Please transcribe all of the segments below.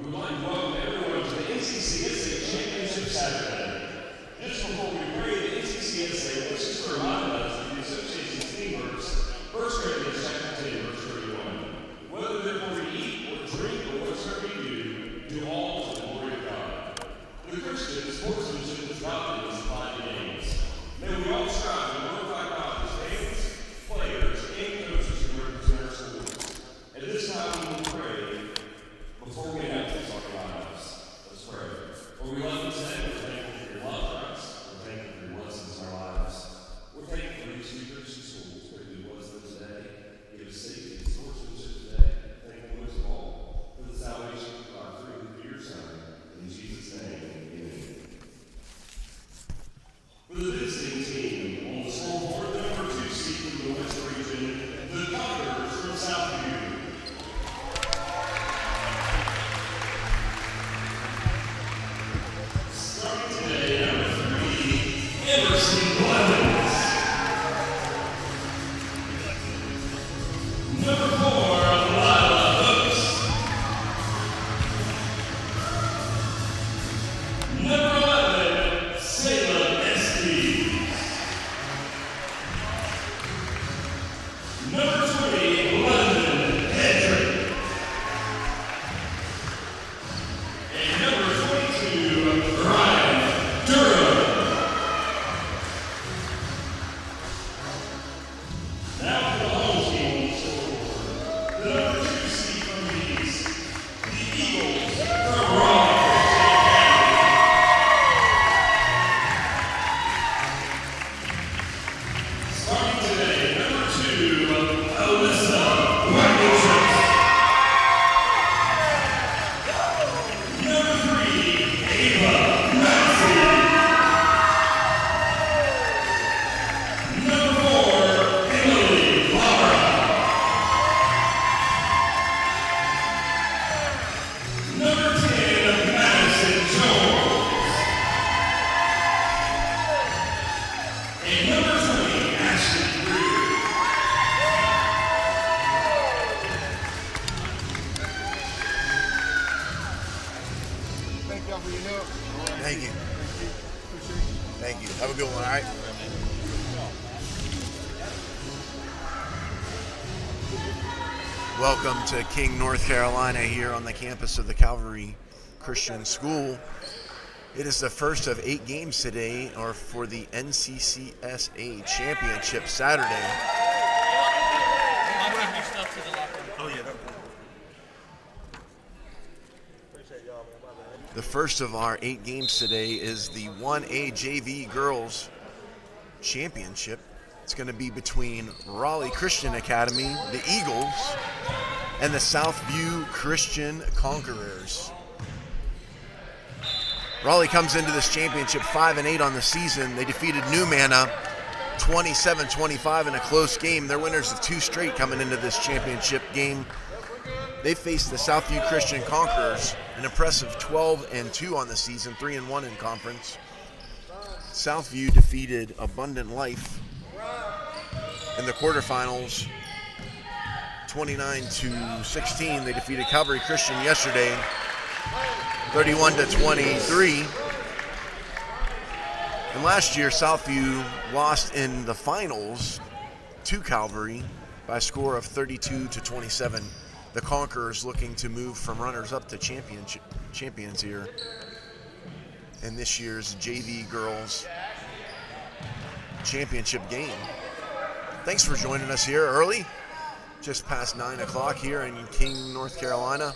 We would like to welcome everyone to the NCCSA Championship Saturday. Just before we pray, the NCCSA wishes to remind us that the association's theme verse, 1 Corinthians chapter 10, verse 31. Whether therefore we eat or drink or whatsoever we do all to the glory of God. The Christian sportsmanship is not in these fine games. May we all strive to glorify God as fans, players, and coaches who represent our schools. At this time, we will pray before we have to talk about us. Let's pray. Lord, we love you today. We're thankful for your love for us. We're thankful for your blessings in our lives. We're thankful for these two Christian schools. Pray that you bless them today. Give us safety and sportsmanship today. Thankful most of all for the salvation of God through your Son. In Jesus' name, amen. For the visiting team on the scoreboard, the number 2 seed from the West region, the Conquerors from Southview. Starting today, number 3, Emerson Blevins. Number 4, Lila Hooks. Number 11, Salem Estes. Number 20, London Hedrick. And number 22, Ryan Durham. Now for the home team on the scoreboard. The number 2 seed from the East, the Eagles from Raleigh. Starting today, number 2, Alyssa Wagner. Number 3, Ava Maxey. Number 4, Emily Lara. Number 10, Madison Jones. And number 20, Ashley Greer. Thank y'all for your help. Thank you. Appreciate you. Thank you. Have a good one, all right? Welcome to King, North Carolina, here on the campus of the Calvary Christian School. It is the first of 8 games today, or for the NCCSA Championship Saturday. I'll bring your stuff to the locker room. Oh, yeah. Appreciate y'all, man. My bad. The first of our 8 games today is the 1A JV Girls Championship. It's going to be between Raleigh Christian Academy, the Eagles, and the Southview Christian Conquerors. Raleigh comes into this championship 5-8 on the season. They defeated New Manna 27-25 in a close game. They're winners of 2 straight coming into this championship game. They faced the Southview Christian Conquerors, an impressive 12-2 on the season, 3-1 in conference. Southview defeated Abundant Life in the quarterfinals 29-16. They defeated Calvary Christian yesterday 31-23. And last year, Southview lost in the finals to Calvary by a score of 32-27. The Conquerors looking to move from runners-up to champions here in this year's JV Girls Championship game. Thanks for joining us here early, just past 9 o'clock here in King, North Carolina.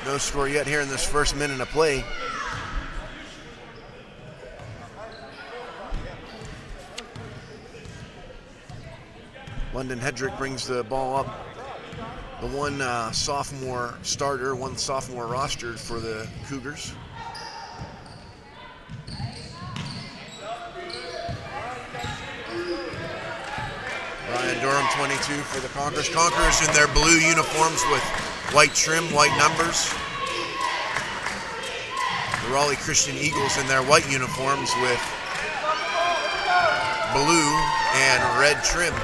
No score yet here in this first minute of play. London Hedrick brings the ball up. The one sophomore starter, one sophomore rostered for the Cougars. Ryan Durham, 22 for the Conquerors. Conquerors in their blue uniforms with white trim, white numbers. The Raleigh Christian Eagles in their white uniforms with blue and red trim.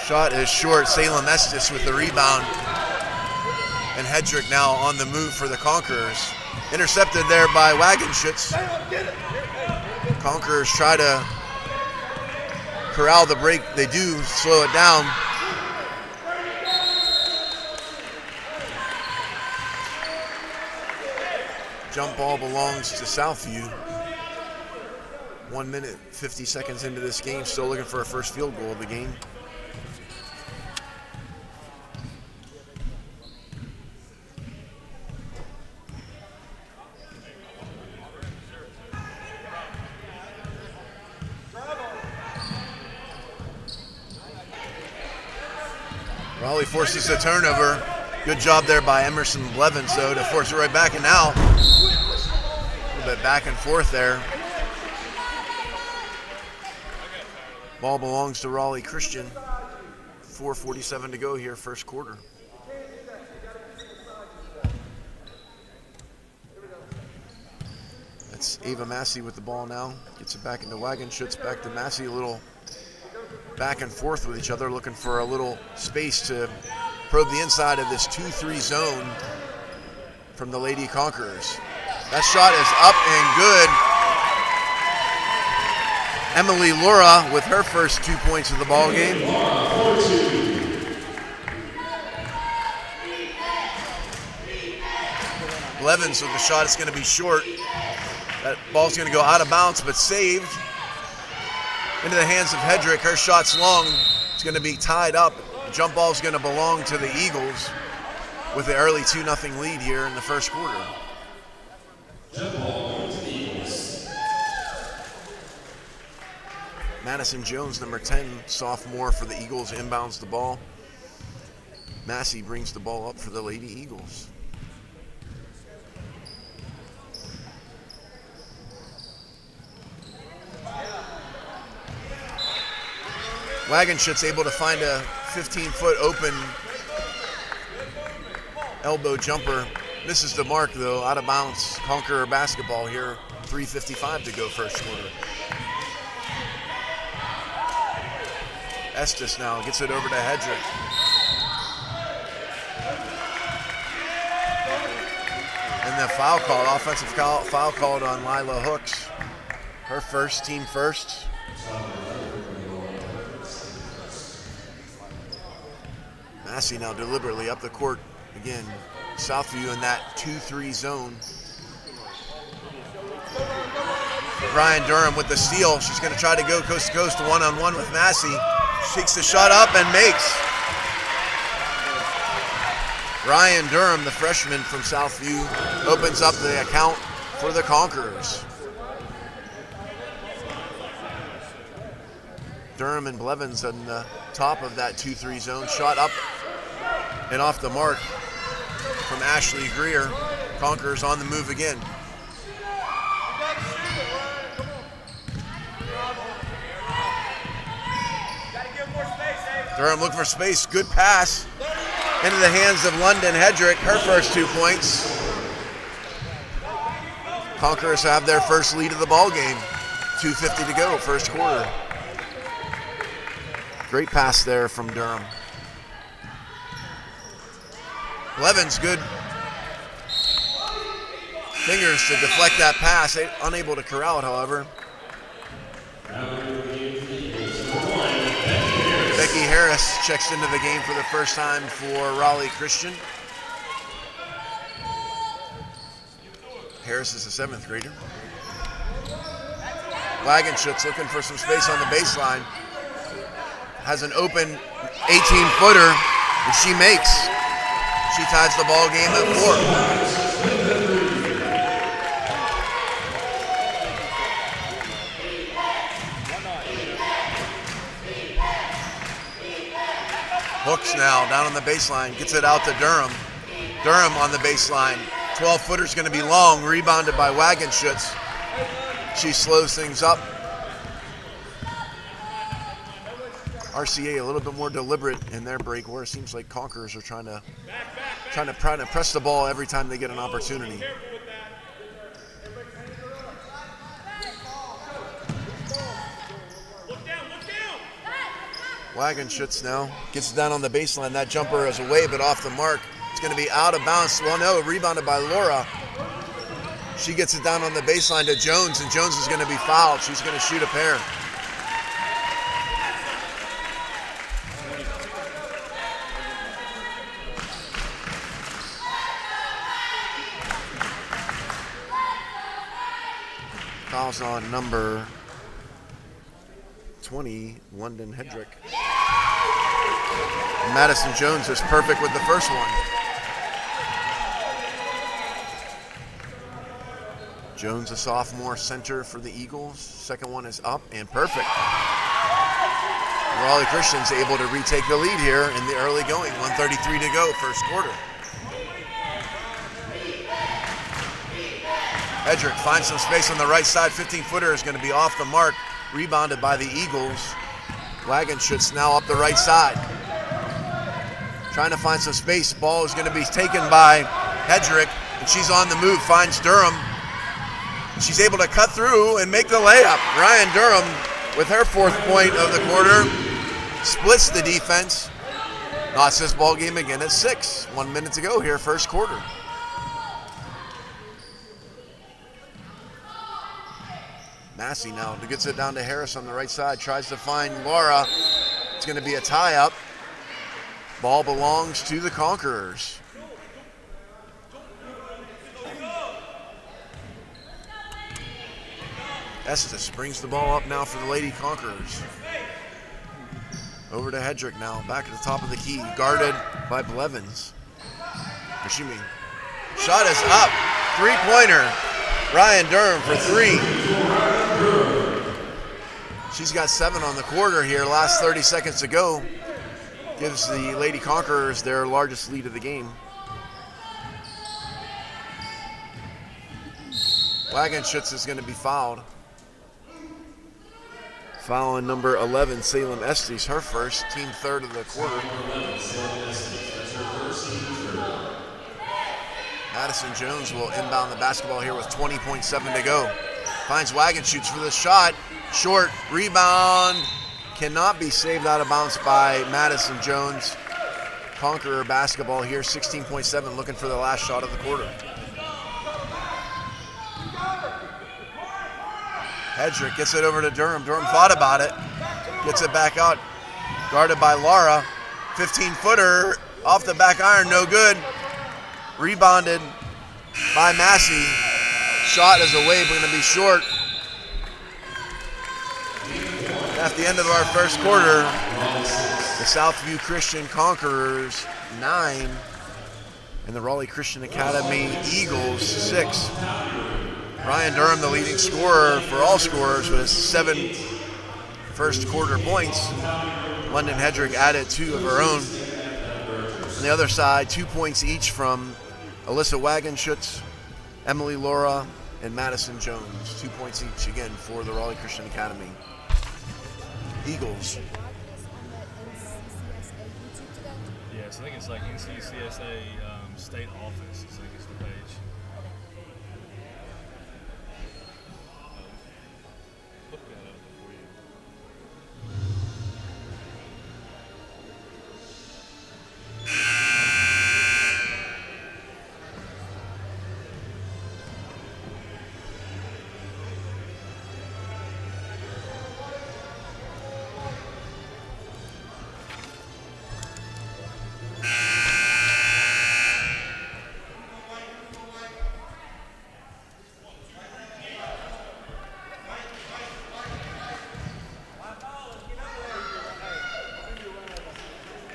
Shot is short. Salem Estes with the rebound. And Hedrick now on the move for the Conquerors. Intercepted there by Wagenschutz. Conquerors try to corral the break. They do slow it down. Jump ball belongs to Southview. 1 minute, 50 seconds into this game. Still looking for a first field goal of the game. Raleigh forces a turnover. Good job there by Emerson Blevins, though, to force it right back. And now, a little bit back and forth there. Ball belongs to Raleigh Christian. 4:47 to go here, first quarter. That's Ava Massey with the ball now. Gets it back into Wagenschutz, back to Massey. A little back and forth with each other, looking for a little space to probe the inside of this 2-3 zone from the Lady Conquerors. That shot is up and good. Emily Laura with her first 2 points of the ball game. Blevins with the shot. It's going to be short. That ball's going to go out of bounds, but saved into the hands of Hedrick. Her shot's long. It's going to be tied up. The jump ball's going to belong to the Eagles with the early 2-0 lead here in the first quarter. Jump ball to the Eagles. Madison Jones, number 10, sophomore for the Eagles, inbounds the ball. Massey brings the ball up for the Lady Eagles. Wagenschutz able to find a 15-foot open elbow jumper. Misses the mark, though, out of bounds. Conqueror basketball here. 3:55 to go first quarter. Estes now gets it over to Hedrick. And the foul call, offensive foul called on Lila Hooks. Her first, team first. Massey now deliberately up the court again. Southview in that 2-3 zone. Ryan Durham with the steal. She's going to try to go coast to coast one-on-one with Massey. Shakes the shot up and makes. Ryan Durham, the freshman from Southview, opens up the account for the Conquerors. Durham and Blevins on the top of that 2-3 zone. Shot up and off the mark from Ashley Greer. Conquerors on the move again. Durham looking for space. Good pass into the hands of London Hedrick. Her first 2 points. Conquerors have their first lead of the ball game. 2:50 to go, first quarter. Great pass there from Durham. Blevins, good fingers to deflect that pass. Unable to corral it, however. Becky Harris checks into the game for the first time for Raleigh Christian. Harris is a 7th grader. Wagenschutz looking for some space on the baseline. Has an open 18-footer, and she makes. She ties the ball game at 4. Hooks now down on the baseline, gets it out to Durham. Durham on the baseline. 12-footer's going to be long, rebounded by Wagenschutz. She slows things up. RCA a little bit more deliberate in their break, where it seems like Conquerors are trying to press the ball every time they get an opportunity. Wagenschutz now gets it down on the baseline. That jumper is away, but off the mark. It's going to be out of bounds. Well, no, rebounded by Laura. She gets it down on the baseline to Jones, and Jones is going to be fouled. She's going to shoot a pair. Fouls on number 20, London Hedrick. Madison Jones is perfect with the first one. Jones, a sophomore center for the Eagles. Second one is up and perfect. Raleigh Christian's able to retake the lead here in the early going. 1:33 to go, first quarter. Hedrick finds some space on the right side. 15-footer is going to be off the mark. Rebounded by the Eagles. Wagenschutz now up the right side. Trying to find some space. Ball is going to be taken by Hedrick, and she's on the move. Finds Durham. She's able to cut through and make the layup. Ryan Durham, with her fourth point of the quarter, splits the defense. Knotts this ball game again at 6. 1 minute to go here, first quarter. Massey now gets it down to Harris on the right side. Tries to find Laura. It's going to be a tie-up. Ball belongs to the Conquerors. Estes brings the ball up now for the Lady Conquerors. Over to Hedrick now, back at the top of the key, guarded by Blevins. Shot is up, three-pointer. Ryan Durham for 3. She's got 7 on the quarter here, last 30 seconds to go. Gives the Lady Conquerors their largest lead of the game. Wagenschutz is going to be fouled. Foul on number 11, Salem Estes, her first, team third of the quarter. Madison Jones will inbound the basketball here with 20.7 to go. Finds Wagenschutz for the shot. Short rebound. Cannot be saved out of bounds by Madison Jones. Conqueror basketball here, 16.7, looking for the last shot of the quarter. Hedrick gets it over to Durham. Durham thought about it. Gets it back out. Guarded by Laura. 15-footer off the back iron, no good. Rebounded by Massey. Shot is away, but going to be short. At the end of our first quarter, the Southview Christian Conquerors 9 and the Raleigh Christian Academy Eagles 6. Ryan Durham, the leading scorer for all scorers, with 7 first quarter points. London Hedrick added 2 of her own. On the other side, 2 points each from Alyssa Wagenschutz, Emily Laura, and Madison Jones. 2 points each again for the Raleigh Christian Academy Eagles. Yes, I think it's like NCCSA state office. I think it's the page. Look that up for you.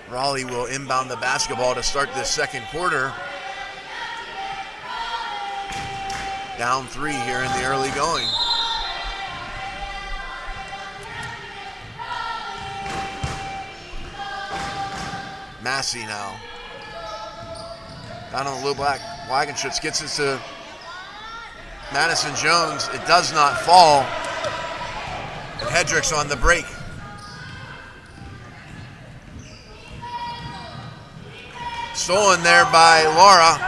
Raleigh will inbound the basketball to start this second quarter. Down 3 here in the early going. Massey now. Down on the low block. Wagenschutz gets it to Madison Jones. It does not fall. And Hedrick's on the break. Stolen there by Laura.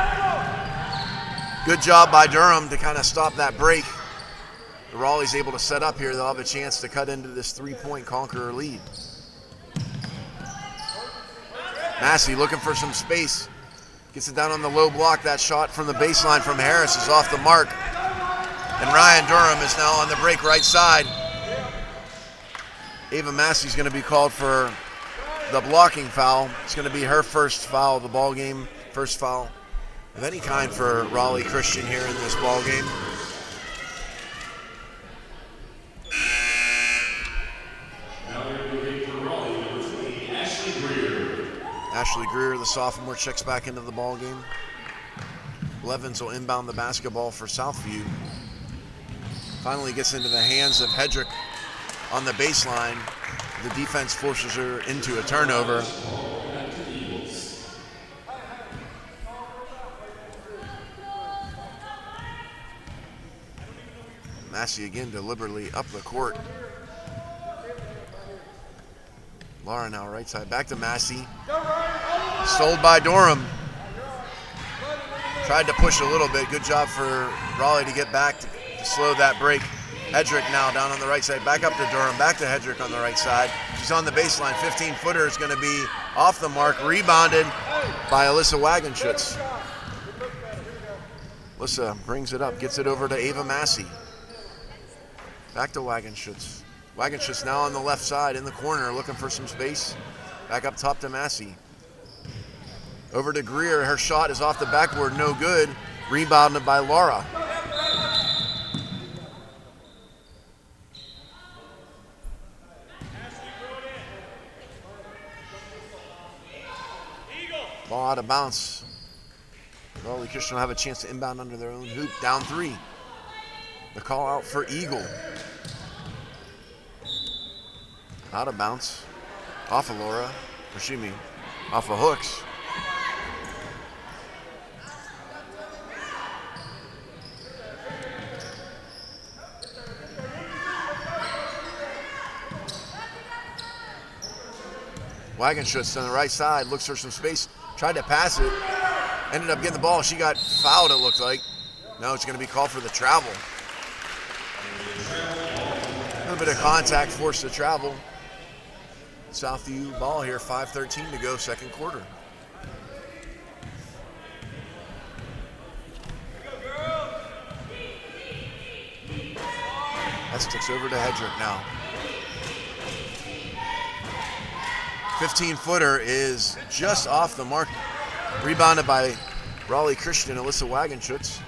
Good job by Durham to kind of stop that break. The Raleigh's able to set up here. They'll have a chance to cut into this 3-point Conqueror lead. Massey looking for some space. Gets it down on the low block. That shot from the baseline from Harris is off the mark. And Ryan Durham is now on the break right side. Ava Massey's going to be called for the blocking foul. It's going to be her first foul of the ball game, first foul of any kind for Raleigh Christian here in this ball game. Ashley Greer, the sophomore, checks back into the ball game. Blevins will inbound the basketball for Southview. Finally gets into the hands of Hedrick on the baseline. The defense forces her into a turnover. Massey again deliberately up the court. Laura now right side, back to Massey. Sold by Durham. Tried to push a little bit. Good job for Raleigh to get back to slow that break. Hedrick now down on the right side, back up to Durham, back to Hedrick on the right side. She's on the baseline, 15-footer is going to be off the mark, rebounded by Alyssa Wagenschutz. Alyssa brings it up, gets it over to Ava Massey. Back to Wagenschutz. Wagenschutz now on the left side in the corner looking for some space. Back up top to Massey. Over to Greer, her shot is off the backboard, no good. Rebounded by Laura. Ball out of bounds. Raleigh Christian will have a chance to inbound under their own hoop. Down 3. The call out for Eagle. Out of bounds. Off of Laura. Off of Hooks. Wagenschutz on the right side, looks for some space, tried to pass it, ended up getting the ball. She got fouled, it looked like. No, it's going to be called for the travel. A little bit of contact, forced to travel. Southview ball here, 5:13 to go, second quarter. That sticks over to Hedrick now. 15-footer is just off the mark. Rebounded by Raleigh Christian. Alyssa Wagenschutz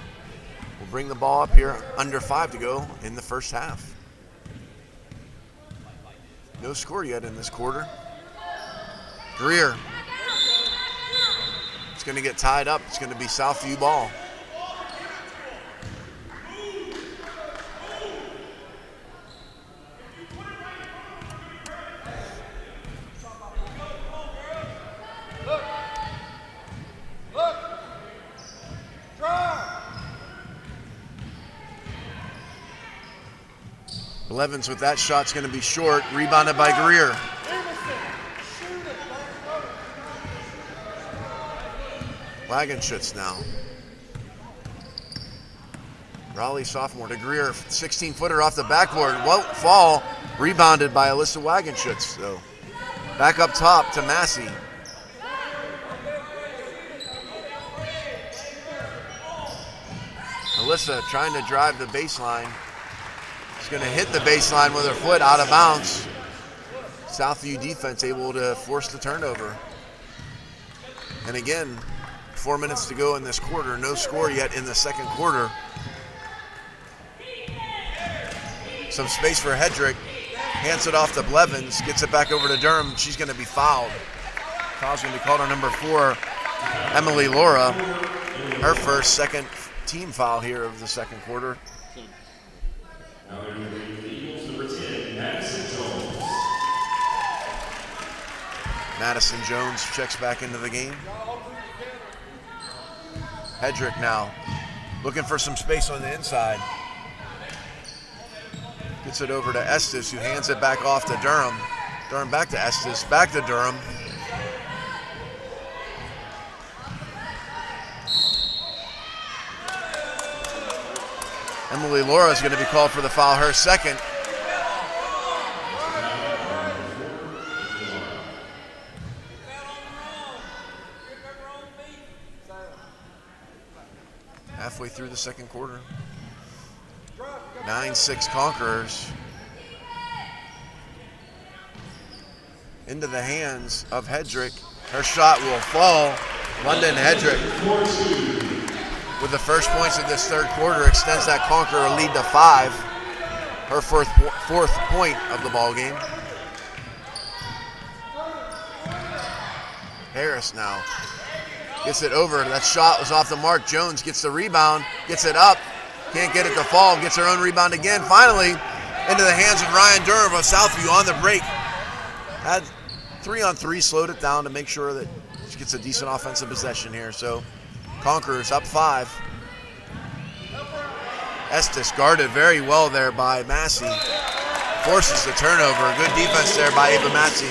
will bring the ball up here. Under 5 to go in the first half. No score yet in this quarter. Greer. It's going to get tied up. It's going to be Southview ball. Blevins with that shot's going to be short. Rebounded by Greer. Wagenschutz now. Raleigh sophomore to Greer. 16-footer off the backboard. Won't fall. Rebounded by Alyssa Wagenschutz. So back up top to Massey. Alyssa trying to drive the baseline. She's going to hit the baseline with her foot out of bounds. Southview defense able to force the turnover. And again, 4 minutes to go in this quarter. No score yet in the second quarter. Some space for Hedrick. Hands it off to Blevins. Gets it back over to Durham. She's going to be fouled. Foul's going to be called on number 4, Emily Laura. Her first, second team foul here of the second quarter. Now they're going to bring the Eagles number 10, Madison Jones. Madison Jones checks back into the game. Hedrick now looking for some space on the inside. Gets it over to Estes, who hands it back off to Durham. Durham back to Estes, back to Durham. Emily Laura is going to be called for the foul, her second. halfway through the second quarter. 9-6 Conquerors. Into the hands of Hedrick. Her shot will fall. London Hedrick, with the first points of this third quarter, extends that Conqueror lead to 5. Her fourth point of the ball game. Harris now gets it over. That shot was off the mark. Jones gets the rebound, gets it up, can't get it to fall, gets her own rebound again. Finally, into the hands of Ryan Durham of Southview on the break. Had 3-on-3, slowed it down to make sure that she gets a decent offensive possession here. So Conquerors up 5. Estes guarded very well there by Massey. Forces the turnover. Good defense there by Ava Massey.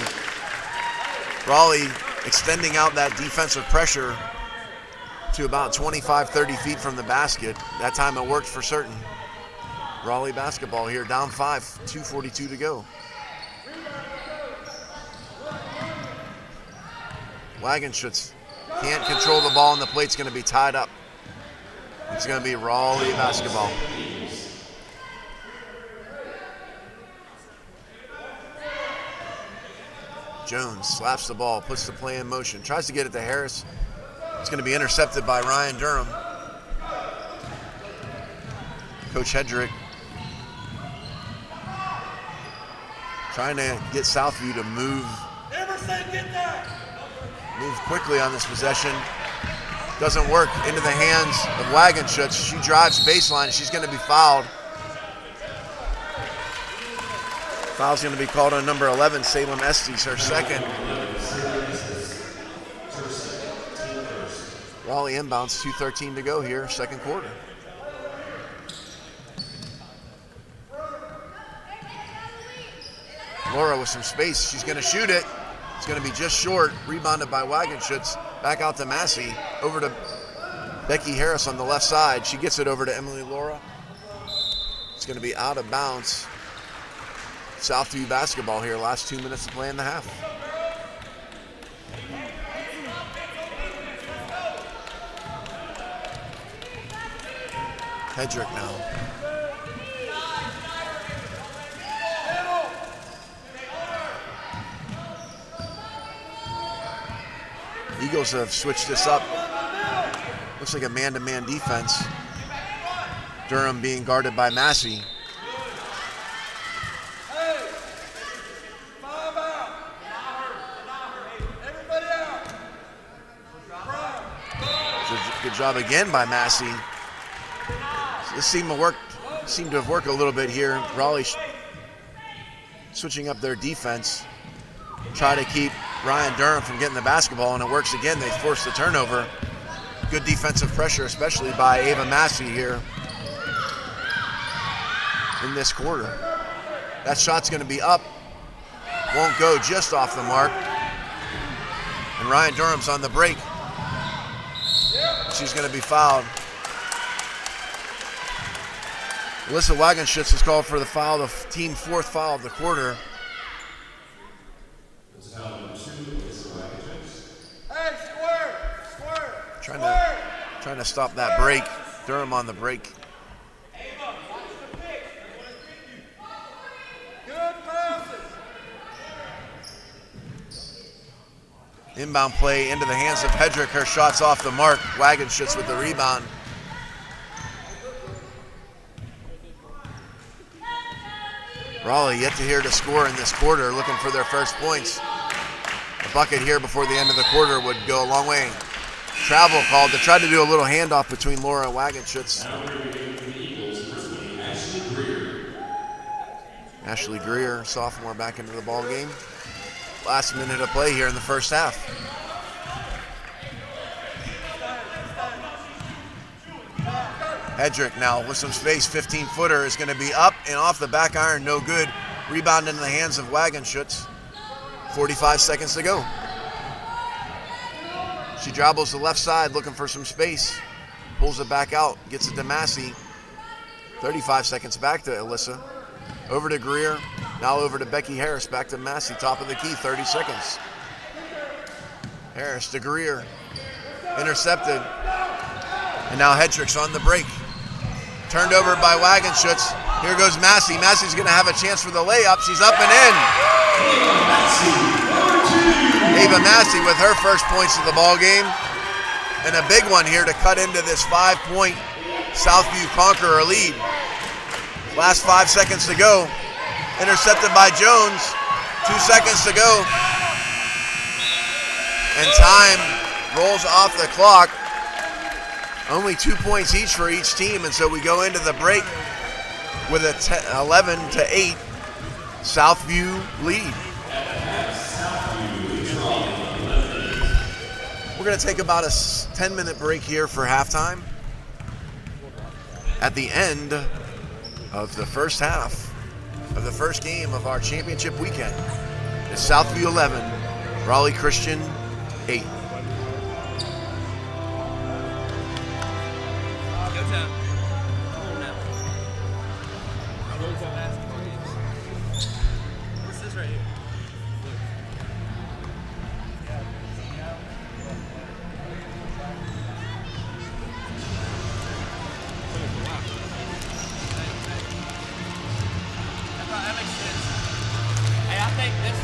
Raleigh extending out that defensive pressure to about 25-30 feet from the basket. That time it worked for certain. Raleigh basketball here, down 5, 2:42 to go. Wagenschutz can't control the ball and the plate's going to be tied up. It's going to be Raleigh basketball. Jones slaps the ball, puts the play in motion, tries to get it to Harris. It's going to be intercepted by Ryan Durham. Coach Hedrick trying to get Southview to move quickly on this possession. Doesn't work. Into the hands of Wagenschutz. She drives baseline. She's going to be fouled. Foul's going to be called on number 11, Salem Estes, her second. Raleigh inbounds, 2:13 to go here, second quarter. Laura with some space. She's going to shoot it. It's going to be just short. Rebounded by Wagenschutz. Back out to Massey. Over to Becky Harris on the left side. She gets it over to Emily Laura. It's going to be out of bounds. Southview basketball here. Last 2 minutes to play in the half. Hedrick now. Eagles have switched this up. Looks like a man-to-man defense. Durham being guarded by Massey. Good job again by Massey. This seemed to have worked a little bit here. Raleigh switching up their defense. Try to keep Ryan Durham from getting the basketball, and it works again. They force the turnover. Good defensive pressure, especially by Ava Massey here in this quarter. That shot's going to be up. Won't go, just off the mark. And Ryan Durham's on the break. She's going to be fouled. Alyssa Wagenschutz is called for the foul, the team fourth foul of the quarter. Trying to stop that break. Durham on the break. Inbound play into the hands of Hedrick. Her shot's off the mark. Wagenschutz with the rebound. Raleigh yet to hear to score in this quarter, looking for their first points. A bucket here before the end of the quarter would go a long way. Travel called. They tried to do a little handoff between Laura and Wagenschutz. Ashley Greer, sophomore, back into the ball game. Last minute of play here in the first half. Hedrick now with some space, 15-footer is going to be up and off the back iron, no good. Rebound into the hands of Wagenschutz. 45 seconds to go. She dribbles the left side looking for some space. Pulls it back out, gets it to Massey. 35 seconds back to Alyssa. Over to Greer, now over to Becky Harris, back to Massey, top of the key, 30 seconds. Harris to Greer, intercepted. And now Hedrick's on the break. Turned over by Wagenschutz. Here goes Massey. Massey's going to have a chance for the layup. She's up and in. Ava Massey with her first points of the ball game. And a big one here to cut into this 5-point Southview Conqueror lead. Last 5 seconds to go. Intercepted by Jones. 2 seconds to go. And time rolls off the clock. Only 2 points each for each team, and so we go into the break with a 11-8 Southview lead. We're going to take about a 10-minute break here for halftime. At the end of the first half of the first game of our championship weekend, it's Southview 11, Raleigh Christian 8. What's this right here? That makes sense. Hey, I think this.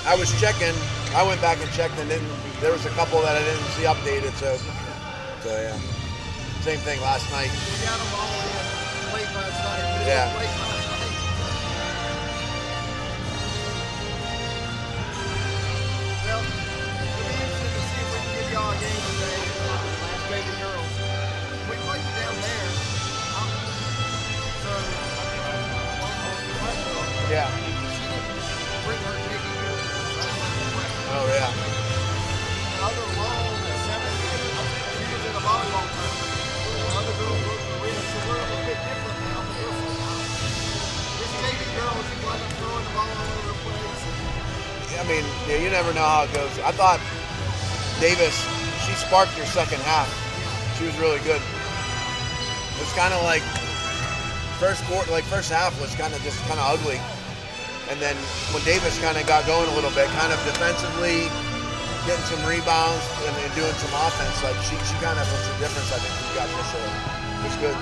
I was checking. I went back and checked, and there was a couple that I didn't see updated. So yeah, same thing last night. We got them all in late last night. Yeah. Late last night. Well, it'll be interesting to see if we can give y'all a game today. Last baby girls. We played down there. Yeah. Bring her taking here. Oh yeah. Other long at 7th grade, she was in a volleyball tournament. The other girls go to the arena, so we're a little bit different now. But we're this JV I mean, yeah, you never know how it goes. I thought Davis, she sparked her second half. She was really good. It's kind of like first half was kind of ugly, and then when Davis kind of got going a little bit, kind of defensively, getting some rebounds and doing some offense, like she kind of was the difference. I think we got yesterday. It was good.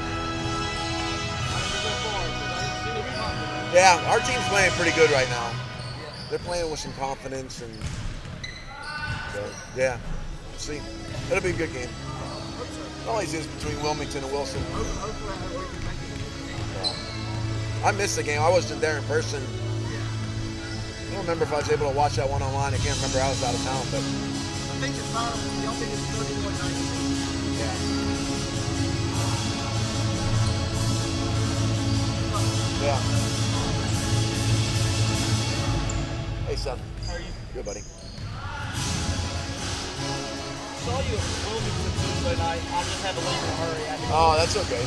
Yeah, our team's playing pretty good right now. They're playing with some confidence, and so yeah, we'll see. It'll be a good game. It always is between Wilmington and Wilson. I missed the game. I wasn't there in person. I don't remember if I was able to watch that one online. I can't remember. I was out of town, but I think it's final. Y'all think it's 31-19? yeah. Hey, Seth. How are you? Good, buddy. Saw you at Wilmington Tuesday night. I just had to leave in a hurry. Oh, that's okay.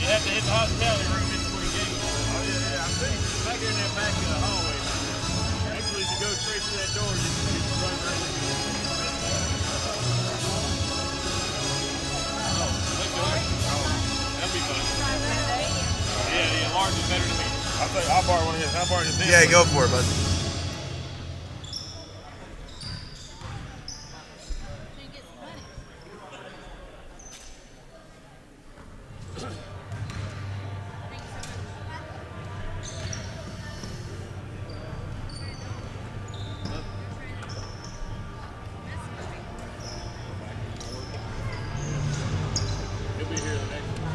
You have to hit the hospitality room in between games. Oh, yeah. I think back in that back in the hallway. Actually, if you go straight to that door, you can run right in. Oh, let's go. That'll be fun. Yeah, large is better than me. I'll borrow one of his. I'll borrow his. Yeah, go for it, bud. He'll be here the next one.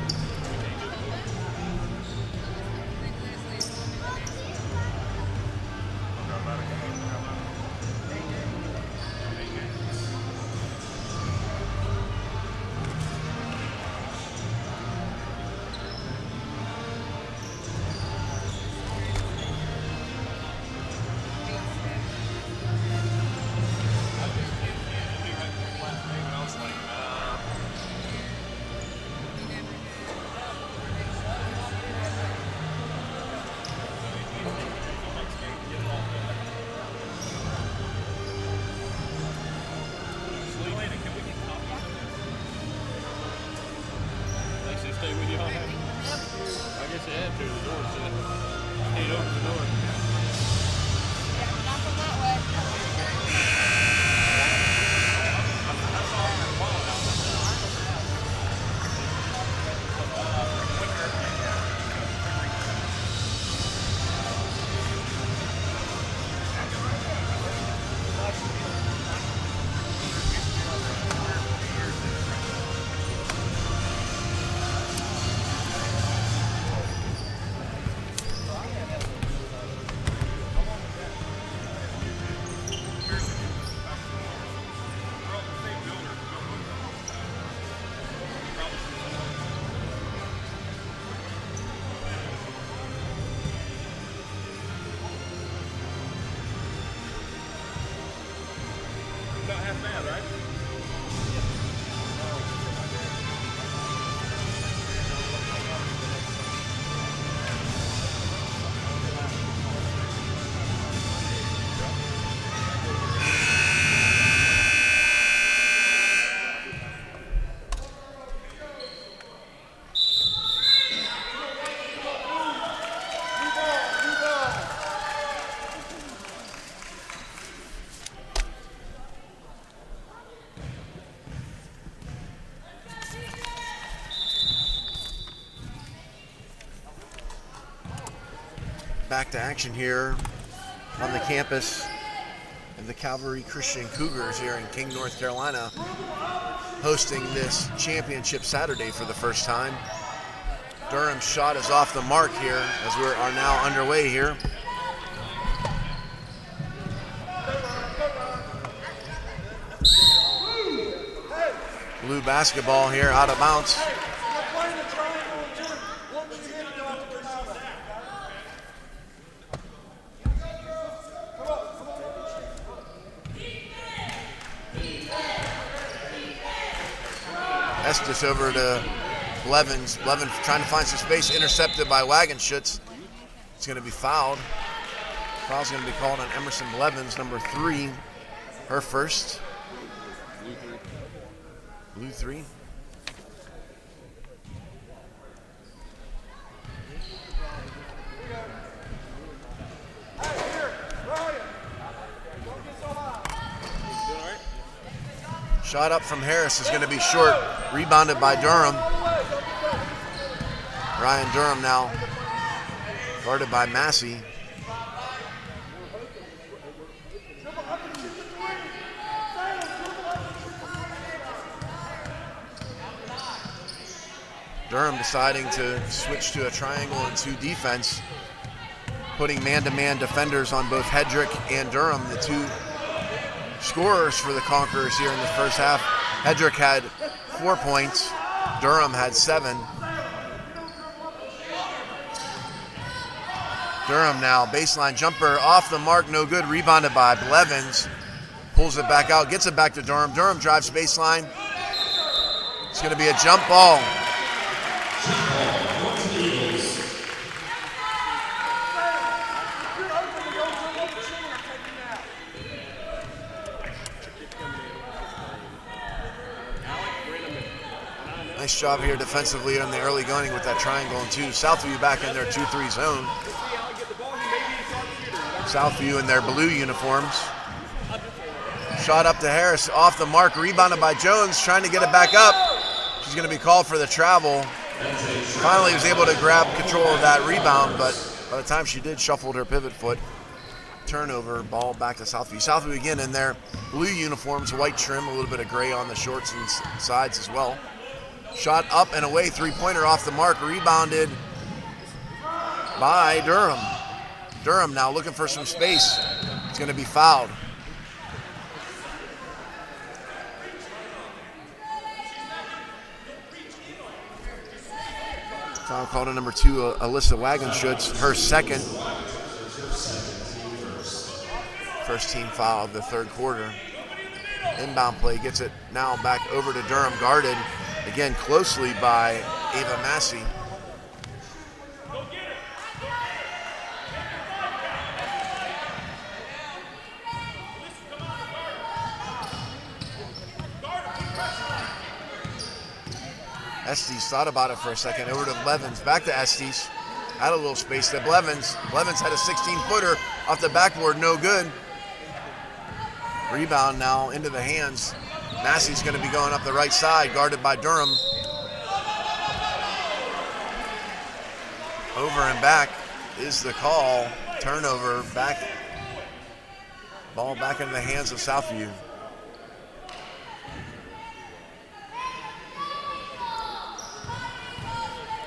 Stay with you all have? I guess they have to. The door's shut. You can't open the door. Not from that way. back to action here on the campus of the Calvary Christian Cougars here in King, North Carolina, hosting this championship Saturday for the first time. Durham's shot is off the mark here as we are now underway here. Blue basketball here out of bounds. Estes over to Blevins. Blevins trying to find some space, intercepted by Wagenschutz. It's going to be fouled. Foul's going to be called on Emerson Blevins, number 3, her first. Blue 3. Shot up from Harris is going to be short. Rebounded by Durham. Ryan Durham now guarded by Massey. Durham deciding to switch to a triangle and 2 defense, putting man-to-man defenders on both Hedrick and Durham, the 2 scorers for the Conquerors here in the first half. Hedrick had 4 points. Durham had 7. Durham now, baseline jumper off the mark, no good. Rebounded by Blevins. Pulls it back out, gets it back to Durham. Durham drives baseline. It's going to be a jump ball. Nice job here defensively in the early going with that triangle and 2. Southview back in their 2-3 zone. Southview in their blue uniforms. Shot up to Harris, off the mark, rebounded by Jones, trying to get it back up. She's going to be called for the travel. Finally was able to grab control of that rebound, but by the time she did, shuffled her pivot foot. Turnover, ball back to Southview. Southview again in their blue uniforms, white trim, a little bit of gray on the shorts and sides as well. Shot up and away, 3-pointer off the mark, rebounded by Durham. Durham now looking for some space. It's going to be fouled. Foul called on number 2, Alyssa Wagenschutz, her second. First team foul of the third quarter. Inbound play gets it now back over to Durham, guarded again closely by Ava Massey. Estes thought about it for a second. Over to Blevins, back to Estes. Had a little space to Blevins. Blevins had a 16-footer off the backboard, no good. Rebound now into the hands. Massey's going to be going up the right side, guarded by Durham. Over and back is the call. Turnover back. Ball back into the hands of Southview.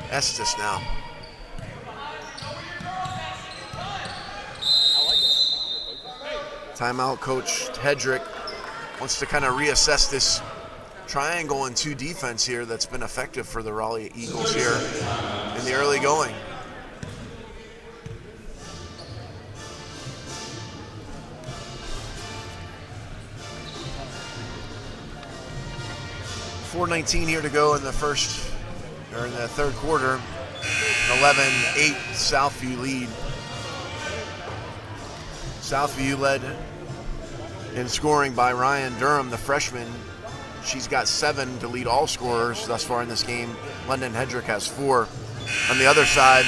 Estes now. Timeout, Coach Hedrick wants to kind of reassess this triangle and 2 defense here that's been effective for the Raleigh Eagles here in the early going. .419 here to go in the third quarter. 11-8 Southview lead. Southview led in scoring by Ryan Durham, the freshman. She's got 7 to lead all scorers thus far in this game. London Hedrick has 4. On the other side,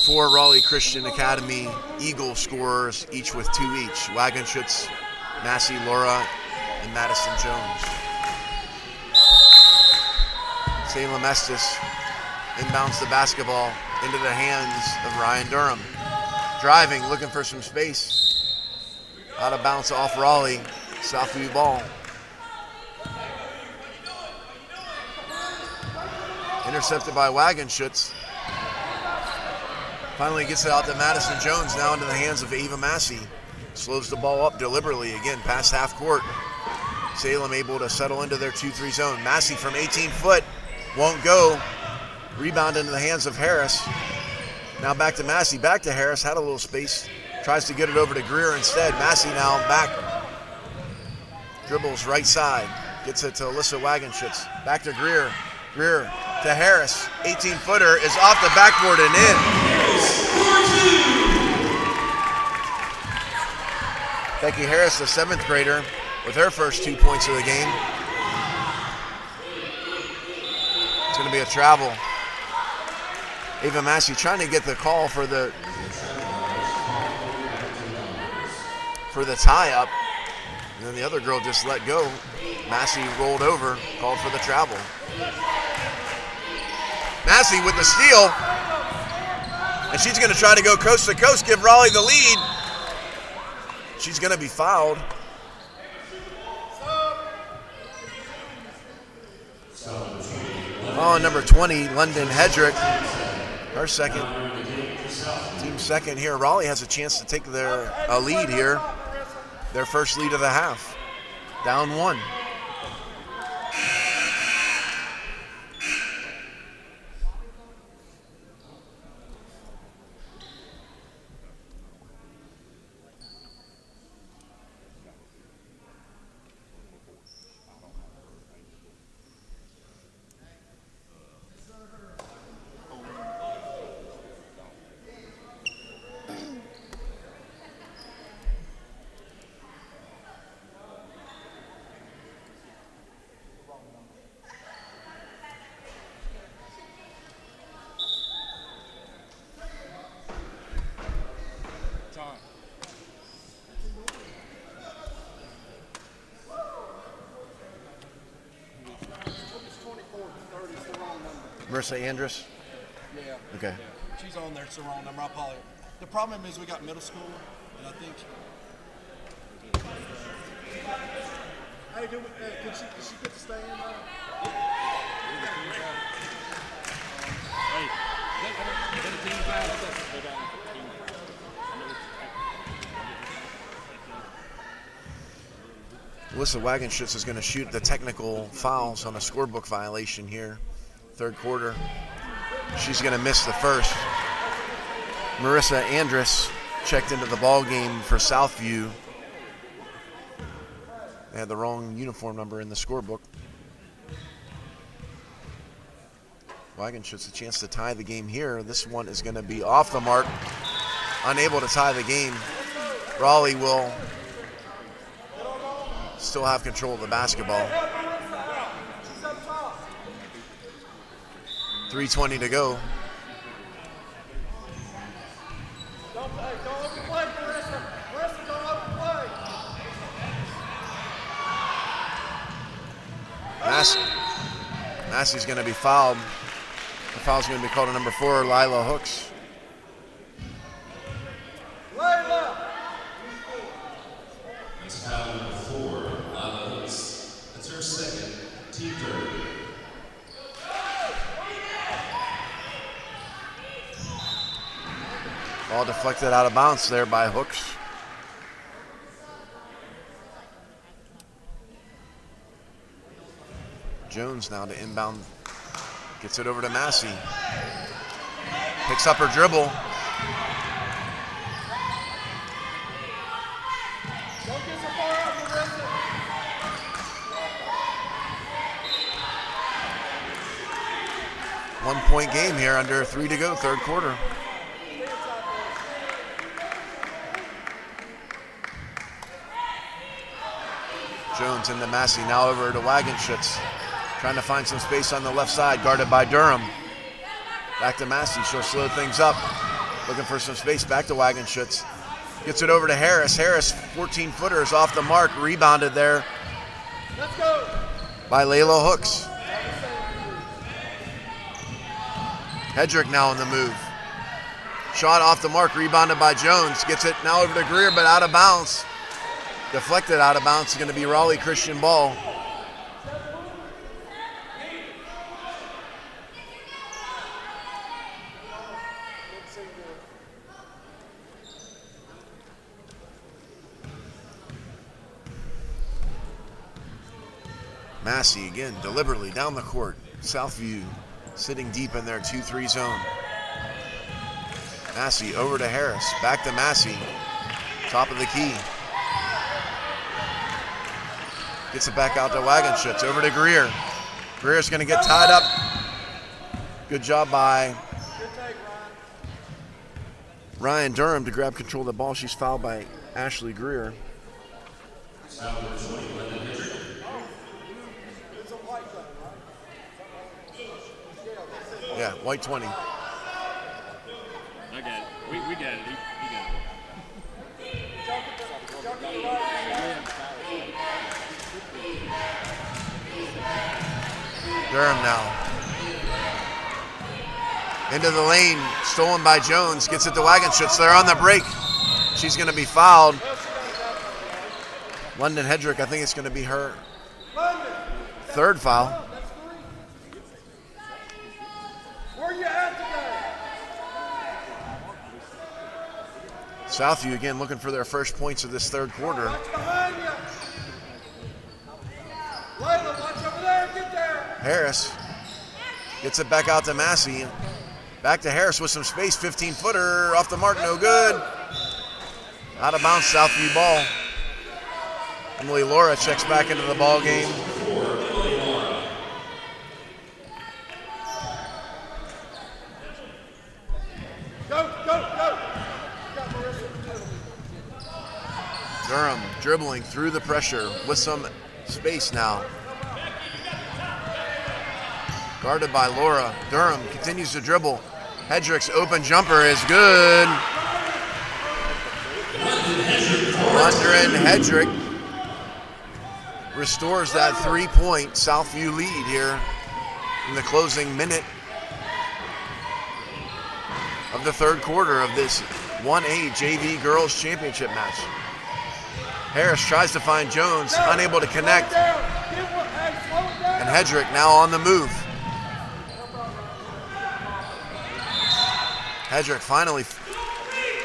4 Raleigh Christian Academy Eagle scorers, each with 2 each. Wagenschutz, Massey, Laura, and Madison Jones. Salem Estes Inbounds the basketball into the hands of Ryan Durham. Driving, looking for some space. Out of bounds off Raleigh. Southview ball. Intercepted by Wagenschutz. Finally gets it out to Madison Jones, now into the hands of Ava Massey. Slows the ball up deliberately, again, past half court. Salem able to settle into their 2-3 zone. Massey from 18 foot, won't go. Rebound into the hands of Harris. Now back to Massey, back to Harris, had a little space. Tries to get it over to Greer instead. Massey now back. Dribbles right side, gets it to Alyssa Wagenschutz. Back to Greer. Greer to Harris. 18-footer is off the backboard and in. Becky Harris, the 7th grader, with her first 2 points of the game. It's going to be a travel. Ava Massey trying to get the call for the tie-up. And then the other girl just let go. Massey rolled over, called for the travel. Massey with the steal. And she's going to try to go coast to coast, give Raleigh the lead. She's going to be fouled. Oh, number 20, London Hedrick. Her second. Team second here. Raleigh has a chance to take a lead here. Their first lead of the half. Down 1. Marissa Andrus? Yeah. Okay. She's on there. It's the wrong number. I'll probably. The problem is we got middle school, and I think. Hey, does she get to stay in there? Alyssa Wagenschutz is going to shoot the technical fouls on a scorebook violation here. Third quarter. She's going to miss the first. Marissa Andrus checked into the ball game for Southview. They had the wrong uniform number in the scorebook. Wagenschutz a chance to tie the game here. This one is going to be off the mark. Unable to tie the game. Raleigh will still have control of the basketball. 3:20 to go. Massey's going to be fouled. The foul's going to be called on number 4, Lila Hooks. That's foul number 4, Lila Hooks. That's her second, team third. Ball deflected out of bounds there by Hooks. Jones now to inbound. Gets it over to Massey. Picks up her dribble. One-point game here, under 3 to go, third quarter. Jones into Massey, now over to Wagenschutz. Trying to find some space on the left side, guarded by Durham. Back to Massey, she'll slow things up. Looking for some space, back to Wagenschutz. Gets it over to Harris. Harris, 14-footer is off the mark, rebounded there by Layla Hooks. Hedrick now on the move. Shot off the mark, rebounded by Jones. Gets it now over to Greer, but out of bounds. Deflected out of bounds. It's going to be Raleigh Christian ball. Massey again, deliberately down the court. Southview sitting deep in their 2-3 zone. Massey over to Harris, back to Massey. Top of the key. Gets it back out to Wagenschutz, over to Greer. Greer's gonna get tied up. Good job by Ryan Durham to grab control of the ball. She's fouled by Ashley Greer. Yeah, white 20. I got it. We got it. He got it. Durham now. Into the lane, stolen by Jones. Gets it to Wagenschutz. They're on the break. She's going to be fouled. London Hedrick, I think it's going to be her third foul. Southview again looking for their first points of this third quarter. Harris gets it back out to Massey. Back to Harris with some space, 15-footer off the mark, no good. Out of bounds, Southview ball. Emily Laura checks back into the ball game. Durham dribbling through the pressure with some space now. Guarded by Laura. Durham continues to dribble. Hedrick's open jumper is good. London Hedrick restores that 3-point Southview lead here in the closing minute of the third quarter of this 1A JV Girls Championship match. Harris tries to find Jones, unable to connect. And Hedrick now on the move. Hedrick finally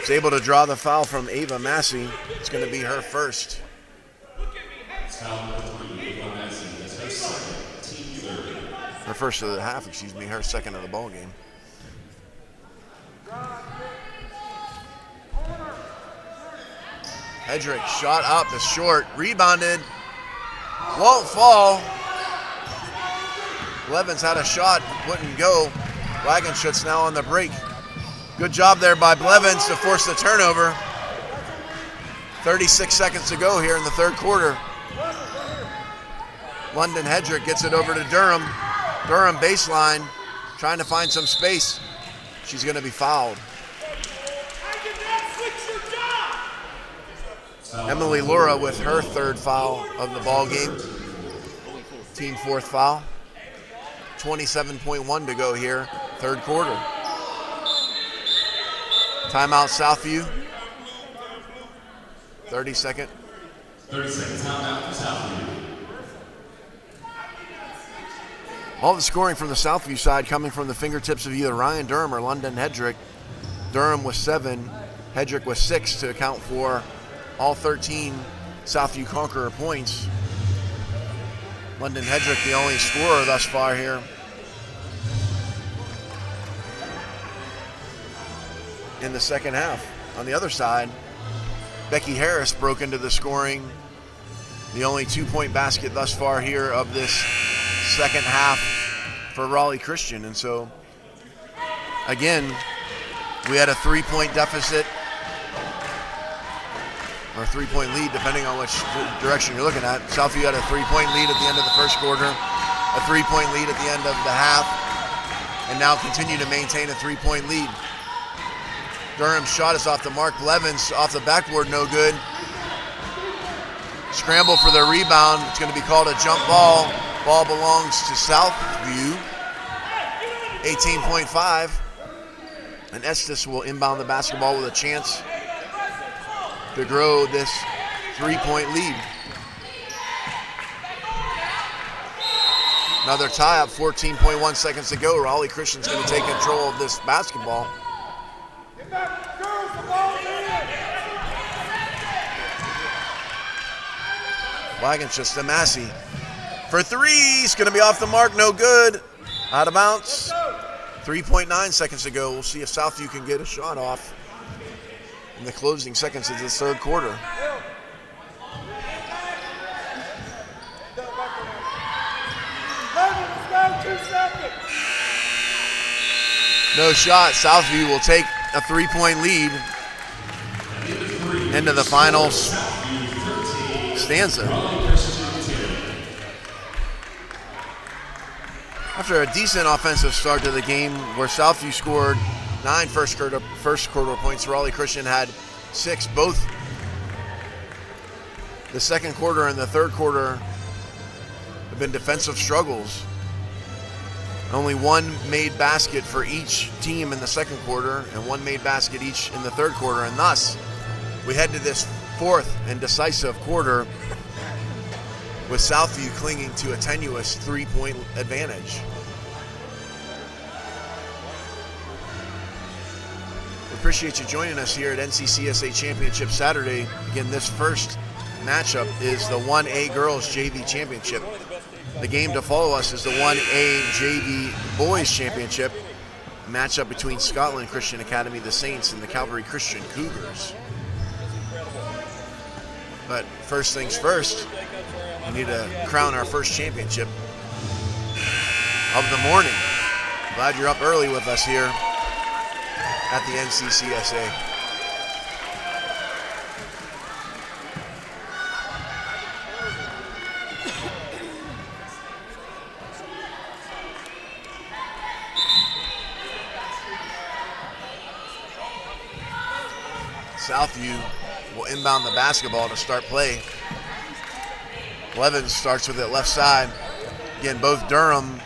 is able to draw the foul from Ava Massey. It's going to be her first. Her first of the half, excuse me, her second of the ball game. Hedrick shot up, is short, rebounded, won't fall. Blevins had a shot, wouldn't go. Wagenschutz now on the break. Good job there by Blevins to force the turnover. 36 seconds to go here in the third quarter. London Hedrick gets it over to Durham. Durham baseline, trying to find some space. She's going to be fouled. Emily Laura with her third foul of the ball game. Team fourth foul. 27.1 to go here, third quarter. Timeout Southview. 30 second. 30 seconds timeout for Southview. All the scoring from the Southview side coming from the fingertips of either Ryan Durham or London Hedrick. Durham with 7, Hedrick with 6 to account for all 13 Southview Conqueror points. London Hedrick the only scorer thus far here. In the second half. On the other side, Becky Harris broke into the scoring. The only 2-point basket thus far here of this second half for Raleigh Christian. And so, again, we had a 3-point deficit, or a 3-point lead, depending on which direction you're looking at. Southview had a 3-point lead at the end of the first quarter, a 3-point lead at the end of the half, and now continue to maintain a 3-point lead. Durham's shot is off the mark. Blevins off the backboard, no good. Scramble for the rebound. It's going to be called a jump ball. Ball belongs to Southview. 18.5. And Estes will inbound the basketball with a chance to grow this 3-point lead. Another tie up, 14.1 seconds to go. Raleigh Christian's going to take control of this basketball. Wagonship to Massey. For three, he's going to be off the mark, no good. Out of bounds. 3.9 seconds to go. We'll see if Southview can get a shot off in the closing seconds of the third quarter. No shot. Southview will take a 3-point lead into the final stanza. After a decent offensive start to the game where Southview scored 9 first quarter points, Raleigh Christian had 6. Both the second quarter and the third quarter have been defensive struggles. Only one made basket for each team in the second quarter and one made basket each in the third quarter, and thus we head to this fourth and decisive quarter with Southview clinging to a tenuous 3-point advantage. We appreciate you joining us here at NCCSA Championship Saturday. Again, this first matchup is the 1A Girls JV Championship. The game to follow us is the 1A JV Boys Championship, a matchup between Scotland Christian Academy, the Saints, and the Calvary Christian Cougars. But first things first, we need to crown our first championship of the morning. Glad you're up early with us here at the NCCSA. Southview will inbound the basketball to start play. Levens starts with it left side. Again, both Durham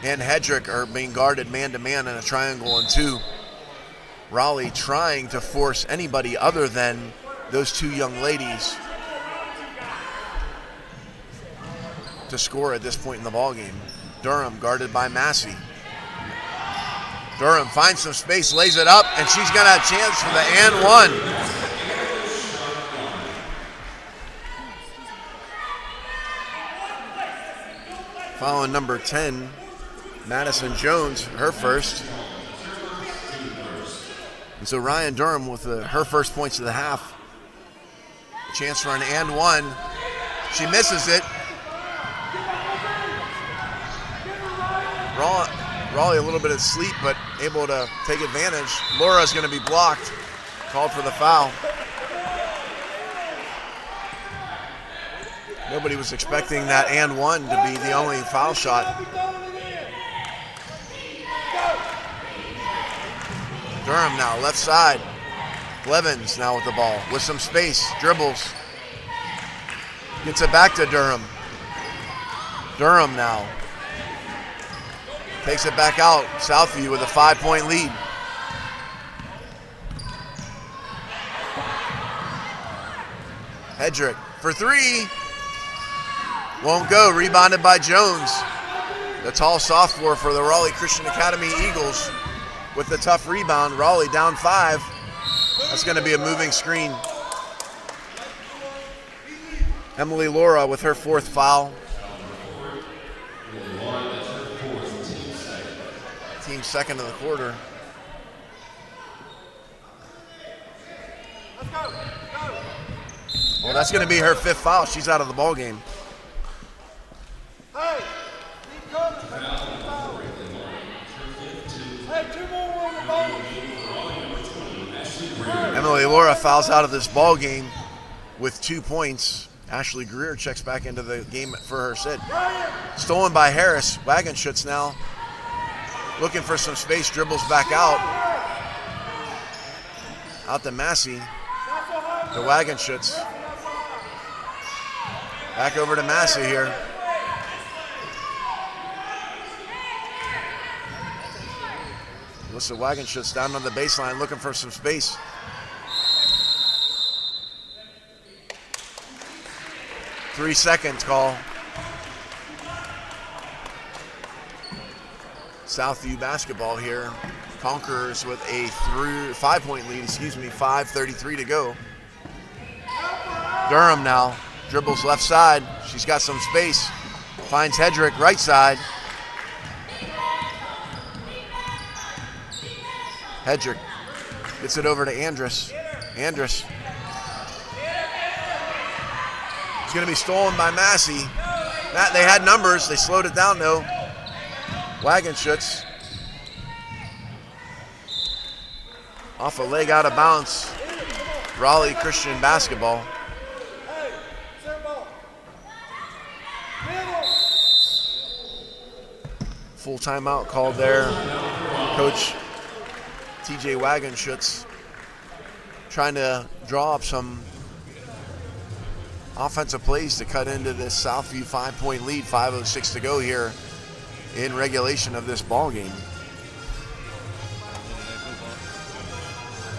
and Hedrick are being guarded man-to-man in a triangle and 2. Raleigh trying to force anybody other than those 2 young ladies to score at this point in the ballgame. Durham guarded by Massey. Durham finds some space, lays it up, and she's got a chance for the and one. Following number 10, Madison Jones, her first. And so Ryan Durham with her first points of the half. A chance for an and one. She misses it. Raleigh a little bit of sleep, but able to take advantage. Laura's going to be blocked. Called for the foul. Nobody was expecting that and one to be the only foul shot. Durham now, left side. Blevins now with the ball, with some space, dribbles. Gets it back to Durham. Durham now. Takes it back out. Southview with a 5-point lead. Hedrick for 3. Won't go. Rebounded by Jones. The tall sophomore for the Raleigh Christian Academy Eagles with the tough rebound. Raleigh down 5. That's going to be a moving screen. Emily Laura with her 4th foul. Team second of the quarter. Well, that's going to be her 5th foul. She's out of the ball game. Hey, keep coming. Hey, 2 more on the ball. Emily Laura fouls out of this ball game with 2 points. Ashley Greer checks back into the game for her sit. Stolen by Harris. Wagenschutz now looking for some space, dribbles back out. Out to Massey. To Wagenschutz. Back over to Massey here. Melissa Wagenschutz down on the baseline looking for some space. Three seconds call. Southview basketball here. Conquerors with a 5-point lead, 5:33 to go. Durham now dribbles left side. She's got some space. Finds Hedrick right side. Hedrick gets it over to Andrus. Andrus. It's going to be stolen by Massey. They had numbers. They slowed it down though. Wagenschutz. Off a leg out of bounds. Raleigh Christian basketball. Full timeout called there. Coach TJ Wagenschutz trying to draw up some offensive plays to cut into this Southview 5-point lead, 5:06 to go here in regulation of this ball game.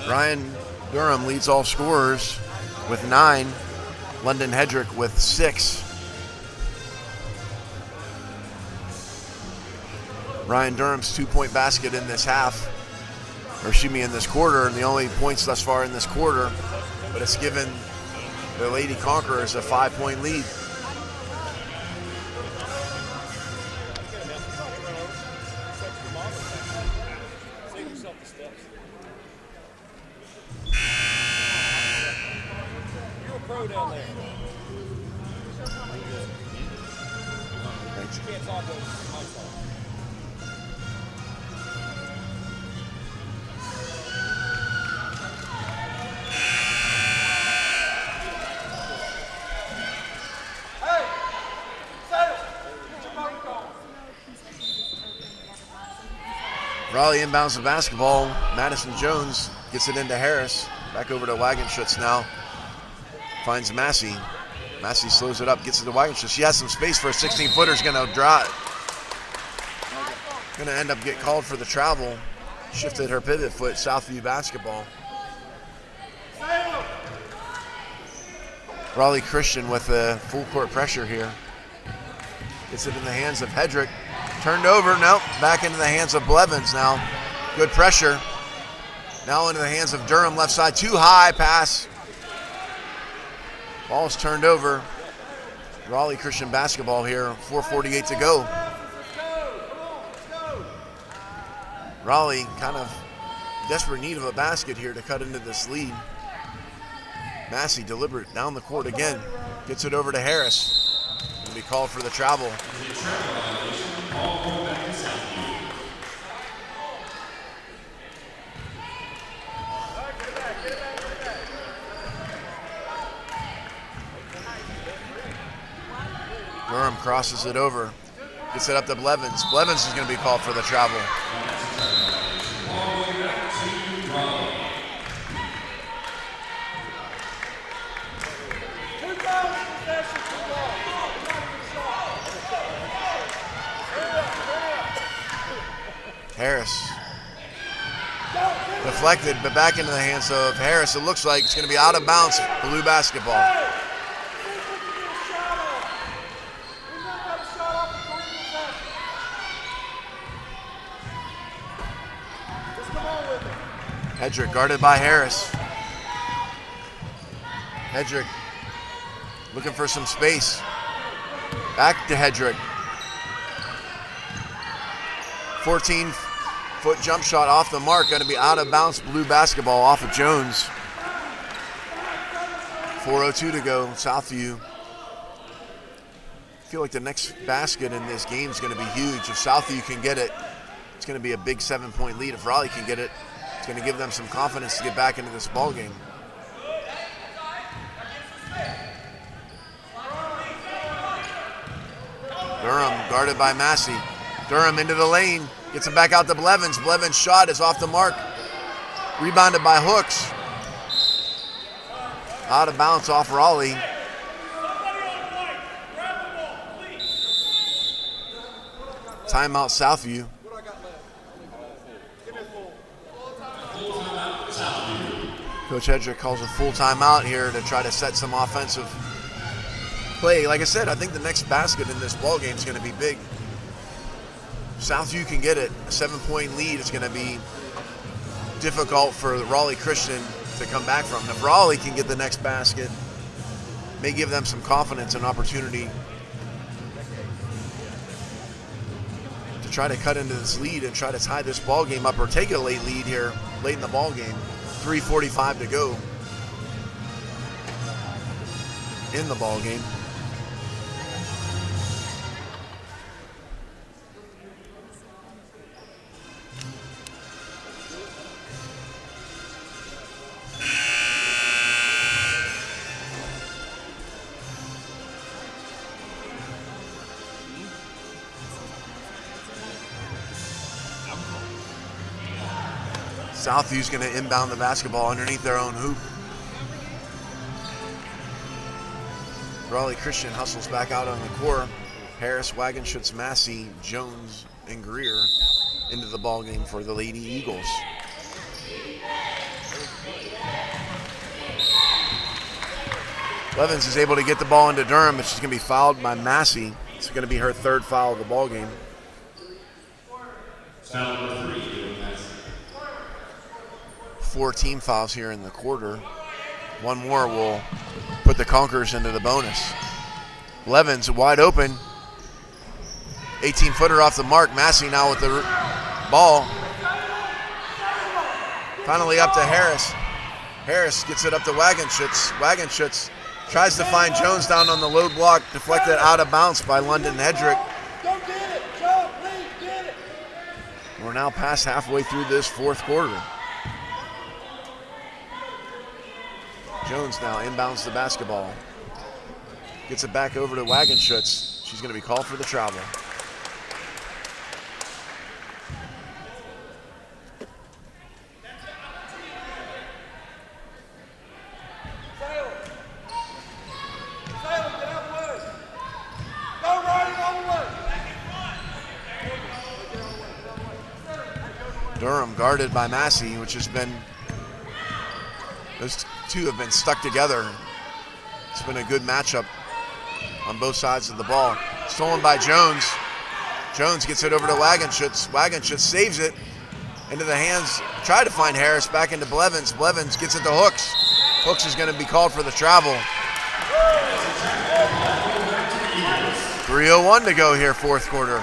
Ryan Durham leads all scorers with 9. London Hedrick with 6. Ryan Durham's 2-point basket in this in this quarter, and the only points thus far in this quarter, but it's given the Lady Conquerors a 5-point lead. You're a pro down there. Thanks. You can't talk over my fault. Raleigh inbounds the basketball. Madison Jones gets it into Harris. Back over to Wagenschutz now. Finds Massey. Massey slows it up, gets it to Wagenschutz. She has some space for a 16-footer. Is going to draw it. Going to end up get called for the travel. Shifted her pivot foot. Southview basketball. Raleigh Christian with the full court pressure here. Gets it in the hands of Hedrick. Turned over, nope, back into the hands of Blevins now. Good pressure. Now into the hands of Durham, left side, too high pass. Ball's turned over. Raleigh Christian basketball here, 4:48 to go. Raleigh kind of desperate need of a basket here to cut into this lead. Massey deliberate down the court again. Gets it over to Harris. Going to be called for the travel. Durham crosses it over. Gets it up to Blevins. Blevins is going to be called for the travel. Harris. Deflected, but back into the hands of Harris. It looks like it's going to be out of bounds. Blue basketball. Hedrick guarded by Harris. Hedrick looking for some space. Back to Hedrick. 14-foot jump shot off the mark. Going to be out of bounds. Blue basketball off of Jones. 4:02 to go. Southview. I feel like the next basket in this game is going to be huge. If Southview can get it, it's going to be a big 7-point lead. If Raleigh can get it, it's going to give them some confidence to get back into this ball game. Durham guarded by Massey. Durham into the lane. Gets it back out to Blevins. Blevins' shot is off the mark. Rebounded by Hooks. Out of bounds off Raleigh. Timeout Southview. Coach Hedrick calls a full timeout here to try to set some offensive play. Like I said, I think the next basket in this ball game is going to be big. Southview can get it. A 7-point lead is going to be difficult for Raleigh Christian to come back from. If Raleigh can get the next basket, may give them some confidence and opportunity to try to cut into this lead and try to tie this ball game up or take a late lead here late in the ball game. 3:45 to go in the ball game. Southview's going to inbound the basketball underneath their own hoop. Raleigh Christian hustles back out on the court. Harris, Wagenschutz, Massey, Jones, and Greer into the ball game for the Lady Eagles. Levens is able to get the ball into Durham, but she's going to be fouled by Massey. It's going to be her third foul of the ball game. Foul number 3. 4 team fouls here in the quarter. One more will put the Conquerors into the bonus. Levens wide open. 18-footer off the mark. Massey now with the ball. Finally up to Harris. Harris gets it up to Wagenschutz. Wagenschutz tries to find Jones down on the low block. Deflected out of bounds by London Hedrick. Go get it, Joe, please get it. We're now past halfway through this fourth quarter. Jones now inbounds the basketball. Gets it back over to Wagenschutz. She's going to be called for the travel. Salem, get out of the way. Go, Ronnie, on the way. Durham guarded by Massey, which has been, those two have been stuck together. It's been a good matchup on both sides of the ball. Stolen by Jones. Jones gets it over to Wagenschutz. Wagenschutz saves it into the hands. Tried to find Harris, back into Blevins. Blevins gets it to Hooks. Hooks is going to be called for the travel. 3:01 to go here, fourth quarter.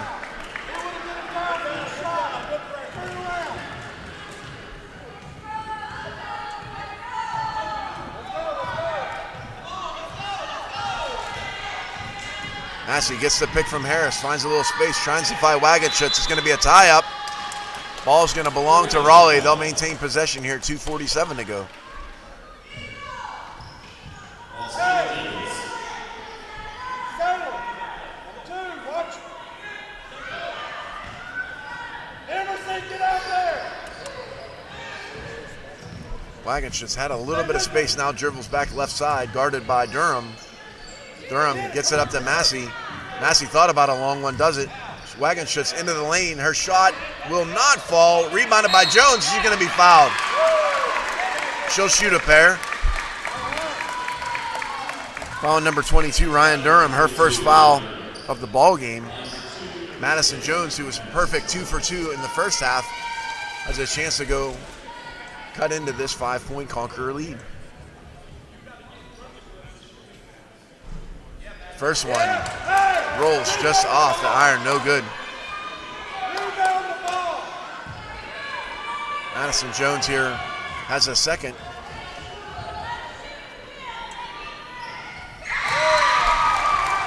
Massey gets the pick from Harris, finds a little space, tries to find Wagenschutz. It's going to be a tie-up. Ball's going to belong to Raleigh. They'll maintain possession here, 2:47 to go. Wagenschutz had a little bit of space, now dribbles back left side, guarded by Durham. Durham gets it up to Massey. Massey thought about a long one, does it. Wagenschutz into the lane. Her shot will not fall. Rebounded by Jones. She's going to be fouled. She'll shoot a pair. Foul number 22, Ryan Durham, her first foul of the ball game. Madison Jones, who was perfect 2 for 2 in the first half, has a chance to go cut into this 5-point Conqueror lead. First one rolls just off the iron, no good. Madison Jones here has a second.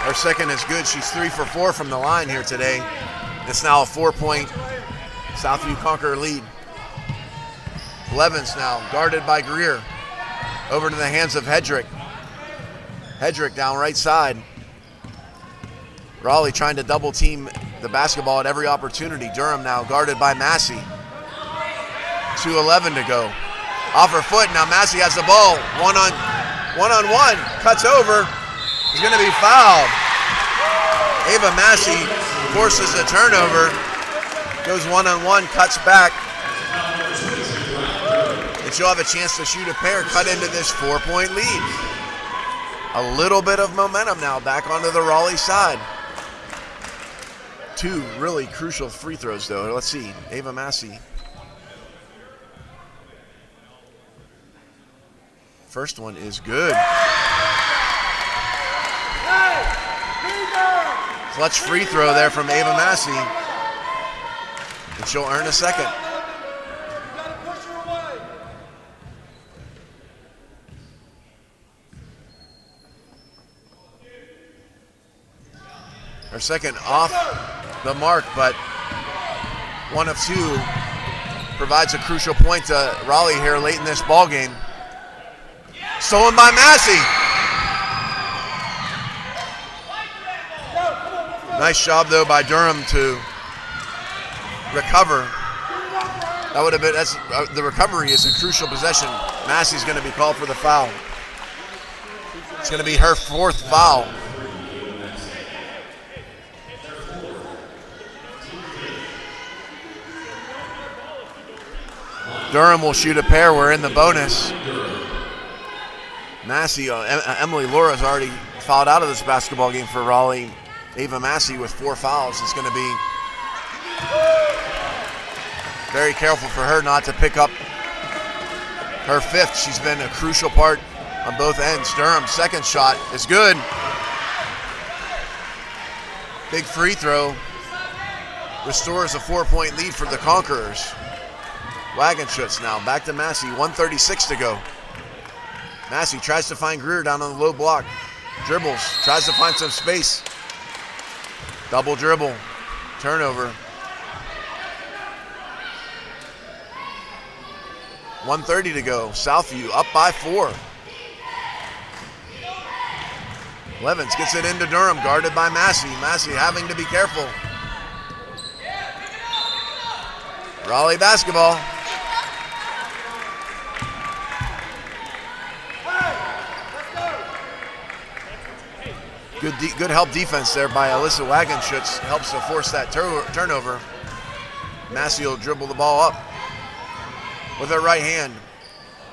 Her second is good. She's 3 for 4 from the line here today. It's now a 4-point Southview Conqueror lead. Blevins now guarded by Greer. Over to the hands of Hedrick. Hedrick down right side. Raleigh trying to double team the basketball at every opportunity. Durham now guarded by Massey. 2:11 to go. Off her foot, now Massey has the ball. One-on-one, cuts over. Is going to be fouled. Ava Massey forces a turnover. Goes one-on-one, cuts back. And she'll have a chance to shoot a pair, cut into this 4-point lead. A little bit of momentum now back onto the Raleigh side. 2 really crucial free throws, though. Let's see. Ava Massey. First one is good. Clutch free throw there from Ava Massey. And she'll earn a second. Her second off the mark, but 1 of 2 provides a crucial point to Raleigh here late in this ball game. Stolen by Massey. Nice job though by Durham to recover. That would have been, the recovery is a crucial possession. Massey's going to be called for the foul. It's going to be her 4th foul. Durham will shoot a pair. We're in the bonus. Massey, Emily Laura's already fouled out of this basketball game for Raleigh. Ava Massey with 4 fouls is going to be very careful for her not to pick up her 5th. She's been a crucial part on both ends. Durham's second shot is good. Big free throw. Restores a 4-point lead for the Conquerors. Wagenschutz now back to Massey, 1:36 to go. Massey tries to find Greer down on the low block. Dribbles, tries to find some space. Double dribble, turnover. 1:30 to go. Southview up by 4. Levens gets it into Durham, guarded by Massey. Massey having to be careful. Raleigh basketball. Good help defense there by Alyssa Wagenschutz. Helps to force that turnover. Massey will dribble the ball up with her right hand.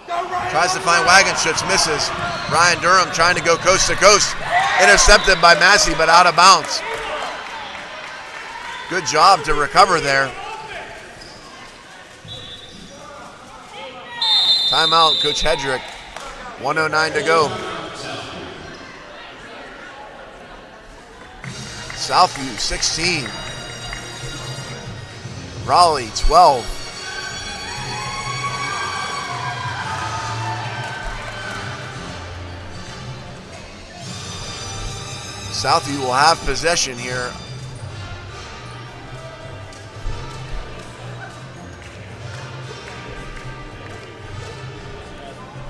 Tries to find Wagenschutz, misses. Ryan Durham trying to go coast to coast. Intercepted by Massey, but out of bounds. Good job to recover there. Timeout, Coach Hedrick. 1:09 to go. Southview 16. Raleigh 12. Southview will have possession here.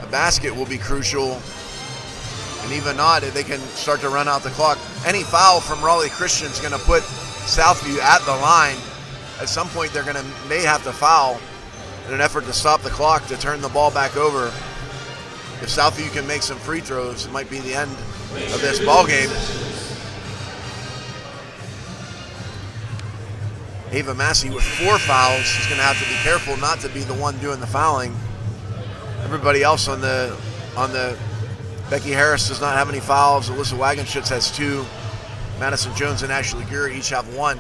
A basket will be crucial. And even not, if they can start to run out the clock. Any foul from Raleigh Christian is going to put Southview at the line. At some point, they're going to may have to foul in an effort to stop the clock to turn the ball back over. If Southview can make some free throws, it might be the end of this ball game. Ava Massey with 4 fouls. She's going to have to be careful not to be the one doing the fouling. Everybody else on the Becky Harris does not have any fouls. Alyssa Wagenschutz has 2. Madison Jones and Ashley Gear each have 1.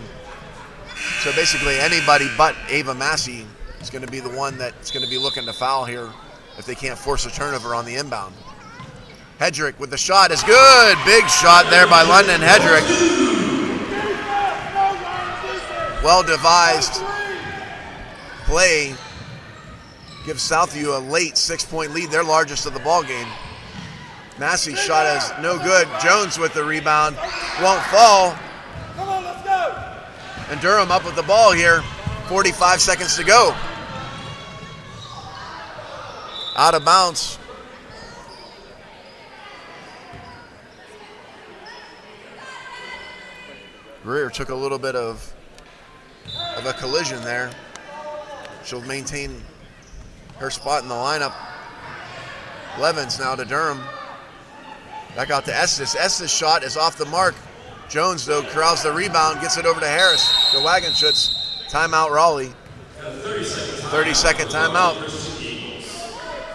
So basically anybody but Ava Massey is going to be the one that's going to be looking to foul here if they can't force a turnover on the inbound. Hedrick with the shot is good. Big shot there by London Hedrick. Well-devised play gives Southview a late 6-point lead, their largest of the ball game. Massey's shot is no good. Jones with the rebound. Won't fall. Come on, let's go. And Durham up with the ball here. 45 seconds to go. Out of bounds. Greer took a little bit of a collision there. She'll maintain her spot in the lineup. Levens now to Durham. Back out to Estes. Estes' shot is off the mark. Jones, though, corrals the rebound, gets it over to Harris. The Wagenschutz. Timeout, Raleigh. 30-second timeout.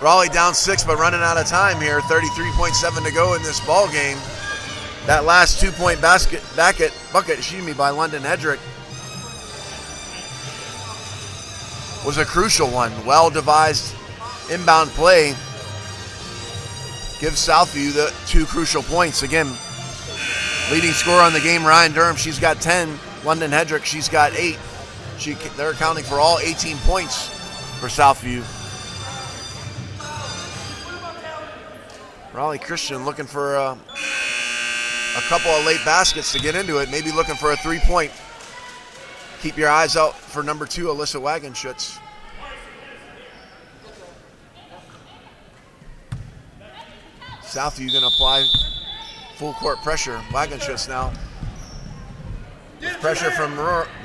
Raleigh down 6, but running out of time here. 33.7 to go in this ball game. That last 2-point bucket, by London Hedrick was a crucial one. Well-devised inbound play gives Southview the 2 crucial points. Again, leading scorer on the game, Ryan Durham, she's got 10. London Hedrick, she's got 8. They're accounting for all 18 points for Southview. Raleigh Christian looking for a couple of late baskets to get into it, maybe looking for a 3-point. Keep your eyes out for number 2, Alyssa Wagenschutz. Southview going to apply full court pressure. Wagenschutz now. With pressure from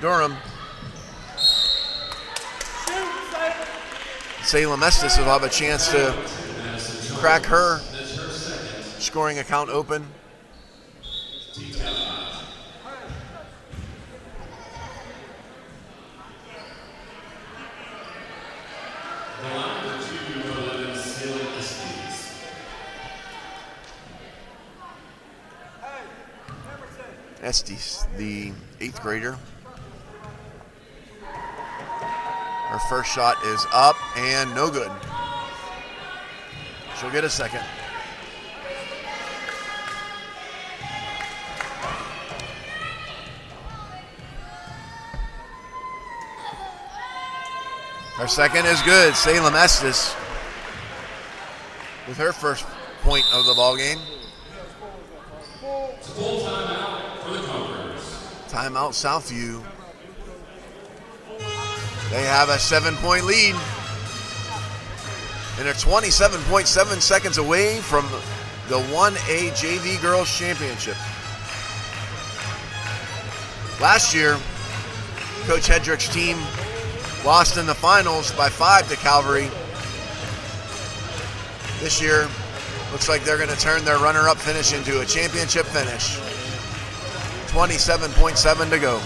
Durham. Salem Estes will have a chance to crack her scoring account open. Estes, the 8th grader. Her first shot is up and no good. She'll get a second. Her second is good. Salem Estes with her first point of the ball game. Full timeout for the Conquerors. Timeout Southview. They have a 7-point lead. And they're 27.7 seconds away from the 1A JV Girls Championship. Last year, Coach Hedrick's team lost in the finals by 5 to Calvary. This year, looks like they're going to turn their runner-up finish into a championship finish. 27.7 to go.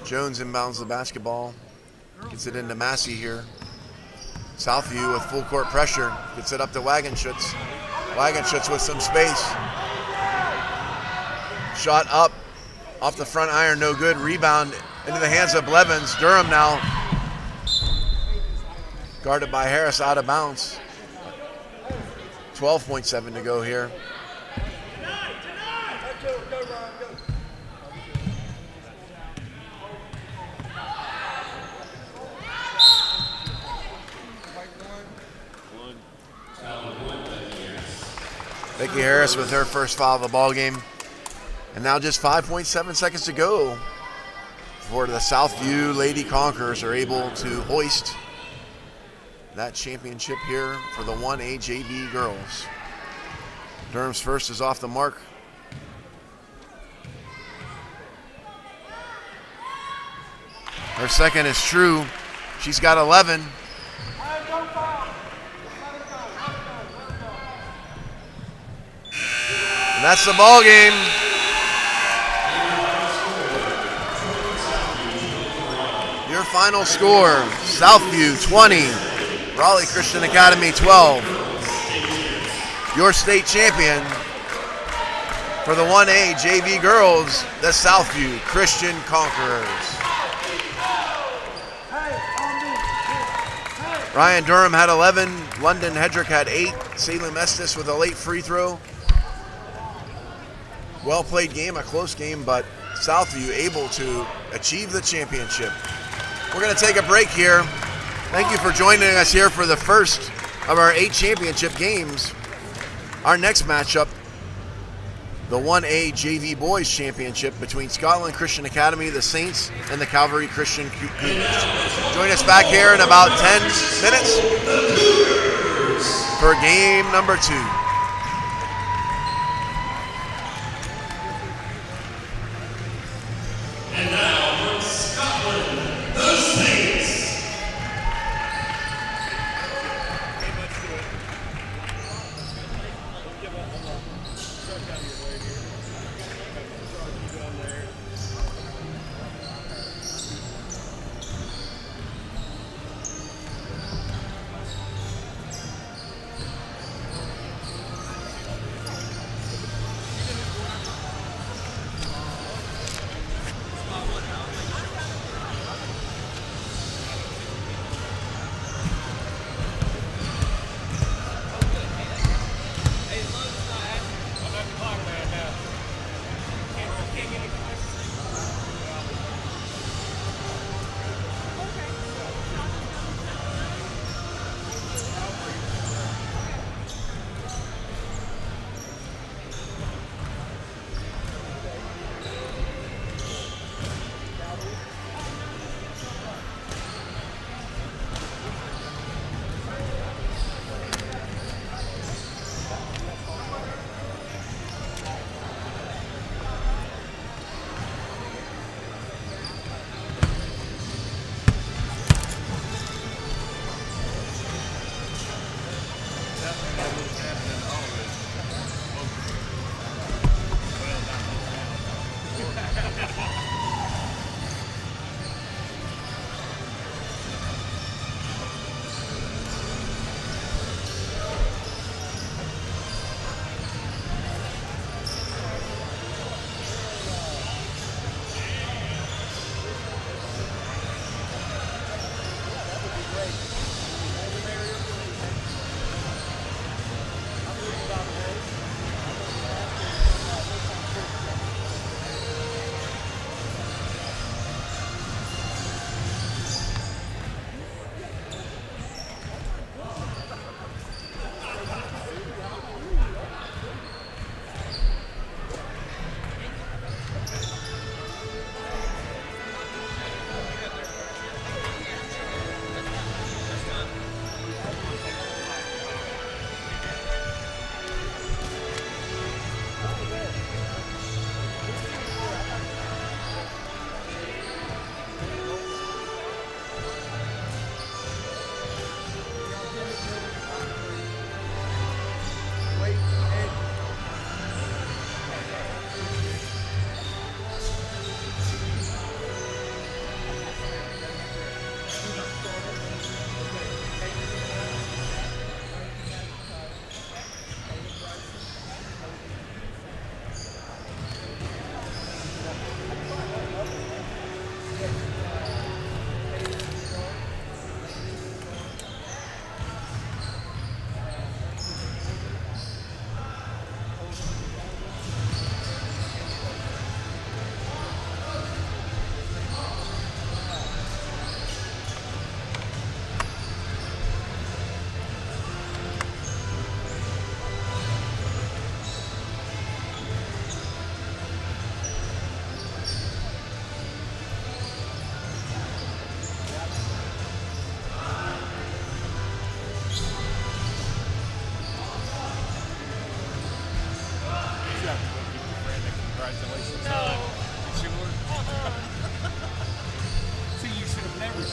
Jones inbounds the basketball, gets it into Massey here. Southview with full court pressure, gets it up to Wagenschutz. Wagenschutz with some space. Shot up, off the front iron, no good. Rebound into the hands of Blevins. Durham now guarded by Harris, out of bounds. 12.7 to go here. Becky Harris with her first foul of the ball game. And now just 5.7 seconds to go before the Southview Lady Conquerors are able to hoist that championship here for the 1A JV girls. Durham's first is off the mark. Her second is true. She's got 11. And that's the ball game. Your final score, Southview 20, Raleigh Christian Academy 12. Your state champion for the 1A JV girls, the Southview Christian Conquerors. Ryan Durham had 11, London Hedrick had 8, Salem Estes with a late free throw. Well played game, a close game, but Southview able to achieve the championship. We're going to take a break here. Thank you for joining us here for the first of our 8 championship games. Our next matchup the 1A JV Boys Championship between Scotland Christian Academy, the Saints, and the Calvary Christian Cougars. Join us back here in about 10 minutes for game number 2. And now from Scotland, the Saints.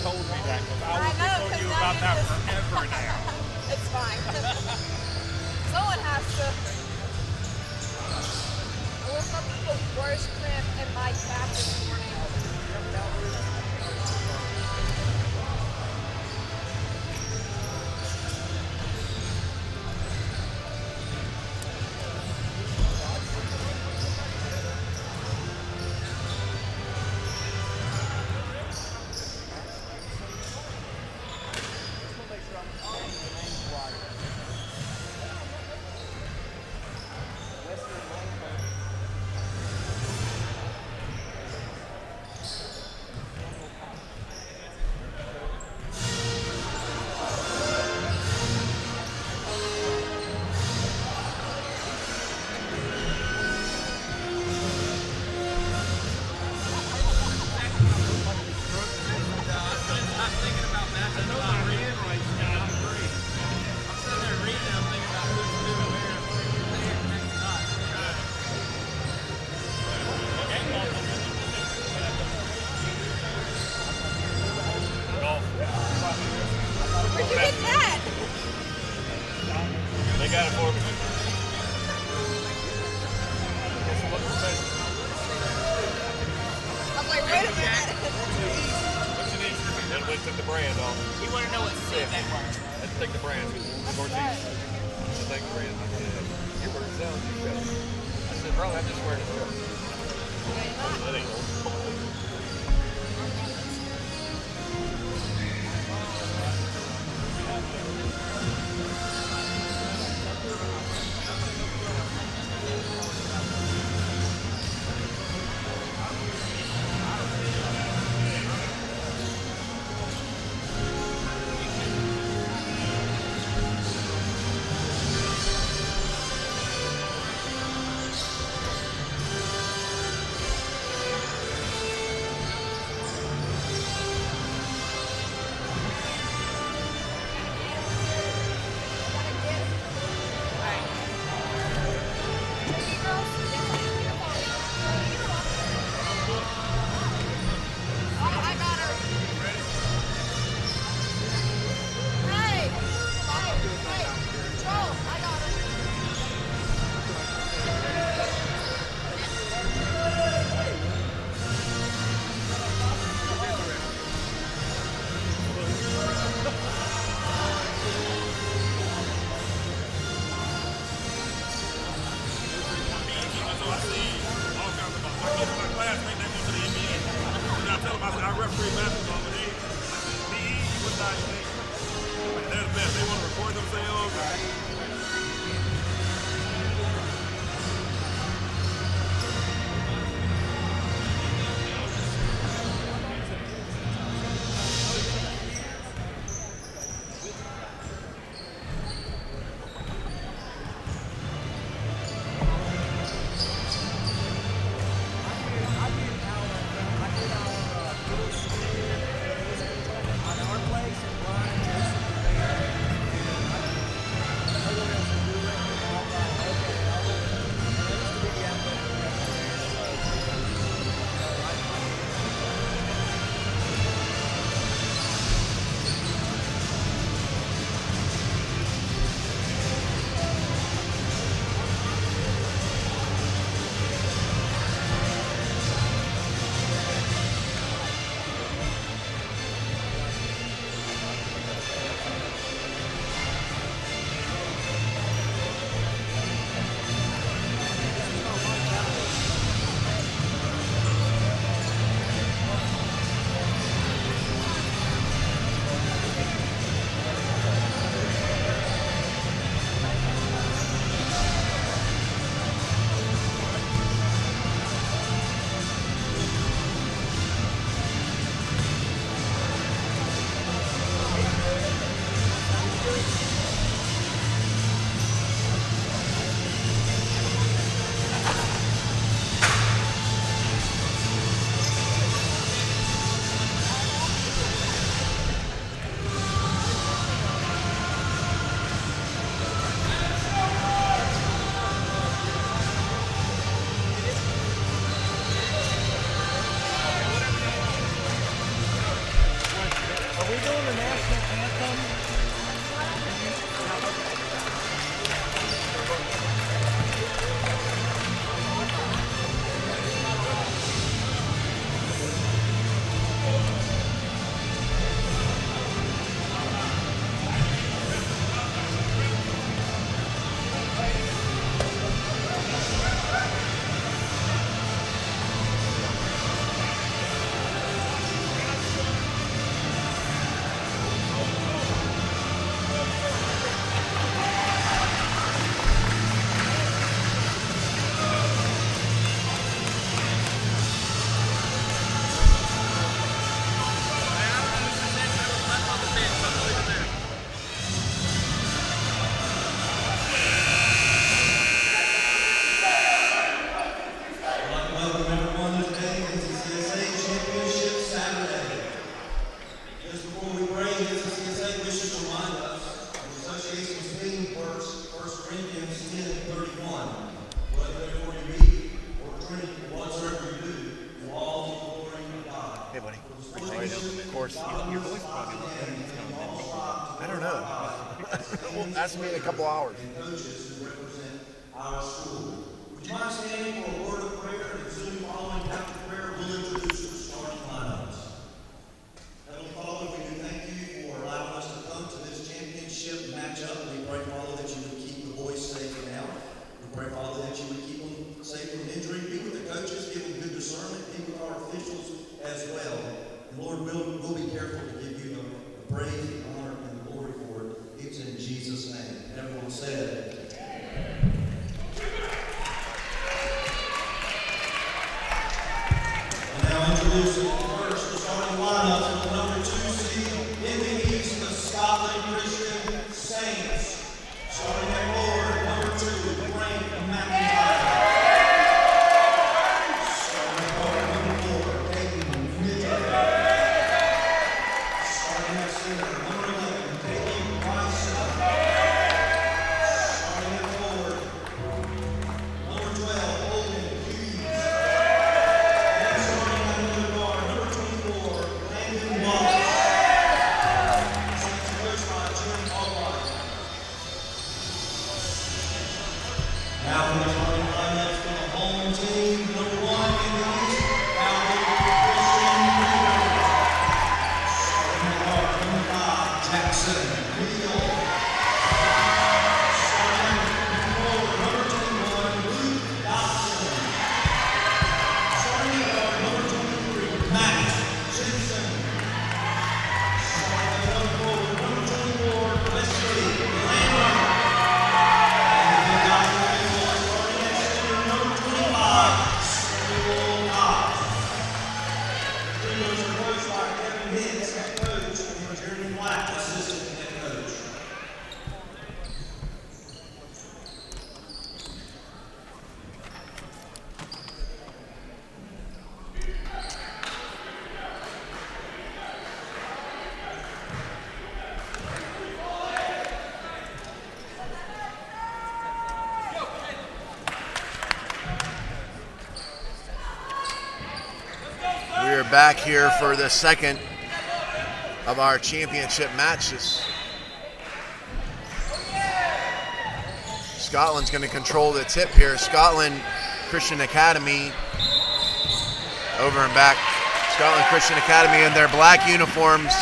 told me that because I will be telling you about that forever now. It's fine. Someone has to. I woke up with the worst cramp in my back this morning. Where'd you get that? They got it for me. I'm like, wait a minute. What's your name? Then we took the brand off. You want to know what seat that was? I had to take the brand. Northeast. To take the brand. Yeah. Your bird sounds you got it. I said, bro, I'm just wearing a shirt. That ain't old. I referee basketball, but they, PE, what side you think? They're the best. They want to record themselves. Welcome everyone to today, NCCSA Championship Saturday. Just before we pray, NCCSA wishes to remind us of the association's theme verse, 1 Corinthians 10:31. Whether therefore you eat or drink or whatsoever you do, do all to the glory of God. Hey, buddy. Of course, your voice probably looks better than it's coming in. I don't know. Ask me in a couple hours. Coaches who represent our school. Would you mind standing for a word of prayer and soon following after prayer, we'll introduce the starting lineups. Heavenly Father, we do thank you for allowing us to come to this championship matchup. We pray, Father, that you would keep the boys safe and out. We pray, Father, that you would keep them safe from injury. Be with the coaches, give them good discernment. Be with our officials as well. And Lord, we'll be careful to give you the praise, the honor, and the glory for it. It's in Jesus' name. And everyone said, now introducing first the starting lineup for the number 2 seed in the East, the Scotland Christian Saints. Starting at forward, number 2, Frank McIntyre. Starting at guard, number 4, Peyton Mitchell. Starting at center, number 11, Caleb Rice. Starting at forward, number 12, Holden Hughes. Now from the starting lineups for the home team, number 1 in the East, Calvary Christian Freedom. Starting at guard, number 5, Jackson Neal. Starting at forward, number 21, Luke Dodson. Starting at guard, number 23, Matt Simpson. Starting at forward, number 24, Wesley Lambert. We are back here for the second of our championship matches. Scotland's going to control the tip here. Scotland Christian Academy over and back. Scotland Christian Academy in their black uniforms,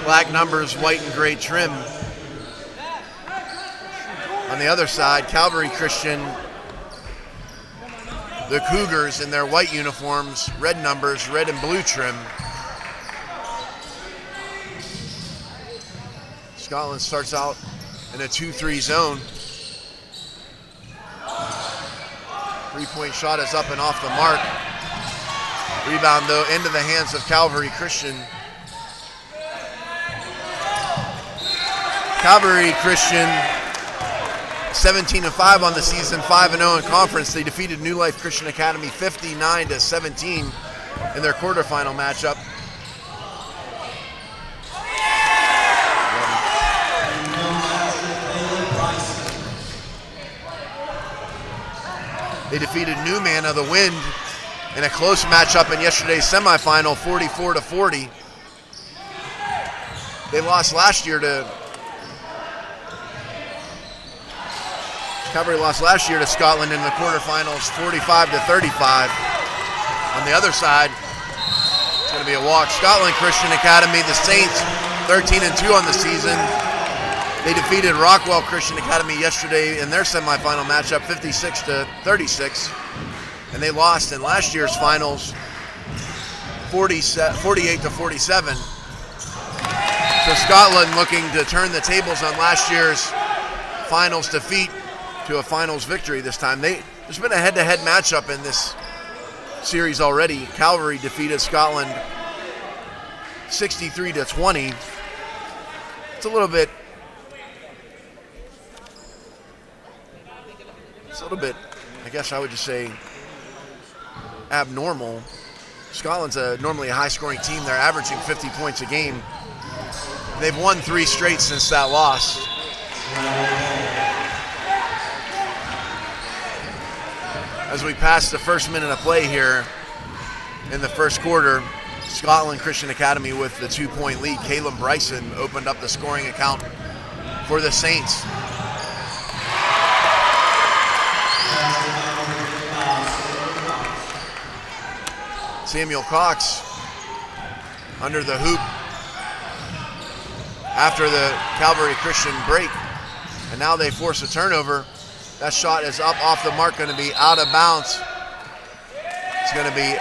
black numbers, white and gray trim. On the other side, Calvary Christian, the Cougars in their white uniforms, red numbers, red and blue trim. Scotland starts out in a 2-3 zone. 3-point shot is up and off the mark. Rebound, though, into the hands of Calvary Christian. Calvary Christian, 17-5 on the season, 5-0 in conference. They defeated New Life Christian Academy 59-17 in their quarterfinal matchup. They defeated New Manna, the Wind, in a close matchup in yesterday's semifinal, 44-40. They lost last year to Calvary lost last year to Scotland in the quarterfinals, 45-35. On the other side, it's going to be a walk. Scotland Christian Academy, the Saints, 13-2 on the season. They defeated Rockwell Christian Academy yesterday in their semifinal matchup, 56-36. And they lost in last year's finals, 48-47. So Scotland looking to turn the tables on last year's finals defeat to a finals victory this time. There's been a head-to-head matchup in this series already. Calvary defeated Scotland 63-20. It's a little bit, I guess I would just say, abnormal. Scotland's normally a high-scoring team. They're averaging 50 points a game. They've won 3 straight since that loss. As we pass the first minute of play here in the first quarter, Scotland Christian Academy with the 2-point lead. Caleb Bryson opened up the scoring account for the Saints. Samuel Cox under the hoop after the Calvary Christian break. And now they force a turnover. That shot is up off the mark, going to be out of bounds. It's going to be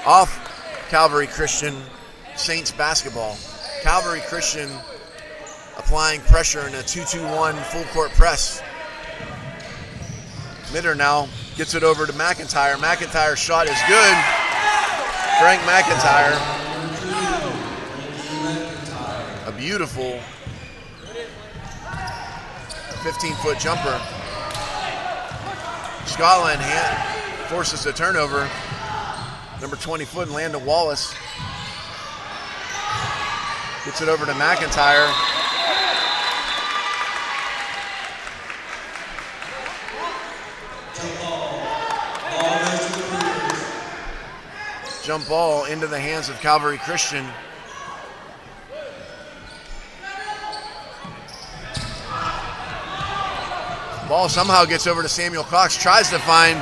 off Calvary Christian. Saints basketball. Calvary Christian applying pressure in a 2-2-1 full court press. Mitter now gets it over to McIntyre. McIntyre's shot is good. Frank McIntyre. A beautiful 15-foot jumper. Scotland forces the turnover. Number 20 and Landon Wallace gets it over to McIntyre. Jump ball into the hands of Calvary Christian. Ball somehow gets over to Samuel Cox, tries to find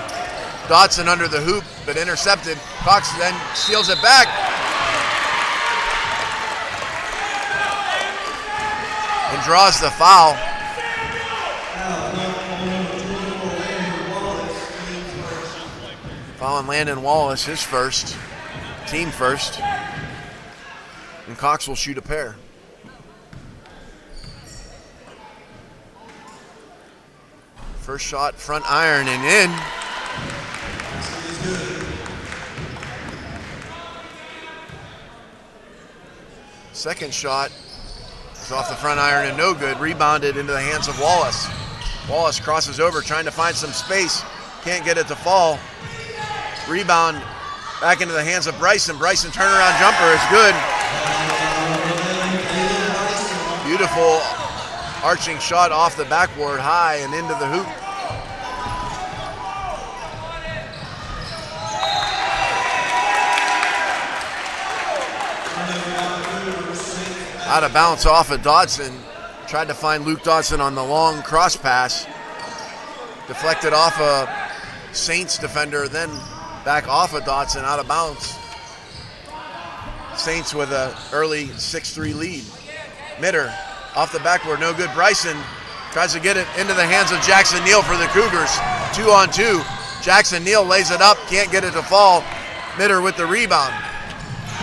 Dotson under the hoop, but intercepted. Cox then steals it back. And draws the foul. Foul on Landon Wallace, his first, team first. And Cox will shoot a pair. First shot, front iron and in. Second shot is off the front iron and no good. Rebounded into the hands of Wallace. Wallace crosses over, trying to find some space. Can't get it to fall. Rebound back into the hands of Bryson. Bryson turnaround jumper is good. Beautiful arching shot off the backboard high and into the hoop. Out of bounds off of Dodson. Tried to find Luke Dodson on the long cross pass. Deflected off a Saints defender, then back off of Dodson, out of bounds. Saints with an early 6-3 lead. Mitter off the backboard, no good. Bryson tries to get it into the hands of Jackson Neal for the Cougars. 2-on-2. Jackson Neal lays it up, can't get it to fall. Mitter with the rebound.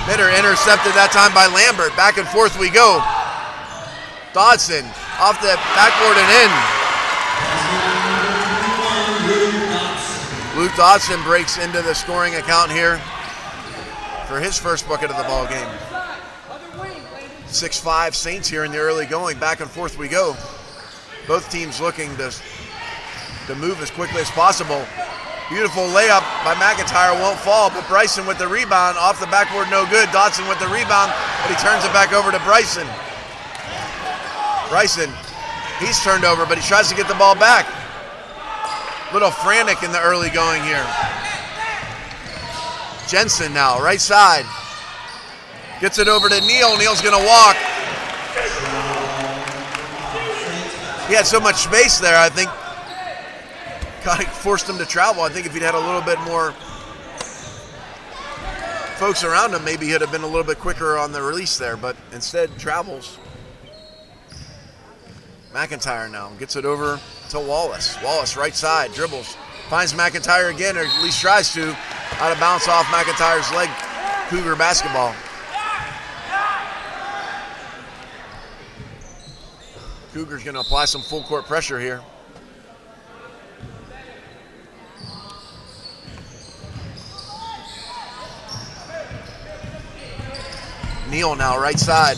Mitter intercepted that time by Lambert. Back and forth we go. Dodson off the backboard and in. Luke Dodson breaks into the scoring account here for his first bucket of the ball game. 6-5 Saints here in the early going. Back and forth we go. Both teams looking to move as quickly as possible. Beautiful layup by McIntyre, won't fall, but Bryson with the rebound. Off the backboard, no good. Dodson with the rebound, but he turns it back over to Bryson. Bryson, he's turned over, but he tries to get the ball back. Little frantic in the early going here. Jensen now, right side. Gets it over to Neal. Neal's gonna walk. He had so much space there, I think. Kind of forced him to travel. I think if he'd had a little bit more folks around him, maybe he'd have been a little bit quicker on the release there, but instead travels. McIntyre now gets it over to Wallace. Wallace right side, dribbles, finds McIntyre again, or at least tries to. Out of bounce off McIntyre's leg. Cougar basketball. Cougars gonna apply some full court pressure here. Neal now, right side.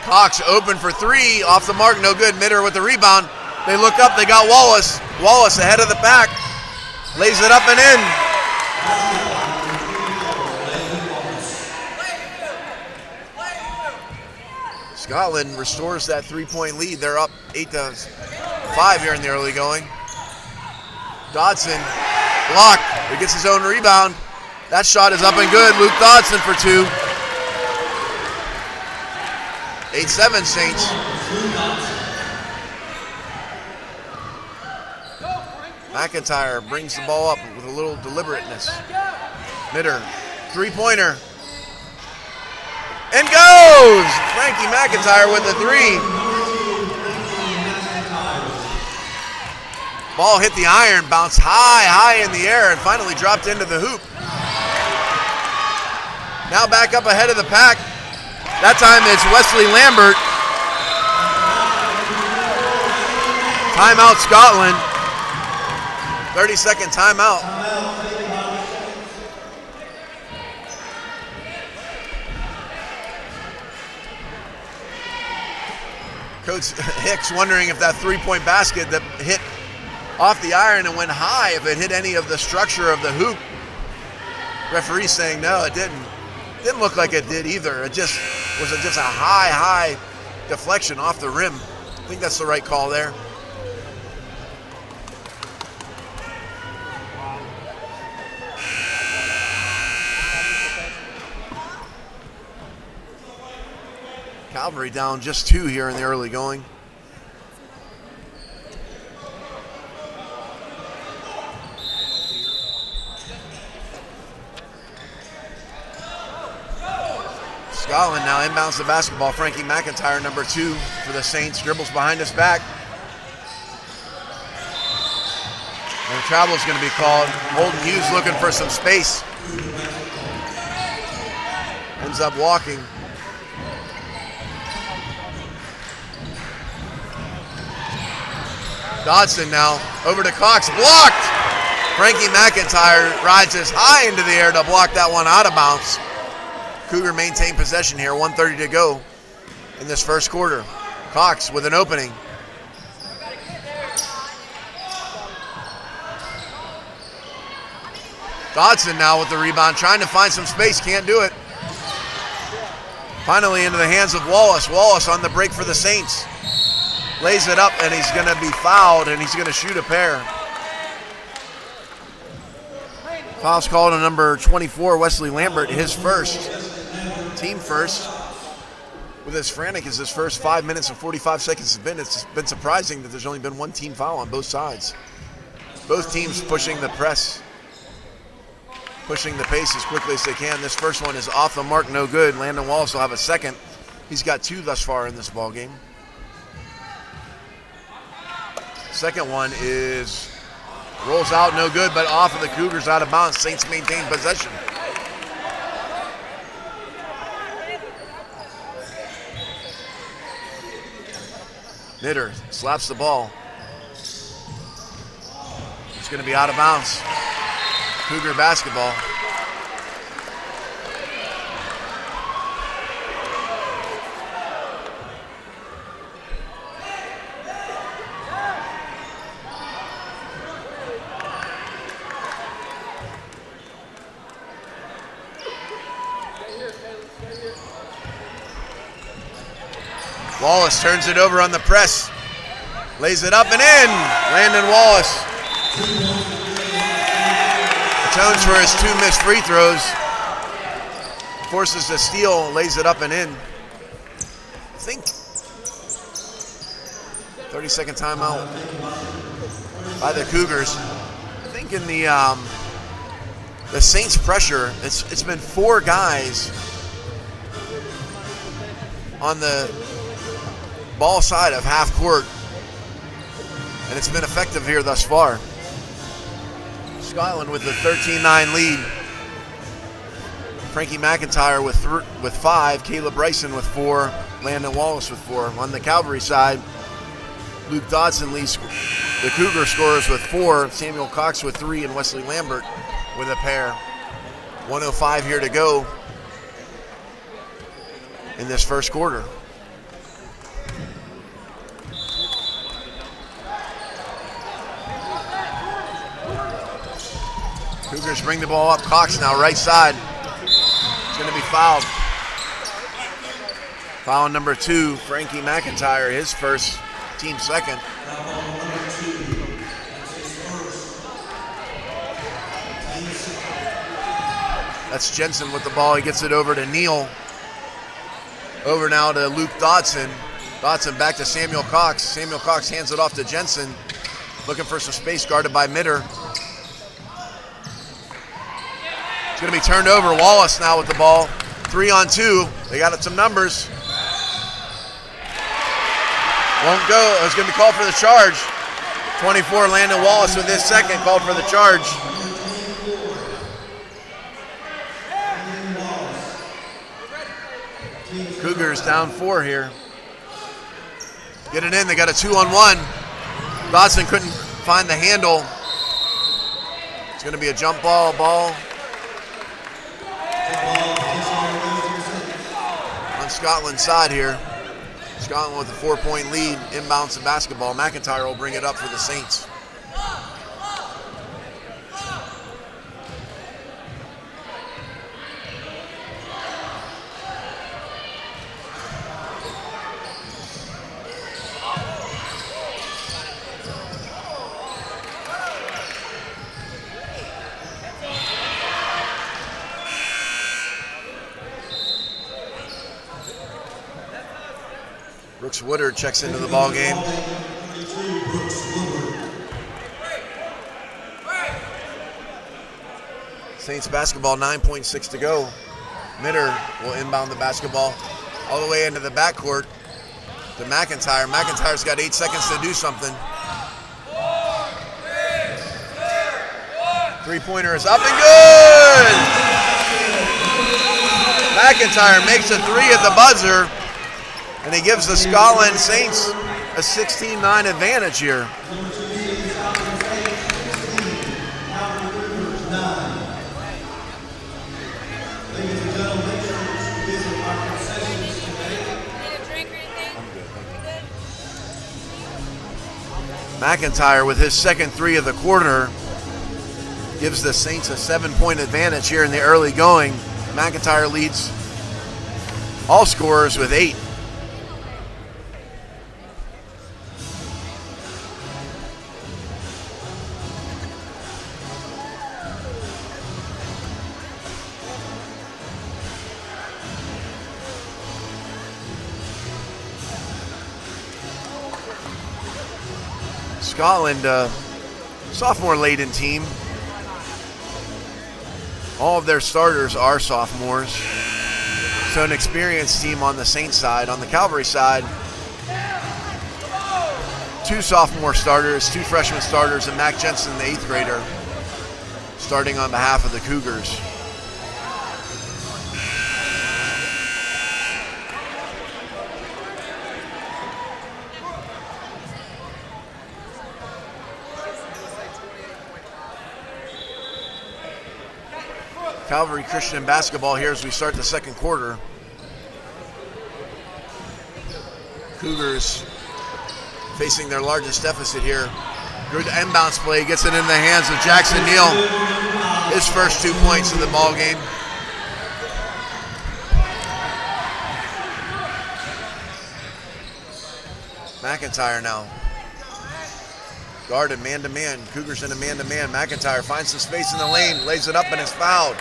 Cox open for three, off the mark, no good. Mitter with the rebound. They look up, they got Wallace. Wallace ahead of the pack. Lays it up and in. Scotland restores that 3-point lead. They're up 8-5 here in the early going. Dodson blocked. He gets his own rebound. That shot is up and good. Luke Dodson for 2. 8-7 Saints. McIntyre brings the ball up with a little deliberateness. Knitter, 3-pointer. And goes! Frankie McIntyre with the 3. Ball hit the iron, bounced high in the air, and finally dropped into the hoop. Now back up ahead of the pack. That time it's Wesley Lambert. Timeout Scotland. 30-second timeout. Coach Hicks wondering if that 3-point basket that hit off the iron and went high, if it hit any of the structure of the hoop. Referee saying no, it didn't. Didn't look like it did either. It just was just a high deflection off the rim. I think that's the right call there. Calvary down just 2 here in the early going. Scotland now inbounds the basketball. Frankie McIntyre, number 2 for the Saints, dribbles behind his back. And travel is going to be called. Holden Hughes looking for some space. Ends up walking. Dodson now over to Cox, blocked. Frankie McIntyre rises high into the air to block that one out of bounds. Cougar maintain possession here, 1:30 to go in this first quarter. Cox with an opening. Dodson now with the rebound, trying to find some space, can't do it. Finally into the hands of Wallace. Wallace on the break for the Saints. Lays it up, and he's going to be fouled, and he's going to shoot a pair. Foul's called on number 24, Wesley Lambert, his first, team first. With as frantic as his first 5 minutes and 45 seconds has been, it's been surprising that there's only been one team foul on both sides. Both teams pushing the press, pushing the pace as quickly as they can. This first one is off the mark, no good. Landon Wallace will have a second. He's got 2 thus far in this ball game. Second one is rolls out, no good, but off of the Cougars, out of bounds. Saints maintain possession. Knitter slaps the ball. It's going to be out of bounds. Cougar basketball. Wallace turns it over on the press. Lays it up and in. Landon Wallace atones for his 2 missed free throws. Forces the steal, lays it up and in. I think 30-second timeout by the Cougars. I think in the Saints pressure, it's been 4 guys on the ball side of half court, and it's been effective here thus far. Scotland with a 13-9 lead. Frankie McIntyre with 5, Caleb Bryson with 4, Landon Wallace with 4. On the Calvary side, Luke Dodson leads the Cougar scorers with 4, Samuel Cox with 3, and Wesley Lambert with a pair. 1:05 here to go in this first quarter. Cougars bring the ball up. Cox now right side. He's going to be fouled. Foul number 2, Frankie McIntyre, his first, team second. Foul ball number 2. That's his first. Team second. That's Jensen with the ball. He gets it over to Neal. Over now to Luke Dodson. Dodson back to Samuel Cox. Samuel Cox hands it off to Jensen. Looking for some space, guarded by Mitter. It's going to be turned over. Wallace now with the ball. 3-on-2. They got some numbers. Won't go. It's going to be called for the charge. 24, Landon Wallace with his second, called for the charge. Cougars down 4 here. Get it in. They got a 2-on-1. Dodson couldn't find the handle. It's going to be a jump ball. On Scotland's side here. Scotland with a 4-point lead, inbounds the basketball. McIntyre will bring it up for the Saints. Brooks Woodard checks into the ball game. Saints basketball, 9.6 to go. Mitter will inbound the basketball all the way into the backcourt to McIntyre. McIntyre's got 8 seconds to do something. Three-pointer is up and good! McIntyre makes a 3 at the buzzer. And he gives the Scotland Saints a 16-9 advantage here. McIntyre with his second 3 of the quarter gives the Saints a 7-point advantage here in the early going. McIntyre leads all scorers with 8. Scotland, sophomore-laden team. All of their starters are sophomores. So an experienced team on the Saints side. On the Calvary side, 2 sophomore starters, 2 freshman starters, and Mac Jensen, the 8th grader, starting on behalf of the Cougars. Calvary Christian basketball here as we start the second quarter. Cougars facing their largest deficit here. Good inbounds play, gets it in the hands of Jackson Neal. His first 2 points of the ball game. McIntyre now. Guarded man-to-man. Cougars in a man-to-man. McIntyre finds some space in the lane, lays it up, and is fouled.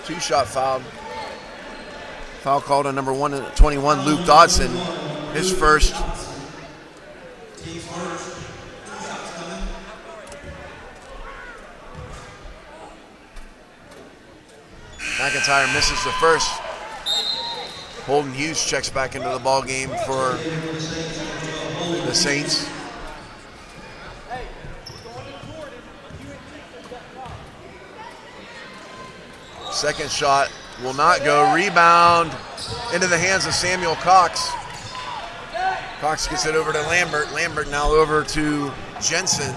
2-shot foul. Foul called on number 21, Luke Dodson. His first. McIntyre misses the first. Holden Hughes checks back into the ball game for the Saints. Second shot will not go. Rebound into the hands of Samuel Cox. Cox gets it over to Lambert. Lambert now over to Jensen.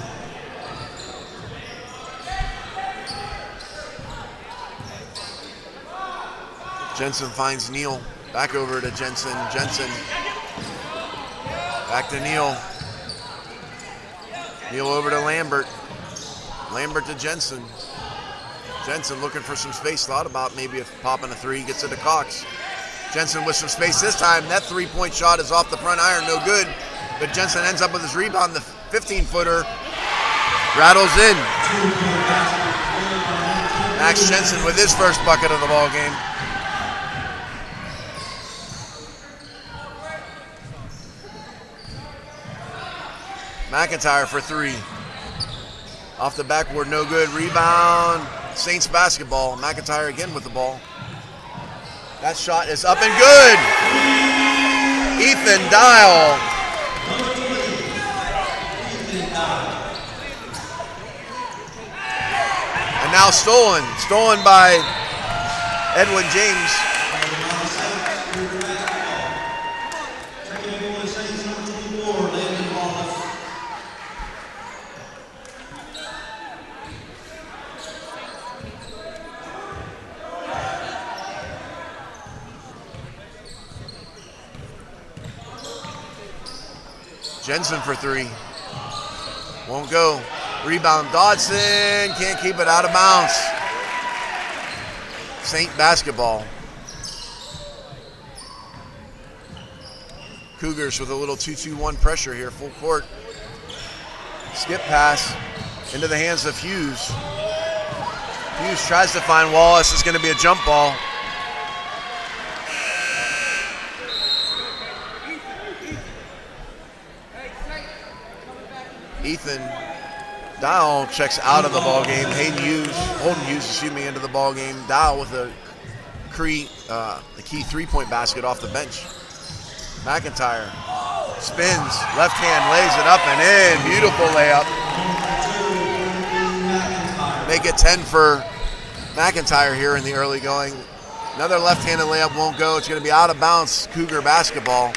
Jensen finds Neal. Back over to Jensen. Jensen back to Neal. Neal over to Lambert. Lambert to Jensen. Jensen looking for some space. Thought about maybe popping a 3. Gets it to Cox. Jensen with some space this time. That three-point shot is off the front iron, no good. But Jensen ends up with his rebound. The 15-footer rattles in. Max Jensen with his first bucket of the ball game. McIntyre for three. Off the backboard, no good. Rebound, Saints basketball. McIntyre again with the ball. That shot is up and good. Ethan Dial. And now stolen by Edwin James. Jensen for three. Won't go. Rebound Dodson. Can't keep it out of bounds. Saint basketball. Cougars with a little 2-2-1 pressure here, full court. Skip pass into the hands of Hughes. Hughes tries to find Wallace. It's going to be a jump ball. Ethan Dial checks out of the ball game. Holden Hughes, into the ball game. Dial with a key three-point basket off the bench. McIntyre spins, left hand lays it up and in. Beautiful layup. Make it 10 for McIntyre here in the early going. Another left-handed layup won't go. It's going to be out of bounds. Cougar basketball.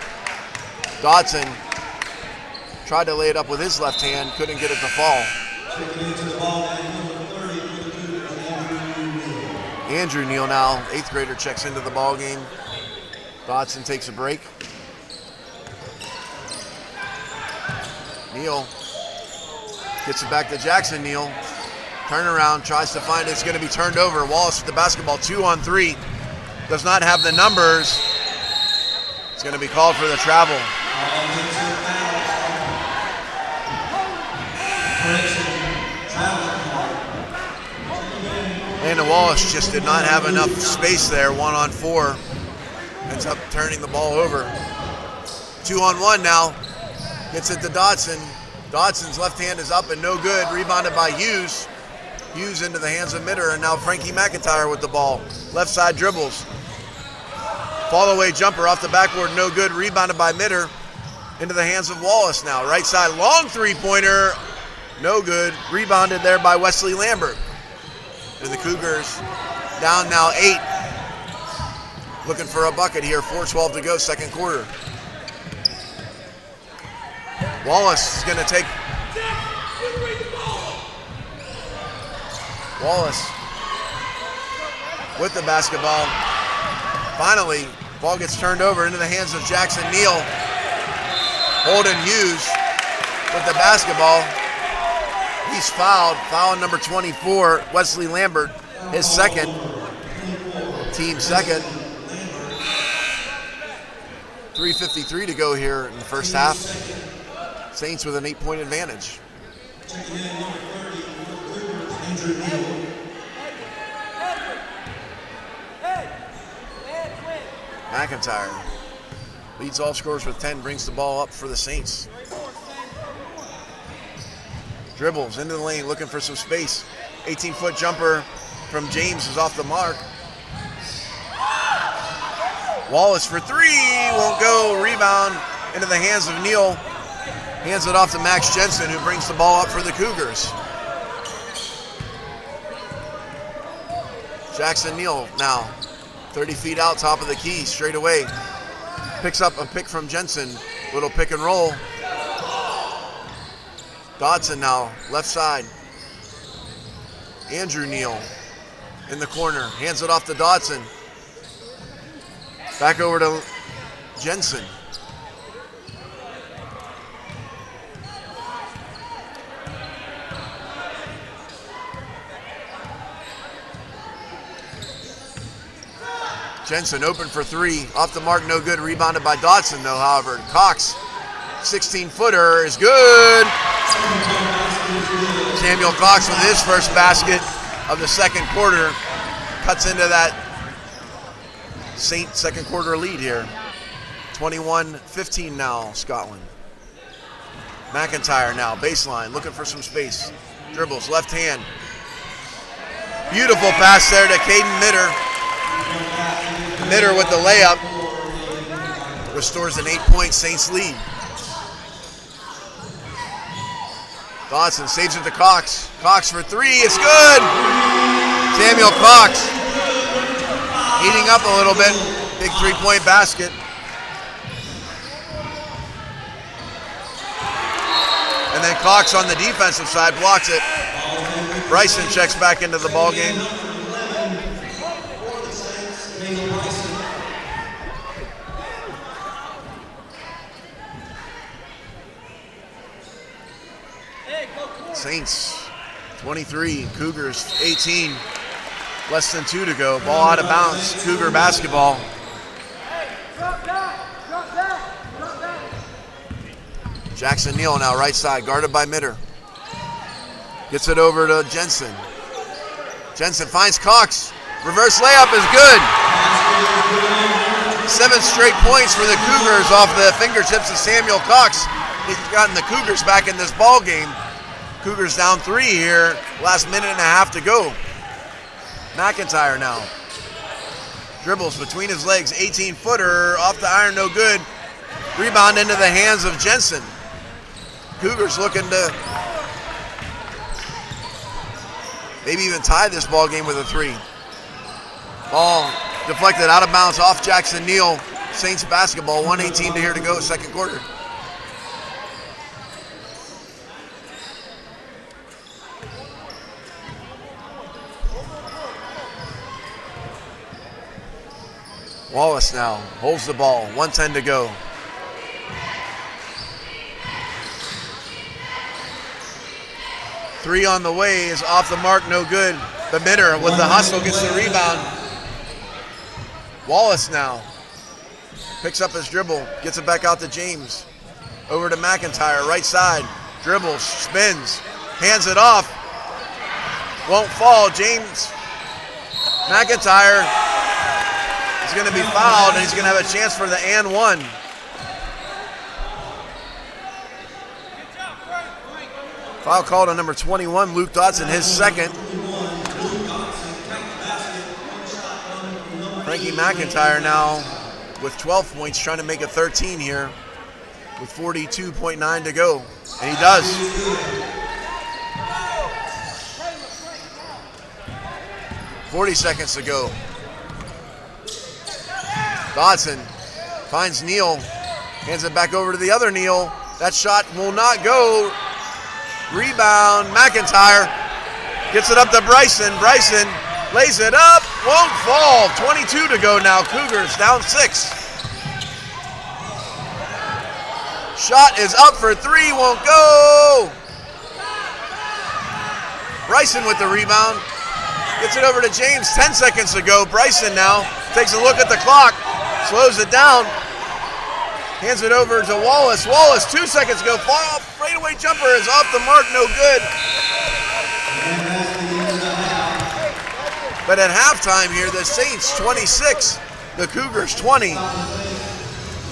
Dodson tried to lay it up with his left hand, couldn't get it to fall. Andrew Neal now, 8th grader, checks into the ball game. Dodson takes a break. Neal gets it back to Jackson. Neal, turnaround, tries to find it. It's going to be turned over. Wallace with the basketball, 2-on-3. Does not have the numbers. It's going to be called for the travel. Landon Wallace just did not have enough space there, 1-on-4. Ends up turning the ball over. 2-on-1 now. Gets it to Dodson. Dodson's left hand is up and no good. Rebounded by Hughes. Hughes into the hands of Mitter, and now Frankie McIntyre with the ball. Left side dribbles. Fall away jumper off the backboard, no good. Rebounded by Mitter. Into the hands of Wallace now. Right side long three-pointer. No good. Rebounded there by Wesley Lambert. And the Cougars down now 8. Looking for a bucket here. 4:12 to go, second quarter. Wallace is going to take. Wallace with the basketball. Finally, ball gets turned over into the hands of Jackson Neal. Holden Hughes with the basketball. He's fouled. Foul number 24, Wesley Lambert, his second, team second. 3:53 to go here in the first half. Saints with an 8-point advantage. McIntyre leads all scorers with 10, brings the ball up for the Saints. Dribbles into the lane, looking for some space. 18-foot jumper from James is off the mark. Wallace for three, won't go. Rebound into the hands of Neal. Hands it off to Max Jensen, who brings the ball up for the Cougars. Jackson Neal now, 30 feet out, top of the key, straight away. Picks up a pick from Jensen, little pick and roll. Dodson now, left side. Andrew Neal in the corner, hands it off to Dodson. Back over to Jensen. Jensen open for three. Off the mark, no good. Rebounded by Dotson, though, however. Cox, 16-footer is good. Samuel Cox with his first basket of the second quarter. Cuts into that Saint second quarter lead here. 21-15 now, Scotland. McIntyre now, baseline, looking for some space. Dribbles, left hand. Beautiful pass there to Caden Mitter. Mitter with the layup. Restores an 8-point Saints lead. Dawson saves it to Cox. Cox for three, it's good! Samuel Cox heating up a little bit. Big three-point basket. And then Cox on the defensive side blocks it. Bryson checks back into the ball game. Saints 23, Cougars 18. Less than 2 to go. Ball out of bounds. Cougar basketball. Jackson Neal now right side, guarded by Mitter. Gets it over to Jensen. Jensen finds Cox. Reverse layup is good. 7 straight points for the Cougars off the fingertips of Samuel Cox. He's gotten the Cougars back in this ball game. Cougars down 3 here. Last minute and a half to go. McIntyre now. Dribbles between his legs. 18-footer off the iron, no good. Rebound into the hands of Jensen. Cougars looking to maybe even tie this ball game with a 3. Ball deflected out of bounds off Jackson Neal. Saints basketball, 1:18 to here to go, second quarter. Wallace now holds the ball, 1:10 to go. Three on the way is off the mark, no good. But Mitter with the hustle gets the rebound. Wallace now picks up his dribble, gets it back out to James. Over to McIntyre, right side. Dribbles, spins, hands it off. Won't fall. James McIntyre is going to be fouled, and he's going to have a chance for the and one. Foul called on number 21, Luke Dotson, his second. Frankie McIntyre now with 12 points, trying to make it 13 here with 42.9 to go. And he does. .40 seconds to go. Dodson finds Neal, hands it back over to the other Neal. That shot will not go. Rebound, McIntyre gets it up to Bryson. Bryson lays it up, won't fall. 22 to go now. Cougars down 6. Shot is up for 3, won't go. Bryson with the rebound. Gets it over to James, 10 seconds to go. Bryson now takes a look at the clock, slows it down, hands it over to Wallace. Wallace, 2 seconds to go. Fall, fadeaway jumper is off the mark, no good. But at halftime here, the Saints 26, the Cougars 20.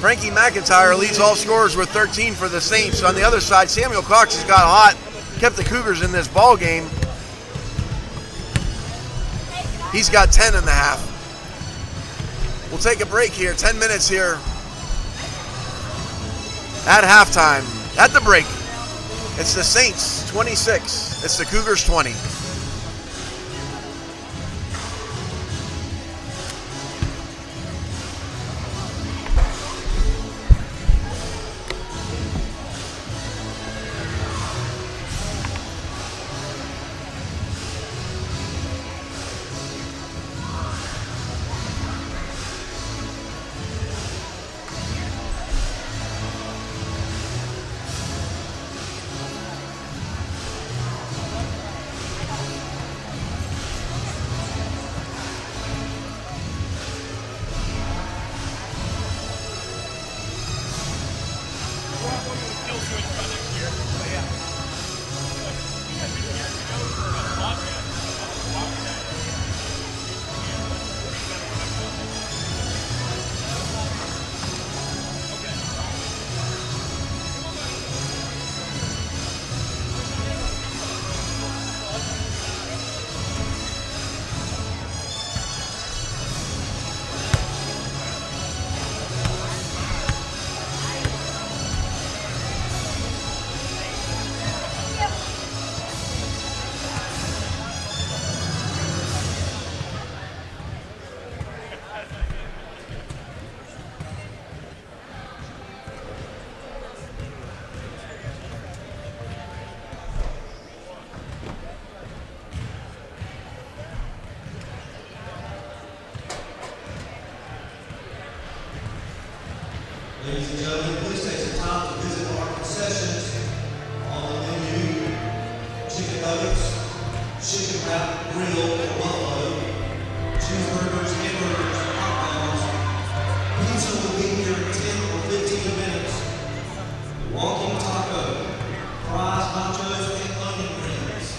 Frankie McIntyre leads all scorers with 13 for the Saints. On the other side, Samuel Cox has got hot, kept the Cougars in this ball game. He's got 10 in the half. We'll take a break here, 10 minutes here at halftime. At the break, it's the Saints 26, it's the Cougars 20. Ladies and gentlemen, please take some time to visit our concessions. On the menu, chicken nuggets, chicken wrap grill or buffalo, cheeseburgers, hamburgers, hot dogs. Pizza will be here in 10 or 15 minutes. Walking taco, fries, nachos, and onion rings.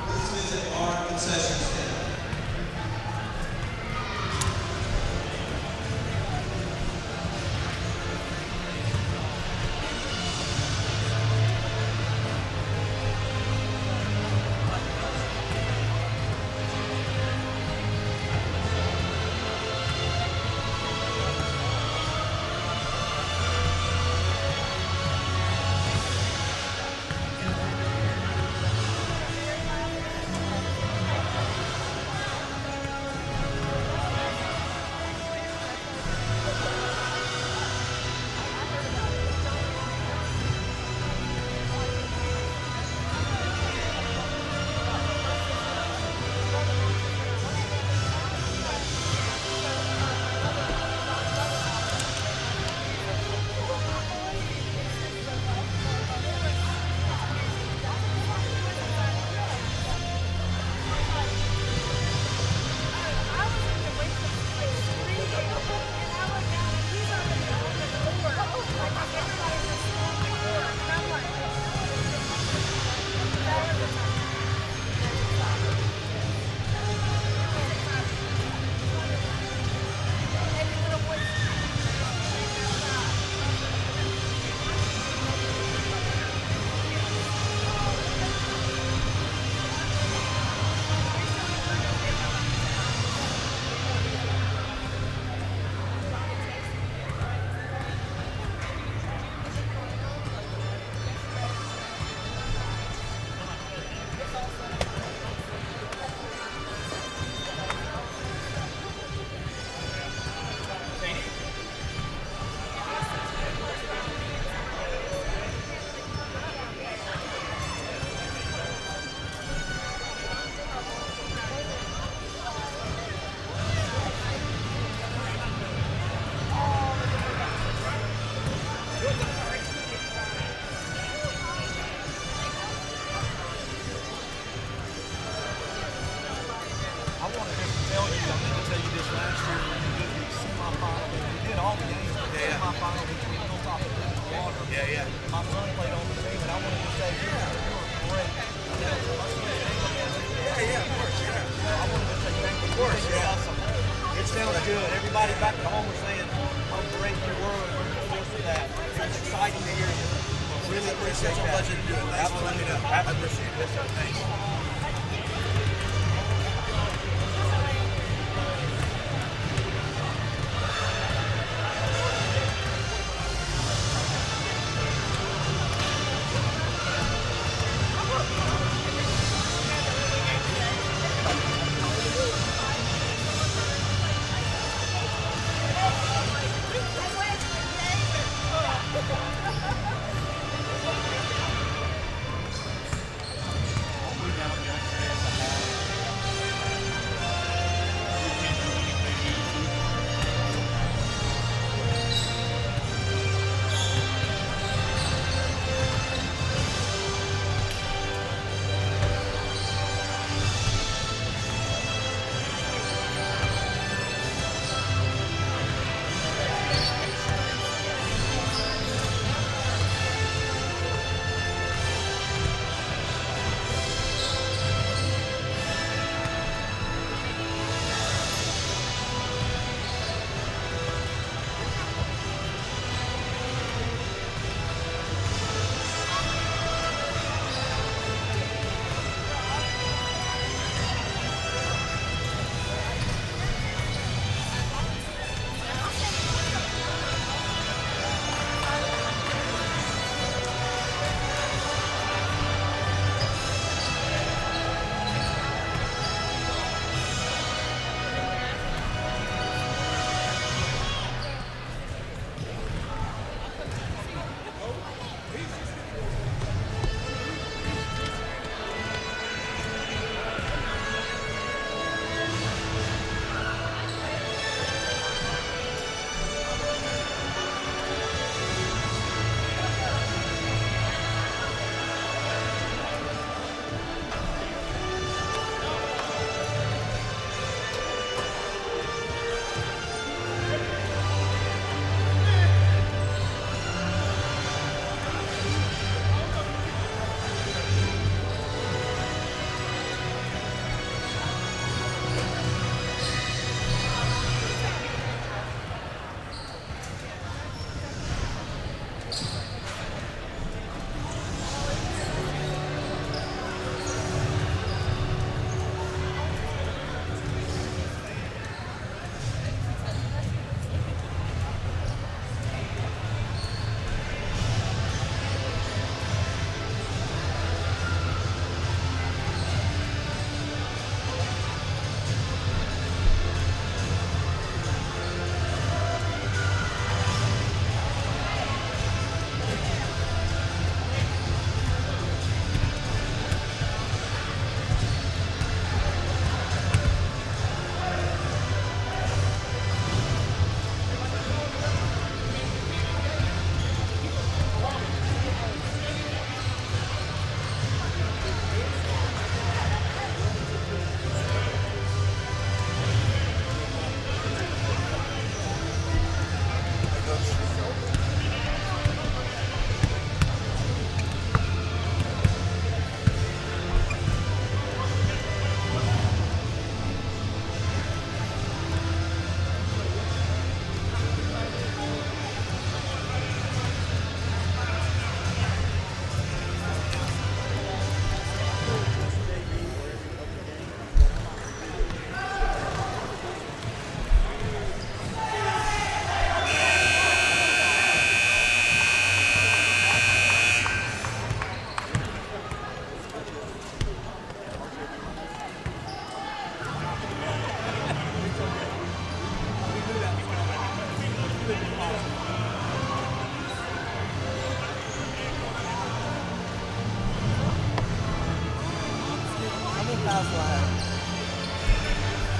Please visit our concession stand. I wanted to tell you, I meant to tell you this last year when we did the semifinal. We did all the games, but the semifinal between Hilltop and Water. My son played on the team, and I wanted to say, you were great. Of course, I wanted to say thank you. Of course, awesome. It sounds good. Everybody back at home was saying how great you were and we're just for that. It was exciting to hear you. Really appreciate that. It's a pleasure to do it. Thanks for letting me know. I appreciate it. Yes, sir. Thanks.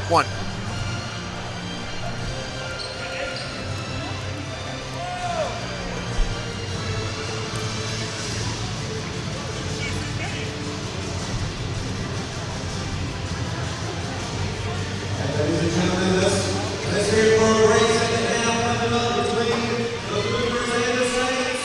One. Ladies and gentlemen, let's hear it for a great second half coming up between the Cougars and the Saints.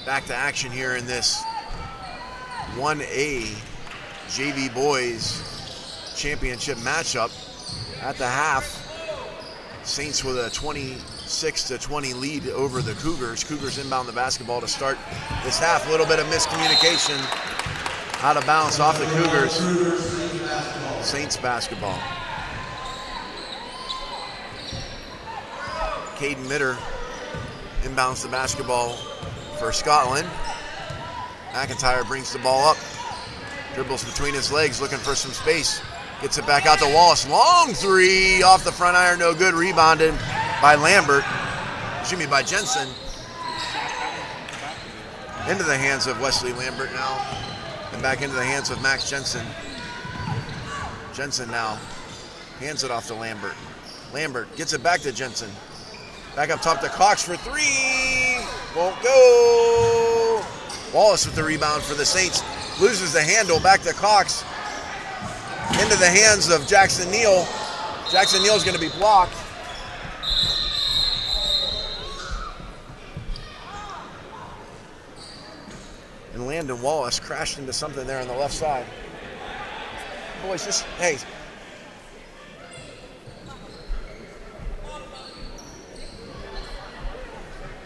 Back to action here in this 1A JV Boys Championship matchup. At the half, Saints with a 26-20 lead over the Cougars. Cougars inbound the basketball to start this half. A little bit of miscommunication, out of bounds off the Cougars. Saints basketball. Caden Mitter inbounds the basketball for Scotland. McIntyre brings the ball up, dribbles between his legs, looking for some space. Gets it back out to Wallace. Long three off the front iron, no good. Rebounded by by Jensen. Into the hands of Wesley Lambert now, and back into the hands of Max Jensen. Jensen now hands it off to Lambert. Lambert gets it back to Jensen. Back up top to Cox for three. Won't go. Wallace with the rebound for the Saints. Loses the handle, back to Cox. Into the hands of Jackson Neal. Jackson Neal's going to be blocked. And Landon Wallace crashed into something there on the left side. Boys, just, hey.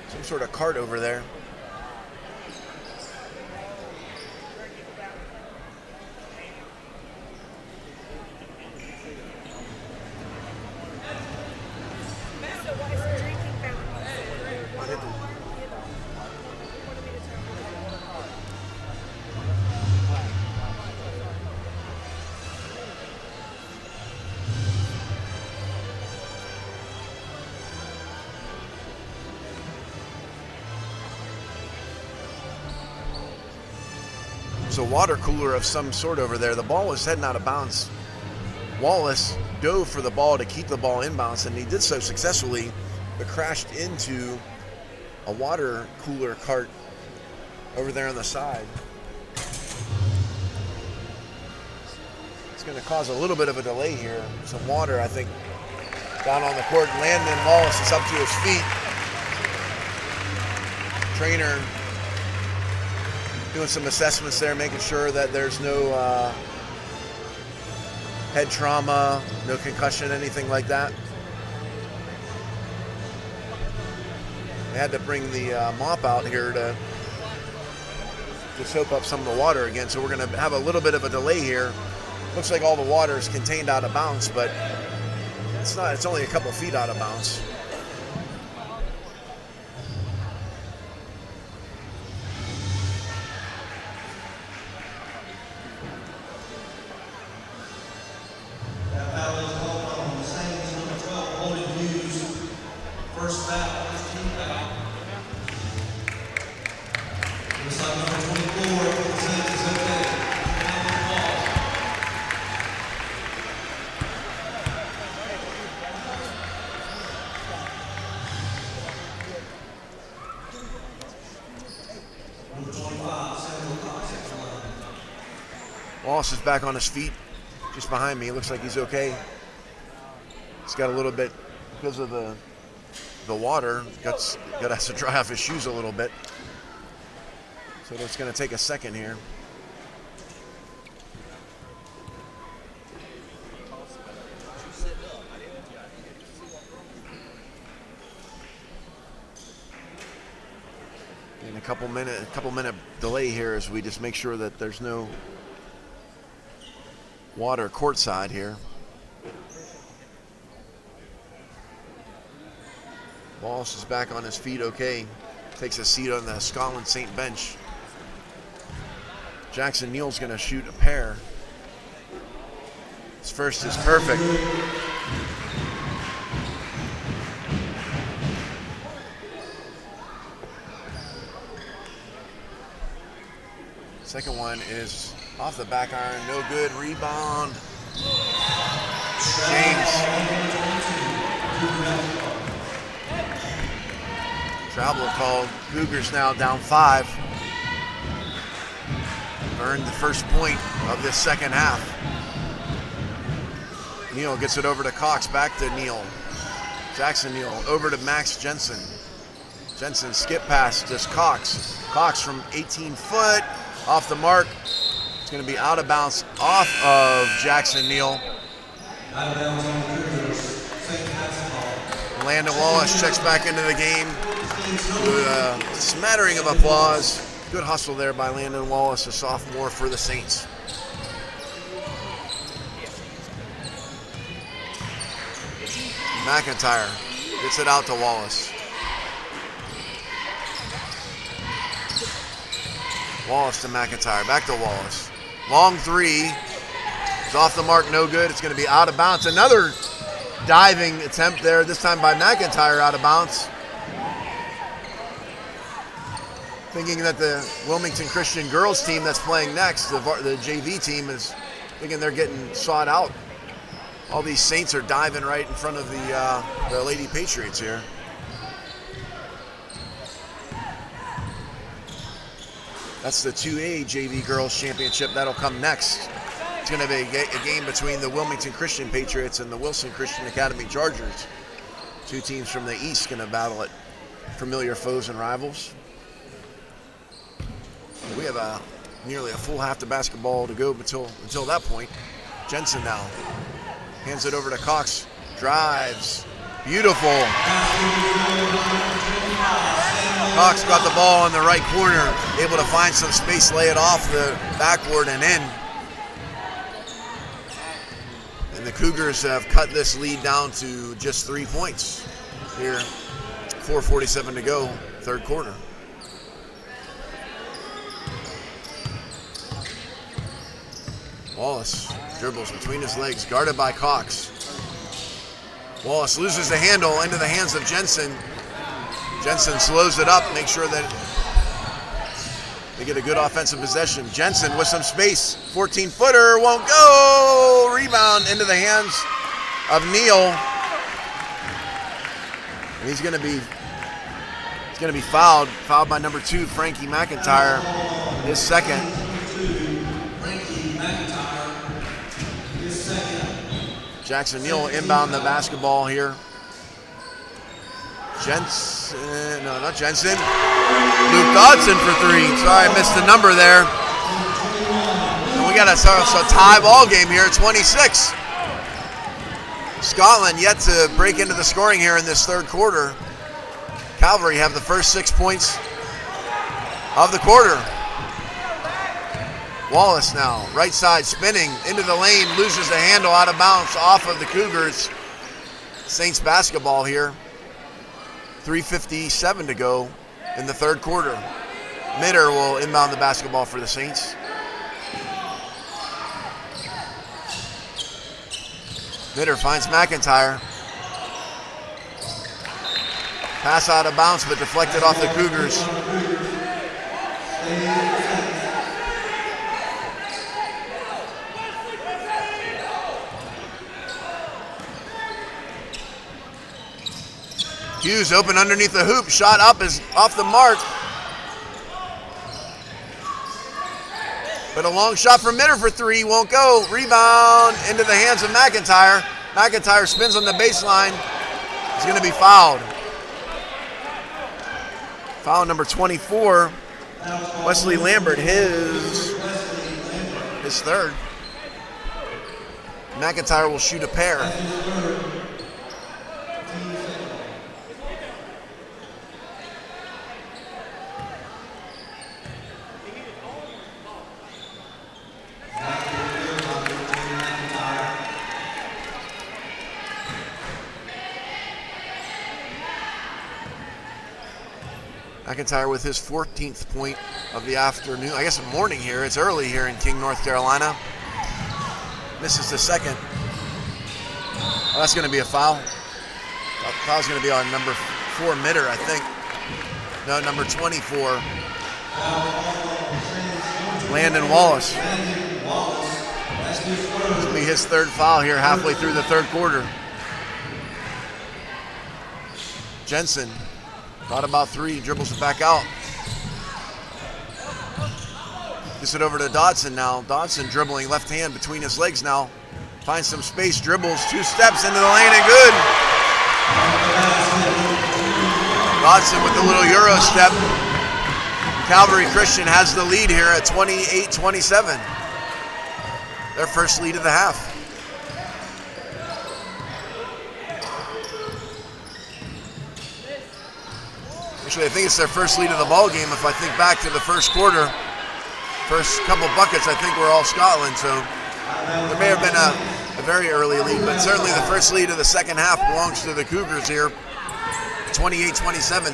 Some sort of cart over there. A water cooler of some sort over there. The ball was heading out of bounds. Wallace dove for the ball to keep the ball inbounds, and he did so successfully, but crashed into a water cooler cart over there on the side. It's going to cause a little bit of a delay here. Some water, I think, down on the court. Landon Wallace is up to his feet. Trainer doing some assessments there, making sure that there's no head trauma, no concussion, anything like that. They had to bring the mop out here to soap up some of the water again, so we're going to have a little bit of a delay here. Looks like all the water is contained out of bounds, but it's not. It's only a couple feet out of bounds. First foul, first team foul. Looks like number 24 for the Saints is okay. Number 25, Samuel Cox at the line. Wallace is back on his feet, just behind me. It looks like he's okay. He's got a little bit, because of the water, got to have to dry off his shoes a little bit. So it's going to take a second here. And a couple minute delay here as we just make sure that there's no water courtside here. Wallace is back on his feet, okay. Takes a seat on the Scotland St. bench. Jackson Neal's going to shoot a pair. His first is perfect. Second one is off the back iron, no good. Rebound. James. Travel called. Cougars now down 5. Earned the first point of this second half. Neal gets it over to Cox, back to Neal. Jackson Neal over to Max Jensen. Jensen skip pass, just Cox. Cox from 18 foot, off the mark. It's going to be out of bounds off of Jackson Neal. Out of bounds on the Cougars. St. Pat's ball. Landon Wallace checks back into the game with a smattering of applause. Good hustle there by Landon Wallace, a sophomore for the Saints. McIntyre gets it out to Wallace. Wallace to McIntyre, back to Wallace. Long three, it's off the mark, no good. It's going to be out of bounds. Another diving attempt there, this time by McIntyre, out of bounds. Thinking that the Wilmington Christian girls team that's playing next, the JV team, is thinking they're getting sought out. All these Saints are diving right in front of the Lady Patriots here. That's the 2A JV Girls Championship. That'll come next. It's going to be a game between the Wilmington Christian Patriots and the Wilson Christian Academy Chargers. Two teams from the East going to battle it. Familiar foes and rivals. We have nearly a full half to basketball to go until that point. Jensen now hands it over to Cox. Drives. Beautiful. Cox got the ball in the right corner, able to find some space, lay it off the backboard and in. And the Cougars have cut this lead down to just 3 points here. 4:47 to go, third quarter. Wallace dribbles between his legs, guarded by Cox. Wallace loses the handle into the hands of Jensen. Jensen slows it up, makes sure that they get a good offensive possession. Jensen with some space, 14-footer, won't go. Rebound into the hands of Neal. And he's going to be fouled by number 2, Frankie McIntyre, his second. Jackson Neal inbound the basketball here. Jensen, no, not Jensen. Luke Dodson for 3. Sorry, I missed the number there. And we got a tie ball game here, 26. Scotland yet to break into the scoring here in this third quarter. Calvary have the first 6 points of the quarter. Wallace now, right side, spinning into the lane, loses the handle, out of bounds, off of the Cougars. Saints basketball here. 3:57 to go in the third quarter. Mitter will inbound the basketball for the Saints. Mitter finds McIntyre. Pass out of bounds, but deflected off the Cougars. Hughes open underneath the hoop, shot up is off the mark. But a long shot from Mitter for 3, won't go. Rebound into the hands of McIntyre. McIntyre spins on the baseline. He's going to be fouled. Foul number 24, Wesley Lambert, his third. McIntyre will shoot a pair. McIntyre with his 14th point of the afternoon, I guess morning here. It's early here in King, North Carolina. Misses the second. Oh, that's going to be a foul. Foul's going to be on number 4 Mitter, I think. No, number 24. Landon Wallace. This will be his 3rd foul here halfway through the 3rd quarter. Jensen thought about 3, dribbles it back out. Gets it over to Dodson now. Dodson dribbling left hand between his legs now. Finds some space, dribbles, 2 steps into the lane and good. Dodson with the little Euro step. Calvary Christian has the lead here at 28-27. Their first lead of the half. Actually, I think it's their first lead of the ball game. If I think back to the first quarter, first couple buckets, I think were all Scotland. So there may have been a very early lead, but certainly the first lead of the second half belongs to the Cougars here. 28-27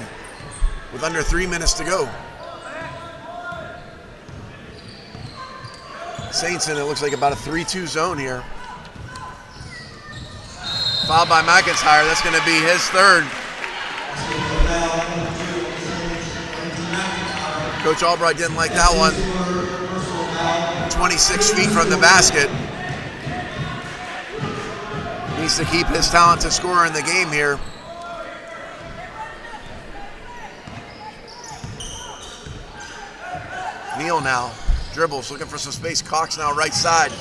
with under 3 minutes to go. Saints in, it looks like about a 3-2 zone here. Fouled by McIntyre. That's going to be his 3rd. Coach Albright didn't like that one. 26 feet from the basket. Needs to keep his talented scorer in the game here. Neal now. Dribbles, looking for some space. Cox now right side.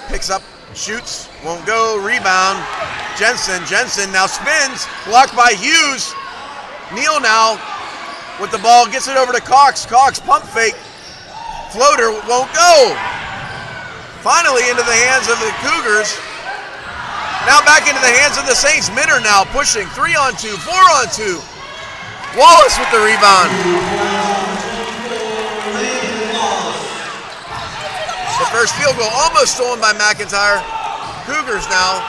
Picks up, shoots, won't go, rebound. Jensen now spins, blocked by Hughes. Neal now with the ball, gets it over to Cox. Cox, pump fake, floater, won't go. Finally into the hands of the Cougars. Now back into the hands of the Saints. Mitter now pushing, 3-on-2, 4-on-2. Wallace with the rebound. The first field goal almost stolen by McIntyre. Cougars now.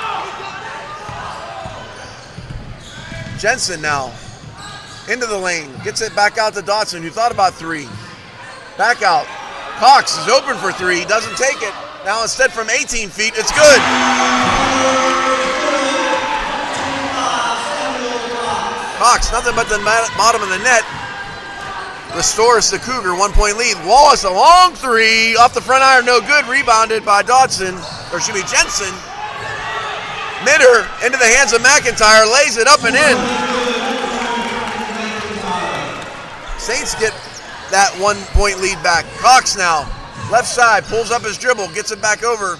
Jensen now into the lane. Gets it back out to Dodson, who thought about 3. Back out. Cox is open for 3. Doesn't take it. Now instead from 18 feet, it's good. Cox, nothing but the bottom of the net. Restores the Cougar 1-point lead. Wallace, a long 3 off the front iron, no good. Rebounded by Jensen. Mitter into the hands of McIntyre, lays it up and in. Saints get that 1-point lead back. Cox now, left side, pulls up his dribble, gets it back over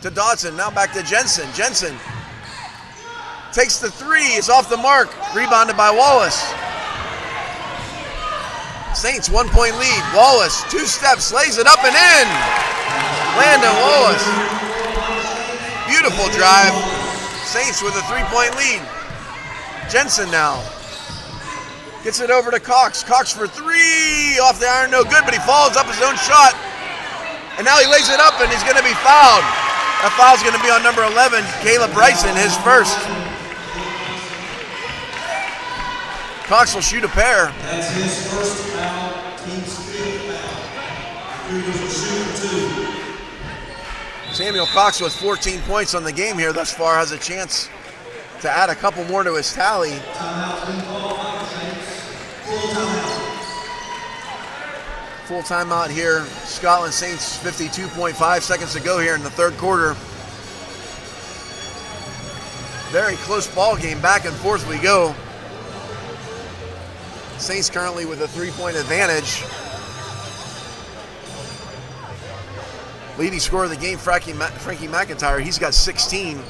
to Dodson. Now back to Jensen. Jensen takes the 3, it's off the mark. Rebounded by Wallace. Saints 1-point lead. Wallace, 2 steps, lays it up and in. Landon Wallace. Beautiful drive. Saints with a 3-point lead. Jensen now gets it over to Cox. Cox for 3 off the iron, no good, but he follows up his own shot. And now he lays it up and he's going to be fouled. That foul's going to be on number 11, Caleb Bryson, his first. Cox will shoot a pair. That's his first foul, team's 5th foul. Cougars will shoot 2. Samuel Cox with 14 points on the game here thus far has a chance to add a couple more to his tally. Timeout being called by the Saints. Full timeout. Full timeout here. Scotland Saints 52.5 seconds to go here in the 3rd quarter. Very close ball game, back and forth we go. Saints currently with a 3-point advantage. Leading scorer of the game, Frankie McIntyre, he's got 16.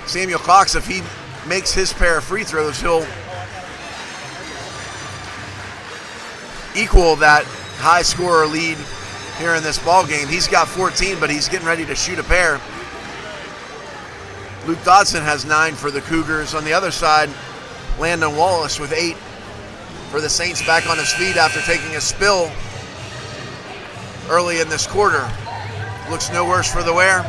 Samuel Cox, if he makes his pair of free throws, he'll equal that high scorer lead here in this ball game. He's got 14, but he's getting ready to shoot a pair. Luke Dodson has 9 for the Cougars. On the other side, Landon Wallace with 8. For the Saints, back on his feet after taking a spill early in this quarter. Looks no worse for the wear.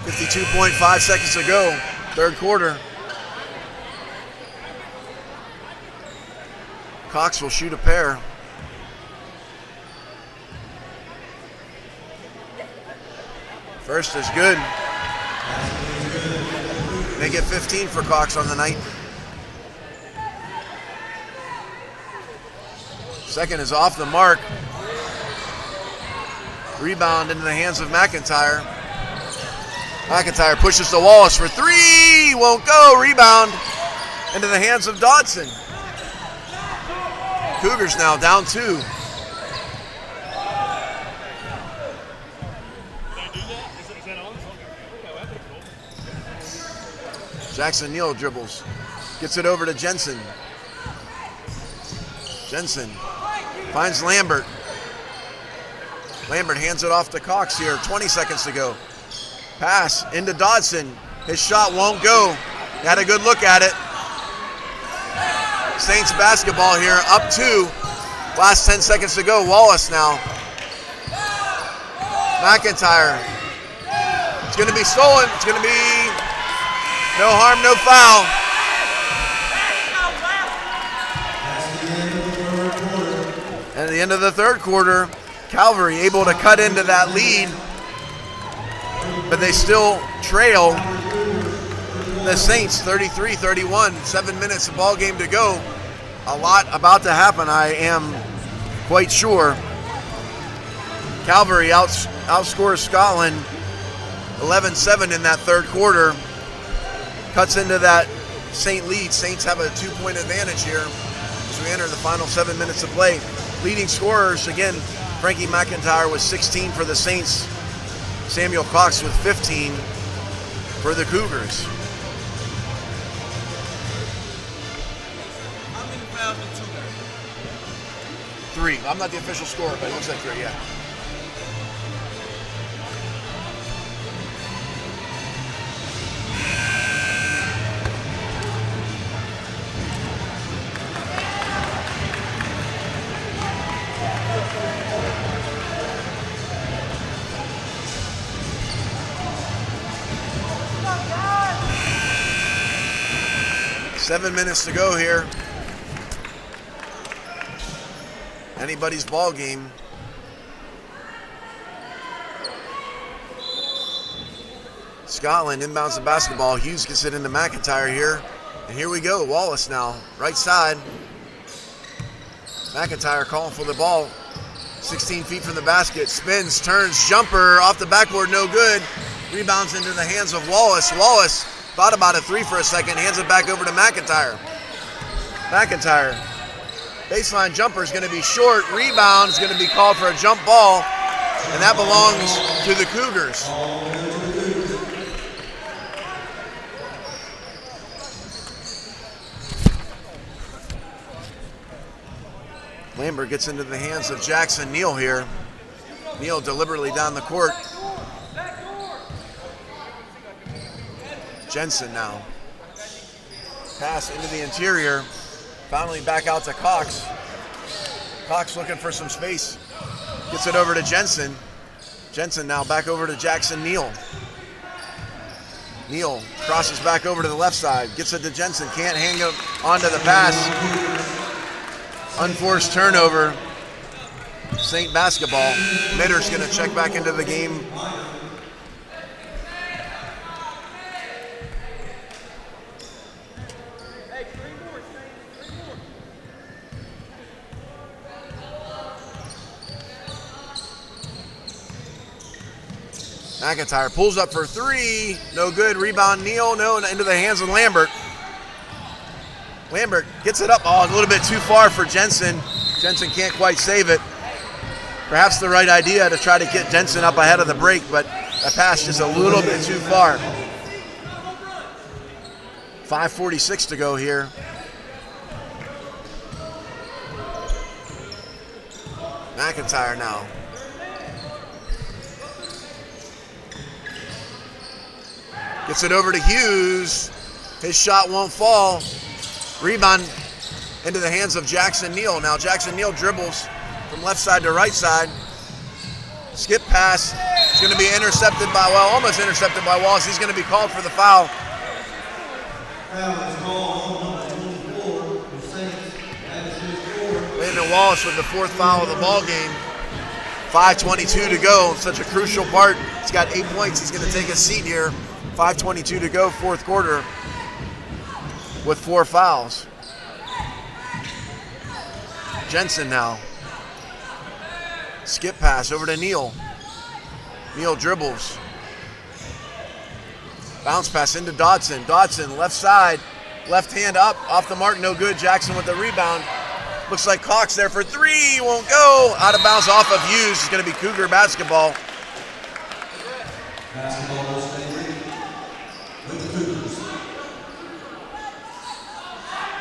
.5 seconds to go, 3rd quarter. Cox will shoot a pair. First is good. They get 15 for Cox on the night. Second is off the mark. Rebound into the hands of McIntyre. McIntyre pushes to Wallace for three. Won't go. Rebound into the hands of Dodson. Cougars now down 2. Jackson Neal dribbles. Gets it over to Jensen. Jensen finds Lambert. Lambert hands it off to Cox here. 20 seconds to go. Pass into Dodson. His shot won't go. He had a good look at it. Saints basketball here, up 2. Last 10 seconds to go. Wallace now. McIntyre. It's going to be stolen. It's going to be no harm, no foul. And at the end of the third quarter, Calvary able to cut into that lead, but they still trail the Saints 33-31. 7 minutes of ball game to go. A lot about to happen, I am quite sure. Calvary outscores Scotland 11-7 in that third quarter. Cuts into that Saint lead. Saints have a 2-point advantage here as we enter the final 7 minutes of play. Leading scorers, again, Frankie McIntyre with 16 for the Saints. Samuel Cox with 15 for the Cougars. How many fouls in 2 3. games? I'm not the official scorer, but it looks like 3, yeah. Seven minutes to go here. Anybody's ball game. Scotland inbounds the basketball. Hughes gets it into McIntyre here. And here we go. Wallace now, right side. McIntyre calling for the ball. 16 feet from the basket. Spins, turns, jumper off the backboard, no good. Rebounds into the hands of Wallace. Wallace thought about a 3 for a second, hands it back over to McIntyre. McIntyre, baseline jumper is going to be short. Rebound is going to be called for a jump ball, and that belongs to the Cougars. Lambert gets into the hands of Jackson Neal here. Neal deliberately down the court. Jensen now. Pass into the interior. Finally back out to Cox. Cox looking for some space. Gets it over to Jensen. Jensen now back over to Jackson Neal. Neal crosses back over to the left side. Gets it to Jensen. Can't hang up onto the pass. Unforced turnover. Saint basketball. Mitter's going to check back into the game. McIntyre pulls up for 3. No good. Rebound Neal. No, into the hands of Lambert. Lambert gets it up. Oh, a little bit too far for Jensen. Jensen can't quite save it. Perhaps the right idea to try to get Jensen up ahead of the break, but that pass just a little bit too far. 5:46 to go here. McIntyre now. Gets it over to Hughes. His shot won't fall. Rebound into the hands of Jackson Neal. Now Jackson Neal dribbles from left side to right side. Skip pass. It's going to be intercepted by, well, almost intercepted by Wallace. He's going to be called for the foul. Landon Wallace with the 4th foul of the ball game. 5:22 to go. Such a crucial part. He's got 8 points. He's going to take a seat here. 5:22 to go, fourth quarter, with 4 fouls. Jensen now. Skip pass over to Neal. Neal dribbles. Bounce pass into Dodson. Dodson, left side. Left hand up, off the mark, no good. Jackson with the rebound. Looks like Cox there for 3, won't go. Out of bounds off of Hughes. It's going to be Cougar basketball. Basketball will stay with the Cougars.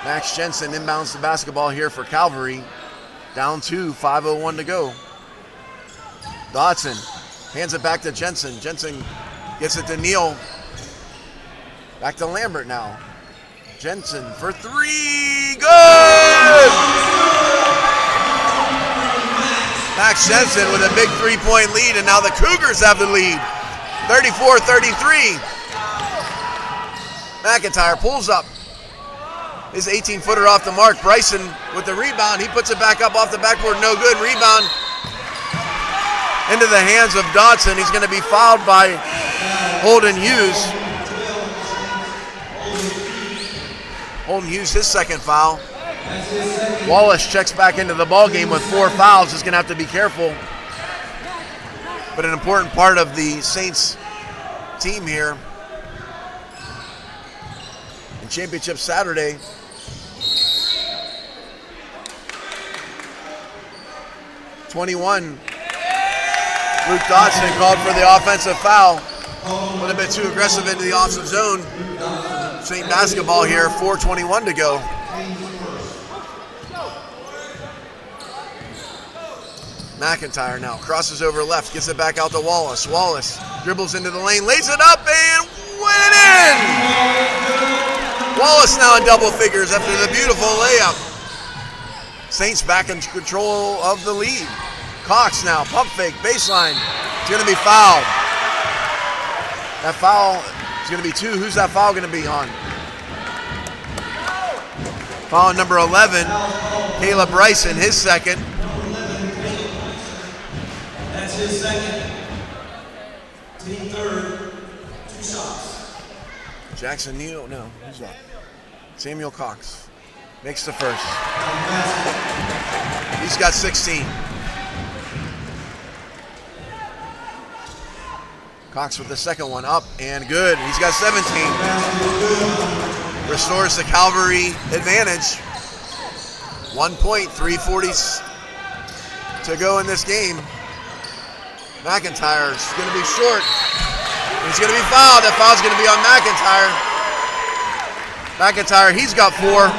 Max Jensen inbounds the basketball here for Calvary. Down 2, 5:01 to go. Dodson hands it back to Jensen. Jensen gets it to Neal. Back to Lambert now. Jensen for 3, good! Max Jensen with a big 3-point lead, and now the Cougars have the lead. 34-33. McIntyre pulls up. His 18-footer off the mark. Bryson with the rebound. He puts it back up off the backboard. No good. Rebound into the hands of Dodson. He's going to be fouled by Holden Hughes. Holden Hughes, his second foul. Wallace checks back into the ball game with 4 fouls. He's going to have to be careful. But an important part of the Saints team here in Championship Saturday. Luke Dodson called for the offensive foul. A little bit too aggressive into the offensive zone. Saint basketball here, 4:21 to go. McIntyre now crosses over left, gets it back out to Wallace. Wallace dribbles into the lane, lays it up, and went it in! Wallace now in double figures after the beautiful layup. Saints back in control of the lead. Cox now, pump fake, baseline. It's going to be fouled. That foul is going to be 2. Who's that foul going to be on? Foul on number 11, Caleb Bryson, his second. That's his second. Team third, 2 shots. Jackson Neal, no, who's that? Samuel Cox makes the first. He's got 16. Cox with the second one, up and good. He's got 17. Restores the Calvary advantage. 1 point, 3:40 to go in this game. McIntyre's going to be short. He's going to be fouled. That foul's going to be on McIntyre. McIntyre, he's got 4.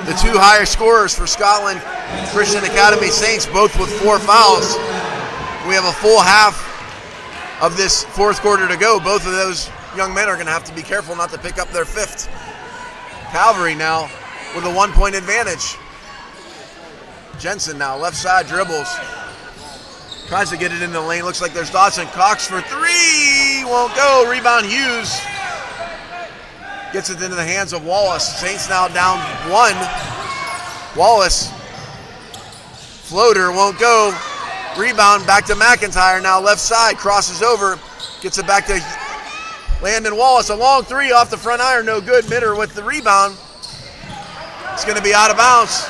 The 2 higher scorers for Scotland Christian Academy Saints, both with 4 fouls. We have a full half of this fourth quarter to go. Both of those young men are going to have to be careful not to pick up their 5th. Calvary now with a 1-point advantage. Jensen now, left side, dribbles. Tries to get it in the lane. Looks like there's Dodson. Cox for 3. Won't go. Rebound Hughes. Gets it into the hands of Wallace. Saints now down 1. Wallace. Floater won't go. Rebound back to McIntyre. Now left side. Crosses over. Gets it back to Landon Wallace. A long 3 off the front iron. No good. Mitter with the rebound. It's going to be out of bounds.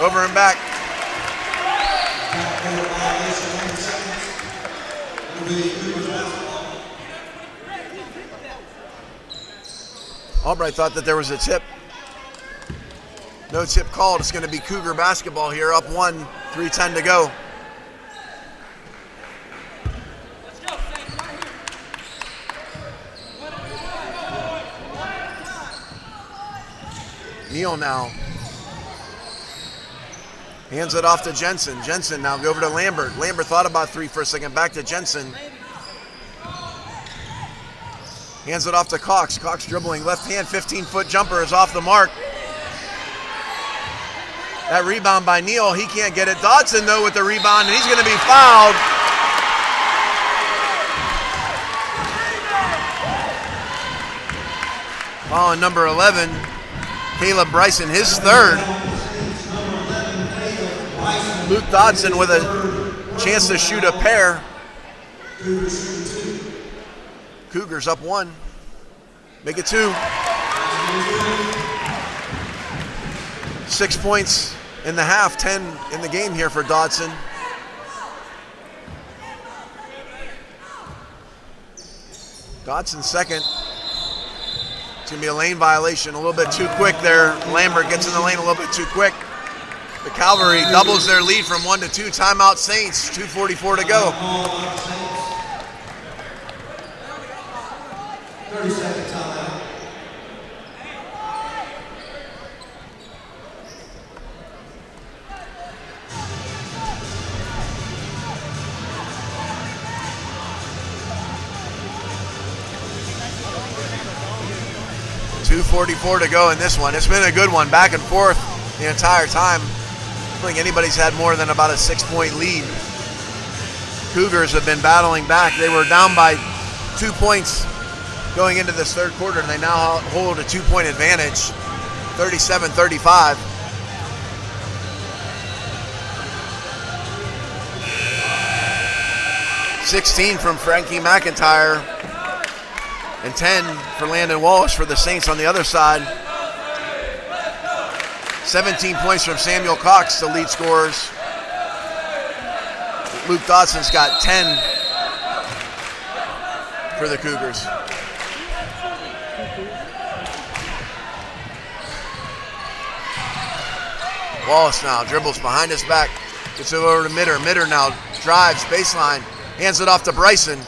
Over and back. Albright thought that there was a tip. No tip called. It's going to be Cougar basketball here, up 1, 3:10 to go. Neal now. Hands it off to Jensen. Jensen now go over to Lambert. Lambert thought about 3 for a second. Back to Jensen. Hands it off to Cox. Cox dribbling. Left hand 15-foot jumper is off the mark. That rebound by Neal. He can't get it. Dodson, though, with the rebound, and he's going to be fouled. Foul on number 11, Caleb Bryson, his 3rd. Luke Dodson with a chance to shoot a pair. Cougars up 1. Make it 2. 6 points in the half, 10 in the game here for Dodson. Dodson second. It's going to be a lane violation, a little bit too quick there. Lambert gets in the lane a little bit too quick. The Cavalry doubles their lead from 1 to 2. Timeout Saints, 2:44 to go. 30-second timeout. .244 to go in this one. It's been a good one, back and forth the entire time. I don't think anybody's had more than about a 6-point lead. Cougars have been battling back. They were down by 2 points going into this third quarter, and they now hold a 2-point advantage, 37-35. .16 from Frankie McIntyre, and 10 for Landon Wallace for the Saints on the other side. 17 points from Samuel Cox, the lead scorers. Luke Dodson's got 10 for the Cougars. Wallace now dribbles behind his back, gets it over to Mitter. Mitter now drives baseline, hands it off to Bryson.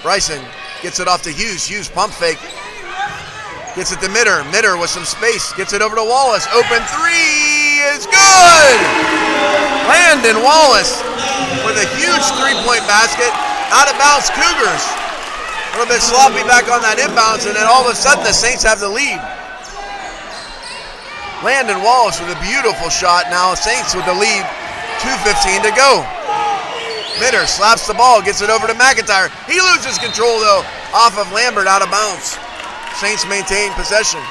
Bryson gets it off to Hughes. Hughes pump fake. Gets it to Mitter. Mitter with some space. Gets it over to Wallace. Open three is good! Landon Wallace with a huge three-point basket. Out of bounds, Cougars. A little bit sloppy back on that inbounds, and then all of a sudden the Saints have the lead. Landon Wallace with a beautiful shot. Now Saints with the lead. 2:15 to go. Mitter slaps the ball, gets it over to McIntyre. He loses control though, off of Lambert, out of bounds. Saints maintain possession.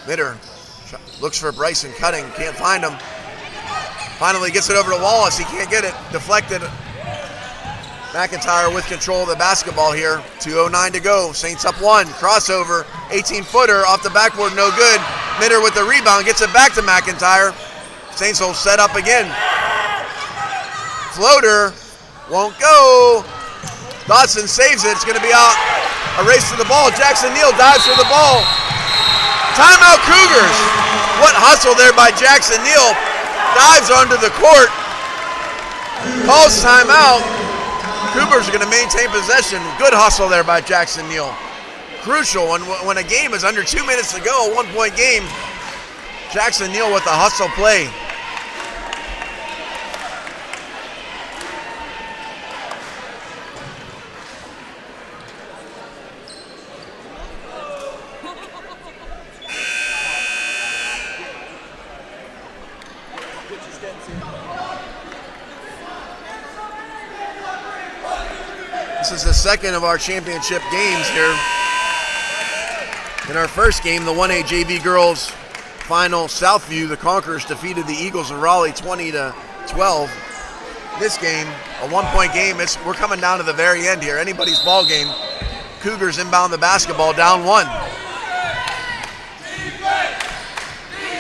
Mitter looks for Bryson, cutting, can't find him. Finally gets it over to Wallace, he can't get it, deflected. McIntyre with control of the basketball here. 2:09 to go. Saints up 1. Crossover. 18-footer off the backboard. No good. Mitter with the rebound. Gets it back to McIntyre. Saints will set up again. Floater. Won't go. Dodson saves it. It's going to be out. A race to the ball. Jackson Neal dives for the ball. Timeout Cougars. What hustle there by Jackson Neal. Dives onto the court. Calls timeout. Cougars are going to maintain possession. Good hustle there by Jackson Neal. Crucial when a game is under 2 minutes to go, a 1-point game. Jackson Neal with the hustle play. This is the second of our championship games here. In our first game, the 1A JV girls final, Southview, the Conquerors defeated the Eagles of Raleigh 20-12. This game, a 1-point game. We're coming down to the very end here. Anybody's ball game. Cougars inbound the basketball, down 1.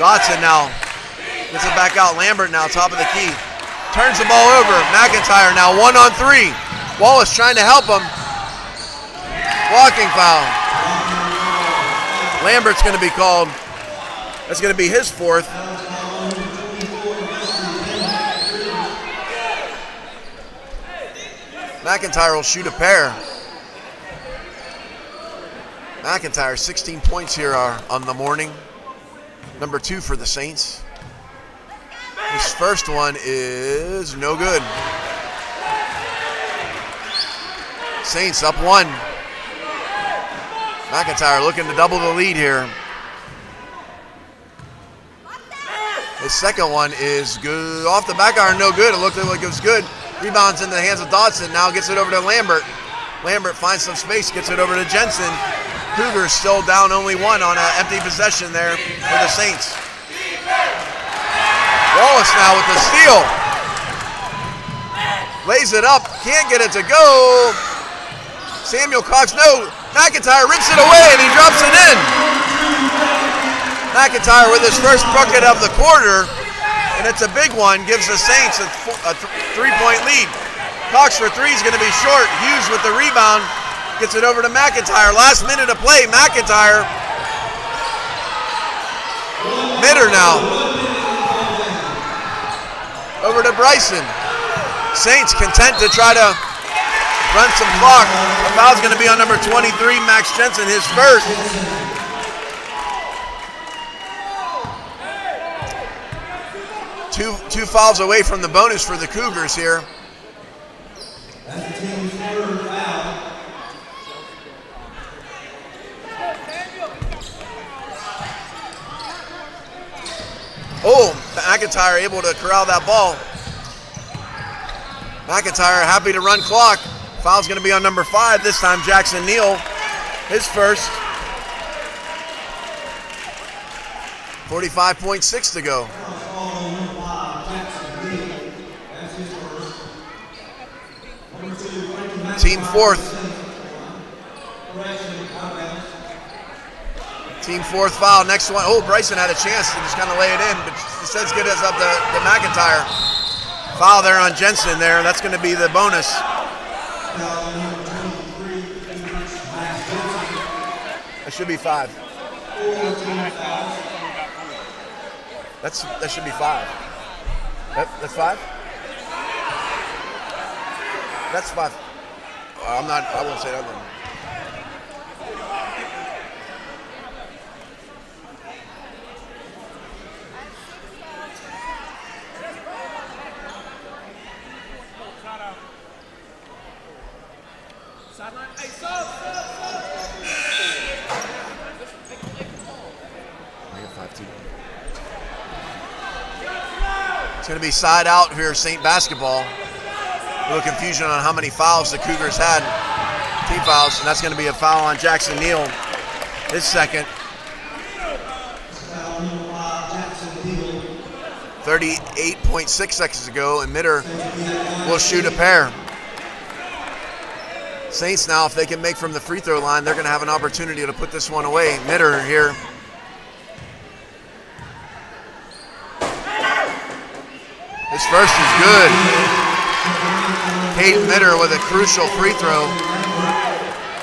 Dodson now gets it back out. Lambert now, top of the key. Turns the ball over. McIntyre now 1-on-3. Wallace trying to help him. Blocking foul. Lambert's going to be called. That's going to be his 4th. McIntyre will shoot a pair. McIntyre, 16 points here on the morning. Number 2 for the Saints. His first one is no good. Saints up 1. McIntyre looking to double the lead here. His second one is good. Off the back iron, no good. It looked like it was good. Rebounds in the hands of Dodson. Now gets it over to Lambert. Lambert finds some space, gets it over to Jensen. Cougars still down only one on an empty possession there for the Saints. Wallace now with the steal. Lays it up, can't get it to go. Samuel Cox, no. McIntyre rips it away and he drops it in. McIntyre with his first bucket of the quarter, and it's a big one, gives the Saints a 3-point lead. Cox for three is going to be short. Hughes with the rebound, gets it over to McIntyre. Last minute of play, McIntyre. Mitter now. Over to Bryson. Saints content to try to run some clock. The foul's going to be on number 23, Max Jensen, his first. Two fouls away from the bonus for the Cougars here. That's the team's third foul. Oh, McIntyre able to corral that ball. McIntyre happy to run clock. Foul's going to be on number 5, this time Jackson Neal, his first. 45.6 to go. Team fourth. Team fourth foul. Next one. Oh, Bryson had a chance to just kind of lay it in, but instead get us up to McIntyre. Foul there on Jensen there. That's going to be the bonus. That should be 5. That should be 5. That's 5? That's 5. I won't say that one. It's going to be side out here, Saint basketball. A little confusion on how many fouls the Cougars had, team fouls, and that's going to be a foul on Jackson Neal, his second. 38.6 seconds to go, and Mitter will shoot a pair. Saints now, if they can make from the free throw line, they're going to have an opportunity to put this one away. Mitter here. His first is good. Kate Mitter with a crucial free throw.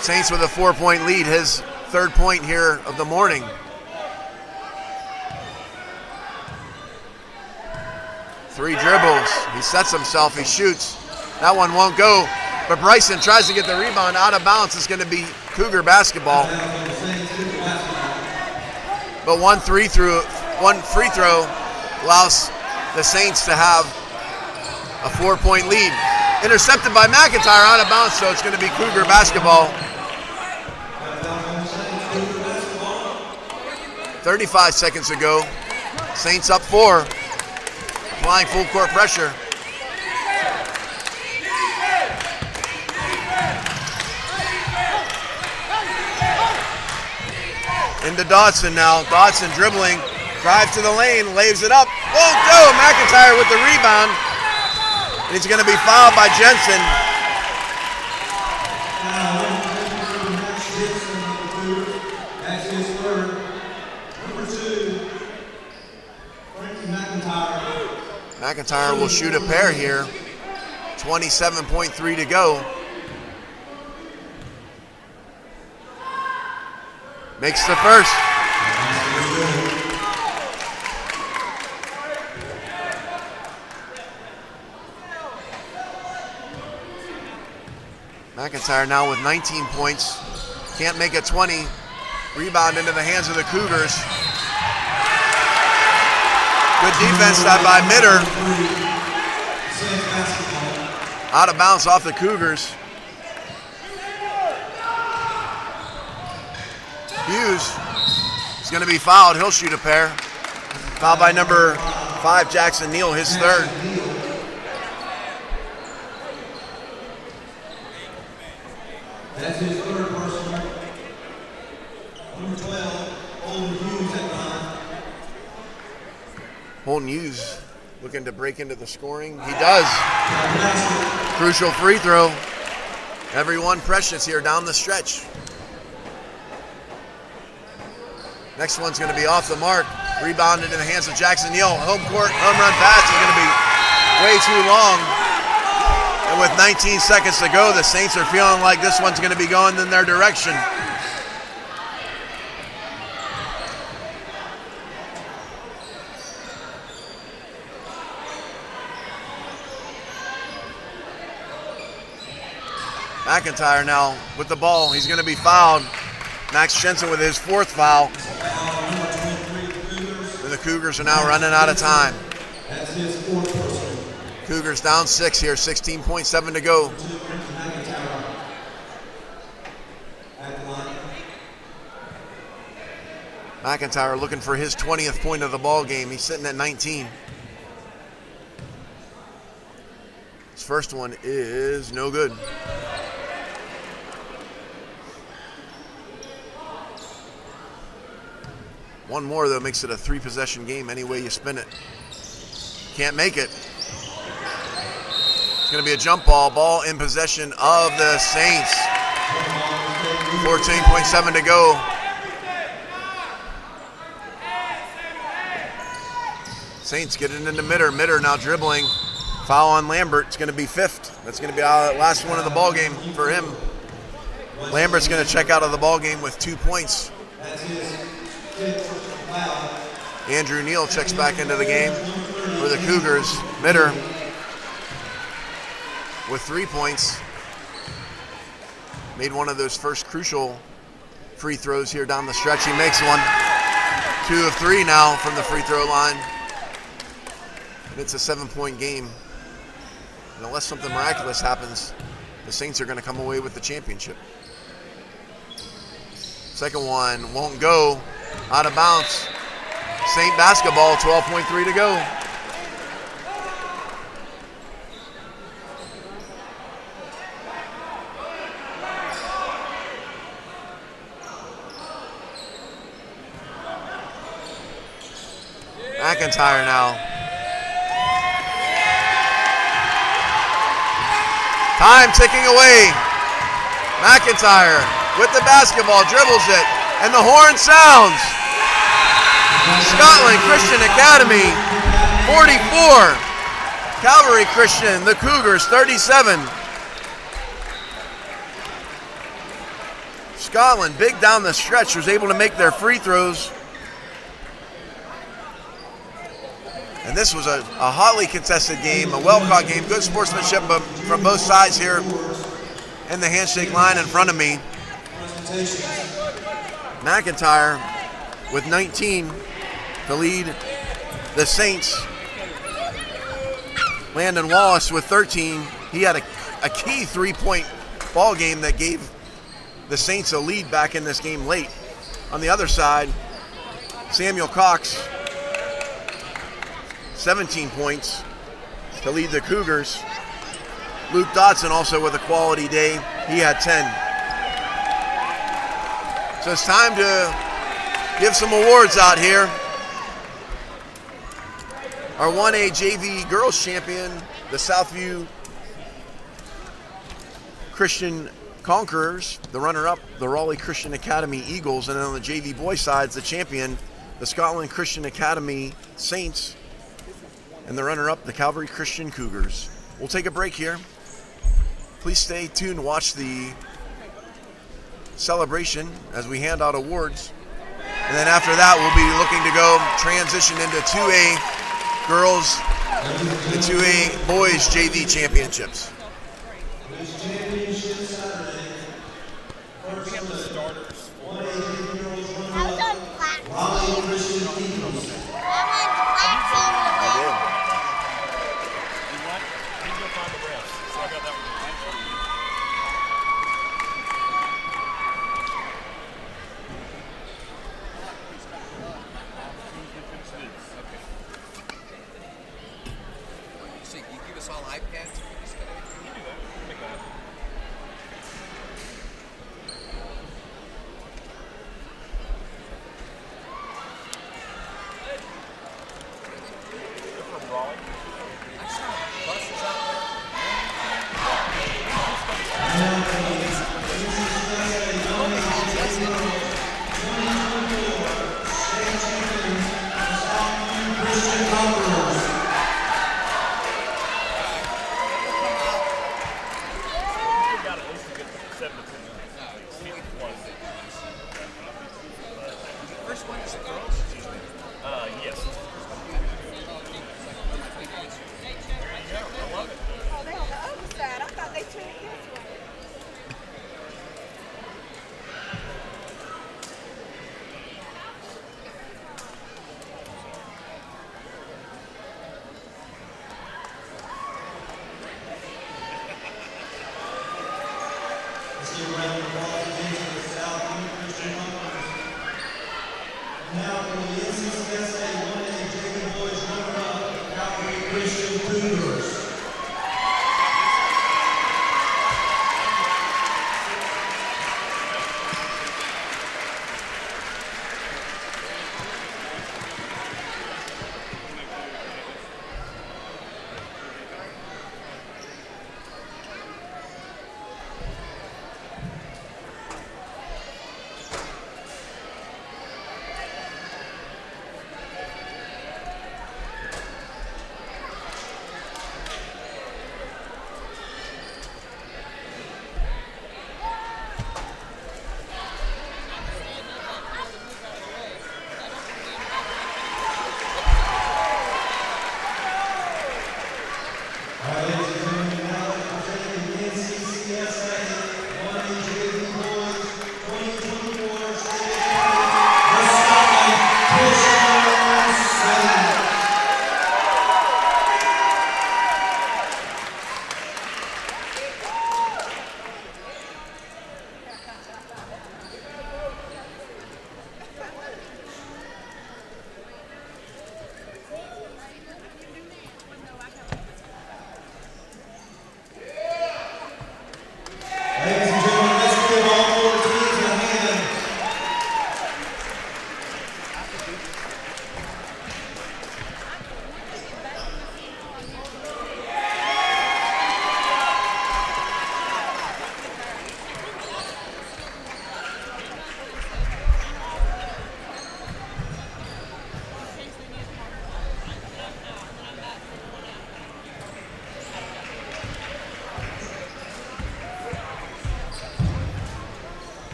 Saints with a 4-point lead, his third point here of the morning. Three dribbles. He sets himself, he shoots. That one won't go, but Bryson tries to get the rebound out of bounds. It's going to be Cougar basketball. But one free throw allows the Saints to have a 4-point lead. Intercepted by McIntyre, out of bounds, so it's going to be Cougar basketball. 35 seconds ago. Saints up 4. Applying full court pressure. Into Dodson now. Dodson dribbling. Drive to the lane, lays it up. Won't go. McIntyre with the rebound. And he's going to be fouled by Jensen. That's his third. Number 2, McIntyre. McIntyre will shoot a pair here. 27.3 to go. Makes the first. McIntyre now with 19 points. Can't make a 20. Rebound into the hands of the Cougars. Good defense by Mitter. Out of bounds off the Cougars. Hughes is going to be fouled. He'll shoot a pair. Fouled by number 5, Jackson Neal, his third. That's his third personal. Number 12, Holden Hughes at the line. Holden Hughes looking to break into the scoring. He does. Crucial free throw. Everyone precious here down the stretch. Next one's going to be off the mark. Rebounded in the hands of Jackson Neal. Home court home run pass is going to be way too long. And with 19 seconds to go, the Saints are feeling like this one's going to be going in their direction. McIntyre now with the ball. He's going to be fouled. Max Jensen with his fourth foul. And the Cougars are now running out of time. That's his fourth personal. Cougars down 6 here, 16.7 to go. At the line. McIntyre looking for his 20th point of the ball game. He's sitting at 19. His first one is no good. One more, though, makes it a 3-possession game any way you spin it. Can't make it. It's going to be a jump ball. Ball in possession of the Saints. 14.7 to go. Saints getting into Mitter. Mitter now dribbling. Foul on Lambert. It's going to be 5th. That's going to be our last one of the ball game for him. Lambert's going to check out of the ball game with 2 points. Andrew Neal checks back into the game for the Cougars. Mitter with 3 points. Made one of those first crucial free throws here down the stretch. He makes one. 2 of 3 now from the free throw line. And it's a 7-point game. And unless something miraculous happens, the Saints are going to come away with the championship. Second one won't go. Out of bounds. Saint basketball, 12.3 to go. McIntyre now. Time ticking away. McIntyre with the basketball, dribbles it, and the horn sounds. Scotland Christian Academy, 44. Calvary Christian, the Cougars, 37. Scotland, big down the stretch, was able to make their free throws. And this was a hotly contested game, a well-caught game, good sportsmanship from both sides here in the handshake line in front of me. McIntyre with 19 to lead the Saints. Landon Wallace with 13. He had a key 3-point ball game that gave the Saints a lead back in this game late. On the other side, Samuel Cox, 17 points to lead the Cougars. Luke Dodson also with a quality day. He had 10. So it's time to give some awards out here. Our 1A JV girls champion, the Southview Christian Conquerors. The runner-up, the Raleigh Christian Academy Eagles. And then on the JV boys side, the champion, the Scotland Christian Academy Saints. And the runner-up, the Calvary Christian Cougars. We'll take a break here. Please stay tuned to watch the celebration as we hand out awards. And then after that, we'll be looking to go transition into 2A girls and 2A boys JV championships. give a round of applause again to the South Christian Conference. Now for the NCCSA 1A JV Boys runner-up, Calgary Christian Cougars.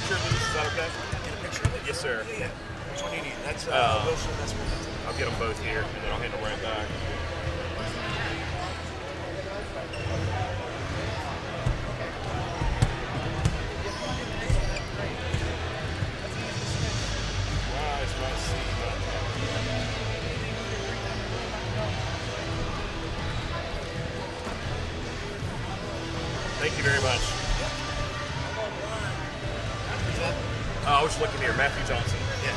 picture of these. Is that okay? Get a picture of it? Yes, sir. Yeah. Which one do you need? That's Wilson. That's Wilson. I'll get them both here, and then I'll hand them right back. Thank you very much. I was looking here, Matthew Johnson. Yeah.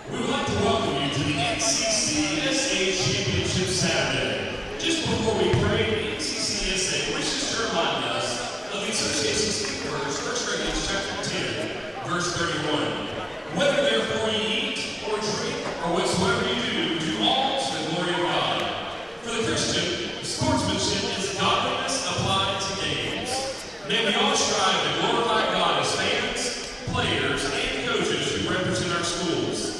We would like to welcome you to the NCCSA Championship Saturday. Just before we pray, the NCCSA wishes to remind us of the Association's King's First Corinthians chapter 10, verse 31. Whether therefore ye eat or drink or whatsoever you do, do all to the glory of God. For the Christian, sportsmanship is godliness applied to games. May we all strive to glorify God as fans, players, and coaches who represent our schools.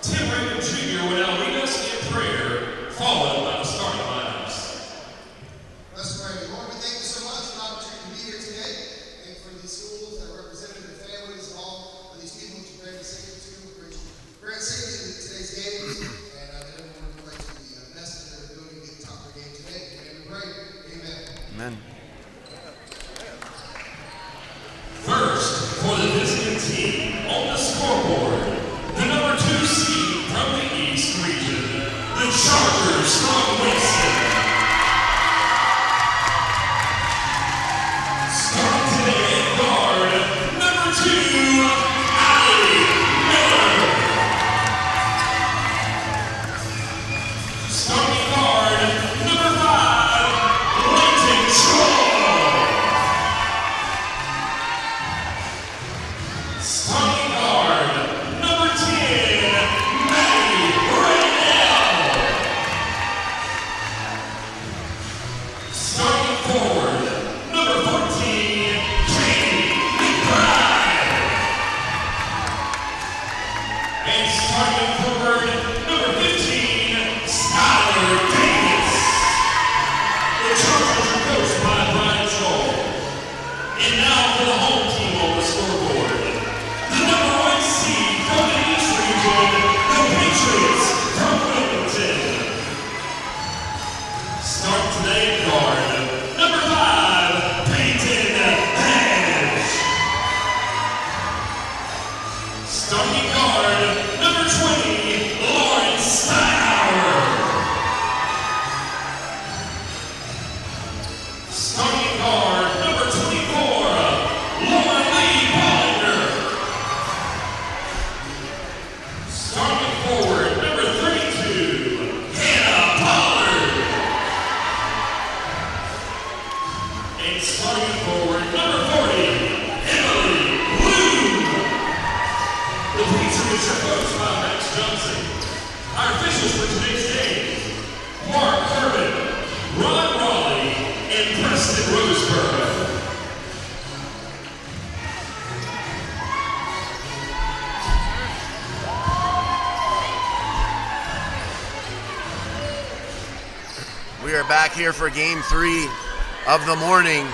Tim Raymond Jr. will now lead us in prayer, followed by the starting lineups. Let's pray. Lord, we thank you so much for the opportunity to be here today. Thank you for these schools that are represented, the families, and all of these people that you grant safety to. Grant safety in today's games, and that everyone would like to be blessed in their ability to get the top of their game today. And we pray. Amen. Amen. First, for the visiting team on the scoreboard, the number 2 seed from the East region, the Chargers from Winston. Starting today at guard, number 2, Allie Miller. Starting guard, number 5, Linton Troll. Starting guard, number 10, Maddie Raynell. Starting forward, number 14, Katie McBride. And starting forward, number 15, Skylar Davis. The Chargers are coached by Brian Troll. And now for the home team on the scoreboard. The number 1 seed from the East region, the Patriots from Wilmington. Start today at guard, number 5, Peyton Hedge. Starting guard, number We are back here for game 3 of the morning.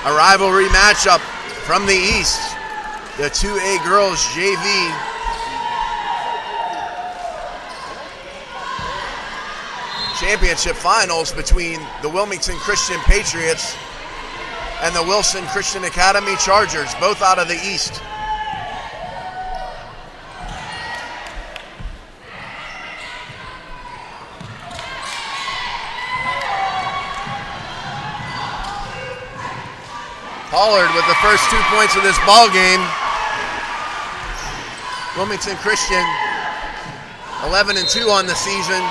A rivalry matchup from the East. The 2A girls JV championship finals between the Wilmington Christian Patriots and the Wilson Christian Academy Chargers, both out of the East. Pollard with the first 2 points of this ball game. Wilmington Christian 11-2 on the season.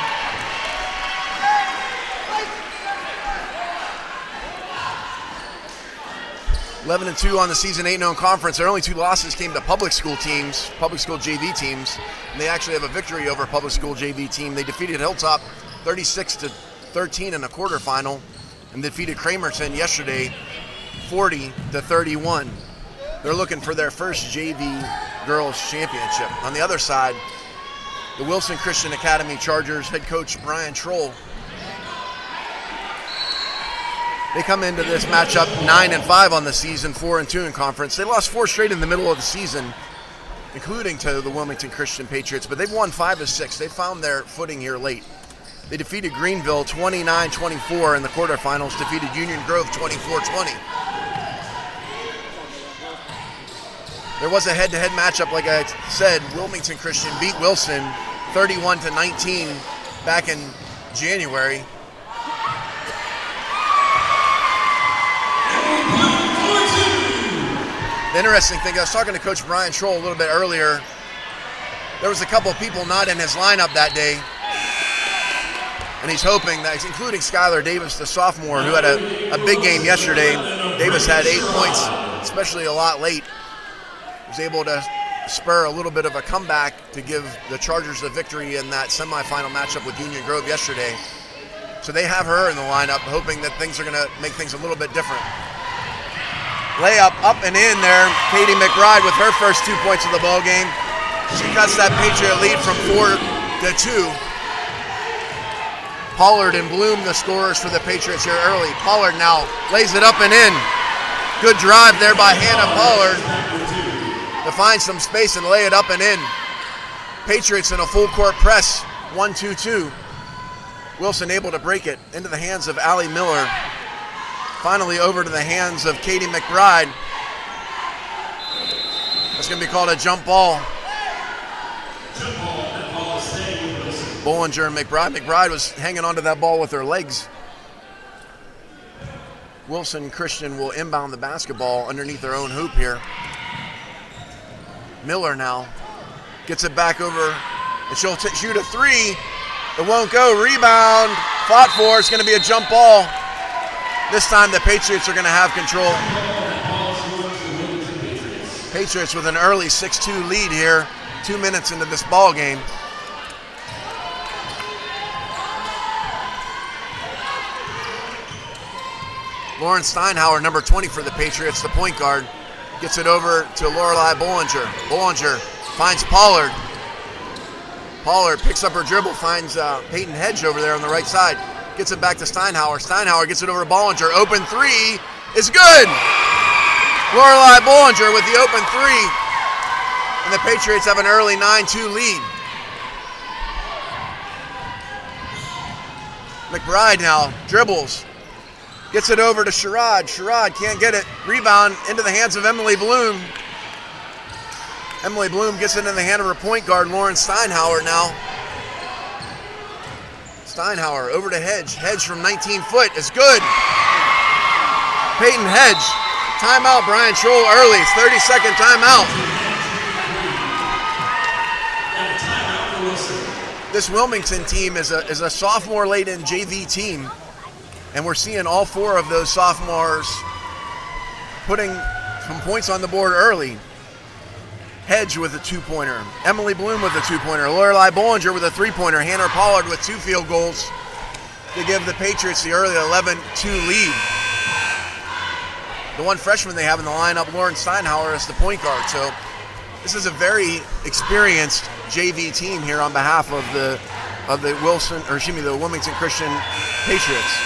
(11-2 on the season, 8-0 in conference. Their only 2 losses came to public school teams, public school JV teams, and they actually have a victory over a public school JV team. They defeated Hilltop 36-13 in the quarterfinal, and defeated Cramerton yesterday 40-31. They're looking for their first JV girls championship. On the other side, the Wilson Christian Academy Chargers head coach Brian Troll. They come into this matchup 9-5 on the season, 4-2 in conference. They lost 4 straight in the middle of the season, including to the Wilmington Christian Patriots, but they've won 5 of 6. They found their footing here late. They defeated Greenville 29-24 in the quarterfinals, defeated Union Grove 24-20. There was a head-to-head matchup, like I said. Wilmington Christian beat Wilson 31-19 back in January. The interesting thing, I was talking to Coach Brian Troll a little bit earlier. There was a couple of people not in his lineup that day, and he's hoping that, including Skylar Davis, the sophomore, who had a big game yesterday. Davis had 8 points, especially a lot late. Was able to spur a little bit of a comeback to give the Chargers the victory in that semifinal matchup with Union Grove yesterday. So they have her in the lineup, hoping that things are going to make things a little bit different. Layup up and in there. Katie McBride with her first 2 points of the ball game. She cuts that Patriot lead from 4-2. Pollard and Bloom, the scorers for the Patriots here early. Pollard now lays it up and in. Good drive there by Hannah Pollard to find some space and lay it up and in. Patriots in a full court press, 1-2-2. Wilson able to break it into the hands of Allie Miller. Finally over to the hands of Katie McBride. That's going to be called a jump ball. Bollinger and McBride. McBride was hanging onto that ball with her legs. Wilson Christian will inbound the basketball underneath their own hoop here. Miller now gets it back over, and she'll shoot a 3. It won't go. Rebound. Fought for. It's going to be a jump ball. This time the Patriots are going to have control. Patriots with an early 6-2 lead here, 2 minutes into this ball game. Lauren Steinhauer, number 20 for the Patriots, the point guard, gets it over to Lorelei Bollinger. Bollinger finds Pollard. Pollard picks up her dribble, finds Peyton Hedge over there on the right side. Gets it back to Steinhauer. Steinhauer gets it over to Bollinger. Open 3 is good. Lorelei Bollinger with the open 3. And the Patriots have an early 9-2 lead. McBride now dribbles. Gets it over to Sherrod. Sherrod can't get it. Rebound into the hands of Emily Bloom. Emily Bloom gets it in the hand of her point guard, Lauren Steinhauer now. Steinhauer over to Hedge. Hedge from 19 foot is good. Peyton Hedge. Timeout, Brian Troll early. 30-second timeout. This Wilmington team is a sophomore laden JV team, and we're seeing all 4 of those sophomores putting some points on the board early. Hedge with a 2-pointer. Emily Bloom with a 2-pointer. Lorelei Bollinger with a 3-pointer. Hannah Pollard with 2 field goals to give the Patriots the early 11-2 lead. The one freshman they have in the lineup, Lauren Steinhauer, is the point guard. So this is a very experienced JV team here on behalf of of the the Wilmington Christian Patriots.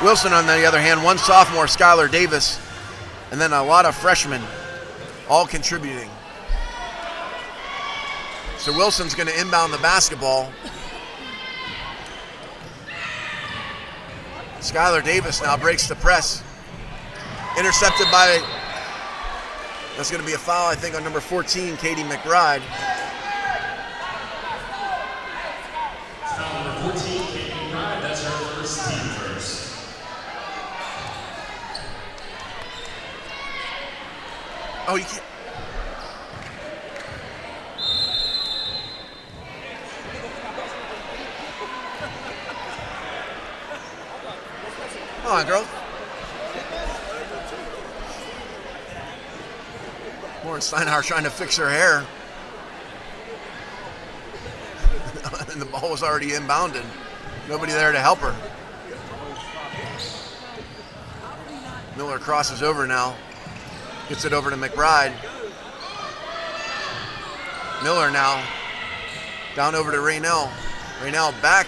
Wilson, on the other hand, one sophomore, Skylar Davis, and then a lot of freshmen all contributing. So Wilson's going to inbound the basketball. Skylar Davis now breaks the press. Intercepted by, that's going to be a foul, I think, on number 14, Katie McBride. Foul number 14, Katie McBride. That's her first, team first. Oh, you can't. Come on, girl. Lauren Steinhauer trying to fix her hair. And the ball was already inbounded. Nobody there to help her. Miller crosses over now. Gets it over to McBride. Miller now down over to Raynell. Raynell back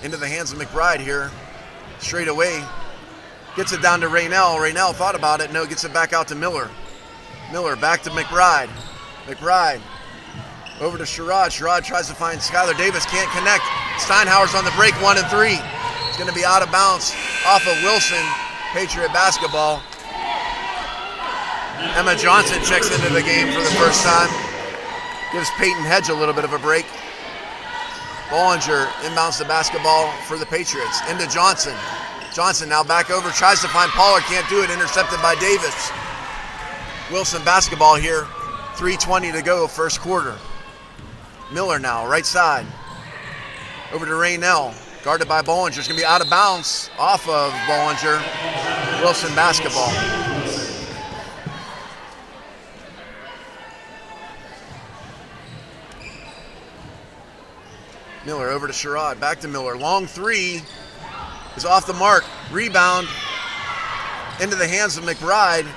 into the hands of McBride here. Straight away. Gets it down to Raynell. Raynell thought about it. No, gets it back out to Miller. Miller back to McBride. McBride over to Sherrod. Sherrod tries to find Skylar Davis. Can't connect. Steinhauer's on the break. 1 and 3. It's going to be out of bounds off of Wilson. Patriot basketball. Emma Johnson checks into the game for the first time. Gives Peyton Hedge a little bit of a break. Bollinger inbounds the basketball for the Patriots. Into Johnson. Johnson now back over. Tries to find Pollard. Can't do it. Intercepted by Davis. Wilson basketball here. 3:20 to go, first quarter. Miller now, right side. Over to Raynell. Guarded by Bollinger. It's going to be out of bounds off of Bollinger. Wilson basketball. Miller over to Sherrod, back to Miller. Long three is off the mark. Rebound into the hands of McBride.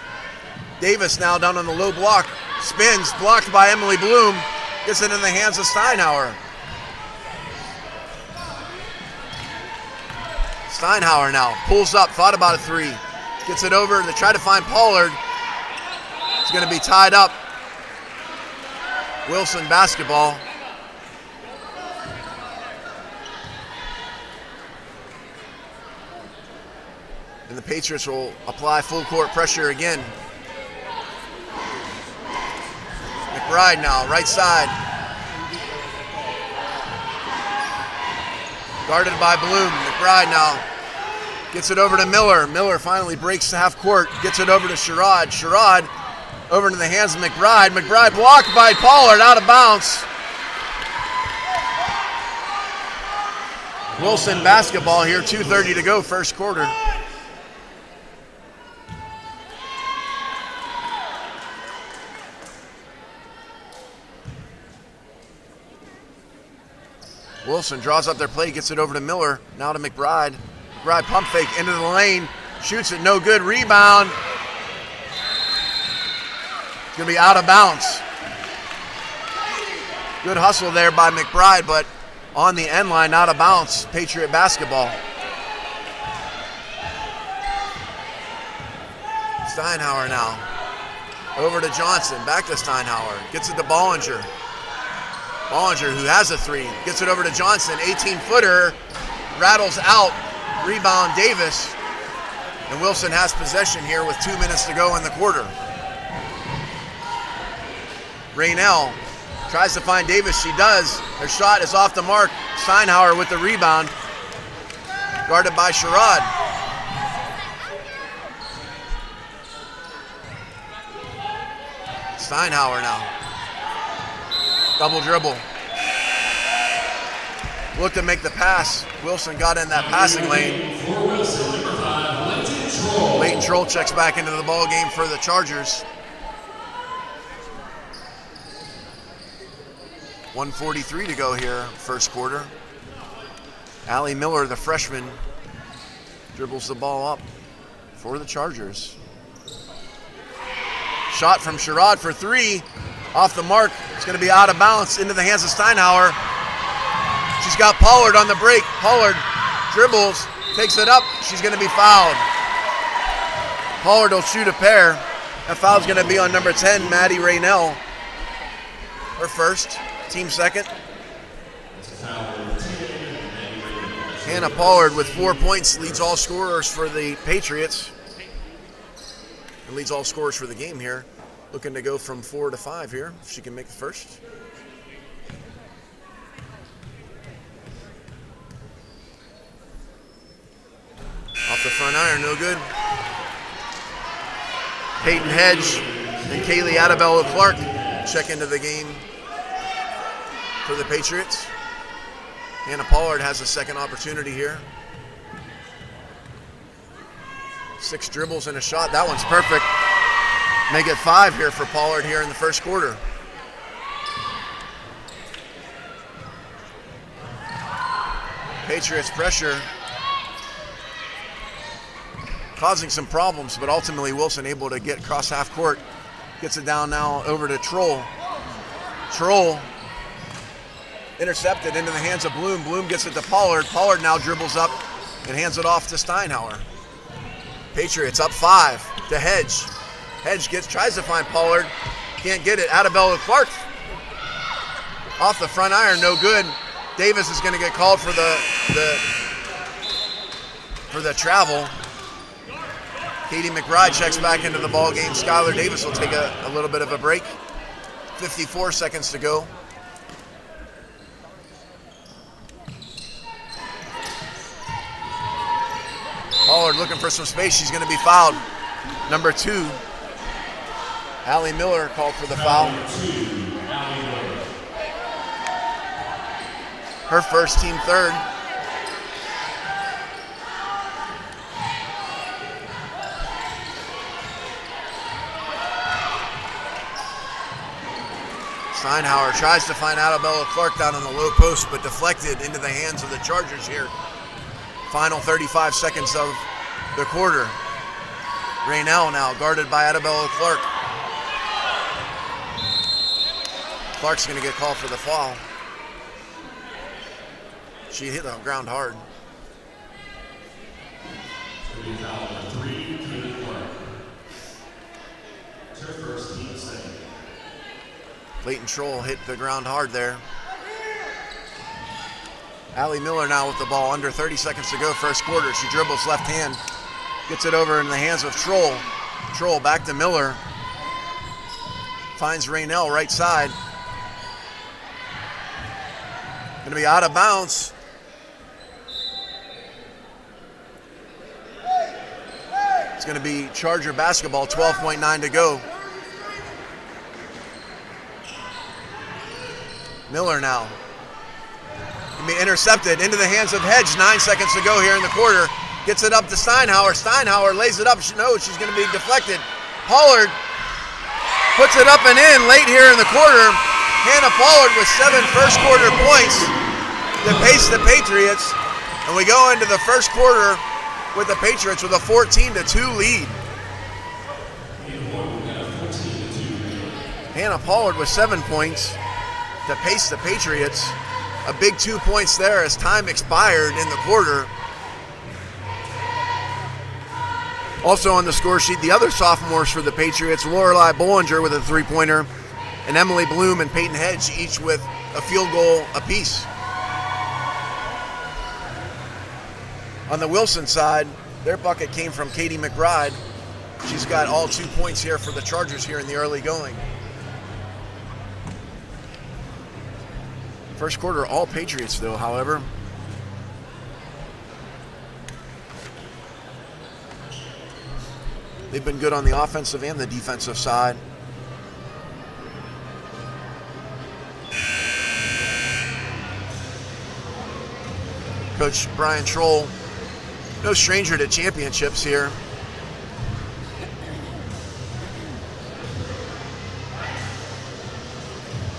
Davis now down on the low block. Spins, blocked by Emily Bloom. Gets it in the hands of Steinhauer. Steinhauer now pulls up, thought about a three. Gets it over, they try to find Pollard. It's going to be tied up. Wilson basketball. And the Patriots will apply full court pressure again. McBride now, right side. Guarded by Bloom. McBride now gets it over to Miller. Miller finally breaks the half court, gets it over to Sherrod. Sherrod over into the hands of McBride. McBride blocked by Pollard, out of bounds. Wilson basketball here, 2:30 to go, first quarter. Wilson draws up their play, gets it over to Miller, now to McBride. McBride pump fake into the lane, shoots it, no good, rebound. It's going to be out of bounds. Good hustle there by McBride, but on the end line, out of bounds. Patriot basketball. Steinhauer now. Over to Johnson, back to Steinhauer. Gets it to Bollinger. Bollinger, who has a three, gets it over to Johnson. 18-footer, rattles out. Rebound Davis. And Wilson has possession here with 2 minutes to go in the quarter. Raynell tries to find Davis. She does. Her shot is off the mark. Steinhauer with the rebound. Guarded by Sherrod. Steinhauer now. Double dribble. Looked to make the pass. Wilson got in that passing lane. For Wilson, number 5, Leighton Troll. Leighton Troll checks back into the ball game for the Chargers. 1:43 to go here, first quarter. Allie Miller, the freshman, dribbles the ball up for the Chargers. Shot from Sherrod for three, off the mark. It's going to be out of bounds into the hands of Steinhauer. She's got Pollard on the break. Pollard dribbles, takes it up. She's going to be fouled. Pollard will shoot a pair. That foul's going to be on number 10, Maddie Raynell. Her first, team second. Hannah Pollard with 4 points leads all scorers for the Patriots. And leads all scorers for the game here. Looking to go from 4 to 5 here, if she can make the first. Off the front iron, no good. Peyton Hedge and Kaylee Adabella Clark check into the game for the Patriots. Hannah Pollard has a second opportunity here. 6 dribbles and a shot. That one's perfect. Make it 5 here for Pollard here in the first quarter. Patriots pressure causing some problems, but ultimately Wilson able to get across half court. Gets it down now over to Troll. Troll intercepted into the hands of Bloom. Bloom gets it to Pollard. Pollard now dribbles up and hands it off to Steinhauer. Patriots up 5 to Hedge. Hedge tries to find Pollard. Can't get it. Adabella Clark off the front iron, no good. Davis is going to get called for the travel. Katie McBride checks back into the ball game. Skylar Davis will take a little bit of a break. 54 seconds to go. Pollard looking for some space. She's going to be fouled. Number 2, Allie Miller called for the foul. Her first, team third. Steinhauer tries to find Adabella Clark down on the low post, but deflected into the hands of the Chargers here. Final 35 seconds of the quarter. Raynell now guarded by Adabella Clark. Clark's going to get called for the foul. She hit the ground hard. Clayton Troll hit the ground hard there. Allie Miller now with the ball, under 30 seconds to go, first quarter. She dribbles left hand, gets it over in the hands of Troll. Troll back to Miller. Finds Raynell right side. Going to be out of bounds. It's going to be Charger basketball, 12.9 to go. Miller now. Going to be intercepted into the hands of Hedge. 9 seconds to go here in the quarter. Gets it up to Steinhauer. Steinhauer lays it up. She knows she's going to be deflected. Pollard puts it up and in late here in the quarter. Hannah Pollard with 7 first quarter points to pace the Patriots. And we go into the first quarter with the Patriots with a 14-2 lead. Hannah Pollard with 7 points to pace the Patriots. A big 2 points there as time expired in the quarter. Also on the score sheet, the other sophomores for the Patriots, Lorelei Bollinger with a 3-pointer, and Emily Bloom and Peyton Hedge, each with a field goal apiece. On the Wilson side, their bucket came from Katie McBride. She's got all 2 points here for the Chargers here in the early going. First quarter, all Patriots though, however. They've been good on the offensive and the defensive side. Coach Brian Troll, no stranger to championships here.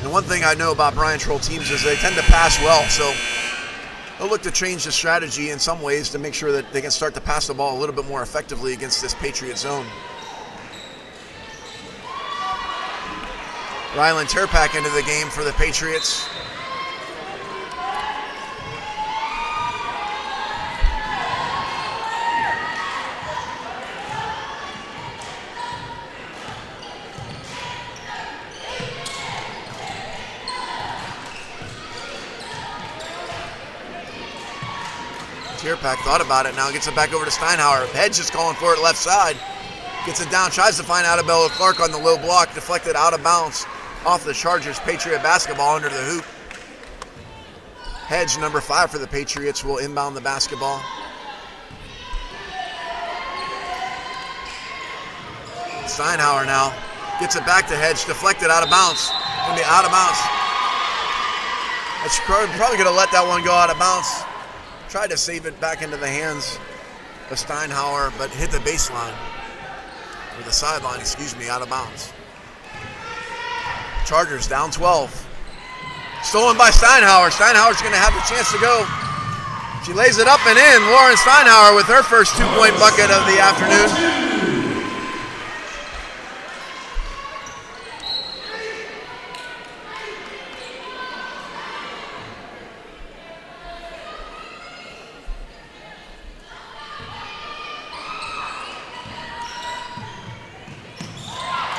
And one thing I know about Brian Troll teams is they tend to pass well, so they'll look to change the strategy in some ways to make sure that they can start to pass the ball a little bit more effectively against this Patriot zone. Rylan Turpak into the game for the Patriots. Tierpak thought about it, now gets it back over to Steinhauer. Hedge is calling for it left side. Gets it down, tries to find Adabella Clark on the low block, deflected out of bounds off the Chargers. Patriot basketball under the hoop. Hedge, number 5 for the Patriots, will inbound the basketball. Steinhauer now gets it back to Hedge, deflected out of bounds. Gonna be out of bounds. That's probably gonna let that one go out of bounds. Tried to save it back into the hands of Steinhauer, but hit the baseline, or the sideline, out of bounds. Chargers down 12. Stolen by Steinhauer. Steinhauer's going to have the chance to go. She lays it up and in. Lauren Steinhauer with her first 2-point bucket of the afternoon.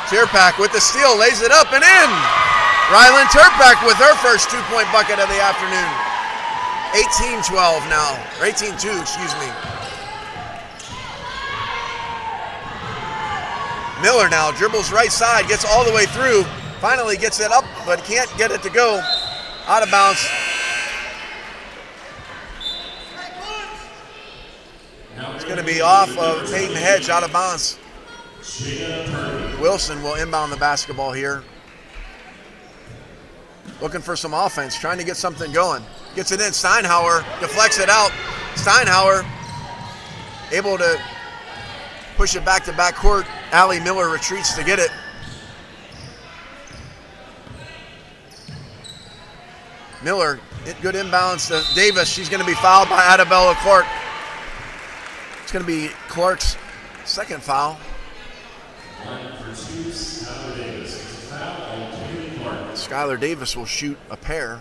Tierpak with the steal, lays it up and in. Rylan Turpak with her first 2-point bucket of the afternoon. 18-12 now, or 18-2, excuse me. Miller now dribbles right side, gets all the way through, finally gets it up, but can't get it to go. Out of bounds. It's going to be off of Peyton Hedge, out of bounds. Wilson will inbound the basketball here. Looking for some offense, trying to get something going. Gets it in, Steinhauer deflects it out. Steinhauer able to push it back to backcourt. Allie Miller retreats to get it. Miller, good inbounds to Davis. She's going to be fouled by Adabella Clark. It's going to be Clark's second foul. Skylar Davis will shoot a pair.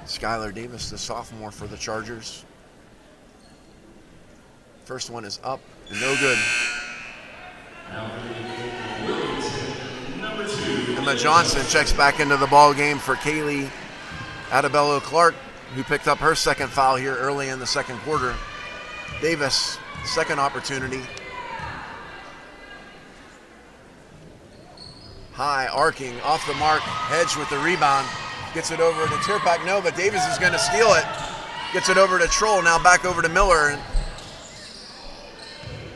Skylar Davis, the sophomore for the Chargers. First one is up and no good. Emma Johnson checks back into the ball game for Kaylee Adabella Clark, who picked up her second foul here early in the second quarter. Davis, second opportunity. High, arcing, off the mark. Hedge with the rebound. Gets it over to Tierpak. No, but Davis is going to steal it. Gets it over to Troll. Now back over to Miller. And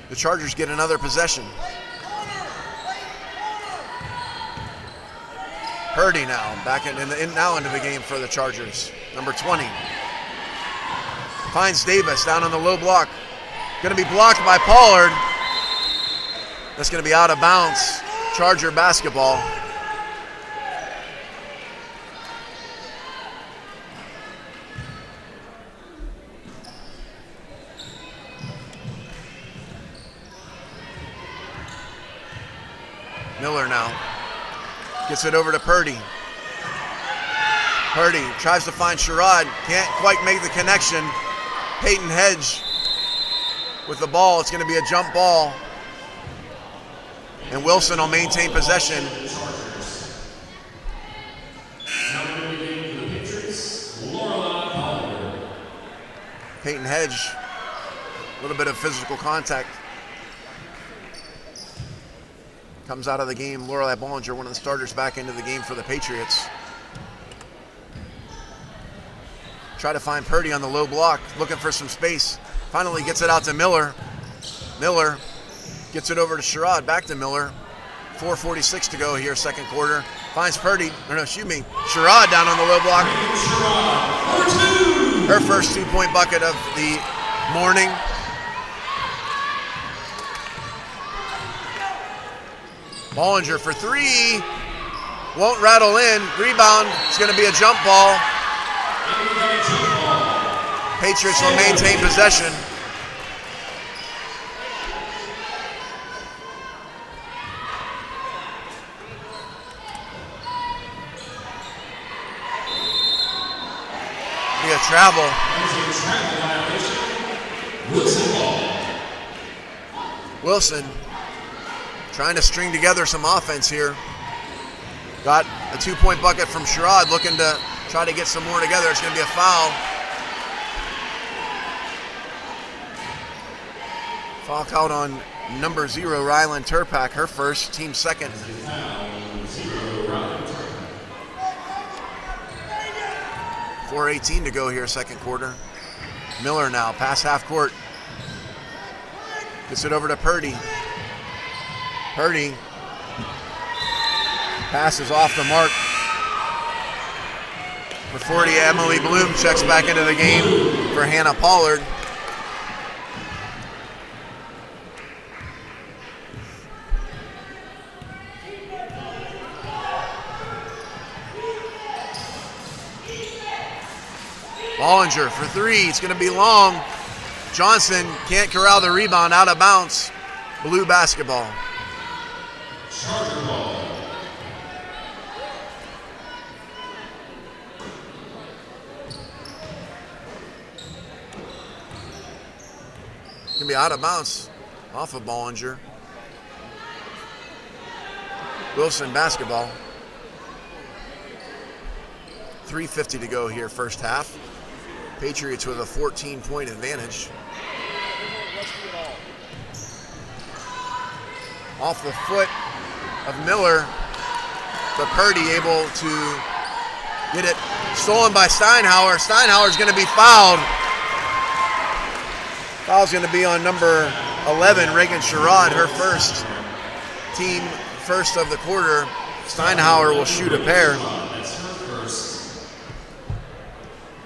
the Chargers get another possession. Purdy now back now into the game for the Chargers. Number 20. Finds Davis down on the low block. Going to be blocked by Pollard. That's going to be out of bounds. Charger basketball. Miller now gets it over to Purdy. Purdy tries to find Sherrod. Can't quite make the connection. Peyton Hedge with the ball. It's going to be a jump ball. And Wilson will maintain possession. Peyton Hedge, a little bit of physical contact. Comes out of the game. Lorelei Bollinger, one of the starters, back into the game for the Patriots. Try to find Purdy on the low block, looking for some space. Finally gets it out to Miller. Miller gets it over to Sherrod, back to Miller. 4:46 to go here, second quarter. Finds Purdy, Sherrod down on the low block. Her first 2-point bucket of the morning. Bollinger for three. Won't rattle in. Rebound. It's going to be a jump ball. Patriots will maintain possession. travel. That is a travel violation. Wilson ball. Wilson trying to string together some offense here. Got a 2-point bucket from Sherrod, looking to try to get some more together. It's going to be a foul. Foul out on number 0, Rylan Turpak, her first, team second. 4:18 to go here, second quarter. Miller now, pass half court. Gets it over to Purdy. Purdy passes off the mark. For 40, Emily Bloom checks back into the game for Hannah Pollard. Bollinger for 3, it's going to be long. Johnson can't corral the rebound, out of bounds. Blue basketball. Charger ball. Going to be out of bounds off of Bollinger. Wilson basketball. 3:50 to go here, first half. Patriots with a 14-point advantage. Off the foot of Miller, but Purdy able to get it stolen by Steinhauer. Steinhauer's going to be fouled. Foul's going to be on number 11, Reagan Sherrod, her first, team first of the quarter. Steinhauer will shoot a pair.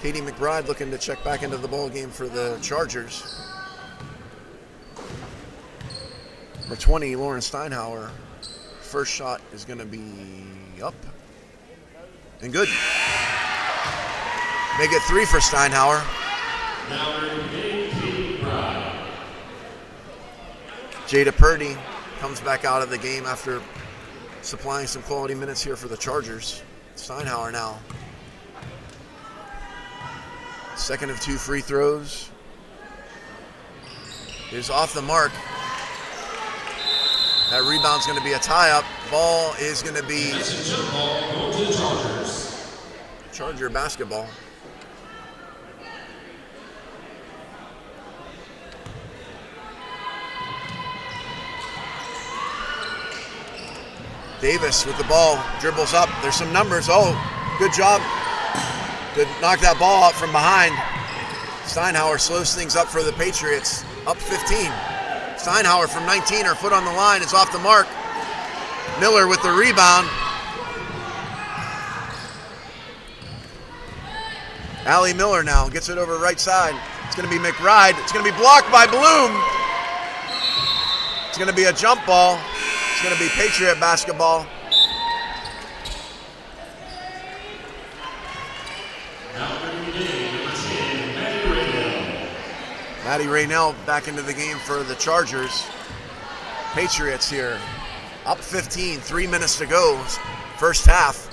Katie McBride looking to check back into the ball game for the Chargers. Number 20, Lauren Steinhauer. First shot is going to be up and good. Make it 3 for Steinhauer. Jada Purdy comes back out of the game after supplying some quality minutes here for the Chargers. Steinhauer now. Second of 2 free throws is off the mark. That rebound's going to be a tie-up. Ball is going to be Charger basketball. Davis with the ball, dribbles up. There's some numbers. Oh, good job to knock that ball out from behind. Steinhauer slows things up for the Patriots. Up 15. Steinhauer from 19, her foot on the line, is off the mark. Miller with the rebound. Allie Miller now gets it over right side. It's going to be McBride. It's going to be blocked by Bloom. It's going to be a jump ball. It's going to be Patriot basketball. Maddie Raynell back into the game for the Chargers. Patriots here, up 15, 3 minutes to go, first half.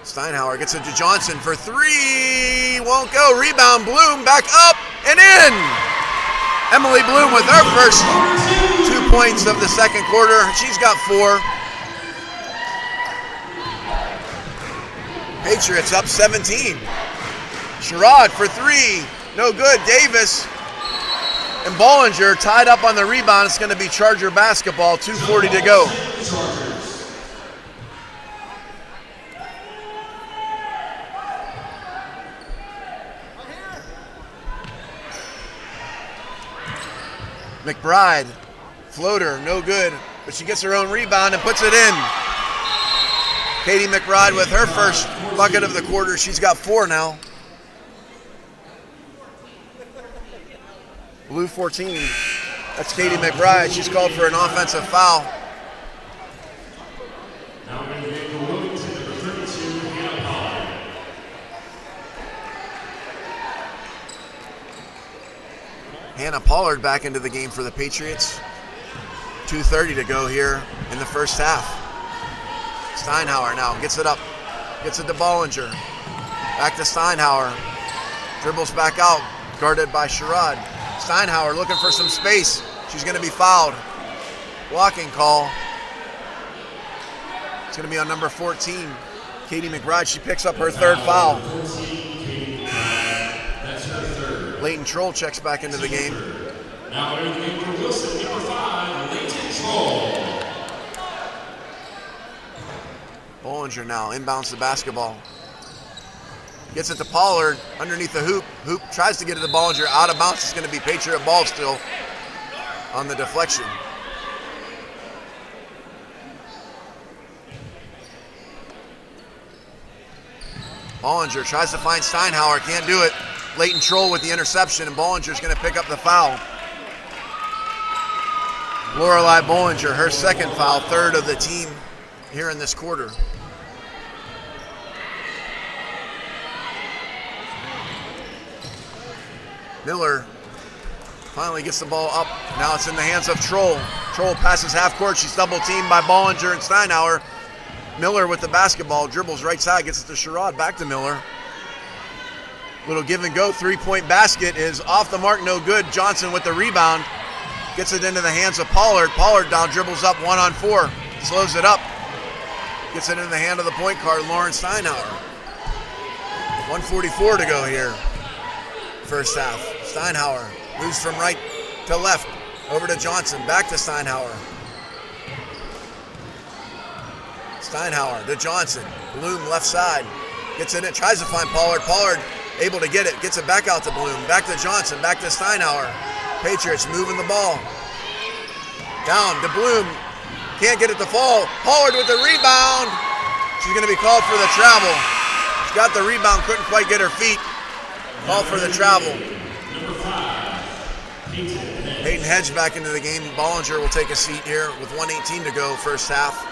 Steinhauer gets it to Johnson for 3, won't go, rebound, Bloom back up and in. Emily Bloom with her first 2 points of the second quarter. She's got 4. Patriots up 17. Sherrod for 3, no good. Davis and Bollinger tied up on the rebound. It's going to be Charger basketball, 2:40 to go. McBride, floater, no good, but she gets her own rebound and puts it in. Katie McBride with her first bucket of the quarter. She's got 4 now. Blue 14, that's Katie McBride. She's called for an offensive foul. Now we're going to get the Wilmington number 32, Hannah Pollard. Hannah Pollard back into the game for the Patriots. 2:30 to go here in the first half. Steinhauer now gets it up. Gets it to Bollinger. Back to Steinhauer. Dribbles back out, guarded by Sherrod. Steinhauer looking for some space. She's going to be fouled. Blocking call. It's going to be on number 14, Katie McBride. She picks up her third foul. That's her third. Leighton Troll checks back into the game. Now in the game for Wilson, number 5, Leighton Troll. Bollinger now inbounds the basketball. Gets it to Pollard underneath the hoop. Hoop tries to get it to Bollinger. Out of bounds. It's going to be Patriot ball still on the deflection. Bollinger tries to find Steinhauer. Can't do it. Leighton Troll with the interception, and Bollinger's going to pick up the foul. Lorelei Bollinger, her second foul, third of the team here in this quarter. Miller finally gets the ball up. Now it's in the hands of Troll. Troll passes half court. She's double teamed by Bollinger and Steinhauer. Miller with the basketball, dribbles right side, gets it to Sherrod, back to Miller. Little give and go, 3-point basket is off the mark, no good. Johnson with the rebound, gets it into the hands of Pollard. Pollard down, dribbles up 1-on-4, slows it up. Gets it in the hand of the point guard, Lauren Steinhauer. 1:44 to go here, first half. Steinhauer moves from right to left, over to Johnson, back to Steinhauer. Steinhauer to Johnson, Bloom left side, gets in it, tries to find Pollard. Pollard able to get it, gets it back out to Bloom, back to Johnson, back to Steinhauer. Patriots moving the ball. Down to Bloom, can't get it to fall. Pollard with the rebound. She's going to be called for the travel. She got the rebound, couldn't quite get her feet. Called for the travel. Number 5, Peyton Hedge back into the game. Bollinger will take a seat here with 1:18 to go, first half.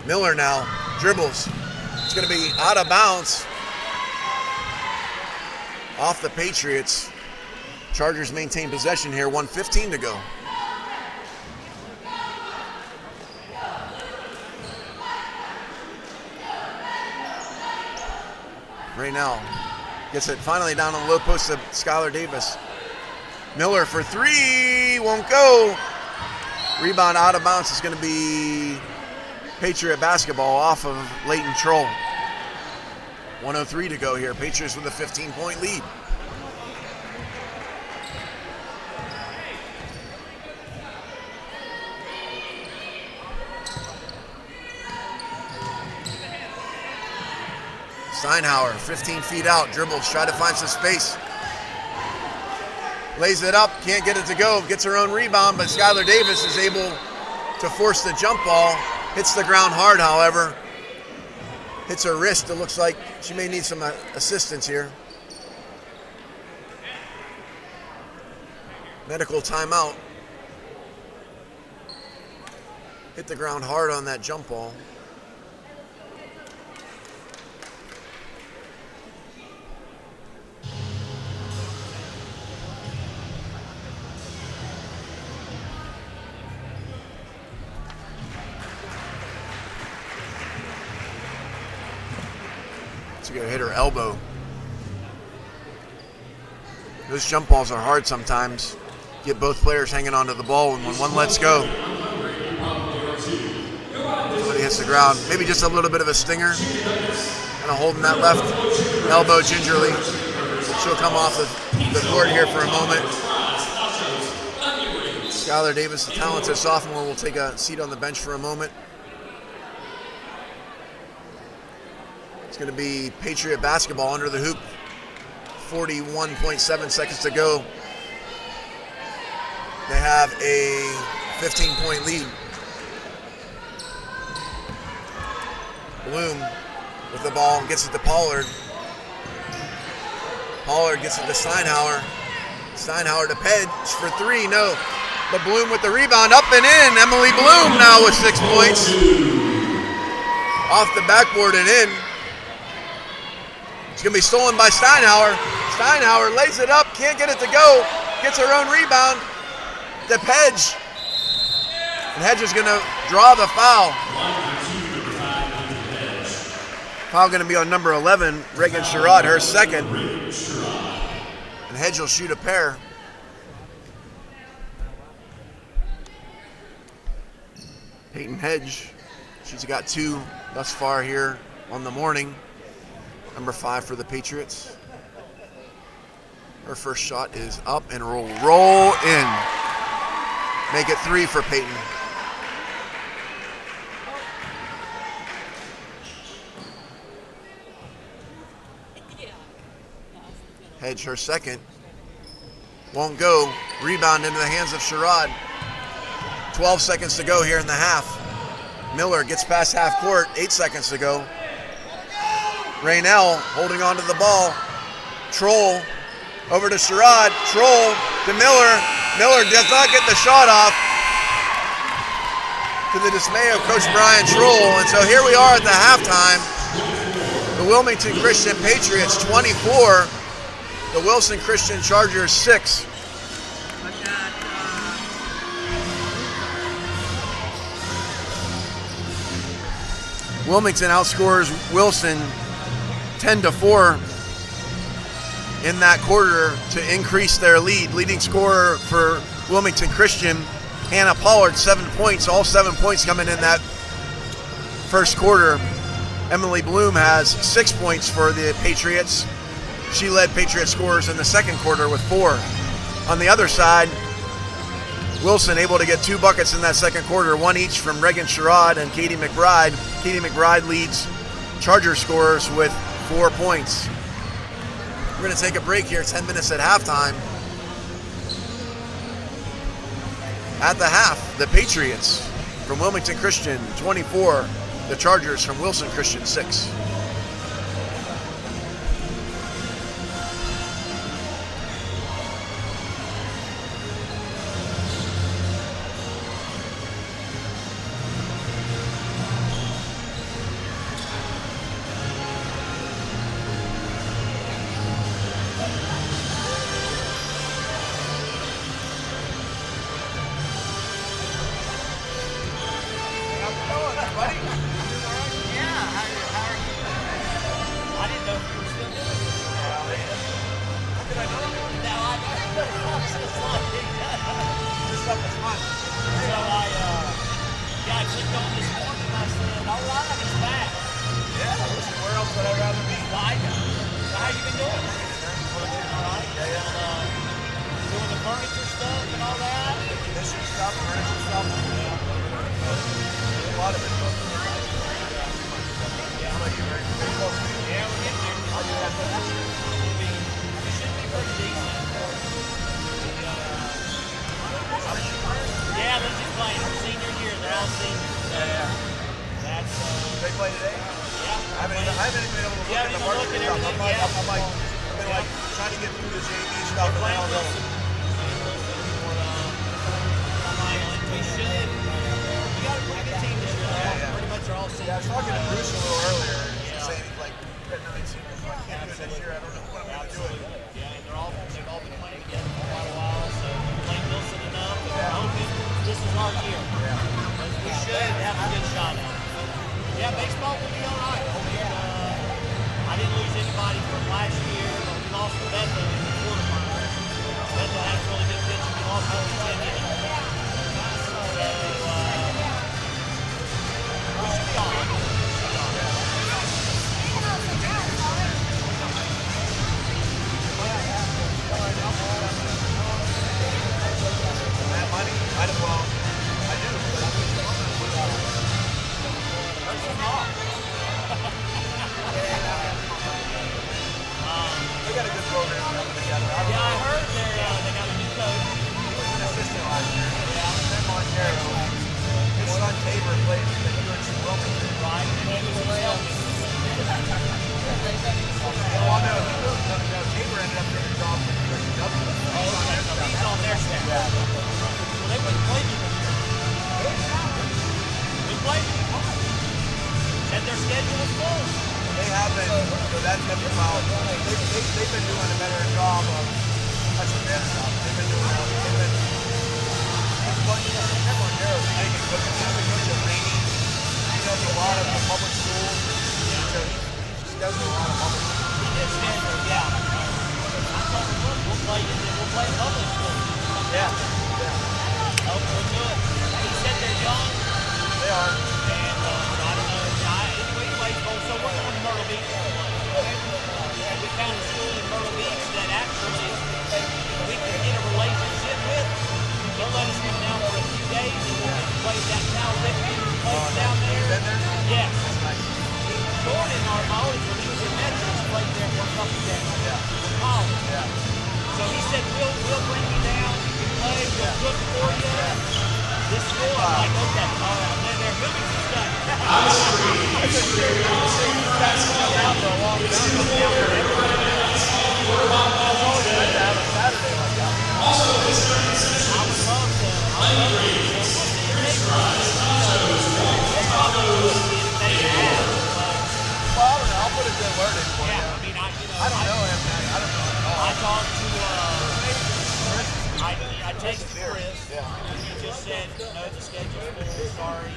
Miller now dribbles. It's going to be out of bounds. Off the Patriots. Chargers maintain possession here, 1:15 to go. Right now, gets it finally down on the low post to Skylar Davis. Miller for three, won't go. Rebound out of bounds is going to be Patriot basketball off of Leighton Troll. 1:03 to go here. Patriots with a 15-point lead. Steinhauer, 15 feet out, dribbles, try to find some space. Lays it up, can't get it to go, gets her own rebound, but Skylar Davis is able to force the jump ball. Hits the ground hard, however. Hits her wrist. It looks like she may need some assistance here. Medical timeout. Hit the ground hard on that jump ball. To go hit her elbow. Those jump balls are hard sometimes. Get both players hanging onto the ball, and when one lets go, somebody hits the ground. Maybe just a little bit of a stinger. Kind of holding that left elbow gingerly. She'll come off the court here for a moment. Skylar Davis, the talented sophomore, will take a seat on the bench for a moment. It's going to be Patriot basketball under the hoop. 41.7 seconds to go. They have a 15-point lead. Bloom with the ball and gets it to Pollard. Pollard gets it to Steinhauer. Steinhauer to Pedge for three, no. But Bloom with the rebound, up and in. Emily Bloom now with 6 points. Off the backboard and in. It's going to be stolen by Steinhauer. Steinhauer lays it up, can't get it to go. Gets her own rebound. To Pedge. And Hedge is going to draw the foul. Foul going to be on number 11, Reagan Sherrod, her second. And Hedge will shoot a pair. Peyton Hedge, she's got 2 thus far here on the morning. Number 5 for the Patriots. Her first shot is up and roll in. Make it 3 for Peyton. Hedge, her second. Won't go. Rebound into the hands of Sherrod. 12 seconds to go here in the half. Miller gets past half court. 8 seconds to go. Raynell holding on to the ball. Troll over to Sherrod. Troll to Miller. Miller does not get the shot off, to the dismay of Coach Brian Troll. And so here we are at the halftime. The Wilmington Christian Patriots 24. The Wilson Christian Chargers 6. Wilmington outscores Wilson 10-4 in that quarter to increase their lead. Leading scorer for Wilmington Christian, Hannah Pollard, 7 points. All 7 points coming in that first quarter. Emily Bloom has 6 points for the Patriots. She led Patriot scorers in the second quarter with 4. On the other side, Wilson able to get 2 buckets in that second quarter, 1 each from Reagan Sherrod and Katie McBride. Katie McBride leads Charger scorers with 4 points. We're going to take a break here, 10 minutes at halftime. At the half, the Patriots from Wilmington Christian 24, the Chargers from Wilson Christian 6. They've been doing Daryl's Megan, coach of Rainey. He does a lot of the public schools. So he just does a lot of public schools. He did Stanford, yeah. I told him, look, we'll play public school. Yeah. Yeah. Oh, we'll do it. He said they're young. They are. And I don't know. Anyway, so we're going to Myrtle Beach. And we found a school in Myrtle Beach that actually we can get a relationship with. They'll let us come down for a few days and we'll play that Cal Ripken place down there. Been there? Yes. That's nice. Jordan, our college, when he was in Metros, played there for a couple days. Yeah. College. Yeah. So he said, we'll bring you down, you can play, we'll cook for you. This school, I'm like, okay, all right, they're moving some stuff. I'll put a good word in for you. I don't know him, man. I don't know him at all. I talked to, I texted Chris. Yeah. He just said, no, the schedule's full, sorry.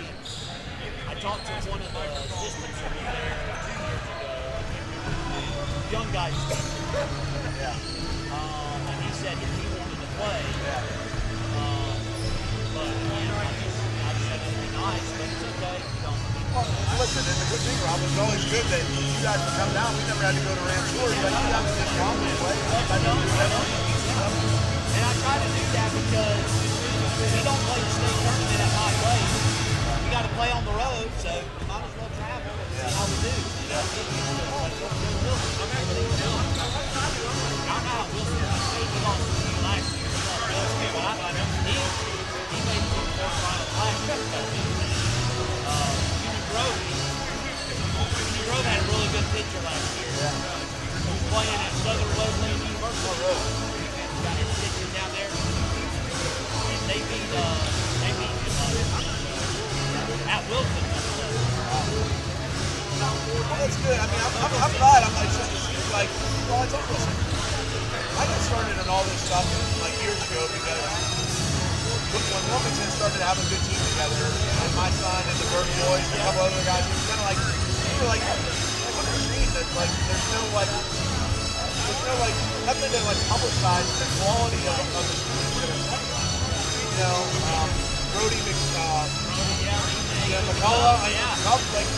I talked to one of the assistants over there 2 years ago. Young guys. Yeah. And he said that he wanted to play. Yeah. But again, I said it'd be nice, but it's okay. You don't. Well, listen, and the good thing, Rob, it was always good that you guys would come down. We never had to go to Rams tours, but you guys would just come and play. And I try to do that because we don't play the state tournament at my place. We got to play on the road, so we might as well travel and see how we do. You know, get used to it. Like Wilson. I don't know how Wilson we lost to you last year. He made the quarterfinals last year. Grove had a really good pitcher last year. Yeah. He was playing at Southern Wesleyan University. And got his pitching down there. And they beat at Wilson. Well, that's good. I mean, I'm glad. I'm like, well, I told listen, I got started in all this stuff like years ago because when Wilmington started to have a good team together, and my son and the Bird boys and a couple other guys, it was kind of like, we were like, what a shame that like there's no nothing to like publicize the quality of the students that are playing. You know, Brody McCullough, like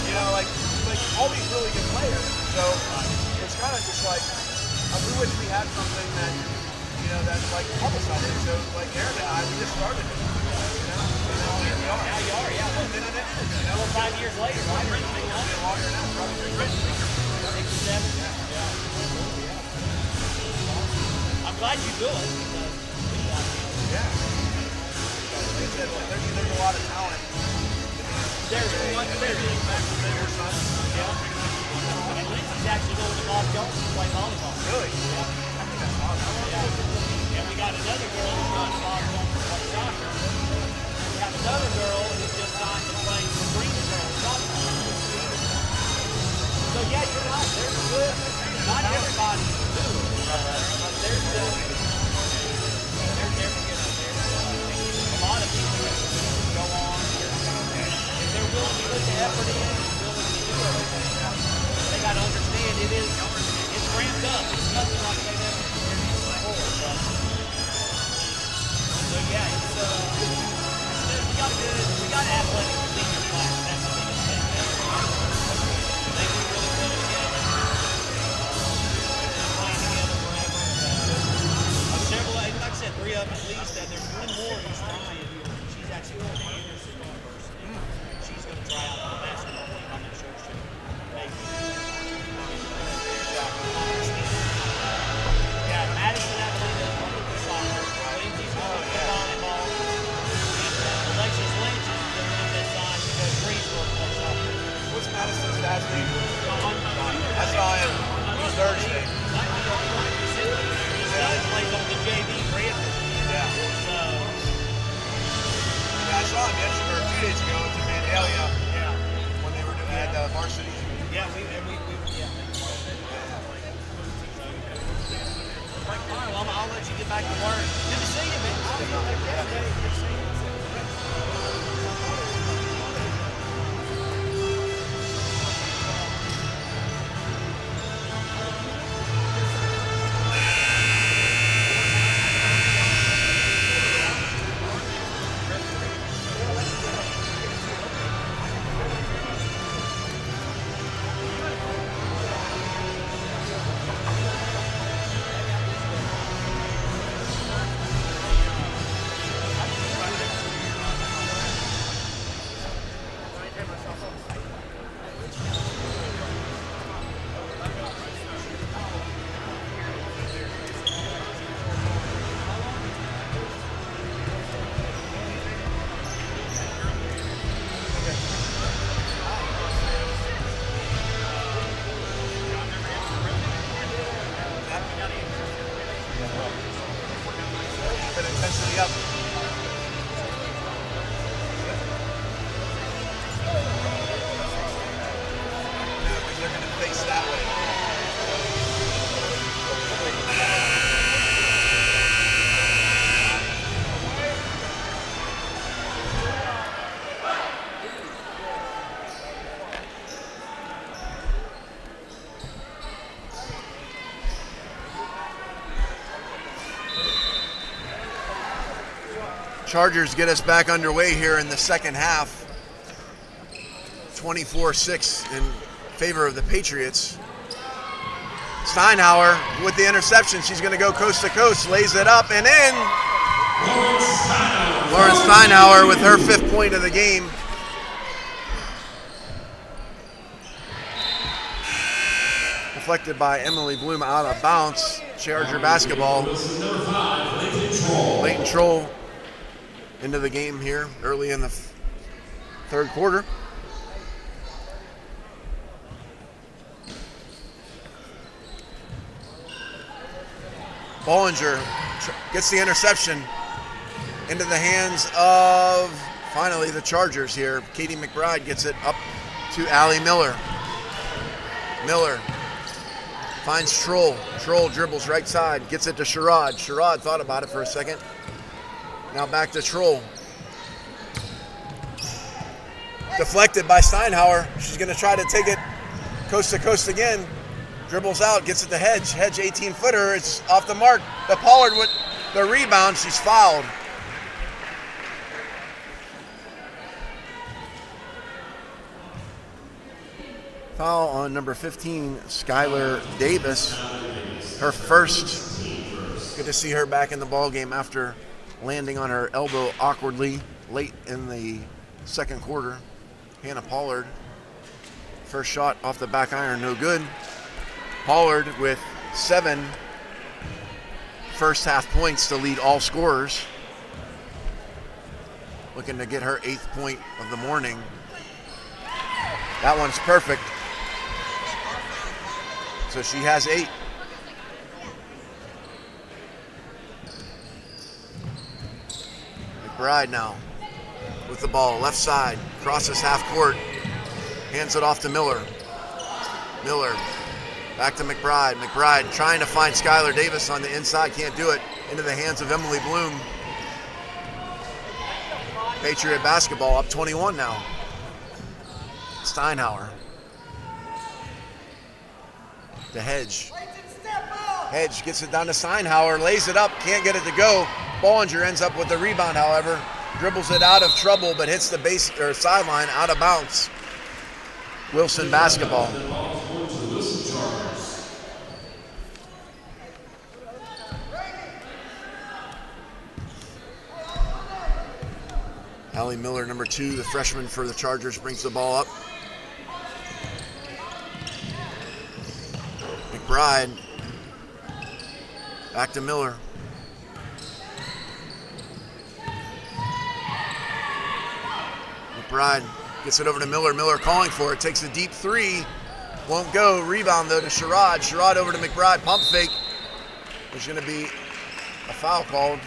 you know, like all these really good players. So it's kind of just like we wish we had something that you know that's like publicized. So like Aaron and I, we just started it. You know, here we are. Now you are, yeah. And then it is. You know, 5 years later, right? Longer now, probably 6 or 7. I'm glad you do it. Yeah. Like I said, there's a lot of talent. There's one there. And Lindsay's actually going to Bob Jones to play volleyball. Really? Yeah. I think that's awesome. Yeah. And we got another girl who's going to Bob Jones to play soccer. We have another girl who just signed to play for Greensboro soccer. So yeah, you're right. There's good. Not everybody can do it. But there's a lot of people that go on. If they're willing to put the effort in and willing to do everything, they got to understand it's ramped up. It's nothing like they've ever experienced before. So yeah, we got athletic senior class. That's the biggest thing. They do really well together. Playing together forever. Several, like I said, 3 of them at least. And there's one more who's trying. She's actually going to Anderson University. She's going to try out for the basketball team. I'm not sure she yeah, Madison Abilene is going to soccer. Lindsay's going to volleyball. And Alexis Lynch is the one that signed to go to Greensboro to play soccer. What's Madison's dad's name? I saw him Thursday. His son plays on the JV Brandon. Yeah. So, yeah, I saw him yesterday or 2 days ago to Vandalia. yeah. When they were doing the varsity. Yeah, we yeah. All right, well, I'll let you get back to work. Good to see you, man. Chargers get us back underway here in the second half. 24-6 in favor of the Patriots. Steinhauer with the interception. She's going to go coast to coast, lays it up and in. Lauren Steinhauer with her 5th point of the game. Deflected by Emily Bloom out of bounds. Charger basketball. Leighton Troll into the game here early in the third quarter. Bollinger gets the interception into the hands of, finally, the Chargers here. Katie McBride gets it up to Allie Miller. Miller finds Troll. Troll dribbles right side, gets it to Sherrod. Sherrod thought about it for a second. Now back to Troll. Deflected by Steinhauer. She's going to try to take it coast to coast again. Dribbles out, gets it to Hedge. Hedge 18-footer. It's off the mark. The Pollard with the rebound. She's fouled. Foul on number 15, Skylar Davis. Her first. Good to see her back in the ball game after landing on her elbow awkwardly late in the second quarter. Hannah Pollard. First shot off the back iron, no good. Pollard with 7 first half points to lead all scorers. Looking to get her 8th point of the morning. That one's perfect. So she has 8. McBride now with the ball, left side, crosses half court, hands it off to Miller. Miller back to McBride. McBride trying to find Skylar Davis on the inside, can't do it. Into the hands of Emily Bloom. Patriot basketball up 21 now. Steinhauer. To Hedge. Hedge gets it down to Steinhauer, lays it up, can't get it to go. Bollinger ends up with the rebound, however. Dribbles it out of trouble, but hits the base or sideline out of bounds. Wilson basketball. Allie Miller, number 2, the freshman for the Chargers, brings the ball up. McBride. Back to Miller. McBride gets it over to Miller. Miller calling for it. Takes a deep 3. Won't go. Rebound, though, to Sherrod. Sherrod over to McBride. Pump fake. There's going to be a foul called.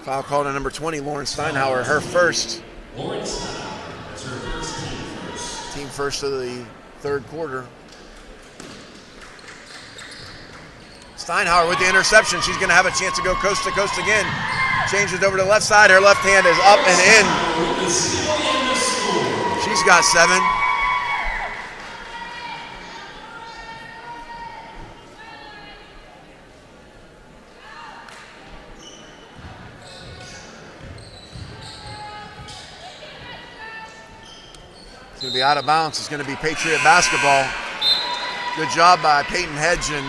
Foul called on number 20, Lauren Steinhauer, her first. Lauren Steinhauer, that's her first team first. Team first of the third quarter. Steinhauer with the interception. She's going to have a chance to go coast to coast again. Changes over to the left side. Her left hand is up and in. She's got 7. It's going to be out of bounds. It's going to be Patriot basketball. Good job by Peyton Hedge and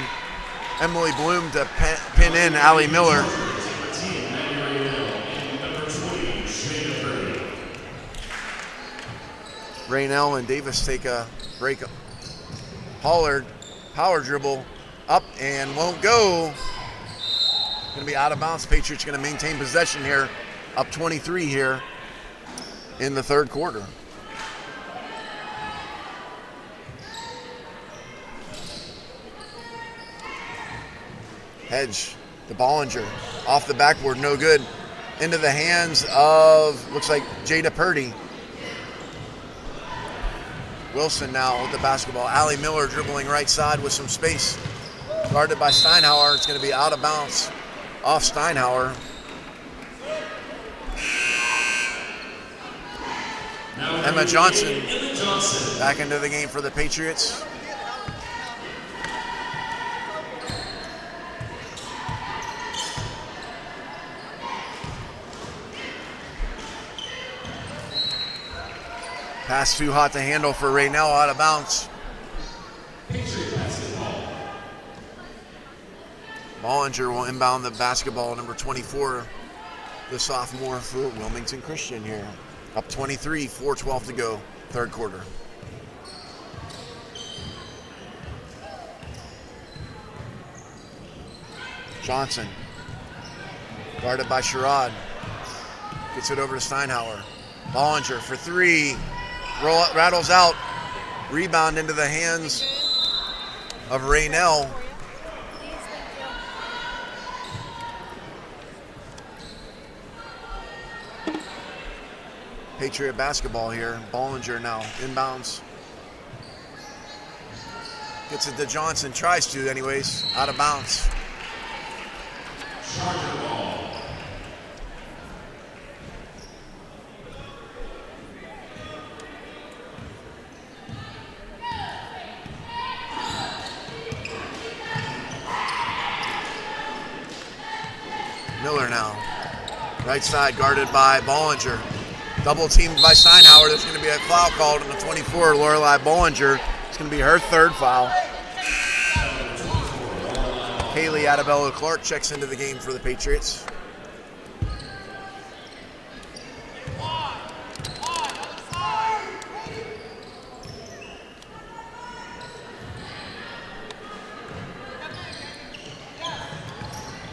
Emily Bloom to pin in Allie Miller. Raynell and Davis take a break. Pollard, power dribble, up and won't go. Going to be out of bounds. Patriots going to maintain possession here. Up 23 here in the third quarter. Hedge to Bollinger, off the backboard, no good. Into the hands of, looks like Jada Purdy. Wilson now with the basketball. Allie Miller dribbling right side with some space. Guarded by Steinhauer. It's going to be out of bounds off Steinhauer. Emma Johnson back into the game for the Patriots. Pass too hot to handle for Raynell, out of bounds. Patriot basketball. Bollinger will inbound the basketball, number 24, the sophomore for Wilmington Christian here. Up 23, 4:12 to go, third quarter. Johnson, guarded by Sherrod. Gets it over to Steinhauer. Bollinger for three. Rattles out. Rebound into the hands of Raynell. Patriot basketball here. Bollinger now inbounds. Gets it to Johnson. Tries to anyways. Out of bounds. Charger ball. Miller now. Right side guarded by Bollinger. Double teamed by Steinhauer. There's going to be a foul called on the 24, Lorelei Bollinger. It's going to be her third foul. Haley Adabella Clark checks into the game for the Patriots.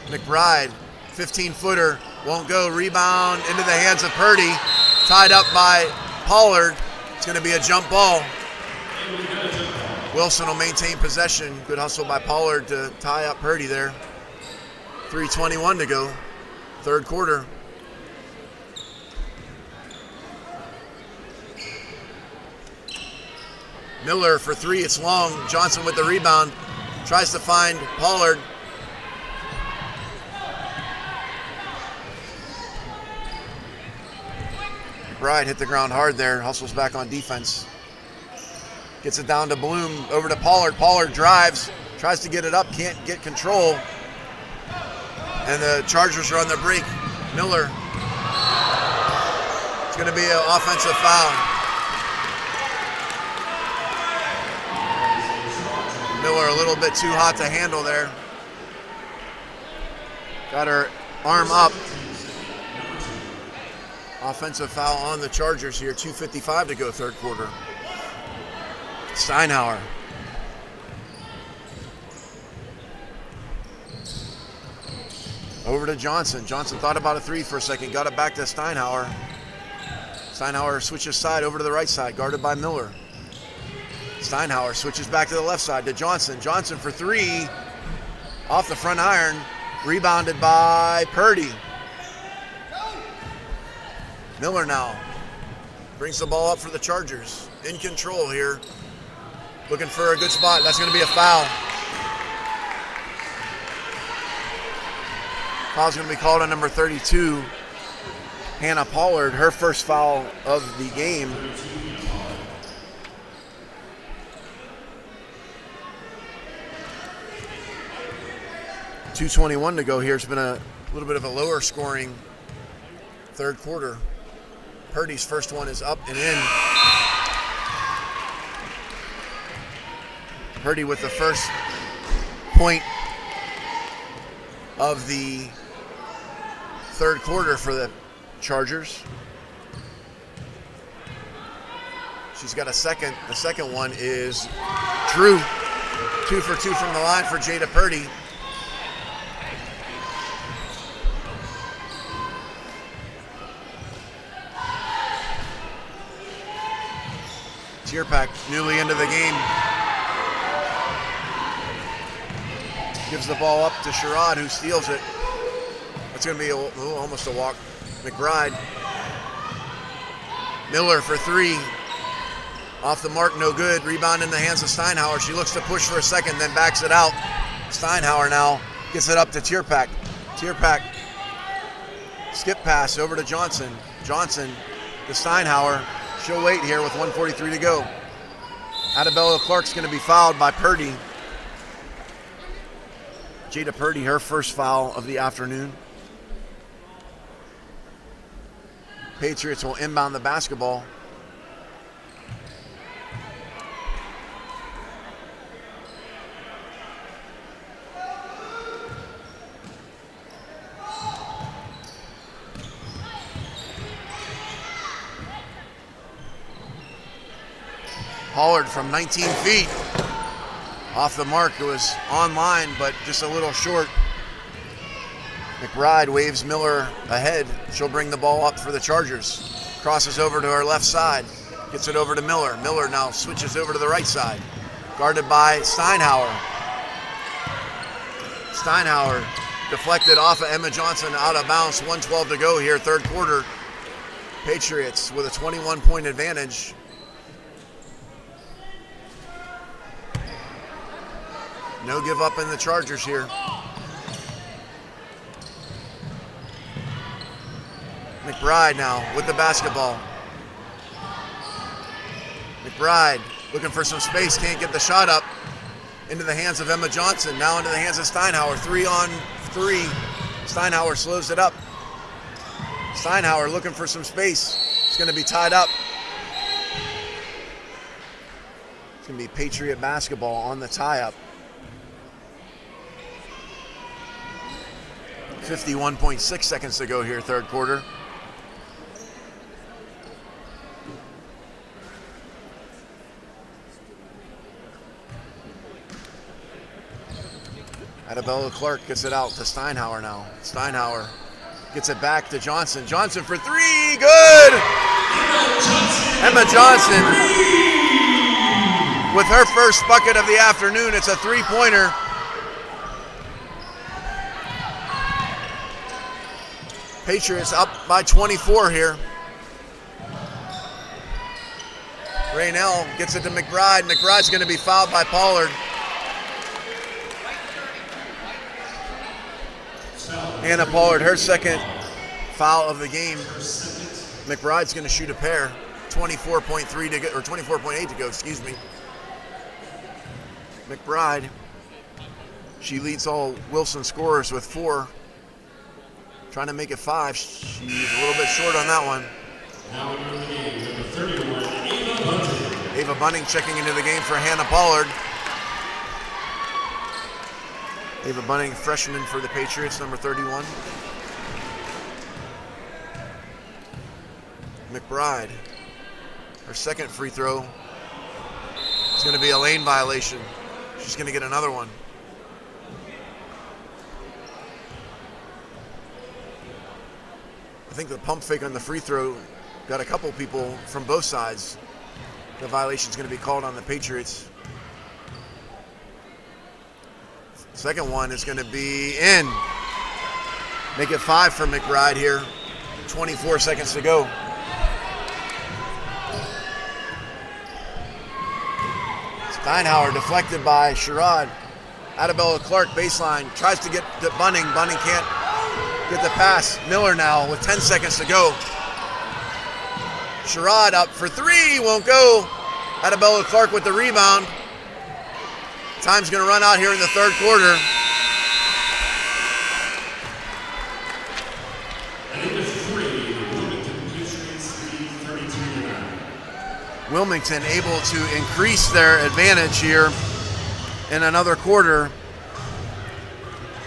McBride, 15-footer, won't go. Rebound into the hands of Purdy. Tied up by Pollard. It's going to be a jump ball. Wilson will maintain possession. Good hustle by Pollard to tie up Purdy there. 3:21 to go, third quarter. Miller for three, it's long. Johnson with the rebound. Tries to find Pollard. McBride hit the ground hard there, hustles back on defense. Gets it down to Bloom, over to Pollard. Pollard drives, tries to get it up, can't get control. And the Chargers are on their break. Miller. It's going to be an offensive foul. Miller a little bit too hot to handle there. Got her arm up. Offensive foul on the Chargers here. 2:55 to go, third quarter. Steinhauer. Over to Johnson. Johnson thought about a three for a second. Got it back to Steinhauer. Steinhauer switches side over to the right side, guarded by Miller. Steinhauer switches back to the left side to Johnson. Johnson for three. Off the front iron. Rebounded by Purdy. Miller now brings the ball up for the Chargers. In control here. Looking for a good spot. That's going to be a foul. Foul's going to be called on number 32, Hannah Pollard. Her first foul of the game. .221 to go here. It's been a little bit of a lower scoring third quarter. Purdy's first one is up and in. Purdy with the first point of the third quarter for the Chargers. She's got a second. The second one is Drew. 2 for 2 from the line for Jada Purdy. Tierpak newly into the game. Gives the ball up to Sherrod, who steals it. That's going to be almost a walk. McBride. Miller for three. Off the mark, no good. Rebound in the hands of Steinhauer. She looks to push for a second, then backs it out. Steinhauer now gets it up to Tierpak. Tierpak. Skip pass over to Johnson. Johnson to Steinhauer. She'll wait here with 1:43 to go. Adabella Clark's going to be fouled by Purdy. Jada Purdy, her first foul of the afternoon. Patriots will inbound the basketball. Pollard from 19 feet. Off the mark. It was online, but just a little short. McBride waves Miller ahead. She'll bring the ball up for the Chargers. Crosses over to her left side. Gets it over to Miller. Miller now switches over to the right side. Guarded by Steinhauer. Steinhauer deflected off of Emma Johnson, out of bounds. 1:12 to go here, third quarter. Patriots with a 21-point advantage. No give up in the Chargers here. McBride now with the basketball. McBride looking for some space, can't get the shot up. Into the hands of Emma Johnson, now into the hands of Steinhauer. 3-on-3. Steinhauer slows it up. Steinhauer looking for some space. It's going to be tied up. It's going to be Patriot basketball on the tie-up. 51.6 seconds to go here, third quarter. Adabella Clark gets it out to Steinhauer now. Steinhauer gets it back to Johnson. Johnson for three, good! Emma Johnson with her first bucket of the afternoon. It's a three-pointer. Patriots up by 24 here. Raynell gets it to McBride. McBride's going to be fouled by Pollard. Hannah Pollard, her second foul of the game. McBride's going to shoot a pair. 24.3 to go, or 24.8 to go, excuse me. McBride, she leads all Wilson scorers with 4. Trying to make it 5. She's a little bit short on that one. Now in the game, number 31, Ava Bunting. Ava Bunting checking into the game for Hannah Pollard. Ava Bunting, freshman for the Patriots, number 31. McBride, her second free throw. It's going to be a lane violation. She's going to get another one. I think the pump fake on the free throw got a couple people from both sides. The violation's going to be called on the Patriots. Second one is going to be in. Make it 5 for McBride here. 24 seconds to go. Steinhauer deflected by Sherrod. Adabella Clark baseline. Tries to get to Bunning. Bunning can't get the pass. Miller now with 10 seconds to go. Sherrod up for 3. Won't go. Adabella Clark with the rebound. Time's going to run out here in the third quarter. Wilmington able to increase their advantage here in another quarter.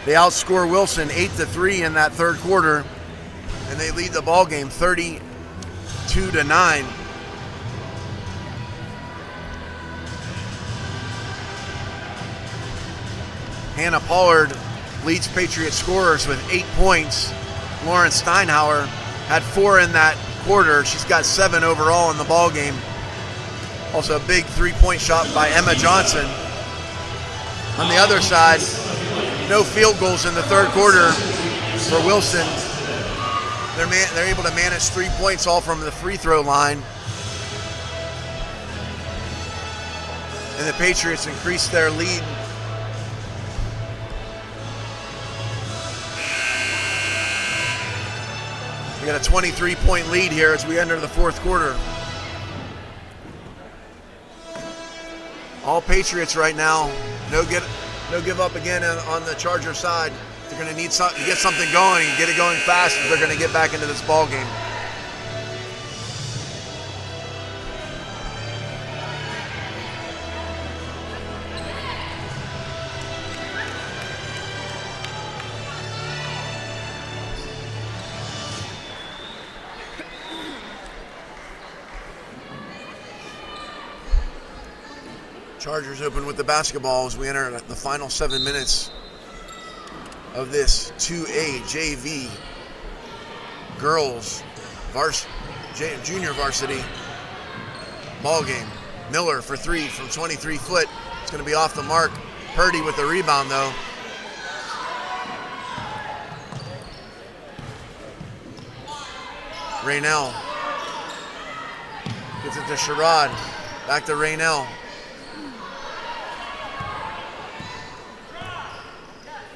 They outscore Wilson 8-3 in that third quarter, and they lead the ball game 32-9. Hannah Pollard leads Patriot scorers with 8 points. Lauren Steinhauer had 4 in that quarter. She's got 7 overall in the ball game. Also a big 3-point shot by Emma Johnson. On the other side, no field goals in the third quarter for Wilson. They're able to manage 3 points all from the free throw line. And the Patriots increase their lead. We got a 23-point lead here as we enter the fourth quarter. All Patriots right now. No give up again on the Charger side. They're going to need to get something going and get it going fast if they're going to get back into this ball game. Chargers open with the basketball as we enter the final 7 minutes of this 2A JV girls junior varsity ball game. Miller for three from 23 foot. It's going to be off the mark. Purdy with the rebound though. Raynell gets it to Sherrod. Back to Raynell.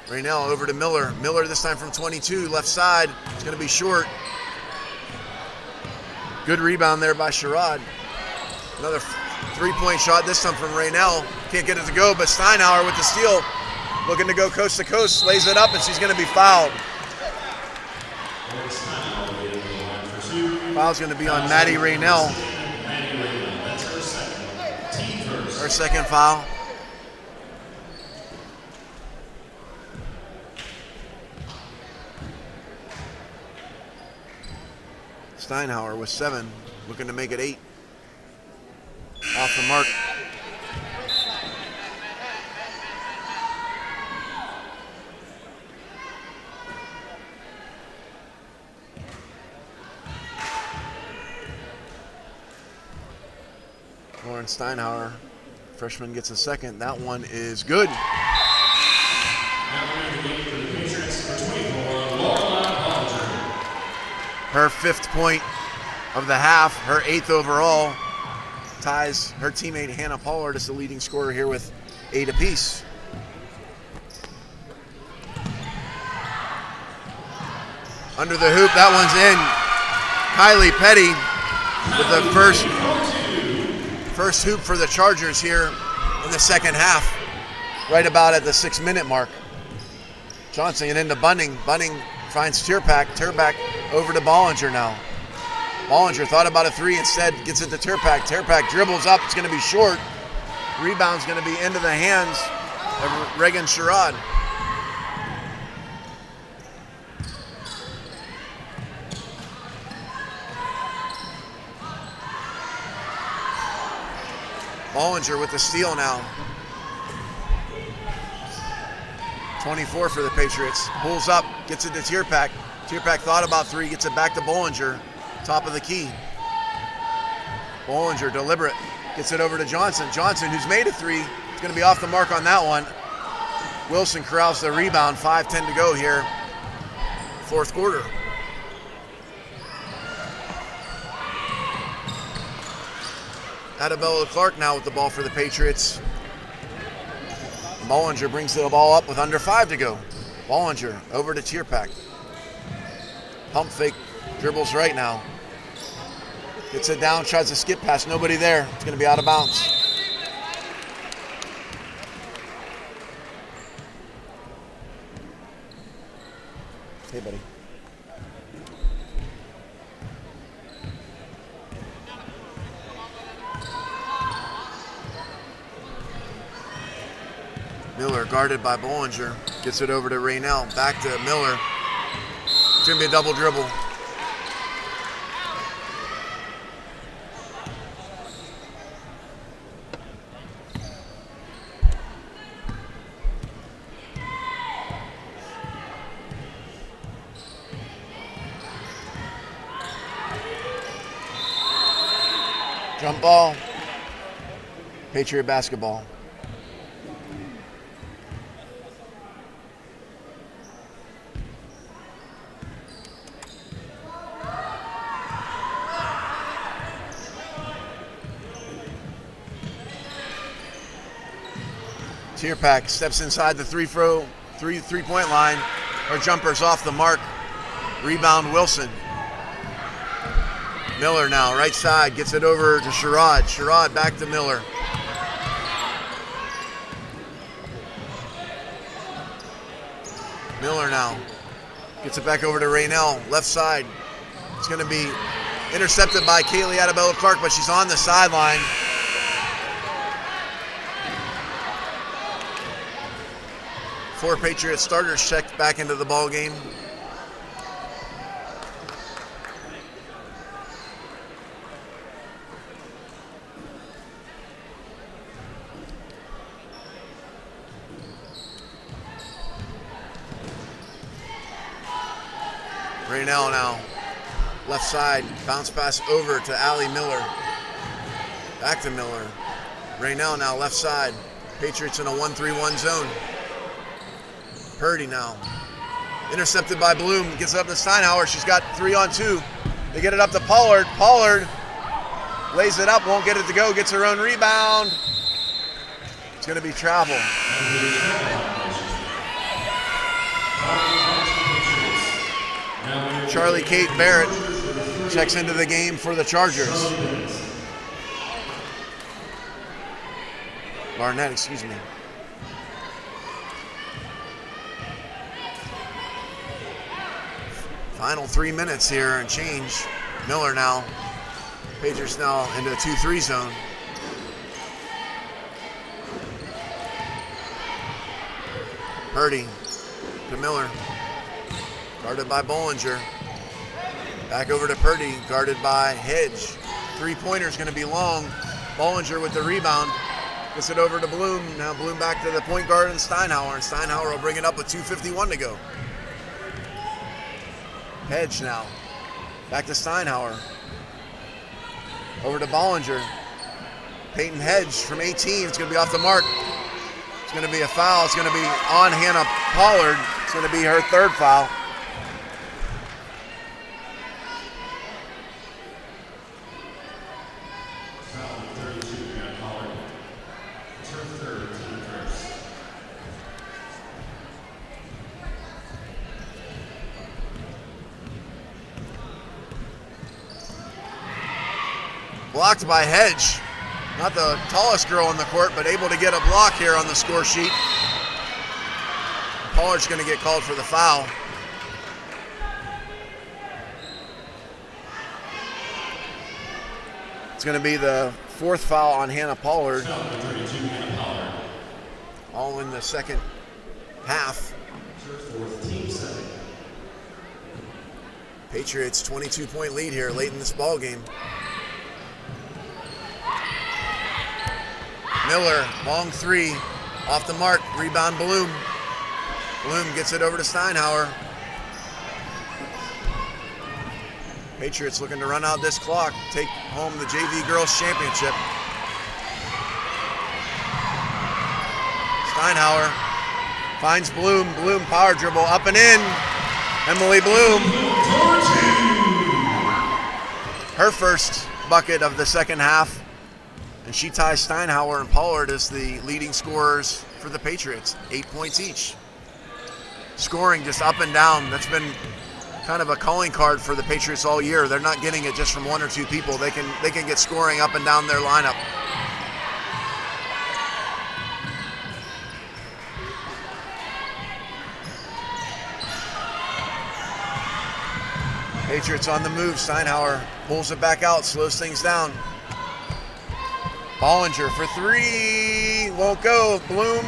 Raynell over to Miller. Miller this time from 22, left side. It's going to be short. Good rebound there by Sherrod. Another three-point shot, this time from Raynell. Can't get it to go, but Steinhauer with the steal. Looking to go coast to coast, lays it up, and she's going to be fouled. Foul's going to be on Maddie Raynell. Her second foul. Steinhauer with 7, looking to make it 8. Off the mark. Lauren Steinhauer, freshman, gets a second. That one is good. Her 5th point of the half, her 8th overall, ties her teammate Hannah Pollard as the leading scorer here with 8 apiece. Under the hoop, that one's in. Kylie Petty with the first hoop for the Chargers here in the second half, right about at the 6-minute mark. Johnson into Bunning. Bunning finds Tierpak. Tierpak over to Bollinger now. Bollinger thought about a 3, instead gets it to Tierpak. Tierpak dribbles up, it's going to be short. Rebound's going to be into the hands of Reagan Sherrod. Bollinger with the steal now. 24 for the Patriots. Pulls up, gets it to Tierpak. Tierpak thought about 3, gets it back to Bollinger. Top of the key. Bollinger, deliberate. Gets it over to Johnson. Johnson, who's made a 3, is going to be off the mark on that one. Wilson corrals the rebound. 5:10 to go here. 4th quarter. Adabella Clark now with the ball for the Patriots. Bollinger brings the ball up with under 5 to go. Bollinger over to Tierpak. Pump fake, dribbles right now. Gets it down, tries to skip pass, nobody there. It's going to be out of bounds. Hey, buddy. Miller guarded by Bollinger. Gets it over to Raynell. Back to Miller. It's going to be a double dribble. Jump ball. Patriot basketball. Tierpak steps inside the three-point line. Her jumper's off the mark. Rebound Wilson. Miller now, right side, gets it over to Sherrod. Sherrod back to Miller. Miller now gets it back over to Raynell, left side. It's going to be intercepted by Kaylee Adabella Clark, but she's on the sideline. Four Patriot starters checked back into the ball game. Raynell now, left side, bounce pass over to Allie Miller. Back to Miller. Raynell now, left side. Patriots in a 1-3-1 zone. Purdy now. Intercepted by Bloom, gets up to Steinhauer. She's got 3-on-2. They get it up to Pollard. Pollard lays it up, won't get it to go, gets her own rebound. It's going to be travel. Charlie Kate Barrett checks into the game for the Chargers. Barnett, excuse me. Final 3 minutes here and change. Miller now. Patriots now into a 2-3 zone. Purdy to Miller. Guarded by Bollinger. Back over to Purdy, guarded by Hedge. 3-pointer's going to be long. Bollinger with the rebound. Gets it over to Bloom. Now Bloom back to the point guard and Steinhauer. And Steinhauer will bring it up with 2:51 to go. Hedge now. Back to Steinhauer. Over to Bollinger. Peyton Hedge from 18. It's going to be off the mark. It's going to be a foul. It's going to be on Hannah Pollard. It's going to be her third foul. Blocked by Hedge. Not the tallest girl on the court, but able to get a block here on the score sheet. Pollard's going to get called for the foul. It's going to be the fourth foul on Hannah Pollard. All in the second half. Patriots 22-point lead here late in this ball game. Miller, long three, off the mark, rebound Bloom. Bloom gets it over to Steinhauer. Patriots looking to run out this clock, take home the JV Girls Championship. Steinhauer finds Bloom. Bloom power dribble up and in. Emily Bloom. Her first bucket of the second half. And she ties Steinhauer and Pollard as the leading scorers for the Patriots. 8 points each. Scoring just up and down. That's been kind of a calling card for the Patriots all year. They're not getting it just from one or two people. They can get scoring up and down their lineup. Patriots on the move. Steinhauer pulls it back out, slows things down. Bollinger for three, won't go. Bloom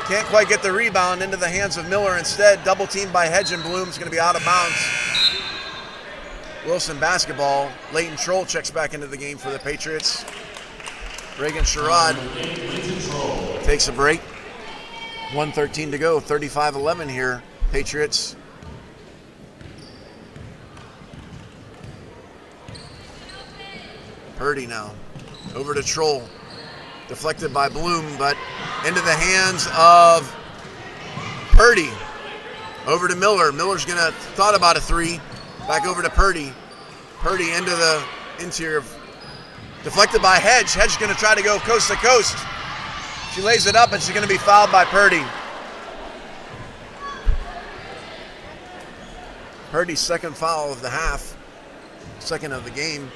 can't quite get the rebound, into the hands of Miller instead. Double teamed by Hedge, and Bloom's going to be out of bounds. Wilson basketball. Leighton Troll checks back into the game for the Patriots. Reagan Sherrod takes a break. 1:13 to go, 35-11 here. Patriots. Purdy now. Over to Troll. Deflected by Bloom, but into the hands of Purdy. Over to Miller. Miller's going to thought about a three. Back over to Purdy. Purdy into the interior. Deflected by Hedge. Hedge going to try to go coast to coast. She lays it up, and she's going to be fouled by Purdy. Purdy's second foul of the half. Second of the game.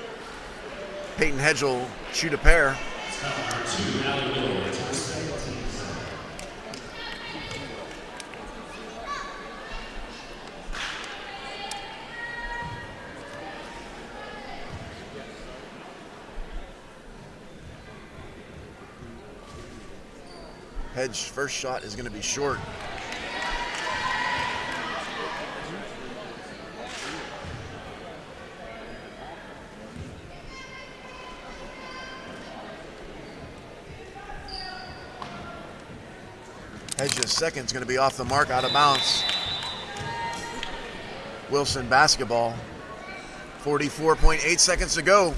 Peyton Hedge will shoot a pair. Hedge first shot is going to be short. Hedge's second is going to be off the mark, out of bounds. Wilson basketball. 44.8 seconds to go.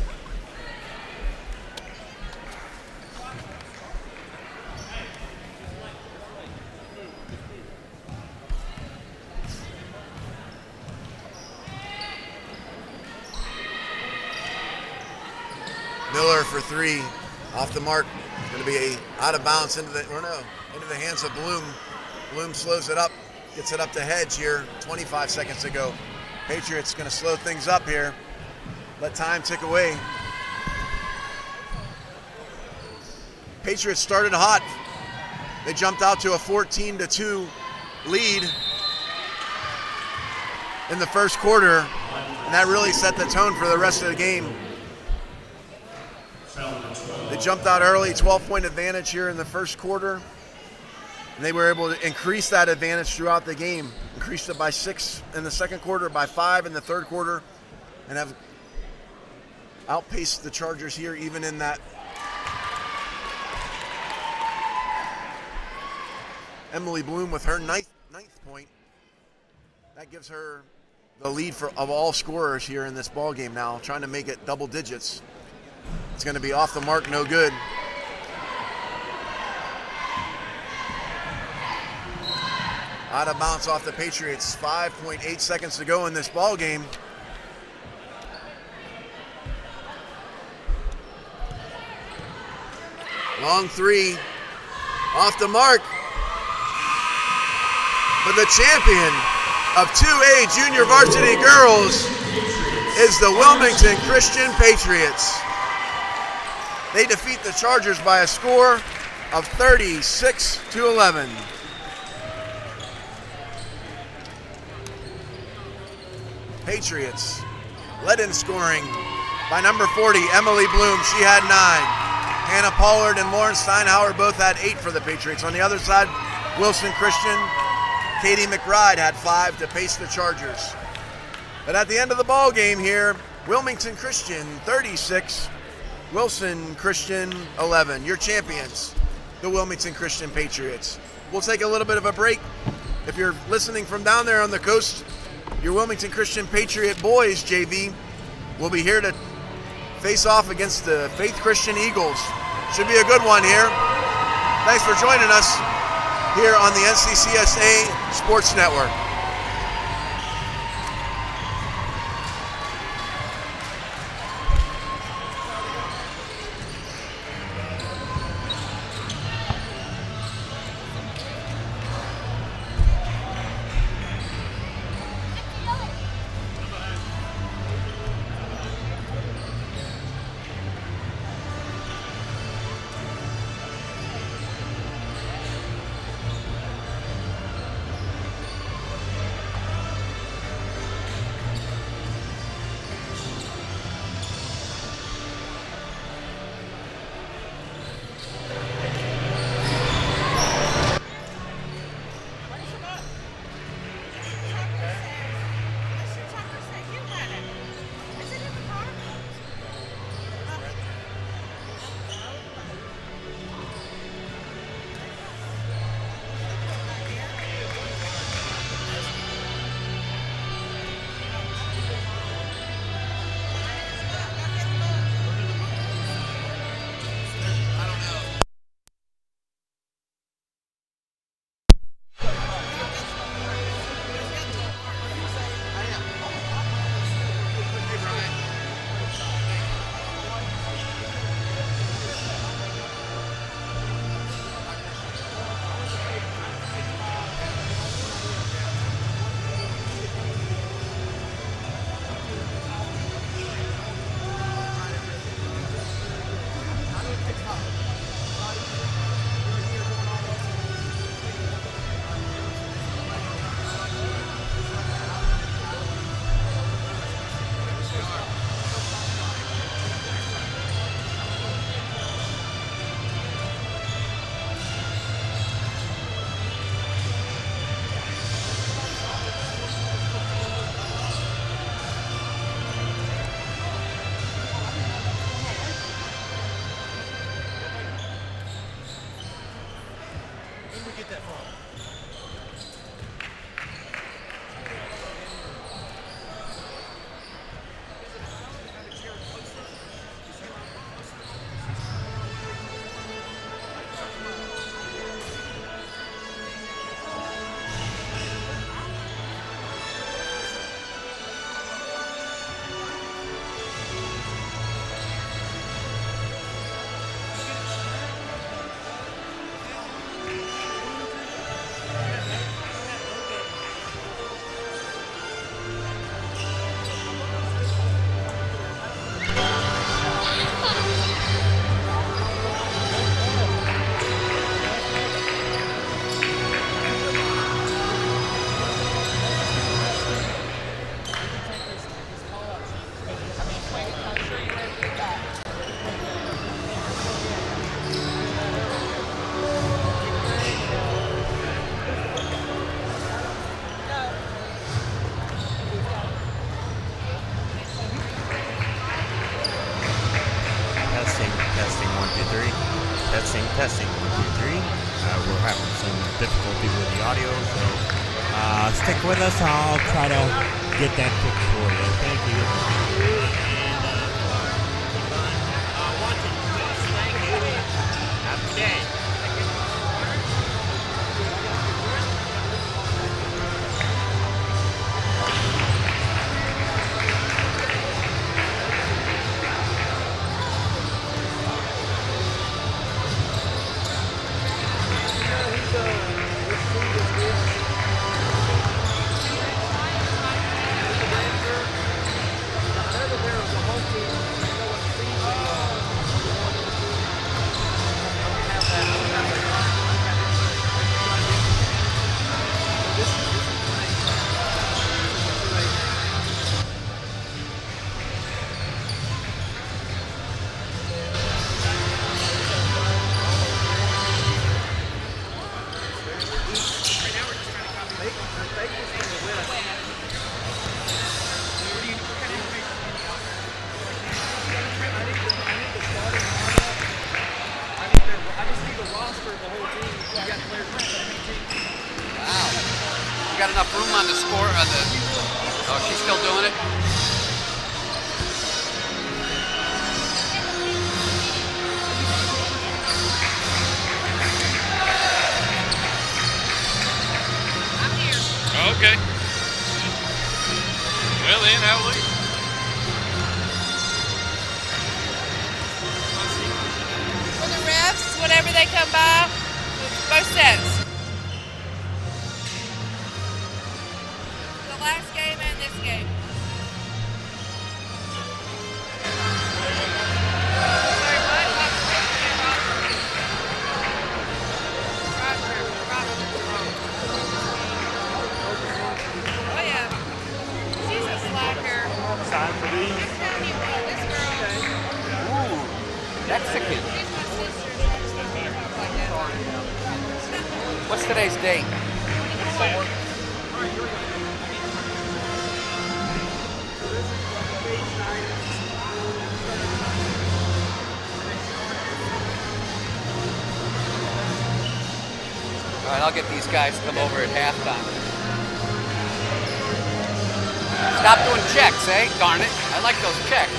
Miller for three, off the mark. Going to be out of bounds into the hands of Bloom. Bloom slows it up, gets it up to Hedge here. 25 seconds to go. Patriots going to slow things up here. Let time tick away. Patriots started hot. They jumped out to a 14-2 lead in the first quarter, and that really set the tone for the rest of the game. They jumped out early, 12-point advantage here in the first quarter, and they were able to increase that advantage throughout the game. Increased it by 6 in the second quarter, by 5 in the third quarter, and have outpaced the Chargers here even in that. Emily Bloom with her ninth point. That gives her the lead of all scorers here in this ball game now, trying to make it double digits. It's going to be off the mark, no good. Out of bounds off the Patriots. 5.8 seconds to go in this ball game. Long three, off the mark. But the champion of 2A Junior Varsity Girls is the Wilmington Christian Patriots. They defeat the Chargers by a score of 36-11. Patriots led in scoring by number 40, Emily Bloom. She had 9. Hannah Pollard and Lauren Steinhauer both had 8 for the Patriots. On the other side, Wilson Christian, Katie McBride had 5 to pace the Chargers. But at the end of the ball game here, Wilmington Christian 36, Wilson Christian 11. Your champions, the Wilmington Christian Patriots. We'll take a little bit of a break. If you're listening from down there on the coast, your Wilmington Christian Patriot boys, JV, will be here to face off against the Faith Christian Eagles. Should be a good one here. Thanks for joining us here on the NCCSA Sports Network. testing. 1, 2, 3. We're having some difficulty with the audio, so stick with us. I'll try to get that fixed for you. Thank you. Okay. You got enough room on the score on the. Oh, she's still doing it. Okay. Well then, how will you? For the refs, whenever they come by, both sets. The last game and this game. Oh yeah. She's a slacker. Time for these. This girl. Ooh, Mexican. She's my sister. Like that. What's today's date? All right, I'll get these guys to come over at halftime. Stop doing checks, eh? Darn it. I like those checks.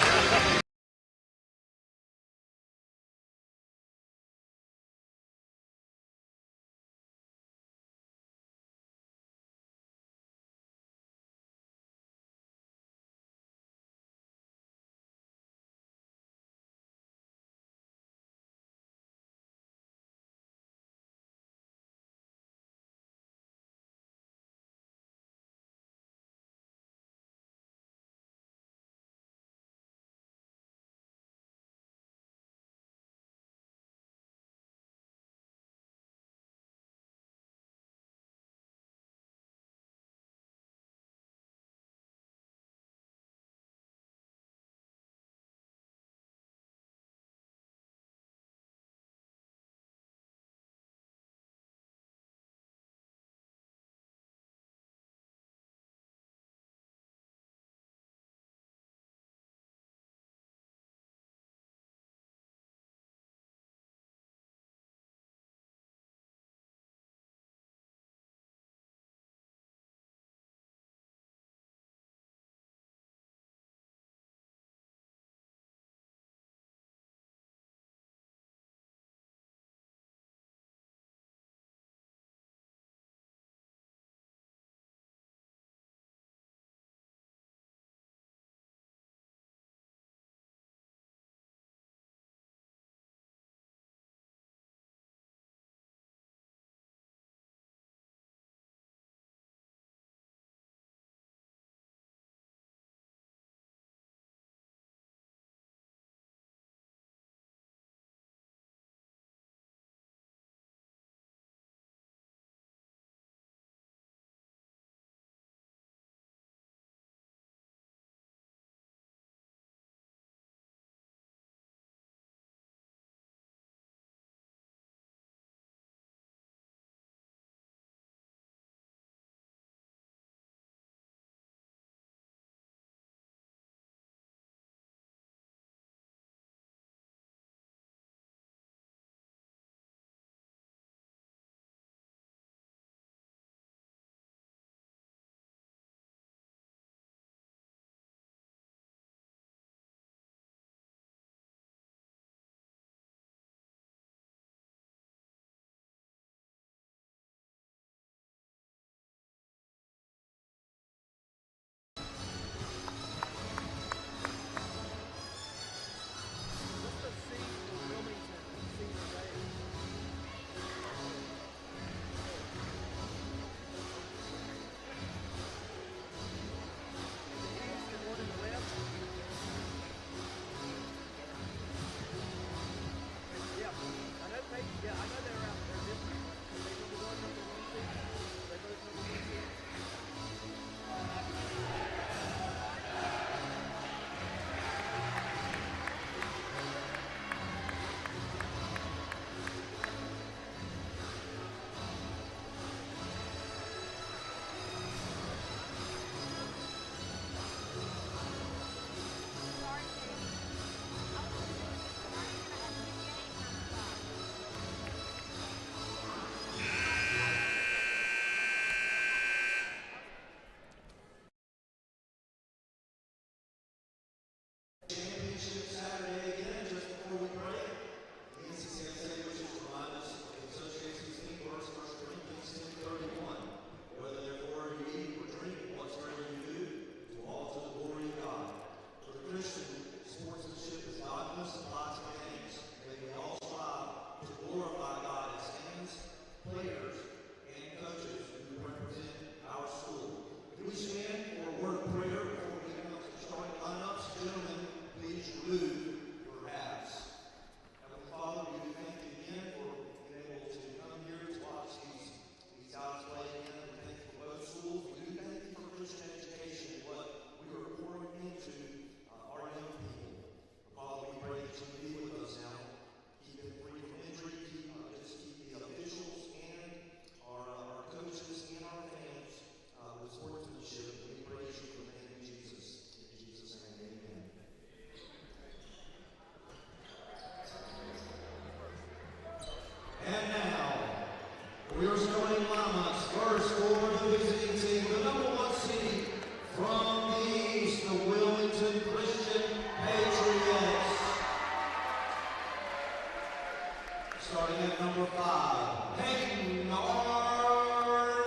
number 5, Peyton Arnett.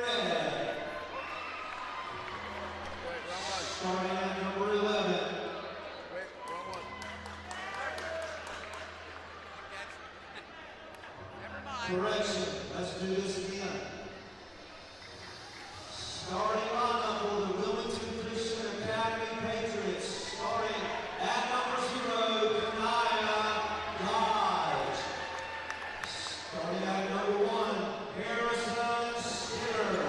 Starting at number 11. Correction, let's do this again. Starting lineup for the Wilmington Christian Academy Patriots. Starting at number 0, Kanaya Dodge. Starting at number 1, Harrison Skinner.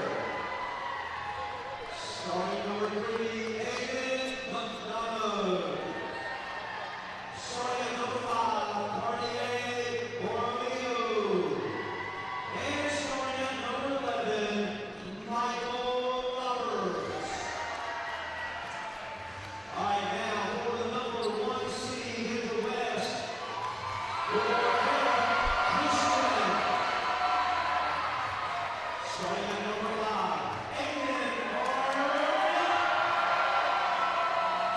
Starting number 3, Aiden McDonough. Starting at number 5, Cartier Borromeo. And starting at number 11, Michael Roberts. All right, now for the number 1 seed in the West, Christian. Starting at number 5, Aiden Arnett.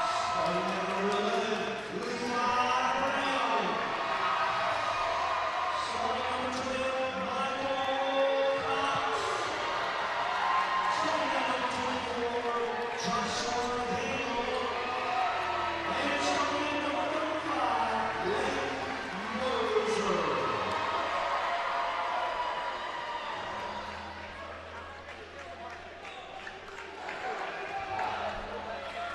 Starting at number 11, Levi Brown. Starting at number 12, Michael Cox. Starting at number 24, Joshua Daniel. And starting at number 35, Blake Moser.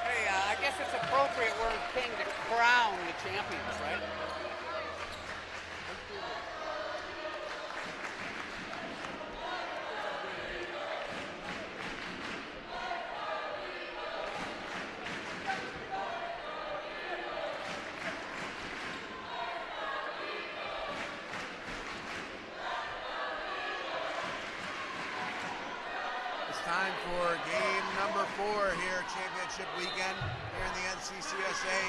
Hey, I guess it's appropriate we're king to crown the champions, right? It's time for game number 4 here, championship weekend here in the NCCSA.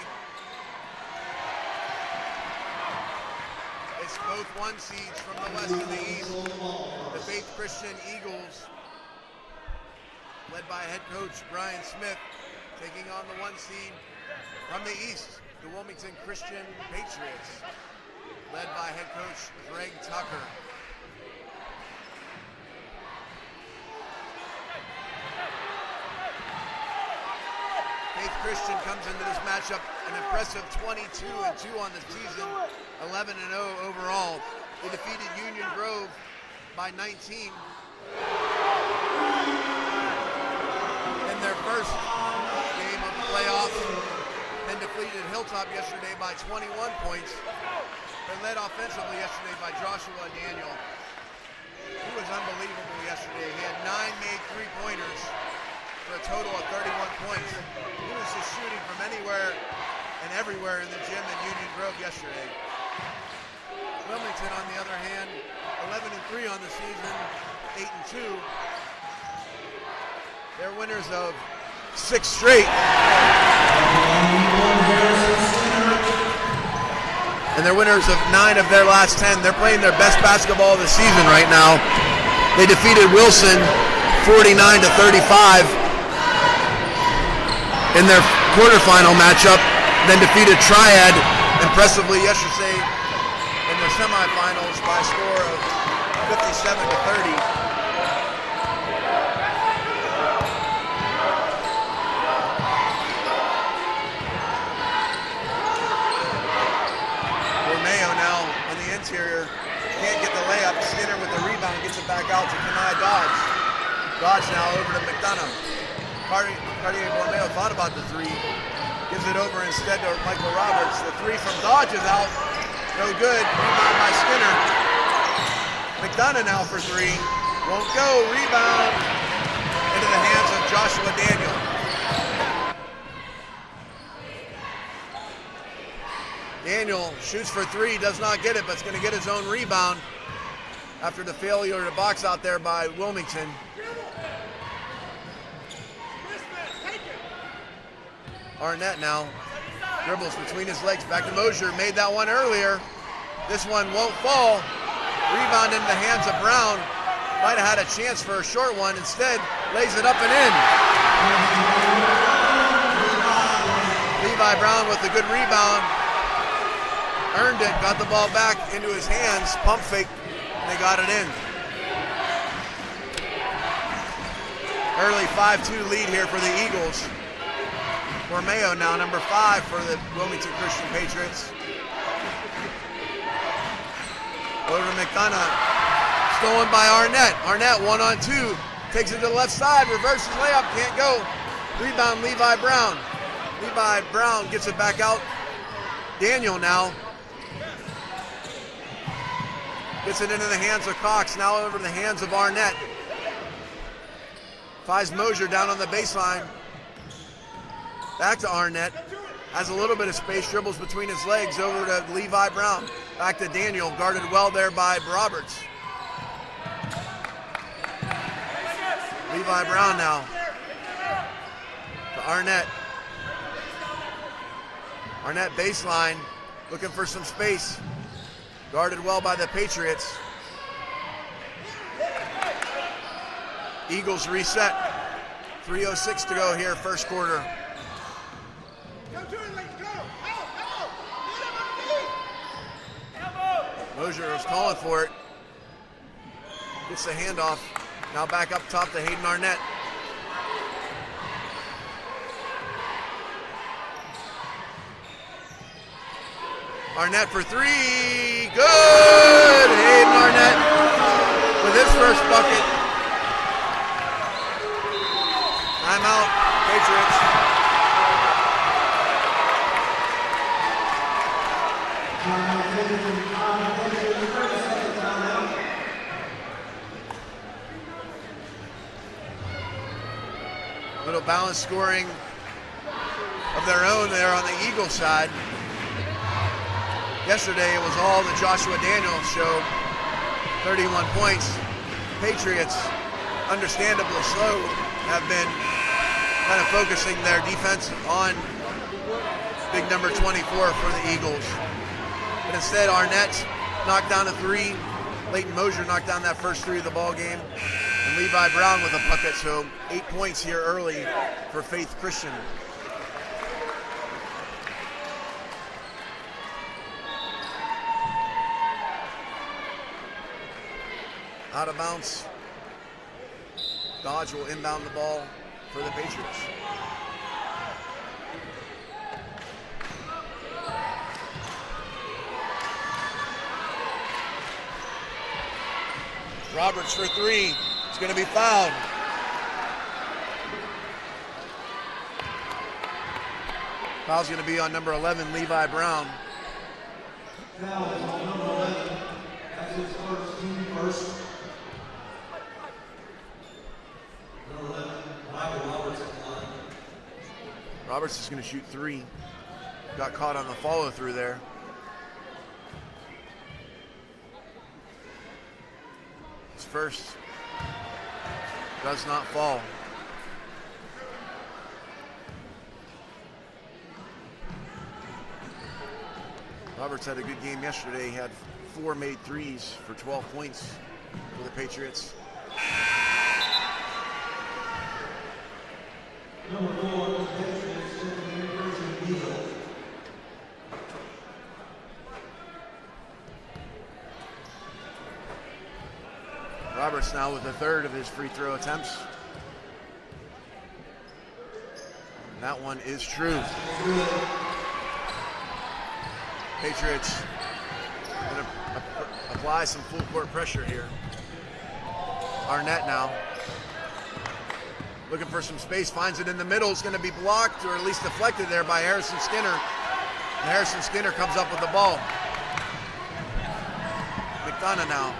It's both 1 seeds from the west and the east. The Faith Christian Eagles, led by head coach Brian Smith, taking on the 1 seed from the east, the Wilmington Christian Patriots, led by head coach Greg Tucker. Faith Christian comes into this matchup an impressive 22-2 on the season, 11-0 overall. They defeated Union Grove by 19 in their first game of the playoffs, then defeated Hilltop yesterday by 21 points. They led offensively yesterday by Joshua Daniel. He was unbelievable yesterday. He had 9 made 3-pointers for a total of 31 points. He was just shooting from anywhere and everywhere in the gym in Union Grove yesterday. Wilmington, on the other hand, 11-3 on the season, 8-2. They're winners of 6 straight. And they're winners of 9 of their last 10. They're playing their best basketball of the season right now. They defeated Wilson 49-35 in their quarterfinal matchup, then defeated Triad impressively yesterday in their semifinals by a score of 57-30. Interior, can't get the layup. Skinner with the rebound gets it back out to Kanai Dodge. Dodge now over to McDonough. Cartier Borromeo thought about the 3, gives it over instead to Michael Roberts. The 3 from Dodge is out, no good. Rebound by Skinner. McDonough now for 3, won't go. Rebound into the hands of Joshua Daniel. Daniel shoots for 3, does not get it, but is going to get his own rebound after the failure to box out there by Wilmington. Arnett now dribbles between his legs, back to Mosier, made that one earlier. This one won't fall. Rebound into the hands of Brown. Might have had a chance for a short one, instead lays it up and in. Levi Brown with a good rebound. Earned it, got the ball back into his hands, pump fake and they got it in. Early 5-2 lead here for the Eagles. Bormeo now number 5 for the Wilmington Christian Patriots. Over to McDonough, stolen by Arnett. Arnett 1-on-2, takes it to the left side, reverses layup, can't go. Rebound Levi Brown. Levi Brown gets it back out. Daniel now gets it into the hands of Cox, now over to the hands of Arnett. Finds Mosier down on the baseline. Back to Arnett. Has a little bit of space, dribbles between his legs over to Levi Brown. Back to Daniel, guarded well there by Roberts. Levi Brown now to Arnett. Arnett baseline, looking for some space. Guarded well by the Patriots. Eagles reset. 3:06 to go here, first quarter. Mosier was calling for it. Gets the handoff. Now back up top to Hayden Arnett. Arnett for 3. Good! Hayden Arnett with his first bucket. Timeout, Patriots. Little balanced scoring of their own there on the Eagle side. Yesterday it was all the Joshua Daniels show, 31 points. Patriots, understandably slow, have been kind of focusing their defense on big number 24 for the Eagles. But instead Arnett knocked down a 3. Leighton Mosier knocked down that first 3 of the ball game. And Levi Brown with a bucket, so 8 points here early for Faith Christian. Out of bounds. Dodge will inbound the ball for the Patriots. Roberts for 3. It's going to be fouled. Foul's going to be on number 11, Levi Brown. Foul is on number 11. That's his first, team first. Number 11, Michael Roberts at the line. Roberts is going to shoot 3. Got caught on the follow through there. His first does not fall. Roberts had a good game yesterday. He had 4 made threes for 12 points for the Patriots. Number 4, the Patriots, Neal. Roberts now with a 3rd of his free throw attempts. And that one is true. Patriots going to apply some full court pressure here. Arnett now looking for some space, finds it in the middle. It's going to be blocked or at least deflected there by Harrison Skinner. And Harrison Skinner comes up with the ball. McDonough now.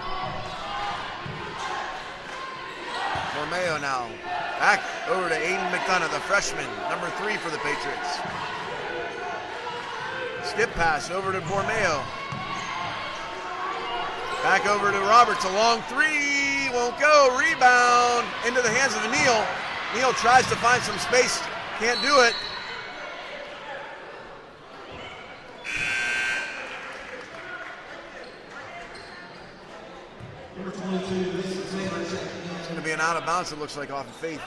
Bormeo now. Back over to Aiden McDonough, the freshman, number 3 for the Patriots. Skip pass over to Bormeo. Back over to Roberts, a long 3, won't go, rebound into the hands of Neal. Neal tries to find some space, can't do it. Number 22, It's going to be an out of bounds, it looks like, off of Faith.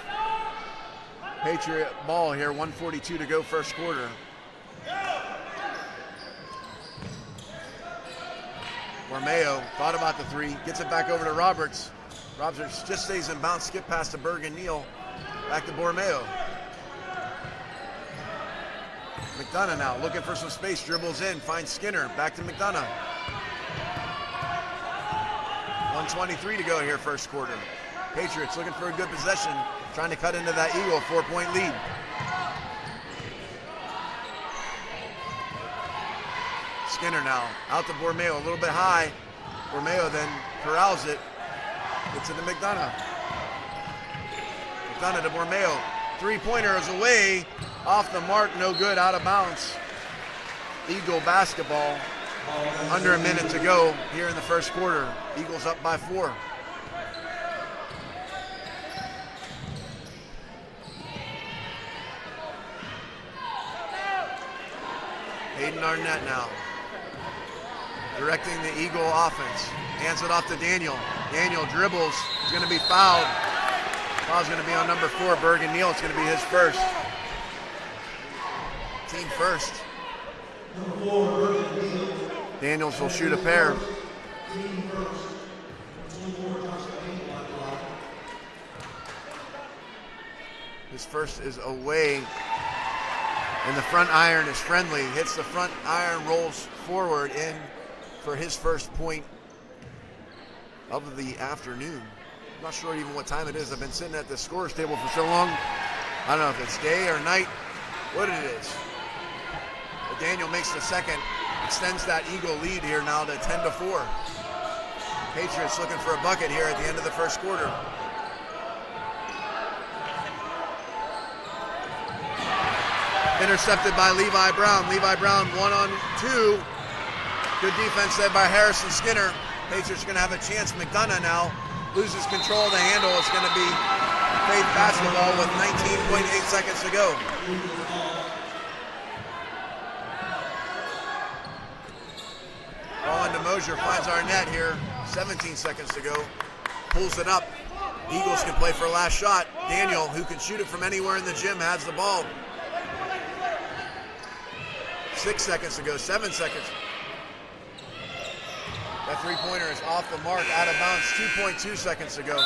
Patriot ball here, 1:42 to go first quarter. Bormeo thought about the three, gets it back over to Roberts. Roberts just stays in bounds, skip past to Bergen Neal. Back to Bormeo. McDonough now looking for some space, dribbles in, finds Skinner. Back to McDonough. 1:23 to go here, first quarter. Patriots looking for a good possession, trying to cut into that Eagle 4-point lead. Skinner now out to Bormeo, a little bit high. Bormeo then corrals it. Gets it to McDonough. McDonough to Bormeo. Three-pointer is away. Off the mark, no good, out of bounds. Eagle basketball. Under a minute to go here in the first quarter. Eagles up by 4. Hayden Arnett now. Directing the Eagle offense. Hands it off to Daniel. Daniel dribbles. He's going to be fouled. Foul's going to be on number 4, Bergen Neal. It's going to be his first. Team first. Daniels will shoot a pair. His first is away. And the front iron is friendly. Hits the front iron, rolls forward in for his first point of the afternoon. I'm not sure even what time it is. I've been sitting at the scorer's table for so long. I don't know if it's day or night, what it is. But Daniel makes the second, extends that Eagle lead here now to 10-4. Patriots looking for a bucket here at the end of the first quarter. Intercepted by Levi Brown. Levi Brown 1-on-2. Good defense led by Harrison Skinner. Patriots are going to have a chance. McDonough now loses control of the handle. It's going to be Faith basketball with 19.8 seconds to go. Ball into Mosier, finds Arnett here. 17 seconds to go. Pulls it up. Eagles can play for a last shot. Daniel, who can shoot it from anywhere in the gym, has the ball. 6 seconds to go, 7 seconds. That three-pointer is off the mark, out of bounds, 2.2 seconds to go.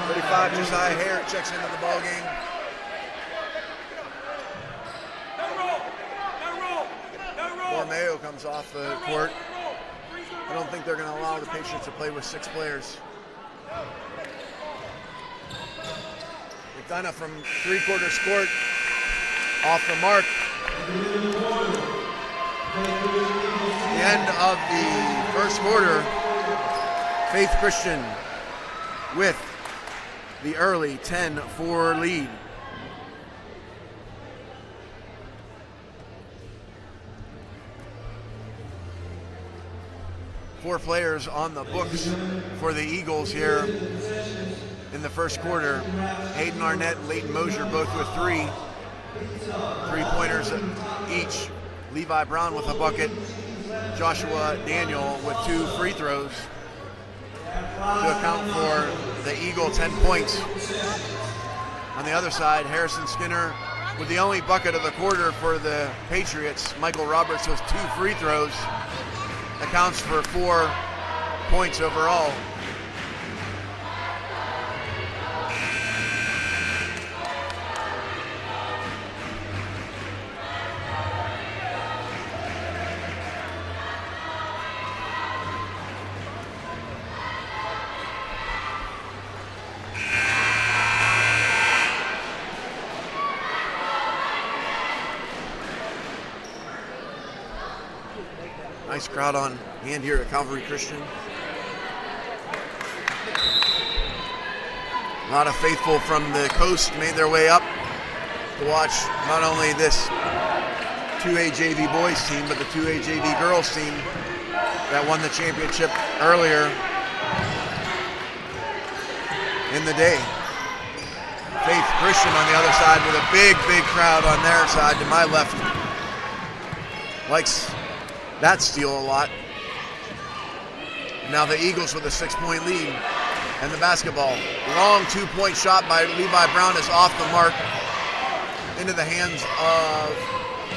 35, Josiah Hare checks into the ball game. Bormeo comes off the court. I don't think they're going to allow the Patriots to play with 6 players. McDonough from three-quarters court, off the mark. The end of the first quarter. Faith Christian with the early 10-4 lead. Four players on the books for the Eagles here in the first quarter. Hayden Arnett and Leighton Mosier both with 3. 3-pointers each. Levi Brown with a bucket. Joshua Daniel with 2 free throws to account for the Eagle 10 points. On the other side, Harrison Skinner with the only bucket of the quarter for the Patriots. Michael Roberts with 2 free throws. Accounts for 4 points overall. Nice crowd on hand here at Calvary Christian. A lot of faithful from the coast made their way up to watch not only this 2A JV boys team, but the 2A JV girls team that won the championship earlier in the day. Faith Christian on the other side with a big crowd on their side to my left. Likes that steal a lot. Now the Eagles with a 6-point lead and the basketball. Long 2-point shot by Levi Brown is off the mark into the hands of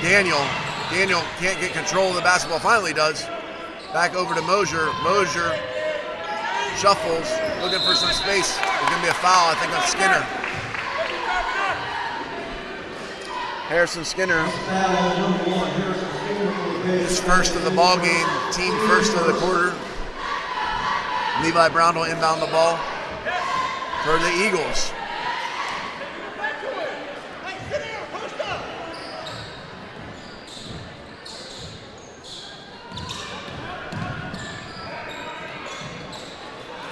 Daniel. Daniel can't get control of the basketball, finally does. Back over to Mosier. Mosier shuffles, looking for some space. There's going to be a foul, I think, on Skinner. Harrison Skinner, his first of the ball game, team first of the quarter. Levi Brown will inbound the ball for the Eagles.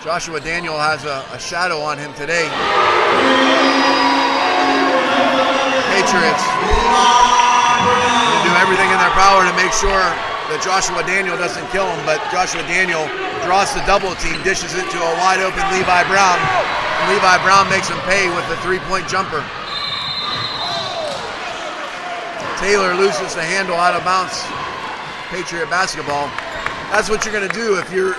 Joshua Daniel has a shadow on him today. Patriots will do everything in their power to make sure that Joshua Daniel doesn't kill him, but Joshua Daniel draws the double team, dishes it to a wide open Levi Brown, and Levi Brown makes him pay with a 3-point jumper. Taylor loses the handle out of bounds. Patriot basketball. That's what you're going to do if your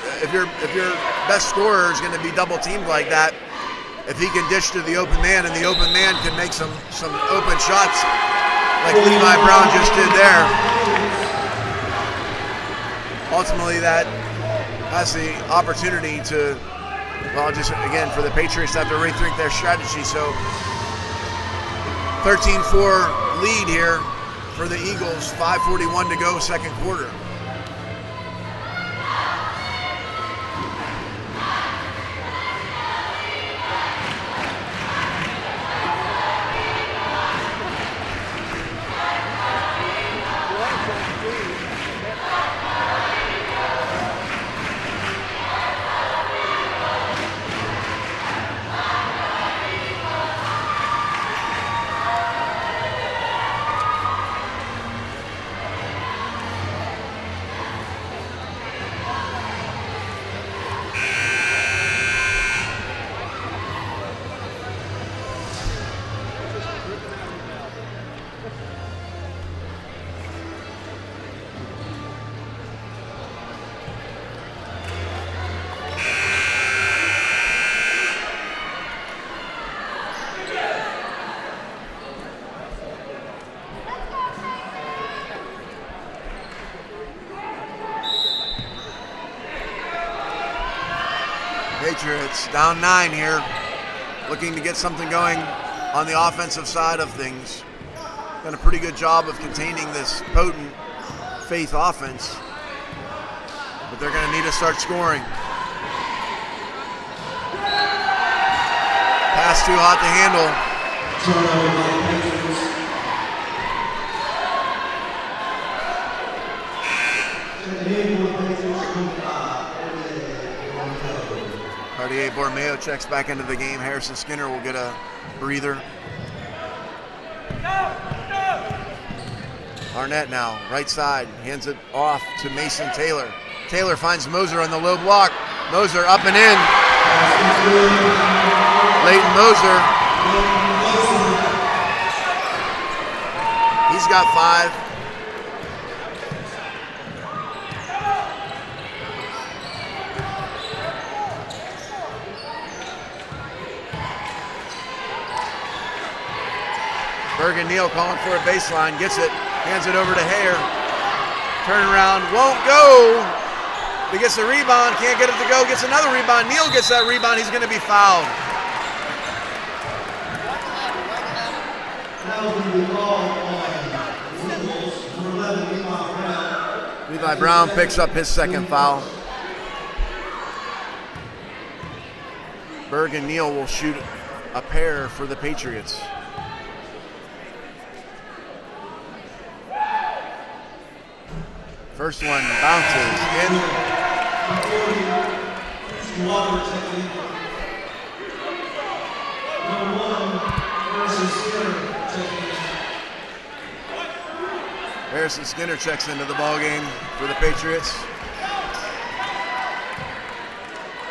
best scorer is going to be double teamed like that. If he can dish to the open man, and the open man can make some open shots like Levi Brown just did there. Ultimately, that has the opportunity to, well, just again for the Patriots to have to rethink their strategy. So 13-4 lead here for the Eagles. 5:41 to go, second quarter. Patriots down 9 here, looking to get something going on the offensive side of things. Done a pretty good job of containing this potent Faith offense, but they're going to need to start scoring. Pass too hot to handle. Cartier Bormeo checks back into the game. Harrison Skinner will get a breather. Arnett now, right side, hands it off to Mason Taylor. Taylor finds Moser on the low block. Moser up and in. Leighton Moser. He's got 5. Bergen Neal calling for a baseline, gets it, hands it over to Hare. Turnaround, won't go. He gets the rebound, can't get it to go, gets another rebound. Neal gets that rebound, he's going to be fouled. Levi Brown picks up his second foul. Bergen Neal will shoot a pair for the Patriots. First one bounces in. Harrison Skinner checks into the ball game for the Patriots.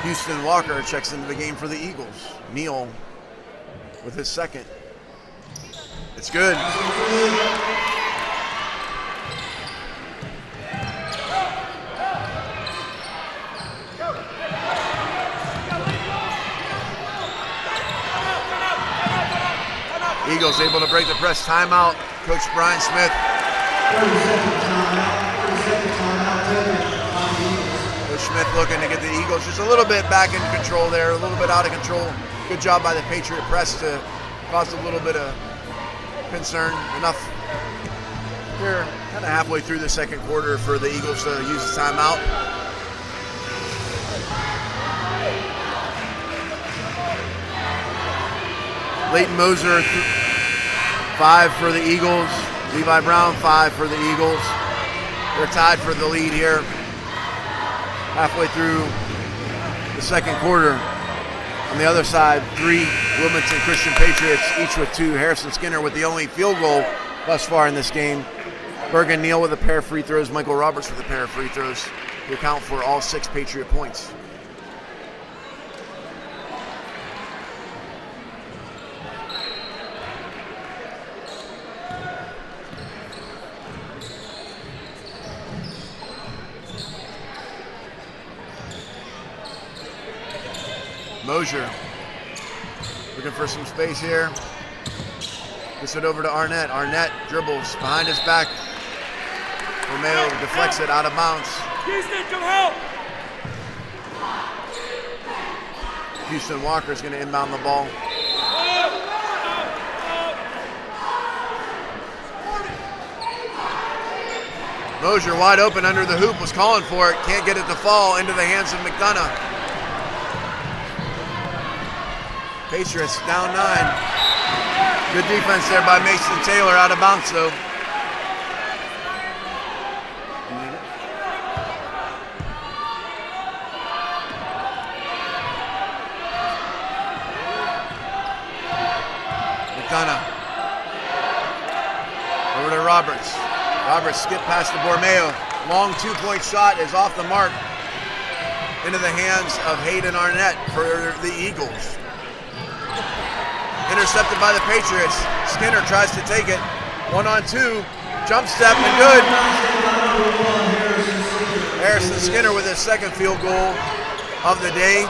Houston Walker checks into the game for the Eagles. Neal with his second. It's good. Eagles able to break the press. Timeout. Coach Brian Smith Coach Smith looking to get the Eagles just a little bit back in control there, a little bit out of control. Good job by the Patriot press to cause a little bit of concern. Enough here, kind of halfway through the second quarter for the Eagles to use the timeout. Leighton Moser, 5 for the Eagles. Levi Brown, 5 for the Eagles. They're tied for the lead here. Halfway through the second quarter. On the other side, 3 Wilmington Christian Patriots, each with 2. Harrison Skinner with the only field goal thus far in this game. Bergen Neal with a pair of free throws. Michael Roberts with a pair of free throws to account for all 6 Patriot points. Mosier looking for some space here. Gets it over to Arnett. Arnett dribbles behind his back. Romeo deflects it out of bounds. Houston, come help! Houston Walker's going to inbound the ball. Mosier wide open under the hoop, was calling for it. Can't get it to fall into the hands of McDonough. Patriots down 9. Good defense there by Mason Taylor, out of bounds though. McDonough. Over to Roberts. Roberts skip past the Bormeo. Long 2-point shot is off the mark. Into the hands of Hayden Arnett for the Eagles. Intercepted by the Patriots. Skinner tries to take it. 1-on-2. Jump step and good. Harrison Skinner with his second field goal of the day.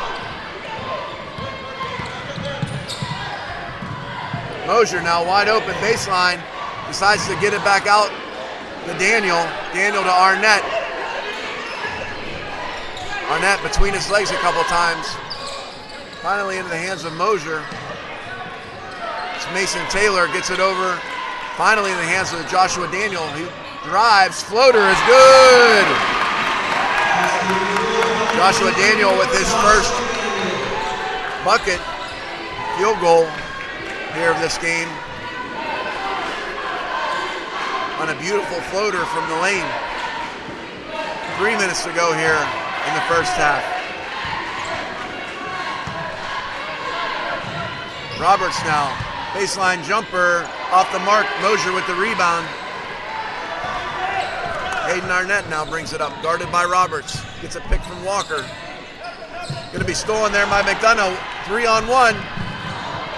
Mosier now wide open baseline. Decides to get it back out to Daniel. Daniel to Arnett. Arnett between his legs a couple times. Finally into the hands of Mosier. Mason Taylor gets it over, finally in the hands of Joshua Daniel. He drives, floater is good. Joshua Daniel with his first bucket, field goal here of this game. On a beautiful floater from the lane. 3 minutes to go here in the first half. Roberts now. Baseline jumper off the mark. Mosier with the rebound. Hayden Arnett now brings it up, guarded by Roberts. Gets a pick from Walker. Going to be stolen there by McDonough. 3-on-1.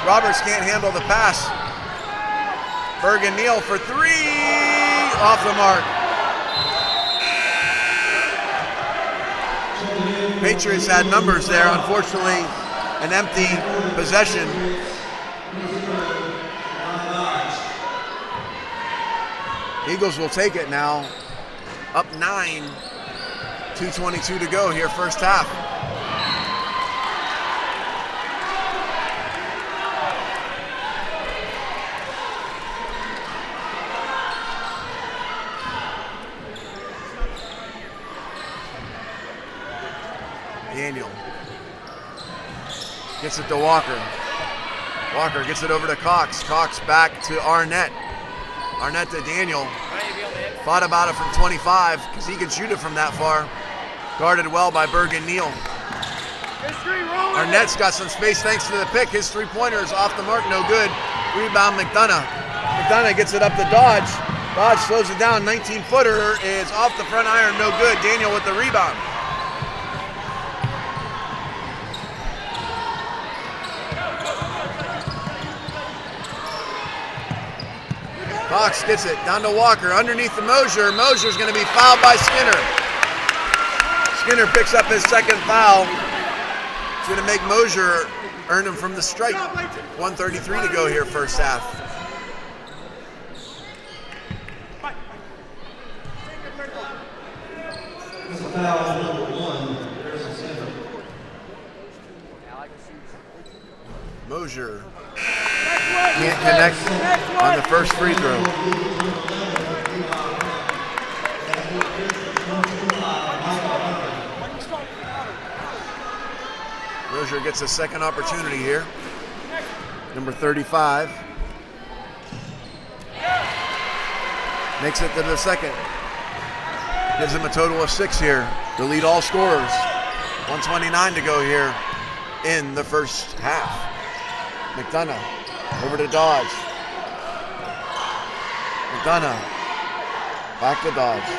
Roberts can't handle the pass. Bergen Neal for 3. Off the mark. Patriots had numbers there. Unfortunately, an empty possession. Eagles will take it now. Up 9. 2:22 to go here, first half. Daniel gets it to Walker. Walker gets it over to Cox. Cox back to Arnett. Arnett to Daniel. Thought about it from 25 because he can shoot it from that far. Guarded well by Bergen Neal. Arnett's got some space thanks to the pick. His 3-pointer is off the mark, no good. Rebound McDonough. McDonough gets it up to Dodge. Dodge slows it down. 19-footer is off the front iron, no good. Daniel with the rebound. Cox gets it down to Walker, underneath the Mosier. Mosier's going to be fouled by Skinner. Skinner picks up his second foul. It's going to make Mosier earn him from the strike. 1:33 to go here, first half. That's a foul on number 1, Harrison Center. Mosier can't connect on the first free throw. Mosier gets a second opportunity here. Number 35. Makes it to the second. Gives him a total of 6 here to lead all scorers. 1:29 to go here in the first half. McDonough over to Dodge. McDonough back to Dodge.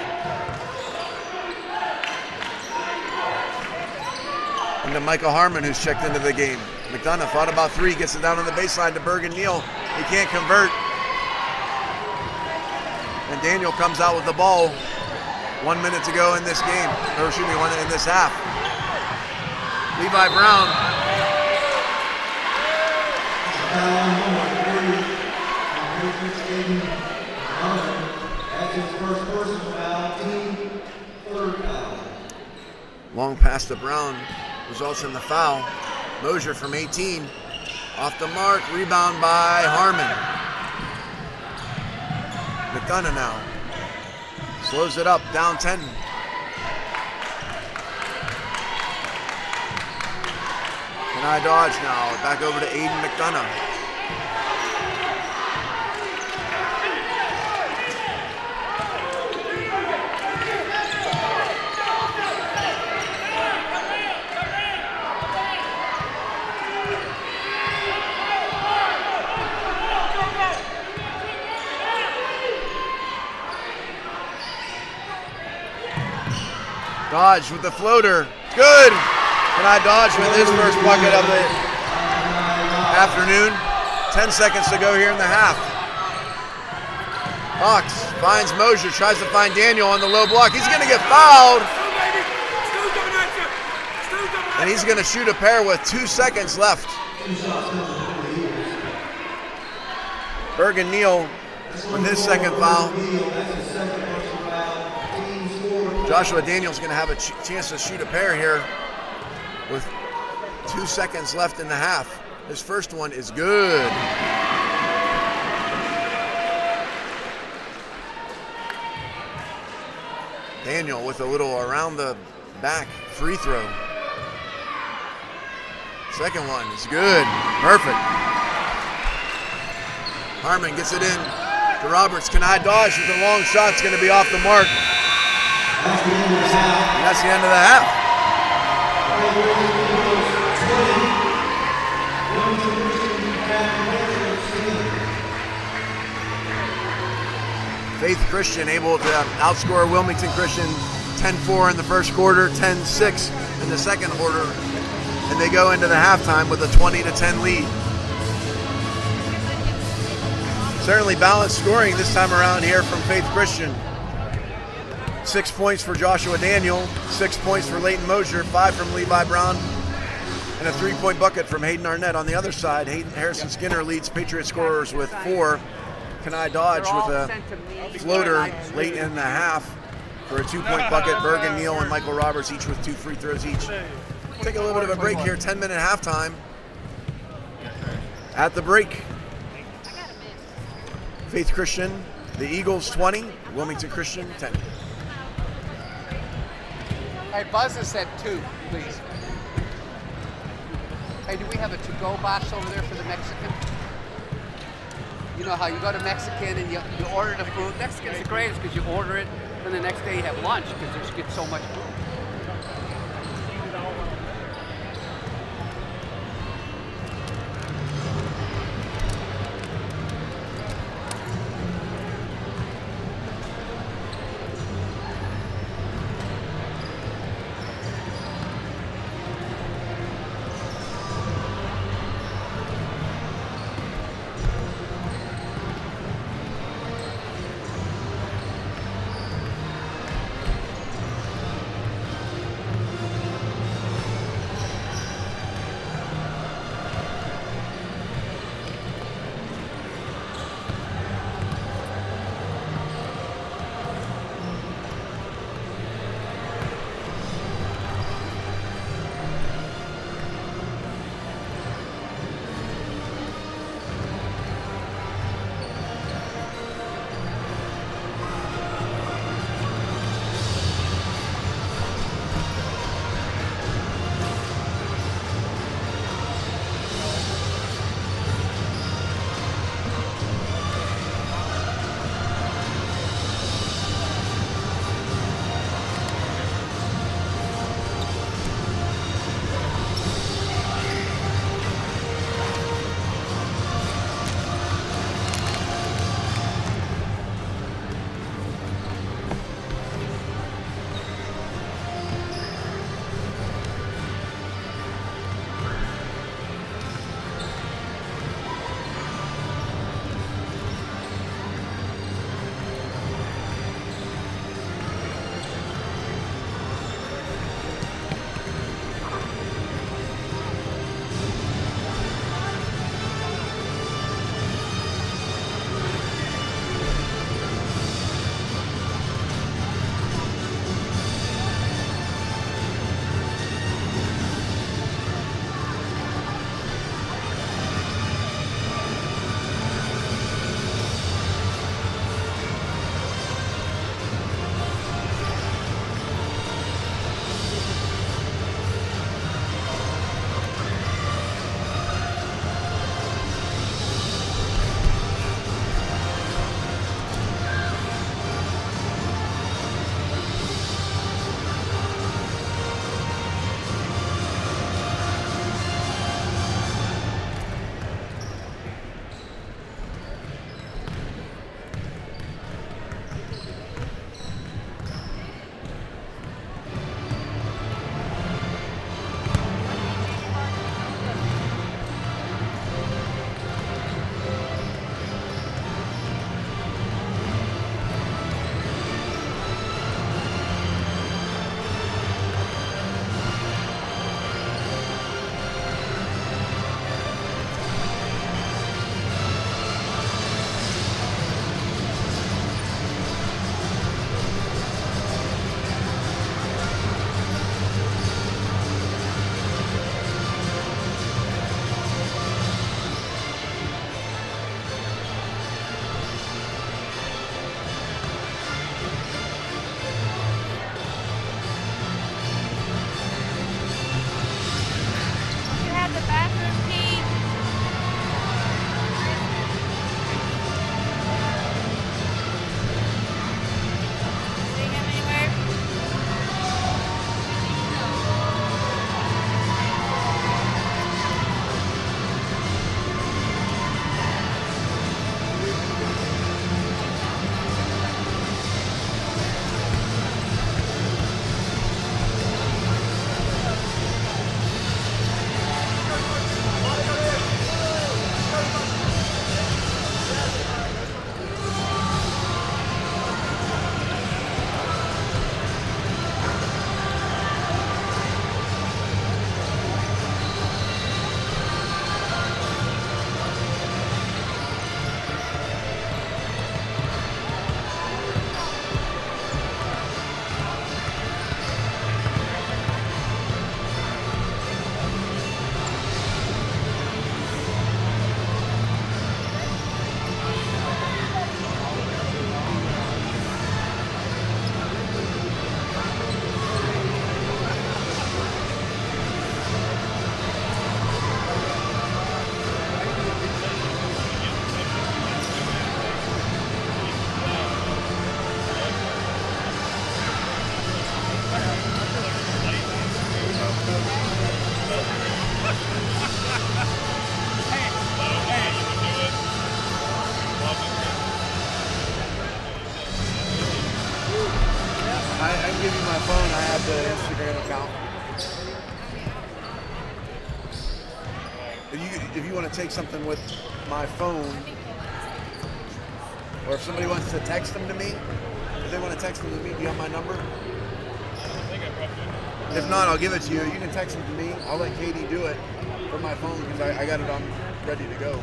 Into Michael Harmon, who's checked into the game. McDonough thought about 3, gets it down on the baseline to Bergen Neal. He can't convert. And Daniel comes out with the ball. 1 minute to go in this game, or excuse me, in this half. Levi Brown. That's his first personal foul, team third foul. Long pass to Brown results in the foul. Mosier from 18. Off the mark, rebound by Harmon. McDonough now. Slows it up, down 10. Kenai Dodge now, back over to Aiden McDonough. Dodge with the floater. Good. Kenai Dodge with his first bucket of the afternoon. 10 seconds to go here in the half. Hawks finds Mosier, tries to find Daniel on the low block. He's going to get fouled. And he's going to shoot a pair with 2 seconds left. Bergen Neal with his second foul. Joshua Daniel's going to have a chance to shoot a pair here with 2 seconds left in the half. His first one is good. Daniel with a little around the back free throw. Second one is good. Perfect. Harmon gets it in to Roberts. Kenai Dodge with a long shot. It's going to be off the mark. And that's the end of the half. Faith Christian able to outscore Wilmington Christian 10-4 in the first quarter, 10-6 in the second quarter, and they go into the halftime with a 20-10 lead. Certainly balanced scoring this time around here from Faith Christian. 6 points for Joshua Daniel, 6 points for Leighton Mosier, 5 from Levi Brown, and a 3-point bucket from Hayden Arnett. On the other side, Harrison Skinner leads Patriot scorers with 4. Kenai Dodge with a floater late in the half for a 2-point bucket. Bergen Neal and Michael Roberts each with 2 free throws each. Take a little bit of a break here, 10-minute halftime. At the break, Faith Christian, the Eagles 20, Wilmington Christian 10. Hey, Buzz has said 2, please. Hey, do we have a to-go box over there for the Mexican? You know how you go to Mexican and you order the food? Mexican's the greatest because you order it and the next day you have lunch because you just get so much food. I can give you my phone. I have the Instagram account. If you want to take something with my phone, or if somebody wants to text them to me, if they want to text them to me, do you have my number? If not, I'll give it to you. You can text them to me. I'll let Katie do it from my phone because I got it on ready to go.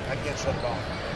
I can't shut it off.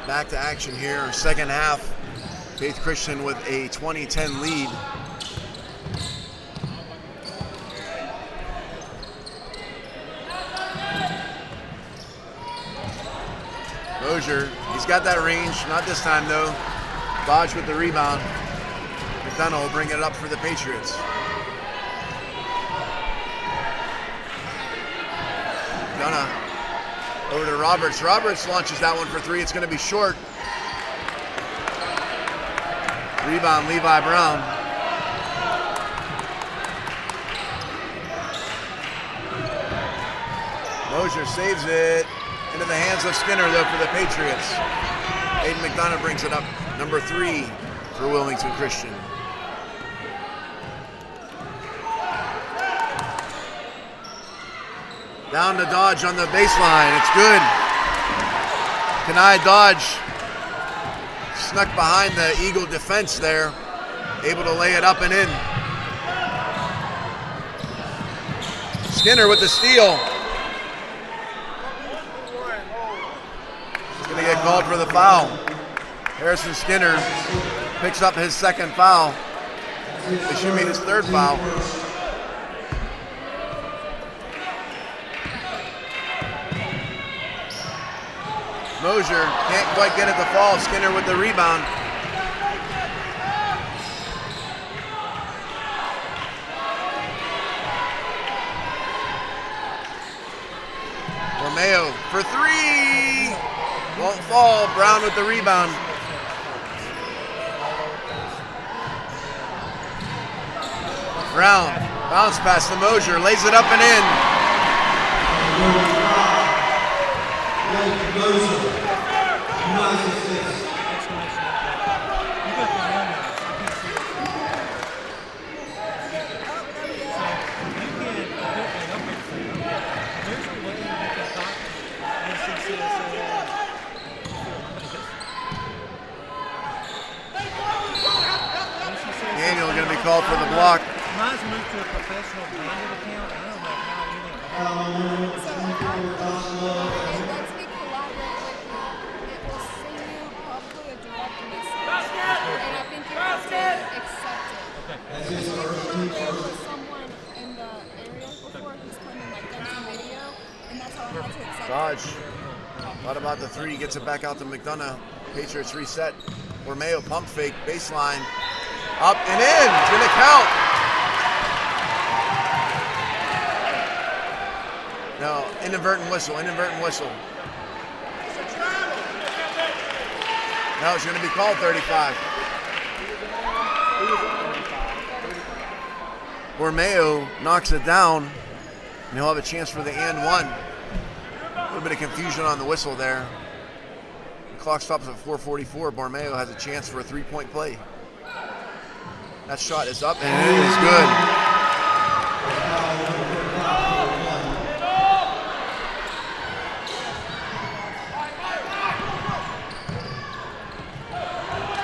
Back to action here, second half. Faith Christian with a 20-10 lead. Mosier, he's got that range, not this time though. Dodge with the rebound. McDonough will bring it up for the Patriots. McDonough over to Roberts. Roberts launches that one for three. It's going to be short. Rebound, Levi Brown. Mosier saves it into the hands of Skinner, though, for the Patriots. Aiden McDonough brings it up, number 3 for Wilmington Christian. Down to Dodge on the baseline. It's good. Kenai Dodge snuck behind the Eagle defense there, able to lay it up and in. Skinner with the steal. He's going to get called for the foul. Harrison Skinner picks up his second foul. It should be his third foul. Mosier can't quite get it to fall. Skinner with the rebound. Romeo for three. Won't fall. Brown with the rebound. Brown bounce pass to Mosier. Lays it up and Daniel going to be called for the block. Mine's moved to a professional branded account. I don't know how anything. It lets me collaborate with you. It will send you probably a direct message. And I think you have to accept it. Because there was someone in the area before who's come and like done some video, and that's how I had to accept Dodge. it. Thought about the three, gets it back out to McDonough. Patriots reset. Romeo pump fake, baseline. Up and in, it's gonna count. No, inadvertent whistle. No, it's gonna be called 35. Romeo knocks it down, and he'll have a chance for the and one. A little bit of confusion on the whistle there. The clock stops at 4:44. Bormeo has a chance for a three-point play. That shot is up, and it is good.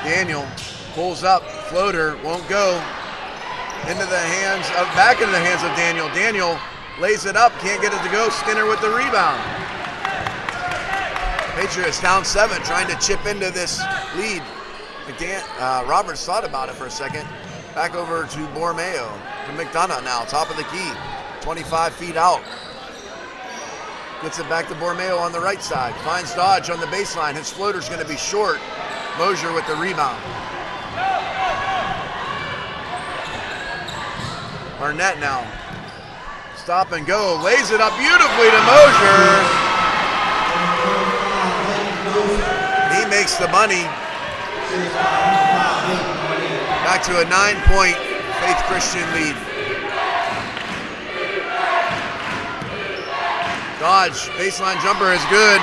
Daniel pulls up, floater, won't go. Back into the hands of Daniel. Daniel lays it up, can't get it to go. Skinner with the rebound. Patriots down 7, trying to chip into this lead. Roberts thought about it for a second. Back over to Bormeo, to McDonough now, top of the key, 25 feet out. Gets it back to Bormeo on the right side. Finds Dodge on the baseline. His floater's going to be short. Mosier with the rebound. Arnett now. Stop and go. Lays it up beautifully to Mosier. He makes the money. Back to a 9-point Faith Christian lead. Dodge, baseline jumper is good.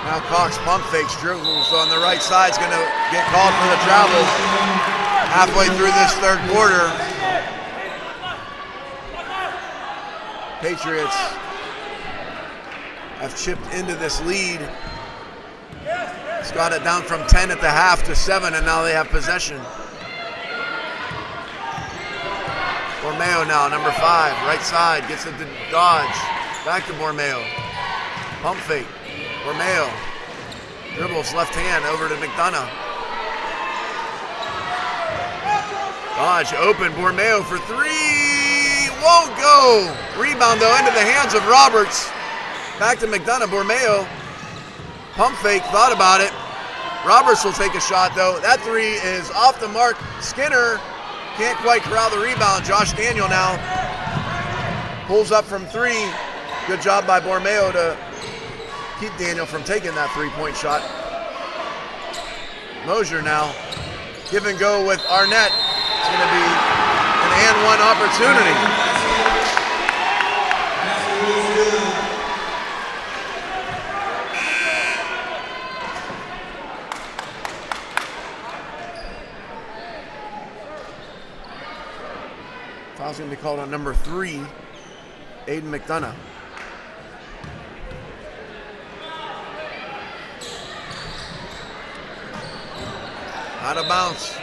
Now Cox pump fakes, dribbles on the right side. Is going to get called for the travel halfway through this third quarter. Patriots have chipped into this lead. It's got it down from 10 at the half to 7, and now they have possession. Bormeo now, number 5, right side, gets it to Dodge. Back to Bormeo. Pump fake. Bormeo dribbles left hand over to McDonough. Dodge open. Bormeo for 3. Won't go. Rebound though into the hands of Roberts. Back to McDonough. Bormeo. Pump fake. Thought about it. Roberts will take a shot though. That 3 is off the mark. Skinner can't quite corral the rebound. Josh Daniel now pulls up from 3. Good job by Bormeo to keep Daniel from taking that 3-point shot. Mosier now. Give and go with Arnett. It's going to be an and one opportunity. Foul's going to be called on number 3, Aiden McDonough. Out of bounds.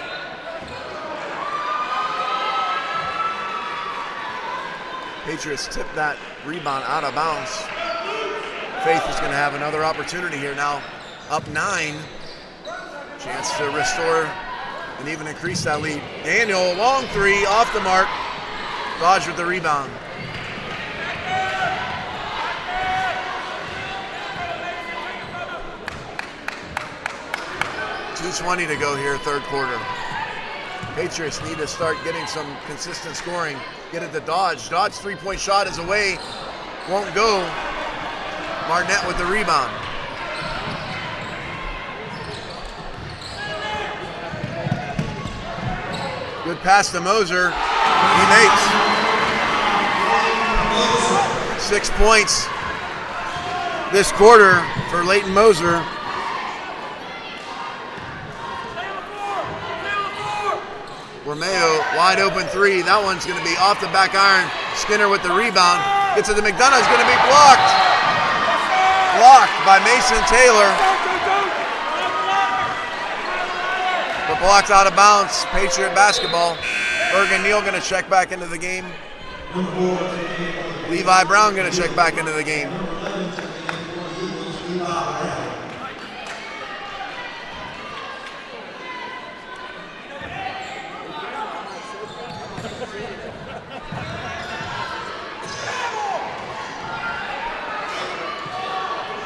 Patriots tip that rebound out of bounds. Faith is going to have another opportunity here now. Up 9. Chance to restore and even increase that lead. Daniel, long three, off the mark. Dodge with the rebound. .220 to go here, third quarter. Patriots need to start getting some consistent scoring. Get it to Dodge. Dodge three-point shot is away. Won't go. Marnett with the rebound. Good pass to Moser. He makes 6 points this quarter for Leighton Moser. Romeo, wide open three. That one's going to be off the back iron. Skinner with the rebound. Gets it to McDonough. It's going to be blocked. Blocked by Mason Taylor. But blocked out of bounds. Patriot basketball. Bergen Neal going to check back into the game. Levi Brown going to check back into the game.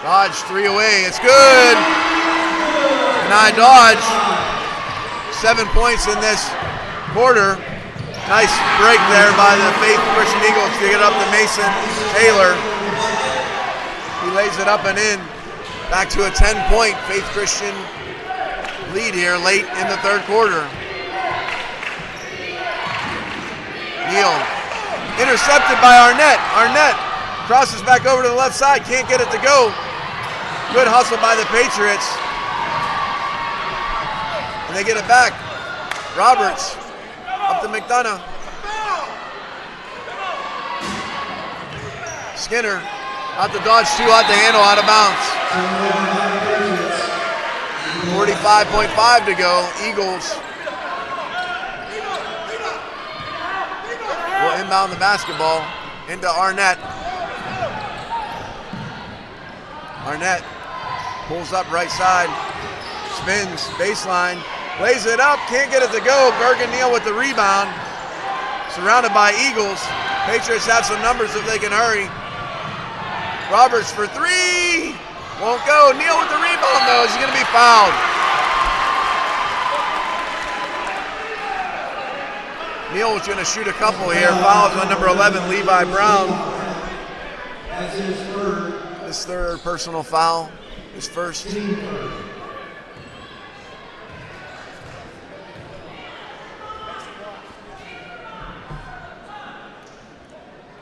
Dodge, three away, it's good. Denied Dodge. 7 points in this quarter. Nice break there by the Faith Christian Eagles to get up to Mason Taylor. He lays it up and in. Back to a 10-point Faith Christian lead here late in the third quarter. Neal, intercepted by Arnett. Arnett crosses back over to the left side, can't get it to go. Good hustle by the Patriots. And they get it back. Roberts up to McDonough. Skinner out to Dodge, two out to handle, out of bounds. 45.5 to go. Eagles will inbound the basketball into Arnett. Arnett pulls up right side, spins, baseline, lays it up, can't get it to go. Bergen Neal with the rebound. Surrounded by Eagles. Patriots have some numbers if they can hurry. Roberts for three. Won't go. Neal with the rebound though. He's going to be fouled. Neal was going to shoot a couple here. Fouls on number 11, Levi Brown. His third personal foul. His first.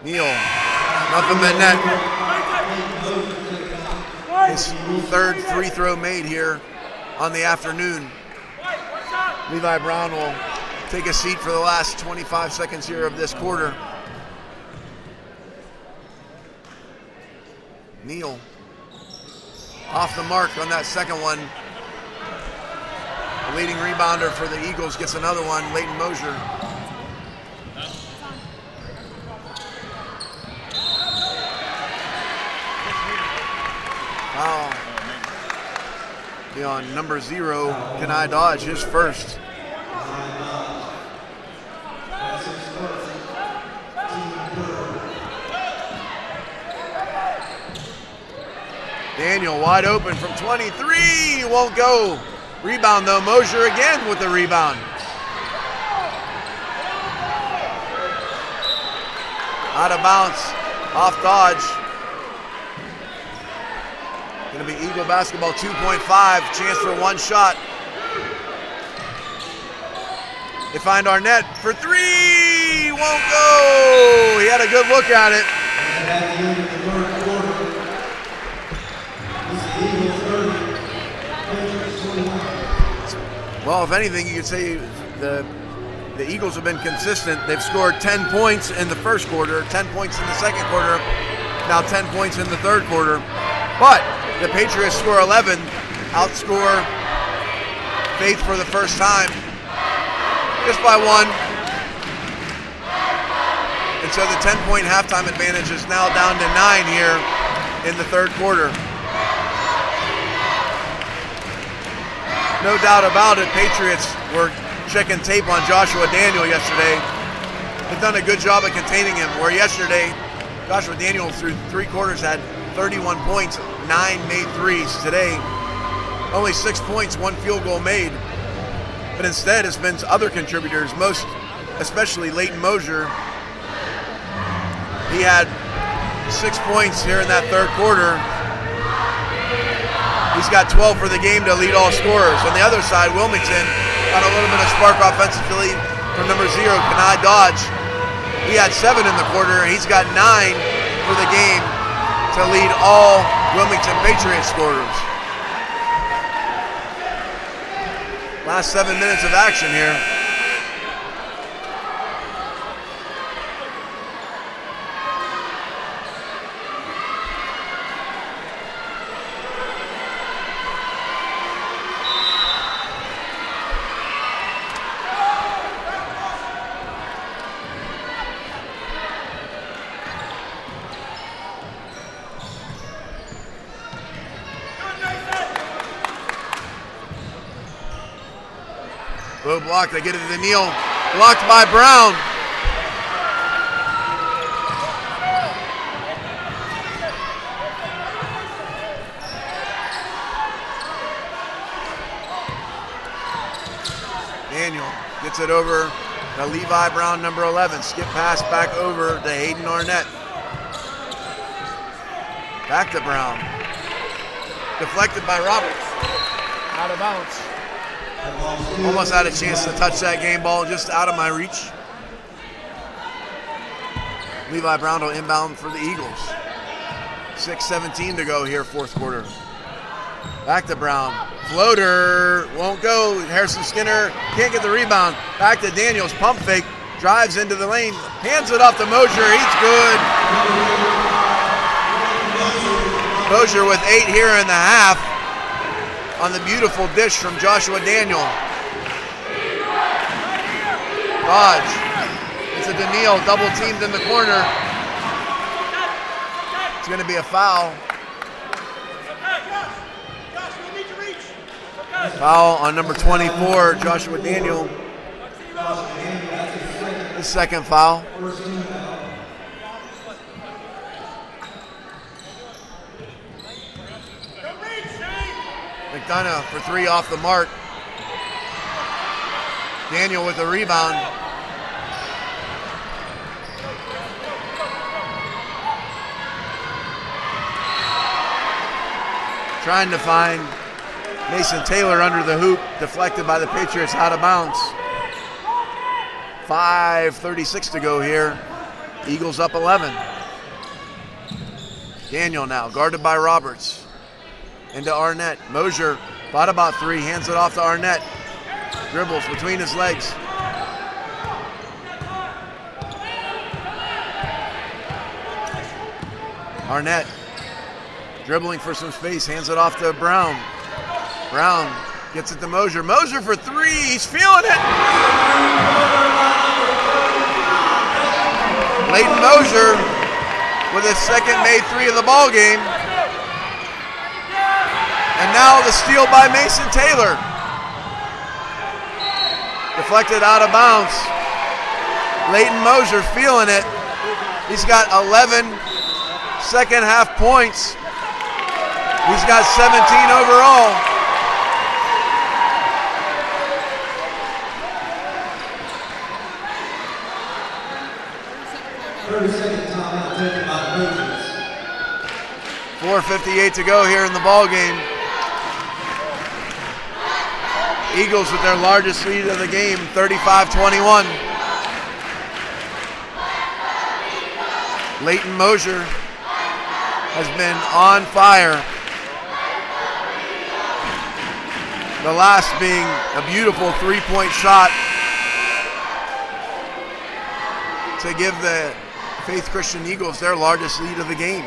Neal, nothing but net. His third free throw made here on the afternoon. Levi Brown will take a seat for the last 25 seconds here of this quarter. Neal off the mark on that second one. The leading rebounder for the Eagles gets another one, Leighton Moser. Foul. On number 0, Kenai Dodge, his first. Daniel wide open from 23, won't go. Rebound though, Mosier again with the rebound. Out of bounds, off Dodge. Gonna be Eagle basketball 2.5, chance for one shot. They find Arnett for three, won't go. He had a good look at it. Well, if anything, you could say the Eagles have been consistent. They've scored 10 points in the first quarter, 10 points in the second quarter, now 10 points in the third quarter. But the Patriots score 11, outscore Faith for the first time, just by one. And And so the 10-point halftime advantage is now down to 9 here in the third quarter. No doubt about it, Patriots were checking tape on Joshua Daniel yesterday. They've done a good job of containing him, where yesterday Joshua Daniel through 3 quarters had 31 points, 9 made threes. Today, only 6 points, 1 field goal made. But instead, it's been other contributors, most especially Leighton Mosier. He had 6 points here in that third quarter. He's got 12 for the game to lead all scorers. On the other side, Wilmington got a little bit of spark offensively from number 0, Kanai Dodge. He had 7 in the quarter, and he's got 9 for the game to lead all Wilmington Patriots scorers. Last 7 minutes of action here. Low block, they get it to Neal. Blocked by Brown. Daniel gets it over to Levi Brown, number 11. Skip pass back over to Hayden Arnett. Back to Brown. Deflected by Roberts. Out of bounds. Almost had a chance to touch that game ball, just out of my reach. Levi Brown will inbound for the Eagles. 6:17 to go here, fourth quarter. Back to Brown. Floater won't go. Harrison Skinner can't get the rebound. Back to Daniels. Pump fake. Drives into the lane. Hands it off to Mosier. He's good. Mosier with 8 here in the half on the beautiful dish from Joshua Daniel. Dodge. It's a Daniel, double teamed in the corner. It's going to be a foul. Foul on number 24, Joshua Daniel. His second foul. McDonough for 3 off the mark. Daniel with the rebound. Trying to find Mason Taylor under the hoop, deflected by the Patriots, out of bounds. 5:36 to go here. Eagles up 11. Daniel now, guarded by Roberts. Into Arnett. Mosier thought about 3, hands it off to Arnett. Dribbles between his legs. Arnett dribbling for some space, hands it off to Brown. Brown gets it to Mosier. Mosier for 3, he's feeling it. Leighton Mosier with his second made 3 of the ball game. And now the steal by Mason Taylor. Deflected out of bounds. Leighton Mosier feeling it. He's got 11 second half points. He's got 17 overall. Timeout taken by the Patriots. 4:58 to go here in the ball game. Eagles with their largest lead of the game, 35-21. Leighton Mosier has been on fire. The last being a beautiful 3-point shot to give the Faith Christian Eagles their largest lead of the game.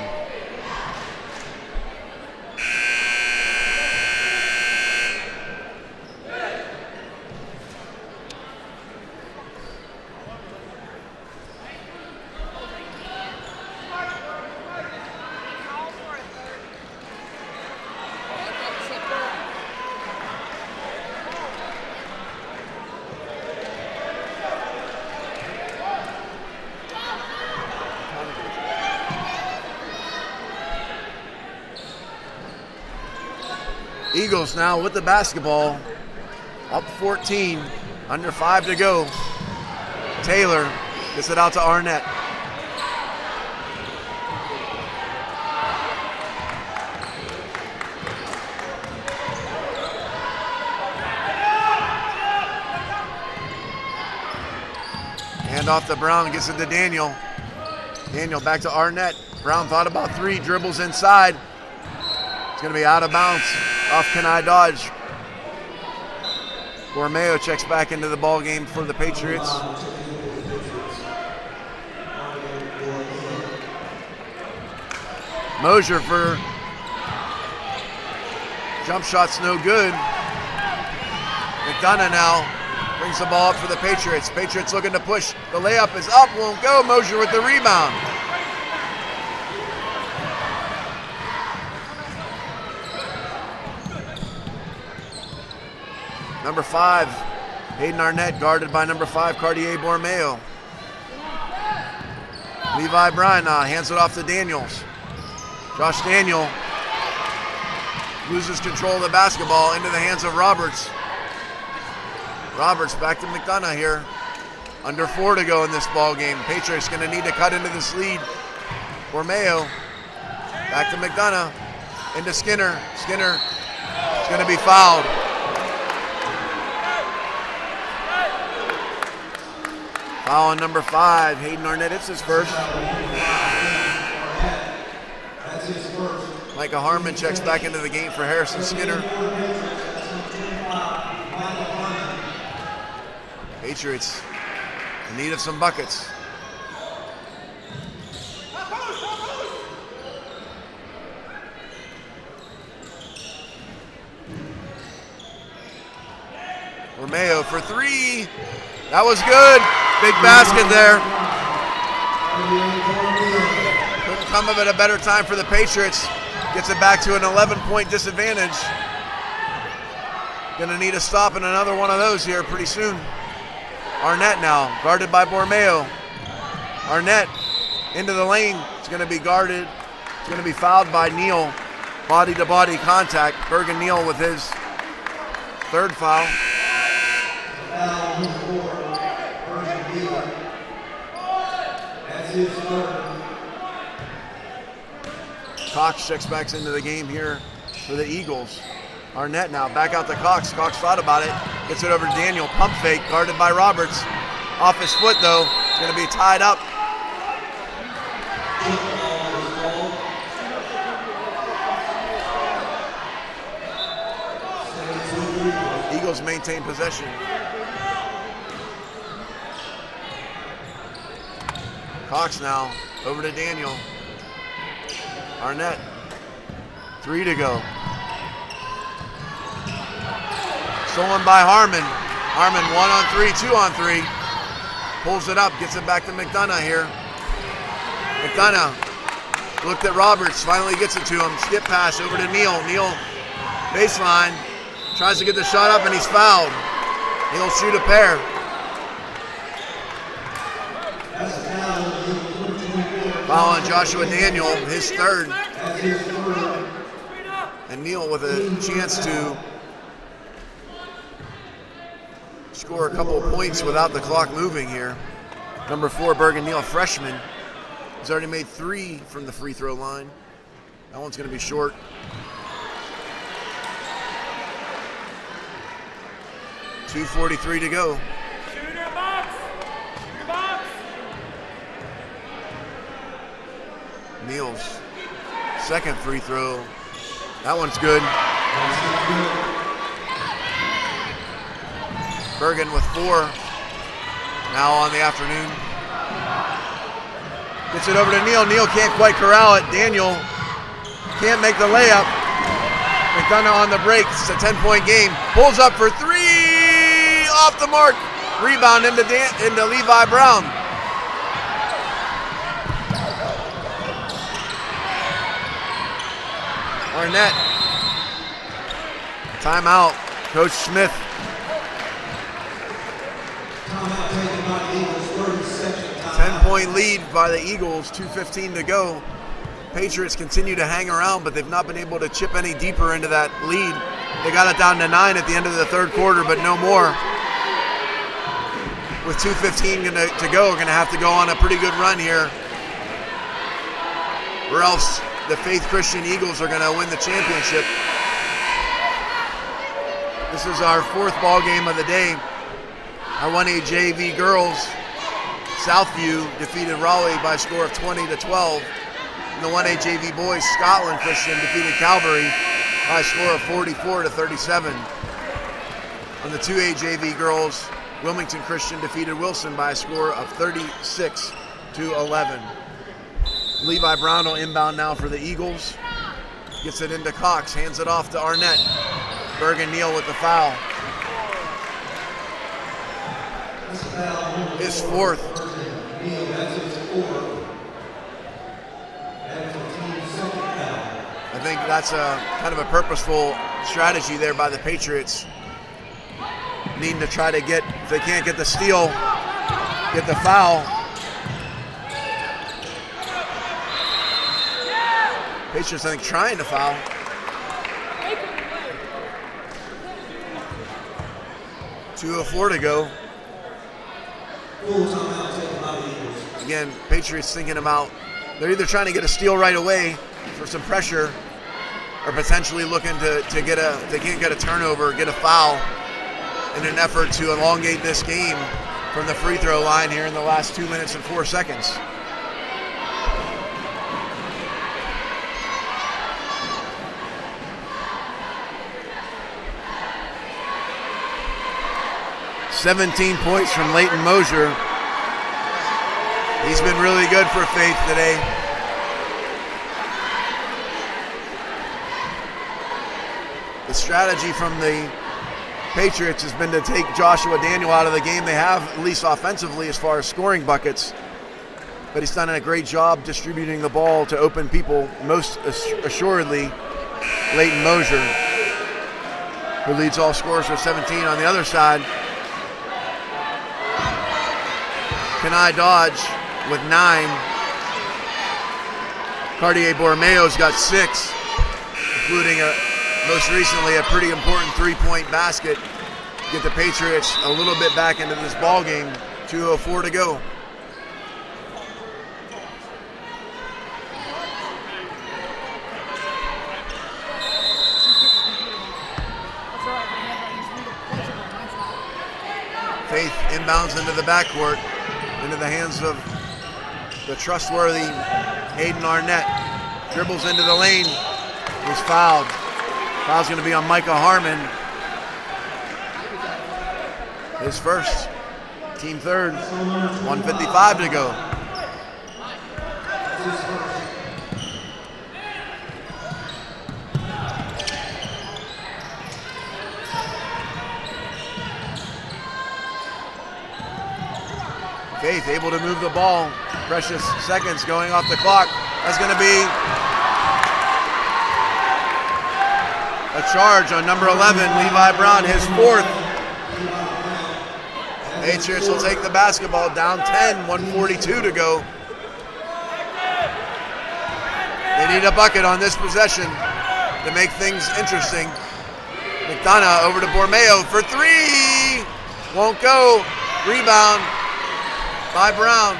Eagles now with the basketball, up 14, under 5 to go. Taylor gets it out to Arnett. Hand off to Brown, gets it to Daniel. Daniel back to Arnett. Brown thought about 3, dribbles inside. It's going to be out of bounds off Kenai Dodge. Bormeo checks back into the ball game for the Patriots. Mosier for jump shot's no good. McDonough now brings the ball up for the Patriots. Patriots looking to push. The layup is up, won't go. Mosier with the rebound. Number 5, Hayden Arnett, guarded by number 5, Cartier Bormeo. Levi Bryan hands it off to Daniels. Josh Daniel loses control of the basketball into the hands of Roberts. Roberts back to McDonough here. Under 4 to go in this ball game. Patriots going to need to cut into this lead. Bormeo back to McDonough. Into Skinner. Skinner is going to be fouled. Foul on number 5, Hayden Arnett. It's his first. Micah Harmon checks back into the game for Harrison Skinner. Patriots in need of some buckets. Bormeo for 3. That was good. Big basket there. Couldn't come of it a better time for the Patriots. Gets it back to an 11-point disadvantage. Gonna need a stop and another one of those here pretty soon. Arnett now, guarded by Bormeo. Arnett into the lane. It's gonna be guarded. It's gonna be fouled by Neal. Body-to-body contact. Bergen Neal with his 3rd foul. Cox checks back into the game here for the Eagles. Arnett now back out to Cox. Cox thought about it. Gets it over to Daniel. Pump fake guarded by Roberts. Off his foot though. It's going to be tied up. Eagles maintain possession. Cox now over to Daniel. Arnett, 3 to go. Stolen by Harmon. Harmon 1-on-3, 2-on-3. Pulls it up, gets it back to McDonough here. McDonough looked at Roberts, finally gets it to him. Skip pass over to Neal. Neal baseline, tries to get the shot up and he's fouled. He'll shoot a pair. Foul on Joshua Daniel, his 3rd. And Neal with a chance to score a couple of points without the clock moving here. Number 4, Bergen Neal, freshman. He's already made 3 from the free throw line. That one's going to be short. .243 to go. Neal's 2nd free throw. That one's good. Bergen with 4 now on the afternoon. Gets it over to Neal. Neal can't quite corral it. Daniel can't make the layup. McDonough on the break. It's a 10-point game. Pulls up for 3. Off the mark. Rebound into Levi Brown. Arnett. Timeout. Coach Smith. Timeout taken by the Eagles, 30 seconds. 10-point lead by the Eagles, 2:15 to go. Patriots continue to hang around, but they've not been able to chip any deeper into that lead. They got it down to 9 at the end of the third quarter, but no more. With 2:15 to go, we're going to have to go on a pretty good run here, or else the Faith Christian Eagles are going to win the championship. This is our fourth ball game of the day. Our 1A JV girls, Southview defeated Raleigh by a score of 20-12. And the 1A JV boys, Scotland Christian defeated Calvary by a score of 44-37. On the 2A JV girls, Wilmington Christian defeated Wilson by a score of 36-11. Levi Brown will inbound now for the Eagles. Gets it into Cox, hands it off to Arnett. Bergen Neal with the foul. His fourth. I think that's a kind of a purposeful strategy there by the Patriots. Needing to try to get, if they can't get the steal, get the foul. Patriots, I think, trying to foul. .204 to go. Again, Patriots thinking about, they're either trying to get a steal right away for some pressure, or potentially looking to get a, if they can't get a turnover, get a foul in an effort to elongate this game from the free throw line here in the last 2 minutes and 4 seconds. .17 points from Leighton Mosier. He's been really good for Faith today. The strategy from the Patriots has been to take Joshua Daniel out of the game. They have, at least offensively, as far as scoring buckets. But he's done a great job distributing the ball to open people, most assuredly Leighton Mosier, who leads all scorers with 17. On the other side, Kenai Dodge with 9. Cartier Borromeo's got 6, including most recently a pretty important three-point basket to get the Patriots a little bit back into this ball game. 2:04 to go. Faith inbounds into the backcourt, into the hands of the trustworthy Hayden Arnett. Dribbles into the lane. He's fouled. Foul's going to be on Micah Harmon. His first. Team third. 1:55 to go. Faith able to move the ball. Precious seconds going off the clock. That's going to be a charge on number 11, Levi Brown, his fourth. Patriots will take the basketball, down 10, 1:42 to go. They need a bucket on this possession to make things interesting. McDonough over to Bormeo for 3. Won't go. Rebound by Brown.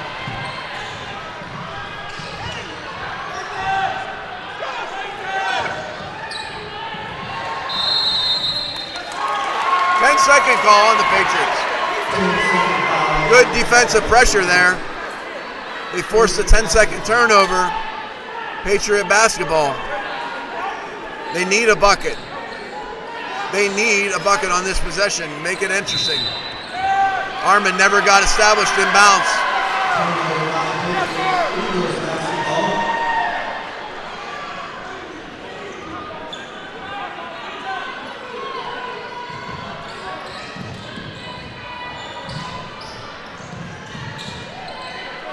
Second call on the Patriots. Good defensive pressure there. They forced a 10-second turnover. Patriot basketball. They need a bucket. They need a bucket on this possession. Make it interesting. Harmon never got established in bounce.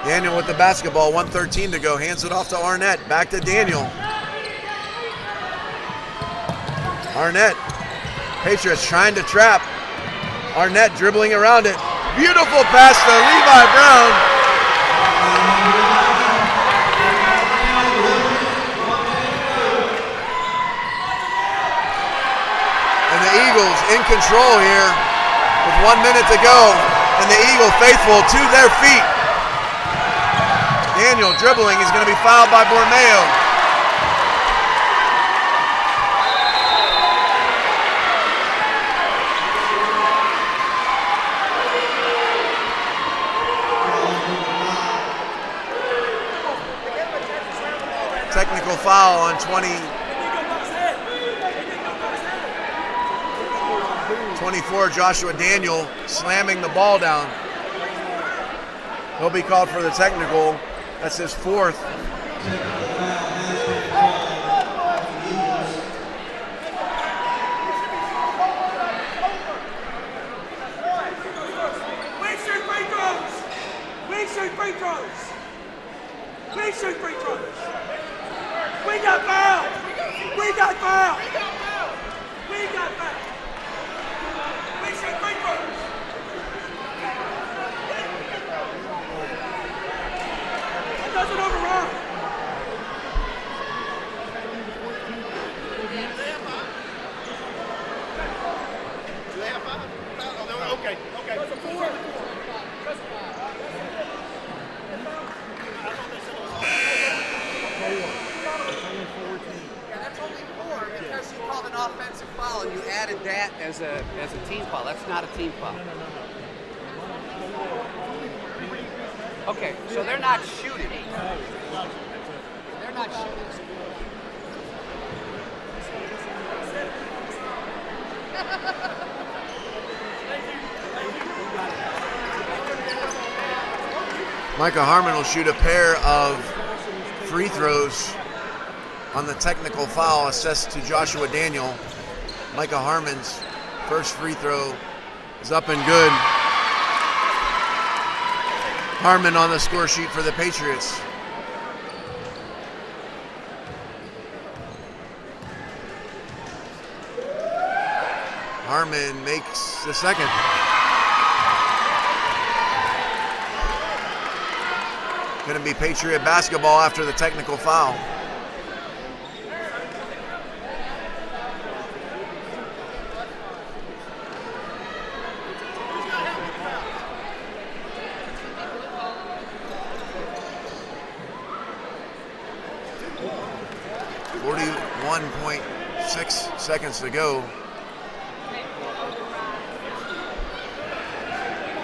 Daniel with the basketball, 1:13 to go. Hands it off to Arnett. Back to Daniel. Arnett. Patriots trying to trap. Arnett dribbling around it. Beautiful pass to Levi Brown. Eagles in control here with 1 minute to go, and the Eagle faithful to their feet. Daniel dribbling, he's going to be fouled by Bormeo. Technical foul on 24, Joshua Daniel slamming the ball down. He'll be called for the technical. That's his fourth. We got fouled! We got fouled! We got fouled! We shoot free throws! That doesn't overrun! Do they have five? Oh, okay, okay. That's a four. That's a five. I thought they said it was all four. Yeah, that's only 4 because you called an offensive foul and you added that as a team foul. That's not a team foul. Okay, so they're not shooting. They're not shooting. Micah Harmon will shoot a pair of free throws on the technical foul assessed to Joshua Daniel. Micah Harmon's first free throw is up and good. Harmon on the score sheet for the Patriots. Harmon makes the second. Going to be Patriot basketball after the technical foul. .6 seconds to go.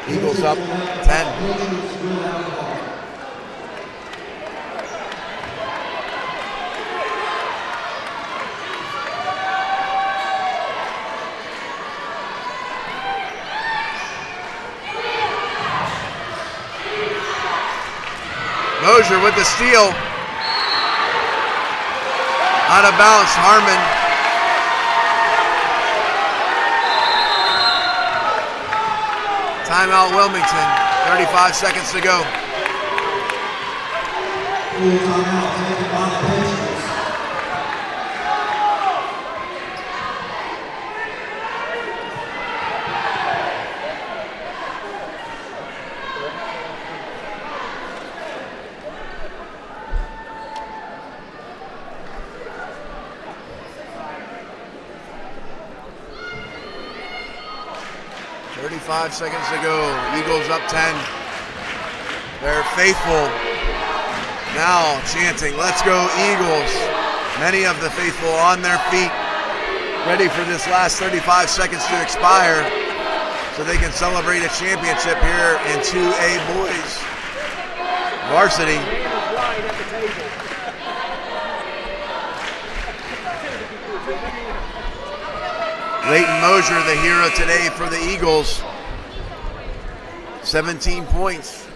Eagles up 10. Mosier with the steal. Out of bounds, Harmon. Timeout Wilmington, 35 seconds to go. Timeout taken by the Patriots. Five seconds to go. Eagles up 10. They're faithful now chanting, "Let's go Eagles." Many of the faithful on their feet, ready for this last 35 seconds to expire so they can celebrate a championship here in 2A boys. Varsity. Leighton Mosier, the hero today for the Eagles. 17 points.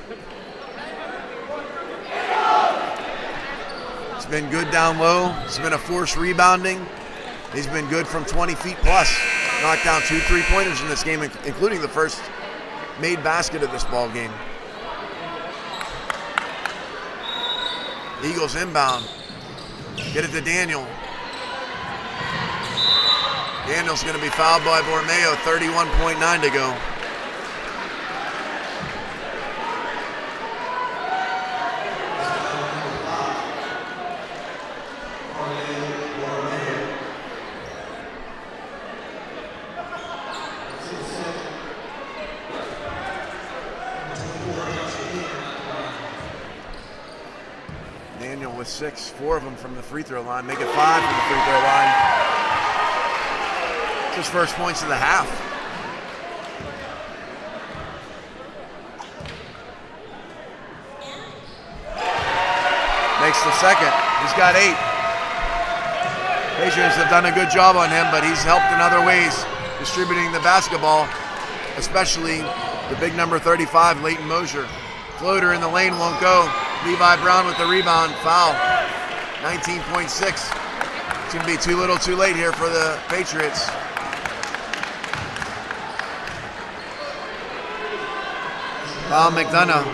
He's been good down low. He's been a force rebounding. He's been good from 20 feet plus. Knocked down 2 3-pointers in this game, including the first made basket of this ball game. Eagles inbound. Get it to Daniel. Daniel's going to be fouled by Bormeo, 31.9 to go. with 6, 4 of them from the free throw line. Make it 5 from the free throw line. It's his first points of the half. Makes the second. He's got 8. Patriots have done a good job on him, but he's helped in other ways, distributing the basketball, especially the big number 35, Leighton Mosier. Floater in the lane won't go. Levi Brown with the rebound. Foul. 19.6. It's going to be too little too late here for the Patriots. Foul McDonough.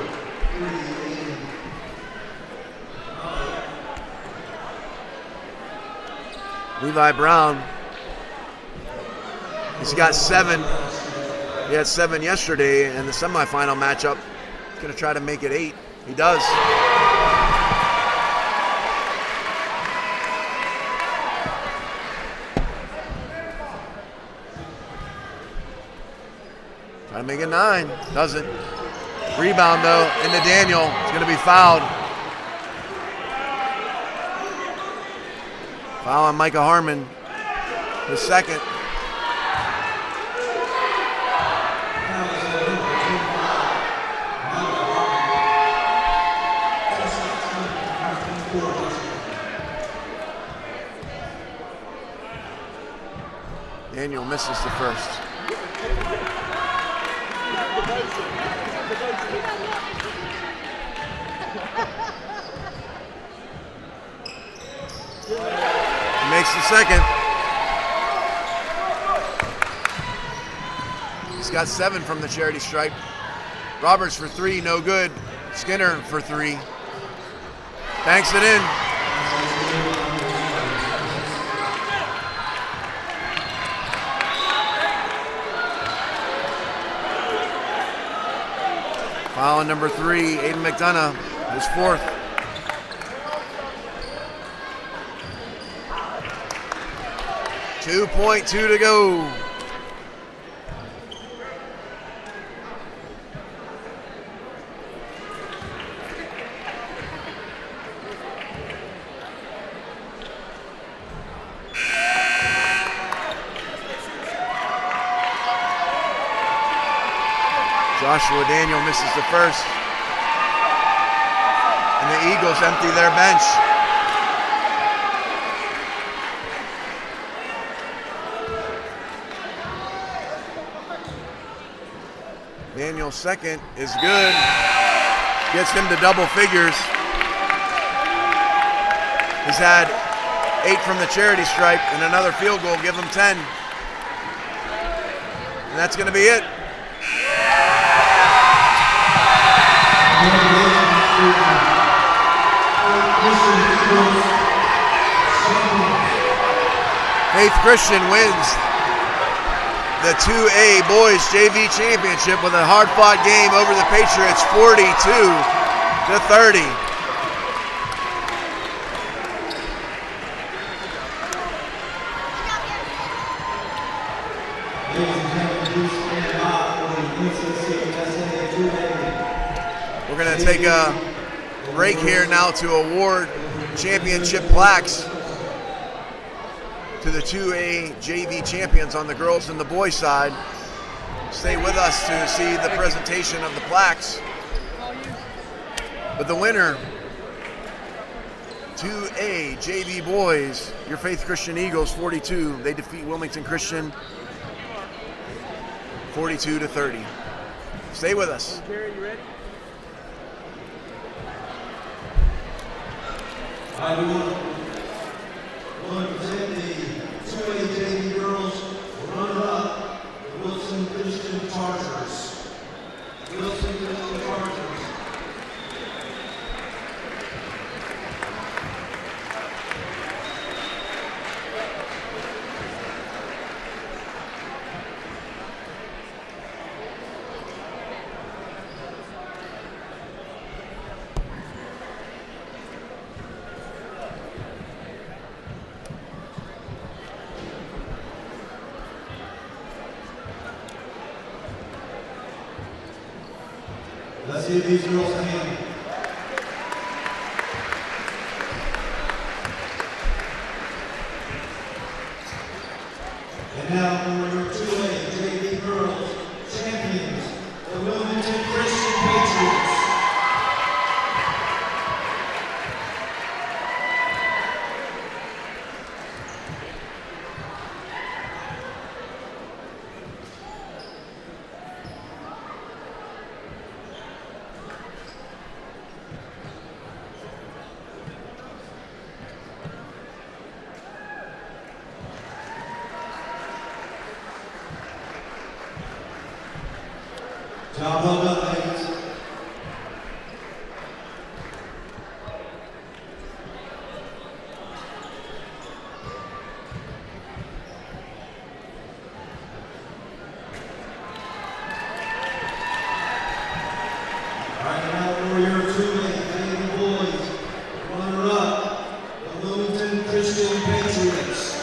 Levi Brown. He's got 7. He had 7 yesterday in the semifinal matchup. He's going to try to make it 8. He does. Try to make it 9. Doesn't. Rebound, though, into Daniel. It's going to be fouled. Foul on Micah Harmon. The second. Daniel misses the first. He makes the second. He's got 7 from the charity stripe. Roberts for 3, no good. Skinner for 3. Banks it in. Foul on number 3, Aiden McDonough, his 4th. .2 to go. Joshua Daniel misses the first. And the Eagles empty their bench. Daniel's second is good. Gets him to double figures. He's had 8 from the charity stripe and another field goal, give him 10. And that's going to be it. Faith Christian wins the 2A Boys JV Championship with a hard-fought game over the Patriots, 42-30. We're going to take a break here now to award championship plaques to the 2A JV champions on the girls and the boys side. Stay with us to see the presentation of the plaques. But the winner, 2A JV boys, your Faith Christian Eagles, 42. They defeat Wilmington Christian 42-30. Stay with us. Gary, you ready? I want to present the 2A JV girls runner-up, the Wilson Christian Chargers. Wilson Christian Chargers. Let's give these girls a hand. And now for your 2A JV girls champions, the Wilmington Christian Patriots. Job well done, ladies. All right, now for your 2A JV boys, runner-up, the Wilmington Christian Patriots.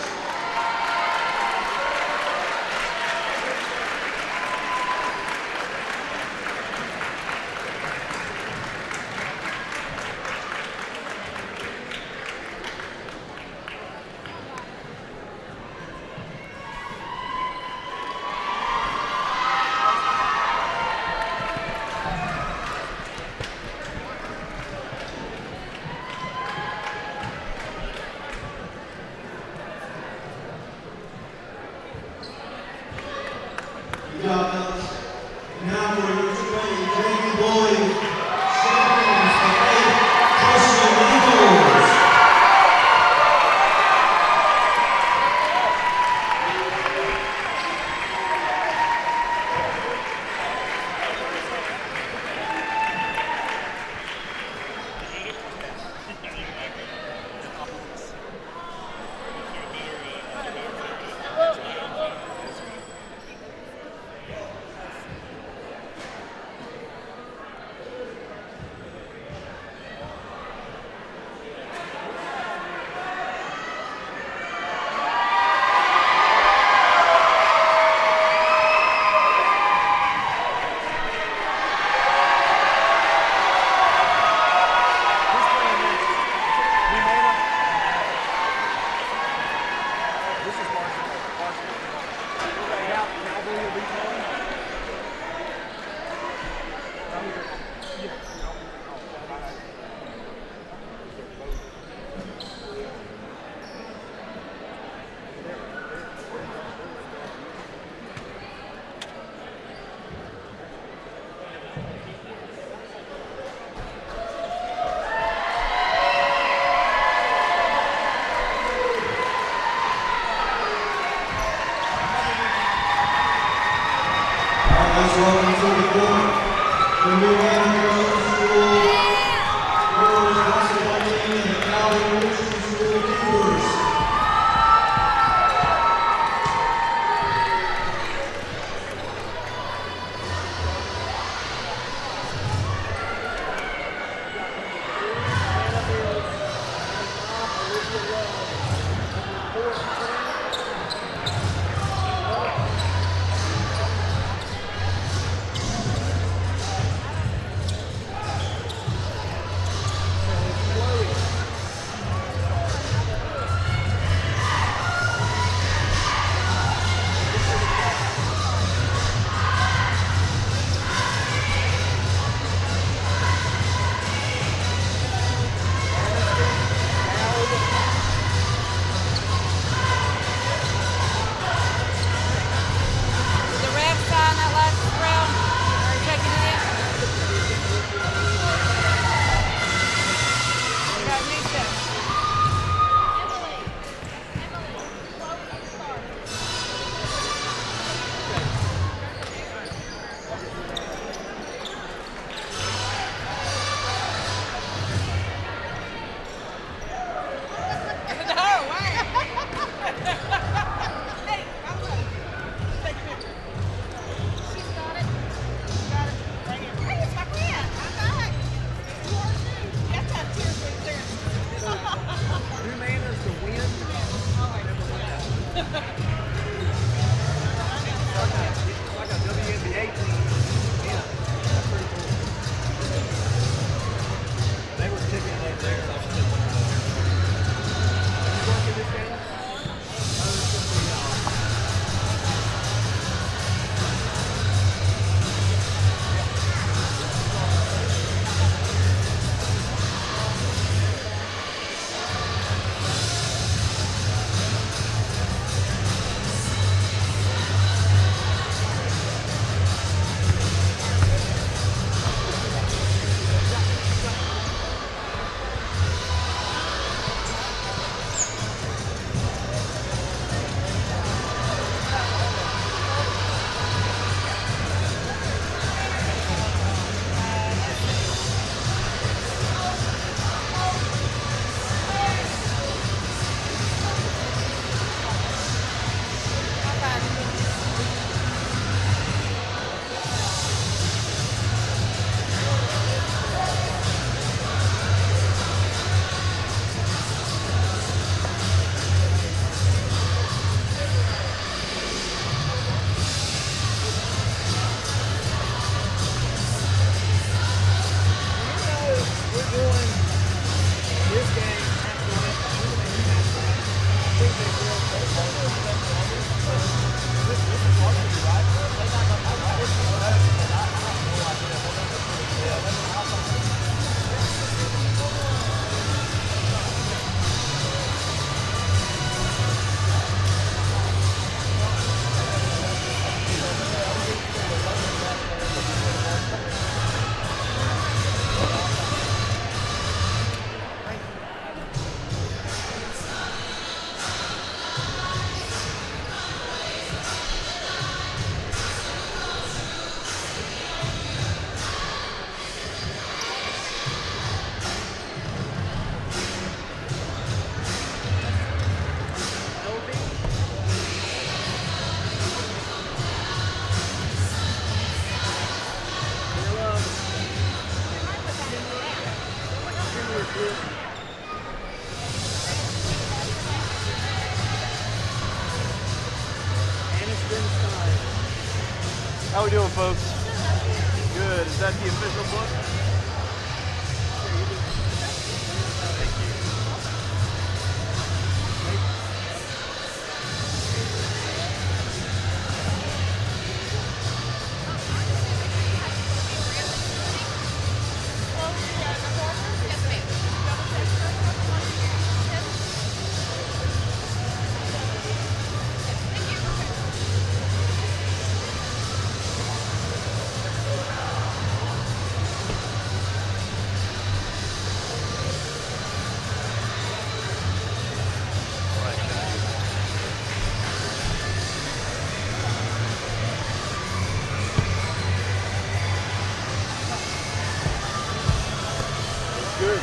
Good job, fellas. And now for your 2A JV boys, champions, the Faith Christian Eagles. Let's welcome to the court the new Girls School girls basketball team and the Calvin Richardson School Keepers. The ref sign that last round. Checking it in. Got me set. How we doing, folks? Good. Is that the official book? Good.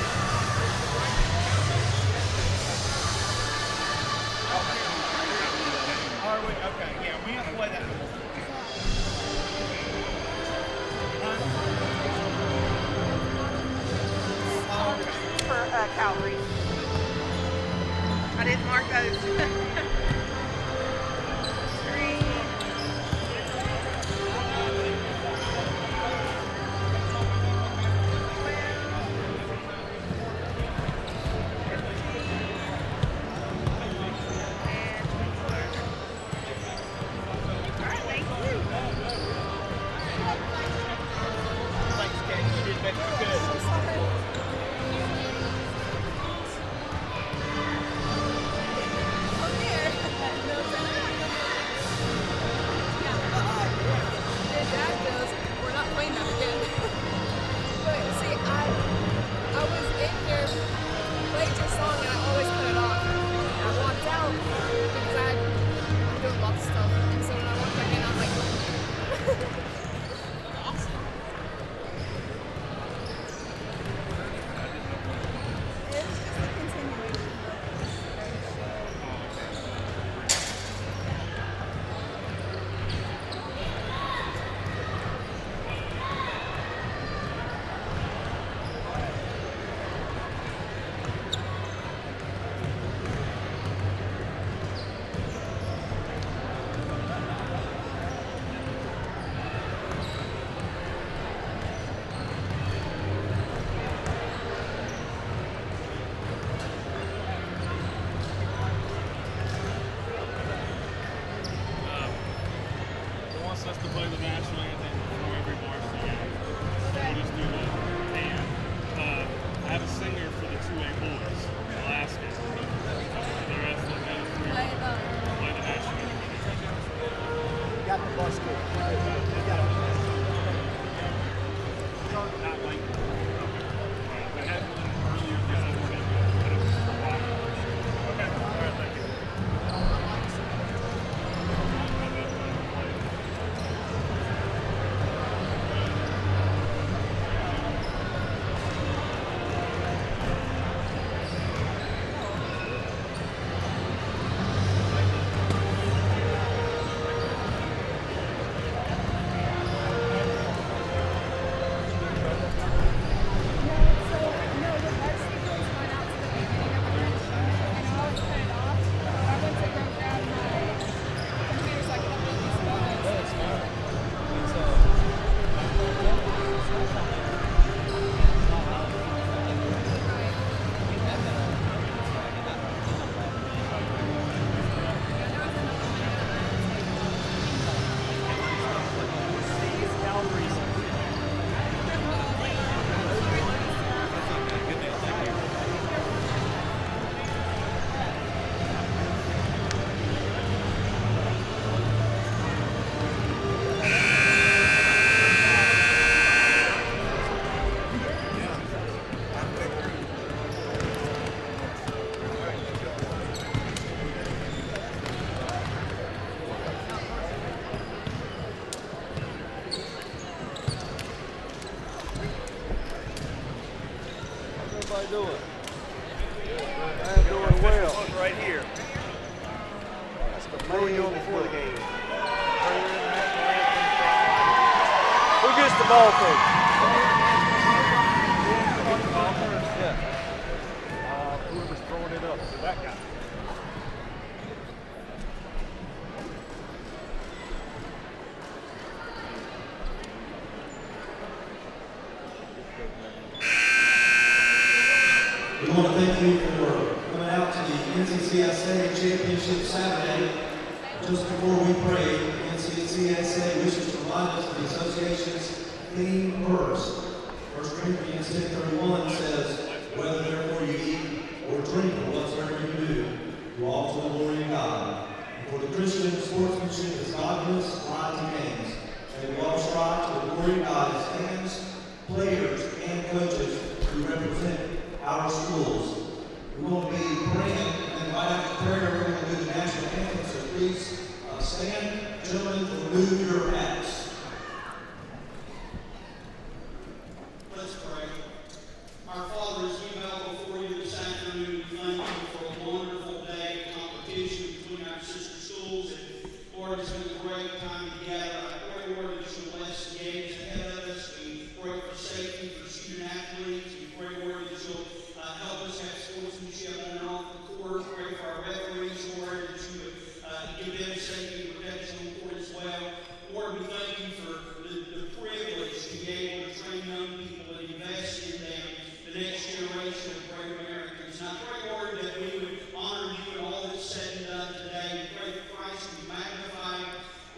Okay, yeah, we have to play that. For calories. I didn't mark those. Us to play the national anthem before every varsity game. So we'll just do that. And I have a singer for the 2A boys. I'll ask it. The rest of them play the national anthem. Got the bus kid. Not like I had one earlier this morning, but it was for water. Okay. All right, thank you. doing? I'm doing well. Right here. What were we doing before the game? Who gets the ball first? Yeah. Whoever's throwing it up. So that guy. We want to thank you for coming out to the NCCSA Championship Saturday. Just before we pray, NCCSA wishes to remind us of the association's theme verse. 1 Corinthians 10:31 says, "Whether therefore you eat or drink or whatsoever you do, do all to the glory of God." And for the Christian, sportsmanship is godliness, pride and games. And we all strive to the glory of God as fans, players, and coaches who represent our schools. We're going to be praying, and right after prayer, we're going to do the national anthem. So please stand, gentlemen, remove your hats. Let's pray. Our Father, as we bow before you this afternoon, we thank you for a wonderful day of competition between our sister schools. And Lord, it's been a great time together. I pray, Lord, that you'll bless the games ahead of us. We pray for safety for student athletes. We pray, Lord, that you'll help us have sportsmanship on and off the court. Pray for our referees, Lord, that you would give them safety and protection on the court as well. Lord, we thank you for the privilege to be able to train young people and invest in them, the next generation of great Americans. And I pray, Lord, that we would honor you in all that's said and done today. We pray that Christ would be magnified.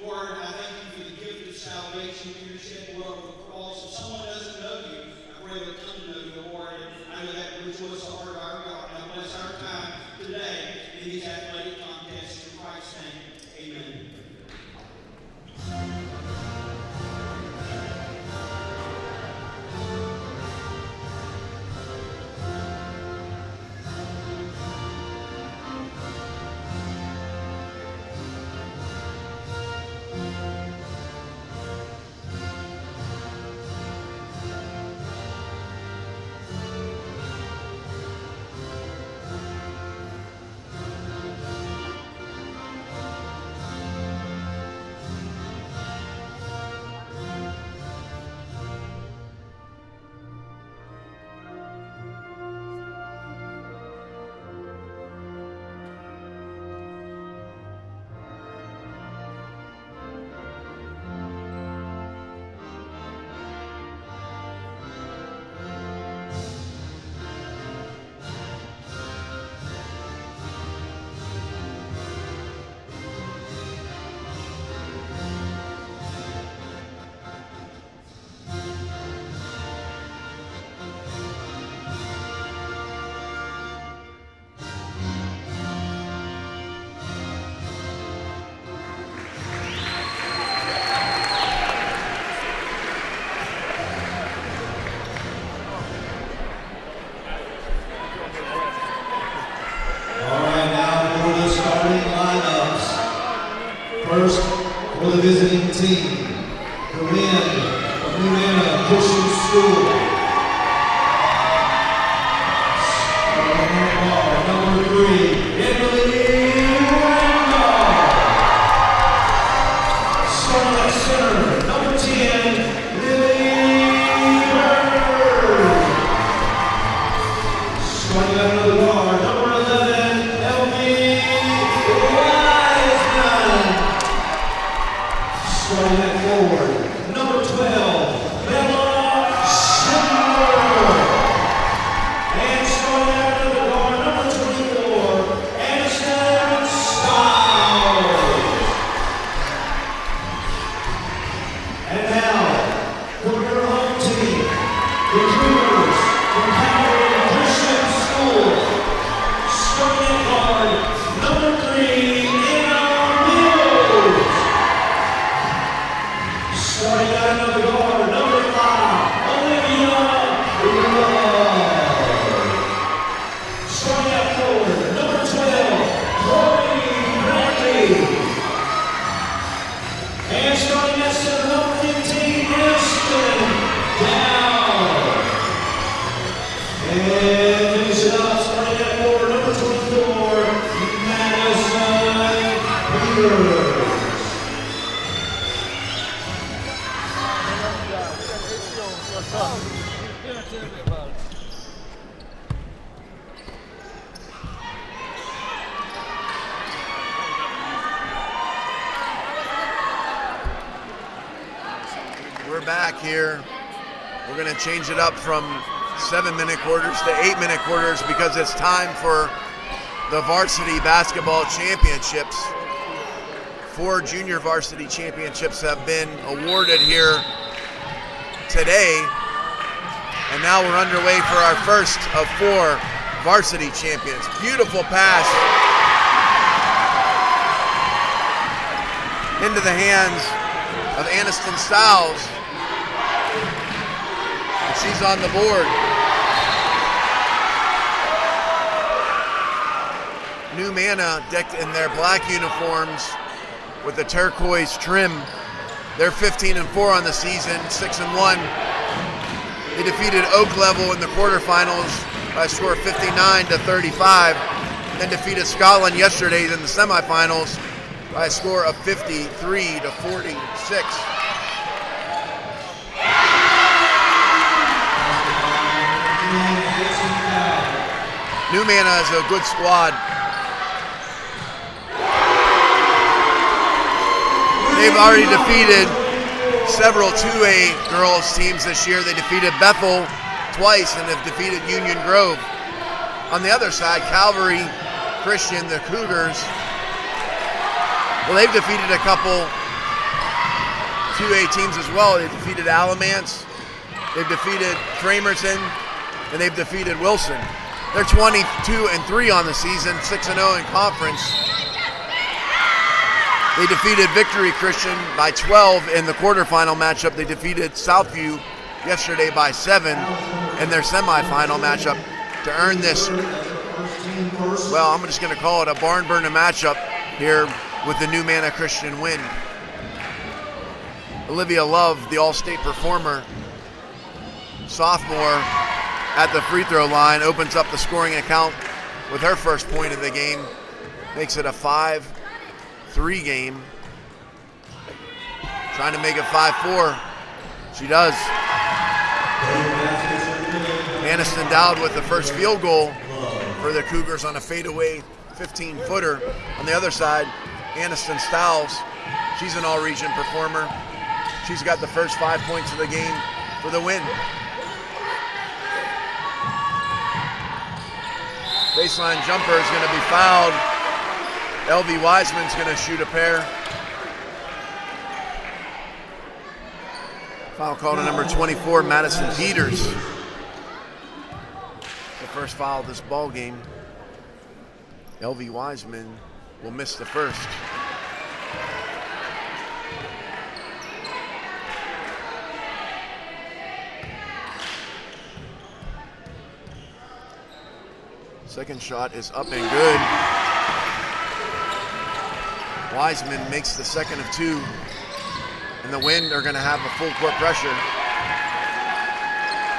Lord, I thank you for the gift of salvation through your shed blood on the cross. If someone doesn't know you, I pray they'll come to know you, Lord. And I know that rejoice the heart of our God. Now bless our time today in these athletic contests. In Christ's name, amen. First, for the visiting team, the men of New Anna Christian School. Number 3, Emily Randolph. Starting at center, number 10, Lily Bird. Starting at another guard, number 11, Elvie Wiseman. Starting at forward, number 12, Bella Schindler. And starting at another guard, number 24, Anderson Stiles. And now, for your home team, the Cougars from Calvary Christian School. Starting at guard, number 3, Anna Mills. We're back here. We're going to change it up from 7-minute quarters to 8-minute quarters because it's time for the varsity basketball championships. 4 junior varsity championships have been awarded here today. And now we're underway for our first of 4 varsity champions. Beautiful pass into the hands of Aniston Styles. And she's on the board. New Manna decked in their black uniforms with the turquoise trim. They're 15-4 on the season, 6-1. They defeated Oak Level in the quarterfinals by a score of 59-35, then defeated Scotland yesterday in the semifinals by a score of 53-46. New Manna is a good squad. They've already defeated several 2A girls teams this year. They defeated Bethel twice and have defeated Union Grove. On the other side, Calvary Christian, the Cougars, well, they've defeated a couple 2A teams as well. They defeated Alamance, they've defeated Framerton, and they've defeated Wilson. They're 22-3 on the season, 6-0 in conference. They defeated Victory Christian by 12 in the quarterfinal matchup. They defeated Southview yesterday by 7 in their semifinal matchup to earn this, well, I'm just going to call it a barn burner matchup here with the New Manna Christian win. Olivia Love, the all-state performer, sophomore at the free throw line, opens up the scoring account with her first point of the game, makes it a 5-3 game. Trying to make it 5-4. She does. Aniston Dowd with the first field goal for the Cougars on a fadeaway 15-footer. On the other side, Aniston Styles, she's an all-region performer. She's got the first 5 points of the game for the win. Baseline jumper is going to be fouled. LV Wiseman's going to shoot a pair. Foul call to number 24, Madison Peters. The first foul of this ball game. LV Wiseman will miss the first. Second shot is up and good. Wiseman makes the second of 2. And the Wind are going to have a full court pressure.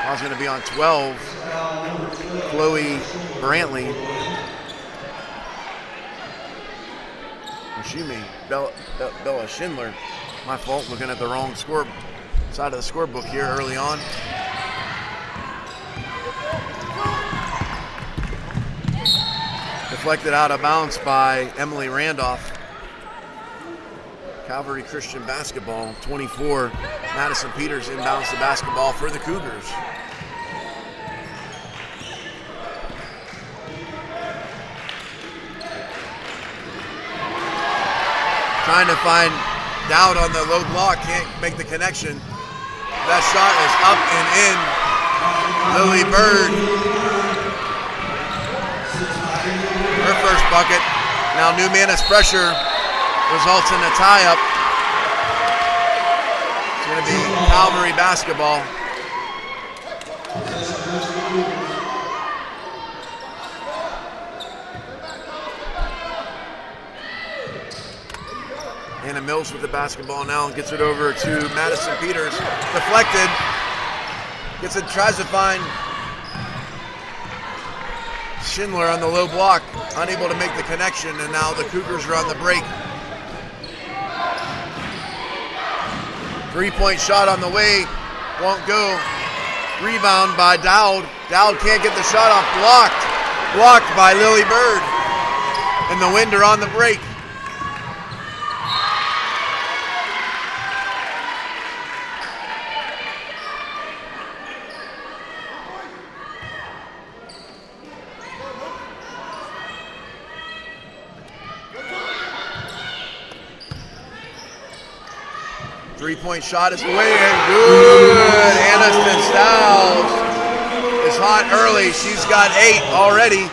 Foul's going to be on 12. Chloe Brantley. Bella Schindler. My fault, looking at the wrong side of the scorebook here early on. Deflected out of bounds by Emily Randolph. Calvary Christian basketball, 24. Madison Peters inbounds the basketball for the Cougars. Trying to find Dowd on the low block, can't make the connection. That shot is up and in. Lily Bird, her first bucket. Now New Manna's pressure results in a tie-up. It's going to be Calvary basketball. Anna Mills with the basketball now and gets it over to Madison Peters. Deflected. Gets it, tries to find Schindler on the low block. Unable to make the connection, and now the Cougars are on the break. Three-point shot on the way, won't go. Rebound by Dowd. Dowd can't get the shot off, blocked by Lily Bird. And the Wind are on the break. Three-point shot is away and good. Aniston Styles is hot early. She's got 8 already.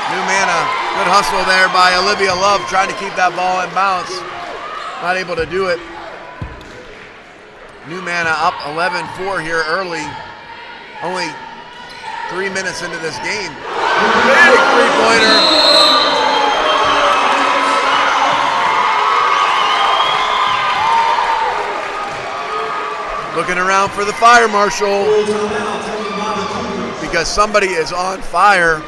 New Manna, good hustle there by Olivia Love, trying to keep that ball in bounds. Not able to do it. New Manna up 11-4 here early. Only 3 minutes into this game. Big three-pointer. Looking around for the fire marshal because somebody is on fire.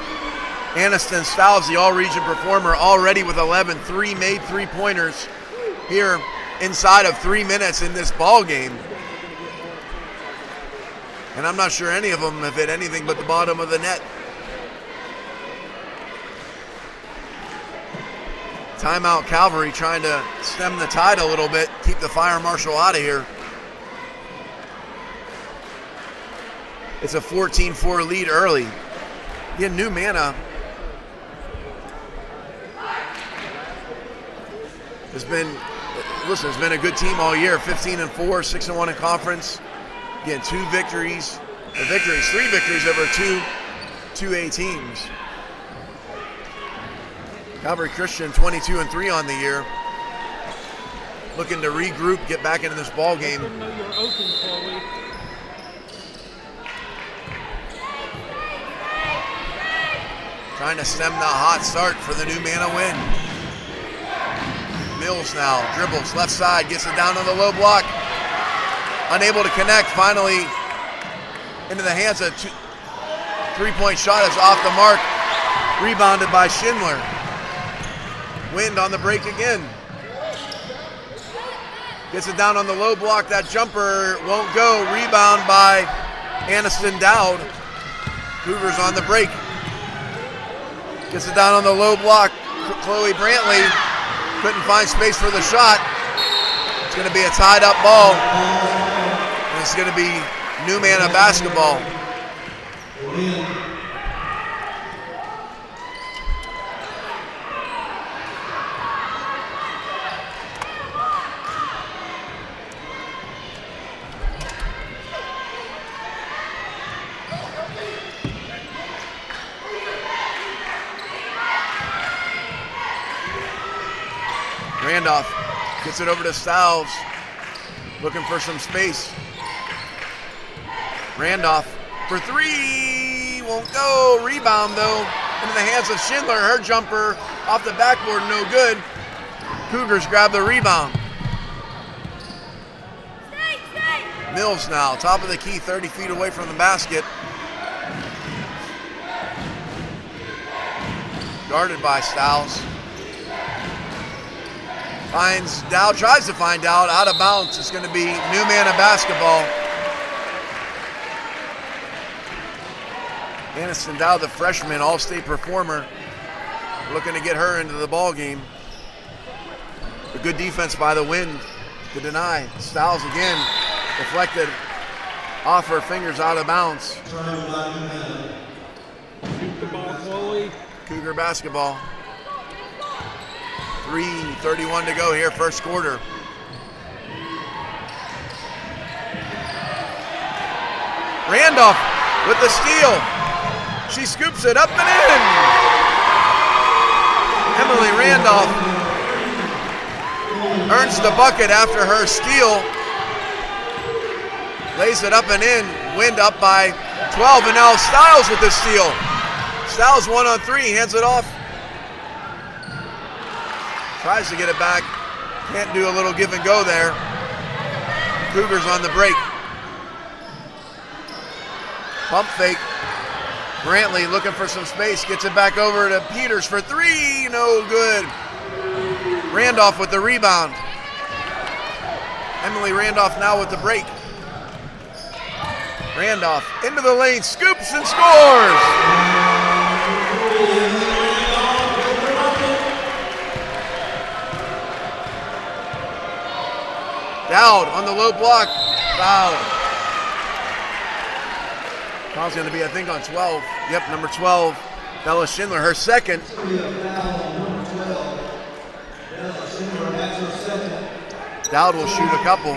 Aniston Styles, the all-region performer, already with 11 made three-pointers here inside of 3 minutes in this ball game. And I'm not sure any of them have hit anything but the bottom of the net. Timeout Calvary trying to stem the tide a little bit, keep the fire marshal out of here. It's a 14-4 lead early. Again, New Manna has been a good team all year. 15-4, 6-1 in conference. Again, 3 victories over two A teams. Calvary Christian 22-3 on the year. Looking to regroup, get back into this ball game. Trying to stem the hot start for the New Manna Wind. Mills now dribbles left side, gets it down on the low block. Unable to connect, finally into the hands of three-point shot is off the mark. Rebounded by Schindler. Wind on the break again. Gets it down on the low block, that jumper won't go. Rebound by Aniston Dowd. Cougars on the break. Gets it down on the low block. Chloe Brantley couldn't find space for the shot. It's going to be a tied up ball. And it's going to be New Manna basketball. Randolph gets it over to Styles, looking for some space. Randolph for 3, won't go. Rebound though, into the hands of Schindler. Her jumper off the backboard, no good. Cougars grab the rebound. Mills now, top of the key, 30 feet away from the basket. Guarded by Styles. Finds Dowd, tries to find Dowd, out of bounds. It's going to be New Manna basketball. Aniston Dowd, the freshman, all-state performer, looking to get her into the ball game. A good defense by the Wind to deny. Styles again, deflected off her fingers, out of bounds. Shoot the ball, Chloe. Cougar basketball. 3:31 to go here, first quarter. Randolph with the steal. She scoops it up and in. Emily Randolph earns the bucket after her steal. Lays it up and in. Wind up by 12, and now Styles with the steal. Styles 1 on 3, hands it off. Tries to get it back. Can't do a little give and go there. Cougars on the break. Pump fake. Brantley looking for some space. Gets it back over to Peters for 3. No good. Randolph with the rebound. Emily Randolph now with the break. Randolph into the lane, scoops and scores! Dowd on the low block, foul. Foul's going to be, I think, on 12. Yep, number 12, Bella Schindler, her second. Dowd will shoot a couple.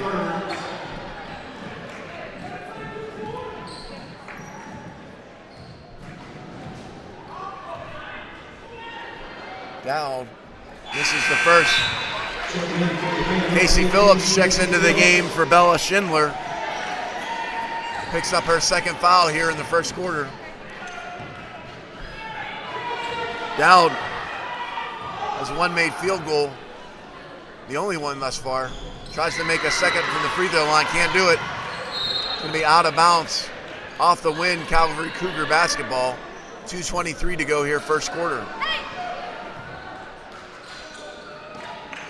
Dowd misses the first. Casey Phillips checks into the game for Bella Schindler. Picks up her second foul here in the first quarter. Dowd has one made field goal, the only one thus far. Tries to make a second from the free throw line, can't do it. It's going to be out of bounds. Off the wind, Calvary Cougar basketball. 2:23 to go here, first quarter.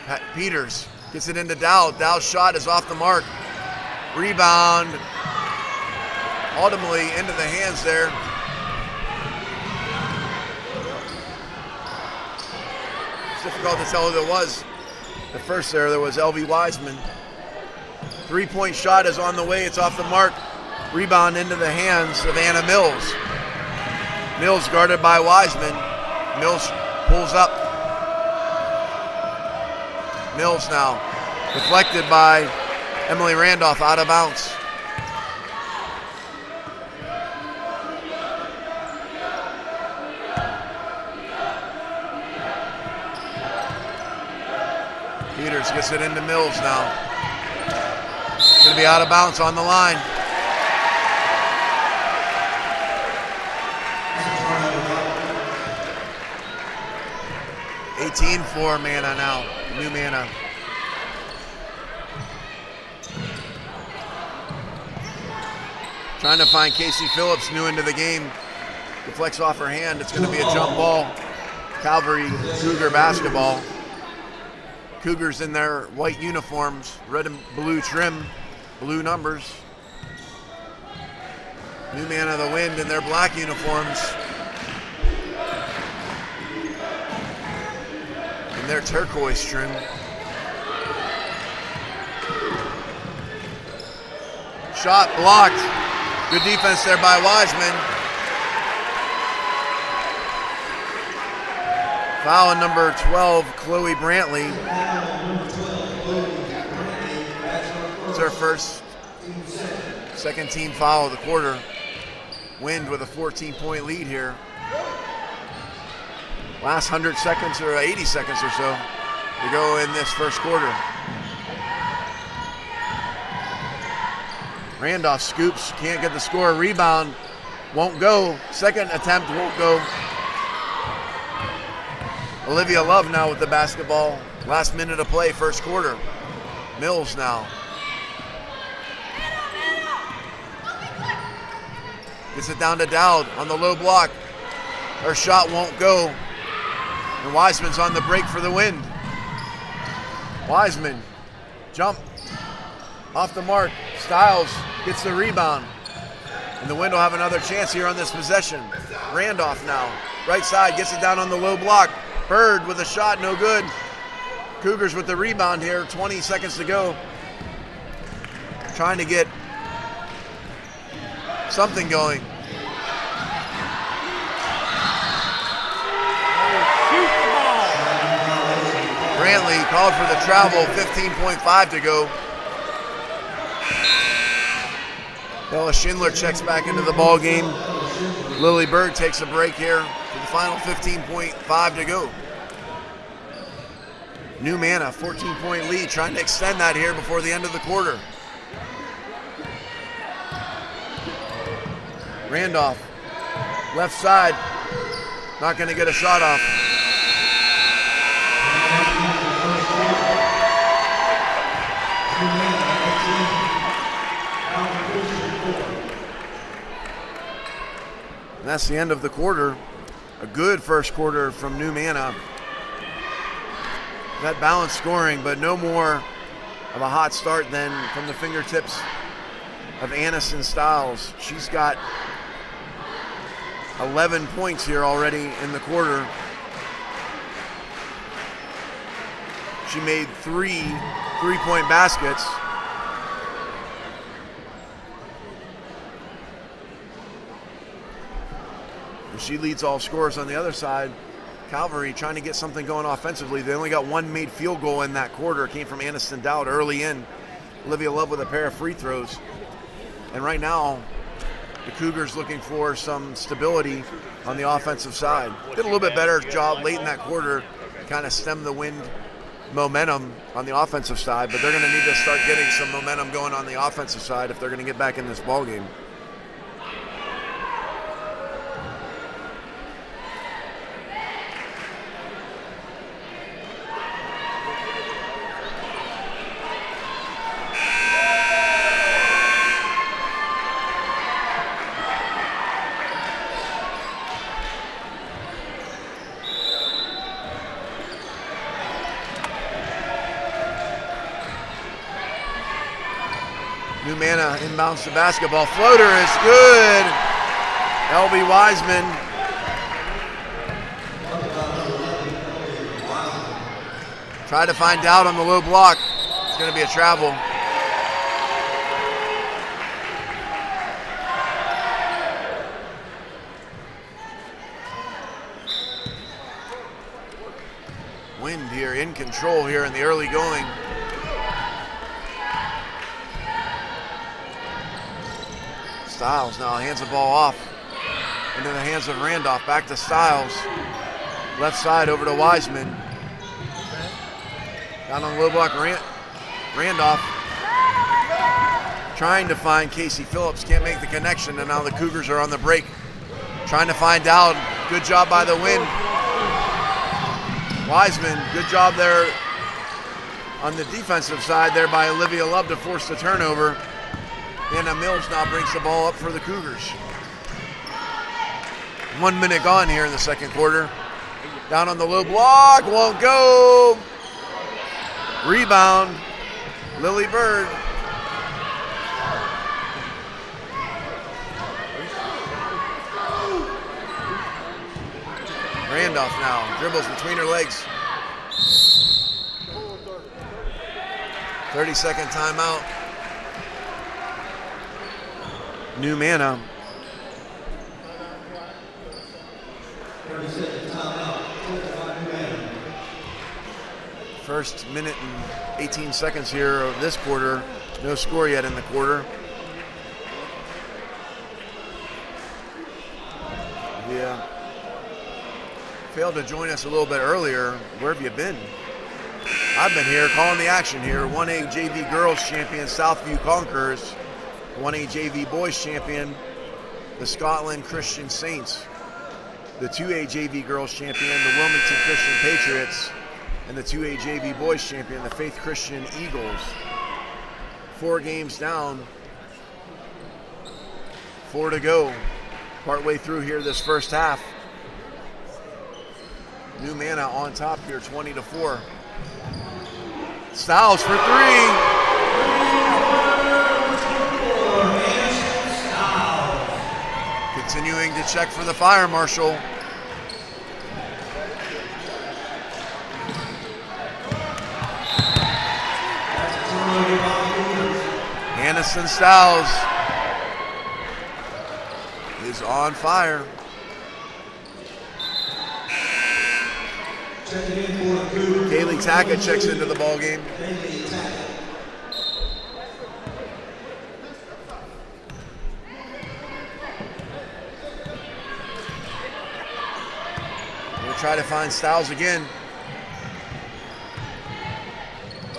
Pat Peters gets it into Dowd. Dowd's shot is off the mark. Rebound. Ultimately into the hands there. It's difficult to tell who it was. The first there was Elvie Wiseman. 3-point shot is on the way. It's off the mark. Rebound into the hands of Anna Mills. Mills guarded by Wiseman. Mills pulls up. Mills now deflected by Emily Randolph, out of bounds. Peters gets it into Mills now. It's going to be out of bounds on the line. For Mana now, new Mana. Trying to find Casey Phillips, new into the game. Deflects off her hand. It's going to be a jump ball. Calvary Cougar basketball. Cougars in their white uniforms, red and blue trim, blue numbers. New Mana the Wind in their black uniforms. Their turquoise trim. Shot blocked. Good defense there by Wiseman. Foul on number 12, Chloe Brantley. It's her first, second team foul of the quarter. Wind with a 14-point lead here. Last 100 seconds or 80 seconds or so to go in this first quarter. Randolph scoops, can't get the score. Rebound won't go. Second attempt won't go. Olivia Love now with the basketball. Last minute of play, first quarter. Mills now. Gets it down to Dowd on the low block. Her shot won't go. And Wiseman's on the break for the Wind. Wiseman, jump, off the mark. Stiles gets the rebound. And the Wind will have another chance here on this possession. Randolph now, right side, gets it down on the low block. Bird with a shot, no good. Cougars with the rebound here, 20 seconds to go. Trying to get something going. Brantley called for the travel, 15.5 to go. Bella Schindler checks back into the ball game. Lily Bird takes a break here for the final 15.5 to go. New Mana, 14-point lead, trying to extend that here before the end of the quarter. Randolph, left side, not going to get a shot off. And that's the end of the quarter. A good first quarter from New Mana. that balanced scoring, but no more of a hot start than from the fingertips of Aniston Styles. She's got 11 points here already in the quarter. She made 3 3-point baskets. And she leads all scorers on the other side. Calvary trying to get something going offensively. They only got one made field goal in that quarter. It came from Aniston Dowd early in. Olivia Love with a pair of free throws. And right now, the Cougars looking for some stability on the offensive side. Did a little bit better job late in that quarter to kind of stem the wind momentum on the offensive side, but they're going to need to start getting some momentum going on the offensive side if they're going to get back in this ball game. Mana inbounds the basketball. Floater is good. LB Wiseman. Try to find Dowd on the low block. It's going to be a travel. Wind here in control here in the early going. Styles now hands the ball off into the hands of Randolph. Back to Styles. Left side over to Wiseman. Down on the low block, Randolph. Trying to find Casey Phillips. Can't make the connection, and now the Cougars are on the break. Trying to find Dowd. Good job by the win. Wiseman, good job there on the defensive side there by Olivia Love to force the turnover. Anna Mills now brings the ball up for the Cougars. 1 minute gone here in the second quarter. Down on the low block, won't go. Rebound, Lily Bird. Randolph now dribbles between her legs. 30-second timeout. New Mana. First minute and 18 seconds here of this quarter. No score yet in the quarter. Yeah. Failed to join us a little bit earlier. Where have you been? I've been here calling the action here. 1A JV Girls Champion Southview Conquerors. 1A JV Boys Champion, the Scotland Christian Saints. The 2A JV Girls Champion, the Wilmington Christian Patriots. And the 2A JV Boys Champion, the Faith Christian Eagles. 4 games down. 4 to go. Partway through here this first half. New Mana on top here, 20-4. Styles for 3. Continuing to check for the fire marshal. Aniston Styles is on fire. Kaylee Tackett checks into the ball game. We'll try to find Styles again.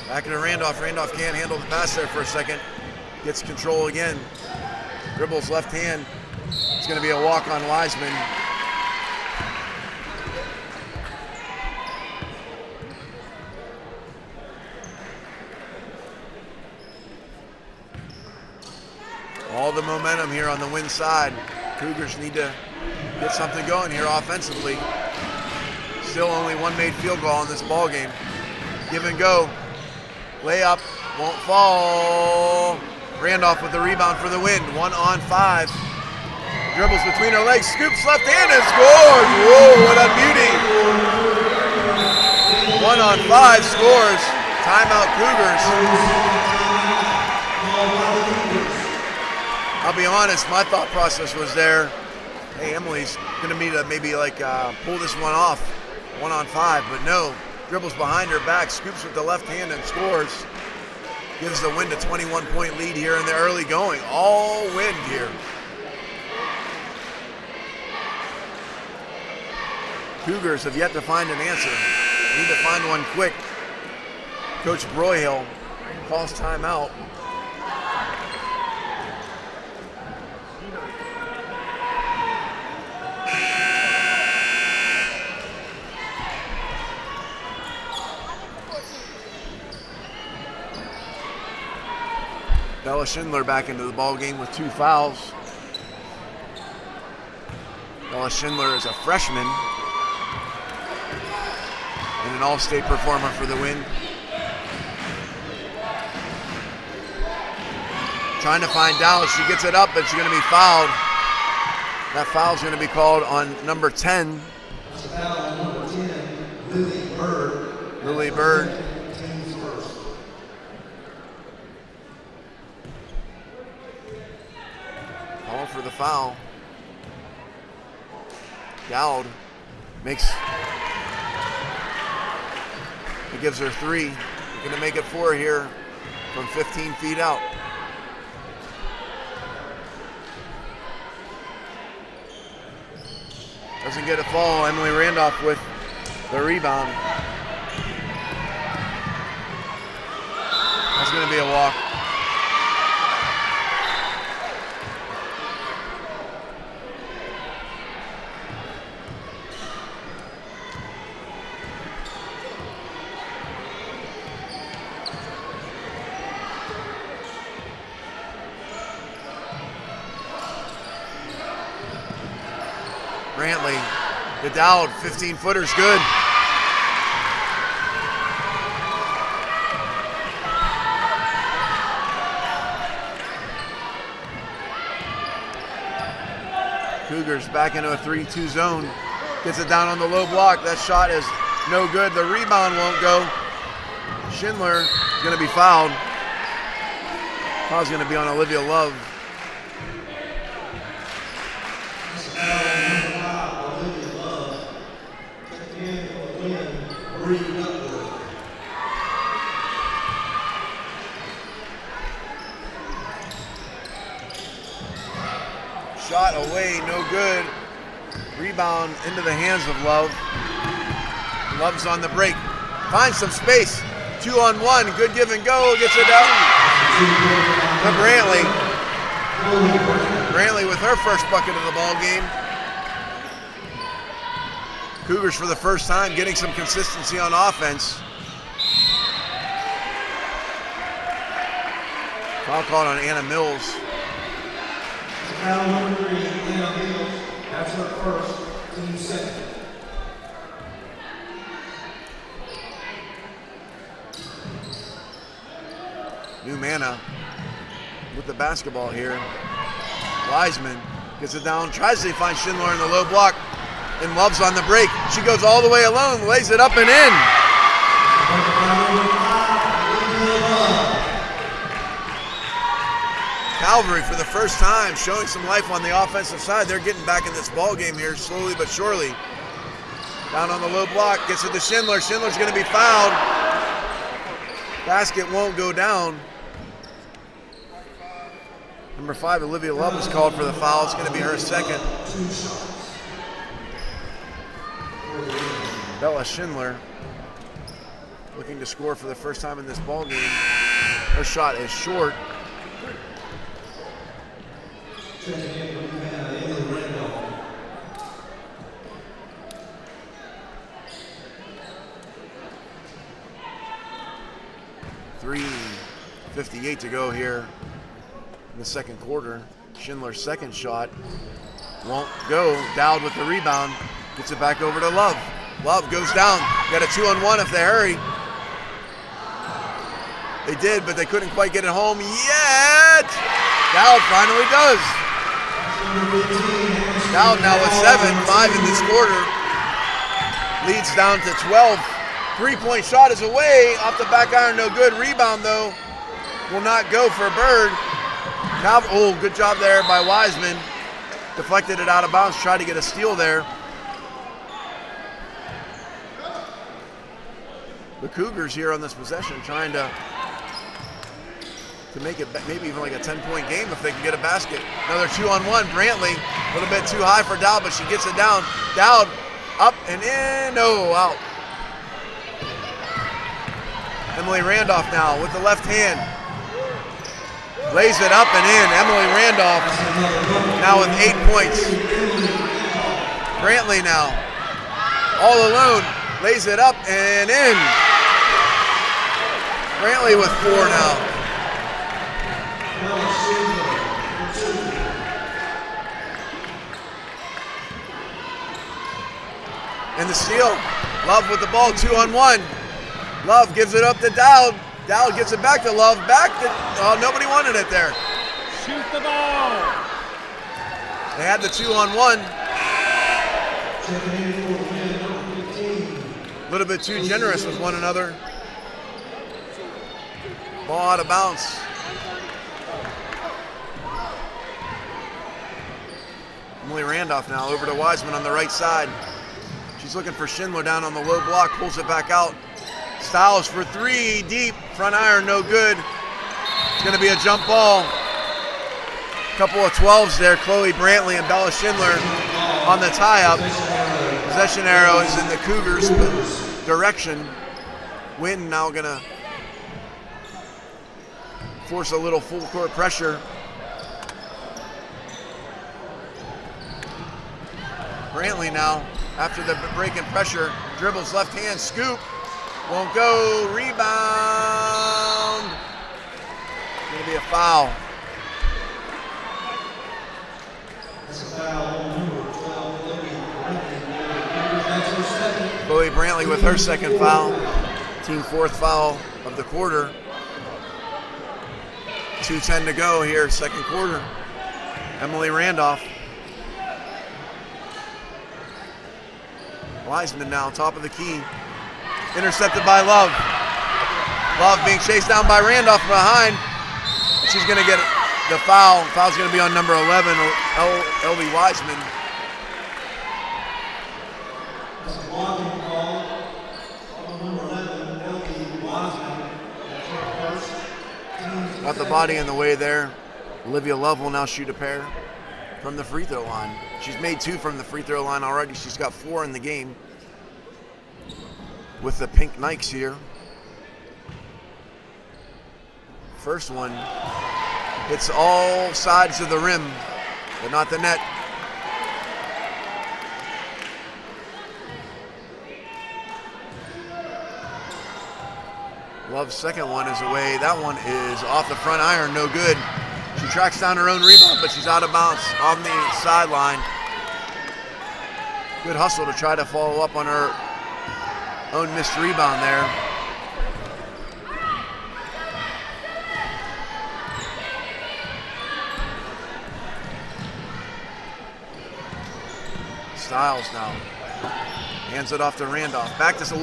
Back into Randolph. Randolph can't handle the pass there for a second. Gets control again. Dribbles left hand. It's going to be a walk on Wiseman. All the momentum here on the win side. Cougars need to get something going here offensively. Still only one made field goal in this ball game. Give and go. Layup won't fall. Randolph with the rebound for the win. 1-on-5. Dribbles between her legs, scoops left hand and scores. Whoa, what a beauty. 1-on-5 scores. Timeout Cougars. I'll be honest, my thought process was there. Hey, Emily's gonna need to maybe pull this one off. 1-on-5, but no. Dribbles behind her back, scoops with the left hand and scores. Gives the Wind a 21-point lead here in the early going. All Wind here. Cougars have yet to find an answer. Need to find one quick. Coach Broyhill calls timeout. Bella Schindler back into the ball game with 2 fouls. Bella Schindler is a freshman and an all-state performer for the Wind. Trying to find Dallas. She gets it up, but she's going to be fouled. That foul's going to be called on number 10. Foul on number 10, Lily Bird. Lily Bird. Call for the foul. Dowd makes. He gives her 3. They're going to make it 4 here from 15 feet out. Doesn't get a fall. Emily Randolph with the rebound. That's going to be a walk. Brantley, the Dowd, 15-footer's good. Cougars back into a 3-2 zone. Gets it down on the low block. That shot is no good. The rebound won't go. Schindler is going to be fouled. Foul's going to be on Olivia Love. Shot away, no good. Rebound into the hands of Love. Love's on the break. Finds some space. 2-on-1. Good give and go. Gets it out to Brantley. Brantley with her first bucket of the ball game. Cougars for the first time getting some consistency on offense. Foul called on Anna Mills. Foul number 3, Anna Mills. That's her first, team second. New Manna with the basketball here. Wiseman gets it down, tries to find Schindler in the low block, and Love's on the break. She goes all the way alone, lays it up and in. Calvary for the first time showing some life on the offensive side. They're getting back in this ball game here slowly but surely. Down on the low block, gets it to Schindler. Schindler's going to be fouled. Basket won't go down. Number 5, Olivia Love was called for the foul. It's going to be her second. Bella Schindler looking to score for the first time in this ball game. Her shot is short. .358 to go here in the second quarter. Schindler's second shot won't go. Dowd with the rebound. Gets it back over to Love. Love goes down. Got a 2-on-1 if they hurry. They did, but they couldn't quite get it home yet. Dowd finally does. Dowd now with 7, 5 in this quarter. Leads down to 12. 3-point shot is away. Off the back iron, no good. Rebound, though, will not go for Bird. Oh, good job there by Wiseman. Deflected it out of bounds, tried to get a steal there. The Cougars here on this possession trying to make it maybe even like a 10-point game if they can get a basket. Another 2-on-1. Brantley, a little bit too high for Dowd, but she gets it down. Dowd up and in. No, out. Emily Randolph now with the left hand. Lays it up and in. Emily Randolph now with 8 points. Brantley now all alone. Lays it up and in. Brantley with 4 now. And the steal. Love with the ball, 2-on-1. Love gives it up to Dowd. Dowd gives it back to Love. Back to, oh, nobody wanted it there. Shoot the ball. They had the 2-on-1. A little bit too generous with one another. Ball out of bounds. Emily Randolph now over to Wiseman on the right side. She's looking for Schindler down on the low block, pulls it back out. Styles for 3, deep, front iron, no good. It's gonna be a jump ball. Couple of 12s there, Chloe Brantley and Bella Schindler on the tie-up. Possession arrow is in the Cougars' direction. Wynn now gonna force a little full court pressure. Brantley now, after the break in pressure, dribbles left hand, scoop, won't go, rebound. Gonna be a foul. Chloe Brantley with her second foul. Team 4th foul of the quarter. 2:10 to go here, second quarter. Emily Randolph. Wiseman now, top of the key. Intercepted by Love. Love being chased down by Randolph behind. She's going to get the foul. Foul's going to be on number 11, Elvie Wiseman. Got the body in the way there. Olivia Love will now shoot a pair from the free throw line. She's made 2 from the free throw line already. She's got 4 in the game with the pink Nikes here. First one hits all sides of the rim, but not the net. Love's second one is away. That one is off the front iron, no good. She tracks down her own rebound, but she's out of bounds on the sideline. Good hustle to try to follow up on her own missed rebound there. Styles now hands it off to Randolph. Back to Saul.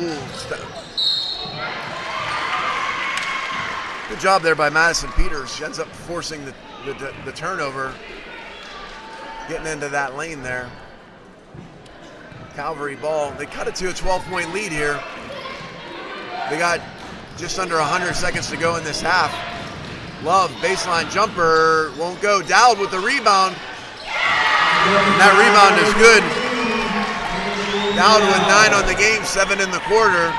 Good job there by Madison Peters. She ends up forcing the turnover, getting into that lane there. Calvary ball. They cut it to a 12-point lead here. They got just under 100 seconds to go in this half. Love, baseline jumper, won't go. Dowd with the rebound. And that rebound is good. Dowd with 9 on the game, 7 in the quarter.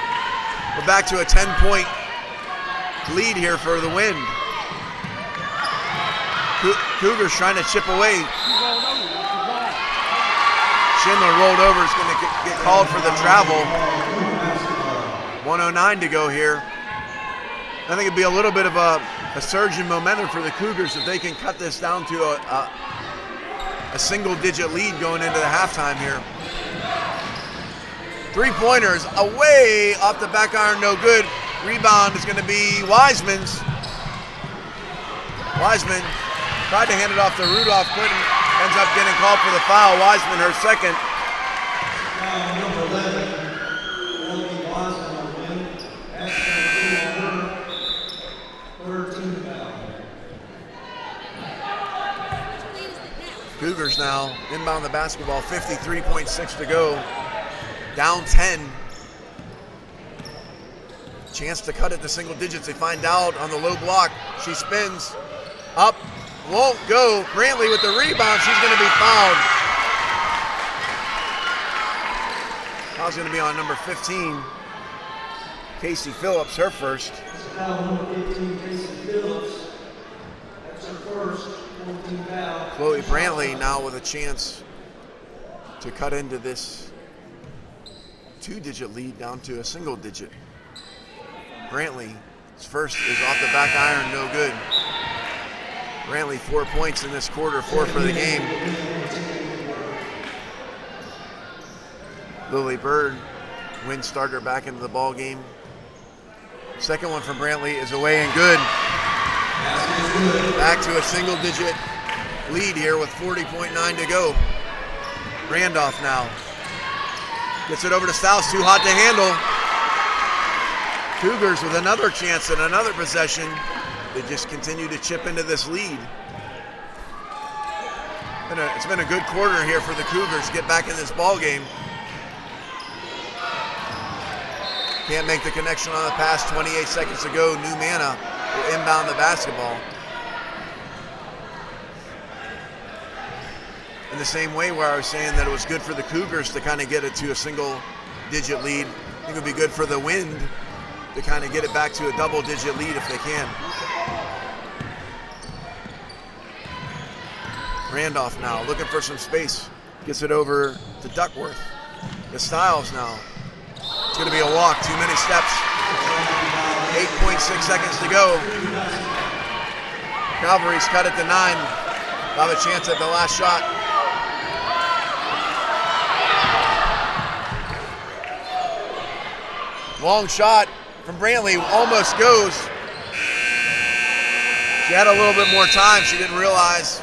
We're back to a 10-point lead here for the Wind. Cougars trying to chip away. Schindler rolled over. It's going to get called for the travel. 1:09 to go here. I think it'd be a little bit of a surge in momentum for the Cougars if they can cut this down to a single-digit lead going into the halftime here. 3-pointers away off the back iron, no good. Rebound is going to be Wiseman's. Wiseman tried to hand it off to Rudolph, couldn't. Ends up getting called for the foul. Wiseman, her second. Foul number 11. Courtney Wiseman on win. That's her 13th foul. Cougars now inbound the basketball, 53.6 to go. Down 10. Chance to cut it to single digits. They find Dowd on the low block. She spins up, won't go. Brantley with the rebound. She's going to be fouled. Foul's going to be on number 15, Casey Phillips, her first. Foul number 15, Casey Phillips. That's her first 14 foul. Chloe Brantley now with a chance to cut into this 2-digit lead down to a single digit. Brantley's first is off the back iron, no good. Brantley 4 points in this quarter, 4 for the game. Lily Bird, win starter back into the ball game. Second one from Brantley is away and good. Back to a single digit lead here with 40.9 to go. Randolph now gets it over to Stouse, too hot to handle. Cougars with another chance at another possession. They just continue to chip into this lead. It's been a good quarter here for the Cougars to get back in this ball game. Can't make the connection on the pass. 28 seconds to go. New Manna will inbound the basketball. In the same way where I was saying that it was good for the Cougars to kind of get it to a single digit lead, I think it would be good for the Wind to kind of get it back to a double digit lead if they can. Randolph now looking for some space. Gets it over to Duckworth. The Styles now. It's going to be a walk, too many steps. 8.6 seconds to go. Calvary's cut it to 9. They'll have a chance at the last shot. Long shot from Brantley, almost goes. She had a little bit more time, she didn't realize.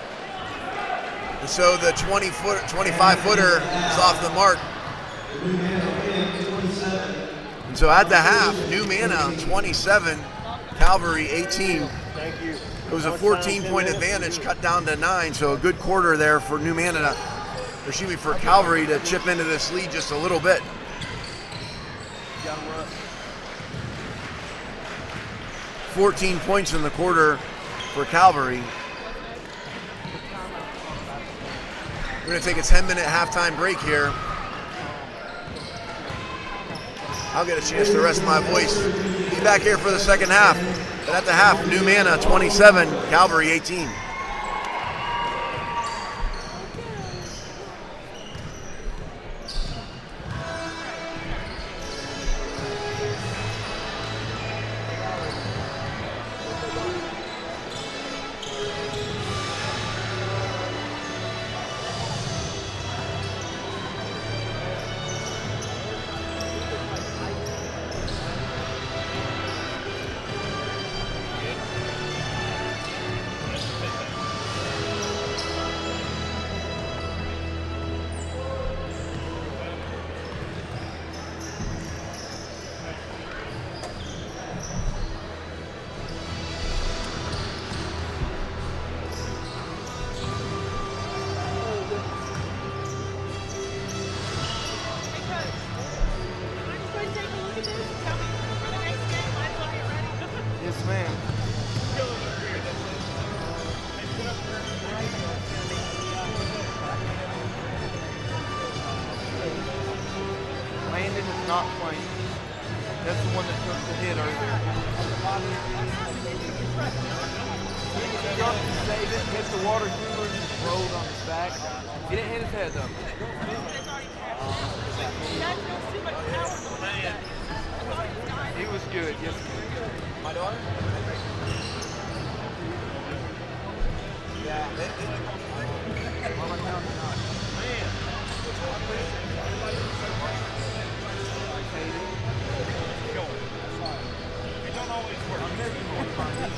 And so the 25-footer is off the mark. And so at the half, New Manna 27, Calvary 18. It was a 14-point advantage cut down to 9, so a good quarter there for New Manna, for Calvary to chip into this lead just a little bit. 14 points in the quarter for Calvary. We're going to take a 10-minute halftime break here. I'll get a chance to rest my voice. Be back here for the second half. But at the half, New Manna 27, Calvary 18.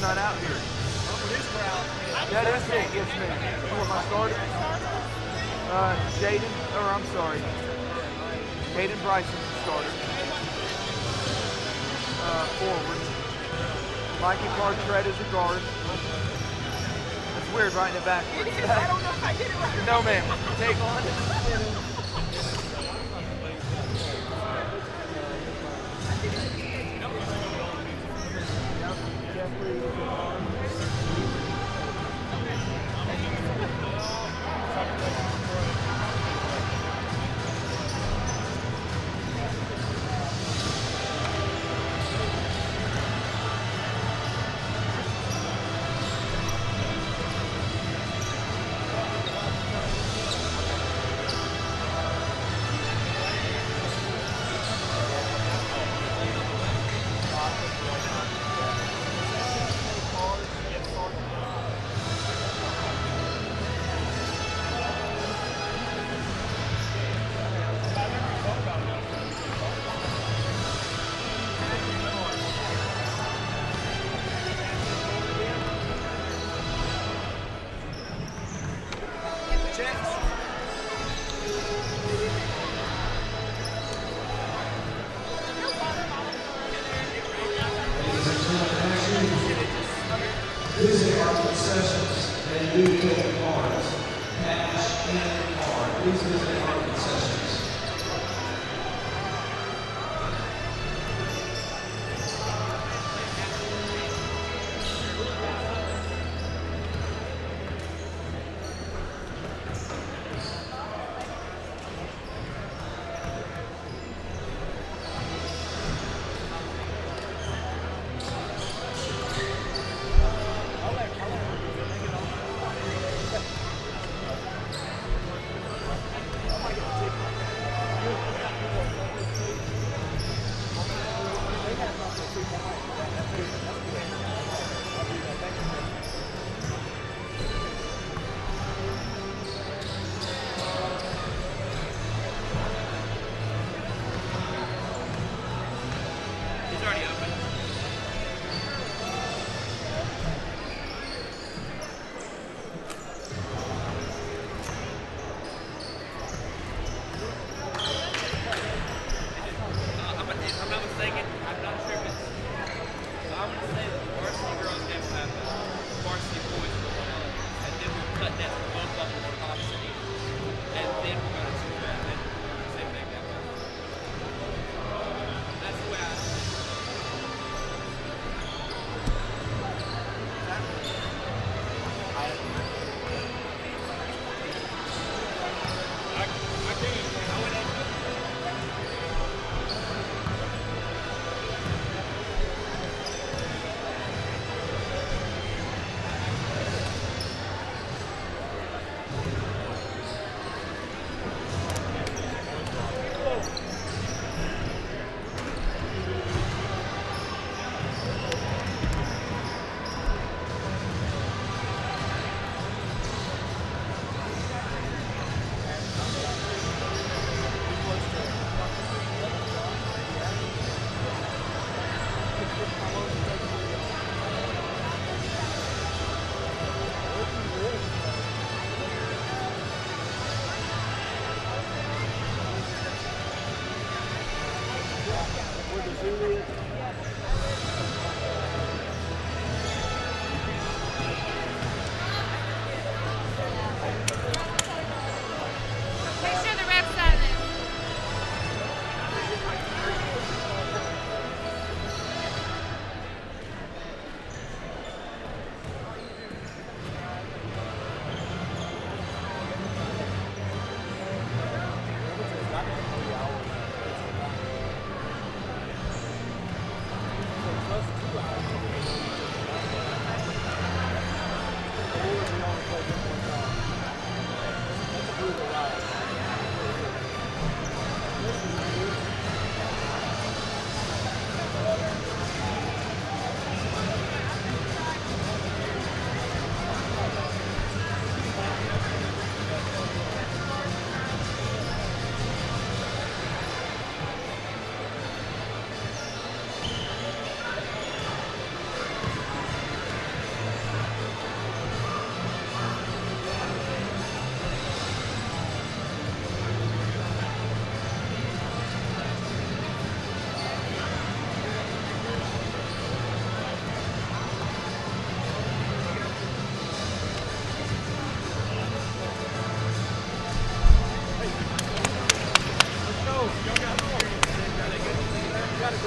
not out here. That is me. It's me. Who am I starting? Caden Bryson's the starter. Forward. Mikey Cartret is a guard. It's weird writing it backwards. I don't know if I did it right. No, ma'am. Take on. Visit our concessions and new ticket cards, cash and card. Please visit our concessions.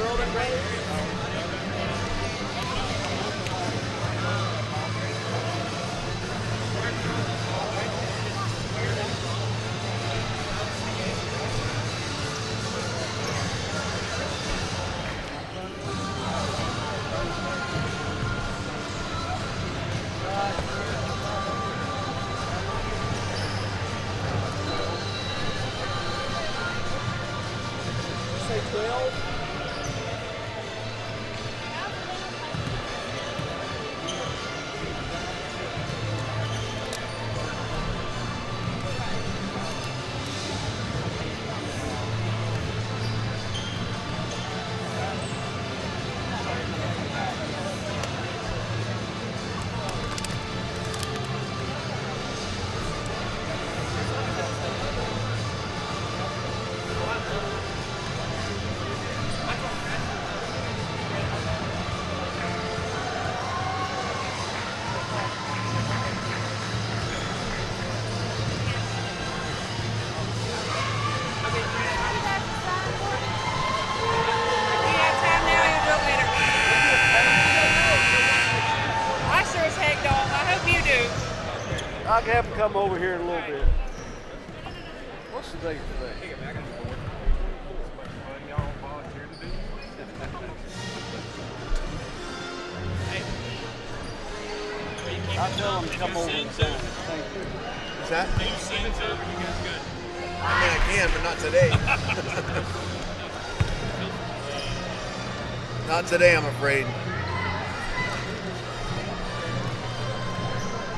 little bit ready. Say 12. I can have him come over here in a little bit. What's the date today? I'll tell him to come over and sign it. Thank you. What's that? Can you sing too? Are you guys good? I mean, I can, but not today. Not today, I'm afraid.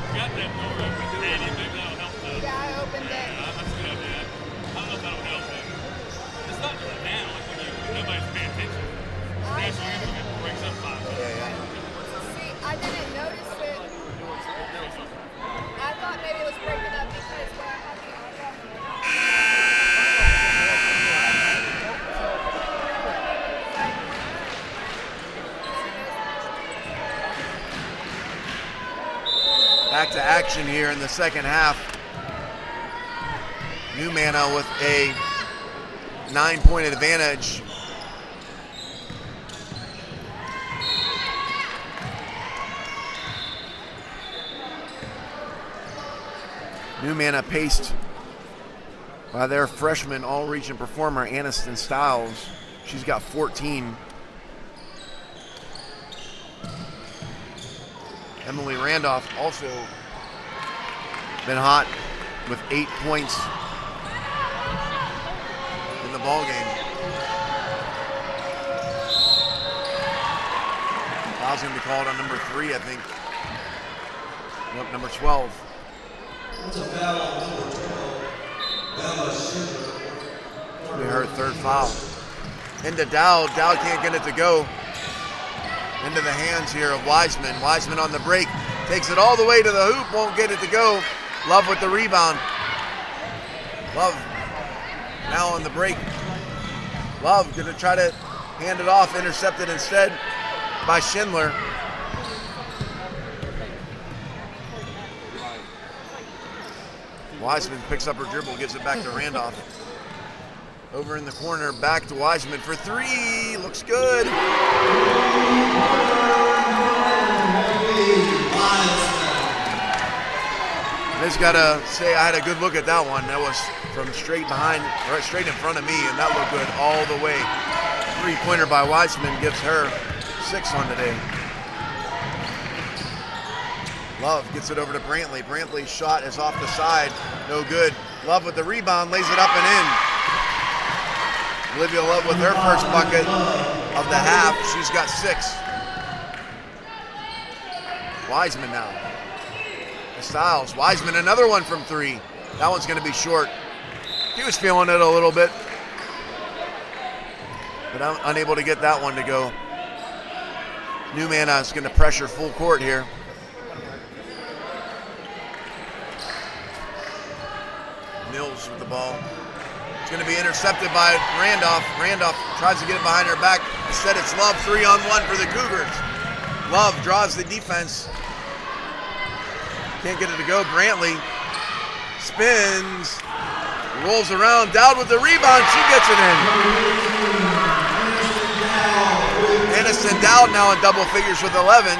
Got that door open, Daddy. Maybe that'll help though. Yeah, I opened it. That's a good idea. I don't know if that'll help though. It's not going down like when nobody's paying attention. National anthem, it breaks up 5 minutes. See, I didn't notice it. I thought maybe it was breaking up because where I had the Back to action here in the second half. New Mana with a 9-point advantage. New Mana paced by their freshman all-region performer, Aniston Stiles. She's got 14. Emily Randolph also been hot with 8 points in the ball game. Foul's going to be called on number 3, I think. Nope, number 12. That's a foul on number 12. Bella Schindler. It'll be her third foul. Into Dowd. Dowd can't get it to go. Into the hands here of Wiseman. Wiseman on the break. Takes it all the way to the hoop. Won't get it to go. Love with the rebound. Love now on the break. Love going to try to hand it off. Intercepted instead by Schindler. Wiseman picks up her dribble. Gives it back to Randolph. Over in the corner, back to Wiseman for 3. Looks good. I just gotta say I had a good look at that one. That was from straight behind, right straight in front of me, and that looked good all the way. 3-pointer by Wiseman gives her 6 on the day. Love gets it over to Brantley. Brantley's shot is off the side, no good. Love with the rebound, lays it up and in. Olivia Love with her first bucket of the half. She's got 6. Wiseman now. Stiles. Wiseman, another one from 3. That one's going to be short. He was feeling it a little bit, but I'm unable to get that one to go. New Mana is going to pressure full court here. Mills with the ball. It's going to be intercepted by Randolph. Randolph tries to get it behind her back. Instead, it's Love 3-on-1 for the Cougars. Love draws the defense. Can't get it to go. Brantley spins, rolls around. Dowd with the rebound. She gets it in. Aniston Dowd now in double figures with 11.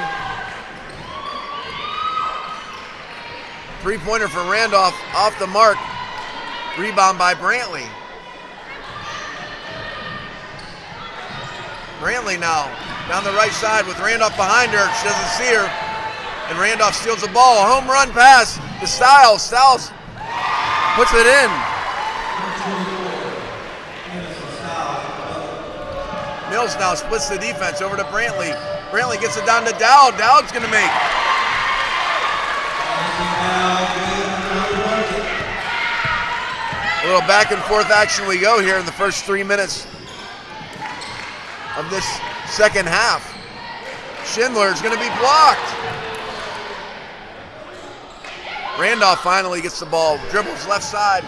Three-pointer for Randolph, off the mark. Rebound by Brantley. Brantley now down the right side with Randolph behind her. She doesn't see her. And Randolph steals the ball. A home run pass to Stiles. Stiles puts it in. Mills now splits the defense over to Brantley. Brantley gets it down to Dowd. Dowd's going to make. A little back and forth action we go here in the first 3 minutes of this second half. Schindler's going to be blocked. Randolph finally gets the ball, dribbles left side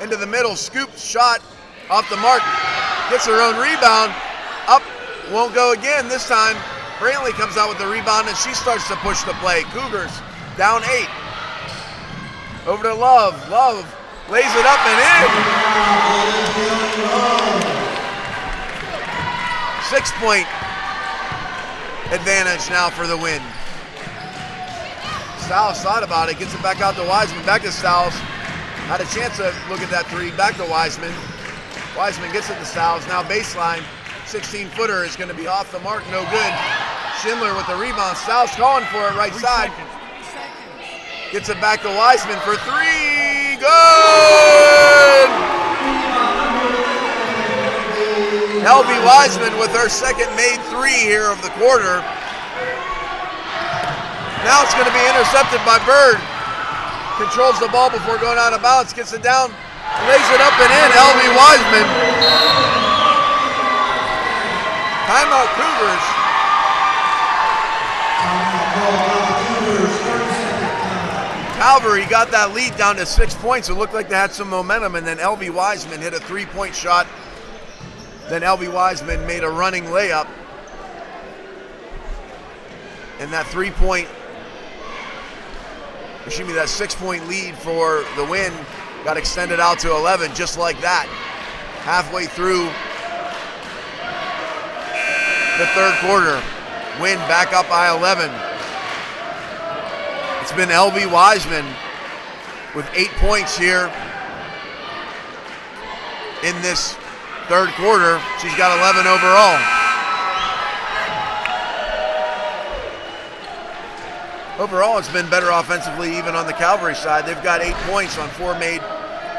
into the middle, scoops, shot off the mark, gets her own rebound, up, won't go again. This time Brantley comes out with the rebound and she starts to push the play. Cougars down 8. Over to Love. Love lays it up and in. 6-point advantage now for the win. Stiles thought about it, gets it back out to Wiseman, back to Stiles. Had a chance to look at that three, back to Wiseman. Wiseman gets it to Stiles, now baseline. 16-footer is going to be off the mark, no good. Schindler with the rebound, Stiles calling for it right side. Gets it back to Wiseman for three, good! Helby Wiseman with her second made three here of the quarter. Now it's going to be intercepted by Bird. Controls the ball before going out of bounds, gets it down, lays it up and in. Helby Wiseman. Timeout Cougars. Calvary got that lead down to 6 points. It looked like they had some momentum, and then Helby Wiseman hit a three-point shot. Then Helby Wiseman made a running layup. And that that 6-point lead for the Win got extended out to 11 just like that. Halfway through the third quarter, Win back up by 11. It's been Helby Wiseman with 8 points here in this third quarter. She's got 11 overall. Overall, it's been better offensively even on the Calvary side. They've got 8 points on 4 made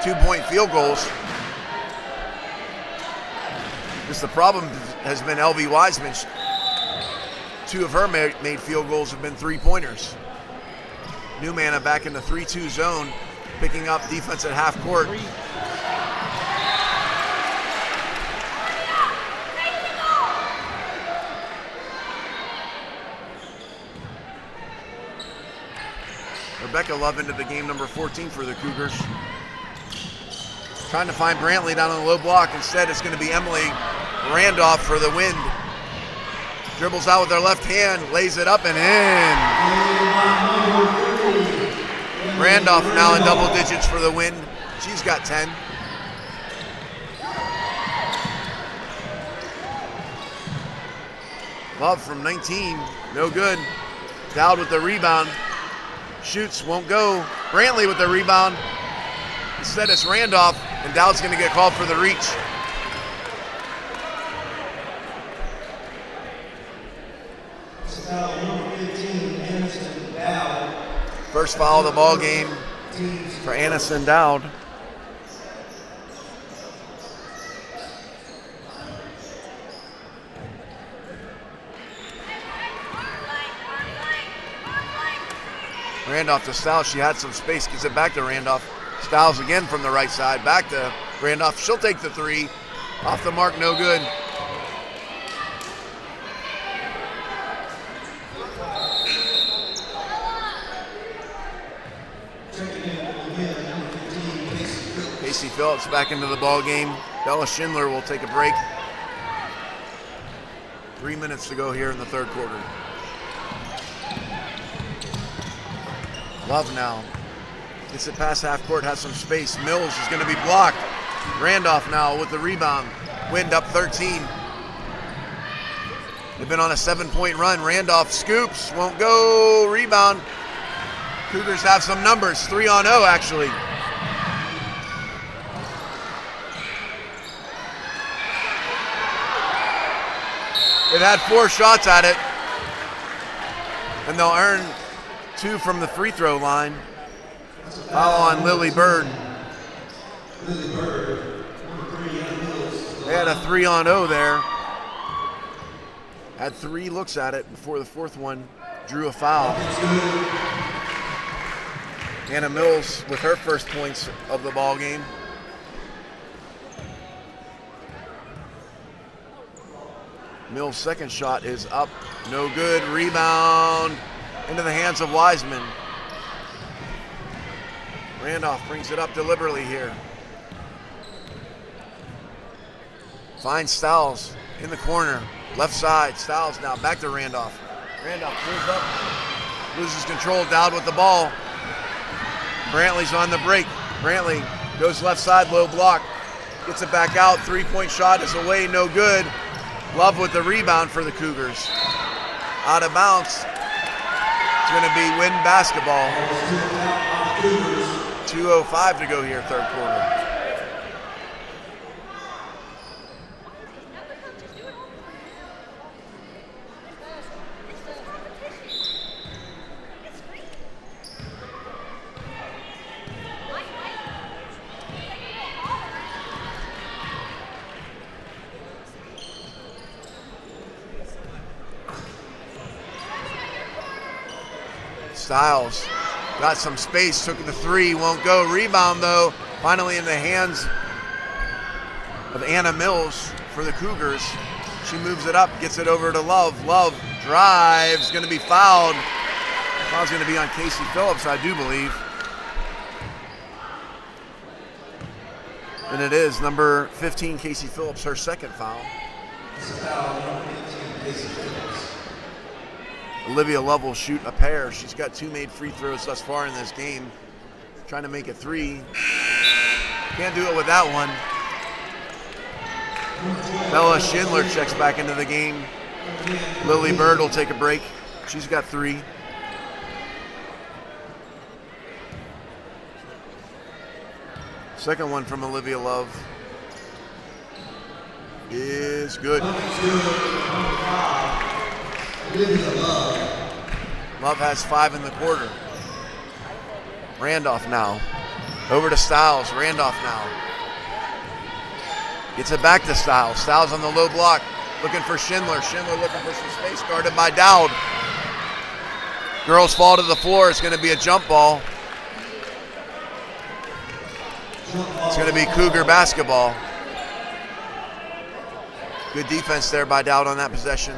2-point field goals. Just the problem has been Helby Wiseman. 2 of her made field goals have been three-pointers. Newmanna back in the 3-2 zone, picking up defense at half court. Rebecca Love into the game, number 14 for the Cougars. Trying to find Brantley down on the low block. Instead, it's going to be Emily Randolph for the Wind. Dribbles out with her left hand, lays it up and in. Randolph now in double digits for the Wind. She's got 10. Love from 19, no good. Dowd with the rebound. Shoots, won't go. Brantley with the rebound. Instead, it's Randolph, and Dowd's going to get called for the reach. First foul of the ball game for Aniston Dowd. Randolph to Stiles. She had some space, gets it back to Randolph. Stiles again from the right side, back to Randolph. She'll take the three. Off the mark, no good. Casey Phillips back into the ball game. Bella Schindler will take a break. 3 minutes to go here in the third quarter. Love now. Gets it past half court, has some space. Mills is going to be blocked. Randolph now with the rebound. Wind up 13. They've been on a 7-point run. Randolph scoops, won't go, rebound. Cougars have some numbers, 3-0 actually. They've had 4 shots at it, and they'll earn 2 from the free throw line. Foul on Lily Bird. They had a 3-0 there. Had 3 looks at it before the 4th one drew a foul. Anna Mills with her first points of the ball game. Mills' second shot is up, no good. Rebound into the hands of Wiseman. Randolph brings it up deliberately here. Finds Stiles in the corner, left side. Stiles now back to Randolph. Randolph pulls up, loses control. Dowd with the ball. Brantley's on the break. Brantley goes left side, low block, gets it back out. 3-point shot is away, no good. Love with the rebound for the Cougars. Out of bounds. It's going to be Win basketball. 2:05 to go here, third quarter. Stiles got some space, took the 3, won't go. Rebound though, finally in the hands of Anna Mills for the Cougars. She moves it up, gets it over to Love. Love drives, gonna be fouled. Foul's gonna be on Casey Phillips, I do believe. And it is number 15, Casey Phillips, her second foul. Olivia Love will shoot a pair. She's got 2 made free throws thus far in this game. Trying to make a 3. Can't do it with that one. Bella Schindler checks back into the game. Lily Bird will take a break. She's got 3. Second one from Olivia Love is good. Love has 5 in the quarter. Randolph now. Over to Stiles. Randolph now. Gets it back to Stiles. Stiles on the low block. Looking for Schindler. Schindler looking for some space, guarded by Dowd. Girls fall to the floor. It's going to be a jump ball. It's going to be Cougar basketball. Good defense there by Dowd on that possession.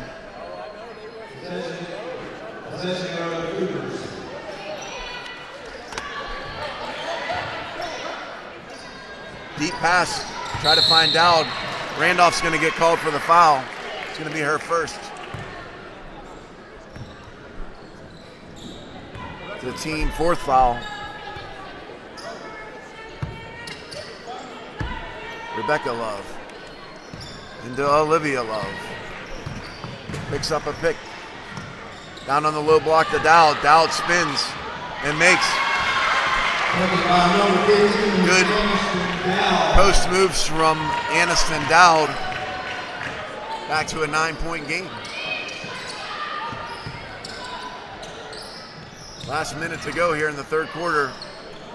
Deep pass, try to find Dowd. Randolph's going to get called for the foul. It's going to be her first. The team 4th foul. Rebecca Love into Olivia Love. Picks up a pick. Down on the low block to Dowd. Dowd spins and makes. Good post moves from Aniston Dowd. Back to a 9-point game. Last minute to go here in the third quarter.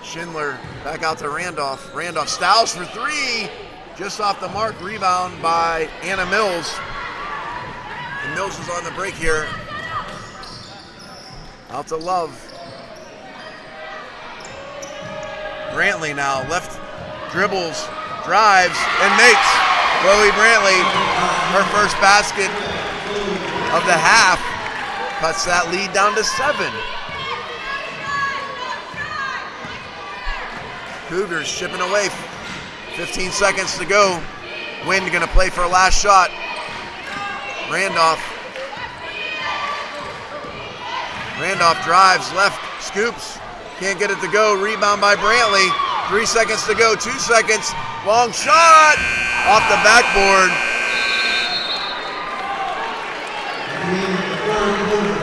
Schindler back out to Randolph. Randolph Stiles for 3. Just off the mark. Rebound by Anna Mills. And Mills is on the break here. Out to Love. Brantley now, left dribbles, drives, and makes. Chloe Brantley, her first basket of the half, cuts that lead down to 7. Cougars chipping away. 15 seconds to go. Wind gonna play for a last shot. Randolph drives left, scoops, can't get it to go. Rebound by Brantley. 3 seconds to go, 2 seconds. Long shot off the backboard. end of the third quarter.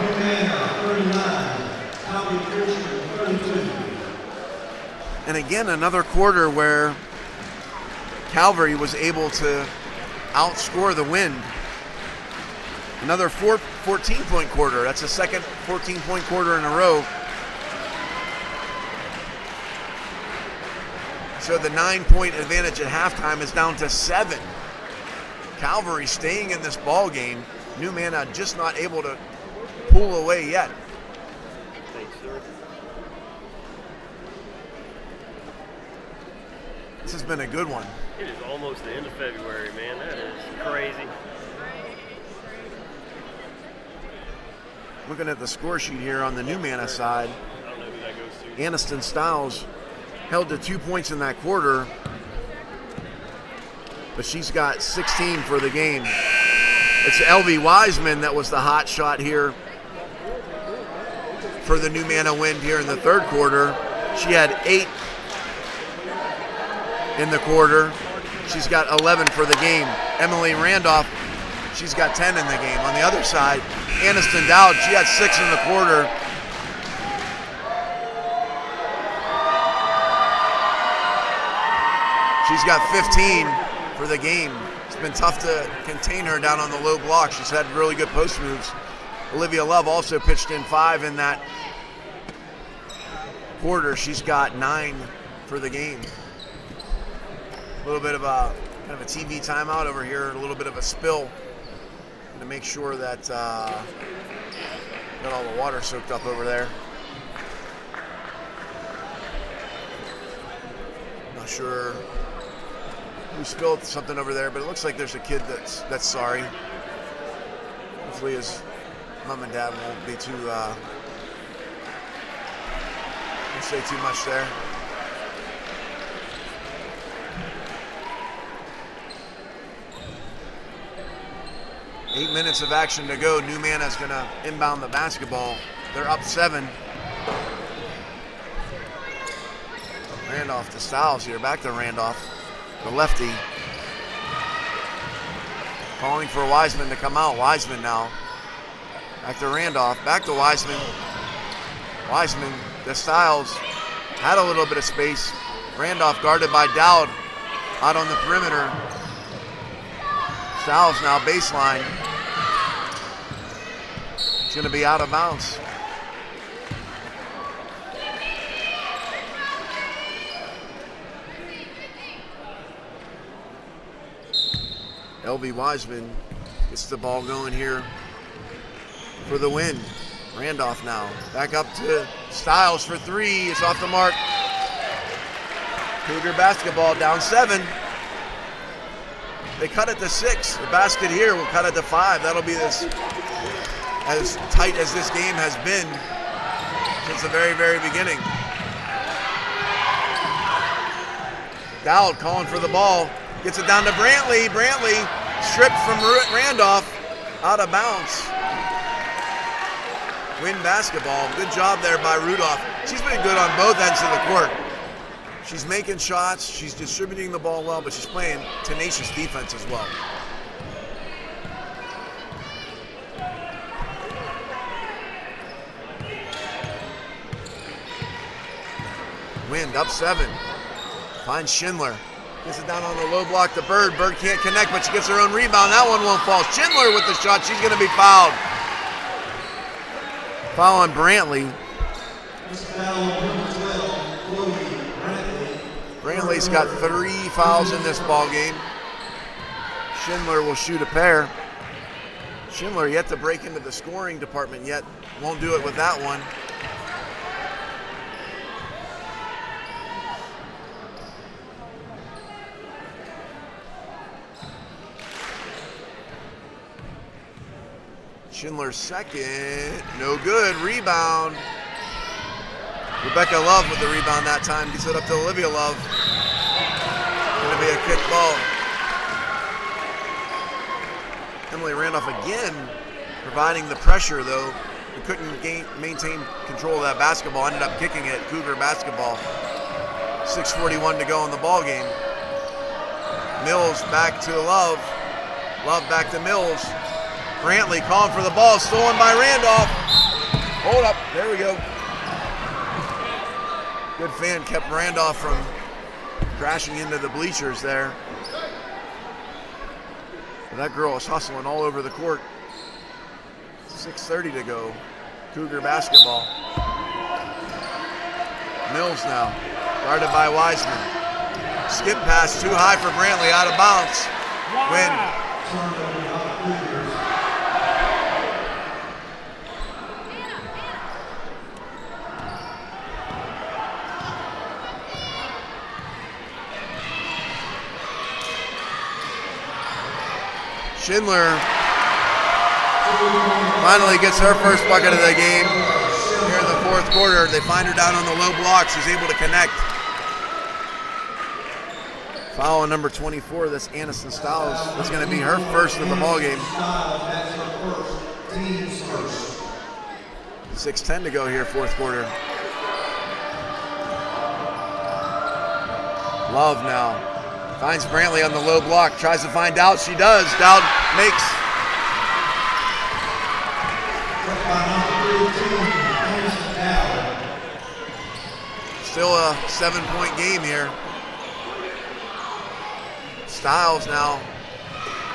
Humana 39, Calvary Christian 32. And again, another quarter where Calvary was able to outscore the Wind. Another 14-point quarter. That's the second 14-point quarter in a row. So the 9-point advantage at halftime is down to 7. Calvary staying in this ball game. New Manna just not able to pull away yet. Thanks, sir. This has been a good one. It is almost the end of February, man. That is crazy. Looking at the score sheet here on the New Manna side, I don't know who that goes to. Aniston Stiles held to 2 points in that quarter, but she's got 16 for the game. It's LV Wiseman that was the hot shot here for the New Manna Wind here in the third quarter. She had 8 in the quarter. She's got 11 for the game. Emily Randolph, she's got 10 in the game. On the other side, Aniston Dowd, she had 6 in the quarter. She's got 15 for the game. It's been tough to contain her down on the low block. She's had really good post moves. Olivia Love also pitched in 5 in that quarter. She's got 9 for the game. A little bit of a kind of a TV timeout over here, a little bit of a spill to make sure that got all the water soaked up over there. Not sure who spilled something over there, but it looks like there's a kid that's sorry. Hopefully his mom and dad won't be too won't say too much there. Eight minutes of action to go. New Manna's gonna inbound the basketball. They're up 7. Randolph to Stiles here. Back to Randolph, the lefty. Calling for Wiseman to come out. Wiseman now. Back to Randolph. Back to Wiseman. Wiseman to Stiles. Had a little bit of space. Randolph guarded by Dowd out on the perimeter. Stiles now baseline. It's going to be out of bounds. LV Wiseman gets the ball going here for the Wind. Randolph now back up to Stiles for 3. It's off the mark. Cougar basketball down 7. They cut it to 6. The basket here will cut it to 5. That'll be as tight as this game has been since the very, very beginning. Dowd calling for the ball. Gets it down to Brantley. Brantley stripped from Randolph. Out of bounds. Win basketball. Good job there by Rudolph. She's been good on both ends of the court. She's making shots, she's distributing the ball well, but she's playing tenacious defense as well. Wind up 7. Finds Schindler. Gets it down on the low block to Bird. Bird can't connect, but she gets her own rebound. That one won't fall. Schindler with the shot. She's going to be fouled. Foul on Brantley. Brantley's got 3 fouls in this ball game. Schindler will shoot a pair. Schindler yet to break into the scoring department yet. Won't do it with that one. Schindler's second, no good, rebound. Rebecca Love with the rebound that time, gets it up to Olivia Love. Gonna be a kick ball. Emily Randolph again providing the pressure though. We couldn't maintain control of that basketball, ended up kicking it, Cougar basketball. 6:41 to go in the ball game. Mills back to Love. Love back to Mills. Brantley calling for the ball, stolen by Randolph. Hold up, there we go. Good fan kept Randolph from crashing into the bleachers there. But that girl is hustling all over the court. 6:30 to go. Cougar basketball. Mills now, guarded by Wiseman. Skip pass too high for Brantley, out of bounds. Win. Schindler finally gets her first bucket of the game here in the fourth quarter. They find her down on the low block. She's able to connect. Foul on number 24, that's Anderson Stiles. That's going to be her first of the ball game. 6:10 to go here, fourth quarter. Love now. Finds Brantley on the low block. Tries to find Dowd. She does. Dowd makes. Still a 7-point game here. Stiles now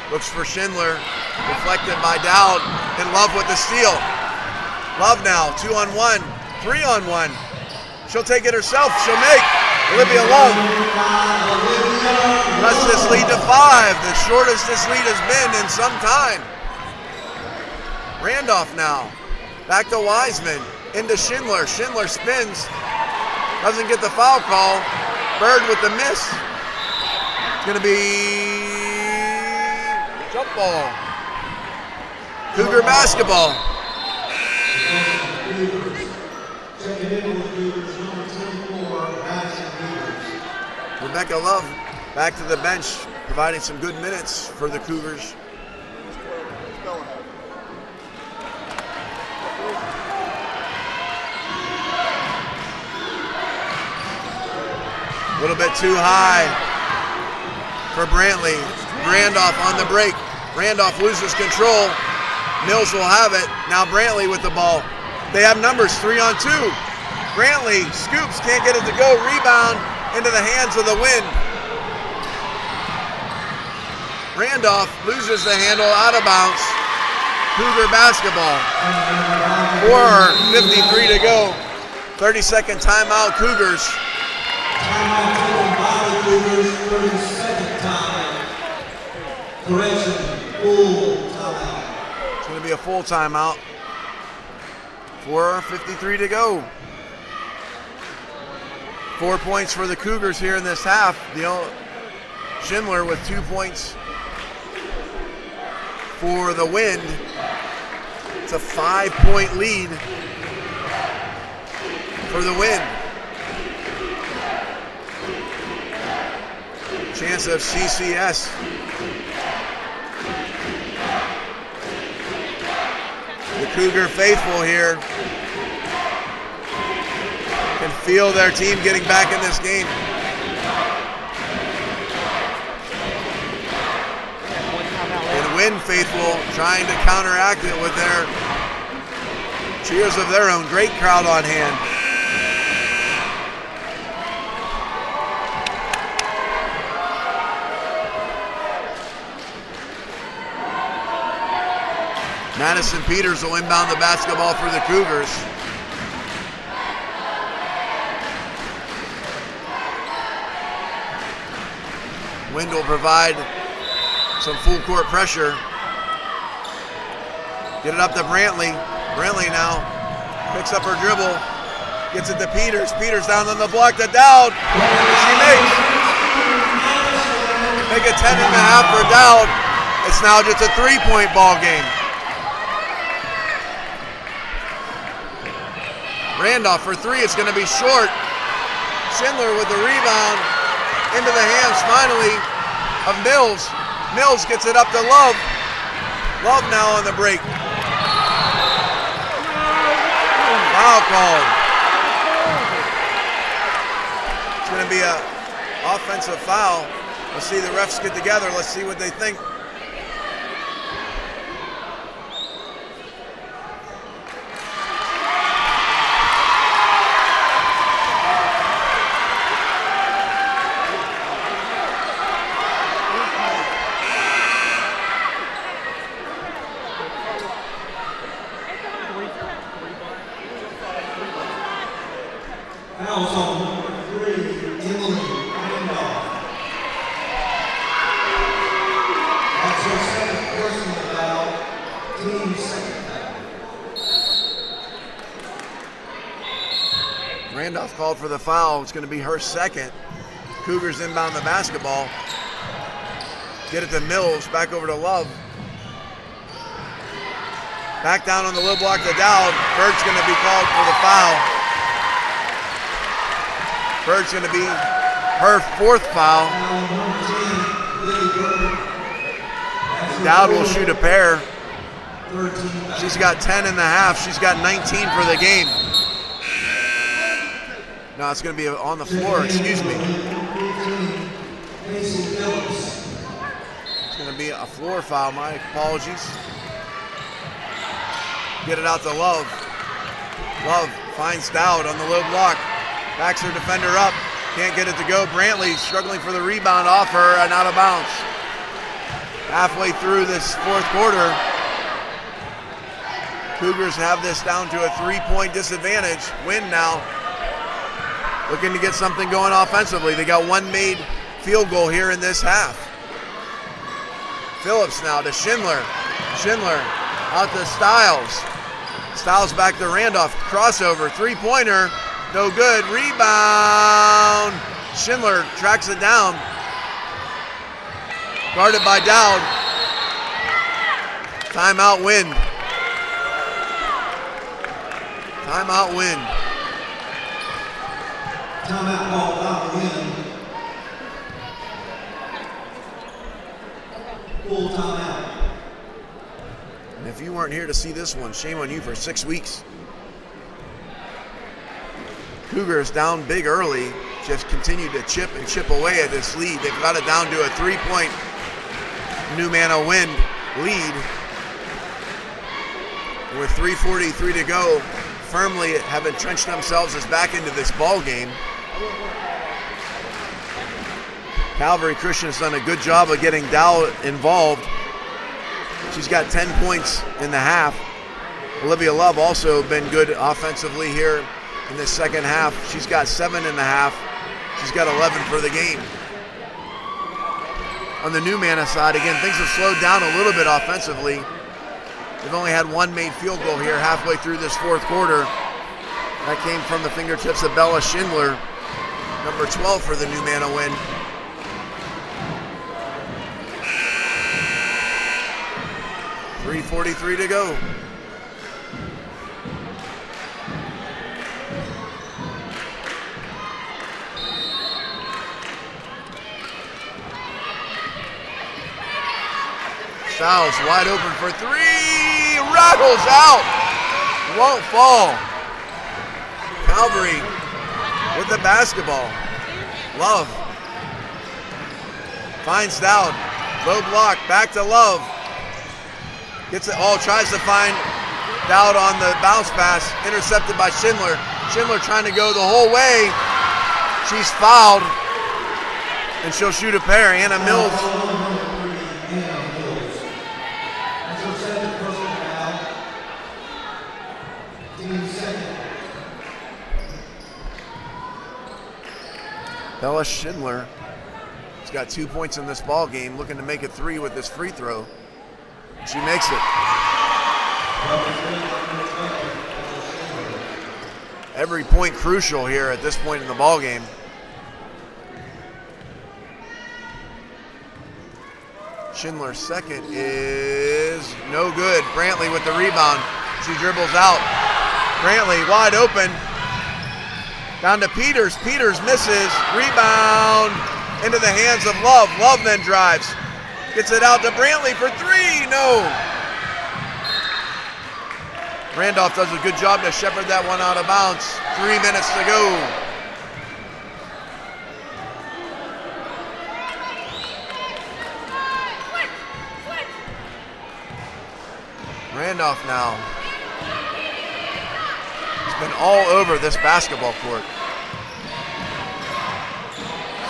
looks for Schindler. Deflected by Dowd. And Love with the steal. Love now. 2-on-1. 3-on-1. She'll take it herself. She'll make. Olivia Love. Press this lead to 5. The shortest this lead has been in some time. Randolph now. Back to Wiseman. Into Schindler. Schindler spins. Doesn't get the foul call. Bird with the miss. It's going to be jump ball. Cougar basketball. Rebecca Love back to the bench, providing some good minutes for the Cougars. A little bit too high for Brantley. Randolph on the break. Randolph loses control. Mills will have it. Now Brantley with the ball. They have numbers, 3-on-2. Brantley scoops, can't get it to go. Rebound into the hands of the Wind. Randolph loses the handle, out of bounds. Cougar basketball. 4:53 to go. 30-second timeout, Cougars. Timeout taken by the Cougars, 30-second time. Correction, full timeout. It's going to be a full timeout. 4:53 to go. 4 points for the Cougars here in this half. Schindler with 2 points for the Wind. It's a 5-point lead for the Wind. Chance of CCS. The Cougar faithful here can feel their team getting back in this game. And Wind faithful trying to counteract it with their cheers of their own. Great crowd on hand. Madison Peters will inbound the basketball for the Cougars. Wind will provide some full court pressure. Get it up to Brantley. Brantley now picks up her dribble. Gets it to Peters. Peters down on the block to Dowd. She makes. Make it 10.5 for Dowd. It's now just a 3-point ball game. Randolph for 3, it's going to be short. Schindler with the rebound into the hands finally of Mills. Mills gets it up to Love. Love now on the break. Foul called. It's going to be an offensive foul. We'll see the refs get together. Let's see what they think. Randolph called for the foul. It's going to be her second. Cougars inbound the basketball. Get it to Mills, back over to Love. Back down on the low block to Dowd. Bird's going to be called for the foul. Bird's going to be her fourth foul. And Dowd will shoot a pair. She's got 10 in the half. She's got 19 for the game. No, it's going to be on the floor, excuse me. It's going to be a floor foul, my apologies. Get it out to Love. Love finds Dowd on the low block. Backs her defender up. Can't get it to go. Brantley struggling for the rebound off her and out of bounds. Halfway through this fourth quarter, Cougars have this down to a 3-point disadvantage. Win now. Looking to get something going offensively. They got one made field goal here in this half. Phillips now to Schindler. Schindler out to Stiles. Stiles back to Randolph. Crossover, three-pointer. No good. Rebound. Schindler tracks it down. Guarded by Dowd. Timeout Wind. Timeout Wind. Timeout ball, foul Wind. Full timeout. And if you weren't here to see this one, shame on you for 6 weeks. Cougars down big early, just continue to chip and chip away at this lead. They've got it down to a 3-point New Manna Wind lead. With 3:43 to go, firmly have entrenched themselves as back into this ball game. Calvary Christian's done a good job of getting Dowd involved. She's got 10 points in the half. Olivia Love also been good offensively here in the second half. She's got 7 in the half. She's got 11 for the game. On the New Manna side, again, things have slowed down a little bit offensively. They've only had one made field goal here halfway through this fourth quarter. That came from the fingertips of Bella Schindler, number 12 for the New Manna Wind. .343 to go. Stiles wide open for three. Rattles out. Won't fall. Calvary with the basketball. Love. Finds Dowd. Low block. Back to Love. Gets it all. Tries to find Dowd on the bounce pass. Intercepted by Schindler. Schindler trying to go the whole way. She's fouled. And she'll shoot a pair. Anna Mills. Bella Schindler has got 2 points in this ball game, looking to make it 3 with this free throw. She makes it. Every point crucial here at this point in the ball game. Schindler's second is no good. Brantley with the rebound. She dribbles out. Brantley wide open. Down to Peters. Peters misses. Rebound into the hands of Love. Love then drives. Gets it out to Brantley for three. No. Randolph does a good job to shepherd that one out of bounds. 3 minutes to go. Randolph now. He's been all over this basketball court.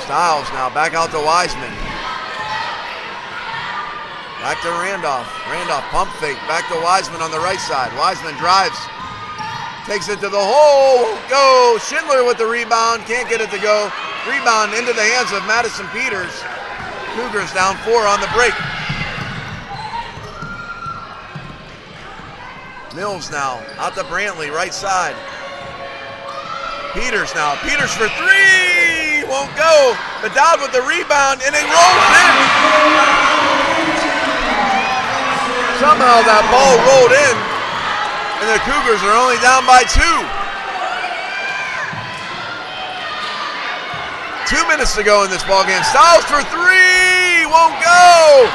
Stiles now back out to Wiseman. Back to Randolph. Randolph pump fake. Back to Wiseman on the right side. Wiseman drives. Takes it to the hole. Go. Schindler with the rebound. Can't get it to go. Rebound into the hands of Madison Peters. Cougars down 4 on the break. Mills now out to Brantley, right side. Peters now. Peters for three. Won't go. Bedard with the rebound, and it rolls in. Somehow that ball rolled in, and the Cougars are only down by 2. 2 minutes to go in this ball game. Styles for three. Won't go.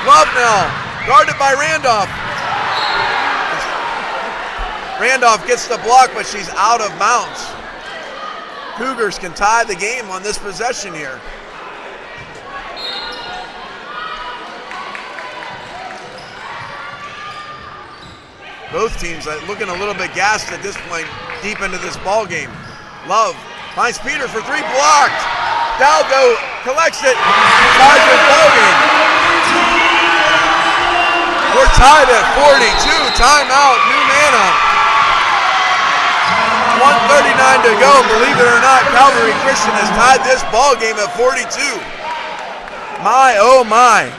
Love now. Guarded by Randolph. Randolph gets the block, but she's out of bounds. Cougars can tie the game on this possession here. Both teams are looking a little bit gassed at this point, deep into this ball game. Love finds Peter for three, blocked. Daldo collects it, ties the ball game. We're tied at 42. Timeout, New Manna. 1:39 to go. Believe it or not, Calvary Christian has tied this ball game at 42. My, oh my.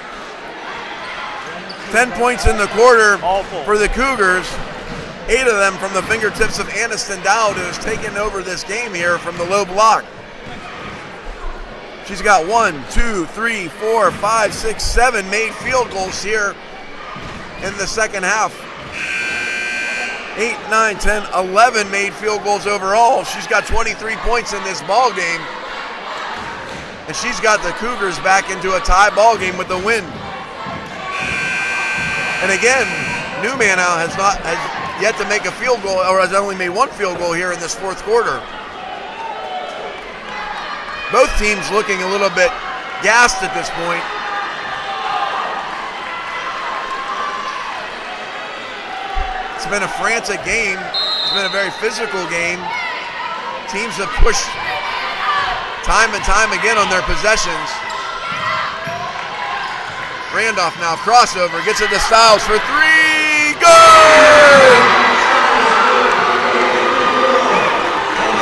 10 points in the quarter for the Cougars. 8 of them from the fingertips of Aniston Dowd, who has taken over this game here from the low block. She's got 1, 2, 3, 4, 5, 6, 7 made field goals here in the second half. 8, 9, 10, 11 made field goals overall. She's got 23 points in this ball game. And she's got the Cougars back into a tie ball game with the win. And again, New Manna has yet to make a field goal, or has only made 1 field goal here in this fourth quarter. Both teams looking a little bit gassed at this point. It's been a frantic game. It's been a very physical game. Teams have pushed time and time again on their possessions. Randolph now crossover, gets it to Styles for three, good!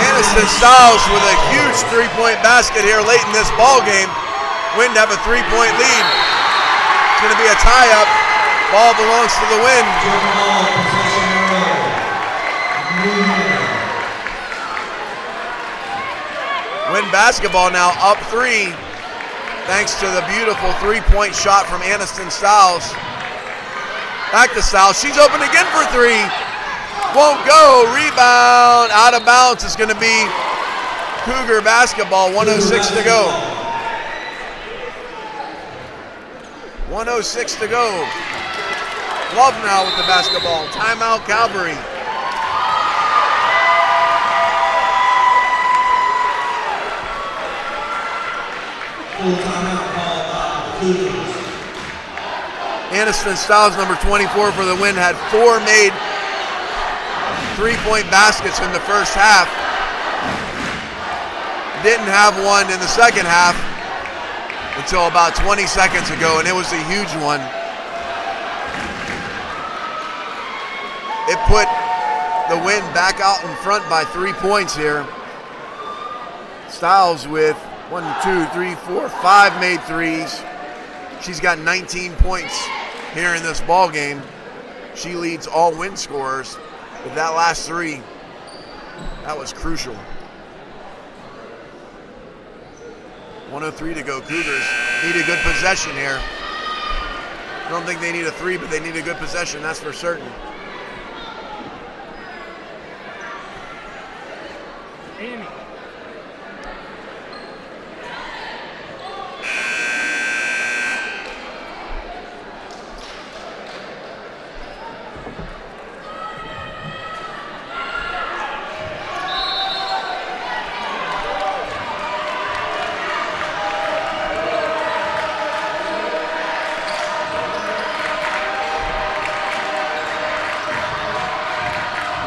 Aniston Styles with a huge three-point basket here late in this ball game. Wind have a 3-point lead. It's gonna be a tie-up. Ball belongs to the Wind. Wind basketball now up 3. Thanks to the beautiful three-point shot from Aniston Styles. Back to Styles. She's open again for 3. Won't go. Rebound. Out of bounds. It's going to be Cougar basketball. 1:06 to go. 1:06 to go. Love now with the basketball. Timeout, Calvary. Full timeout call by the Cougars. Aniston Styles, number 24 for the Wind, had 4 made three-point baskets in the first half. Didn't have one in the second half until about 20 seconds ago, and it was a huge one. It put the Wind back out in front by 3 points here. Styles with 1, 2, 3, 4, 5 made threes. She's got 19 points here in this ball game. She leads all Wind scorers with that last 3. That was crucial. 1:03 to go. Cougars need a good possession here. I don't think they need a 3, but they need a good possession, that's for certain. Amy.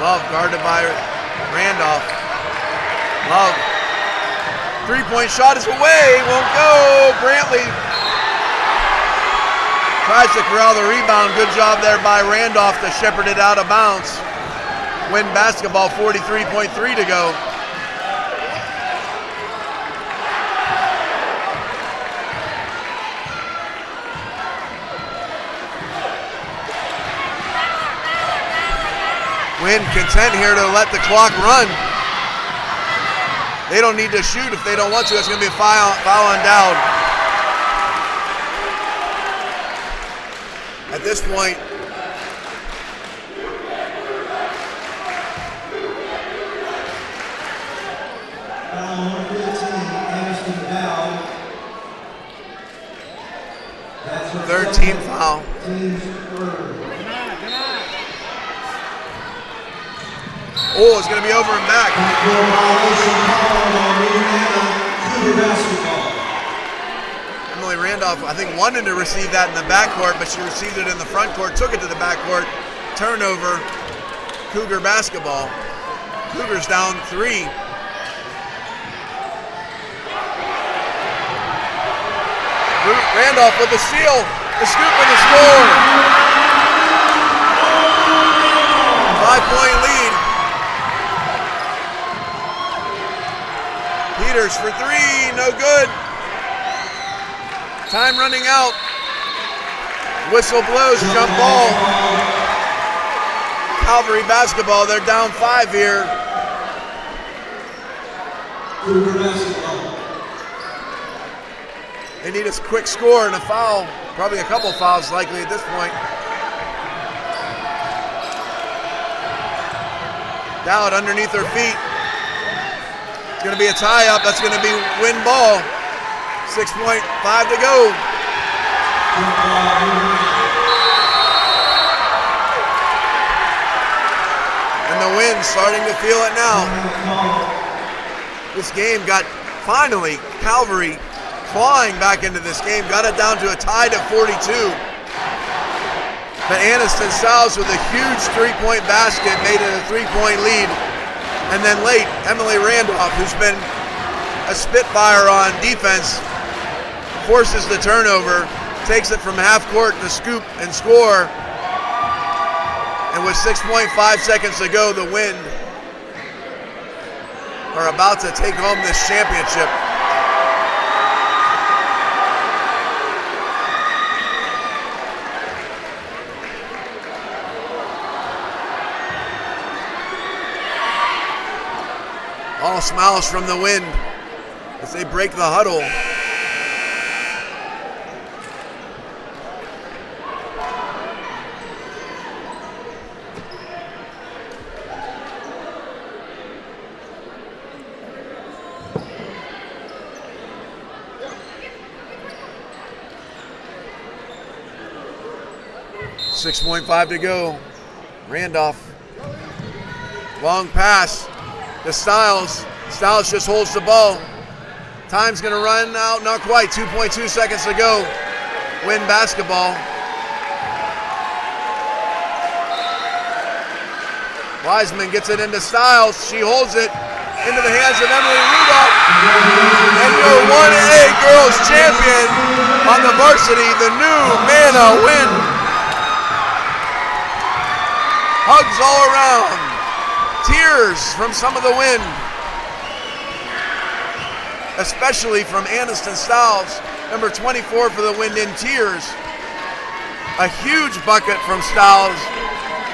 Love guarded by Randolph. Love. Three-point shot is away. Won't go. Brantley tries to corral the rebound. Good job there by Randolph to shepherd it out of bounds. Win basketball, 43.3 to go. Wynn content here to let the clock run. They don't need to shoot if they don't want to. It's going to be a foul on Dowd. At this point, Foul number 15, Anderson Dowd. That's her third team foul. Team's third. Oh, it's going to be over and back. Backdoor violation called on Indiana Cougar basketball. Emily Randolph, I think, wanted to receive that in the backcourt, but she received it in the front court, took it to the backcourt. Turnover, Cougar basketball. Cougars down 3. Randolph with the steal, the scoop and the score. 5-point lead. Peters for 3, no good. Time running out. Whistle blows, jump ball. Calvary basketball, they're down 5 here. Cougar basketball. They need a quick score and a foul. Probably a couple fouls likely at this point. Dowd underneath her feet. It's going to be a tie-up. That's going to be win ball. 6.5 to go. And the Wind's starting to feel it now. This game got, finally, Calvary clawing back into this game. Got it down to a tie at 42. But Aniston Stiles with a huge three-point basket made it a 3-point lead. And then late, Emily Randolph, who's been a spitfire on defense, forces the turnover, takes it from half court to scoop and score. And with 6.5 seconds to go, the Wind are about to take home this championship. All smiles from the Wind as they break the huddle. .5 to go. Randolph. Long pass to Stiles. Stiles just holds the ball. Time's going to run out, not quite. 2.2 seconds to go. Win basketball. Wiseman gets it into Stiles. She holds it into the hands of Emily Rudolph. And your 1A girls champion on the varsity, the new Mana Win. Hugs all around. Tears from some of the Wind. Especially from Aniston Stiles, number 24 for the Wind, in tears. A huge bucket from Stiles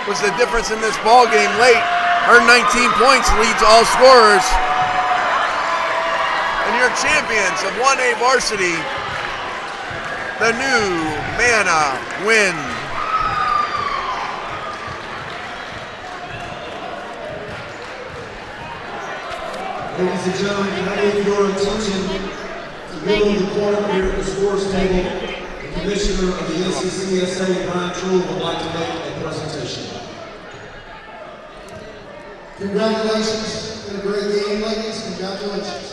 was the difference in this ball game late. Her 19 points leads all scorers. And your champions of 1A varsity, the new Mana Wind. Ladies and gentlemen, can I get your attention to the middle of the court here at the scores table? The Commissioner of the NCCSA, Brian True, would like to make a presentation. Congratulations. Been a great game, ladies. Congratulations.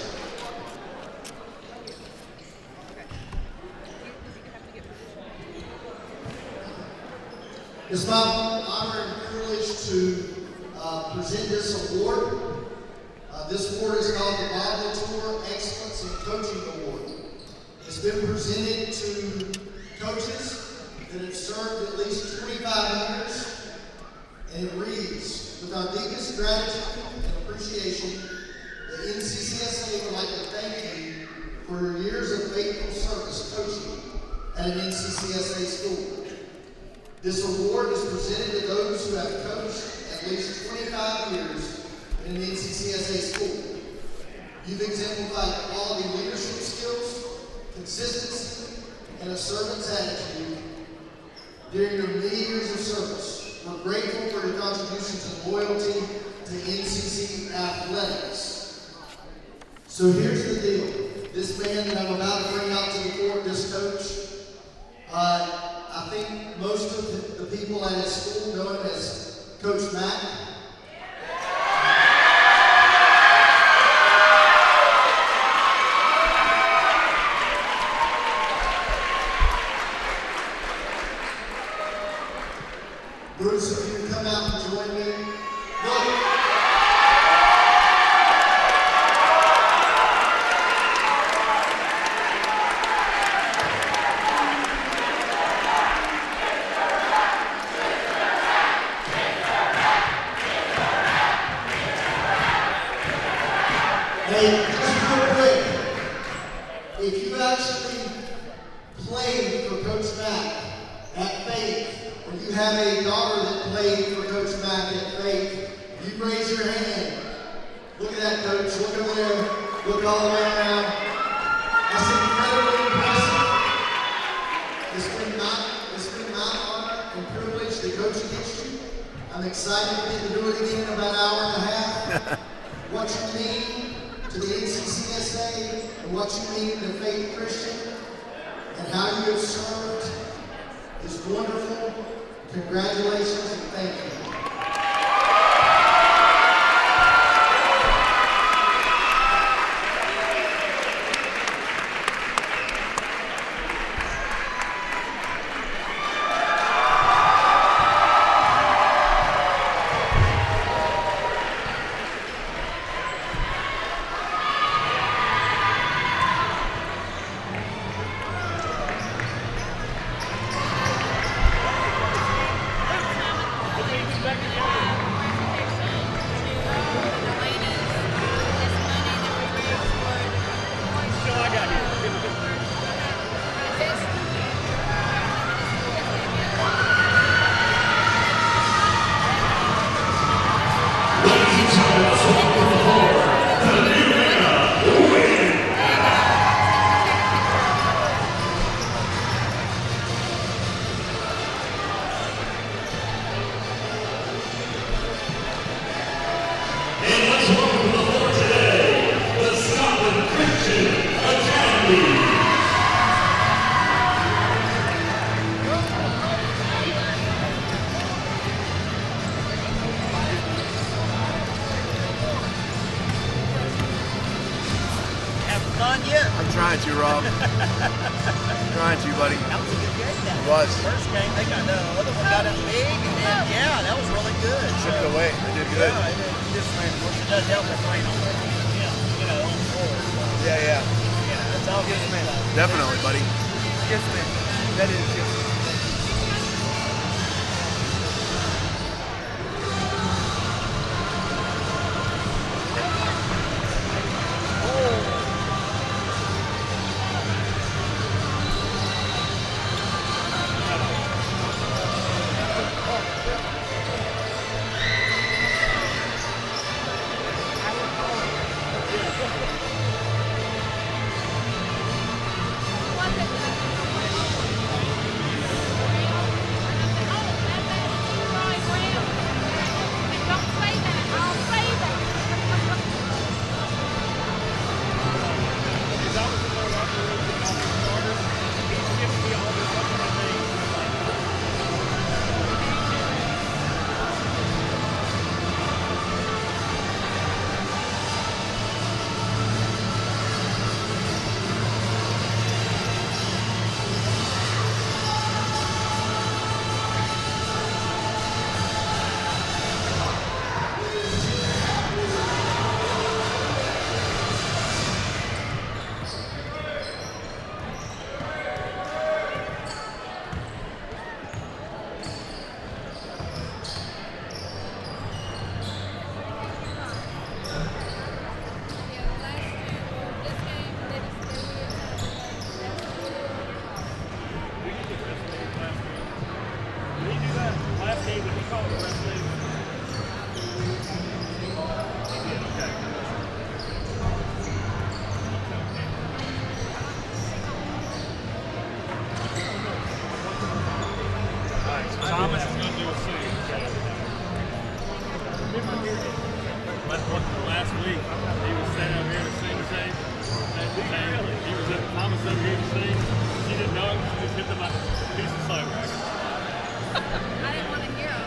It's my honor and privilege to present this award. This award is called the Bible Tour Excellence in Coaching Award. It's been presented to coaches that have served at least 25 years, and it reads, with our deepest gratitude and appreciation, the NCCSA would like to thank you for your years of faithful service coaching at an NCCSA school. This award is presented to those who have coached at least 25 years in an NCCSA school. You've exemplified quality leadership skills, consistency, and a servant's attitude during your many years of service. We're grateful for your contributions and loyalty to NCC athletics. So here's the deal. This man that I'm about to bring out to the court, this coach, I think most of the people at his school know him as Coach Mack. Bruce, if you can come out and join me. Look. Hey, just real quick, if you actually played for Coach Mack at Faith, or you have a daughter that played for Coach Mack at Faith, you raise your hand. Look at that, Coach. Look over there. Look all the way around. That's incredibly impressive. It's been my honor and privilege to coach against you. I'm excited to get to do it again in about an hour and a half. What you mean to the NCCSA and what you mean to Faith Christian and how you have served is wonderful. Congratulations and thank you. I'm trying to, Rob. Trying to, buddy. That was a good game. That It was. first game, they got the other one got it big, and then that was really good. Chipped away. They did good. Yeah, it just it does help with playing on the on the floor. Yeah. That's all good. Definitely, buddy. Yes, man. That is yes. Thomas is going to do a sing. Last week, he was sitting over here to sing tape. He was at Thomas over here to sing. She didn't know him. She just hit them a piece of soap. I didn't want to hear him.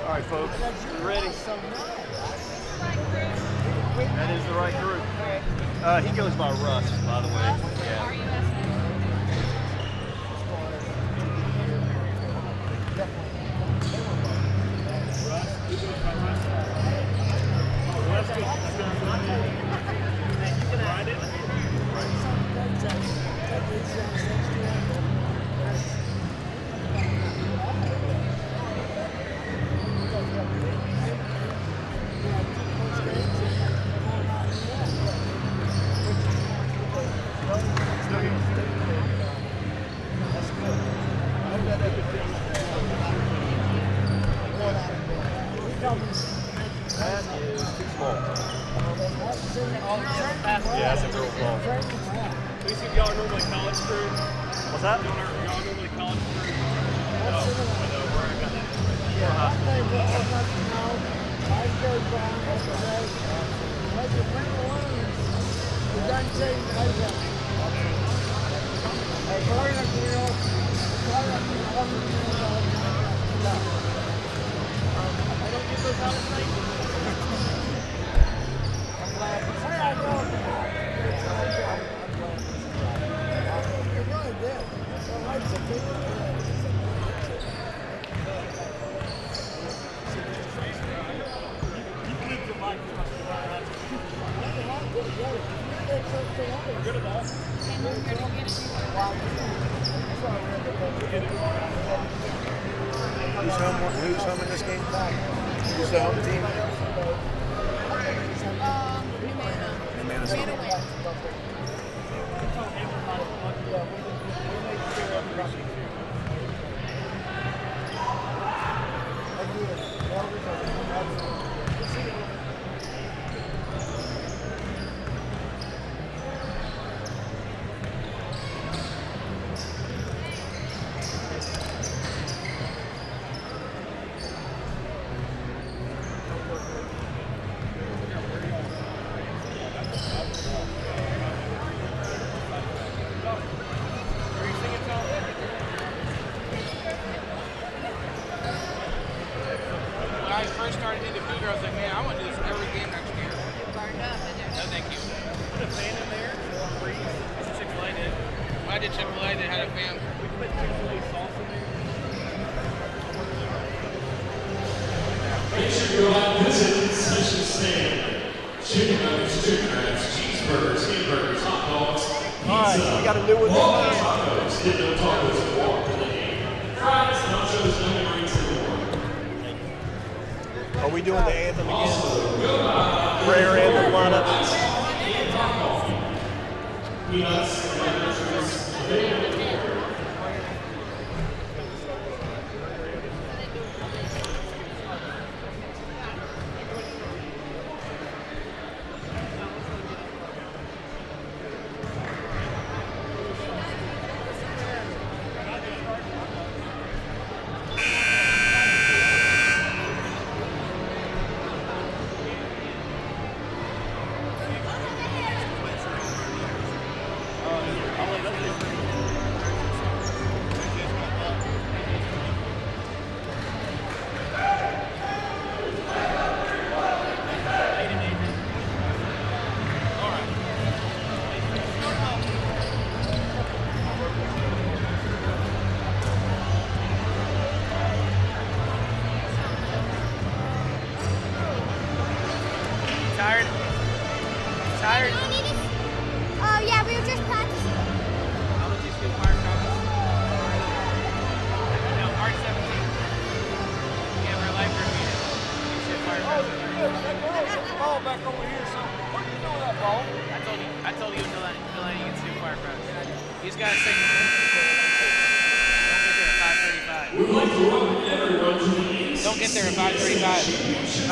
All right, folks, you ready? That is the right group. He goes by Russ, by the way. Yeah. That is too small. Yeah, that's a girl ball. These of y'all are normally college crew. What's that? Y'all are normally college crew. No, I know where I got that. Who's home in this game? Who's the home team? New Manna. I did Chick-fil-A, they had a fan. Make sure you go out and visit the concession stand. Chicken nuggets, chicken wraps, cheeseburgers, hamburgers, hot dogs, pizza, we got a new one. walking tacos, dip no tacos and walk to the game. Fries, nachos, onion rings, and more. Are we doing the anthem again? Also, go by Prayer anthem lineup. Peanuts and other treats available. Tired? Tired? Oh, yeah, we were just practicing. How much you spend fire practice? No, March 17th. Yeah, we're live meeting. You should fire practice. That girl took the ball back over here, so what are you doing with that ball? I told you until you get to do fire practice. You just gotta say, don't get there at 5:35. We would like to welcome everyone to the NCCSA Don't get there at 5:35.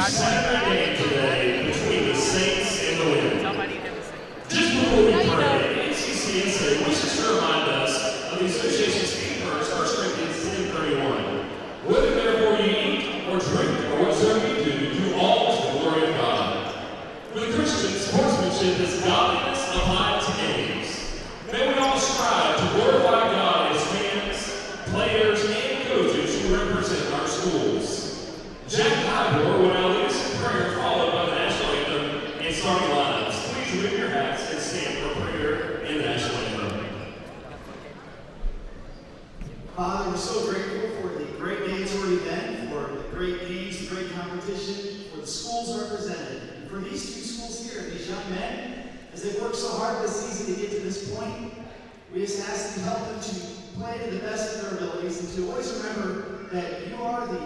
Saturday game today between the Saints and the Winds. Somebody did the same. Just before we pray, NCCSA wishes to remind us of the association's key verse, 1 Corinthians 10:31. Whether therefore you eat or drink or whatsoever you do all to the glory of God. For the Christian, sportsmanship is godliness applied to games. May we all strive to glorify God as fans, players, and coaches who represent our schools. Jack Hybor will now lead us in prayer, followed by the national anthem and starting lineups. Please remove your hats and stand for prayer and the national anthem. Father, we're so grateful for the great day it's already been, for the great games, the great competition, for the schools represented, and for these two schools here, these young men, as they worked so hard this season to get to this point. We just ask that you help them to play to the best of their abilities and to always remember that you are the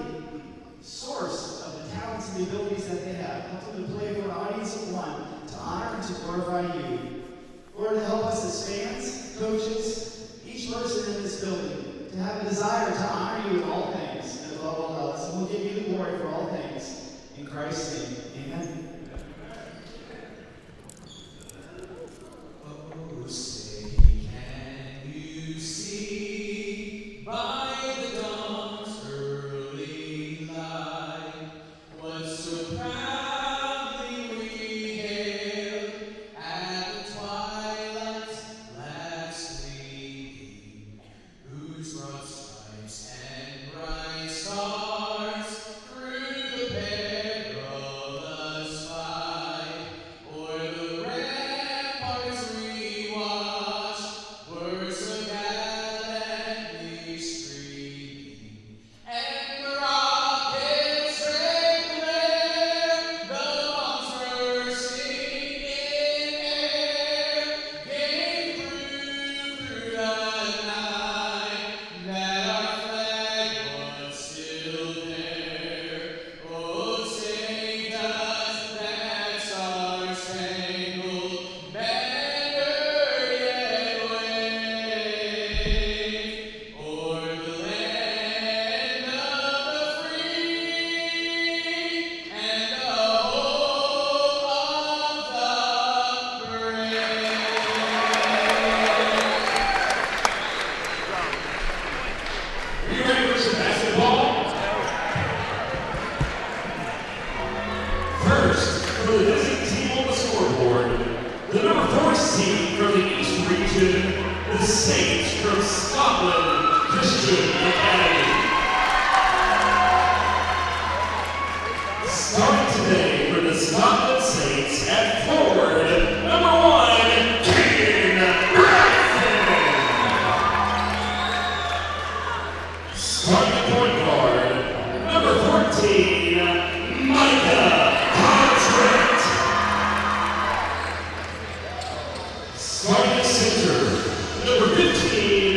source of the talents and the abilities that they have. Help them to play for an audience of one, to honor and to glorify you. Lord, help us as fans, coaches, each person in this building, to have a desire to honor you in all things and above all else. And we'll give you the glory for all things. In Christ's name, amen. Oh, say, can you see by the dawn's early light what so proudly we hailed at the twilight's last gleaming, whose broad stripes and bright stars through the perilous fight o'er the ramparts we watched were so gallantly streaming, and the rockets rang there, the bombs bursting in air, gave proof through the night that our flag was still there. Oh, say does that star-spangled banner yet wave o'er the land of the free and the home of the brave? Are you ready for some basketball? First, for the visiting team on the scoreboard, the number 4 seed from the East Region, the Saints from Scotland Christian Academy. Starting today for the Scotland Saints at forward, number 1, Keegan Braxton. number 15,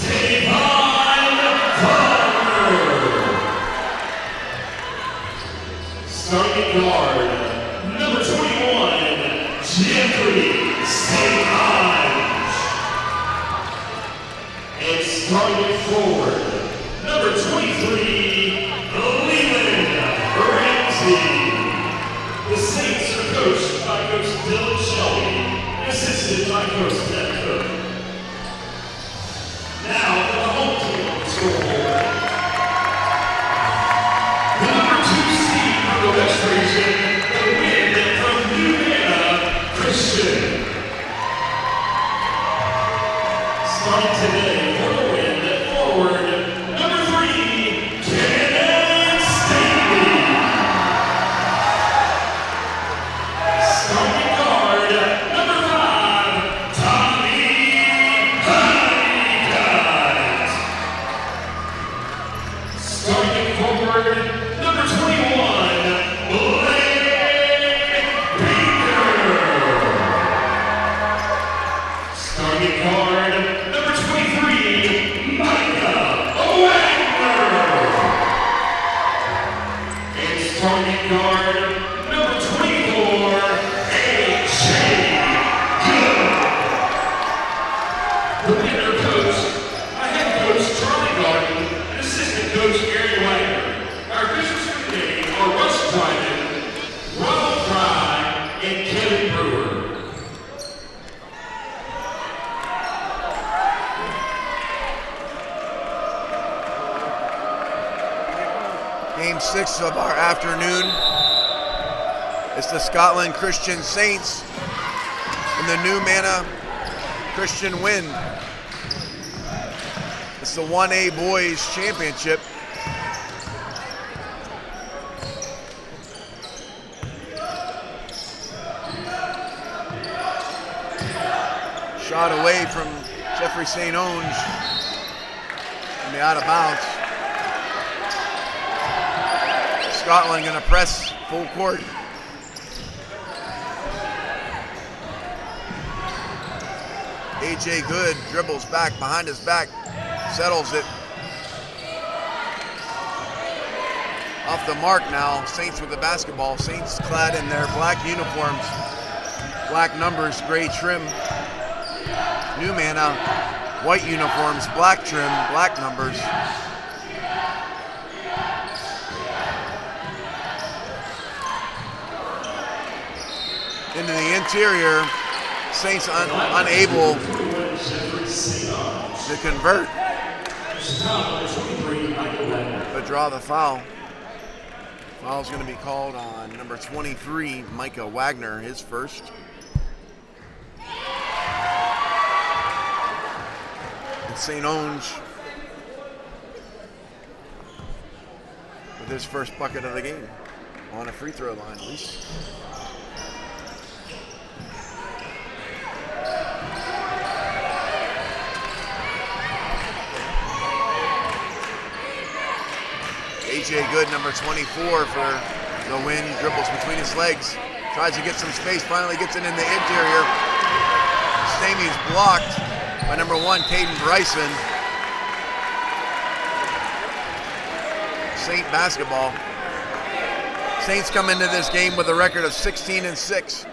Davon Palmer. Starting guard, number 21, Jeffrey St. Ives. And starting forward, number 23, Leland Ramsey. The Saints are coached by Coach Dylan Shelby, assisted by Coach Ted Cook. Now for the home team on the scoreboard. The number 2 seed from the West Region, the win from New Mana Christian. Starting today for the win, forward, number 3, Cannon Staley. Starting guard, number 5, Tommy Honeycutt. Starting forward, number 21, Blake Baker. Starting guard, number 23, Micah Wagner. And starting guard, number 24, A.J. Good. The winner coach, our head coach Charlie Garden, and assistant coach Gary Wagner. Our officials for the day are Russ Dryden, Ronald Fry, and Kevin Brewer. Game 6 of our afternoon. It's the Scotland Christian Saints and the New Mana Christian Wind. It's the 1A Boys Championship. Shot away from Jeffrey St. Onge and out of bounds. Scotland gonna press full court. A.J. Good dribbles back behind his back, settles it. Off the mark now, Saints with the basketball. Saints clad in their black uniforms, black numbers, gray trim. New Mana, white uniforms, black trim, black numbers. Into the interior, Saints unable to convert, but draw the foul. Foul's going to be called on number 23, Micah Wagner, his first. And St. Onge with his first bucket of the game on a free throw line, at least. A.J. Good, number 24 for the win. He dribbles between his legs. Tries to get some space, finally gets it in the interior. Stamey's blocked by number 1, Caden Bryson. Saint basketball. Saints come into this game with a record of 16-6.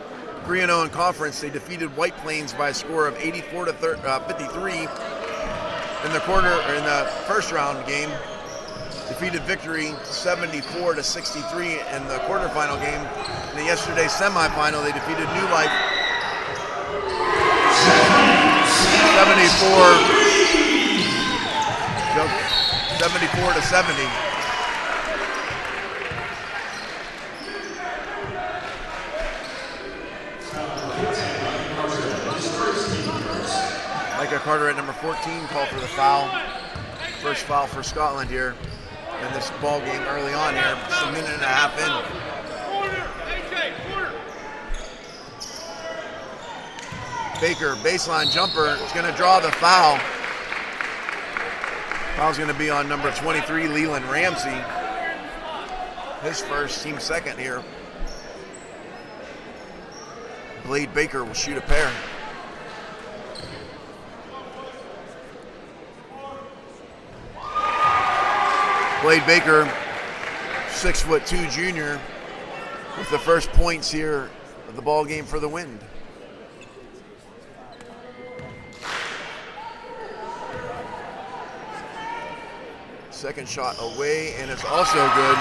3-0 in conference. They defeated White Plains by a score of 84-53 in the first round game. Defeated Victory 74-63 in the quarterfinal game. In the yesterday semifinal, they defeated New Life 74-70. Micah Carter at number 14 called for the foul. First foul for Scotland here in this ball game early on here. Just a minute and a half in. Baker, baseline jumper, is going to draw the foul. Foul's going to be on number 23, Leland Ramsey. His first, team second here. Blade Baker will shoot a pair. Blade Baker, 6'2" junior, with the first points here of the ball game for the Wind. Second shot away, and it's also good.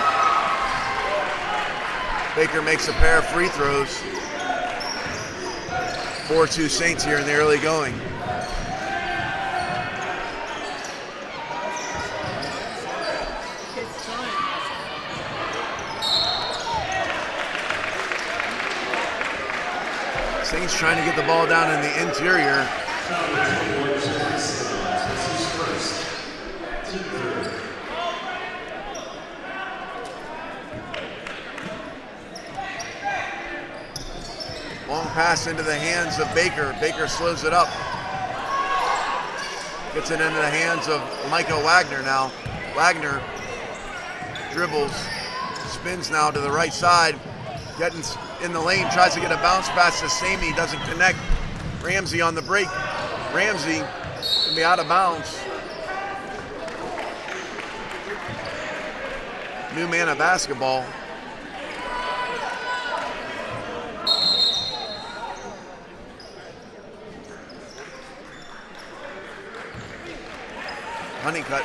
Baker makes a pair of free throws. 4-2 Saints here in the early going. Saints trying to get the ball down in the interior. Long pass into the hands of Baker. Baker slows it up. Gets it into the hands of Micah Wagner now. Wagner dribbles, spins now to the right side. Getting in the lane, tries to get a bounce pass to Samey, doesn't connect. Ramsey on the break. Ramsey can be out of bounds. New Manna basketball. Honeycutt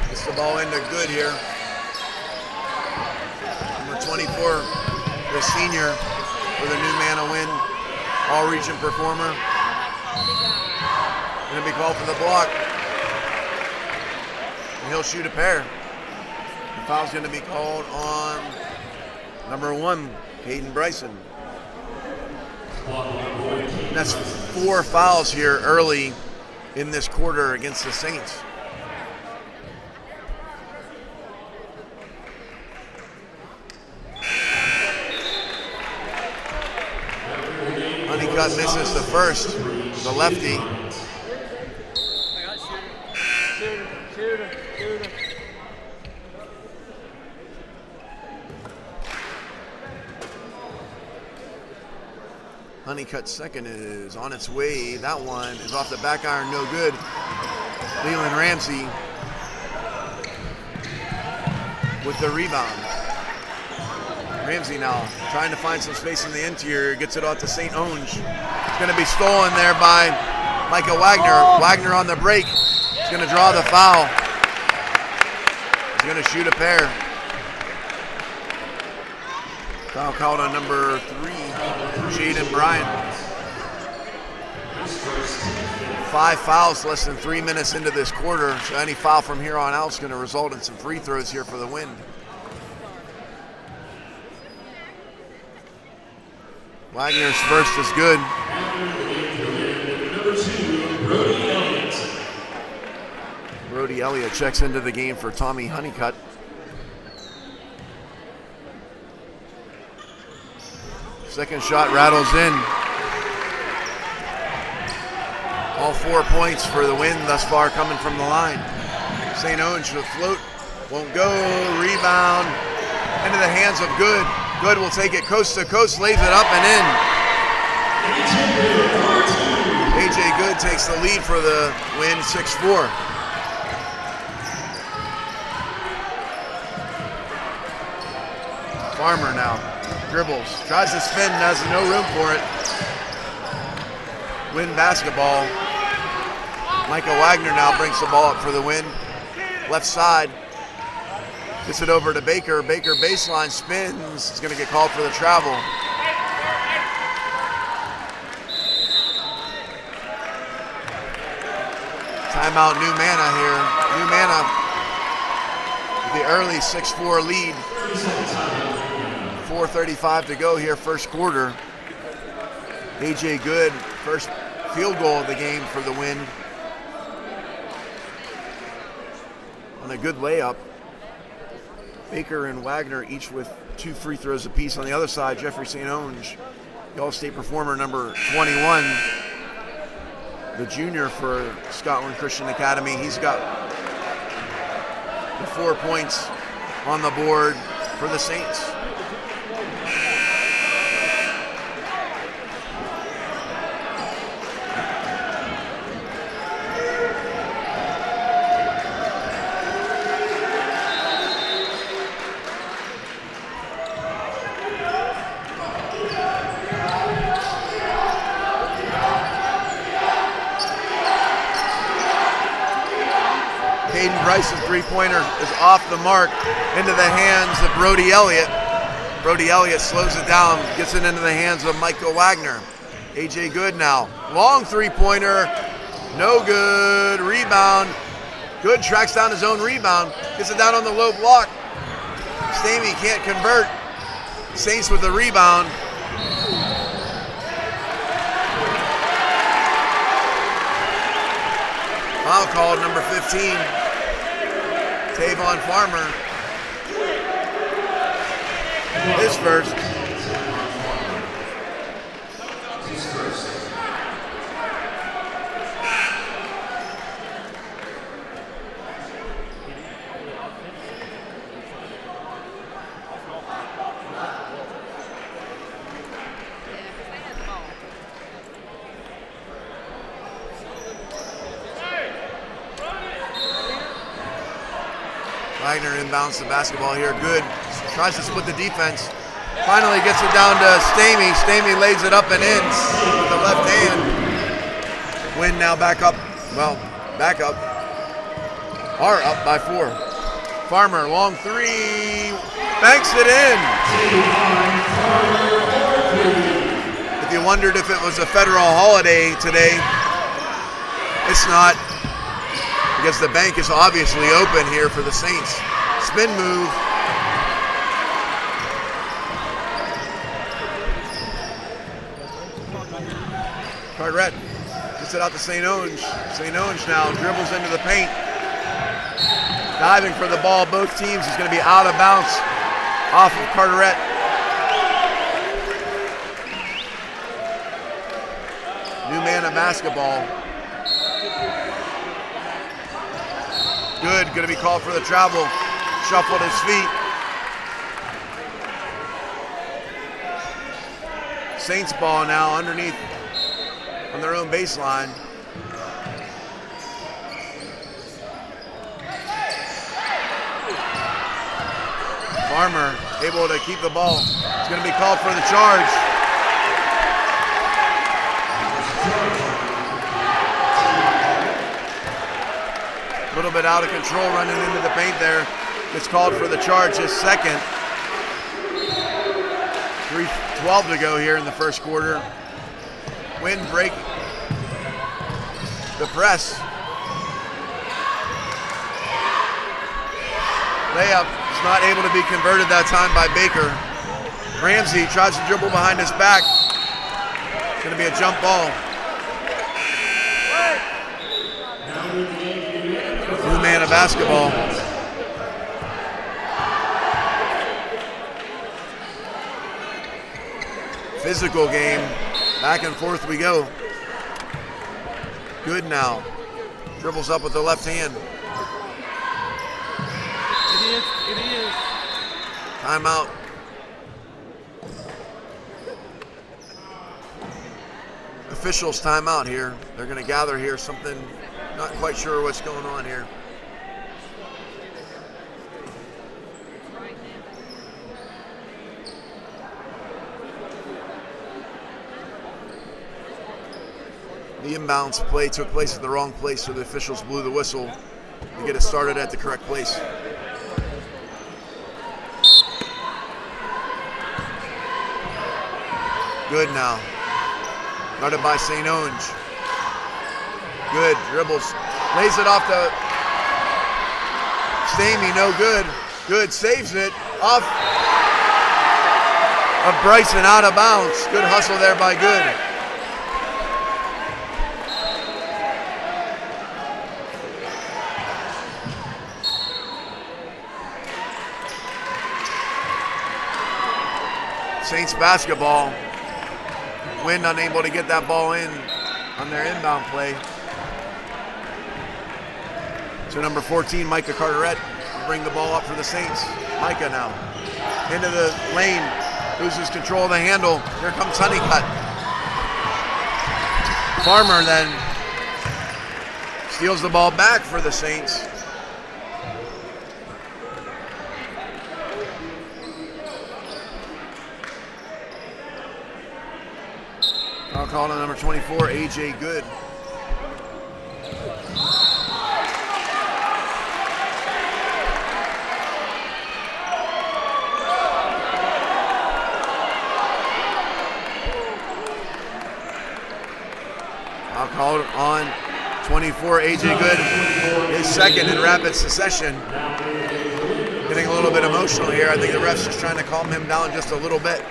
gets the ball into Good here. Number 24, the senior for the New Manna Wind, all-region performer. Going to be called for the block. And he'll shoot a pair. The foul's going to be called on number 1, Caden Bryson. And that's 4 fouls here early in this quarter against the Saints. Honeycutt misses the first, the lefty. Honeycutt's second is on its way. That one is off the back iron, no good. Leland Ramsey with the rebound. Ramsey now trying to find some space in the interior, gets it off to St. Onge. It's going to be stolen there by Micah Wagner. Wagner on the break. He's going to draw the foul. He's going to shoot a pair. Foul called on number 3, Jaden Bryant. 5 fouls less than 3 minutes into this quarter, so any foul from here on out is going to result in some free throws here for the Wind. Wagner's first is good. Number 2, Brody Elliott. Brody Elliott checks into the game for Tommy Honeycutt. Second shot rattles in. All 4 points for the Wind thus far coming from the line. St. Onge with float, won't go, rebound, into the hands of Good. Good will take it coast to coast, lays it up and in. AJ Good takes the lead for the Wind, 6-4. Farmer now dribbles, tries to spin, has no room for it. Wind basketball. Micah Wagner now brings the ball up for the Wind. Left side. Gets it over to Baker. Baker baseline spins. It's going to get called for the travel. Timeout New Manna here. New Manna with the early 6-4 lead. 4:35 to go here, first quarter. AJ Good, first field goal of the game for the Wind. On a good layup. Baker and Wagner each with 2 free throws apiece. On the other side, Jeffrey St. Onge, the All-State performer, number 21, the junior for Scotland Christian Academy. He's got the 4 points on the board for the Saints. Caden Bryson's three-pointer is off the mark into the hands of Brody Elliott. Brody Elliott slows it down, gets it into the hands of Michael Wagner. AJ Good now. Long three-pointer, no good. Rebound. Good tracks down his own rebound, gets it down on the low block. Stamey can't convert. Saints with the rebound. Foul called, number 15, Tavon Farmer. His first. Wagner inbounds the basketball here. Good. Tries to split the defense. Finally gets it down to Stamey. Stamey lays it up and in with the left hand. Win now back up. Well, back up. Are up by 4. Farmer, long three. Banks it in. If you wondered if it was a federal holiday today, it's not. Because the bank is obviously open here for the Saints. Spin move. Carteret gets it out to St. Onge. St. Onge now dribbles into the paint. Diving for the ball. Both teams is going to be out of bounds off of Carteret. New man of basketball. Good, going to be called for the travel. Shuffled his feet. Saints ball now underneath on their own baseline. Farmer able to keep the ball. It's going to be called for the charge. A little bit out of control running into the paint there. Gets called for the charge, his second. 3:12 to go here in the first quarter. Wind break the press. Layup is not able to be converted that time by Baker. Ramsey tries to dribble behind his back. It's going to be a jump ball. New man of basketball. Physical game. Back and forth we go. Good now. Dribbles up with the left hand. It is. Timeout. Officials timeout here. They're going to gather here something. Not quite sure what's going on here. The inbounds play took place at the wrong place, so the officials blew the whistle to get it started at the correct place. Good now. Guarded by St. Onge. Good, dribbles. Lays it off to Stamey, no good. Good, saves it. Off of Bryson, out of bounds. Good hustle there by Good. Saints basketball. Wind unable to get that ball in on their inbound play. So number 14, Micah Carteret, will bring the ball up for the Saints. Micah now into the lane, loses control of the handle. Here comes Honeycutt. Farmer then steals the ball back for the Saints. I'll call on number 24, AJ Good. on. 24, AJ Good is second in rapid succession. Getting a little bit emotional here. I think the ref's just trying to calm him down just a little bit.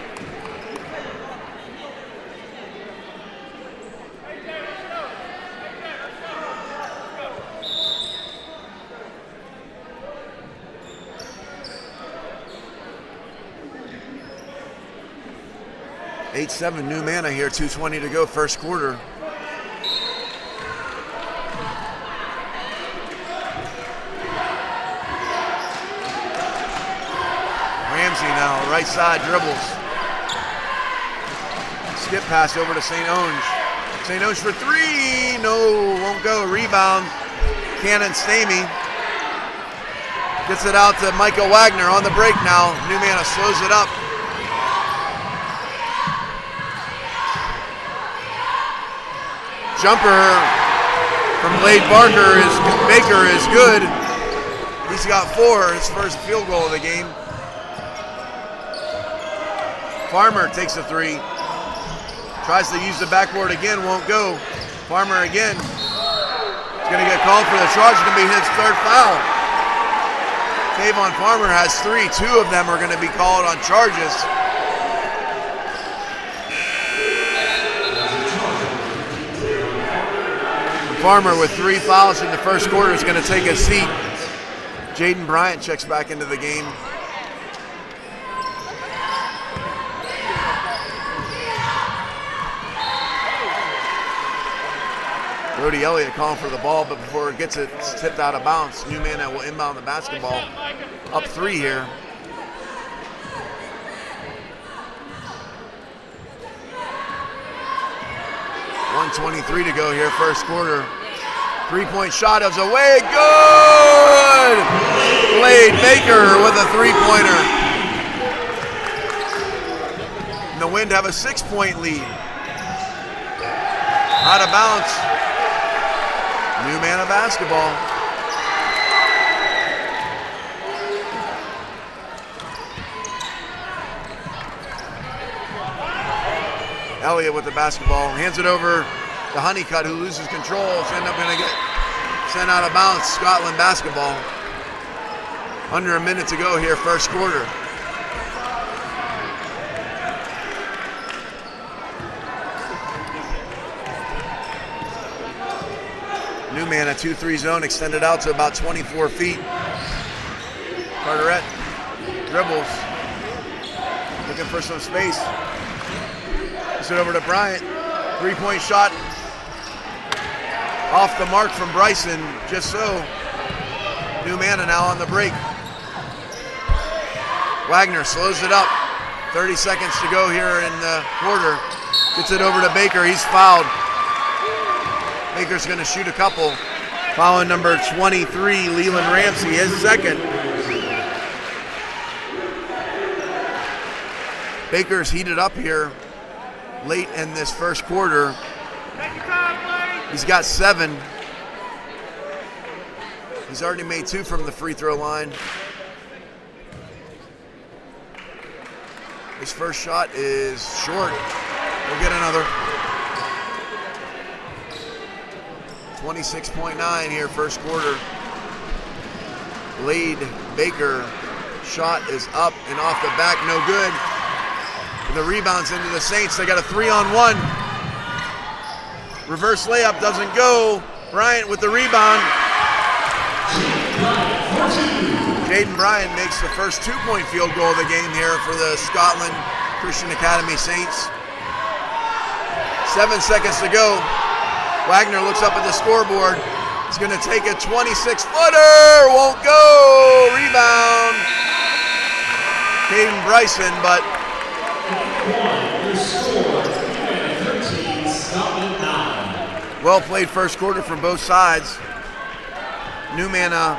(8-7) New Manna here, 2:20 to go, first quarter. Ramsey now, right side, dribbles. Skip pass over to St. Onge. St. Onge for three, no, won't go. Rebound, Cannon Stamey. Gets it out to Michael Wagner on the break now. New Manna slows it up. Jumper from Blade Baker is good. He's got 4, his first field goal of the game. Farmer takes a 3. Tries to use the backboard again, won't go. Farmer again. He's going to get called for the charge. It's going to be his 3rd foul. Tavon Farmer has 3. 2 of them are going to be called on charges. Farmer with 3 fouls in the first quarter is going to take a seat. Jaden Bryant checks back into the game. Brody Elliott calling for the ball, but before it gets it, it's tipped out of bounds. New Manna will inbound the basketball. Up 3 here. .123 to go here, first quarter. 3-point shot is away, good! Blade Baker with a 3-pointer. And the Wind have a 6-point lead. Out of bounds. New Manna basketball. Elliott with the basketball, hands it over to Honeycutt, who loses control. So end up going to get sent out of bounds. Scotland basketball. Under a minute to go here, first quarter. New Manna 2-3 zone extended out to about 24 feet. Carteret dribbles, looking for some space. Puts it over to Bryant. 3-point shot off the mark from Bryson, just so. New Manna now on the break. Wagner slows it up. 30 seconds to go here in the quarter. Gets it over to Baker, he's fouled. Baker's gonna shoot a couple. Fouling number 23, Leland Ramsey, his second. Baker's heated up here late in this first quarter. He's got 7. He's already made 2 from the free throw line. His first shot is short. We'll get another. 26.9 here, first quarter. Blade Baker shot is up and off the back, no good. The rebounds into the Saints. They got a 3-on-1. Reverse layup doesn't go. Bryant with the rebound. Jaden Bryant makes the first 2-point field goal of the game here for the Scotland Christian Academy Saints. 7 seconds to go. Wagner looks up at the scoreboard. He's going to take a 26-footer. Won't go. Rebound. Caden Bryson, but well played first quarter from both sides. New Manna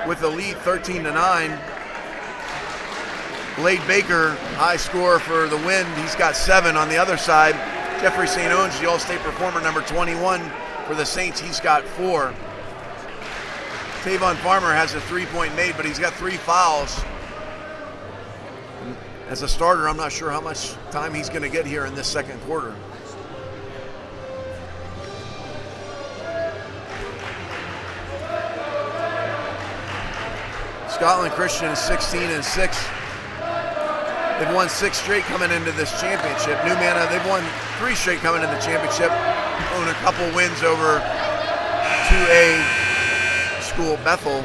with the lead 13-9. Blade Baker, high scorer for the Wind. He's got 7 on the other side. Jeffrey St. Onge, the All-State performer, number 21 for the Saints. He's got 4. Tavon Farmer has a 3-point made, but he's got 3 fouls. As a starter, I'm not sure how much time he's going to get here in this second quarter. Scotland Christian is 16-6. They've won 6 straight coming into this championship. New Manna, they've won 3 straight coming into the championship. Own a couple wins over 2A school Bethel.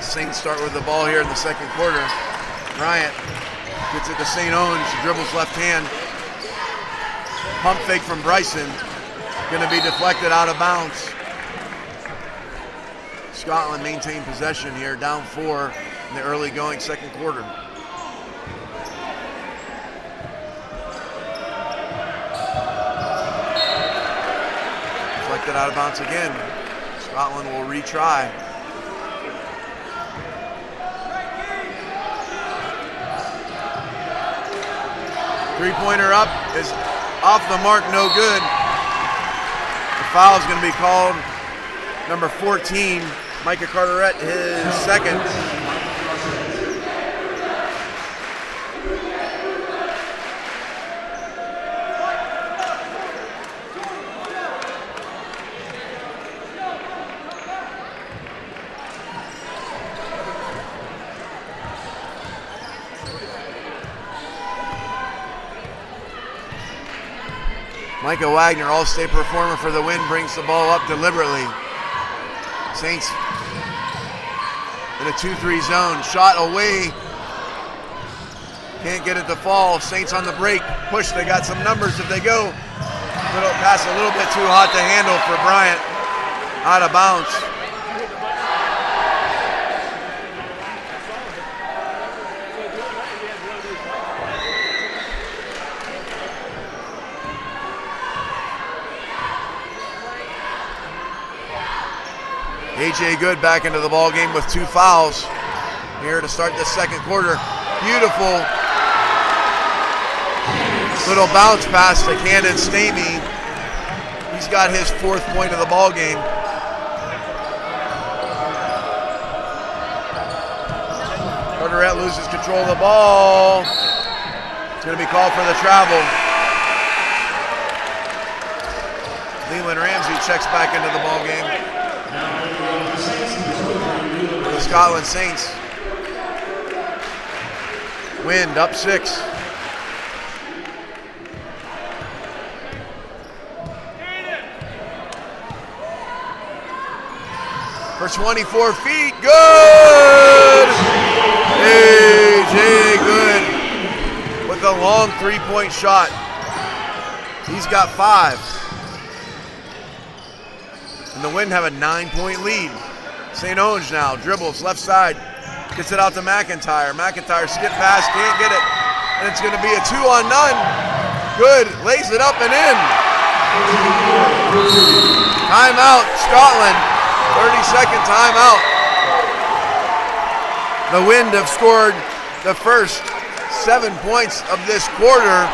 Saints start with the ball here in the second quarter. Bryant gets it to St. Owens, dribbles left hand. Pump fake from Bryson. Going to be deflected out of bounds. Scotland maintain possession here, down 4 in the early going second quarter. Deflected out of bounds again. Scotland will retry. Three-pointer up is off the mark, no good. The foul is going to be called. Number 14, Micah Carteret, his second. Micah Wagner, all-state performer for the Win, brings the ball up deliberately. Saints in a 2-3 zone. Shot away. Can't get it to fall. Saints on the break. Push, they got some numbers if they go. Little pass a little bit too hot to handle for Bryant. Out of bounds. AJ Good back into the ball game with 2 fouls here to start the second quarter. Beautiful little bounce pass to Cannon Stamey. He's got his 4th point of the ball game. Carteret loses control of the ball. It's going to be called for the travel. Leland Ramsey checks back into the ball game. The Scotland Saints. Wind up 6. For 24 feet, good! AJ Good with a long 3-point shot. He's got 5. And the Wind have a 9-point lead. St. Owens now dribbles left side, gets it out to McIntyre. McIntyre skip pass, can't get it. And it's going to be a 2-on-none. Good, lays it up and in. Timeout, Scotland. 30-second timeout. The Wind have scored the first 7 points of this quarter.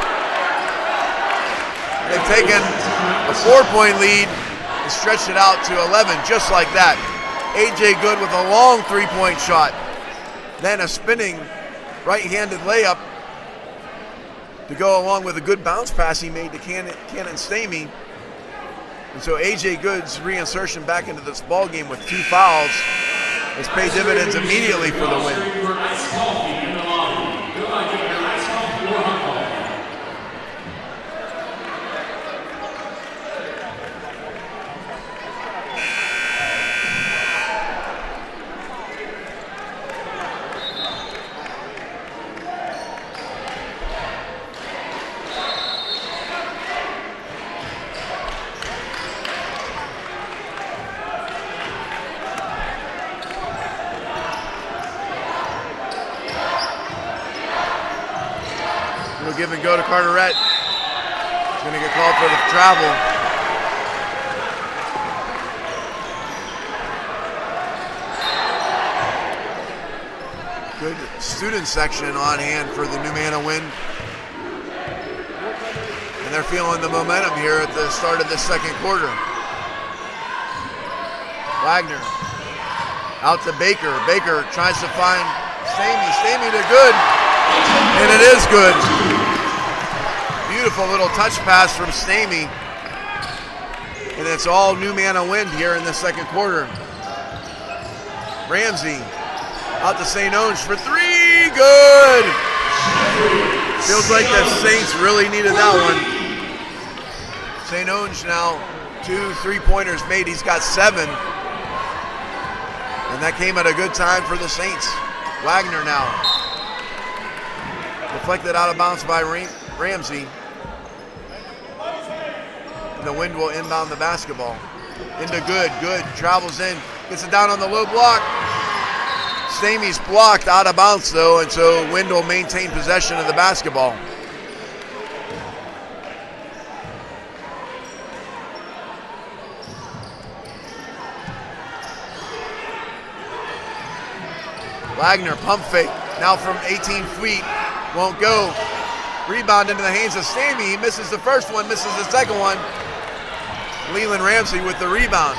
They've taken a 4-point lead and stretched it out to 11, just like that. AJ Good with a long 3-point shot. Then a spinning right-handed layup to go along with a good bounce pass he made to Cannon Stamey. And so AJ Good's reinsertion back into this ball game with 2 fouls has paid dividends immediately for the Win. Give and go to Carteret. He's going to get called for the travel. Good student section on hand for the New Manna win. And they're feeling the momentum here at the start of the second quarter. Wagner out to Baker. Baker tries to find Stamey. Stamey to good. And it is good. Beautiful little touch pass from Stamey. And it's all New Manna wind here in the second quarter. Ramsey out to St. Onge for three. Good. Feels like the Saints really needed that one. St. Onge now 2 3-pointers made. He's got 7. And that came at a good time for the Saints. Wagner now. Deflected out of bounds by Ramsey. And the wind will inbound the basketball. Into Good. Good travels in. Gets it down on the low block. Stamey's blocked out of bounds though, and so Wind will maintain possession of the basketball. Wagner pump fake, now from 18 feet, won't go. Rebound into the hands of Stamey. He misses the first one, misses the second one. Leland Ramsey with the rebound.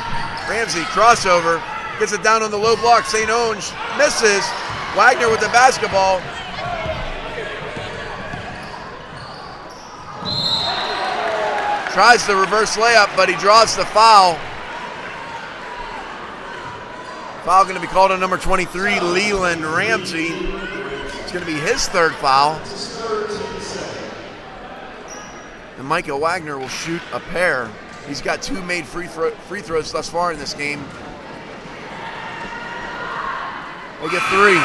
Ramsey crossover, gets it down on the low block. St. Onge misses. Wagner with the basketball. Tries the reverse layup, but he draws the foul. Foul going to be called on number 23, Leland Ramsey. It's going to be his third foul. And Micah Wagner will shoot a pair. He's got 2 made free throws thus far in this game. They get 3.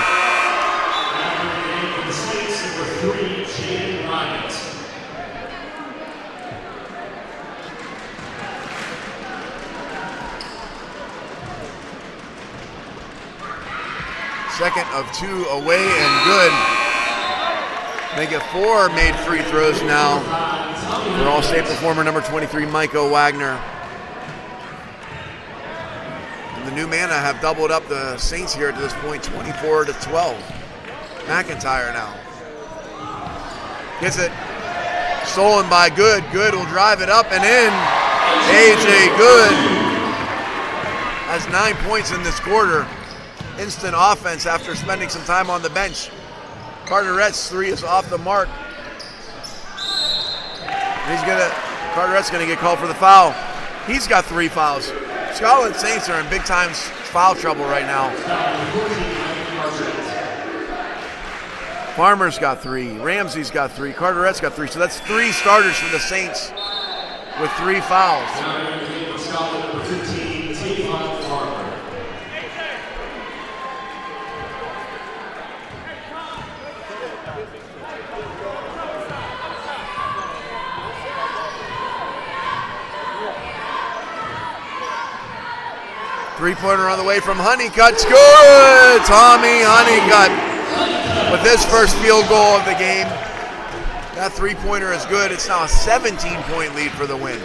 Second of 2 away and good. They get 4 made free throws now for All-State performer number 23, Micah Wagner. And the New Manna have doubled up the Saints here to this point, 24-12. McIntyre now. Gets it stolen by Good. Good will drive it up and in. AJ Good has 9 points in this quarter. Instant offense after spending some time on the bench. Carteret's 3 is off the mark. Carteret's gonna get called for the foul. He's got 3 fouls. Scotland Saints are in big time foul trouble right now. Farmer's got 3, Ramsey's got 3, Carteret's got 3. So that's 3 starters for the Saints with 3 fouls. Three-pointer on the way from Honeycutt's good! Tommy Honeycutt with his first field goal of the game. That three-pointer is good. It's now a 17-point lead for the Win.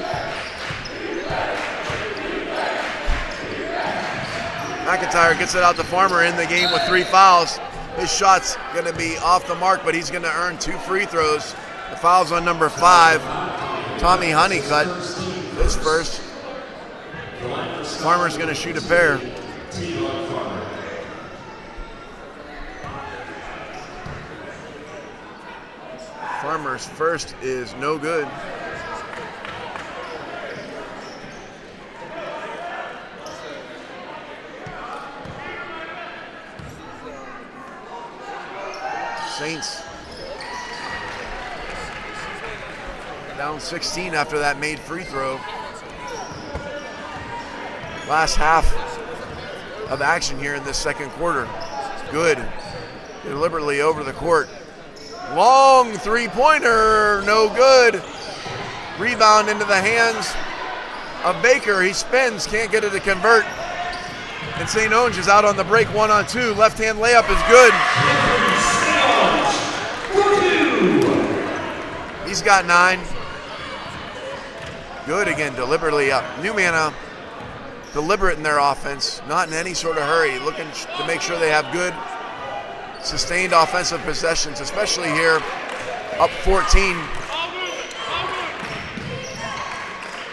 McIntyre gets it out to Farmer in the game with 3 fouls. His shot's going to be off the mark, but he's going to earn 2 free throws. The foul's on number 5, Tommy Honeycutt, his first. Farmer's going to shoot a pair. Farmer's first is no good. Saints down 16 after that made free throw. Last half of action here in this second quarter. Good. Deliberately over the court. Long three-pointer, no good. Rebound into the hands of Baker. He spins, can't get it to convert. And St. Onge is out on the break, 1-on-2. Left-hand layup is good. He's got 9. Good again, deliberately up. New Manna, deliberate in their offense, not in any sort of hurry, looking to make sure they have good sustained offensive possessions, especially here, up 14.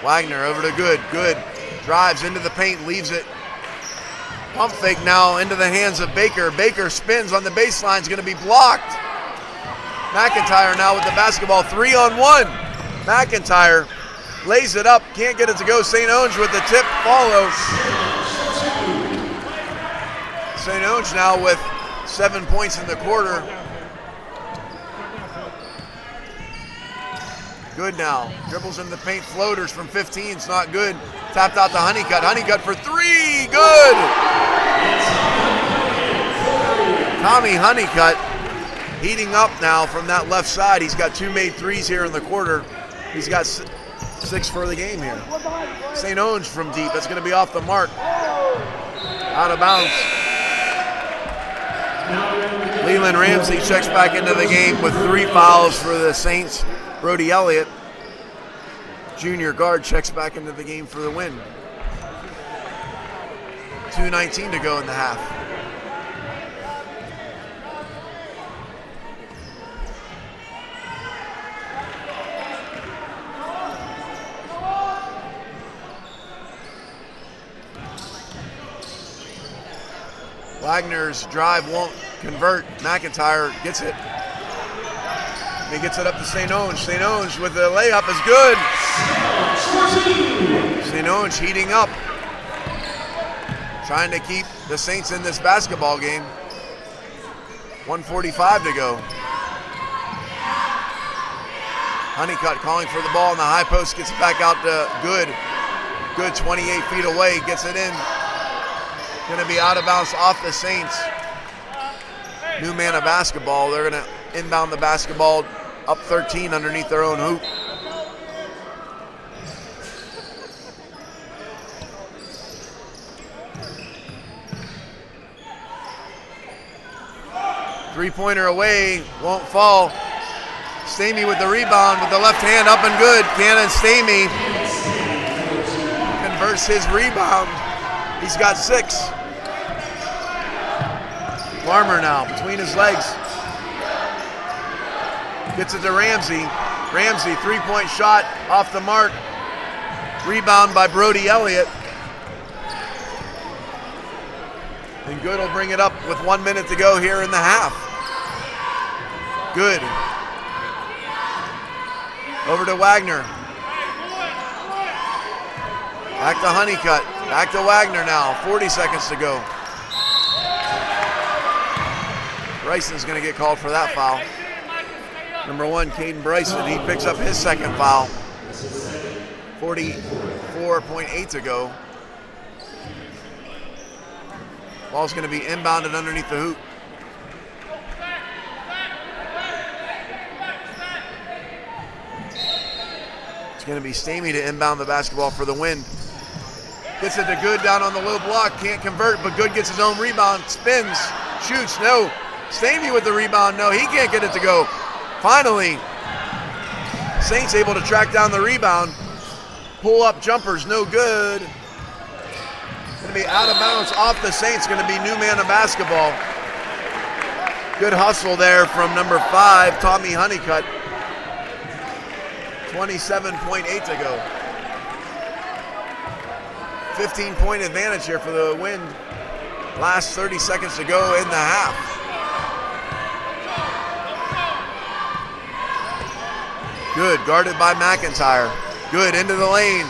Wagner over to Good. Good drives into the paint, leaves it. Pump fake now into the hands of Baker. Baker spins on the baseline, is going to be blocked. McIntyre now with the basketball, 3-on-1. McIntyre lays it up, can't get it to go. St. Onge with the tip, follow. St. Onge now with 7 points in the quarter. Good now, dribbles in the paint, floaters from 15, it's not good. Tapped out to Honeycutt, Honeycutt for 3, good! Tommy Honeycutt heating up now from that left side. He's got 2 made threes here in the quarter. He's got 6 for the game here. St. Onge from deep, that's gonna be off the mark. Out of bounds. Leland Ramsey checks back into the game with 3 fouls for the Saints. Brody Elliott, junior guard, checks back into the game for the win. 2:19 to go in the half. Wagner's drive won't convert. McIntyre gets it. He gets it up to St. Onge. St. Onge with the layup is good. St. Onge heating up. Trying to keep the Saints in this basketball game. 1:45 to go. Honeycutt calling for the ball in the high post. Gets it back out to Good. Good 28 feet away. Gets it in. Going to be out of bounds off the Saints. New man of basketball. They're going to inbound the basketball up 13 underneath their own hoop. Three-pointer away, won't fall. Stamey with the rebound with the left hand, up and good. Cannon Stamey converts his rebound. He's got 6. Farmer now between his legs. Gets it to Ramsey. Ramsey, 3-point shot off the mark. Rebound by Brody Elliott. And Good will bring it up with 1 minute to go here in the half. Good. Over to Wagner. Back to Honeycutt. Back to Wagner now. 40 seconds to go. Bryson's going to get called for that foul. Number 1, Caden Bryson. He picks up his second foul. 44.8 to go. Ball's going to be inbounded underneath the hoop. It's going to be Stamey to inbound the basketball for the win. Gets it to Good down on the low block. Can't convert, but Good gets his own rebound. Spins, shoots, no. Stamey with the rebound, no. He can't get it to go. Finally, Saints able to track down the rebound. Pull up jumpers, no good. Going to be out of bounds off the Saints. Going to be new man of basketball. Good hustle there from number 5, Tommy Honeycutt. 27.8 to go. 15-point advantage here for the win. Last 30 seconds to go in the half. Good, guarded by McIntyre. Good, into the lane.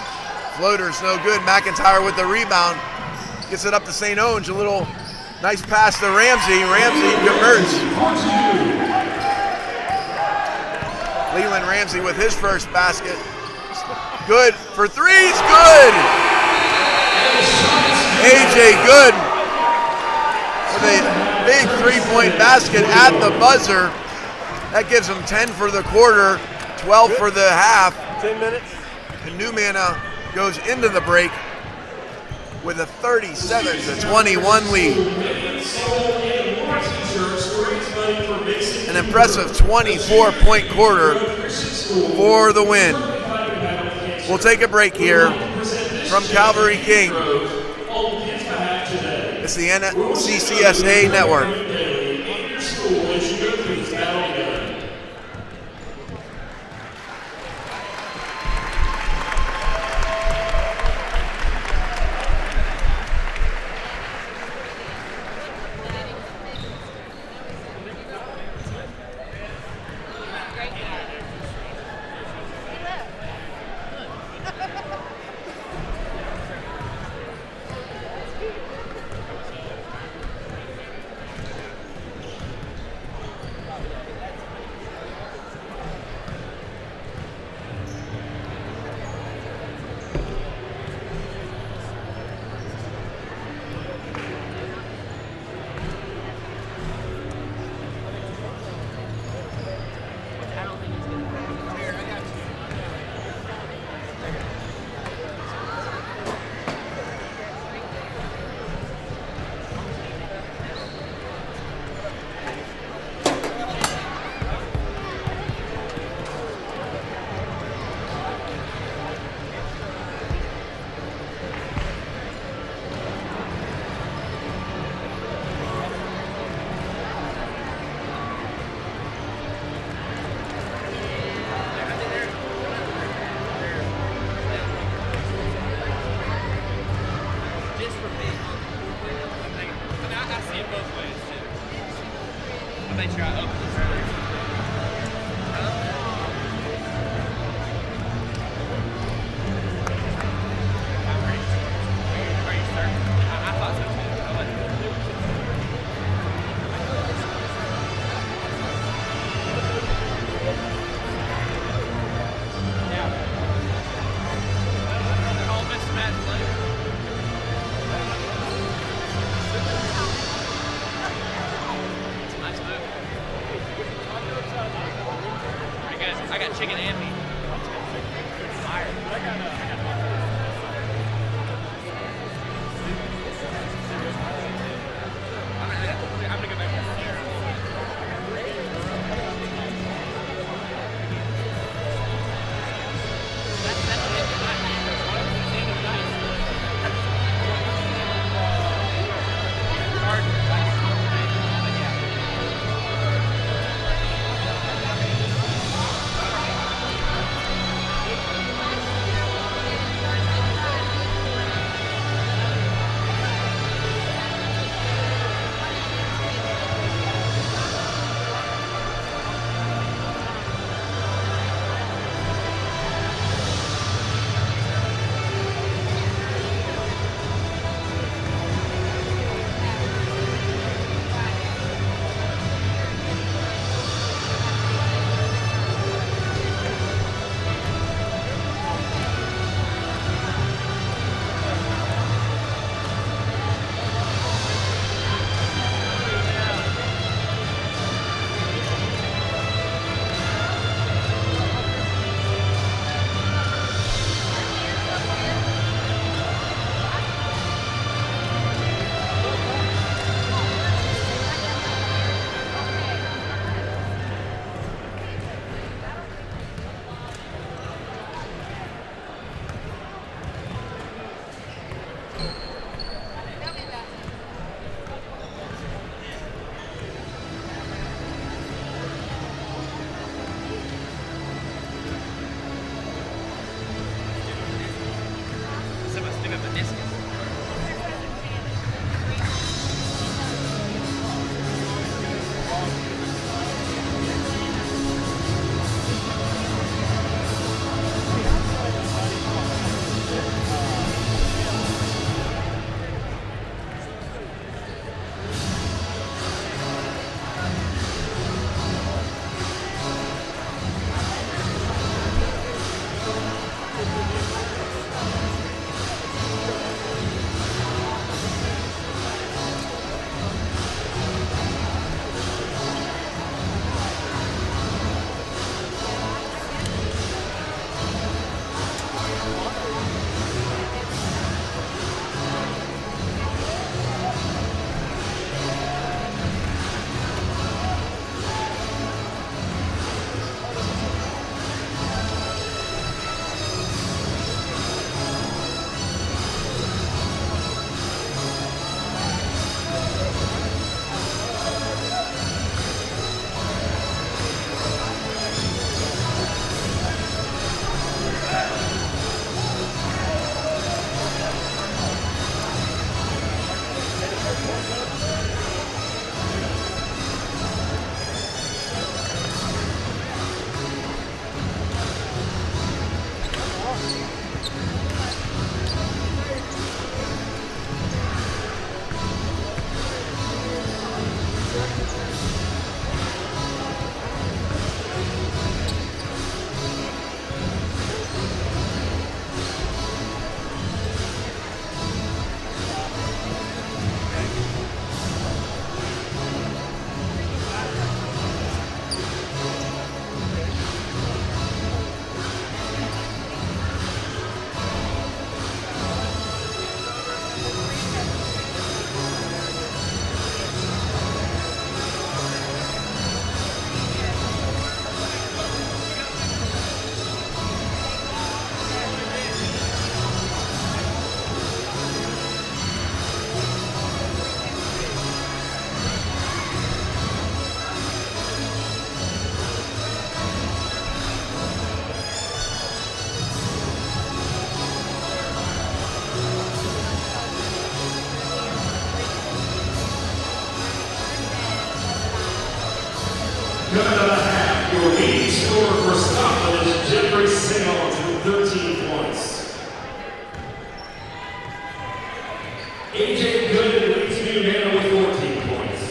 Floater's no good. McIntyre with the rebound. Gets it up to St. Onge. A little nice pass to Ramsey. Ramsey converts. Leland Ramsey with his first basket. Good for 3s, good! AJ Good with a big 3-point basket at the buzzer. That gives him 10 for the quarter, 12 for the half. 10 minutes. And New Manna goes into the break with a 37-21 lead. An impressive 24-point quarter for the win. We'll take a break here from Calvary King. It's the NCCSA Network. school as you go through this battle together. I got chicken and meat. Fire. I'm gonna go back. Coming out of the half, your leading scorer for Scotland is Jeffrey Sales with 13 points. AJ Good leads New Manor with 14 points.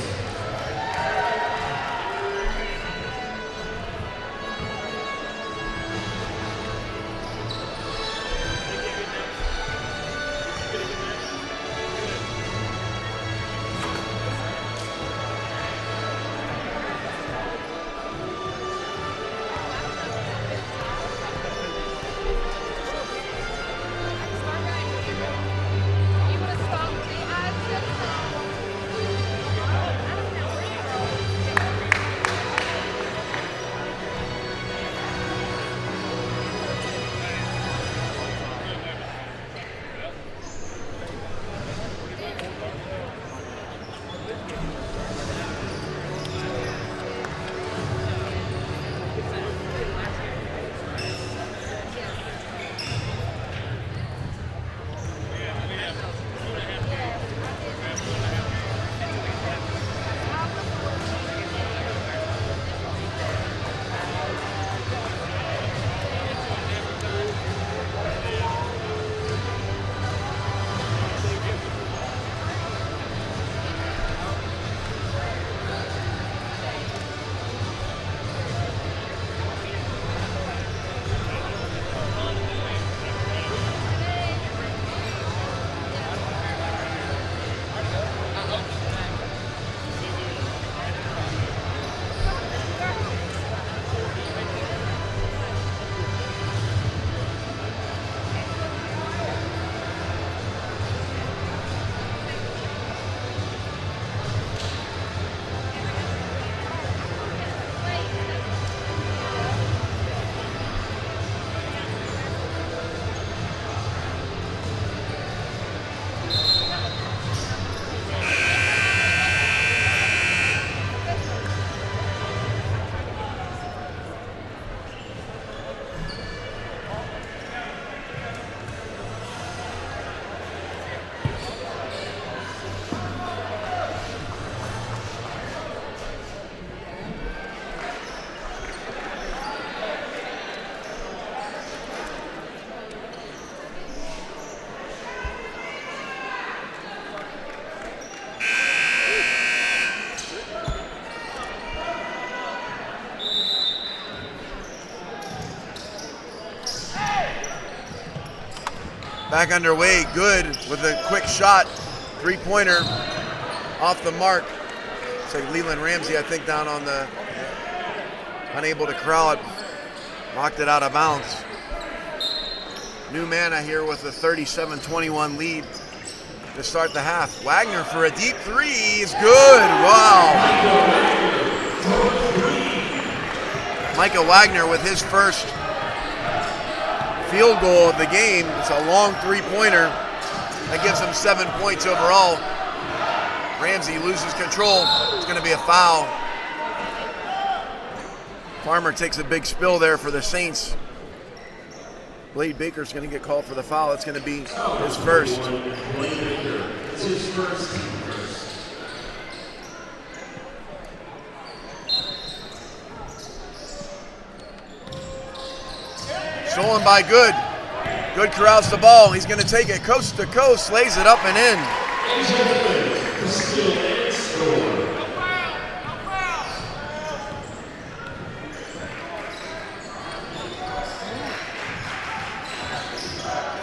Back underway, Good with a quick shot, three-pointer off the mark. It's like Leland Ramsey, I think, down on the, unable to corral it, knocked it out of bounds. New Manor here with a 37-21 lead to start the half. Wagner for a deep three is good, wow. Micah Wagner with his first field goal of the game. It's a long three-pointer that gives him 7 points overall. Ramsey loses control. It's going to be a foul. Farmer takes a big spill there for the Saints. Blade Baker's going to get called for the foul. It's going to be his first. It's his first. Stolen by Good. Good corrals the ball. He's going to take it coast to coast, lays it up and in.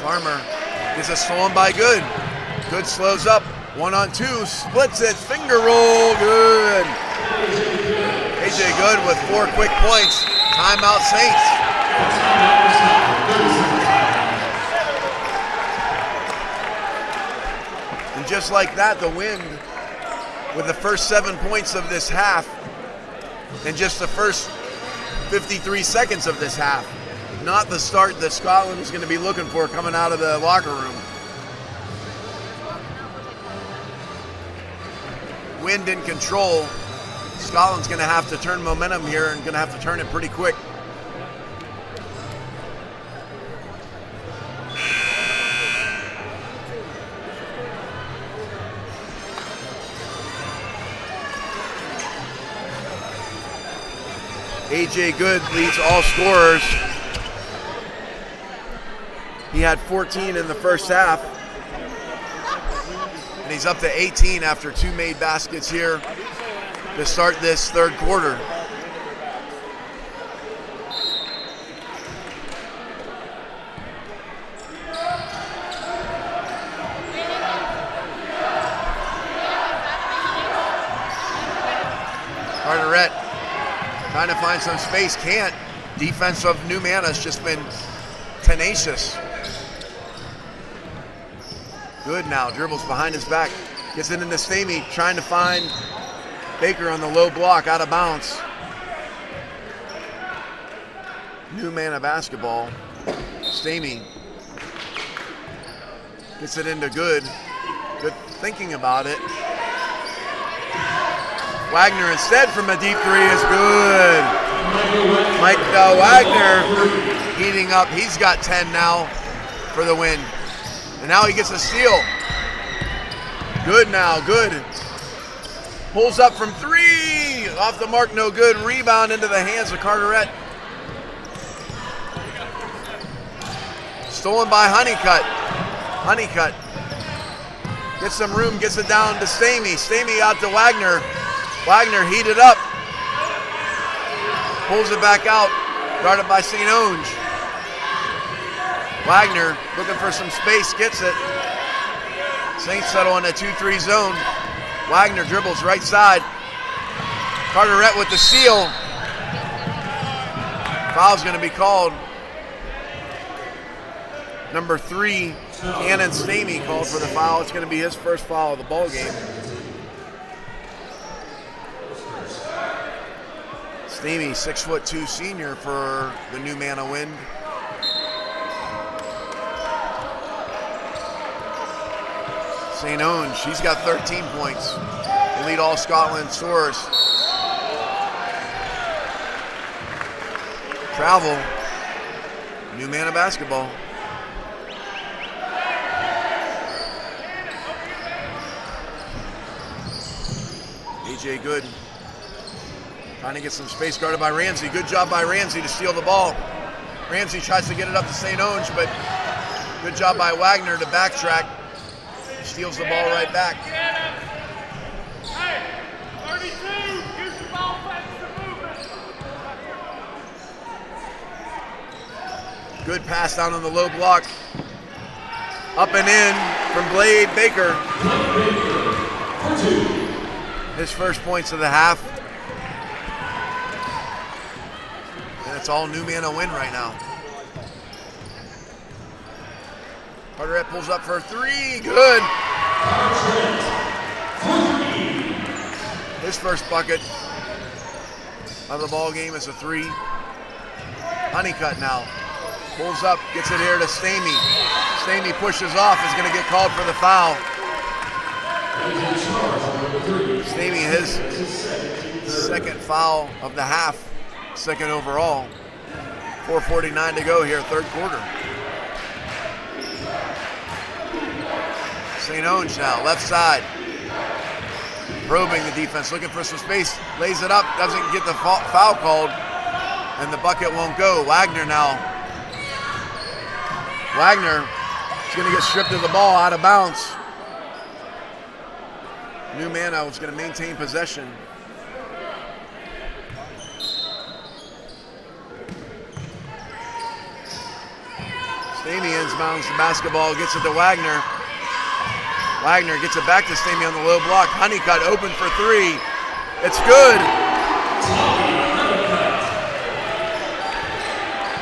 Farmer gets a stolen by Good. Good slows up. 1-on-2, splits it, finger roll, Good. AJ Good with 4 quick points. Timeout Saints. And just like that, the Wind with the first 7 points of this half and just the first 53 seconds of this half. Not the start that Scotland was going to be looking for coming out of the locker room. Wind in control. Scotland's going to have to turn momentum here and going to have to turn it pretty quick. AJ Good leads all scorers. He had 14 in the first half. And he's up to 18 after 2 made baskets here to start this third quarter. Carteret trying to find some space, can't. Defense of New Mana's just been tenacious. Good now, dribbles behind his back, gets it into Stamey, trying to find Baker on the low block, out of bounds. New Mana basketball. Stamey gets it into Good. Good thinking about it. Wagner instead from a deep three is good. Mike Wagner heating up. He's got 10 now for the win. And now he gets a steal. Good now, Good. Pulls up from 3. Off the mark, no good. Rebound into the hands of Carteret. Stolen by Honeycutt. Honeycutt gets some room, gets it down to Stamey. Stamey out to Wagner. Wagner heated up. Pulls it back out. Guarded by St. Onge. Wagner looking for some space, gets it. Saints settle in a 2-3 zone. Wagner dribbles right side. Carteret with the steal. Foul's going to be called. Number 3, Cannon Stamey called for the foul. It's going to be his first foul of the ball game. Stamey, 6'2" senior for the New Mana Wind. St. Onge, she's got 13 points. They lead all Scotland scorers. Travel, New Mana basketball. AJ Good trying to get some space, guarded by Ramsey. Good job by Ramsey to steal the ball. Ramsey tries to get it up to St. Onge, but good job by Wagner to backtrack. Steals the ball right back. Hey, 32, use the ball back to the movement. Good pass down on the low block. Up and in from Blade Baker. His first points of the half. And it's all New Mana Win right now. Carteret pulls up for 3, good. His first bucket of the ball game is a 3. Honeycutt now pulls up, gets it here to Stamey. Stamey pushes off, is going to get called for the foul. Stamey, his second foul of the half, second overall. 4:49 to go here, third quarter. St. Onge now, left side. Probing the defense, looking for some space. Lays it up, doesn't get the foul called, and the bucket won't go. Wagner now. Wagner is going to get stripped of the ball, out of bounds. New Mana is going to maintain possession. Stamey inbounds the basketball, gets it to Wagner. Wagner gets it back to Stamey on the low block. Honeycutt open for 3. It's good.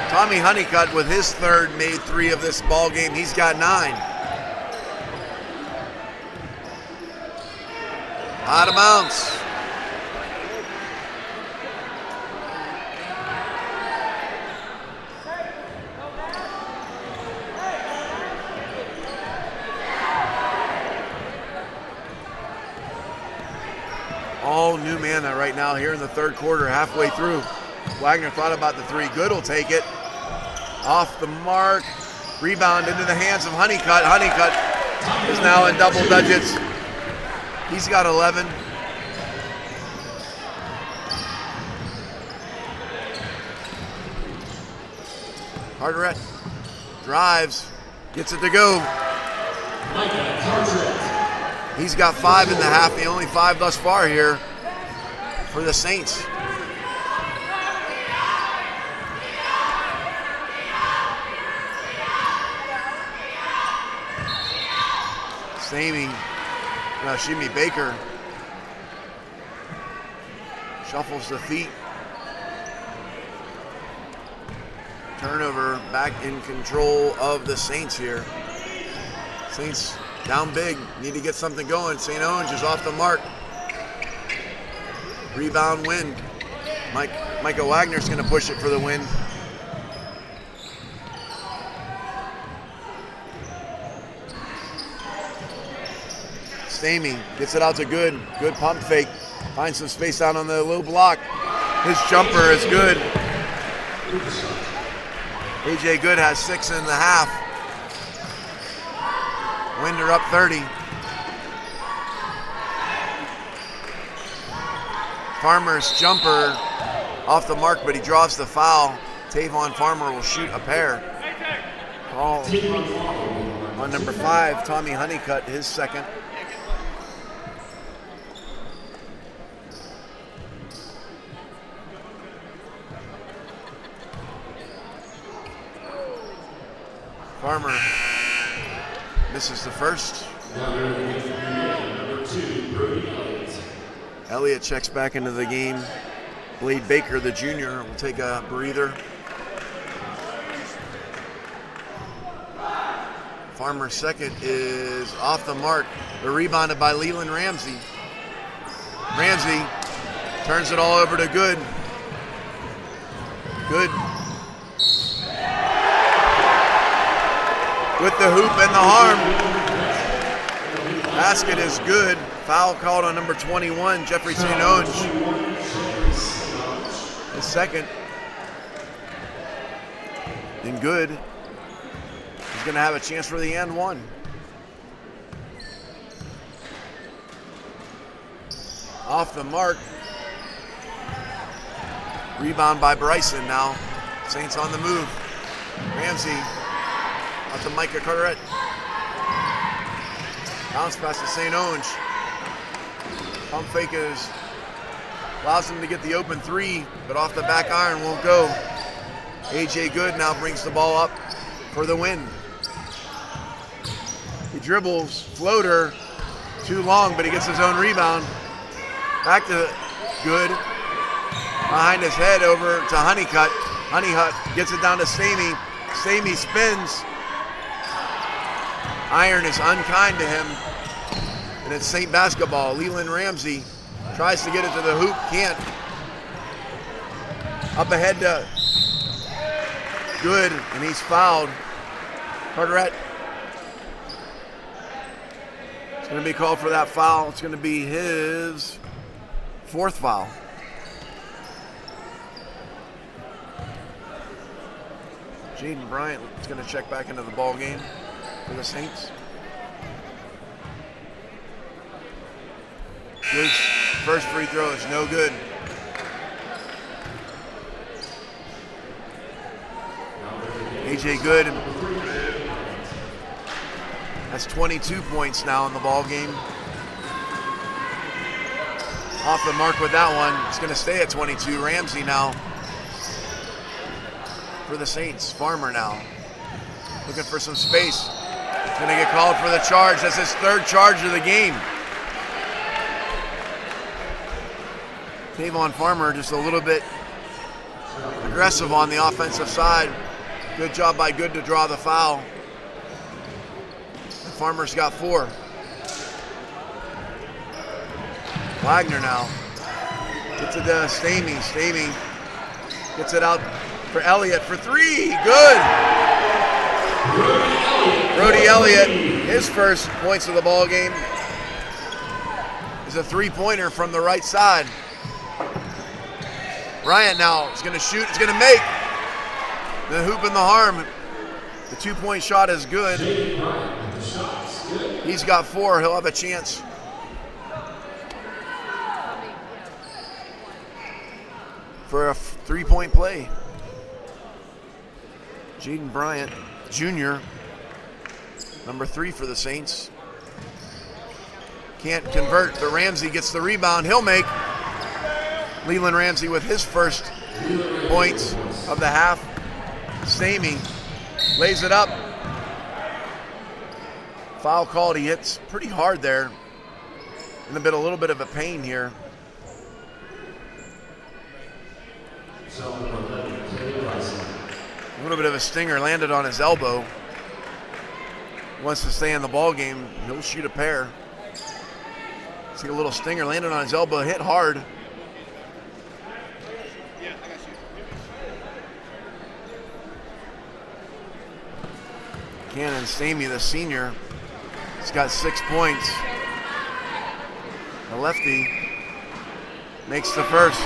Tommy Honeycutt with his third made 3 of this ball game. He's got 9. Out of bounds. All New Mana right now here in the third quarter, halfway through. Wagner thought about the 3. Good will take it. Off the mark. Rebound into the hands of Honeycutt. Honeycutt is now in double digits. He's got 11. Carteret drives, gets it to go. He's got 5 in the half, the only 5 thus far here for the Saints. Baker shuffles the feet. Turnover, back in control of the Saints here. Saints down big, need to get something going. St. Owens is off the mark. Rebound win. Micah Wagner's gonna push it for the win. Stamey gets it out to Good. Good pump fake. Finds some space down on the low block. His jumper is good. AJ Good has 6 in the half. Winder up 30. Farmer's jumper off the mark, but he draws the foul. Tavon Farmer will shoot a pair. Call on number 5, Tommy Honeycutt, his second. Farmer misses the first. Elliott checks back into the game. Blade Baker, the junior, will take a breather. Farmer's second is off the mark. They're rebounded by Leland Ramsey. Ramsey turns it all over to Good. Good. With the hoop and the harm. Basket is good. Foul called on number 21, Jeffrey St. Owens. His second. And Good is going to have a chance for the and one. Off the mark. Rebound by Bryson now. Saints on the move. Ramsey. Out to Micah Carteret. Bounce pass to St. Owens. Pump fake allows him to get the open 3, but off the back iron won't go. AJ Good now brings the ball up for the win. He dribbles, floater, too long, but he gets his own rebound. Back to Good. Behind his head over to Honeycutt. Honeycutt gets it down to Stamey. Stamey spins. Iron is unkind to him, and it's Saint basketball. Leland Ramsey tries to get it to the hoop, can't. Up ahead to Good, and he's fouled. Carteret. It's going to be called for that foul. It's going to be his 4th foul. Jaden Bryant is going to check back into the ball game for the Saints. Good's first free throw is no good. AJ Good has 22 points now in the ball game. Off the mark with that one. It's going to stay at 22. Ramsey now for the Saints. Farmer now looking for some space. He's going to get called for the charge. That's his 3rd charge of the game. Tavon Farmer just a little bit aggressive on the offensive side. Good job by Good to draw the foul. And Farmer's got 4. Wagner now gets it to Stamey. Stamey gets it out for Elliott for 3. Good. Brody Elliott, his first points of the ball game is a 3-pointer from the right side. Bryant now is going to shoot. He's going to make the hoop and the harm. The 2-point shot is good. He's got 4. He'll have a chance. For a 3-point play. Jaden Bryant, junior, number 3 for the Saints. Can't convert, but Ramsey gets the rebound. He'll make. Leland Ramsey with his first points of the half. Stamey lays it up. Foul called. He hits pretty hard there. In a little bit of a pain here. A little bit of a stinger, landed on his elbow. Wants to stay in the ball game. He'll shoot a pair. See a little stinger, landed on his elbow, hit hard. Cannon Stamey, the senior, he's got 6 points. The lefty makes the first.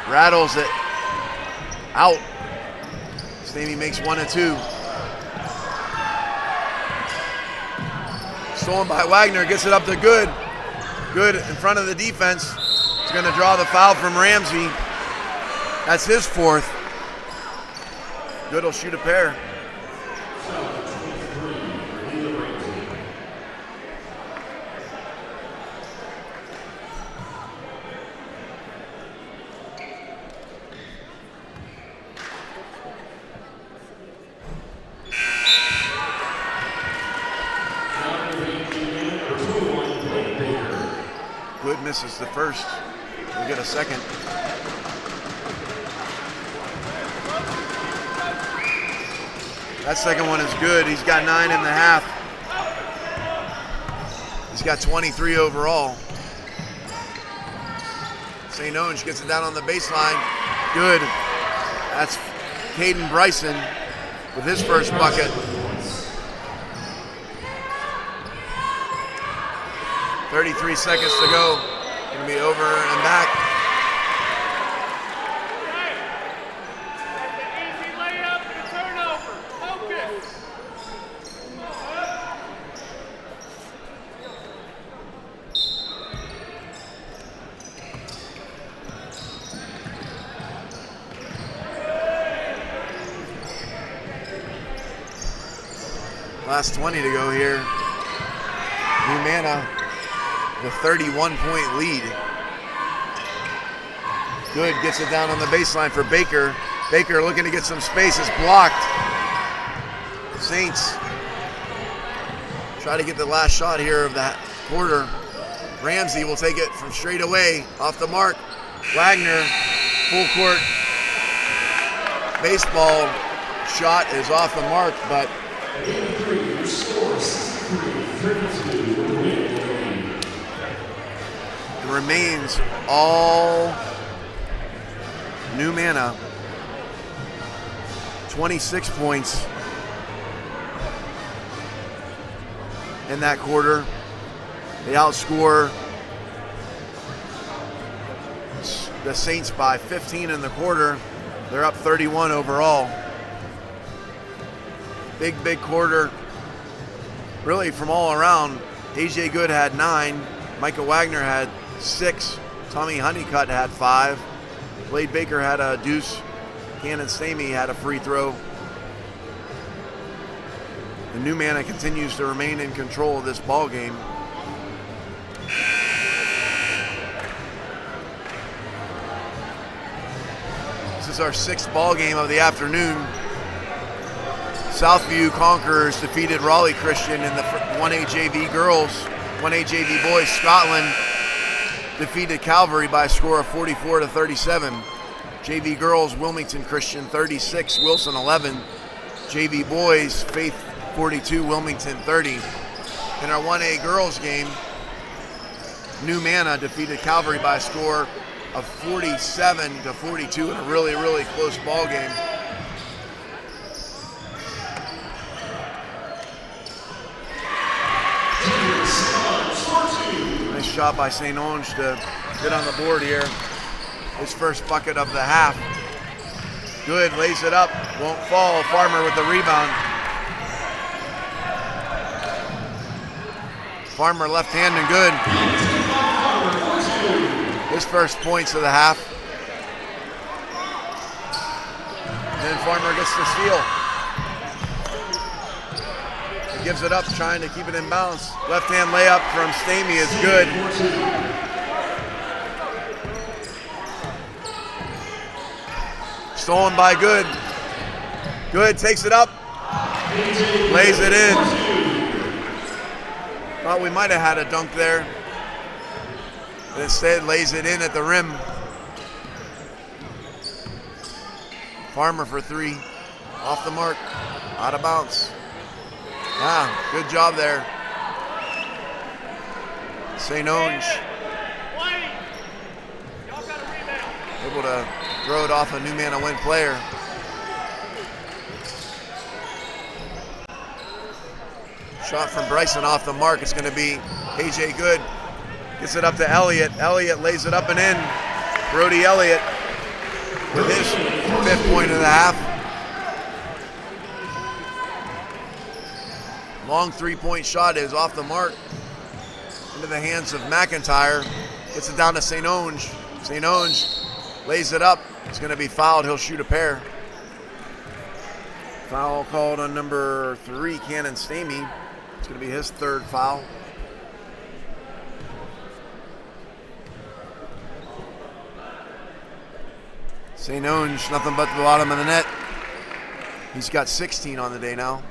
Rattles it out. Stamey makes 1 and 2. Stolen by Wagner, gets it up to Good. Good in front of the defense. He's going to draw the foul from Ramsey. That's his 4th. Good will shoot a pair. Good misses the first. We'll get a second. That second one is good. He's got 9.5. He's got 23 overall. St. Onge gets it down on the baseline. Good. That's Caden Bryson with his first bucket. 33 seconds to go. Gonna be over and back. Easy layup and a turnover. Focus. Last 20 to go here. New Manna, the 31-point lead. Good gets it down on the baseline for Baker. Baker looking to get some space, is blocked. Saints try to get the last shot here of that quarter. Ramsey will take it from straight away, off the mark. Wagner, full court baseball shot is off the mark, but it remains all New Manna. 26 points in that quarter. They outscore the Saints by 15 in the quarter. They're up 31 overall. Big quarter, really from all around. AJ Good had 9. Micah Wagner had 6. Tommy Honeycutt had 5. Blade Baker had a deuce. Cannon Stamey had a free throw. The New Manna continues to remain in control of this ball game. This is our 6th ball game of the afternoon. Southview Conquerors defeated Raleigh Christian in the 1A JV girls. 1A JV boys, Scotland defeated Calvary by a score of 44-37. JV girls, Wilmington Christian 36, Wilson 11. JV boys, Faith 42, Wilmington 30. In our 1A girls game, New Manna defeated Calvary by a score of 47-42 in a really close ball game. Nice shot by St. Onge to get on the board here. His first bucket of the half. Good, lays it up, won't fall. Farmer with the rebound. Farmer left hand and good. His first points of the half. And then Farmer gets the steal. He gives it up, trying to keep it in bounds. Left hand layup from Stamey is good. Stolen by Good. Good takes it up, lays it in. Thought we might have had a dunk there, but instead lays it in at the rim. Farmer for three, off the mark, out of bounds. Good job there. St. Onge able to throw it off a new man, a win player. Shot from Bryson off the mark. It's going to be AJ Good. Gets it up to Elliott. Elliott lays it up and in. Brody Elliott with his 5th point of the half. Long 3-point shot is off the mark. Into the hands of McIntyre. Gets it down to St. Onge. St. Onge lays it up. It's going to be fouled. He'll shoot a pair. Foul called on number 3, Cannon Stamey. It's going to be his 3rd foul. St. Onge, nothing but the bottom of the net. He's got 16 on the day now.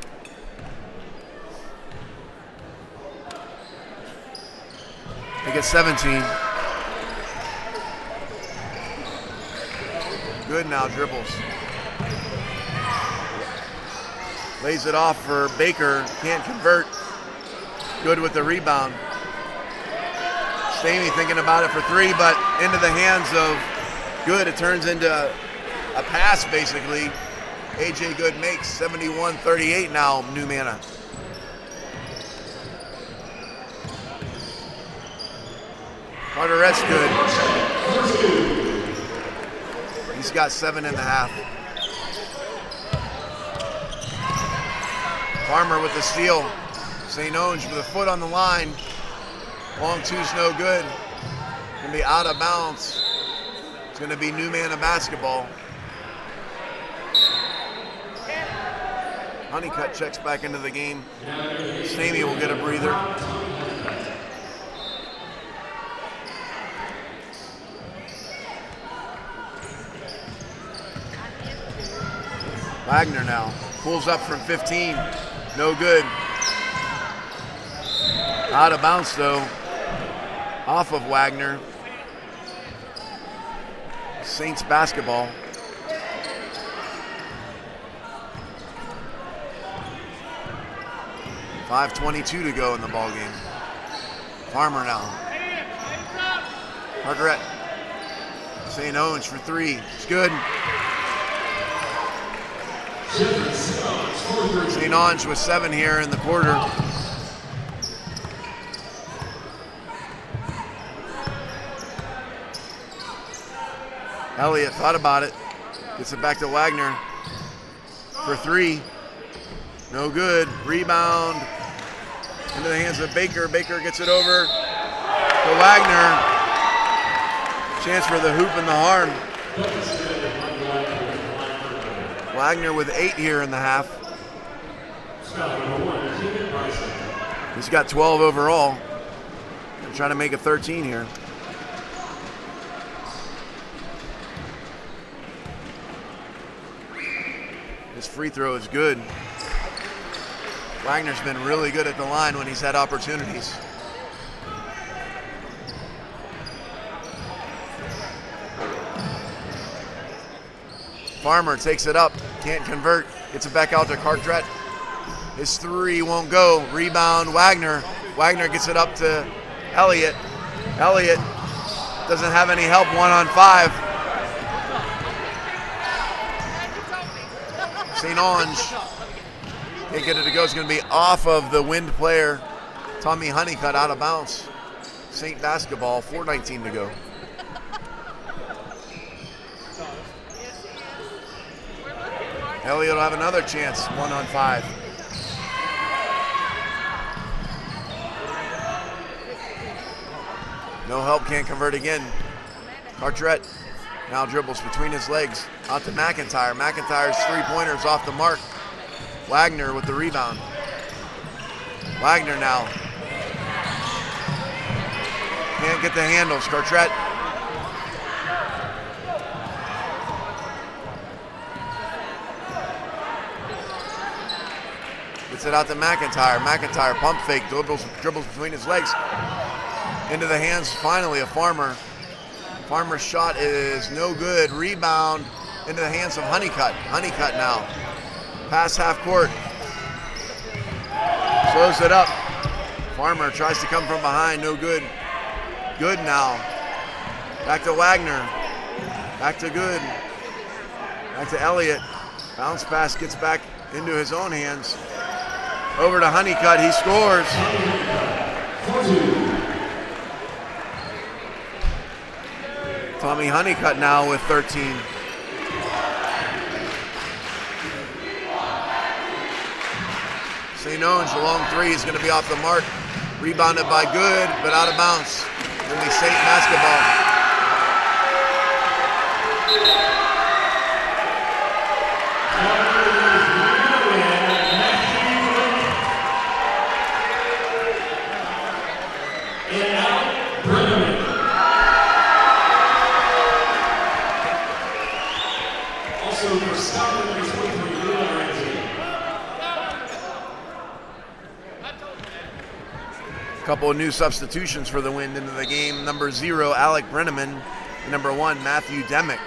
They get 17. Good now, dribbles. Lays it off for Baker, can't convert. Good with the rebound. Stamey thinking about it for 3, but into the hands of Good. It turns into a pass, basically. AJ Good makes 71-38 now, New Manna. Carteret's good. He's got 7.5. Farmer with the steal. St. Onge with a foot on the line. Long two's no good. Gonna be out of bounds. It's gonna be New Manna basketball. Honeycutt checks back into the game. Stamey will get a breather. Wagner now pulls up from 15. No good. Out of bounds though. Off of Wagner. Saints basketball. .5:22 to go in the ball game. Farmer now. Carteret. St. Onge for 3. It's good. St. Onge with 7 here in the quarter. Elliott thought about it. Gets it back to Wagner for 3. No good. Rebound into the hands of Baker. Baker gets it over to Wagner. Chance for the hoop and the harm. Wagner with 8 here in the half. He's got 12 overall. They're trying to make it 13 here. His free throw is good. Wagner's been really good at the line when he's had opportunities. Farmer takes it up, can't convert, gets it back out to Carteret. His 3 won't go. Rebound, Wagner. Wagner gets it up to Elliott. Elliott doesn't have any help 1-on-5. St. Onge can't get it to go. It's going to be off of the wind player. Tommy Honeycutt out of bounds. Saint basketball, 4:19 to go. Elliott will have another chance, 1-on-5. No help, can't convert again. Carteret now dribbles between his legs, out to McIntyre. McIntyre's three-pointers off the mark. Wagner with the rebound. Wagner now. Can't get the handles, Carteret. Gets it out to McIntyre. McIntyre pump fake, dribbles between his legs. Into the hands finally of Farmer. Farmer's shot is no good. Rebound into the hands of Honeycutt. Honeycutt now. Pass half court. Slows it up. Farmer tries to come from behind, no good. Good now. Back to Wagner. Back to Good. Back to Elliott. Bounce pass gets back into his own hands. Over to Honeycutt, he scores. Tommy Honeycutt now with 13. St. Owens, the long three is going to be off the mark. Rebounded by Good, but out of bounds. Going to be St. basketball. Couple of new substitutions for the Wind into the game. Number 0, Alec Brenneman. Number 1, Matthew Demick,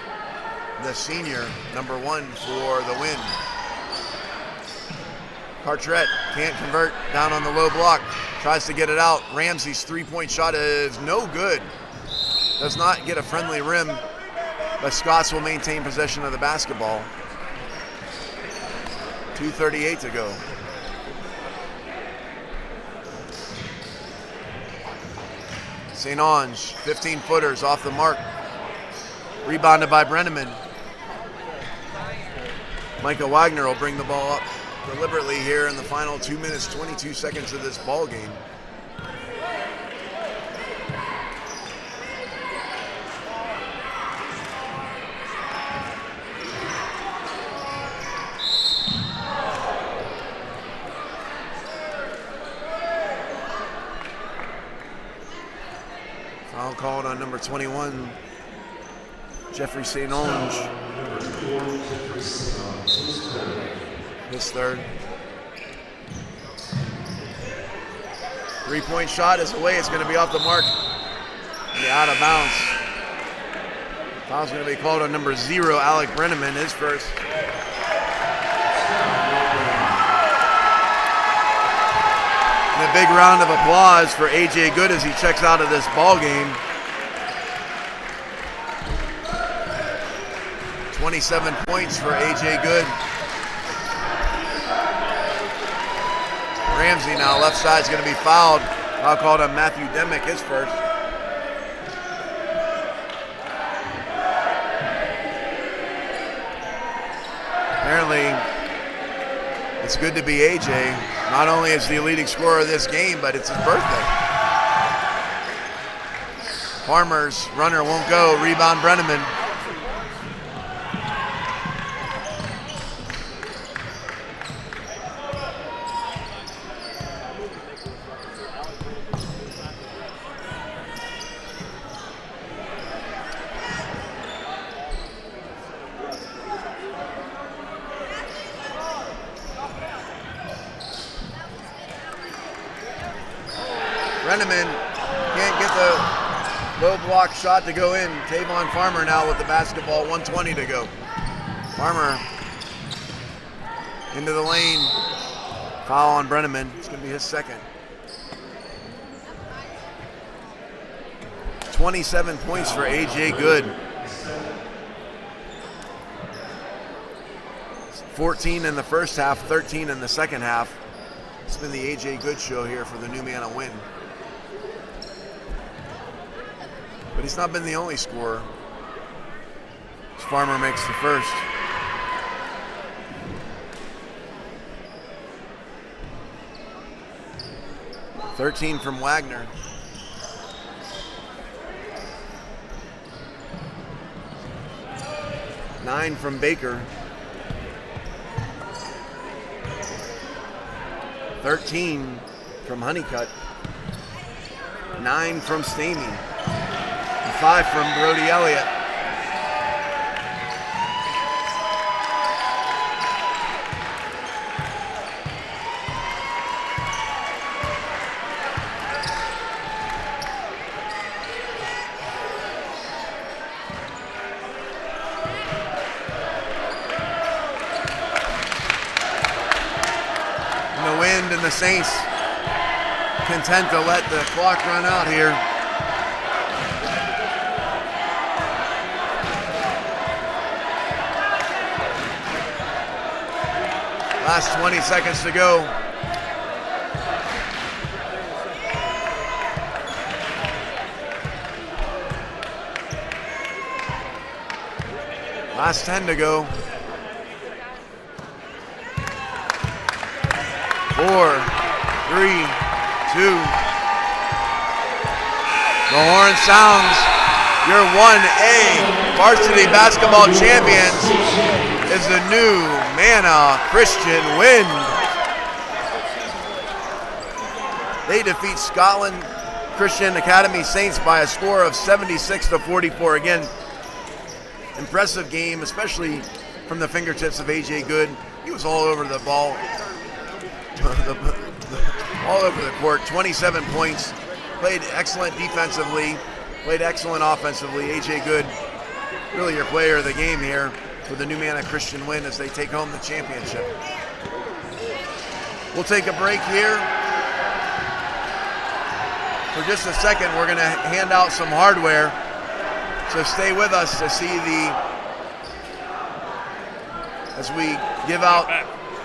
the senior. Number 1 for the Wind. Carteret can't convert, down on the low block. Tries to get it out. Ramsey's three-point shot is no good. Does not get a friendly rim, but Scots will maintain possession of the basketball. 2:38 to go. St. Ange, 15-footers off the mark. Rebounded by Brenneman. Micah Wagner will bring the ball up deliberately here in the final 2 minutes, 22 seconds of this ball game. Foul called on number 21, Jeffrey St. Ange. His third. Three-point shot is away. It's going to be off the mark. Be out of bounds. Foul's going to be called on number 0, Alec Brenneman, his first. And a big round of applause for A.J. Good as he checks out of this ball game. 27 points for A.J. Good. Ramsey now, left side's going to be fouled. Foul called on Matthew Demick, his first. Apparently, it's good to be A.J. Not only is he the leading scorer of this game, but it's his birthday. Farmer's runner won't go. Rebound Brenneman. Brenneman can't get the low block shot to go in. Tavon Farmer now with the basketball, 1:20 to go. Farmer into the lane. Foul on Brenneman. It's going to be his second. 27 points for A.J. Good. 14 in the first half, 13 in the second half. It's been the A.J. Good show here for the New Manna Wind. But he's not been the only scorer. Farmer makes the first. 13 from Wagner. Nine from Baker. 13 from Honeycutt. 9 from Stamey. And 5 from Brody Elliott. And the Saints content to let the clock run out here. Last 20 seconds to go. Last 10 to go. 4, 3, 2. The horn sounds. Your 1A varsity basketball champions is the new Manna Christian Wind. They defeat Scotland Christian Academy Saints by a score of 76-44. Again, impressive game, especially from the fingertips of AJ Good. He was all over the ball. All over the court, 27 points, played excellent defensively, played excellent offensively. AJ Good, really your player of the game here for the New Manna Christian Win as they take home the championship. We'll take a break here. For just a second, we're going to hand out some hardware, so stay with us to see as we give out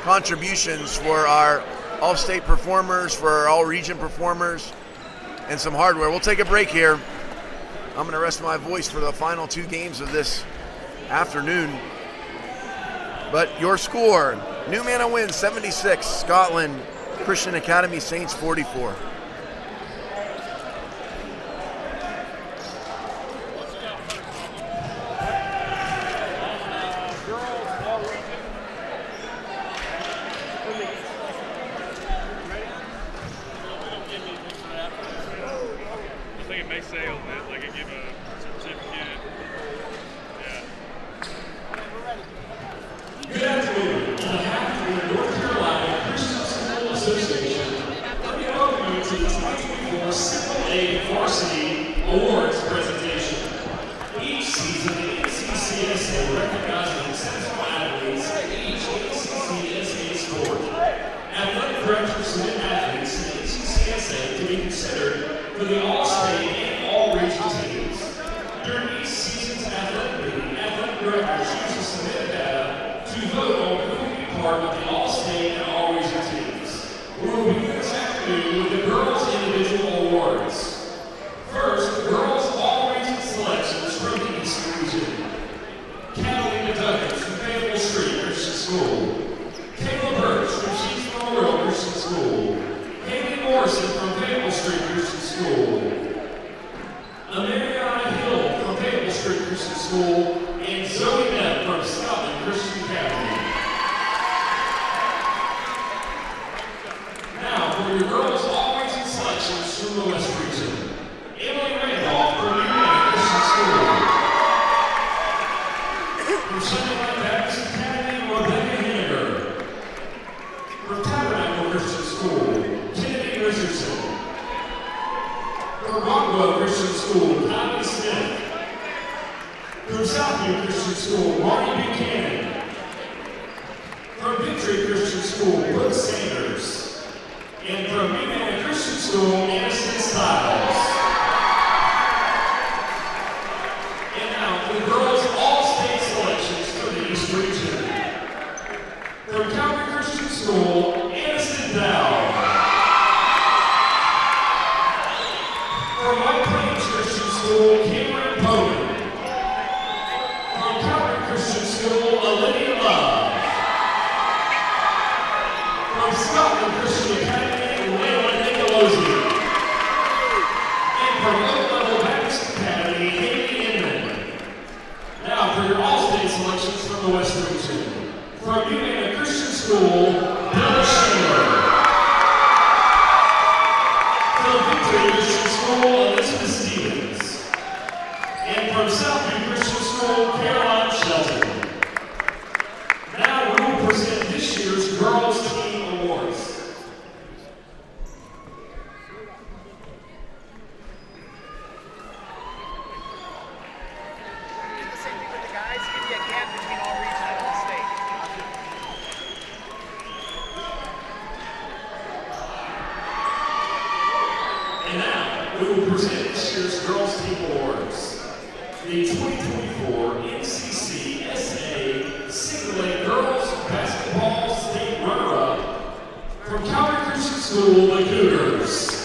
contributions for our all-state performers, for our all-region performers, and some hardware. We'll take a break here. I'm going to rest my voice for the final 2 games of this afternoon. But your score, New Manna wins 76, Scotland Christian Academy Saints 44. Good afternoon. On behalf of the North Carolina Christian School Association, let me welcome you to the 2024 NCCSA Varsity Awards presentation. Each season, the NCCSA recognizes exceptional athletes in each NCCSA sport. Athletic directors submit athletes to the NCCSA to be considered for the All-State and All-Region teams. During each season's athletic meeting, athletic directors usually submit data to vote on who will be part of the All-State and All-Region teams. We will begin this afternoon with the Girls Individual Awards. First, Girls All-Region selections from the East Region. Catalina Douglas from Fayetteville Street Christian School. Kayla Birch from Chiefs Memorial Christian School. Haley Morrison from Fayetteville Street Christian School. Amariana Hill from Fayetteville Street Christian School. And Zoe Neff from Scotland Christian Academy. Now for your girls all-region selections from the West Region. Emily Randolph from New Manna Christian School. From Sunday Baptist Academy, Rebecca Henniger. From Tabernacle Christian School, Kennedy Richardson. From Rockwell Christian School, Tommy Smith. From Southview Christian School, Marty Buchanan. From Victory Christian School, Brooke Sanders. And from New Manna Christian School, Anderson Stiles. And now for the girls' all-state selections for the East Region. From Calvary Christian School, Aniston Dow. From White Plains Christian School, Cameron Bowman. From Calvary Christian School, Olivia Love. From Scotland Christian Academy, Leila Nicolosi. And from Southview Christian School, Caroline Shelton. Now we will present this year's Girls Team Awards. And now, we will present this year's Girls Team Awards. The 2024 NCCSA Single-A Girls Basketball State Runner-Up from Calvary Christian School, the Cougars.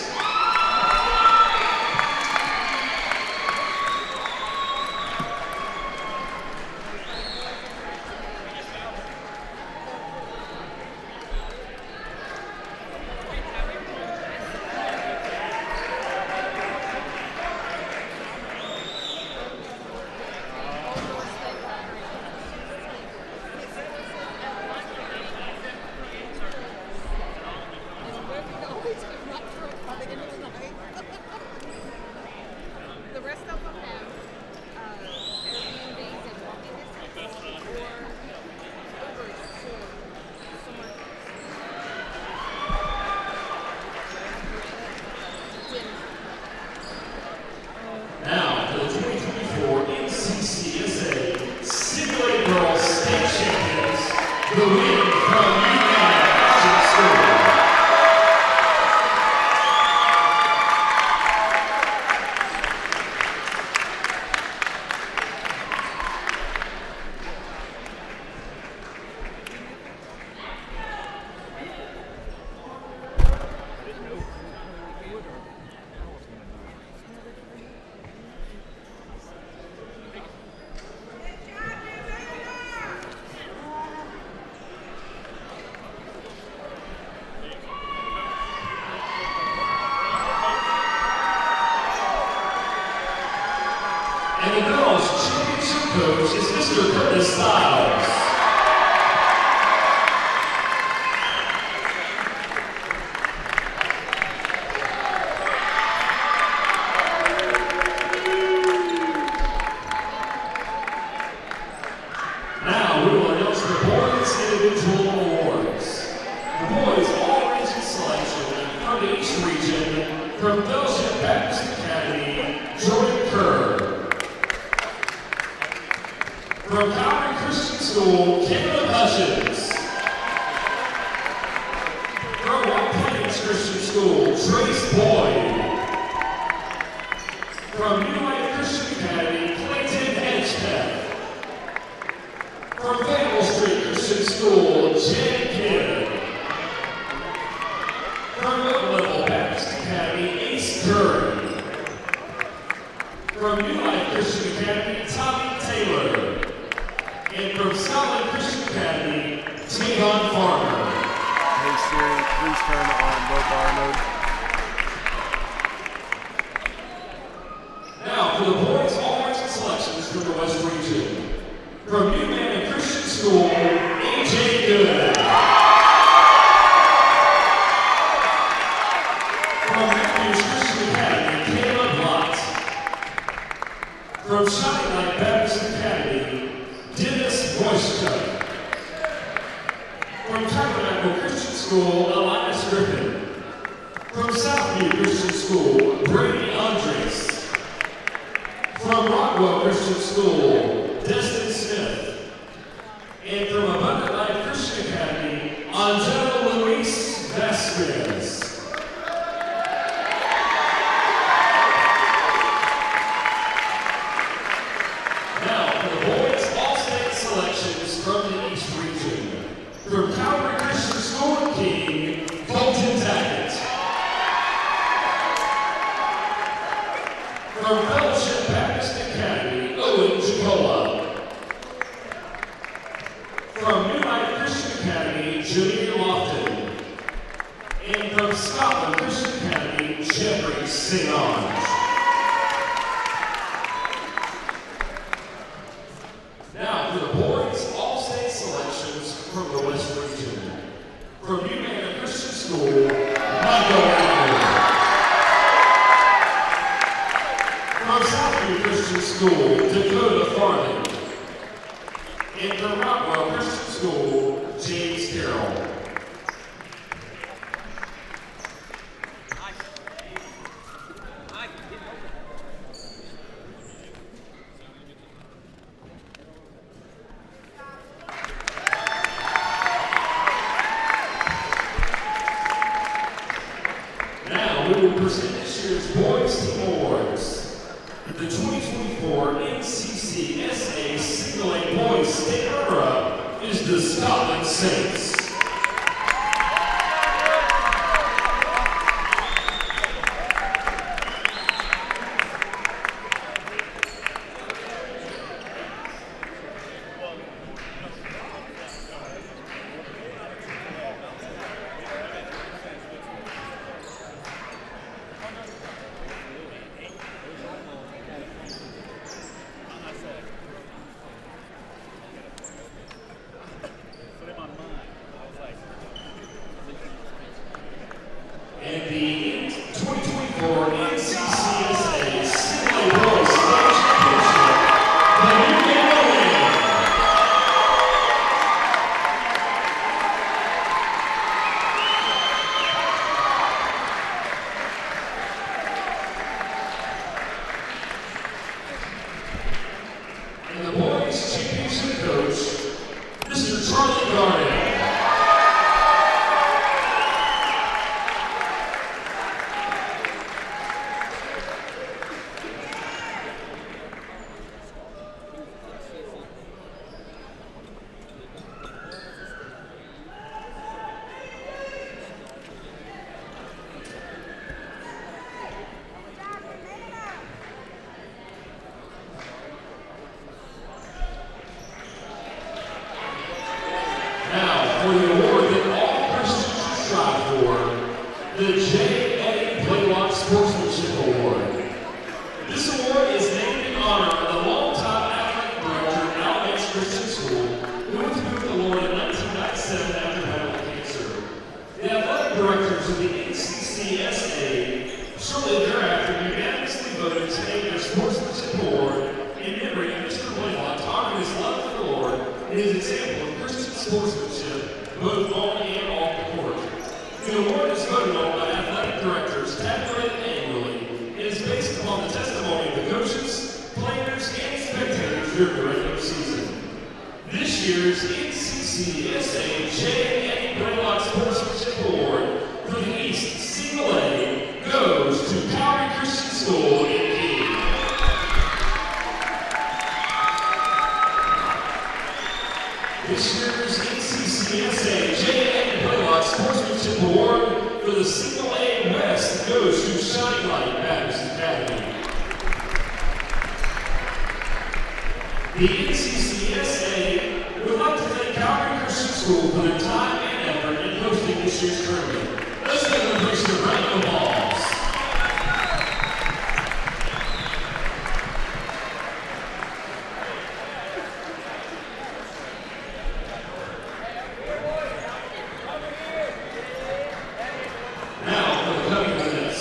The rest of them have Airbnbs and walking distance or Ubers for somewhere Now, for the 2024 NCCSA Single-A Girls State Champions, the win from United Christian School. And the girls' championship coach is Mr. Curtis Stiles. Now we will announce the boys' individual awards. The boys' all-region selection from the East region from Fellowship Baptist Academy, Jordan Kerr. From Calvary Christian School, Caleb Hutchins. From White Plains Christian School, Trace Boyd. From New Life Christian Academy, Clayton Hedgepeth. From Vanderbilt Street Christian School, Jen Kidd. From Middle Level Baptist Academy, Ace Curry. From New Life Christian Academy, Tommy Taylor. And from Scotland Christian Academy, Tavon Farmer. Hey Siri, please turn on mobile mode. Now for the boys' all-region selections from the West Region. From New Man Christian School, AJ Good. From Matthews Christian Academy, Caleb Lott. From Shining Light Baptist Academy, Dennis Boychuk. From Tabernacle Christian School, Elias Griffin. From Southview Christian School, Brady Andres. From Rockwell Christian School, Destin Smith. And from Abundant Life Christian Academy, Angela Luis Vasquez. Now for the boys' all-state selections from the East region. From Calvary Christian School and King, Colton Tackett. From Fellowship Baptist Academy, Owen Chicola. From New Life Christian Academy, Junior Lofton. And from Scotland Christian Academy, Jeffrey St. Ange. Now for the boys' all-state And from Rockwell Christian School, James Carroll. Now we will present this year's Boys Team Awards. The 2024 NCCSA Single A Boys State runner-up is the Scotland Saints. And the 2024 NCCSA Single A Boys State Championship, the new winner. And the boys championship coach, Mr. Charlie Garnett. Now, for the award that all Christians should strive for, the J.A. Blaylock Sportsmanship Award. This award is named in honor of the longtime athletic director at Alamance Christian School, who went to be with the Lord in 1997 after battling cancer. The athletic directors of the NCCSA shortly thereafter unanimously voted to name their Sportsmanship Award in memory of Mr. Blaylock to honor his love for the Lord and his example of Christian sportsmanship, both on and off the court. The award is voted on by athletic directors, tabulated annually, and is based upon the testimony of the coaches, players, and spectators during the regular season. This year's NCCSA J.A. Blaylock Sportsmanship Award for the East Single A goes to Calvary Christian School in Keene. This year's NCCSA J.A. Blaylock Sportsmanship Award for the Single A West goes to Shining Light Baptist Academy. The NCCSA would like to thank Calvary Christian School for their time and effort in hosting this year's tournament. Let's give them a place to round of applause. Now for the coming winners.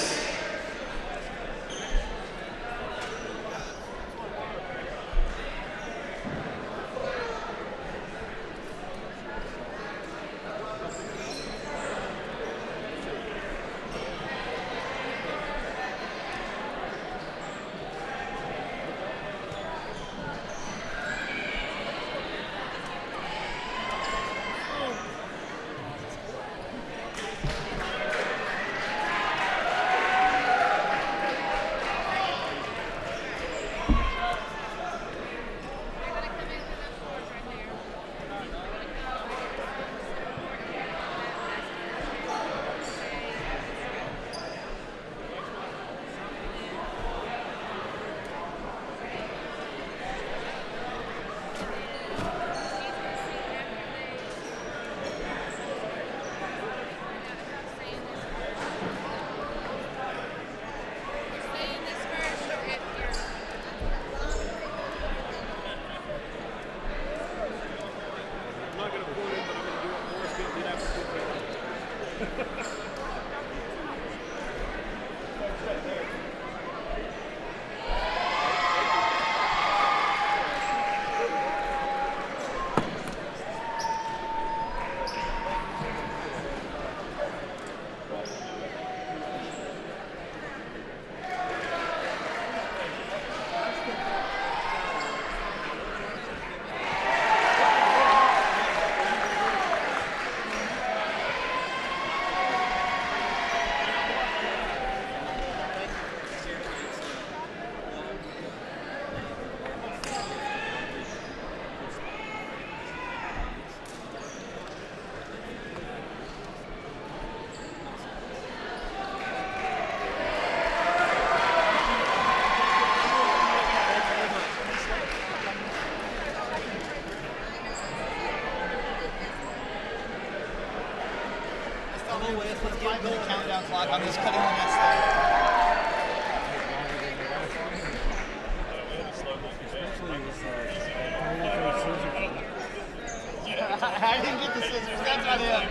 clock. I'm just cutting the nets there. I didn't get the scissors. That's on him.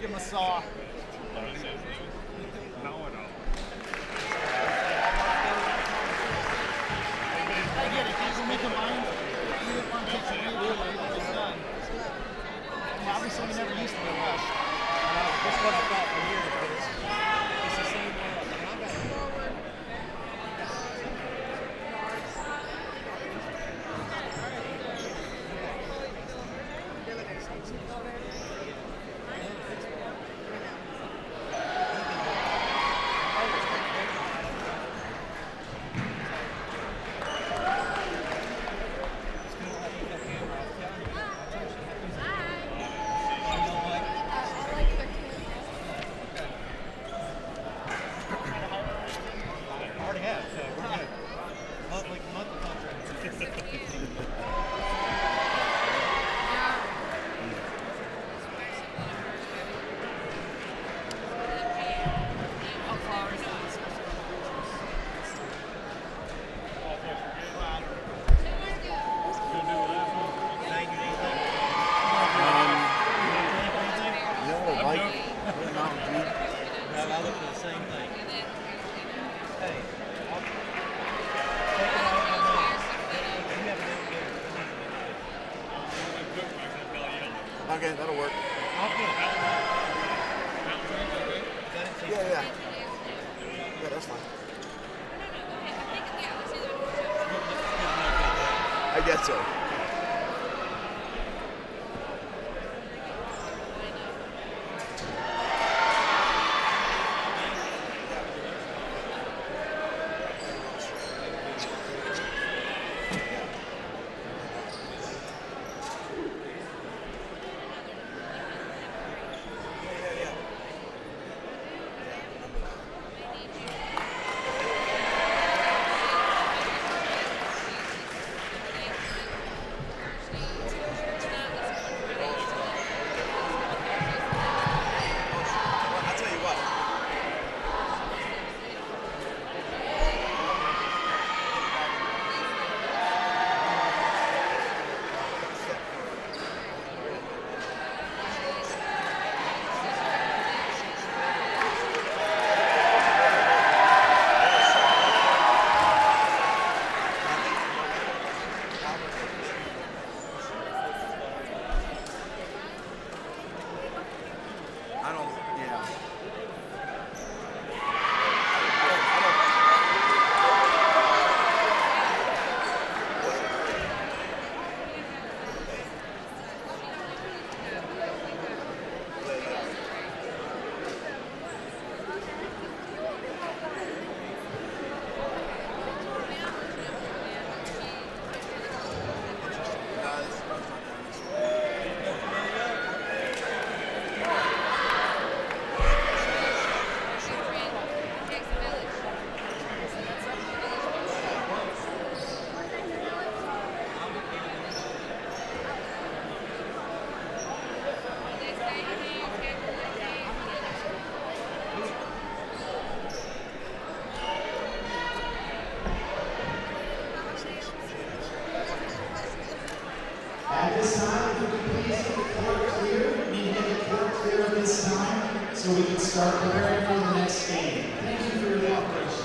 Give him a saw. I get it. Can we combine? One takes a really it's done. Obviously, we never used to be rushed. This wasn't that for years, but it's the same way. Okay, that'll work. Yeah. Yeah, that's fine. I guess so. At this time, if you could please get the court clear, we need to get the court clear at this time so we can start preparing for the next game. Thank you for your cooperation.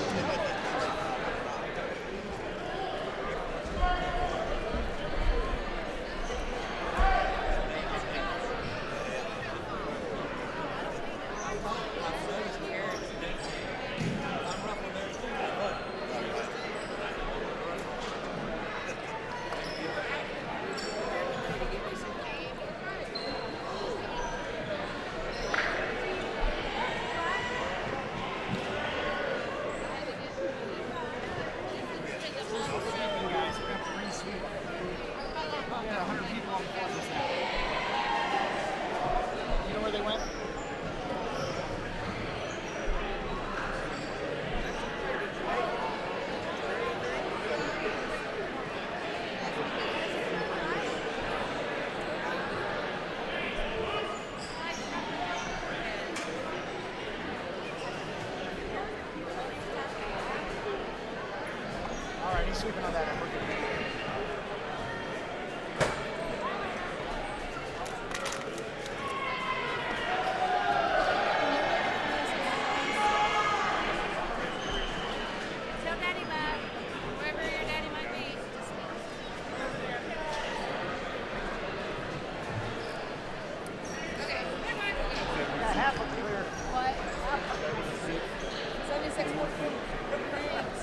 right, he's sweeping on that end. We're good. Tell Daddy Bob, wherever your daddy might be. Got half a clear. What? 76-14. Thanks.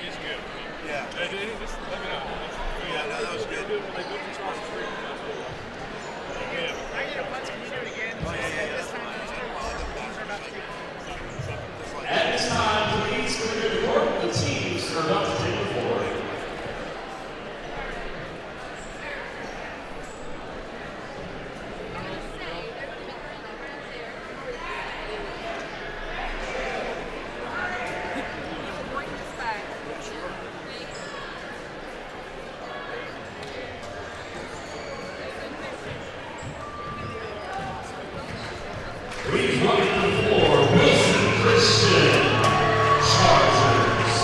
He's good. Yeah. Just let me know. Yeah, no, that was good. Like, what's the cross the street? Yeah. I get a punch. Can you do it again? Oh, yeah. This time, teams are about to be. At this time, please go to the court. The teams are about to take the floor. Bring this back. Please welcome to the floor, Wilson Christian Chargers.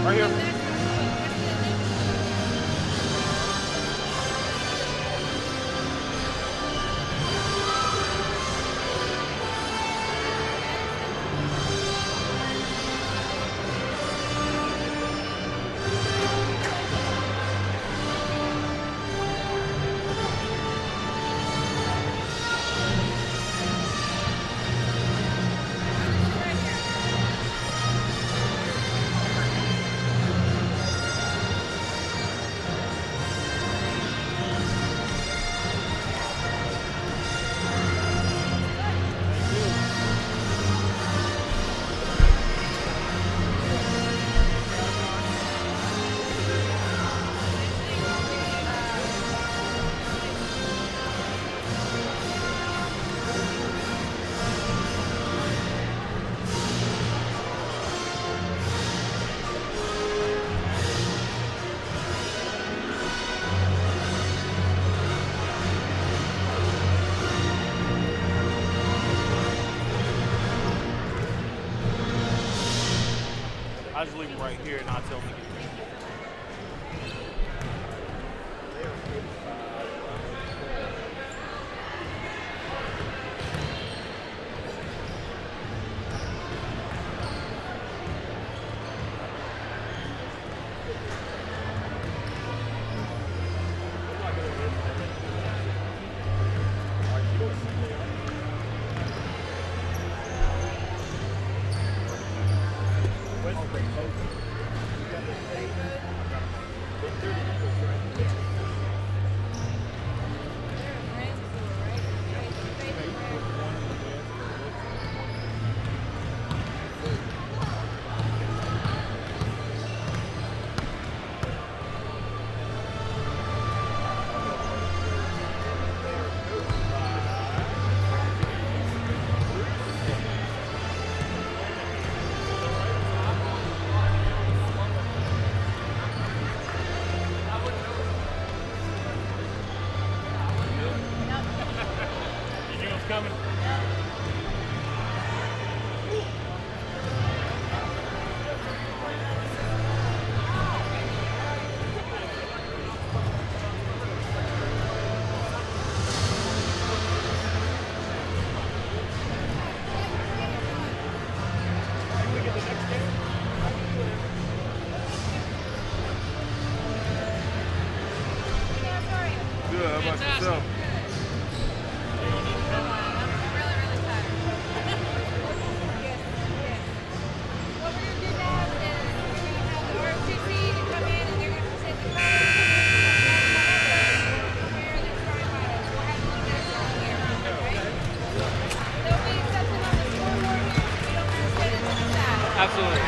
Right here. I just leave him right here and I'll tell him to get coming. Good, how about yourself? Absolutely.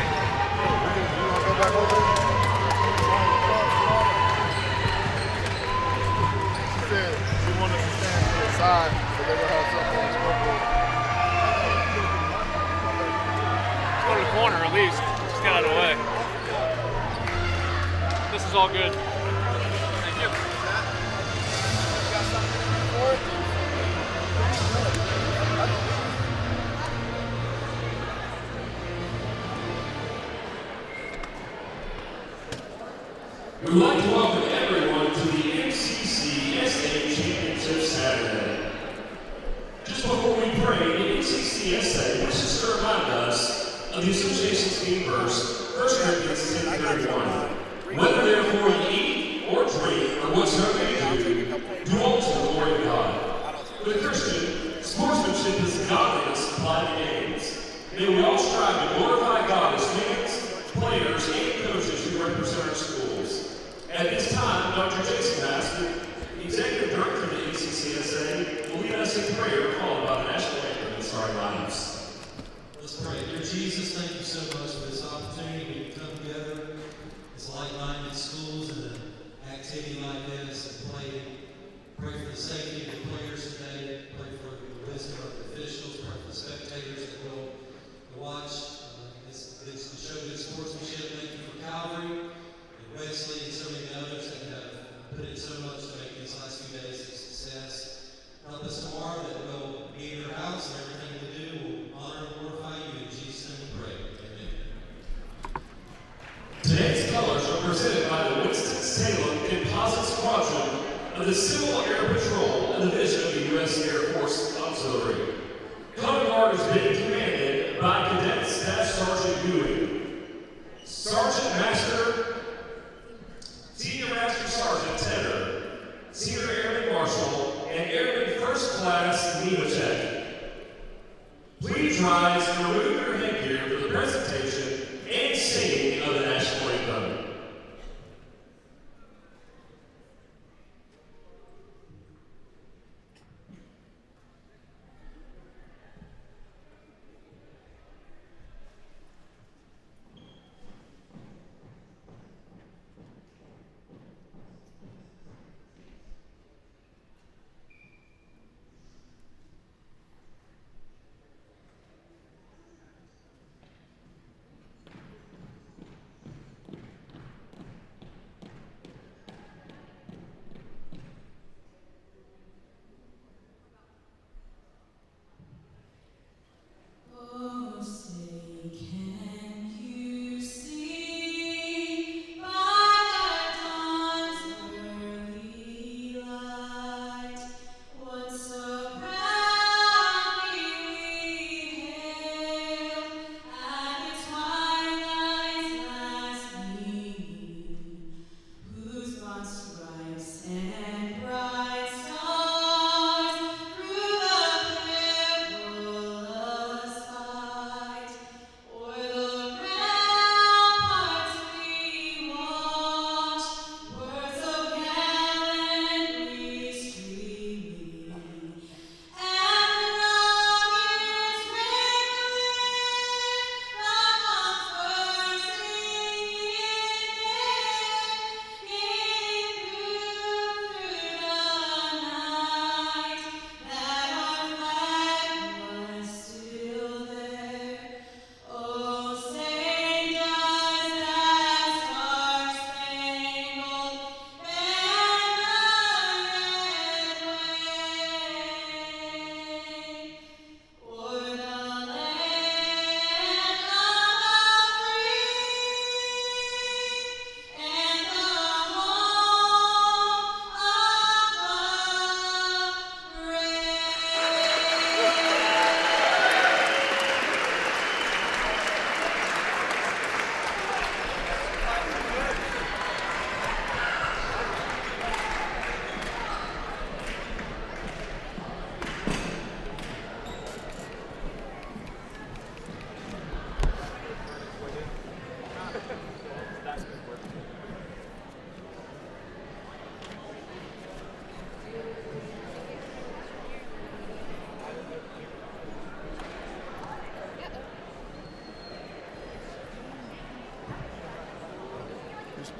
She said she wanted to stand to the side so they would have something on the scoreboard. Let's go to the corner at least. Just get out of the way. This is all good. Thank you. We'd like to welcome everyone to the NCCSA Championship Saturday. Just before we pray, the NCCSA wishes to remind us of the association's theme verse, 1 Corinthians 10:31. Whether therefore you eat or drink or whatsoever you do all to the glory of God. For the Christian, sportsmanship is godliness applied to games. May we all strive to glorify God as fans, players, and coaches who represent our schools. At this time, Dr. Jason Master, the Executive Director of the NCCSA, will lead us in prayer followed by the National Anthem and Starry Lives. Let's pray. Dear Jesus, thank you so much for this opportunity to come together as like-minded schools in an activity like this and pray for the safety of the players today, pray for the wisdom of the officials, pray for the spectators that will watch. This show good sportsmanship. Thank you for Calvary and Wesley and so many others that have put in so much to make these last few days a success. Help us tomorrow that we'll be in your house and everything we do will honor and glorify you. In Jesus' name we pray. Squadron of the Civil Air Patrol Division of the U.S. Air Force Auxiliary. Color Guard is being commanded by Cadet Staff Sergeant Ewing, Sergeant Master, Senior Master Sergeant Tedder, Senior Airman Marshal, and Airman First Class Nemechek. Please rise and remove your headgear for the presentation and singing of the national anthem.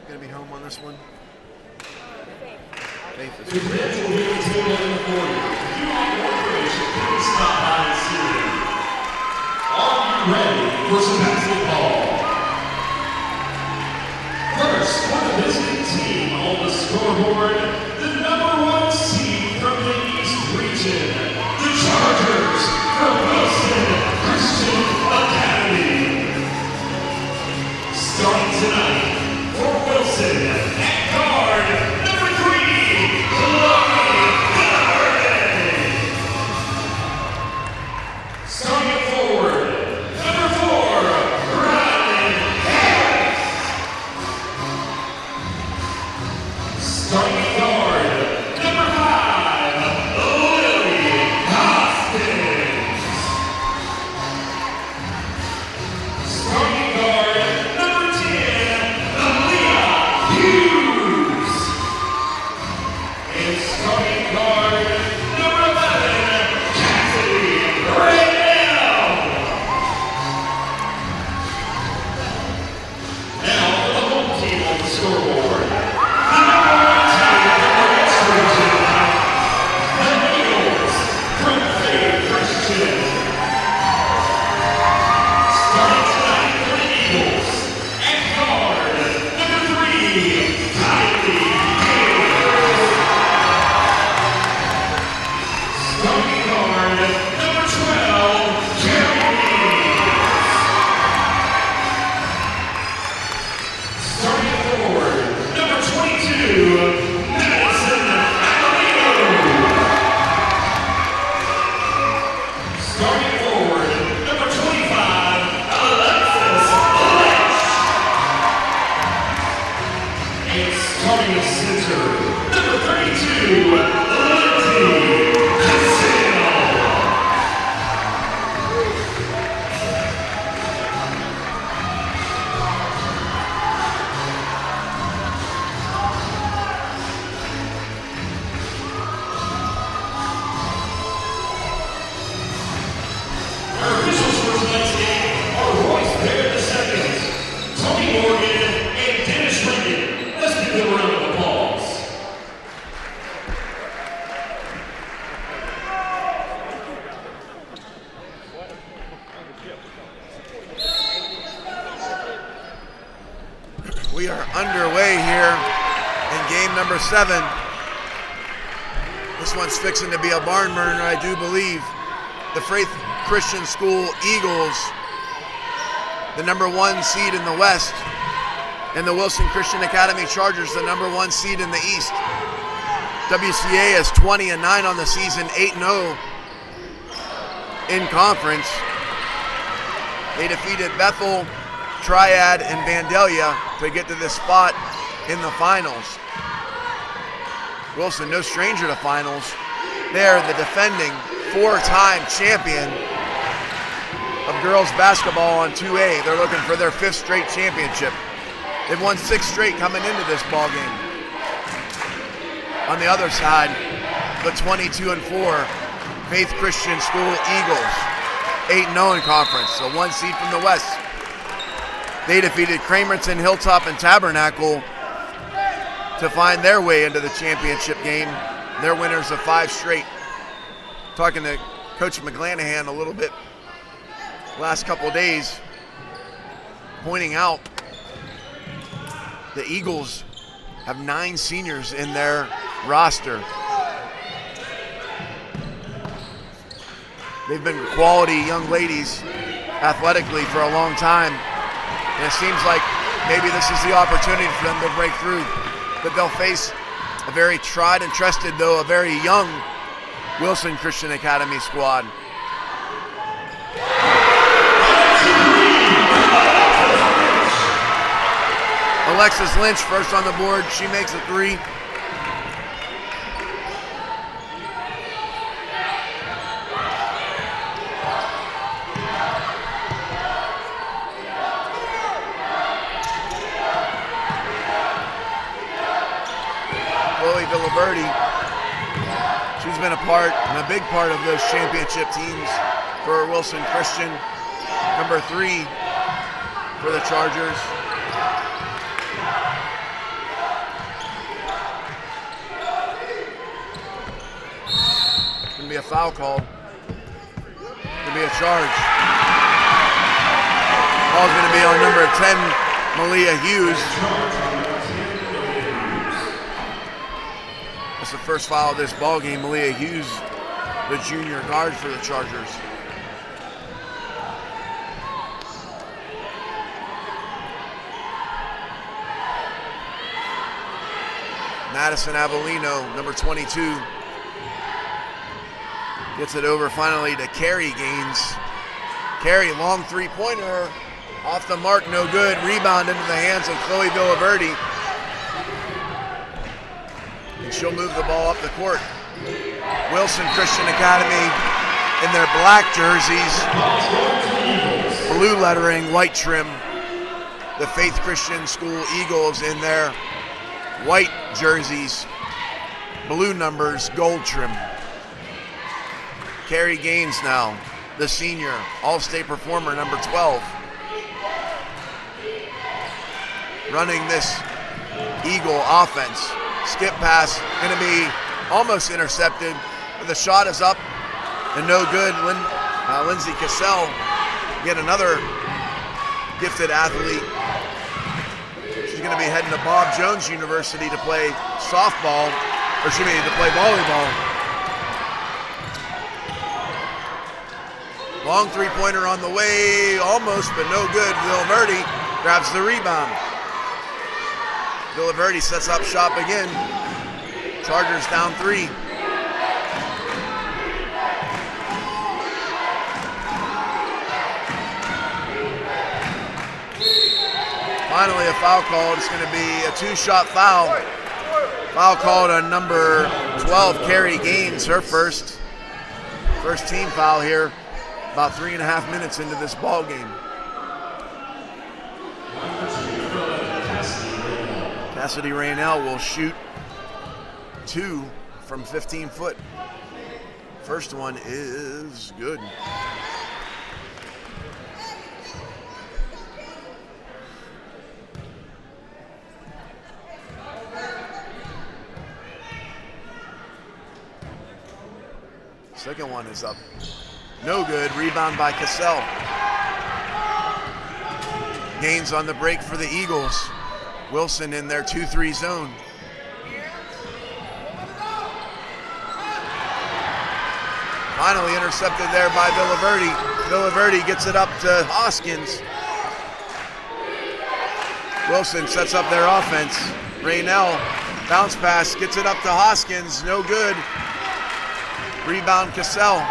Going to be home on this one? Faith is The cadets will be at the table in the foyer. If you want more information, please stop by and see them. Are you ready for some basketball? First, for the visiting team on the scoreboard, the #1 seed from the East Region, the Chargers from Wilson Christian Academy. Starting tonight, for Wilson, at guard, number 3, Chloe Howard. Starting at forward, number 4, Ryan Harris. Starting at guard, number 5, Lily Hoskins. Starting at guard, number 10, Hughes. And starting guard, number 11, Cassidy Raynell. Now for the home team on the scoreboard. The #1 team Starting at center, number 32, Varsity. Our officials for tonight's game are Royce Baird II, Tony Morgan, and Dennis Reagan. Let's give them a round of applause. We are underway here in game number 7. This one's fixing to be a barn burner, I do believe. The Faith Christian School Eagles, the number 1 seed in the West, and the Wilson Christian Academy Chargers, the number 1 seed in the East. WCA is 20-9 on the season, 8-0 in conference. They defeated Bethel, Triad, and Vandalia to get to this spot in the finals. Wilson, no stranger to finals. They're the defending 4-time champion of girls basketball on 2A. They're looking for their 5th straight championship. They've won 6 straight coming into this ball game. On the other side, the 22-4 Faith Christian School Eagles, 8-0 in conference, a 1 seed from the West. They defeated Cramerton, Hilltop, and Tabernacle to find their way into the championship game. They're winners of 5 straight. Talking to Coach McGlanahan a little bit last couple days, pointing out the Eagles have 9 seniors in their roster. They've been quality young ladies athletically for a long time, and it seems like maybe this is the opportunity for them to break through. But they'll face a very tried and trusted, though a very young Wilson Christian Academy squad. Alexis Lynch first on the board. She makes a 3. Verde. She's been a part and a big part of those championship teams for Wilson Christian. Number 3 for the Chargers. Gonna be a foul call. Gonna be a charge. Ball's gonna be on number 10, Malia Hughes. That's the first foul of this ball game. Malia Hughes, the junior guard for the Chargers. Madison Avellino, number 22, gets it over finally to Carrie Gaines. Carrie, long 3-pointer, off the mark, no good. Rebound into the hands of Chloe Villaverde. And she'll move the ball up the court. Wilson Christian Academy in their black jerseys, blue lettering, white trim. The Faith Christian School Eagles in their white jerseys, blue numbers, gold trim. Carrie Gaines now, the senior, all-state performer, number 12. Running this Eagle offense. Skip pass, gonna be almost intercepted, but the shot is up and no good. Lindsay Cassell, yet another gifted athlete. She's gonna be heading to Bob Jones University to play softball, or she may need to play volleyball. Long 3-pointer on the way, almost, but no good. Villaverde grabs the rebound. Villaverde sets up shop again. Chargers down 3. Finally a foul called. It's going to be a 2-shot foul Foul called on number 12, Carrie Gaines, her first team foul here, about 3.5 minutes into this ball game. Cassidy Raynell will shoot 2 from 15 foot. First one is good. Second one is up. No good. Rebound by Cassell. Gaines on the break for the Eagles. Wilson in their 2-3 zone. Finally intercepted there by Villaverde. Villaverde gets it up to Hoskins. Wilson sets up their offense. Raynell, bounce pass, gets it up to Hoskins. No good. Rebound Cassell.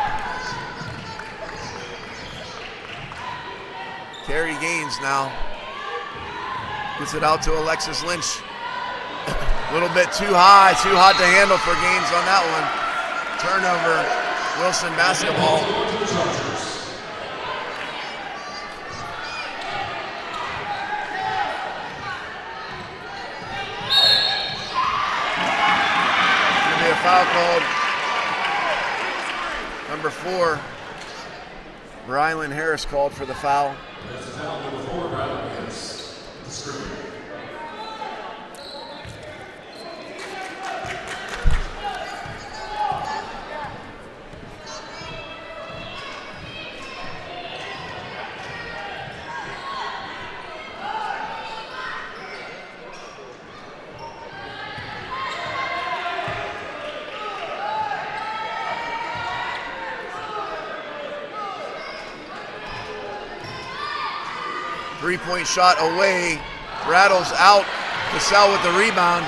Carrie Gaines now gets it out to Alexis Lynch. A little bit too hot to handle for Gaines on that one. Turnover, Wilson basketball. Gonna be a foul called. Number 4, Brylan Harris called for the foul. That's a foul number 4, Brylan Harris. Distributed. Three-point shot away, rattles out. Cassell with the rebound.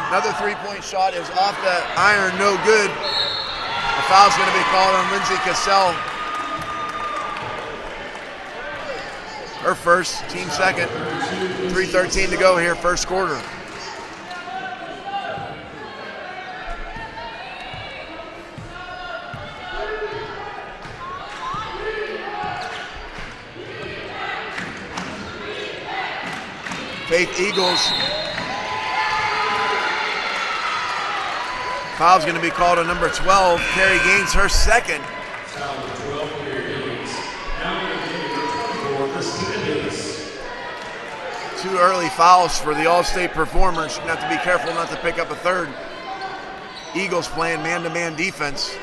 Another three-point shot is off the iron, no good. A foul's going to be called on Lindsay Cassell. Her first, team second. 3:13 to go here, first quarter. Faith Eagles. Foul's going to be called on number 12, Carrie Gaines, her second. Foul number 12, Carrie Gaines. Now going to be number 24, Christina Davis. 2 early fouls for the All-State performers. You're going to have to be careful not to pick up a third. Eagles playing man-to-man defense.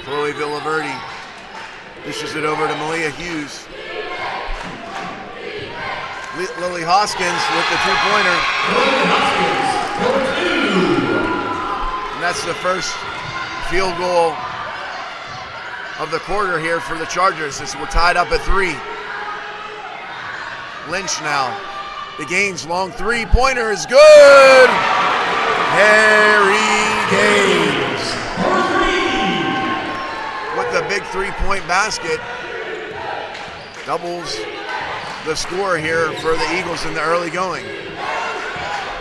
Chloe Villaverde dishes it over to Malia Hughes. Lily Hoskins with the two-pointer. And that's the first field goal of the quarter here for the Chargers as we're tied up at 3. Lynch now. The Gaines long three-pointer is good. Harry Gaines with the big three-point basket. Doubles the score here for the Eagles in the early going.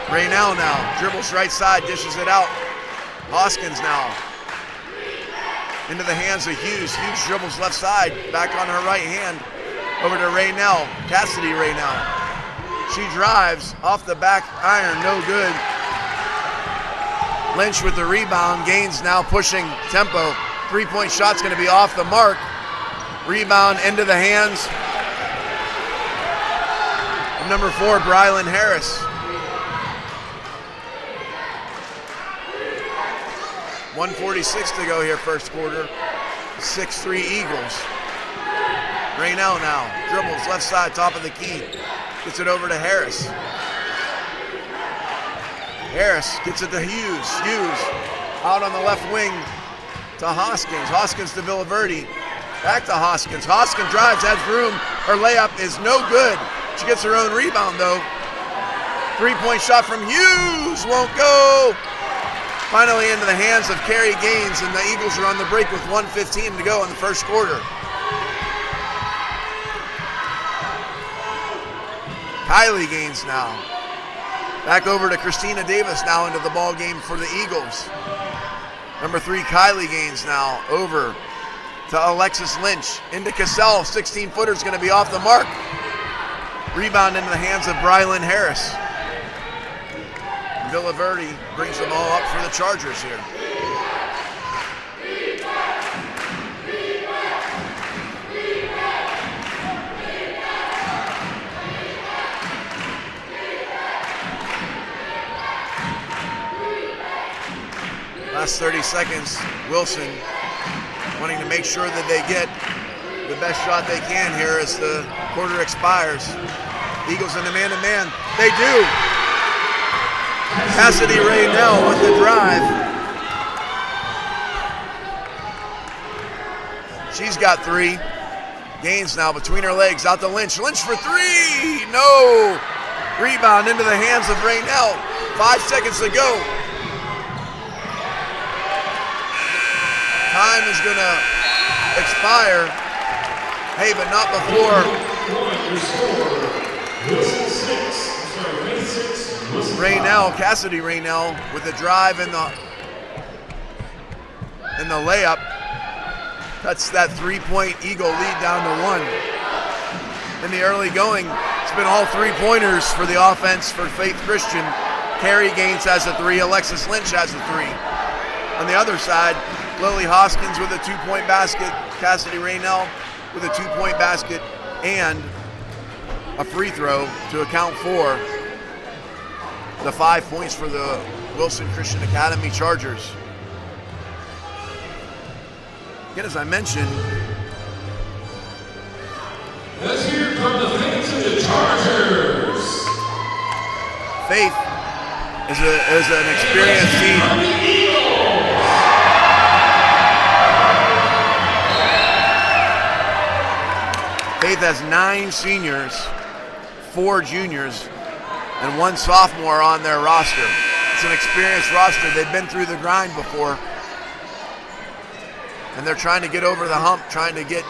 Raynell now dribbles right side, dishes it out. Hoskins now into the hands of Hughes. Hughes dribbles left side, back on her right hand, over to Raynell, Cassidy Raynell. She drives off the back iron, no good. Lynch with the rebound. Gaines now pushing tempo. Three-point shot's going to be off the mark. Rebound into the hands of number 4, Brylan Harris. 1:46 to go here, first quarter. 6-3 Eagles. Raynell now dribbles left side, top of the key. Gets it over to Harris. Harris gets it to Hughes. Hughes out on the left wing to Hoskins. Hoskins to Villaverde. Back to Hoskins. Hoskins drives, has room. Her layup is no good. She gets her own rebound though. Three-point shot from Hughes won't go. Finally into the hands of Carrie Gaines, and the Eagles are on the break with 1:15 to go in the first quarter. Kylie Gaines now. Back over to Christina Davis now into the ball game for the Eagles. Number 3, Kylie Gaines now over to Alexis Lynch. Into Cassell, 16-footer is going to be off the mark. Rebound into the hands of Brylan Harris. Villaverde brings them all up for the Chargers here. Last 30 seconds, Wilson wanting to make sure that they get the best shot they can here as the quarter expires. Eagles in the man-to-man. They do. Cassidy Raynell with the drive. She's got 3. Gaines now between her legs, out to Lynch. Lynch for 3. No. Rebound into the hands of Raynell. 5 seconds to go. Time is going to expire. Hey, but not before. Raynell, Cassidy Raynell with the drive and the layup cuts that 3-point Eagle lead down to 1. In the early going, it's been all 3-pointers for the offense for Faith Christian. Carrie Gaines has a 3, Alexis Lynch has a 3. On the other side, Lily Hoskins with a 2-point basket, Cassidy Raynell with a 2-point basket and a free throw to account for the 5 points for the Wilson Christian Academy Chargers. Again, as I mentioned, let's hear from the Faith and the Chargers. Faith is an experienced team. Faith has 9 seniors, 4 juniors, and 1 sophomore on their roster. It's an experienced roster. They've been through the grind before. And they're trying to get over the hump, trying to get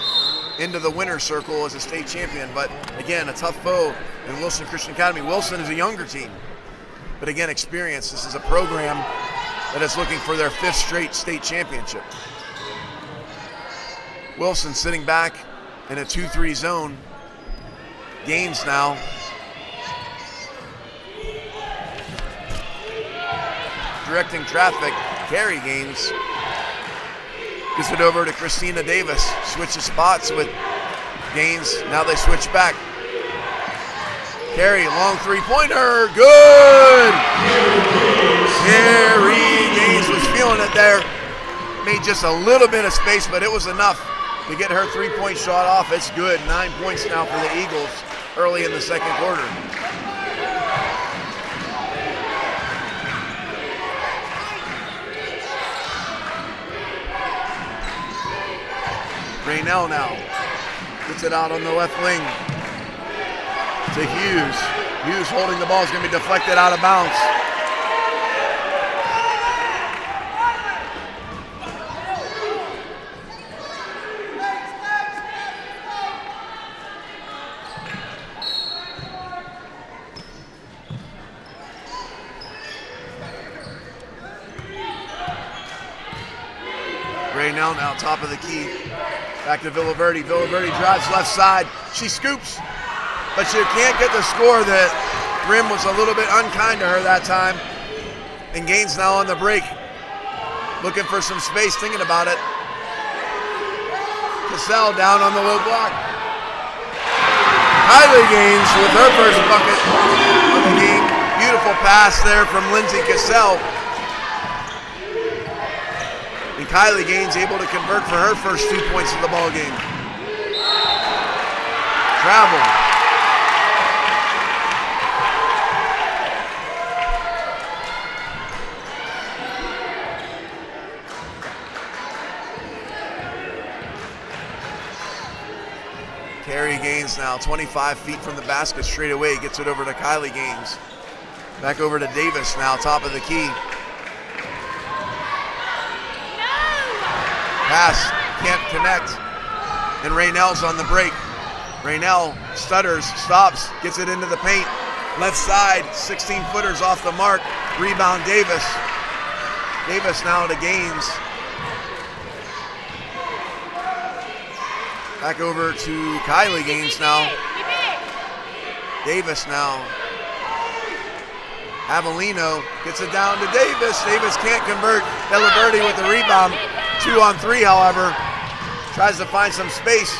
into the winner's circle as a state champion. But again, a tough foe in Wilson Christian Academy. Wilson is a younger team, but again, experienced. This is a program that is looking for their 5th straight state championship. Wilson sitting back in a 2-3 zone. Gaines now. Directing traffic, Carrie Gaines. Gets it over to Christina Davis. Switches spots with Gaines. Now they switch back. Carrie, long 3-pointer. Good! Carrie Gaines was feeling it there. Made just a little bit of space, but it was enough to get her 3-point shot off. It's good. 9 points now for the Eagles early in the second quarter. Raynell now gets it out on the left wing to Hughes. Hughes holding the ball is going to be deflected out of bounds. Raynell now top of the key. Back to Villaverde. Villaverde drives left side. She scoops, but she can't get the score. The rim was a little bit unkind to her that time. And Gaines now on the break, looking for some space, thinking about it. Cassell down on the low block. Kylie Gaines with her first bucket of the game. Beautiful pass there from Lindsay Cassell. And Kylie Gaines able to convert for her first 2 points of the ball game. Travel. Carrie Gaines now 25 feet from the basket straight away. Gets it over to Kylie Gaines. Back over to Davis now, top of the key. Pass, can't connect. And Raynell's on the break. Raynell stutters, stops, gets it into the paint. Left side, 16-footers off the mark. Rebound Davis. Davis now to Gaines. Back over to Kylie Gaines now. Davis now. Avellino gets it down to Davis. Davis can't convert. Delaverti with the rebound. 2-on-3, however. Tries to find some space.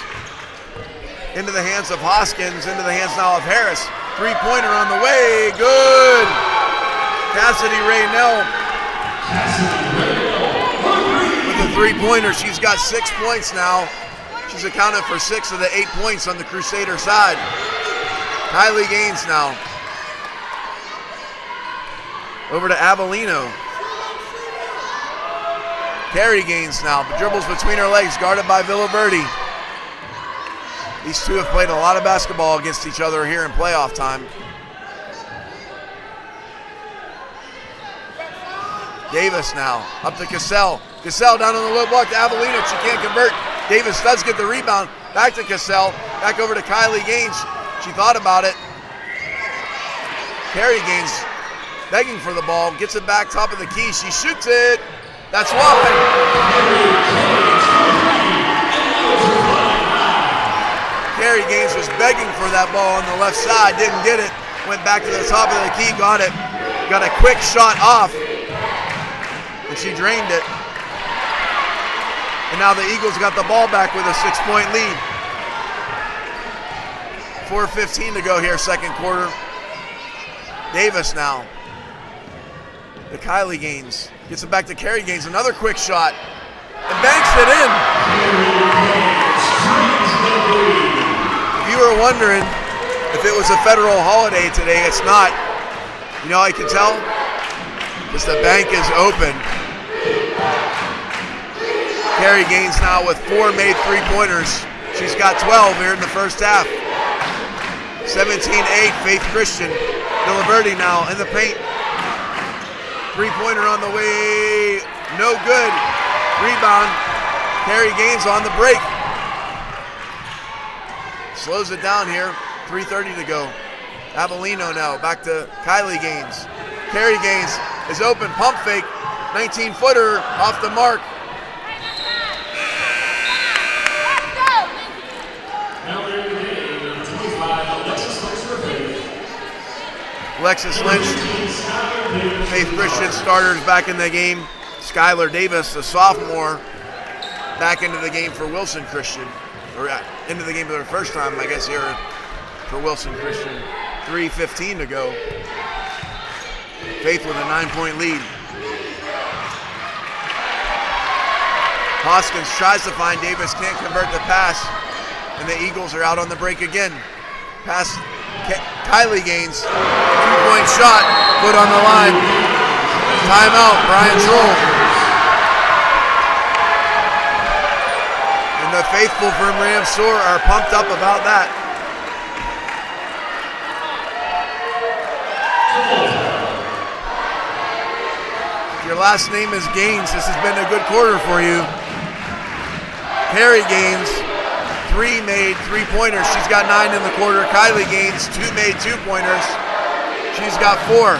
Into the hands of Hoskins, into the hands now of Harris. Three-pointer on the way, good! Cassidy Raynell with the three-pointer. She's got 6 points now. She's accounted for 6 of the 8 points on the Crusader side. Kylie Gaines now. Over to Avellino. Carrie Gaines now, but dribbles between her legs, guarded by Villaverdi. These two have played a lot of basketball against each other here in playoff time. Davis now, up to Cassell. Cassell down on the low block to Avellino. She can't convert. Davis does get the rebound. Back to Cassell. Back over to Kylie Gaines. She thought about it. Carrie Gaines begging for the ball. Gets it back top of the key. She shoots it. That's why. Carrie Gaines was begging for that ball on the left side, didn't get it, went back to the top of the key, got it, got a quick shot off, and she drained it. And now the Eagles got the ball back with a 6-point lead. 4:15 to go here, second quarter. Davis now. To Kylie Gaines, gets it back to Carrie Gaines, another quick shot, and banks it in. If you were wondering if it was a federal holiday today, it's not. You know how I can tell? Because the bank is open. Carrie Gaines now with 4 made three-pointers. She's got 12 here in the first half. 17-8, Faith Christian. Delaverti now in the paint. Three-pointer on the way, no good. Rebound, Carrie Gaines on the break. Slows it down here, 3:30 to go. Avellino now, back to Kylie Gaines. Carrie Gaines is open, pump fake, 19-footer off the mark. Alexis Lynch, Faith Christian starters back in the game. Skylar Davis, the sophomore, back into the game for Wilson Christian. Or into the game for the first time, I guess, here for Wilson Christian. 3:15 to go. Faith with a 9-point lead. Hoskins tries to find Davis, can't convert the pass, and the Eagles are out on the break again. Pass Kylie Gaines, 2-point shot, foot on the line. Timeout, Brian Troll. And the faithful from Ramsour are pumped up about that. If your last name is Gaines, this has been a good quarter for you. Carrie Gaines, 3 made three-pointers. She's got 9 in the quarter. Kylie Gaines, 2 made two-pointers. She's got 4.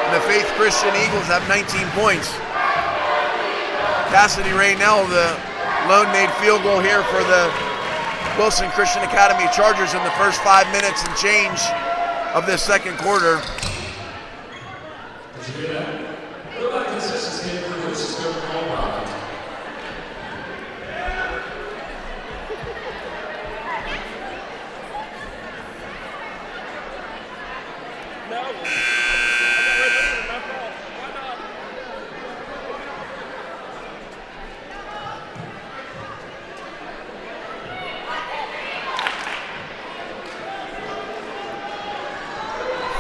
And the Faith Christian Eagles have 19 points. Cassidy Raynell, the lone made field goal here for the Wilson Christian Academy Chargers in the first 5 minutes and change of this second quarter.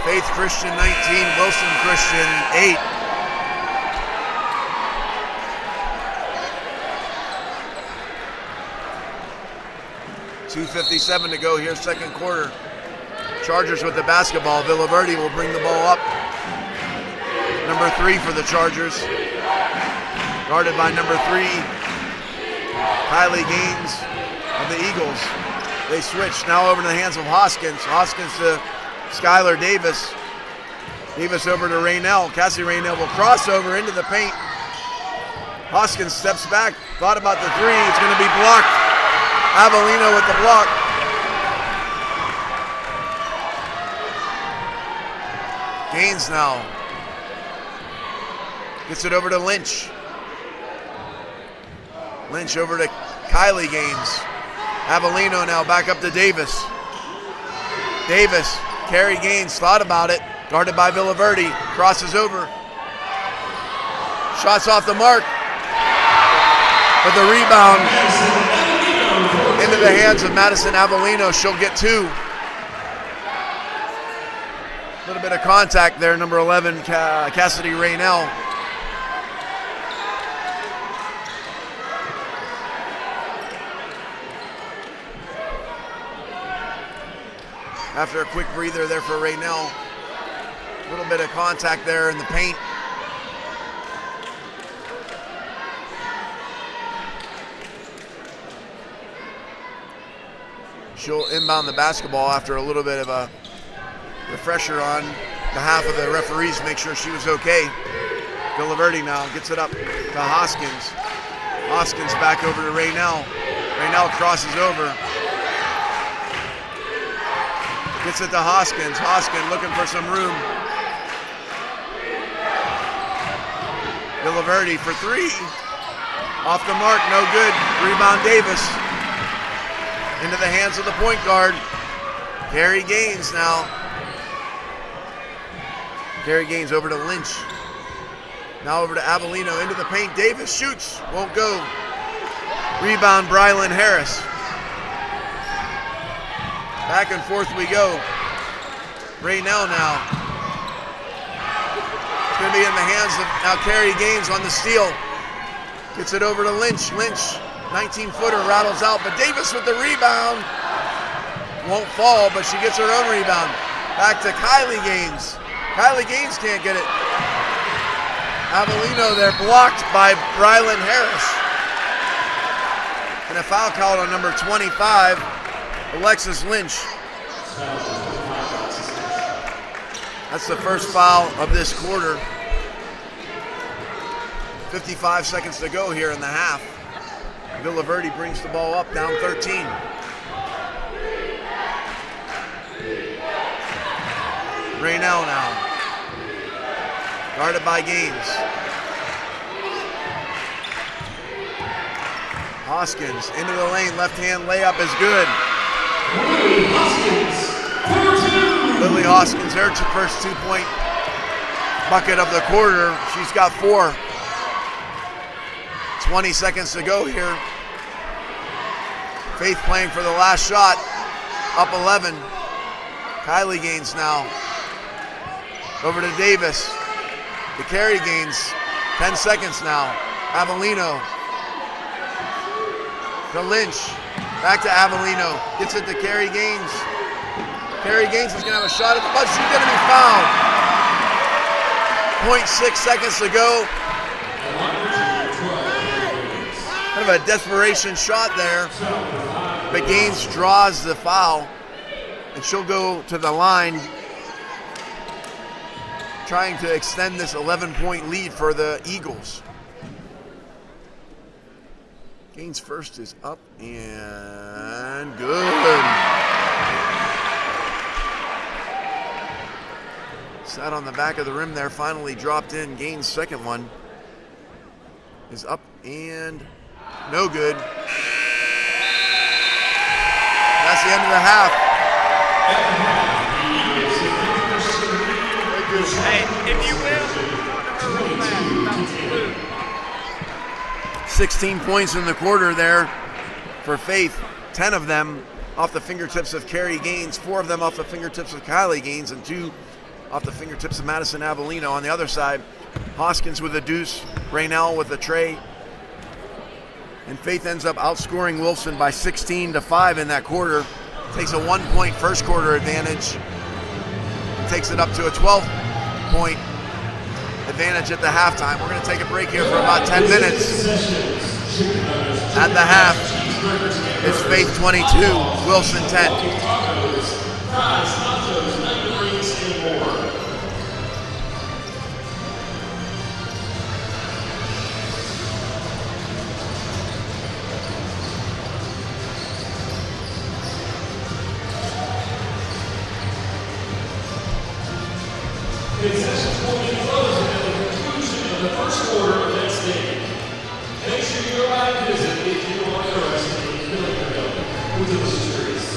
Faith Christian 19, Wilson Christian 8. .257 to go here, second quarter. Chargers with the basketball. Villaverdi will bring the ball up. Number 3 for the Chargers. Guarded by number 3, Kylie Gaines of the Eagles. They switch now over to the hands of Hoskins. Hoskins to Skylar Davis. Davis over to Raynell. Cassie Raynell will cross over into the paint. Hoskins steps back, thought about the three. It's going to be blocked. Avellino with the block. Gaines now. Gets it over to Lynch. Lynch over to Kylie Gaines. Avellino now back up to Davis. Davis, Carrie Gaines thought about it. Guarded by Villaverde. Crosses over. Shots off the mark. But the rebound into the hands of Madison Avellino. She'll get two. A little bit of contact there, number 11, Cassidy Raynell. After a quick breather there for Raynell. A little bit of contact there in the paint. She'll inbound the basketball after a little bit of a refresher on behalf of the referees to make sure she was okay. Villaverde now gets it up to Hoskins. Hoskins back over to Raynell. Raynell crosses over. Gets it to Hoskins. Hoskins looking for some room. Villaverde for three. Off the mark, no good. Rebound Davis. Into the hands of the point guard. Carrie Gaines now. Carrie Gaines over to Lynch. Now over to Avellino into the paint. Davis shoots, won't go. Rebound Brylan Harris. Back and forth we go. Raynell now. It's going to be in the hands of now Carrie Gaines on the steal. Gets it over to Lynch. Lynch, 19-footer, rattles out, but Davis with the rebound. Won't fall, but she gets her own rebound. Back to Kylie Gaines. Kylie Gaines can't get it. Avellino there blocked by Brylan Harris. And a foul called on number 25, Alexis Lynch. That's the first foul of this quarter. 55 seconds to go here in the half. Villaverde brings the ball up, down 13. Raynell now. Guarded by Gaines. Hoskins into the lane, left hand layup is good. Lily Hoskins, her first 2-point bucket of the quarter. She's got 4. 20 seconds to go here. Faith playing for the last shot. Up 11. Kylie Gaines now. Over to Davis. To Carrie Gaines. 10 seconds now. Avellino. To Lynch. Back to Avellino. Gets it to Carrie Gaines. Carrie Gaines is going to have a shot at the buzzer. She's going to be fouled. 0.6 seconds to go. Kind of a desperation shot there. But Gaines draws the foul. And she'll go to the line, trying to extend this 11-point lead for the Eagles. Gaines first is up and good. Sat on the back of the rim there, finally dropped in. Gaines' second one is up and no good. That's the end of the half. Hey, if you will, talk to her real fast about the food. 16 points in the quarter there for Faith. 10 of them off the fingertips of Carrie Gaines, 4 of them off the fingertips of Kylie Gaines, and 2 off the fingertips of Madison Avellino. On the other side, Hoskins with a deuce, Raynell with a tray. And Faith ends up outscoring Wilson by 16-5 in that quarter. Takes a 1-point first quarter advantage. And takes it up to a 12-point advantage at the halftime. We're going to take a break here for about 10 minutes at the half. It's Faith 22, Wilson 10. Tacos, fries, nachos, onion rings, and more. Concessions will be closed at the conclusion of the first quarter of next game. Make sure you go by and visit if you are interested in filling your building. With the streets.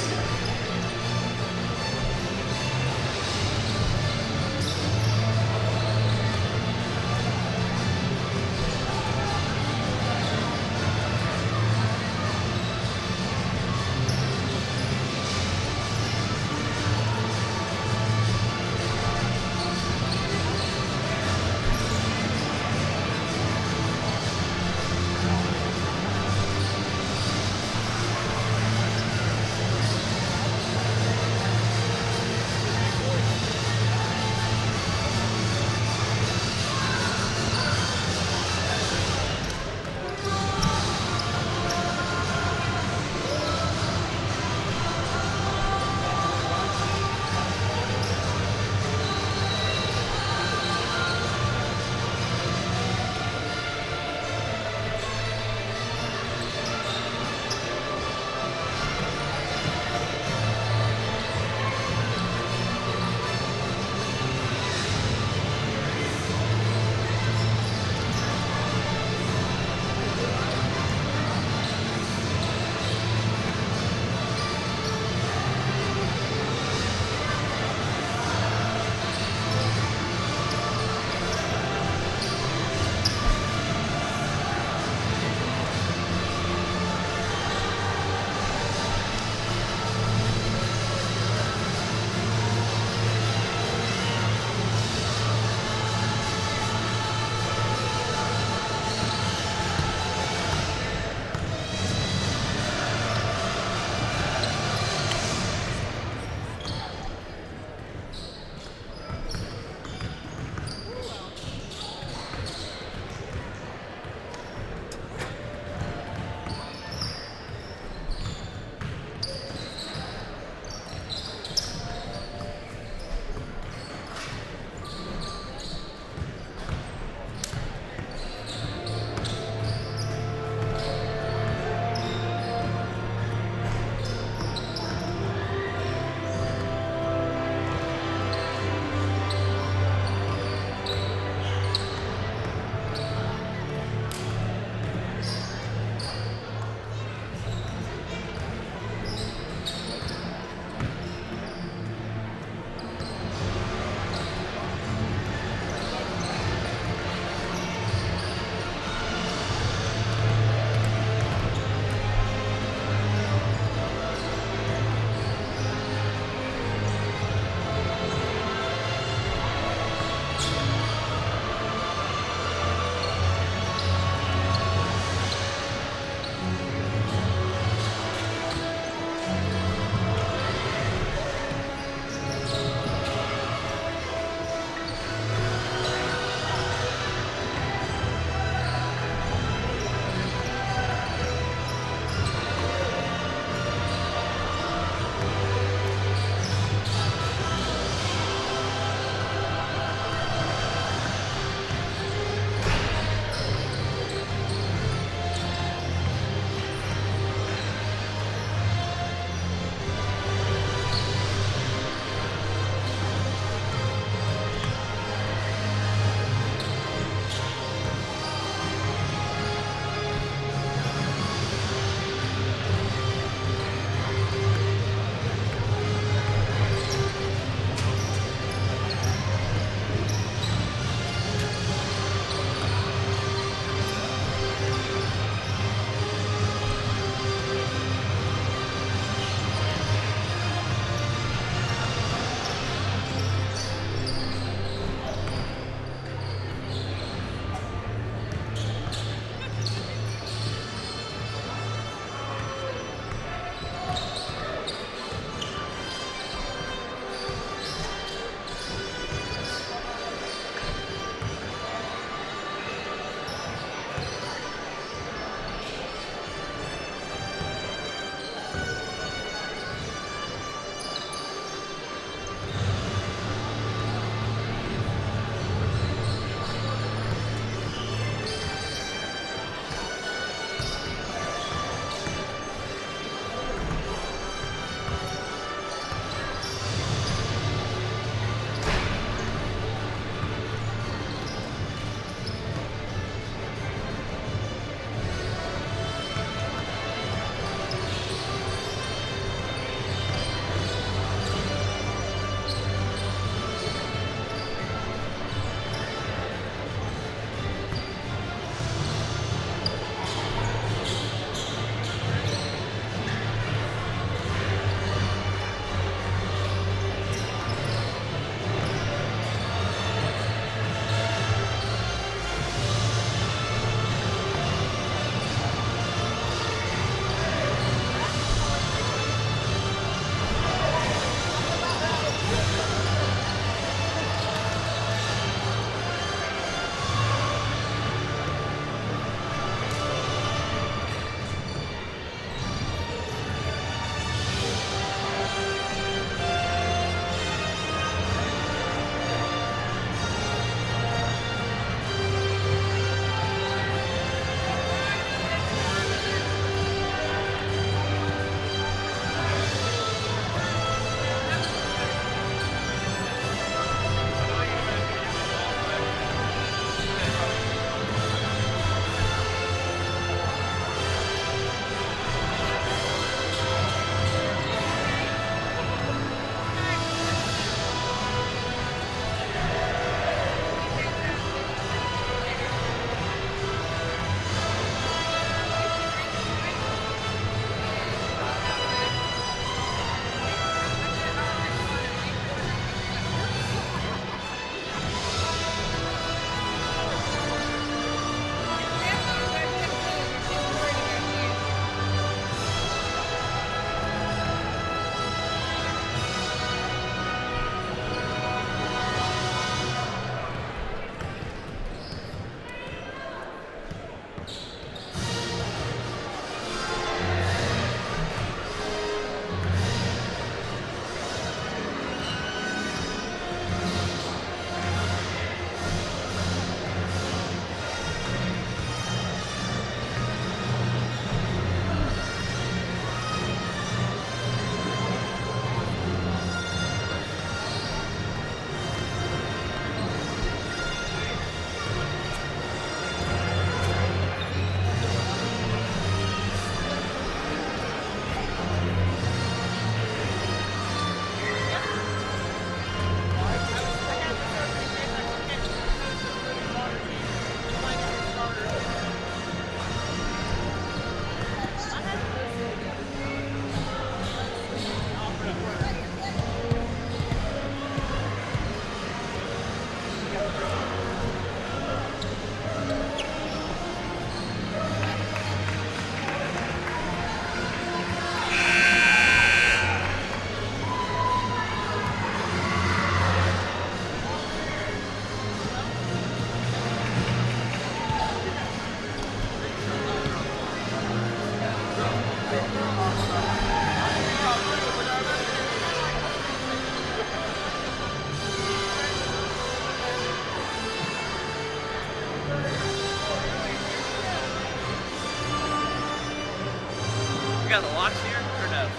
We got the locks here, or no?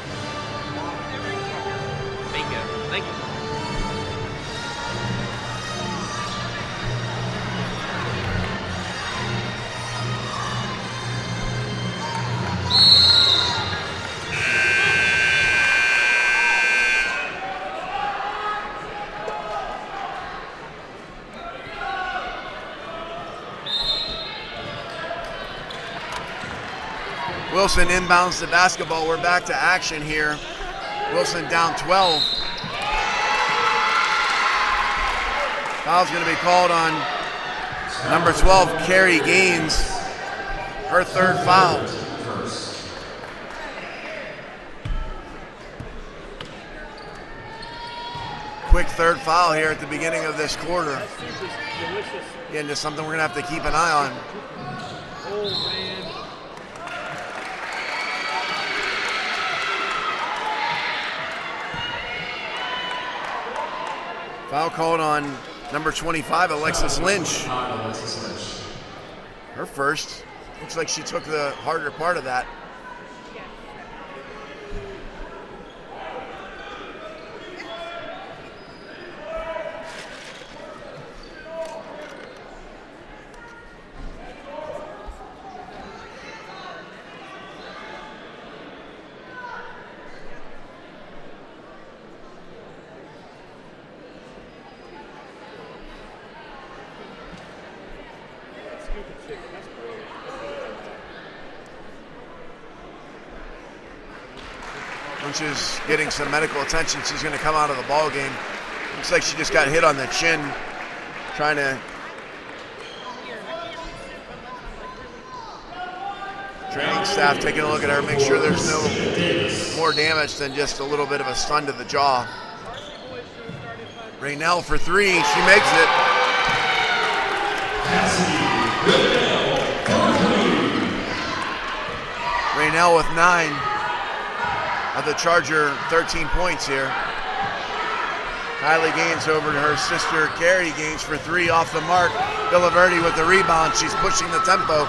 Bingo. Thank you. Wilson inbounds the basketball. We're back to action here. Wilson down 12. Foul's going to be called on number 12, Carrie Gaines. Her third foul. Quick third foul here at the beginning of this quarter. Again, just something we're going to have to keep an eye on. Oh, man. Foul called on number 25, Alexis Lynch. Her first. Looks like she took the harder part of that. Lynch is getting some medical attention. She's going to come out of the ball game. Looks like she just got hit on the chin, trying to. Training staff taking a look at her, make sure there's no more damage than just a little bit of a stun to the jaw. Raynell for three, she makes it. Raynell with 9 of the Charger 13 points here. Kylie Gaines over to her sister Carrie Gaines for 3 off the mark. Villaverde with the rebound. She's pushing the tempo.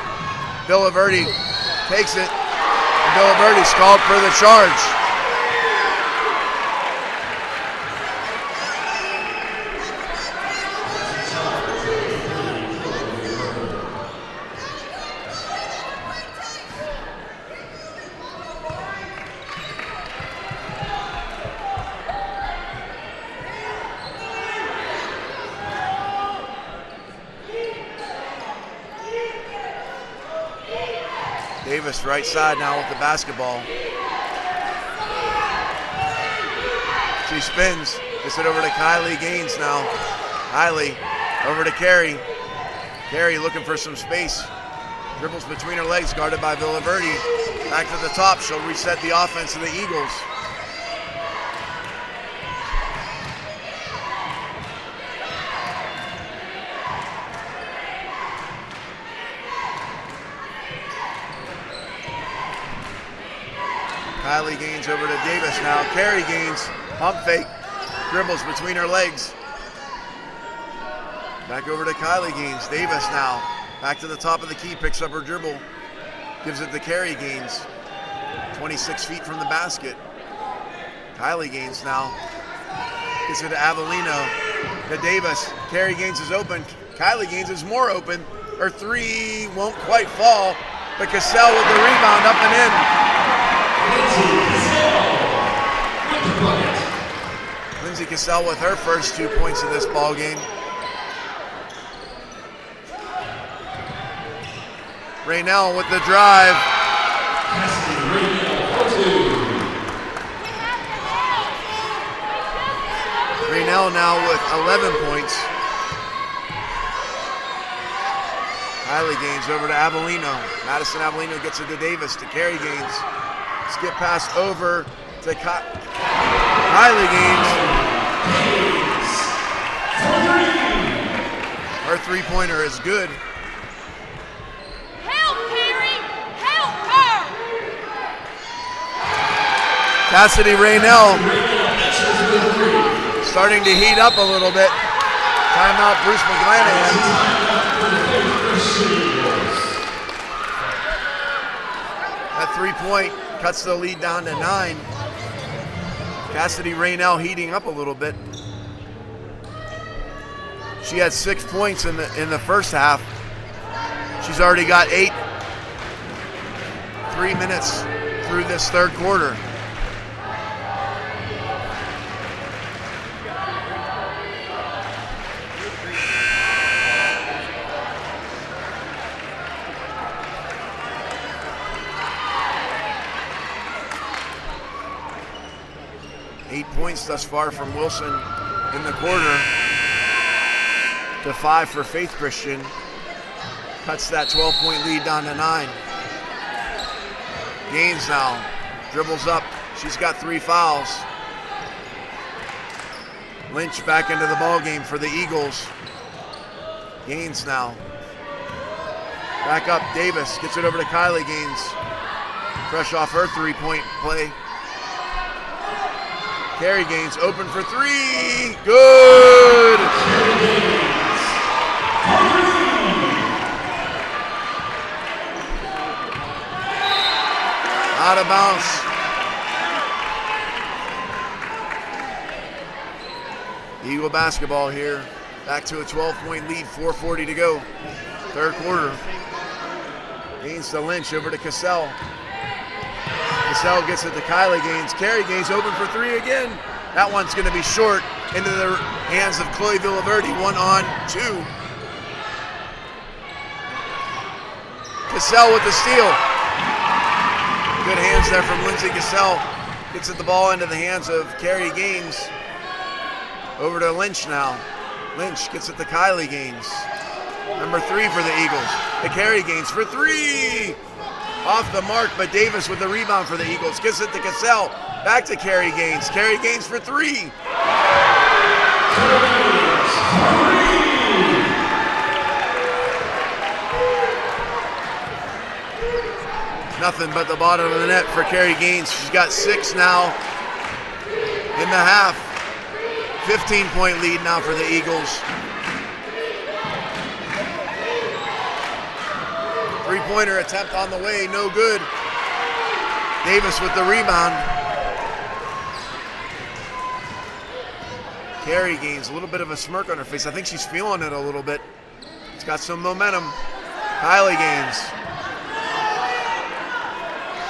Villaverde takes it. And Villaverde's called for the charge. Davis right side now with the basketball. She spins, gets it over to Kylie Gaines now. Kylie over to Carrie. Carrie looking for some space. Dribbles between her legs, guarded by Villaverde. Back to the top, she'll reset the offense of the Eagles. Kylie Gaines over to Davis now. Carrie Gaines, pump fake, dribbles between her legs. Back over to Kylie Gaines. Davis now, back to the top of the key, picks up her dribble, gives it to Carrie Gaines. 26 feet from the basket. Kylie Gaines now, gets it to Avellino, to Davis. Carrie Gaines is open. Kylie Gaines is more open. Her three won't quite fall, but Cassell with the rebound up and in. Lindsay Cassell with her first 2 points of this ball game. Raynell with the drive. Raynell now with 11 points. Kylie Gaines over to Avellino. Madison Avellino gets it to Davis, to Carrie Gaines. Skip pass over to Kylie Gaines. Her three-pointer is good. Help, Carrie! Help her! Cassidy Raynell starting to heat up a little bit. Timeout, Bruce McGlanahan. That 3-point cuts the lead down to 9. Cassidy Raynell heating up a little bit. She had 6 points in the first half. She's already got 8. 3 minutes through this third quarter. Points thus far from Wilson in the quarter to 5 for Faith Christian. Cuts that 12-point lead down to 9. Gaines now dribbles up. She's got 3 fouls. Lynch back into the ball game for the Eagles. Gaines now. Back up, Davis gets it over to Kylie Gaines. Fresh off her 3-point play. Carrie Gaines open for 3. Good! Out of bounds. Eagle basketball here. Back to a 12-point lead, 4:40 to go. Third quarter. Gaines to Lynch, over to Cassell. Cassell gets it to Kylie Gaines. Carrie Gaines open for 3 again. That one's going to be short, into the hands of Chloe Villaverde. 1 on 2. Cassell with the steal. Good hands there from Lindsay Cassell. Gets the ball into the hands of Carrie Gaines. Over to Lynch now. Lynch gets it to Kylie Gaines. Number 3 for the Eagles. To Carrie Gaines for 3. Off the mark, but Davis with the rebound for the Eagles. Gets it to Cassell. Back to Carrie Gaines. Carrie Gaines for 3. Nothing but the bottom of the net for Carrie Gaines. She's got 6 now in the half. 15-point lead now for the Eagles. 3-pointer attempt on the way, no good. Davis with the rebound. Carrie Gaines, a little bit of a smirk on her face. I think she's feeling it a little bit. It's got some momentum. Kylie Gaines.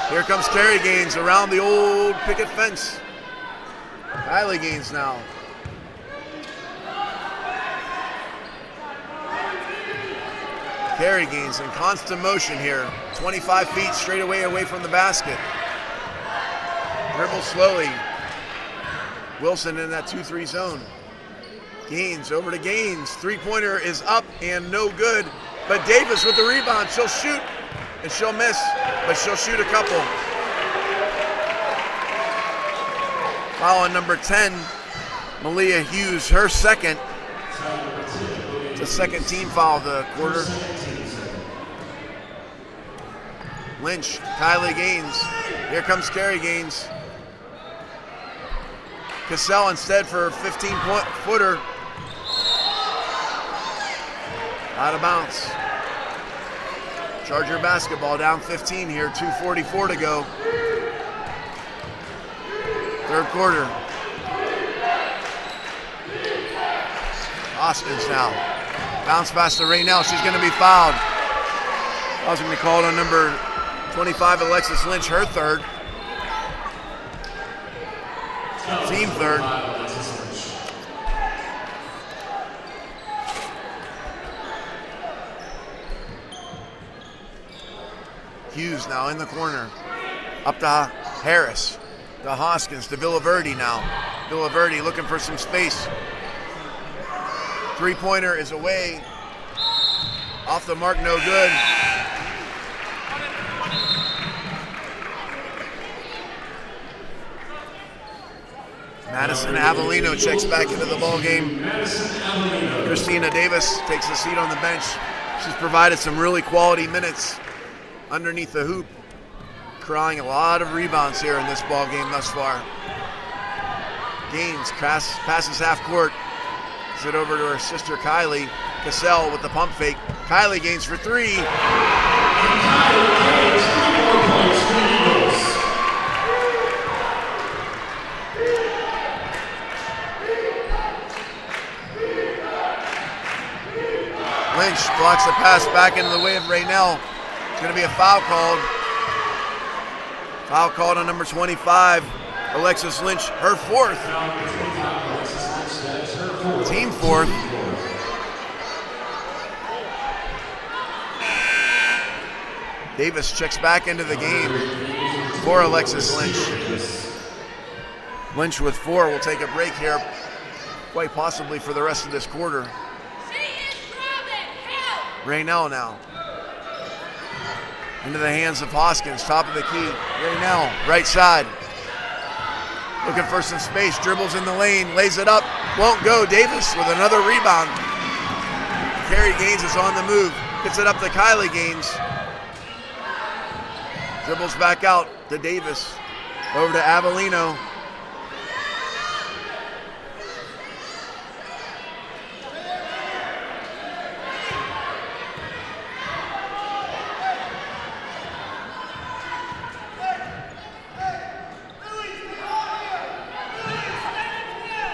Here comes Carrie Gaines around the old picket fence. Kylie Gaines now. Carrie Gaines in constant motion here. 25 feet straight away from the basket. Dribble slowly. Wilson in that 2-3 zone. Gaines over to Gaines. 3-pointer is up and no good. But Davis with the rebound. She'll shoot and she'll miss, but she'll shoot a couple. Foul on number 10, Malia Hughes, her second. It's the second team foul of the quarter. Lynch, Kylie Gaines. Here comes Carrie Gaines. Cassell instead for a 15-footer. Out of bounds. Charger basketball down 15 here, 2:44 to go. Third quarter. Hoskins now. Bounce pass to Raynell. She's going to be fouled. I was going to be called on number 25, Alexis Lynch, her third. Team third. Hughes now in the corner. Up to Harris. To Hoskins. To Villaverde now. Villaverde looking for some space. 3-pointer is away. Off the mark, no good. Madison Avellino checks back into the ball game. Christina Davis takes a seat on the bench. She's provided some really quality minutes underneath the hoop, crying a lot of rebounds here in this ball game thus far. Gaines passes half court, gives it over to her sister Kylie. Cassell with the pump fake. Kylie Gaines for 3. Lynch blocks the pass back into the way of Raynell. It's going to be a foul called. Foul called on number 25, Alexis Lynch, her fourth. Team fourth. Davis checks back into the game for Alexis Lynch. Lynch with 4 will take a break here, quite possibly for the rest of this quarter. Raynell now. Into the hands of Hoskins, top of the key. Raynell, right side. Looking for some space, dribbles in the lane, lays it up, won't go. Davis with another rebound. Carrie Gaines is on the move, gets it up to Kylie Gaines. Dribbles back out to Davis, over to Avellino.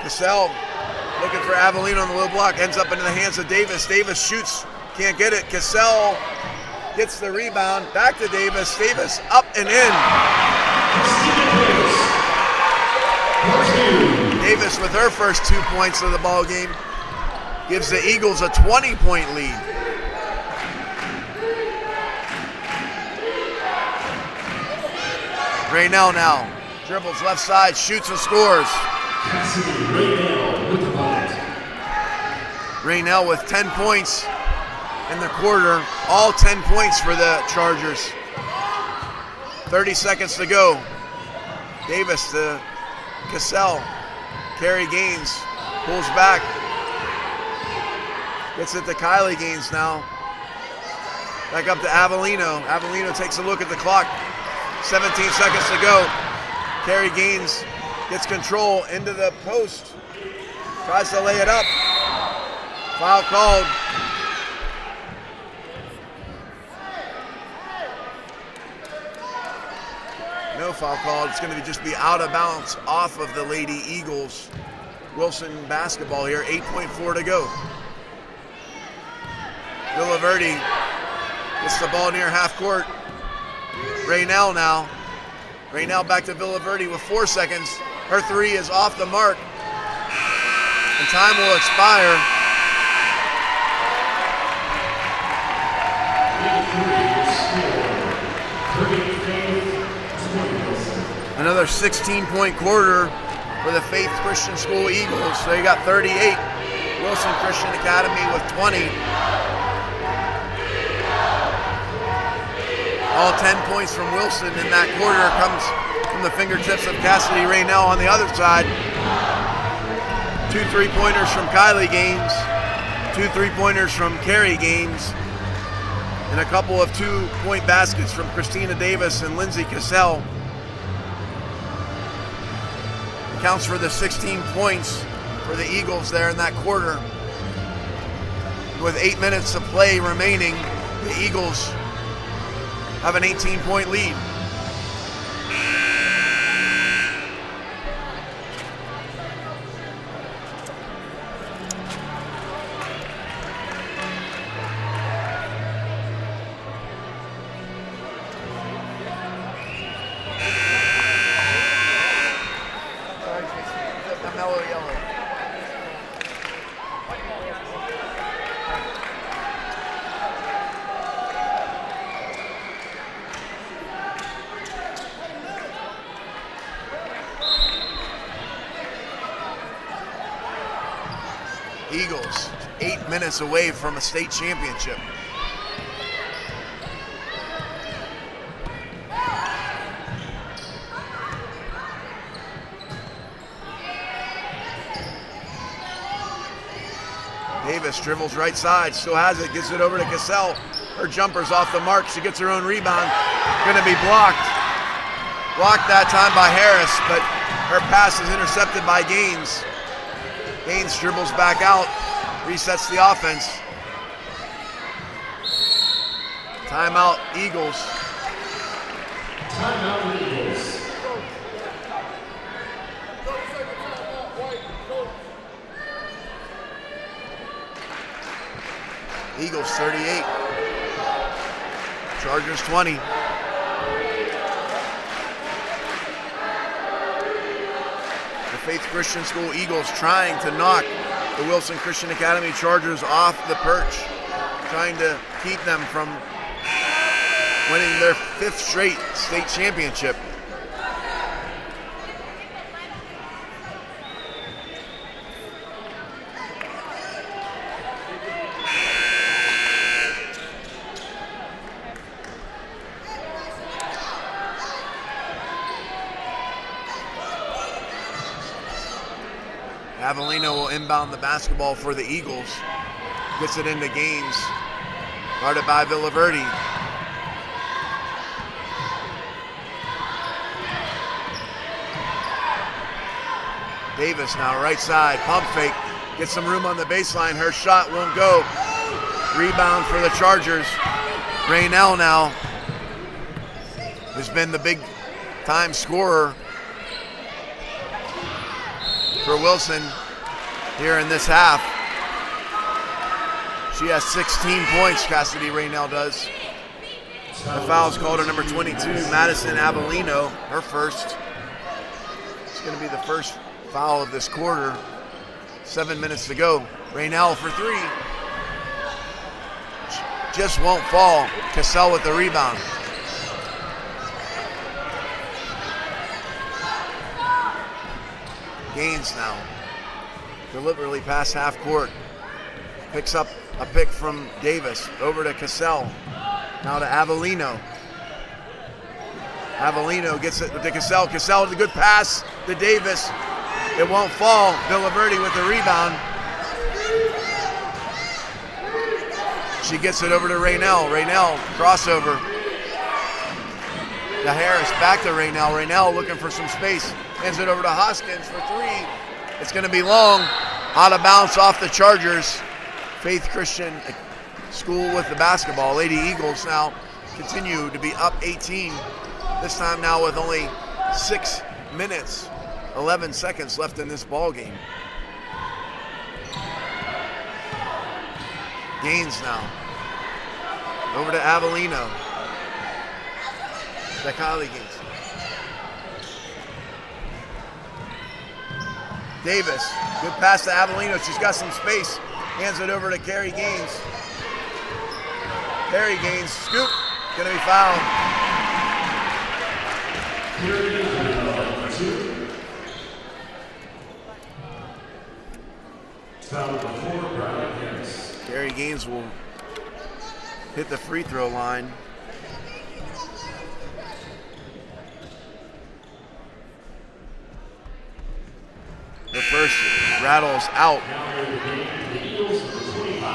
Cassell looking for Avellino on the low block, ends up into the hands of Davis. Davis shoots, can't get it. Cassell gets the rebound, back to Davis. Davis up and in. Davis with her first 2 points of the ball game gives the Eagles a 20-point lead. Raynell now dribbles left side, shoots and scores. Raynell with 10 points in the quarter, all 10 points for the Chargers. 30 seconds to go. Davis to Cassell. Carrie Gaines pulls back. Gets it to Kylie Gaines now. Back up to Avellino. Avellino takes a look at the clock. 17 seconds to go. Carrie Gaines gets control into the post. Tries to lay it up. Foul called. No foul called. It's going to just be out of bounds off of the Lady Eagles. Wilson basketball here. 8.4 to go. Villaverde gets the ball near half court. Raynell now. Raynell back to Villaverde with 4 seconds. Her 3 is off the mark. And time will expire. Another 16-point quarter for the Faith Christian School Eagles. They got 38. Wilson Christian Academy with 20. All 10 points from Wilson in that quarter comes from the fingertips of Cassidy Raynell on the other side. 2 3-pointers from Kylie Gaines, 2 3-pointers from Carrie Gaines, and a couple of 2-point baskets from Christina Davis and Lindsay Cassell. Counts for the 16 points for the Eagles there in that quarter. With 8 minutes of play remaining, the Eagles have an 18-point lead. Eagles, 8 minutes away from a state championship. Davis dribbles right side, still has it, gives it over to Cassell. Her jumper's off the mark, she gets her own rebound. Gonna be blocked. Blocked that time by Harris, but her pass is intercepted by Gaines. Gaines dribbles back out, resets the offense. Timeout, Eagles. Timeout, Eagles. Eagles 38. Chargers 20. The Faith Christian School Eagles trying to knock the Wilson Christian Academy Chargers off the perch, trying to keep them from winning their 5th straight state championship. Avellino will inbound the basketball for the Eagles. Gets it into Gaines. Guarded by Villaverde. Davis now right side. Pump fake. Gets some room on the baseline. Her shot won't go. Rebound for the Chargers. Raynell now has been the big time scorer for Wilson here in this half. She has 16 points, Cassidy Raynell does. The foul's called on number 22, Madison Avellino, her first. It's going to be the first foul of this quarter. 7 minutes to go. Raynell for 3. Just won't fall. Cassell with the rebound. Gaines now, deliberately past half court, picks up a pick from Davis, over to Cassell, now to Avellino. Avellino gets it to Cassell. Cassell with a good pass to Davis. It won't fall. Villaverde with the rebound. She gets it over to Raynell. Raynell, crossover. To Harris, back to Raynell. Raynell looking for some space. Hands it over to Hoskins for 3. It's going to be long. Out of bounds off the Chargers. Faith Christian School with the basketball. Lady Eagles now continue to be up 18. This time now with only 6 minutes, 11 seconds left in this ball game. Gaines now. Over to Avellino. To Kylie Gaines. Davis, good pass to Avellino. She's got some space. Hands it over to Carrie Gaines. Carrie Gaines, scoop, gonna be fouled. Carrie Gaines will hit the free throw line. The first rattles out.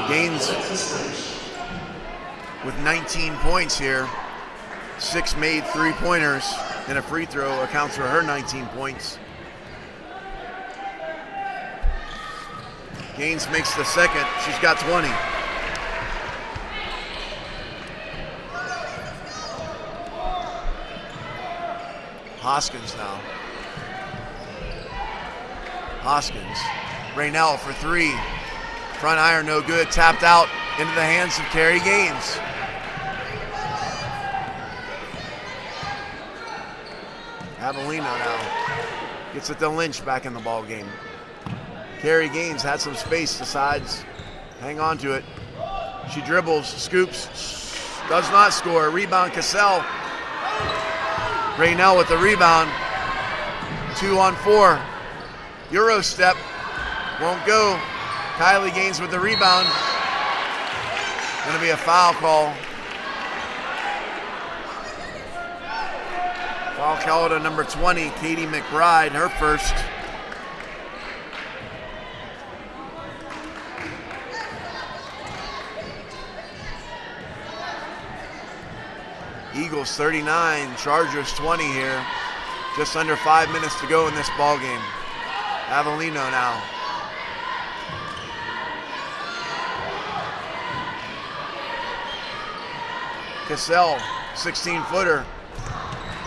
Gaines with 19 points here. 6 made 3-pointers and a free throw accounts for her 19 points. Gaines makes the second. She's got 20. Hoskins now. Hoskins. Raynell for 3. Front iron no good. Tapped out into the hands of Carrie Gaines. Avellino now gets it to Lynch back in the ball game. Carrie Gaines had some space, decides hang on to it. She dribbles, scoops, does not score. Rebound Cassell. Raynell with the rebound. 2 on 4. Euro step, won't go. Kylie Gaines with the rebound. Gonna be a foul call. Foul called on number 20, Katie McBride, her first. Eagles 39, Chargers 20 here. Just under 5 minutes to go in this ball game. Avellino now. Cassell, 16-footer.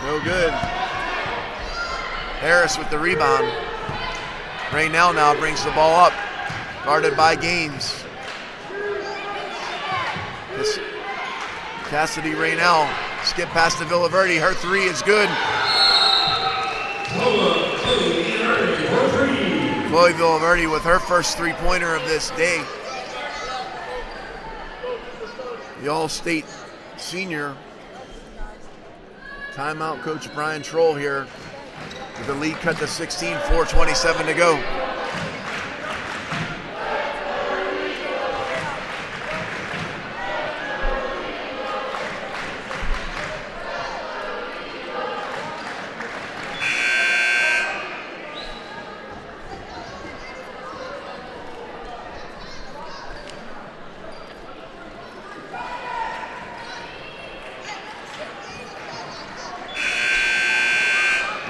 No good. Harris with the rebound. Raynell now brings the ball up. Guarded by Gaines. Cassidy Raynell, skip past to Villaverde. Her three is good. Chloe Villaverde with her first three-pointer of this day. The All-State senior. Timeout, Coach Brian Troll here with the lead cut to 16, 4:27 to go.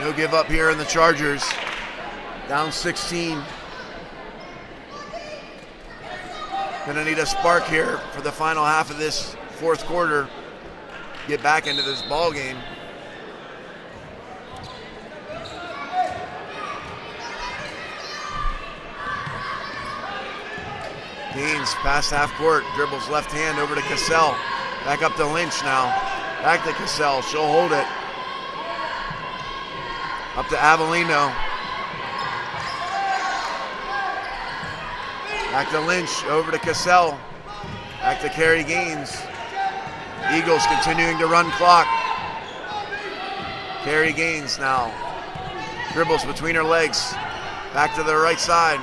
No give up here in the Chargers. Down 16. Gonna need a spark here for the final half of this fourth quarter. Get back into this ball game. Gaines past half court, dribbles left hand over to Cassell. Back up to Lynch now. Back to Cassell, she'll hold it. Up to Avellino. Back to Lynch, over to Cassell. Back to Carrie Gaines. Eagles continuing to run clock. Carrie Gaines now. Dribbles between her legs. Back to the right side.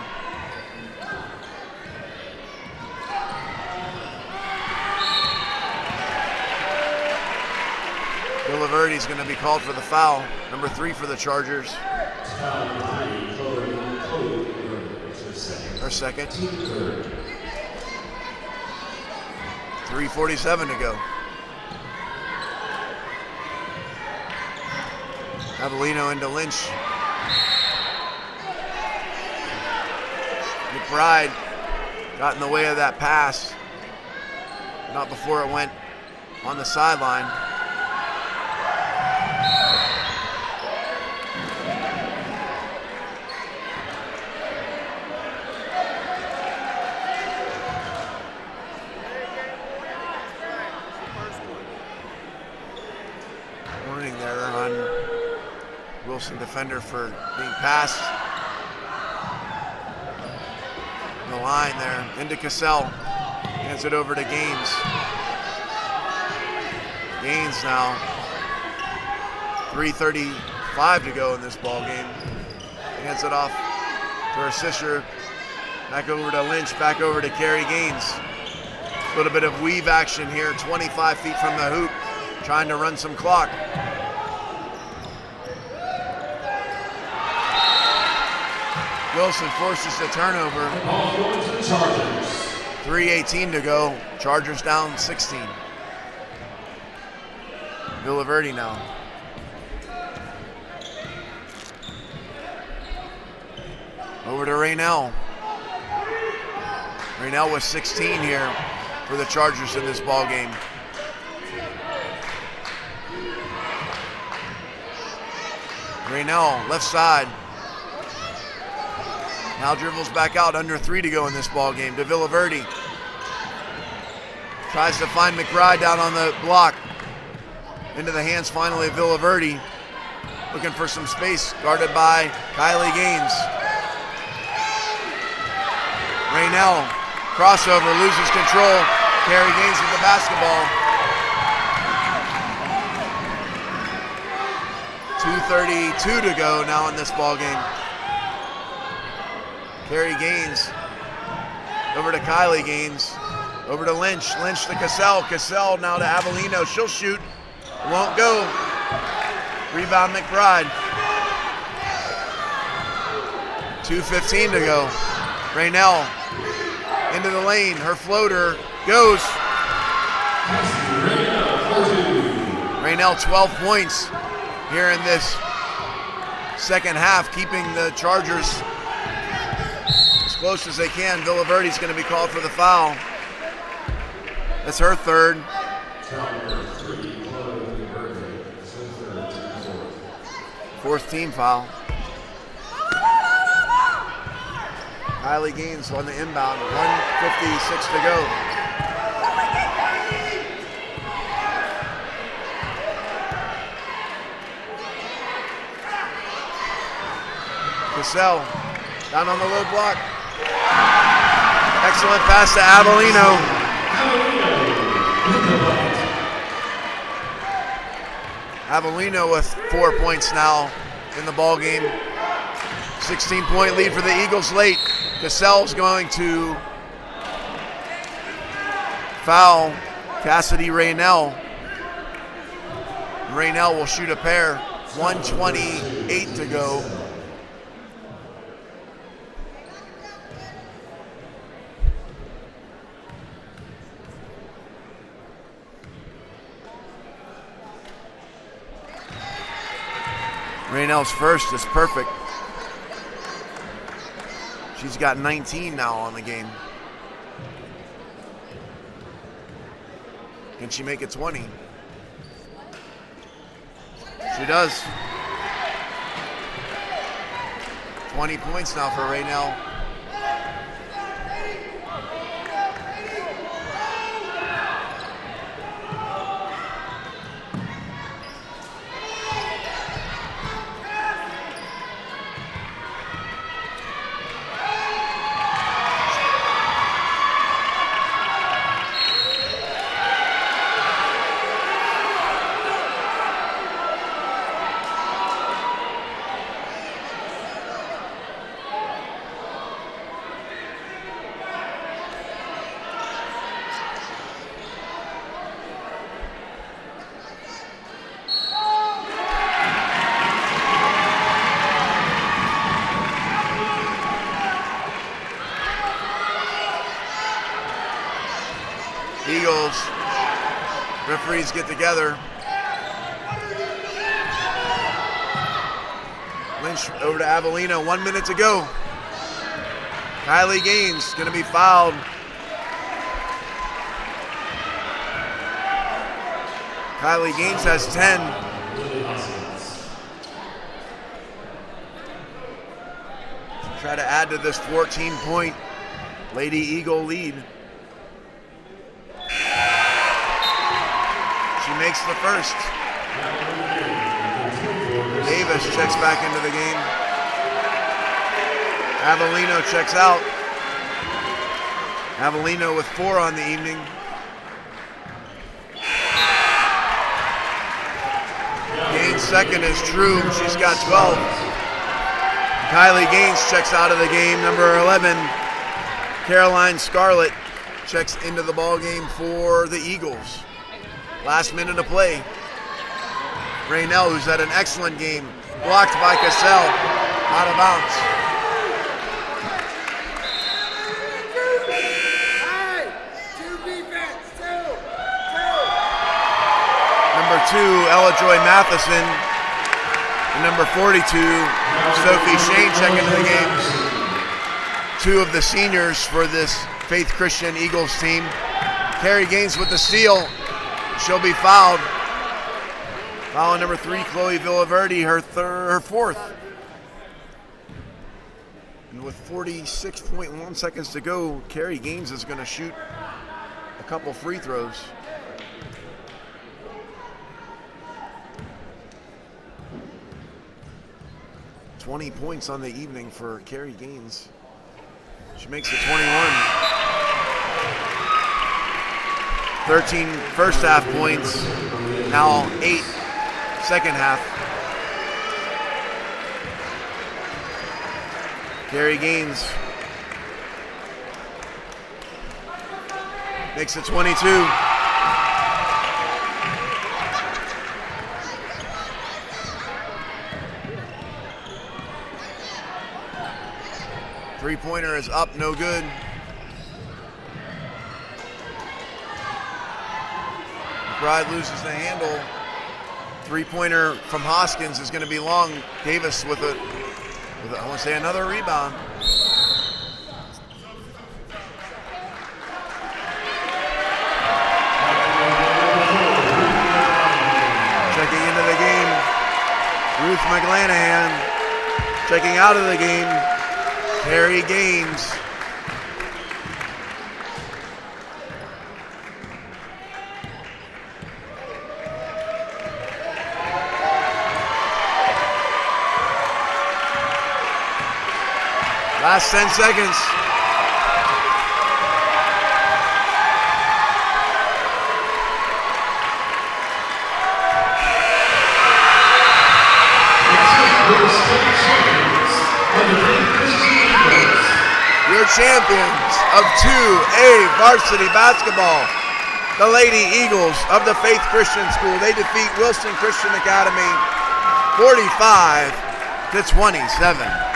Villaverde's going to be called for the foul. Number 3 for the Chargers. Her second. 3:47 to go. Avellino into Lynch. McBride got in the way of that pass. Not before it went on the sideline. Warning there on Wilson defender for being passed. The line there into Cassell. Hands it over to Gaines. Gaines now. 3:35 to go in this ball game. Hands it off to her sister. Back over to Lynch. Back over to Carrie Gaines. A little bit of weave action here. 25 feet from the hoop. Trying to run some clock. Wilson forces the turnover. 3:18 to go. Chargers down 16. Villaverde now. Over to Raynell. Raynell with 16 here for the Chargers in this ball game. Raynell, left side. Now dribbles back out, under 3 to go in this ball game to Villaverde. Tries to find McBride down on the block. Into the hands finally of Villaverde. Looking for some space, guarded by Kylie Gaines. Raynell, crossover, loses control. Carrie Gaines with the basketball. 2:32 to go now in this ball game. Carrie Gaines over to Kylie Gaines, over to Lynch. Lynch to Cassell. Cassell now to Avellino. She'll shoot. Won't go. Rebound McBride. 2:15 to go. Raynell into the lane. Her floater goes. Raynell 12 points here in this second half, keeping the Chargers as close as they can. Villaverde's going to be called for the foul. That's her third. Fourth team foul. Kylie Gaines on the inbound. 1:56 to go. Cassell down on the low block. Excellent pass to Avellino. Avellino with 4 points now in the ball game. 16-point lead for the Eagles late. Cassell's going to foul Cassidy Raynell. Raynell will shoot a pair. 1:28 to go. Raynell's first is perfect. She's got 19 now on the game. Can she make it 20? She does. 20 points now for Raynell. Eagles, referees get together. Lynch over to Avellino, 1 minute to go. Kylie Gaines gonna be fouled. Kylie Gaines has 10. Try to add to this 14-point Lady Eagle lead. She makes the first. Davis checks back into the game. Avellino checks out. Avellino with 4 on the evening. Gaines second is True. She's got 12. Kylie Gaines checks out of the game. Number 11, Caroline Scarlett checks into the ball game for the Eagles. Last minute of play. Raynell, who's had an excellent game, blocked by Cassell, out of bounds. Number 2, Ella Joy Matheson. And number 42, Sophie Shane checking into the game. 2 of the seniors for this Faith Christian Eagles team. Carrie Gaines with the steal. She'll be fouled. Foul number 3, Chloe Villaverde, her 4th. And with 46.1 seconds to go, Carrie Gaines is going to shoot a couple free throws. $20 points on the evening for Carrie Gaines. She makes it 21. 13 first half points, now 8 second half. Carrie Gaines makes it 22. Three-pointer is up, no good. McBride loses the handle. Three-pointer from Hoskins is going to be long. Davis with a I want to say another rebound. Checking into the game, Ruth McGlanahan. Checking out of the game, Carrie Gaines. Last 10 seconds. Your champions of 2A varsity basketball, the Lady Eagles of the Faith Christian School. They defeat Wilson Christian Academy 45-27.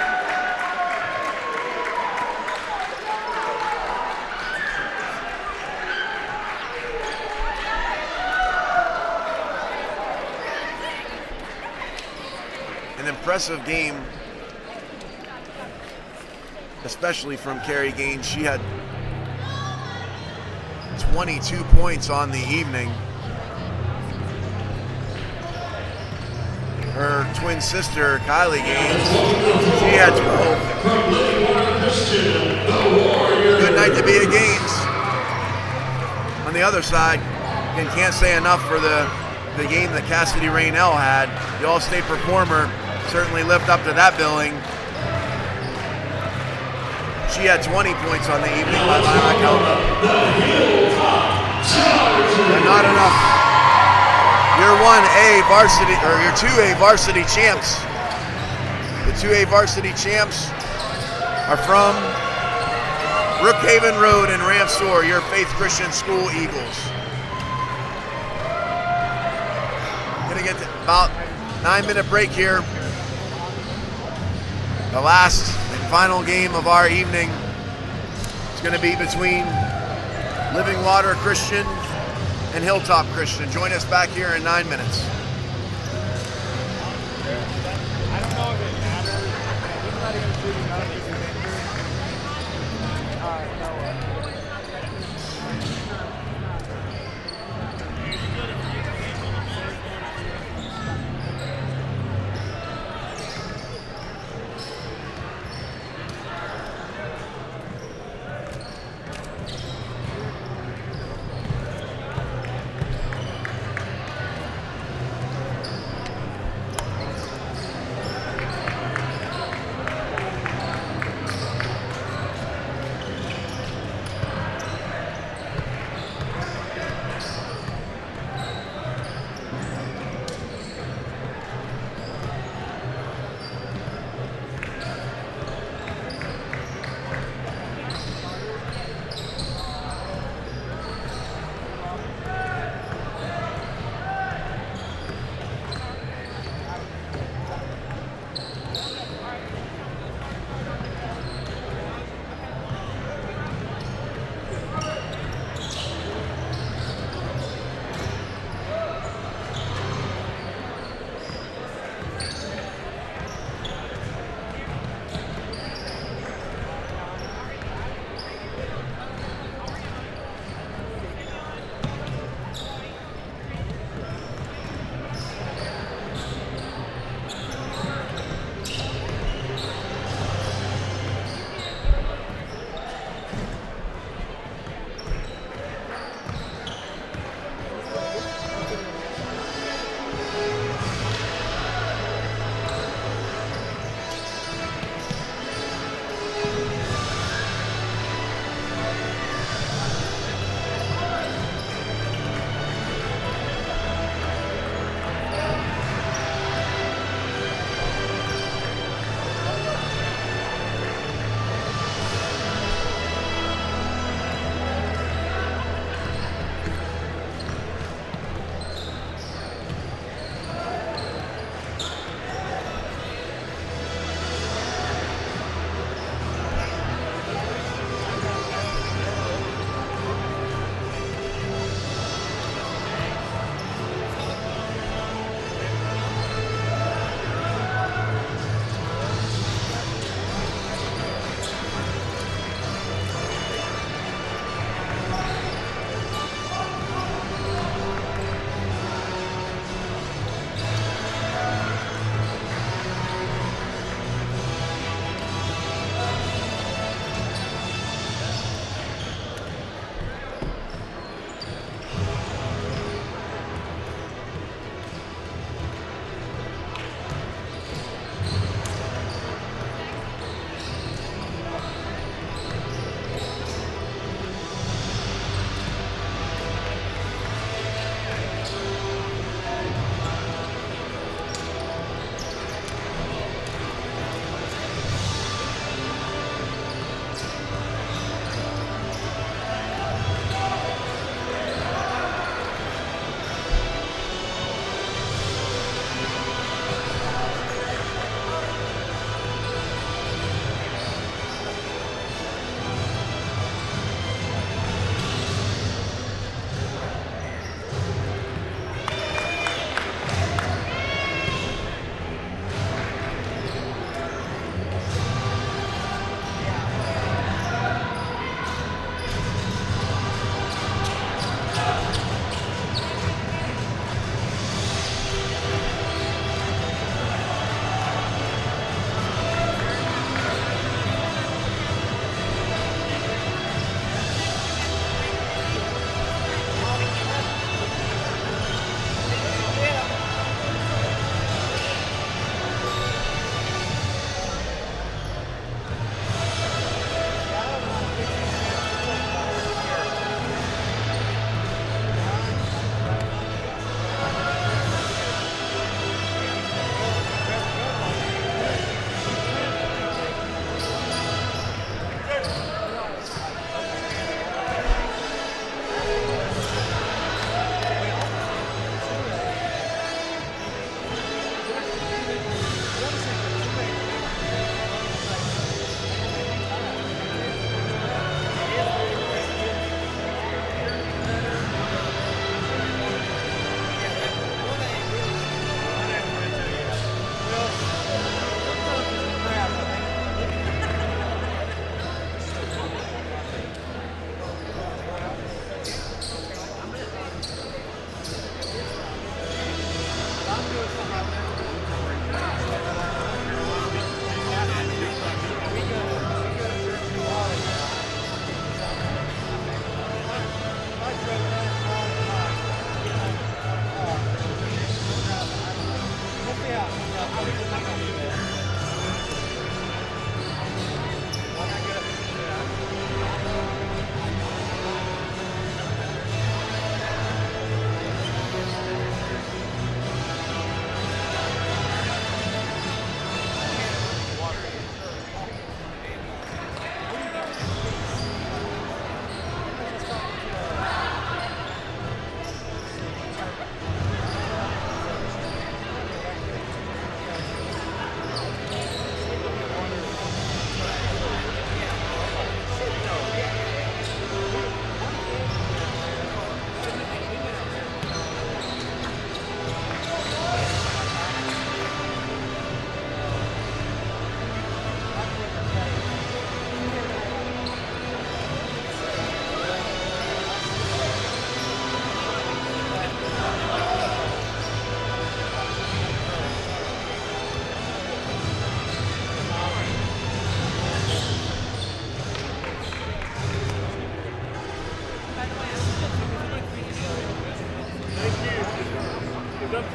An impressive game, especially from Carrie Gaines. She had 22 points on the evening. Her twin sister, Kylie Gaines, she had 12. Good night to be at Gaines. On the other side, and can't say enough for the game that Cassidy Raynell had. The All-State performer certainly lived up to that billing. She had 20 points on the evening by my count. But not enough. Your 1A varsity, or your 2A varsity champs. The 2A varsity champs are from Brookhaven Road in Ramsor, your Faith Christian School Eagles. Gonna get to about 9-minute break here. The last and final game of our evening is going to be between Living Water Christian and Hilltop Christian. Join us back here in 9 minutes. I don't know if it matters. He's not even shooting none of these injured.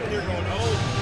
sitting here going, oh.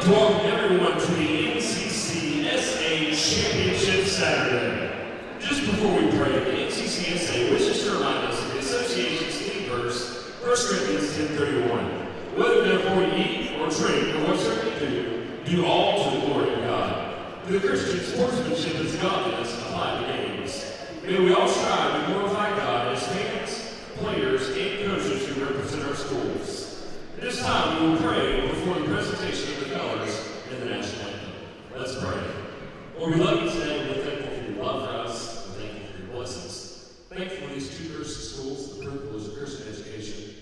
To welcome everyone to the NCCSA Championship Saturday. Just before we pray, the NCCSA wishes to remind us of the association's theme verse, 1 Corinthians 10:31. Whether therefore ye eat or drink or whatsoever you do all to the glory of God. To the Christian, sportsmanship is godliness applied to games. May we all strive to glorify God as fans, players, and coaches who represent our schools. At this time, we will pray before the presentation of the colors and the national anthem. Let's pray. Lord, we love you today. We're thankful for your love for us. We're thankful for your blessings. Thankful for these two Christian schools, the privilege of Christian education.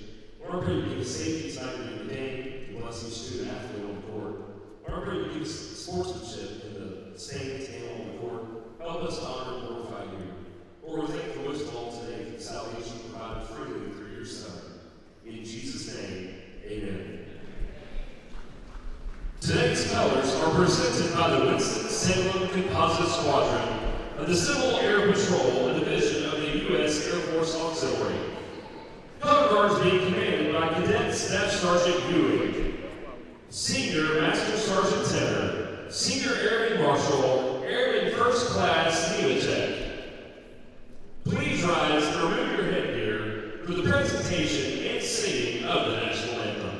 Lord, I pray you give us safety inside of the game. You bless each student athlete on the court. Lord, I pray you give us sportsmanship in the stands and on the court. Help us to honor and glorify you. Lord, we're thankful for wisdom all today for the salvation provided freely through your Son. In Jesus' name, amen. Today's colors are presented by the Winston-Salem Composite Squadron of the Civil Air Patrol, a division of the U.S. Air Force Auxiliary. Color guards being commanded by Cadet Staff Sergeant Ewing, Senior Master Sergeant Tedder, Senior Airman Marshal, Airman First Class Nemechek. Please rise and remove your headgear for the presentation and singing of the national anthem.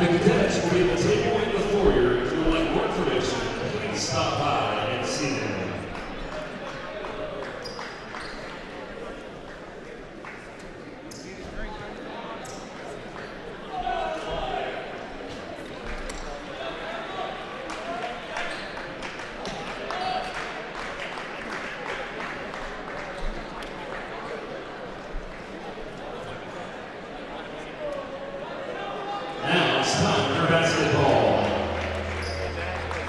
The cadets will be at the table in the foyer. If you would like more information, please stop by and see them. Now it's time for basketball.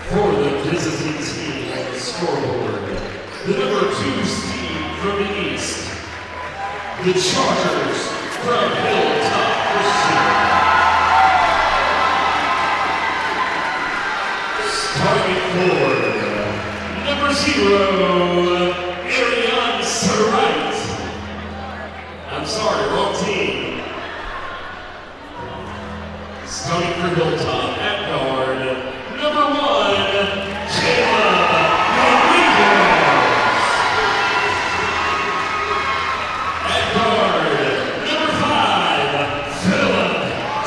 For the visiting team on the scoreboard, the number 2 seed from the East, the Chargers from Hilltop, Michigan. Starting forward, number 0, Ariane Sarait. I'm sorry, wrong team. Starting for Hilltop at guard, number 1, Caleb Rodriguez. At guard, number 5, Philip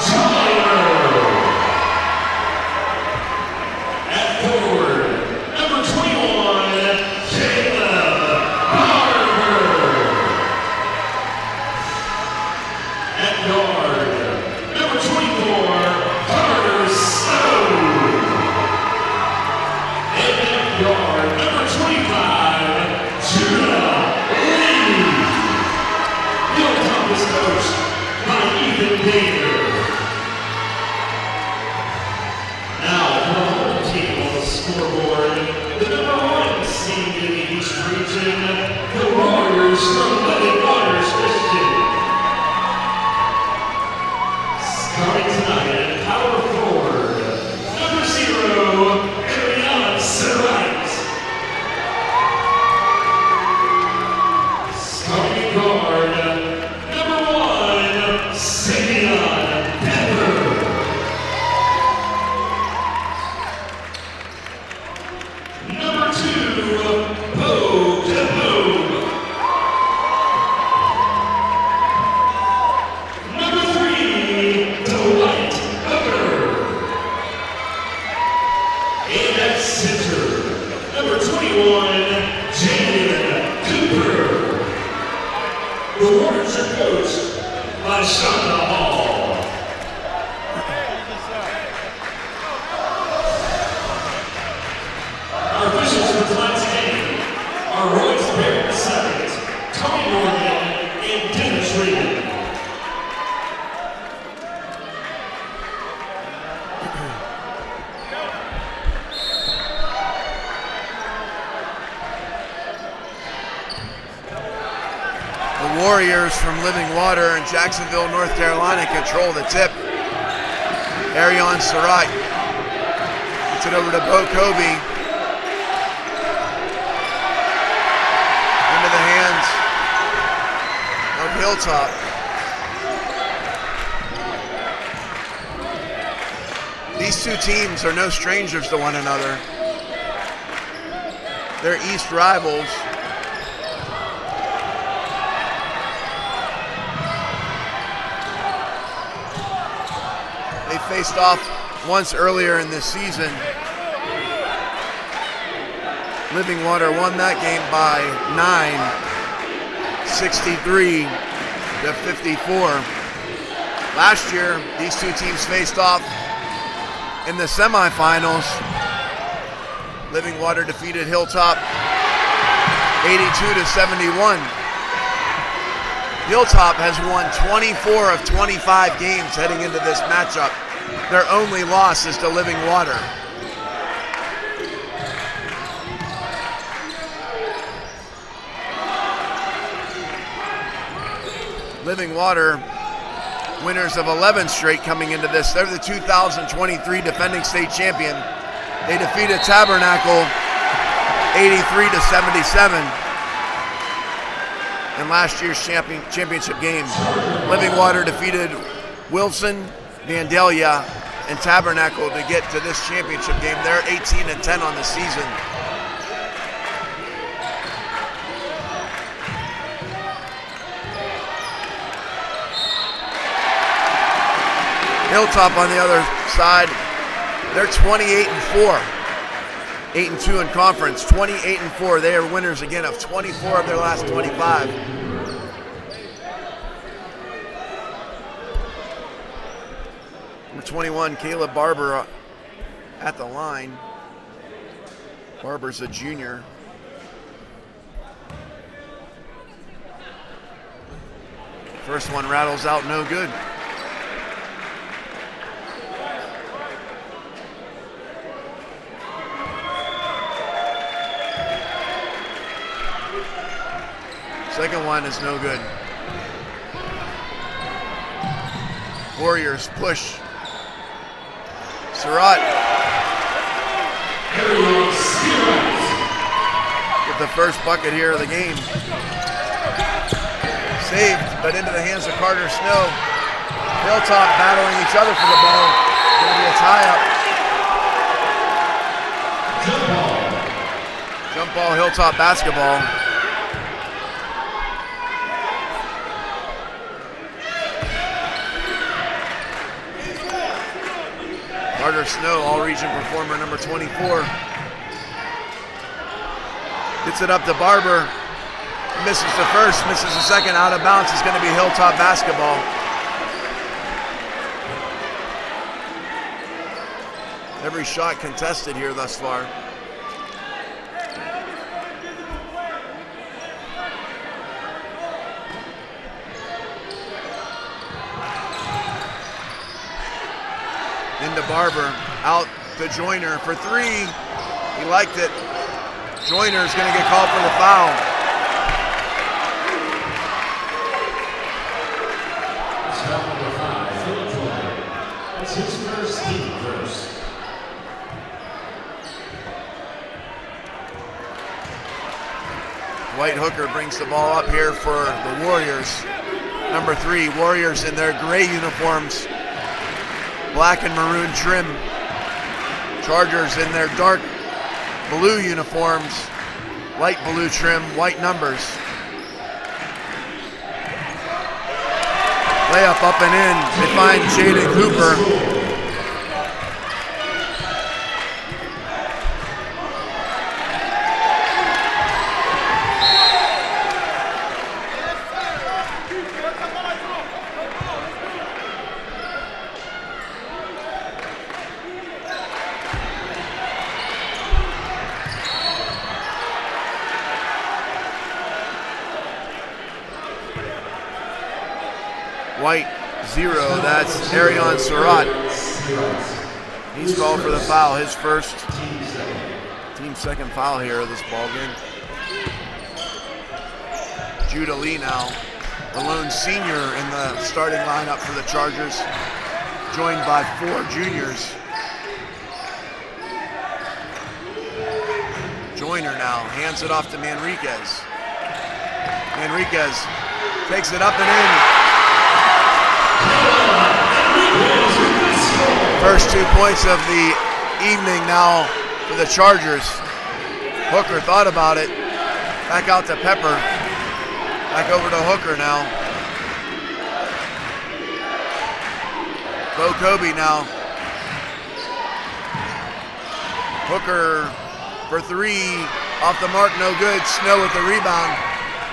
Joyner. At forward, number 21, Caleb Barber. At guard, number 24, Carter Stone. And at guard, number 25, Judah Lee. Hilltop is coached by Ethan Baker. Now for the home team on the scoreboard, the number 1 seed in the East region, the Warriors from Living Waters Christian. Starting tonight at power forward, number 0, Ariane Sarait. Starting at guard, number 1, Simeon Pepper. Number 2, Bo DeBoom. Number 3, Dwight Hooker. And at center, number 21, Jaden Cooper. The Warriors are coached by Shonda Hall. Our officials for tonight's game are Royce Barrett II, Tony Morgan, and Dennis Regan. The Warriors from Living Water in Jacksonville, North Carolina control the tip. Ariane Sarait gets it over to Bo Kobe. Into the hands of Hilltop. These two teams are no strangers to one another. They're East rivals. They faced off once earlier in this season. Living Water won that game by 9, 63 to 54. Last year, these two teams faced off in the semifinals. Living Water defeated Hilltop 82 to 71. Hilltop has won 24 of 25 games heading into this matchup. Their only loss is to Living Water. Living Water, winners of 11 straight coming into this. They're the 2023 defending state champion. They defeated Tabernacle 83 to 77 in last year's championship game. Living Water defeated Wilson, Vandalia, and Tabernacle to get to this championship game. They're 18 and 10 on the season. Hilltop on the other side. They're 28-4. 8-2 in conference, 28-4. They are winners again of 24 of their last 25. Number 21, Caleb Barber at the line. Barber's a junior. First one rattles out, no good. Second one is no good. Warriors push. Surratt. Get the first bucket here of the game. Saved, but into the hands of Carter Snow. Hilltop battling each other for the ball. Going to be a tie-up. Jump ball, Hilltop basketball. Carter Snow, all-region performer, number 24. Gets it up to Barber. Misses the first, misses the second. Out of bounds. It's going to be Hilltop basketball. Every shot contested here thus far. Into Barber, out to Joyner for three. He liked it. Joyner's going to get called for the foul. That's foul number 5, Philip Joyner. That's his first, team first. Dwight Hooker brings the ball up here for the Warriors. Number 3, Warriors in their gray uniforms. Black and maroon trim. Chargers in their dark blue uniforms, light blue trim, white numbers. Layup up and in. They find Jaden Cooper. White 0, that's Arion Surratt. He's called for the foul, his first, team second foul here of this ball game. Judah Lee now, the lone senior in the starting lineup for the Chargers, joined by 4 juniors. Joyner now hands it off to Manriquez. Manriquez takes it up and in. First 2 points of the evening now for the Chargers. Hooker thought about it. Back out to Pepper. Back over to Hooker now. Bo Kobe now. Hooker for 3. Off the mark, no good. Snow with the rebound.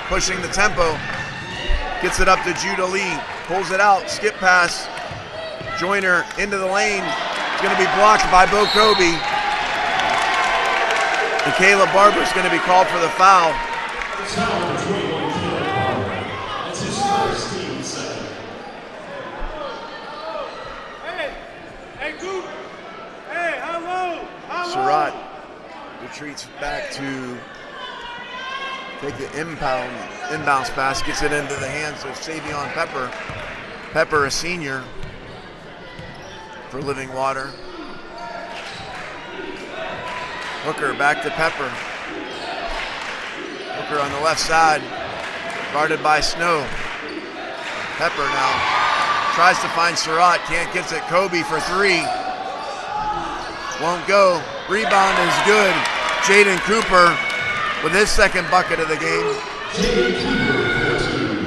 Pushing the tempo. Gets it up to Judah Lee. Pulls it out. Skip pass. Joyner into the lane. It's going to be blocked by Bo Kobe. And Caleb Barber's going to be called for the foul. Foul number 21, Caleb Barber. That's his first, team second. Hey, Coop. Hey, hello. Surratt retreats back to take the inbounds pass, gets it into the hands of Savion Pepper. Pepper, a senior for Living Water. Hooker back to Pepper. Hooker on the left side, guarded by Snow. Pepper now tries to find Surratt, can't get it. Kobe for 3. Won't go. Rebound is good. Jaden Cooper with his second bucket of the game. Jaden Cooper for 2.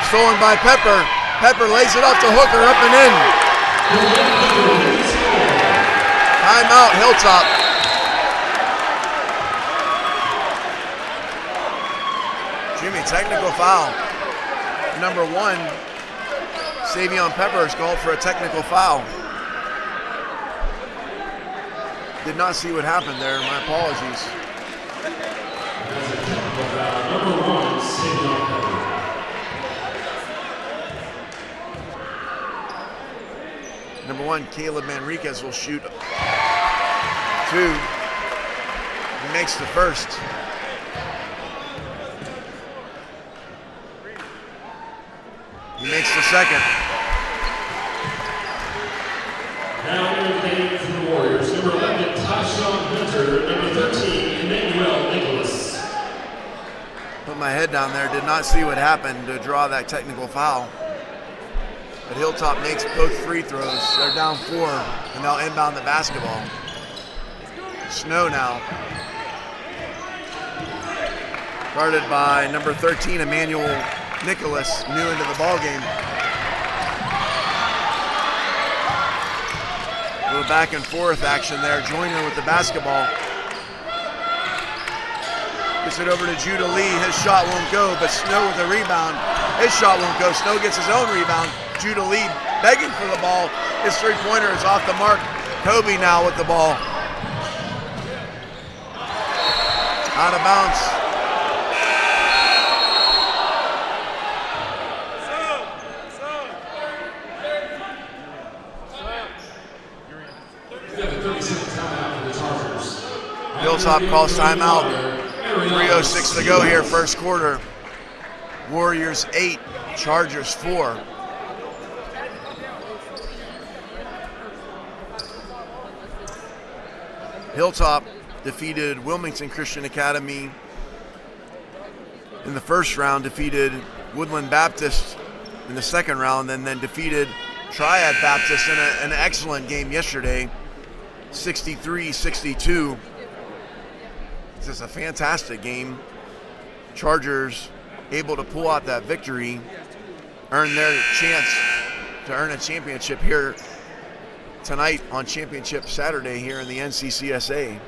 Stolen by Pepper. Pepper lays it off to Hooker, up and in. Timeout, Hilltop. Jimmy, technical foul. Number 1, Savion Pepper is called for a technical foul. Did not see what happened there. My apologies. Number 1, Savion Pepper. Number 1, Caleb Manriquez will shoot 2. He makes the first. He makes the second. Now in the game for the Warriors, number 11, Tyshawn Hunter, number 13, Emmanuel Nicholas. Put my head down there, did not see what happened to draw that technical foul. But Hilltop makes both free throws. They're down 4, and they'll inbound the basketball. Snow now. Guarded by number 13, Emmanuel Nicholas, new into the ball game. A little back and forth action there. Joyner with the basketball. Gets it over to Judah Lee. His shot won't go, but Snow with the rebound. His shot won't go. Snow gets his own rebound. Judah Lee begging for the ball. His three-pointer is off the mark. Kobe now with the ball. Out of bounds. Hilltop calls timeout. 3:06 to go here, first quarter. Warriors 8, Chargers 4. Hilltop defeated Wilmington Christian Academy in the first round, defeated Woodland Baptist in the second round, and then defeated Triad Baptist in an excellent game yesterday, 63-62. This is a fantastic game. Chargers able to pull out that victory, earn their chance to earn a championship here tonight on Championship Saturday here in the NCCSA.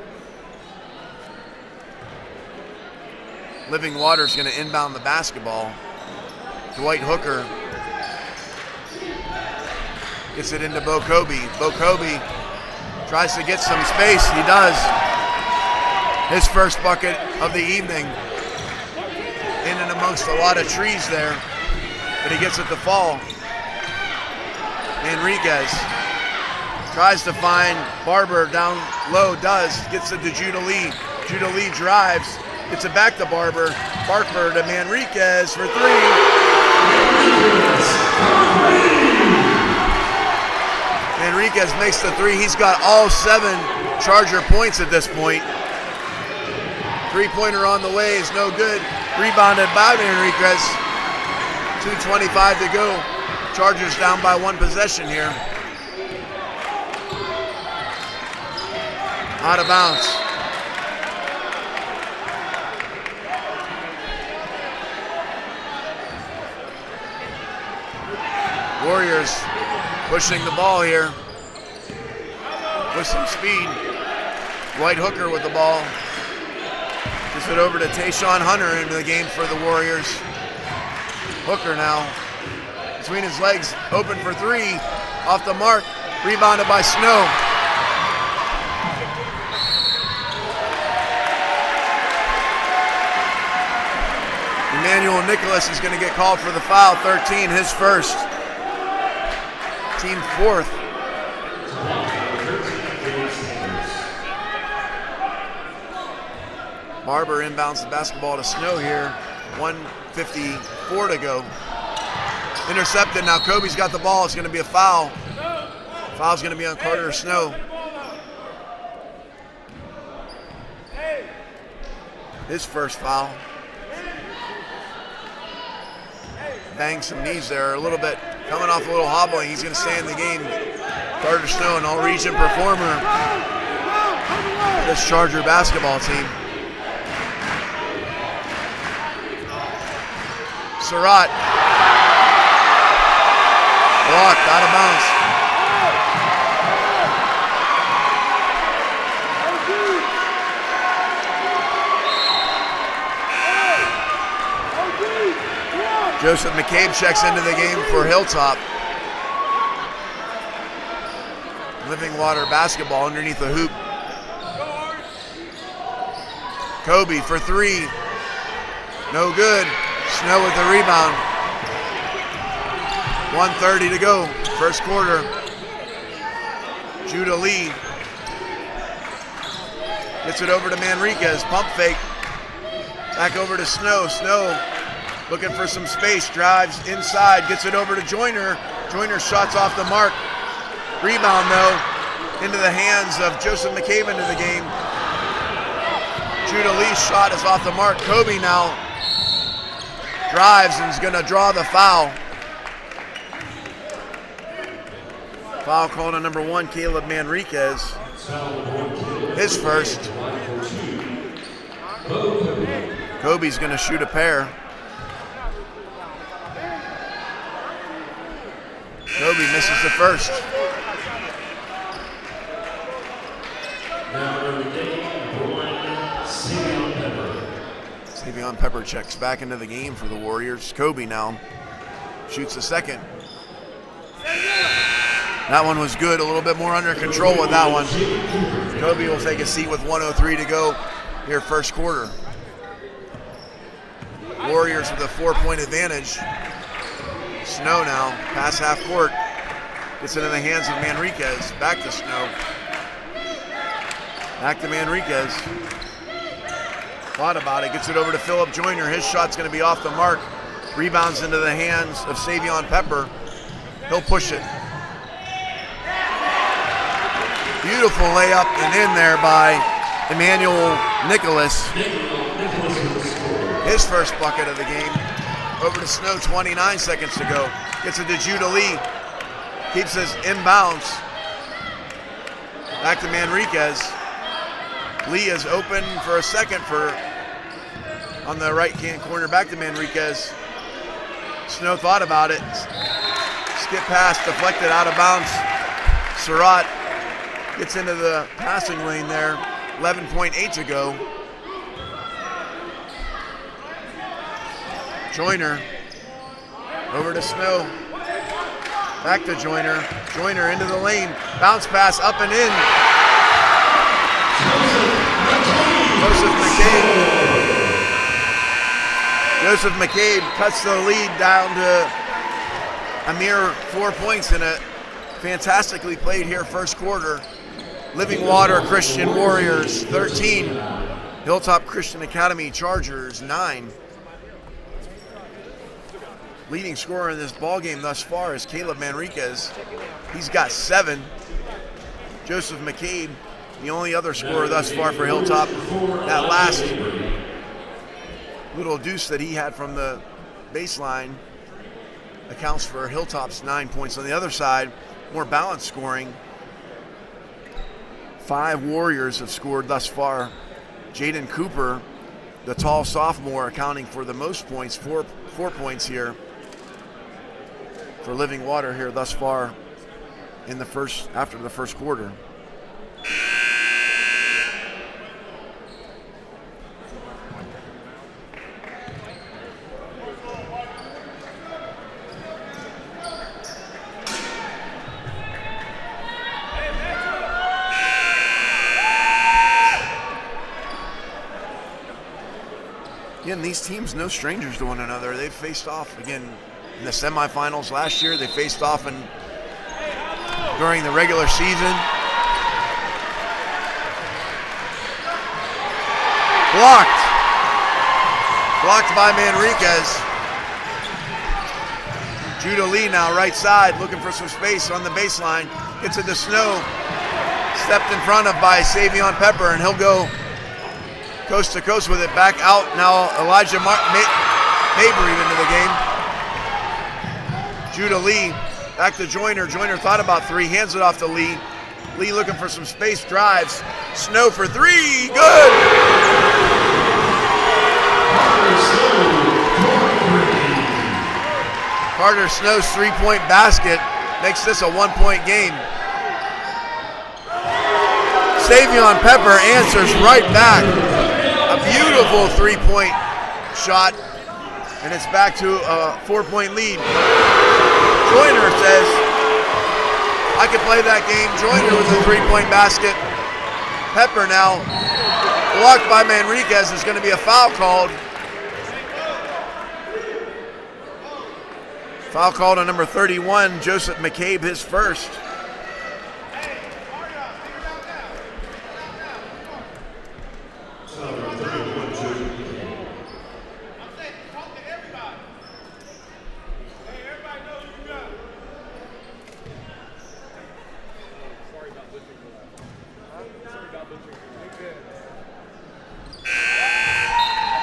Living Water's going to inbound the basketball. Dwight Hooker gets it into Bo Kobe. Bo Kobe tries to get some space. He does. His first bucket of the evening. In and amongst a lot of trees there. But he gets it to fall. Enriquez tries to find Barber down low, does. Gets it to Judah Lee. Judah Lee drives. Gets it back to Barber. Barber to Manriquez for 3. Manriquez makes the 3. He's got all 7 Charger points at this point. Three-pointer on the way is no good. Rebounded by Manriquez. 2:25 to go. Chargers down by 1 possession here. Out of bounds. Warriors pushing the ball here with some speed. Dwight Hooker with the ball. Gets it over to Tayshawn Hunter into the game for the Warriors. Hooker now between his legs, open for 3, off the mark, rebounded by Snow. Emmanuel Nicholas is going to get called for the foul, 13, his first. Team 4th. Barber inbounds the basketball to Snow here. 1:54 to go. Intercepted. Now Kobe's got the ball. It's going to be a foul. Foul's going to be on Carter Snow. His first foul. Banged some knees there a little bit. Coming off a little hobbling. He's going to stay in the game. Carter Snow, an all-region performer for this Charger basketball team. Surratt Blocked, out of bounds. Joseph McCabe checks into the game for Hilltop. Living Water basketball underneath the hoop. Kobe for three. No good. Snow with the rebound. 1:30 to go. First quarter. Judah Lee gets it over to Manriquez. Pump fake. Back over to Snow. Snow looking for some space. Drives inside. Gets it over to Joyner. Joyner shots off the mark. Rebound though into the hands of Joseph McCabe into the game. Judah Lee's shot is off the mark. Kobe now drives and is going to draw the foul. Foul called on number 1, Caleb Manriquez. His first. Kobe's going to shoot a pair. Kobe misses the first. Savion Pepper checks back into the game for the Warriors. Kobe now shoots the second. That one was good, a little bit more under control with that one. Kobe will take a seat with 1:03 to go here first quarter. Warriors with a 4-point advantage. Snow now, past half court. Gets into the hands of Manriquez. Back to Snow. Back to Manriquez. Thought about it, gets it over to Philip Joyner. His shot's going to be off the mark. Rebounds into the hands of Savion Pepper. He'll push it. Beautiful layup and in there by Emmanuel Nicholas. His first bucket of the game. Over to Snow, 29 seconds to go. Gets it to Judah Lee. Keeps his inbounds. Back to Manriquez. Lee is open for a second on the right-hand corner. Back to Manriquez. Snow thought about it. Skip pass, deflected out of bounds. Surratt gets into the passing lane there. 11.8 to go. Joyner over to Snow. Back to Joyner. Joyner into the lane. Bounce pass up and in. Joseph McCabe cuts the lead down to a mere 4 points in a fantastically played here first quarter. Living Water Christian Warriors 13. Hilltop Christian Academy Chargers 9. Leading scorer in this ballgame thus far is Caleb Manriquez. He's got 7. Joseph McCabe, the only other scorer thus far for Hilltop. That last little deuce that he had from the baseline accounts for Hilltop's 9 points. On the other side, more balanced scoring. 5 Warriors have scored thus far. Jaden Cooper, the tall sophomore, accounting for the most points, 4 points here for Living Water here thus far in the after the first quarter. Again, these teams no strangers to one another. They've faced off again in the semifinals last year. They faced off during the regular season. Blocked by Manriquez. Judah Lee now right side looking for some space on the baseline. Gets it to Snow. Stepped in front of by Savion Pepper, and he'll go coast to coast with it. Back out now, Elijah Mabry into the game. Judah Lee back to Joyner. Joyner thought about 3, hands it off to Lee. Lee looking for some space, drives. Snow for 3, good! Carter Snow's 3-point basket makes this a 1-point game. Savion Pepper answers right back. A beautiful 3-point shot, and it's back to a 4-point lead. Joyner says, I can play that game. Joyner with a 3-point basket. Pepper now blocked by Manriquez. There's going to be a foul called. Foul called on number 31, Joseph McCabe, his first.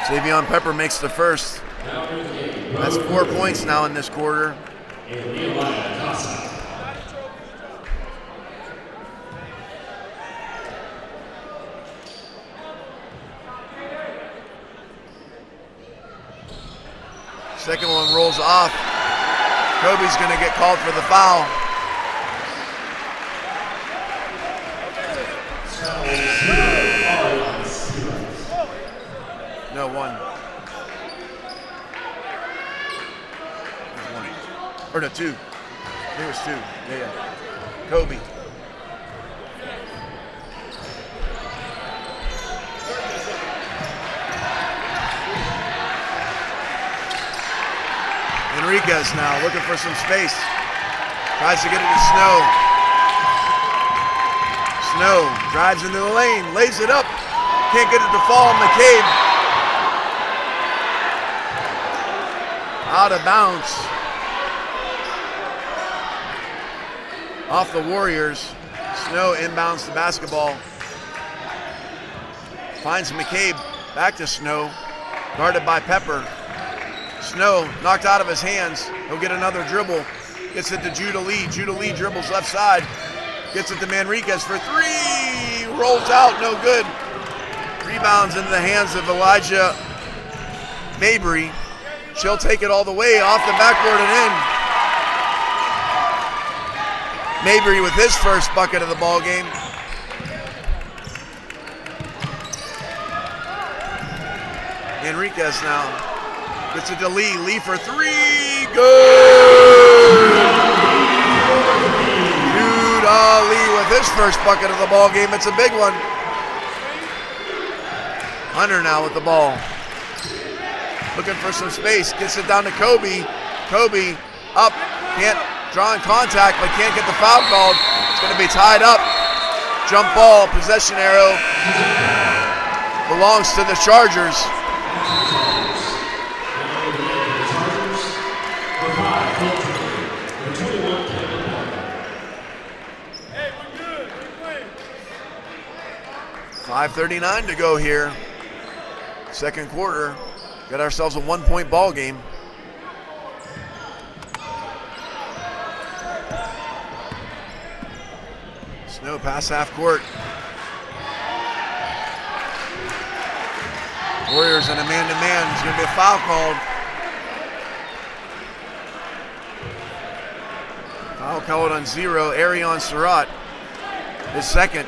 Savion Pepper makes the first. That's 4 points now in this quarter. Second one rolls off. Kobe's going to get called for the foul. No, one. Or no, two. I think it was two. Yeah. Kobe. Enriquez now looking for some space. Tries to get it to Snow. Snow drives into the lane, lays it up. Can't get it to fall. McCabe. Out of bounds. Off the Warriors. Snow inbounds the basketball. Finds McCabe. Back to Snow. Guarded by Pepper. Snow knocked out of his hands. He'll get another dribble. Gets it to Judah Lee. Judah Lee dribbles left side. Gets it to Manriquez for three. Rolls out. No good. Rebounds into the hands of Elijah Mabry. She'll take it all the way off the backboard and in. Mabry with his first bucket of the ball game. Enriquez now gets it to Lee. Lee for three. Good. Judah Lee with his first bucket of the ball game. It's a big one. Hunter now with the ball. Looking for some space. Gets it down to Kobe. Kobe up. Can't draw in contact, but can't get the foul called. It's going to be tied up. Jump ball. Possession arrow. Belongs to the Chargers. Hey, we're good. We're playing. 5:39 to go here. Second quarter. Got ourselves a 1-point ball game. Snow pass half court. Warriors in a man-to-man. There's going to be a foul called. Foul called on 0. Arion Surratt, his second.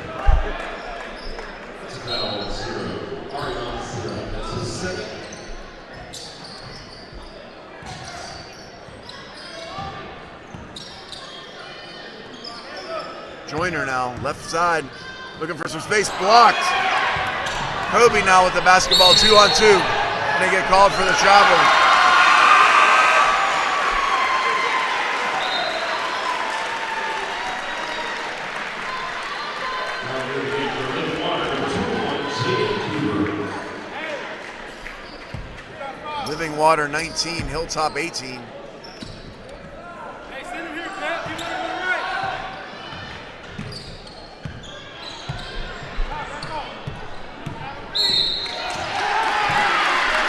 Joyner now, left side, looking for some space, blocked. Kobe now with the basketball, 2-on-2. Gonna get called for the travel. Living Water 19, Hilltop 18.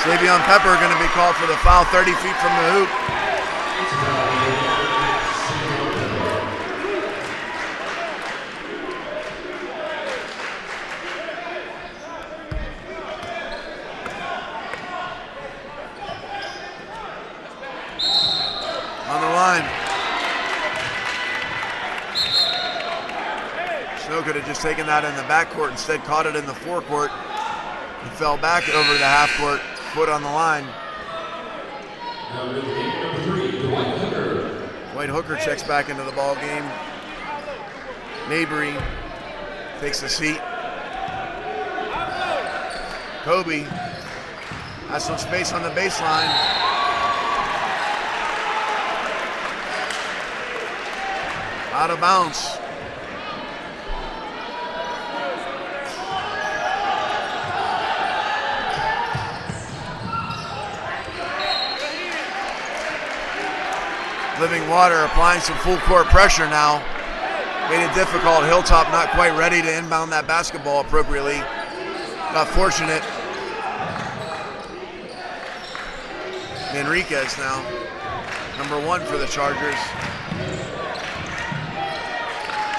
Savion Pepper going to be called for the foul 30 feet from the hoop. On the line. could have just taken that in the backcourt, instead caught it in the forecourt and fell back over the half court, foot on the line. Number 3, Dwight Hooker. Dwight Hooker checks back into the ball game. Mabry takes a seat. Kobe has some space on the baseline. Out of bounds. Living Water applying some full court pressure now. Made it difficult. Hilltop not quite ready to inbound that basketball appropriately. Got fortunate. Manriquez now, number 1 for the Chargers.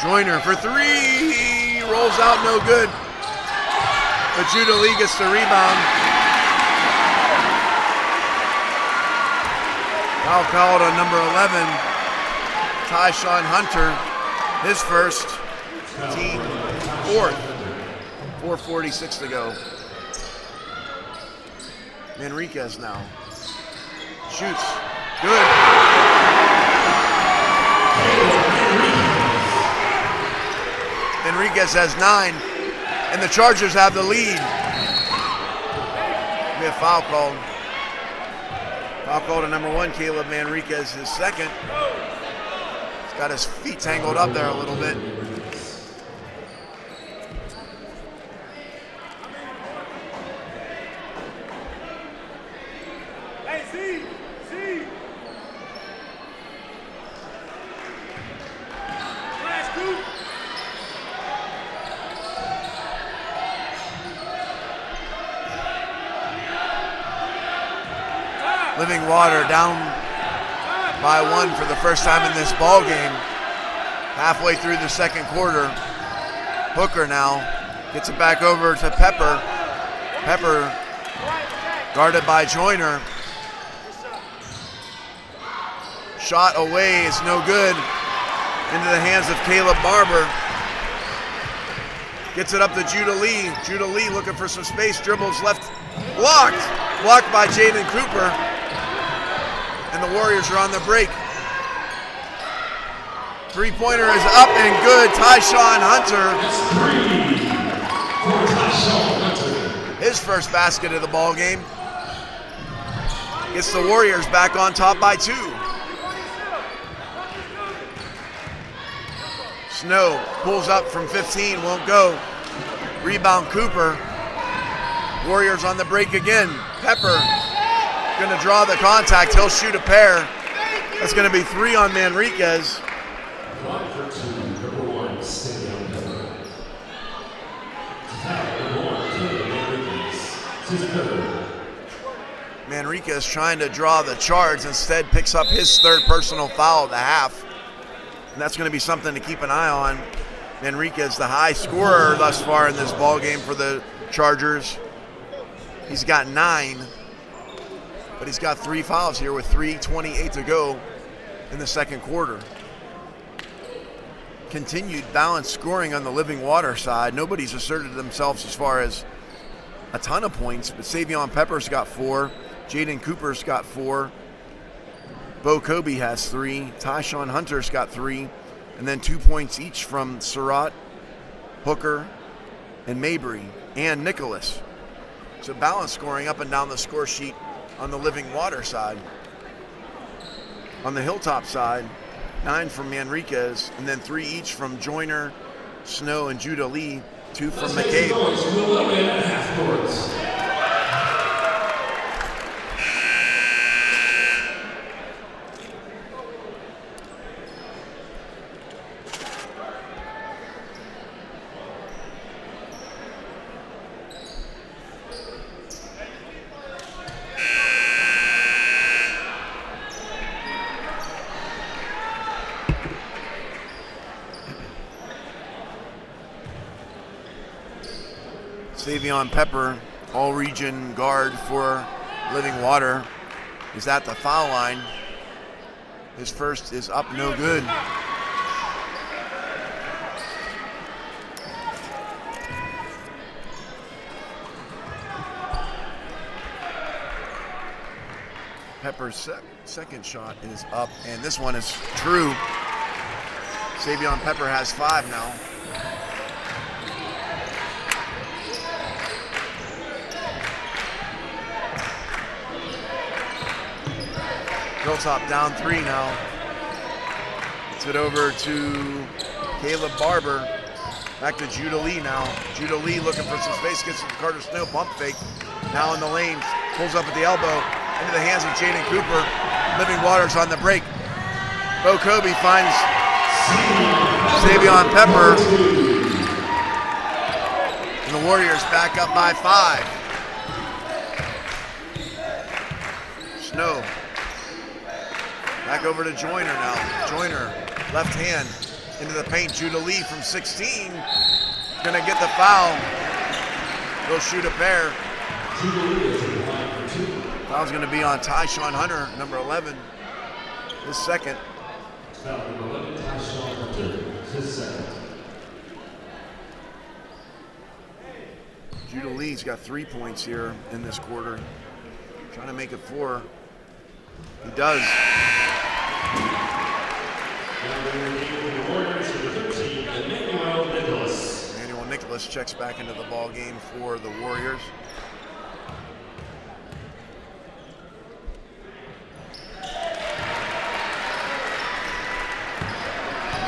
Joyner for 3, rolls out, no good. But Judah Lee gets the rebound. Foul called on number 11, Tyshawn Hunter, his first, team 4th. 4:46 to go. Manriquez now. Shoots. Good. Manriquez has 9, and the Chargers have the lead. We have foul called. Foul called to number 1, Caleb Manriquez, his second. He's got his feet tangled up there a little bit. Living Water down by 1 for the first time in this ball game. Halfway through the second quarter. Hooker now gets it back over to Pepper. Pepper guarded by Joyner. Shot away is no good. Into the hands of Caleb Barber. Gets it up to Judah Lee. Judah Lee looking for some space. Dribbles left. Blocked. Blocked by Jaden Cooper. And the Warriors are on the break. Three-pointer is up and good. Tyshawn Hunter. His first basket of the ball game. Gets the Warriors back on top by 2. Snow pulls up from 15, won't go. Rebound Cooper. Warriors on the break again. Pepper gonna draw the contact. He'll shoot a pair. That's gonna be 3 on Manriquez. Manriquez trying to draw the charge, instead picks up his 3rd personal foul at the half. And that's going to be something to keep an eye on. Manriquez, the high scorer thus far in this ball game for the Chargers. He's got 9, but he's got 3 fouls here with 3:28 to go in the second quarter. Continued balanced scoring on the Living Water side. Nobody's asserted themselves as far as a ton of points, but Savion Pepper's got 4. Jaden Cooper's got 4. Bo Kobe has 3. Tyshawn Hunter's got 3. And then 2 points each from Surratt, Hooker, and Mabry, and Nicholas. So balanced scoring up and down the score sheet on the Living Water side. On the Hilltop side, 9 from Manriquez, and then 3 each from Joyner, Snow, and Judah Lee. 2 from McCabe. Savion Pepper, all-region guard for Living Water, is at the foul line. His first is up, no good. Pepper's second shot is up, and this one is true. Savion Pepper has 5 now. Hilltop down 3 now. Gets it over to Caleb Barber. Back to Judah Lee now. Judah Lee looking for some space, gets to Carter Snow, pump fake. Now in the lane, pulls up at the elbow, into the hands of Jaden Cooper. Living Waters on the break. Bo Kobe finds Savion Pepper. And the Warriors back up by 5. Snow. Back over to Joyner now. Joyner, left hand into the paint. Judah Lee from 16. Gonna get the foul. They'll shoot a pair. Foul's gonna be on Tyshawn Hunter, number 11. His second. Foul number 11, Tyshawn Hunter, his second. Judah Lee's got 3 points here in this quarter. Trying to make it 4. He does. Emmanuel Nicholas checks back into the ball game for the Warriors.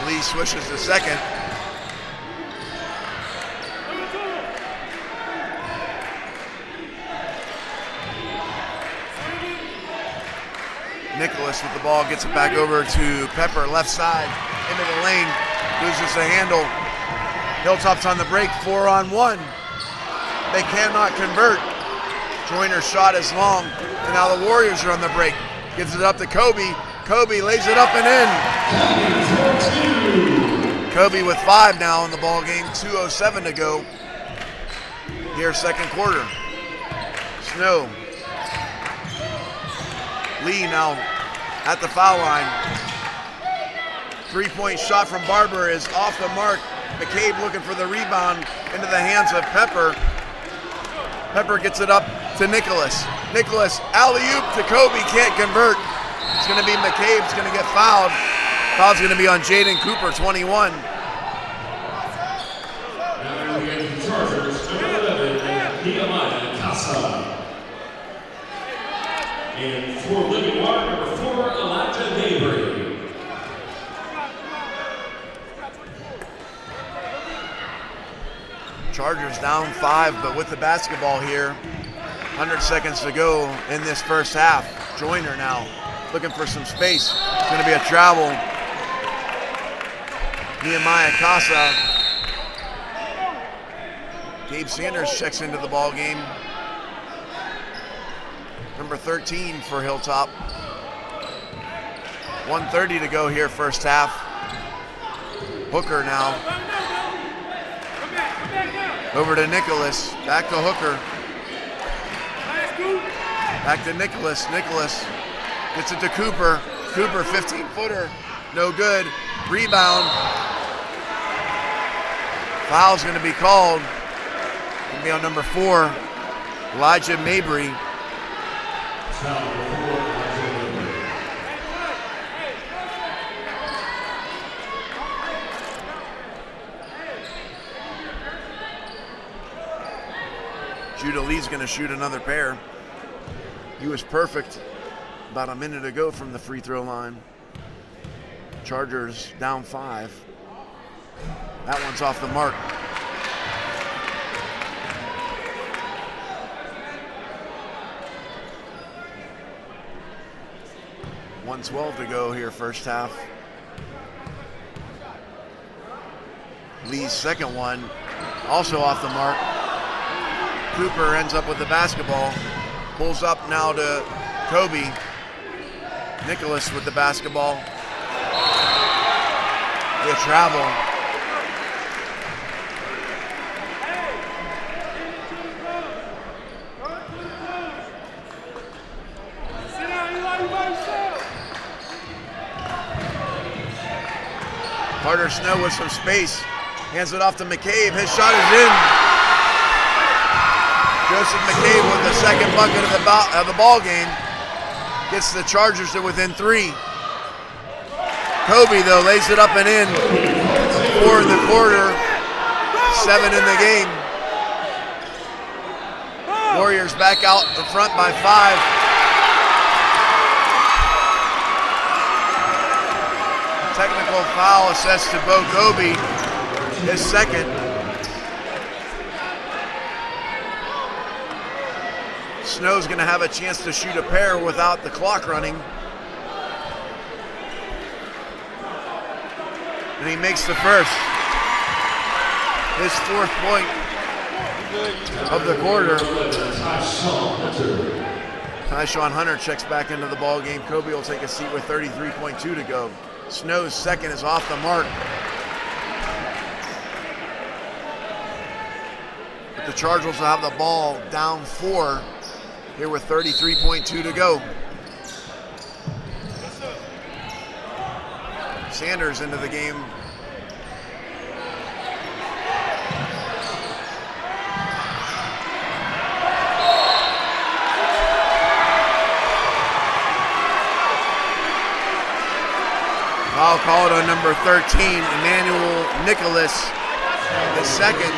Lee swishes the second. Nicholas with the ball, gets it back over to Pepper, left side, into the lane, loses the handle. Hilltop's on the break, 4-on-1. They cannot convert. Joyner's shot is long, and now the Warriors are on the break. Gives it up to Kobe. Kobe lays it up and in. Kobe with 5 now in the ball game, 2:07 to go. Here, second quarter. Snow. Lee now at the foul line. 3-point shot from Barber is off the mark. McCabe looking for the rebound into the hands of Pepper. Pepper gets it up to Nicholas. Nicholas, alley-oop to Kobe, can't convert. It's going to be McCabe's going to get fouled. Foul's going to be on Jaden Cooper, 21. Now we get the Chargers, number 11, Nehemiah Casa. And for Living Water, number 4, Elijah Mabry. Chargers down 5, but with the basketball here. 100 seconds to go in this first half. Joyner now looking for some space. It's going to be a travel. Nehemiah Casa. Gabe Sanders checks into the ball game. Number 13 for Hilltop. 1:30 to go here, first half. Hooker now. Over to Nicholas. Back to Hooker. Back to Nicholas. Nicholas gets it to Cooper. Cooper, 15-footer. No good. Rebound. Foul's going to be called. Going to be on number 4, Elijah Mabry. Judah Lee's going to shoot another pair. He was perfect about a minute ago from the free throw line. Chargers down 5. That one's off the mark. .112 to go here, first half. Lee's second one, also off the mark. Cooper ends up with the basketball. Pulls up now to Kobe. Nicholas with the basketball. They travel. Carter Snow with some space. Hands it off to McCabe. His shot is in. Joseph McCabe with the second bucket of the ball game. gets the Chargers to within 3. Kobe, though, lays it up and in. 4 in the quarter, 7 in the game. Warriors back out in front by 5. Technical foul assessed to Bo Kobe, his second. Snow's going to have a chance to shoot a pair without the clock running. And he makes the first. His 4th point of the quarter. Tyshawn Hunter checks back into the ball game. Kobe will take a seat with 33.2 to go. Snow's second is off the mark. But the Chargers will have the ball down 4 here with 33.2 to go. Sanders into the game. Foul called on number 13, Emmanuel Nicholas, the second.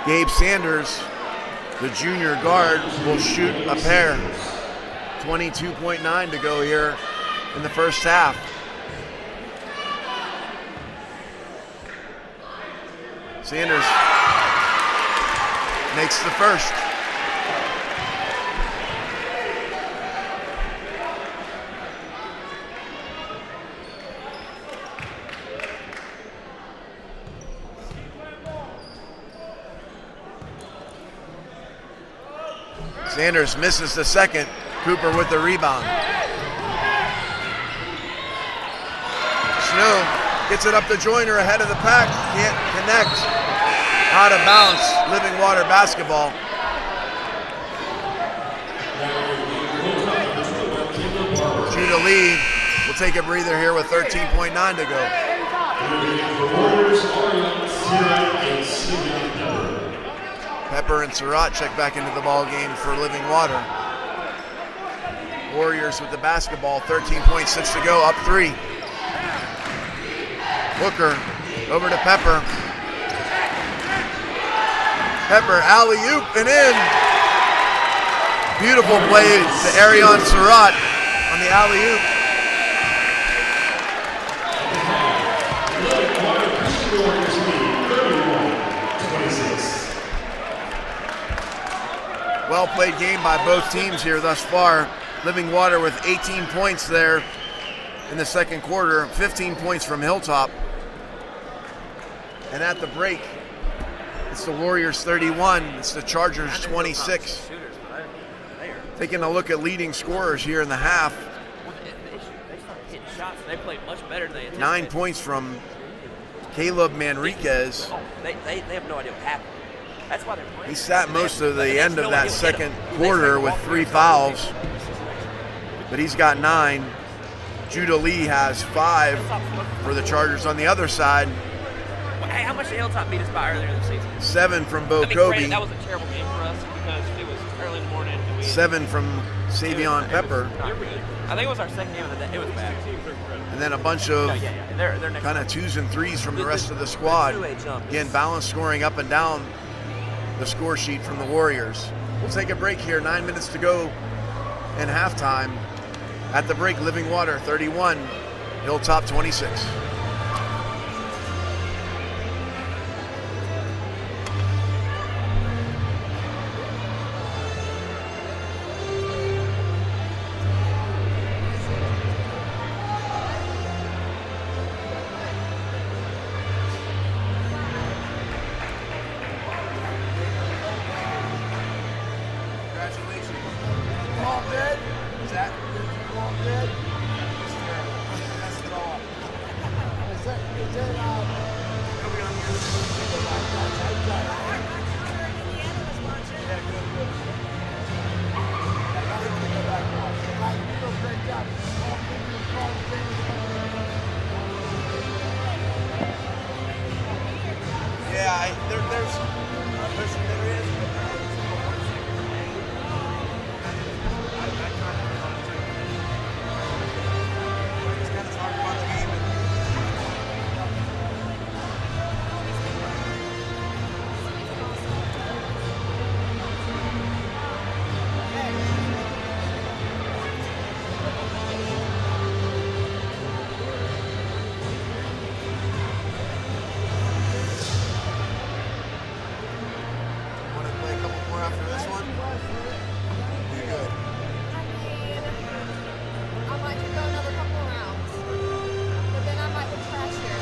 Gabe Sanders, the junior guard, will shoot a pair. 22.9 to go here in the first half. Sanders makes the first. Sanders misses the second. Cooper with the rebound. Snow gets it up to Joyner ahead of the pack. Can't connect. Out of bounds. Living Water basketball. Judah Lee will take a breather here with 13.9 to go. Pepper and Surratt check back into the ball game for Living Water. Warriors with the basketball, 13.6 to go, up 3. Booker over to Pepper. Pepper, alley-oop and in. Beautiful play to Arion Surratt on the alley-oop. Well played game by both teams here thus far. Living Water with 18 points there in the second quarter, 15 points from Hilltop. And at the break, it's the Warriors 31, it's the Chargers 26. Taking a look at leading scorers here in the half. They started hitting shots and they played much better than they anticipated. 9 points from Caleb Manriquez. They have no idea what happened. That's why they're playing. He sat most of the end of that second quarter with 3 fouls, but he's got 9. Judah Lee has 5 for the Chargers on the other side. Hey, how much did Hilltop beat us by earlier this season? 7 from Bo Kobe. Granted, that was a terrible game for us because it was early in the morning. And 7 from Savion Pepper. I think it was our second game of the day. It was bad. And then a bunch of They're kind of 2s and 3s from the rest of the squad. Again, balanced scoring up and down the score sheet from the Warriors. We'll take a break here, 9 minutes to go in halftime. At the break, Living Water 31, Hilltop 26. competition there is. Want to play a couple more after this one? You're good. I might just go another couple of rounds, but then I might go crash here.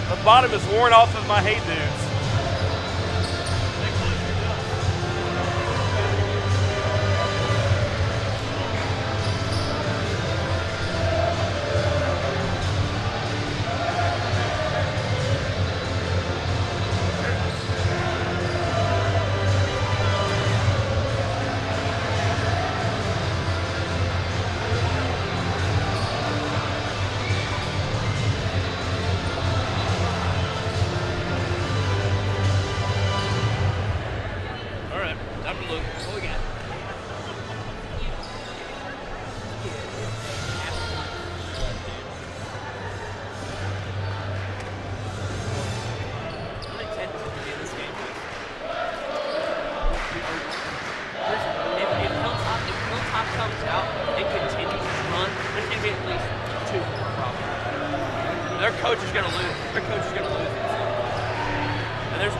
The bottom is worn off of my Hey Dudes.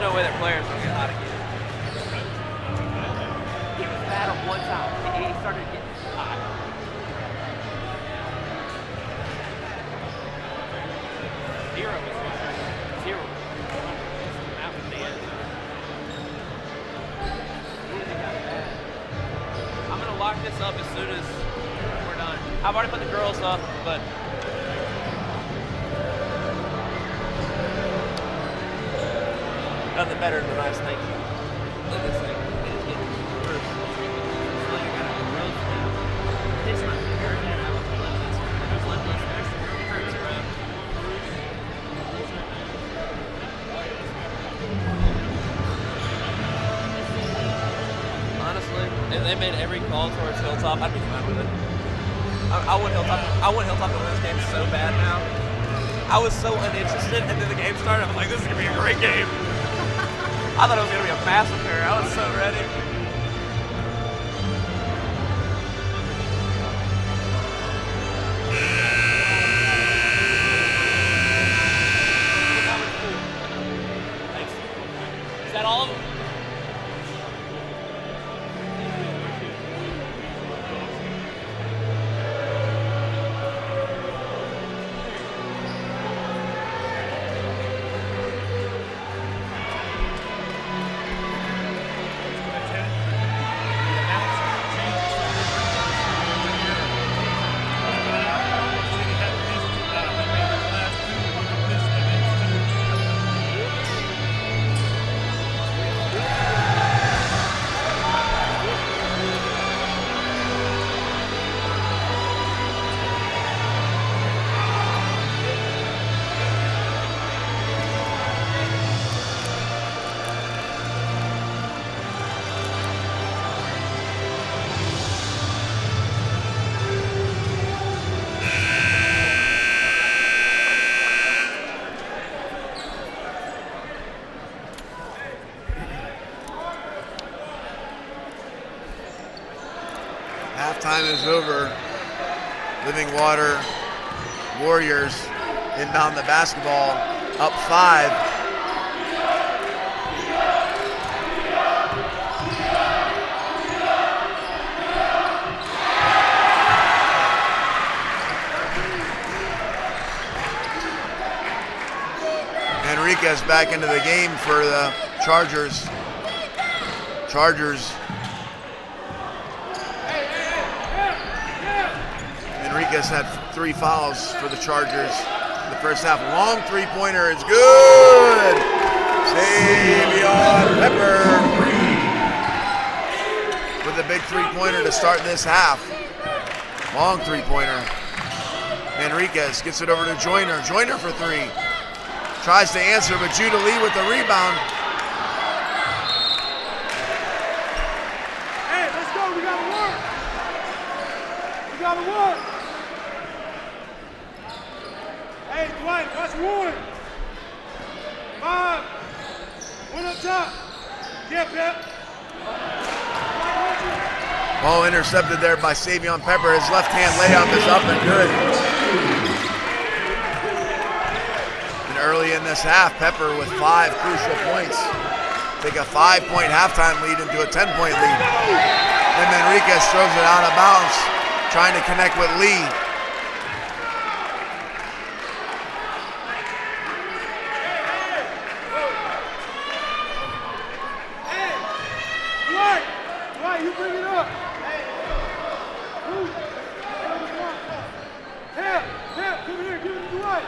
no way their players will get hot again. He was bad at one time. He started getting hot. Zero was zero. That was the end. I'm gonna lock this up as soon as we're done. I've already put the girls up, but nothing better than a nice thing. Look at this thing. It is getting worse. It's like I got a growth now. It's not hurting. I was left this next to it hurts, bro. Honestly, if they made every call towards Hilltop, I'd be fine with it. I want Hilltop to win this game so bad now. I was so uninterested, and then the game started. I was like, this is gonna be a great game. I thought it was gonna be a massacre. I was so ready. Thanks. Is that all of them? Halftime is over. Living Water Warriors inbound the basketball, up 5. Enriquez back into the game for the Chargers. Enriquez had 3 fouls for the Chargers in the first half. Long three-pointer is good. Savion Pepper with a big three-pointer to start this half. Long three-pointer. Enriquez gets it over to Joyner. Joyner for 3. Tries to answer, but Judah Lee with the rebound. Hey, let's go. We gotta work. We gotta work. Hey, Dwight, that's 1. 5. 1 up top. Yeah, Pep. Ball intercepted there by Savion Pepper. His left-hand layup is up and good. And early in this half, Pepper with 5 crucial points. Take a 5-point halftime lead into a 10-point lead. Then Enriquez throws it out of bounds, trying to connect with Lee. Dwight, you bring it up. Come here, give it to Dwight.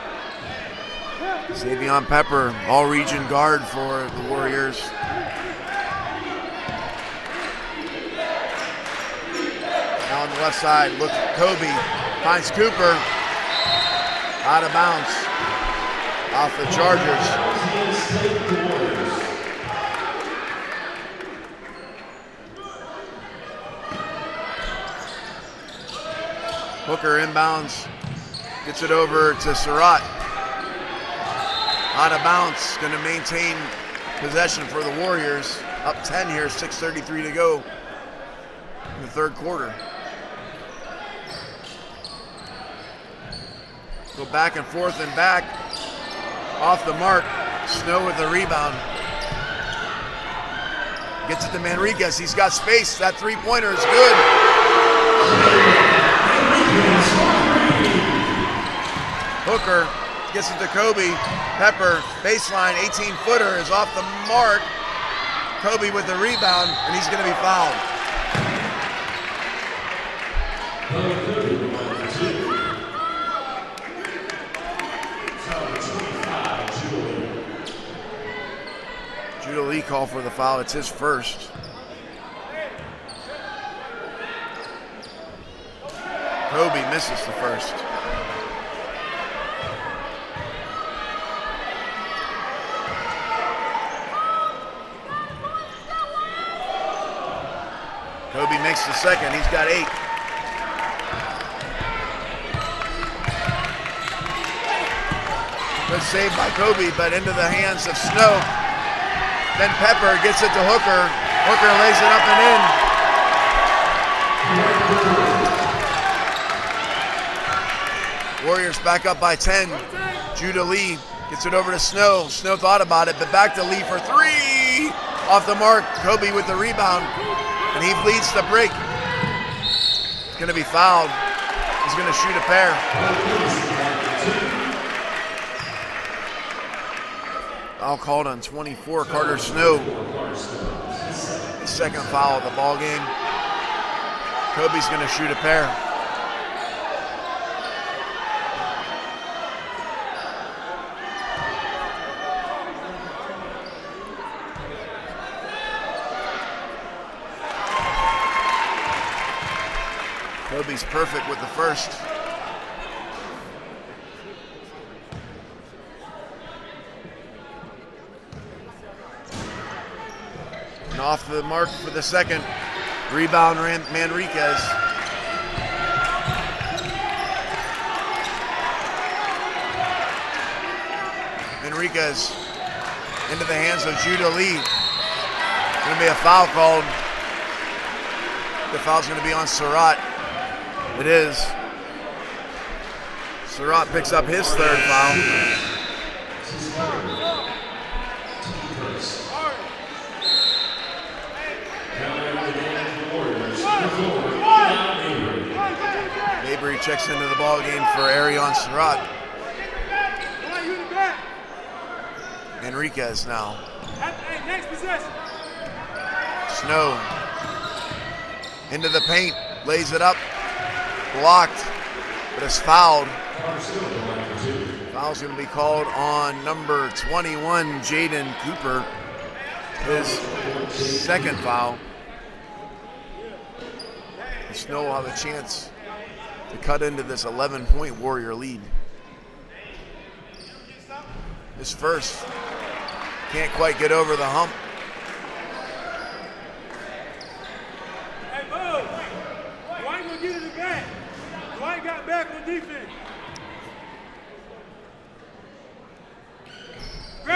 Savion Pepper, all-region guard for the Warriors. Now on the left side, look, Kobe finds Cooper. Out of bounds. Off the Chargers. Hooker inbounds, gets it over to Surratt. Out of bounds, going to maintain possession for the Warriors. Up 10 here, 6:33 to go in the third quarter. Go back and forth and back. Off the mark, Snow with the rebound. Gets it to Manriquez. He's got space. That three-pointer is good. Hooker gets it to Kobe. Pepper, baseline, 18-footer is off the mark. Kobe with the rebound, and he's going to be fouled. Judah Lee called for the foul. It's his first. Kobe misses the first. Kobe makes the second. He's got 8. Good save by Kobe, but into the hands of Snow. Then Pepper gets it to Hooker. Hooker lays it up and in. Warriors back up by 10. Judah Lee gets it over to Snow. Snow thought about it, but back to Lee for 3. Off the mark. Kobe with the rebound. And he leads the break. He's going to be fouled. He's going to shoot a pair. Foul called on 24, Carter Snow. The second foul of the ball game. Kobe's going to shoot a pair. Kobe's perfect with the first. And off the mark for the second. Rebound Manriquez. Manriquez into the hands of Judah Lee. Going to be a foul called. The foul's going to be on Surratt. It is. Surratt picks up his third foul. Mabry checks into the ball game for Arion Surratt. Enriquez now. Next possession. Snow into the paint, lays it up, blocked, but is fouled. Foul's going to be called on number 21, Jaden Cooper. His second foul. Snow will have a chance to cut into this 11-point Warrior lead. His first. Can't quite get over the hump. Hey, Bo, Dwight gonna get it back. Dwight got back on defense.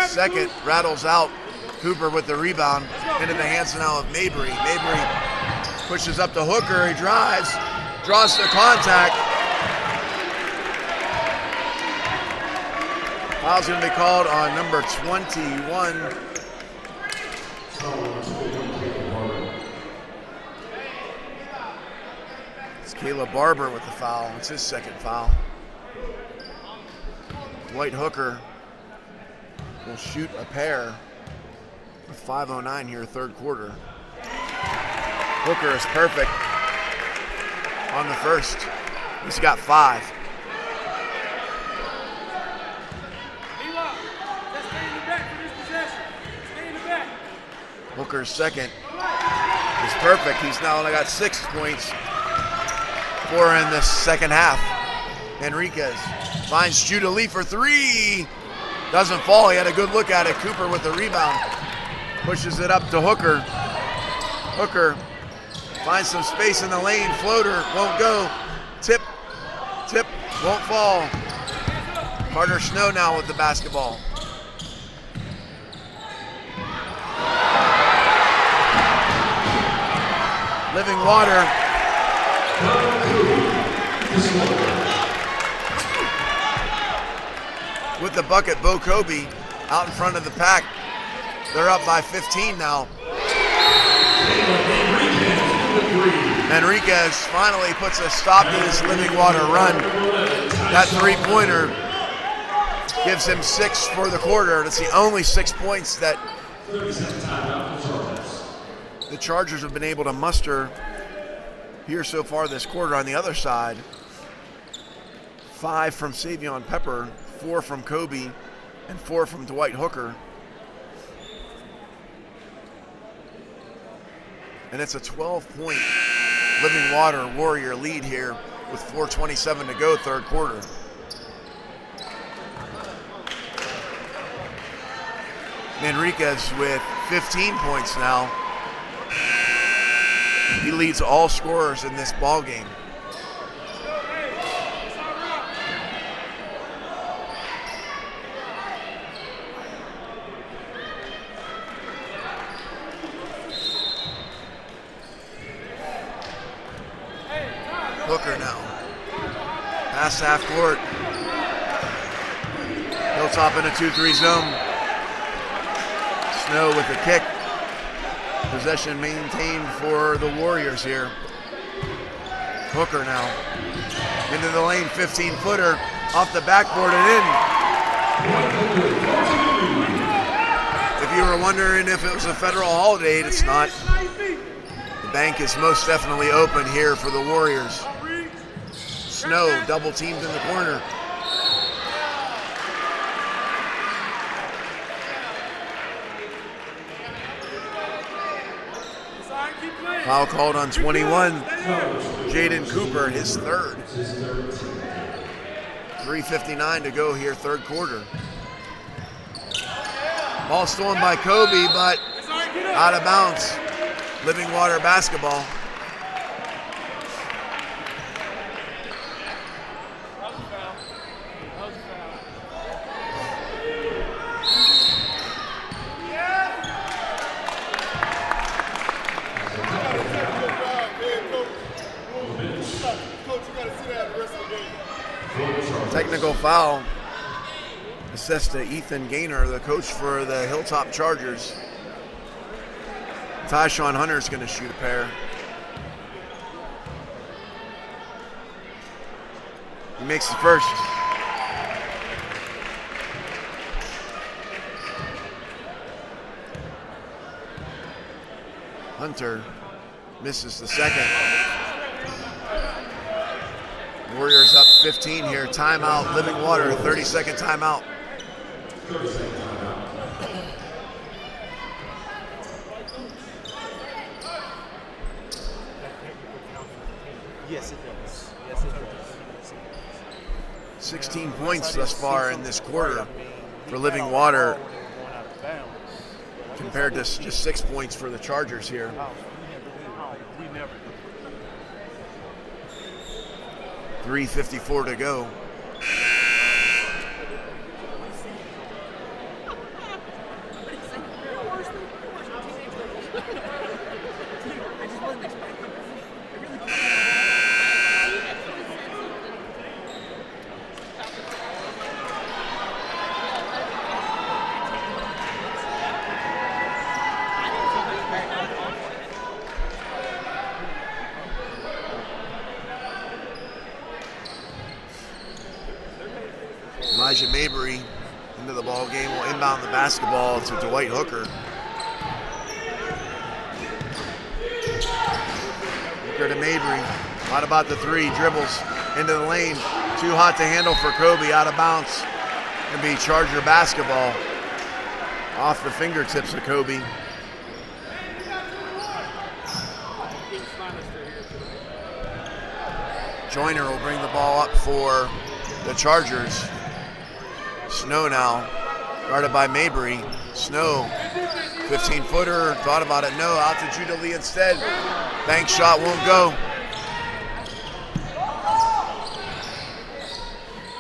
Second rattles out. Cooper with the rebound into the hands now of Mabry. Mabry pushes up to Hooker. He drives, draws the contact. Foul's going to be called on number 21. It's Caleb Barber with the foul. It's his second foul. Dwight Hooker will shoot a pair with 5:09 here, third quarter. Hooker is perfect on the first. He's got 5. Hooker's second is perfect. He's now only got 6 points. 4 in the second half. Enriquez finds Judah Lee for 3. Doesn't fall. He had a good look at it. Cooper with the rebound. Pushes it up to Hooker. Hooker finds some space in the lane. Floater won't go. Tip, won't fall. Carter Snow now with the basketball. Living Water. With the bucket, Bo Kobe out in front of the pack. They're up by 15 now. Enriquez finally puts a stop to this Living Water run. That three-pointer gives him 6 for the quarter. That's the only 6 points that the Chargers have been able to muster here so far this quarter. On the other side, 5 from Savion Pepper, 4 from Kobe, and 4 from Dwight Hooker. And it's a 12-point Living Water Warrior lead here with 4:27 to go, third quarter. Enriquez with 15 points now. He leads all scorers in this ball game. Hooker now. Pass half court. Hilltop in a 2-3 zone. Snow with the kick. Possession maintained for the Warriors here. Hooker now. Into the lane, 15-footer. Off the backboard and in. If you were wondering if it was a federal holiday, it's not. The bank is most definitely open here for the Warriors. Snow double teamed in the corner. Foul called on 21. Jaden Cooper, his third. 3:59 to go here, third quarter. Ball stolen by Kobe, but out of bounds. Living Water basketball. Technical foul assessed to Ethan Gaynor, the coach for the Hilltop Chargers. Tyshawn Hunter's going to shoot a pair. He makes the first. Hunter misses the second. Warriors up 15 here. Timeout, Living Water, 30-second timeout. Yes, it does. Yes, it does. 16 points thus far in this quarter for Living Water, compared to just 6 points for the Chargers here. 3:54 to go. Mabry into the ball game will inbound the basketball to Dwight Hooker. Hooker to Mabry. Thought about the three, dribbles into the lane. Too hot to handle for Kobe, out of bounds. Gonna be Charger basketball off the fingertips of Kobe. Joyner will bring the ball up for the Chargers. Snow now, guarded by Mabry. Snow, 15-footer, thought about it, no, out to Judah Lee instead. Bank shot won't go.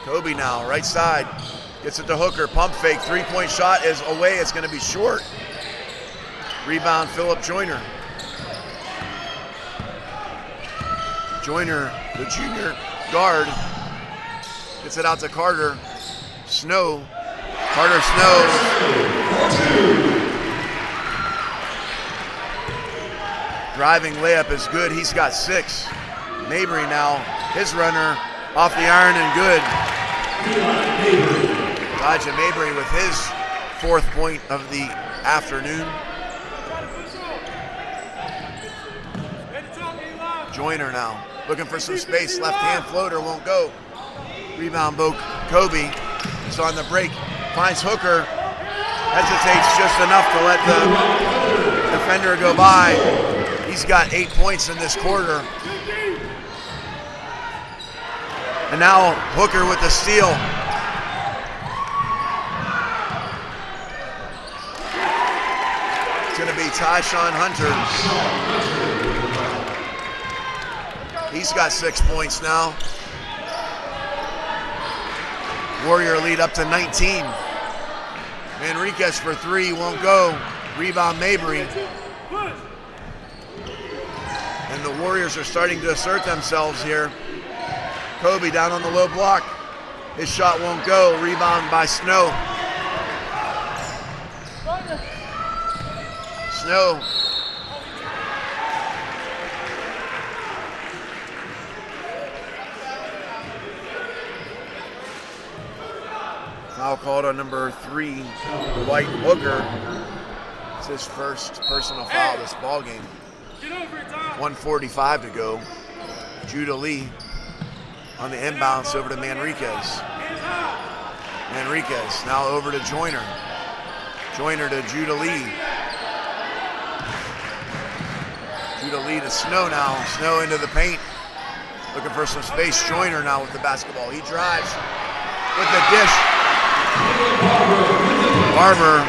Kobe now, right side, gets it to Hooker, pump fake, three-point shot is away, it's gonna be short. Rebound, Phillip Joyner. Joyner, the junior guard, gets it out to Carter. Snow, Carter Snow. Driving layup is good. He's got 6. Mabry now, his runner off the iron and good. Elijah Mabry with his 4th point of the afternoon. Joyner now, looking for some space. Left hand floater won't go. Rebound Kobe. He's on the break. Finds Hooker. Hesitates just enough to let the defender go by. He's got 8 points in this quarter. And now Hooker with the steal. It's going to be Tyshawn Hunter. He's got 6 points now. Warrior lead up to 19. Manriquez for 3, won't go. Rebound Mabry. And the Warriors are starting to assert themselves here. Kobe down on the low block. His shot won't go. Rebound by Snow. Snow. Foul called on number 3, Dwight Hooker. It's his first personal foul this ball game. 1:45 to go. Judah Lee on the inbounds over to Manriquez. Manriquez now over to Joyner. Joyner to Judah Lee. Judah Lee to Snow now. Snow into the paint. Looking for some space. Joyner now with the basketball. He drives with the dish. Barber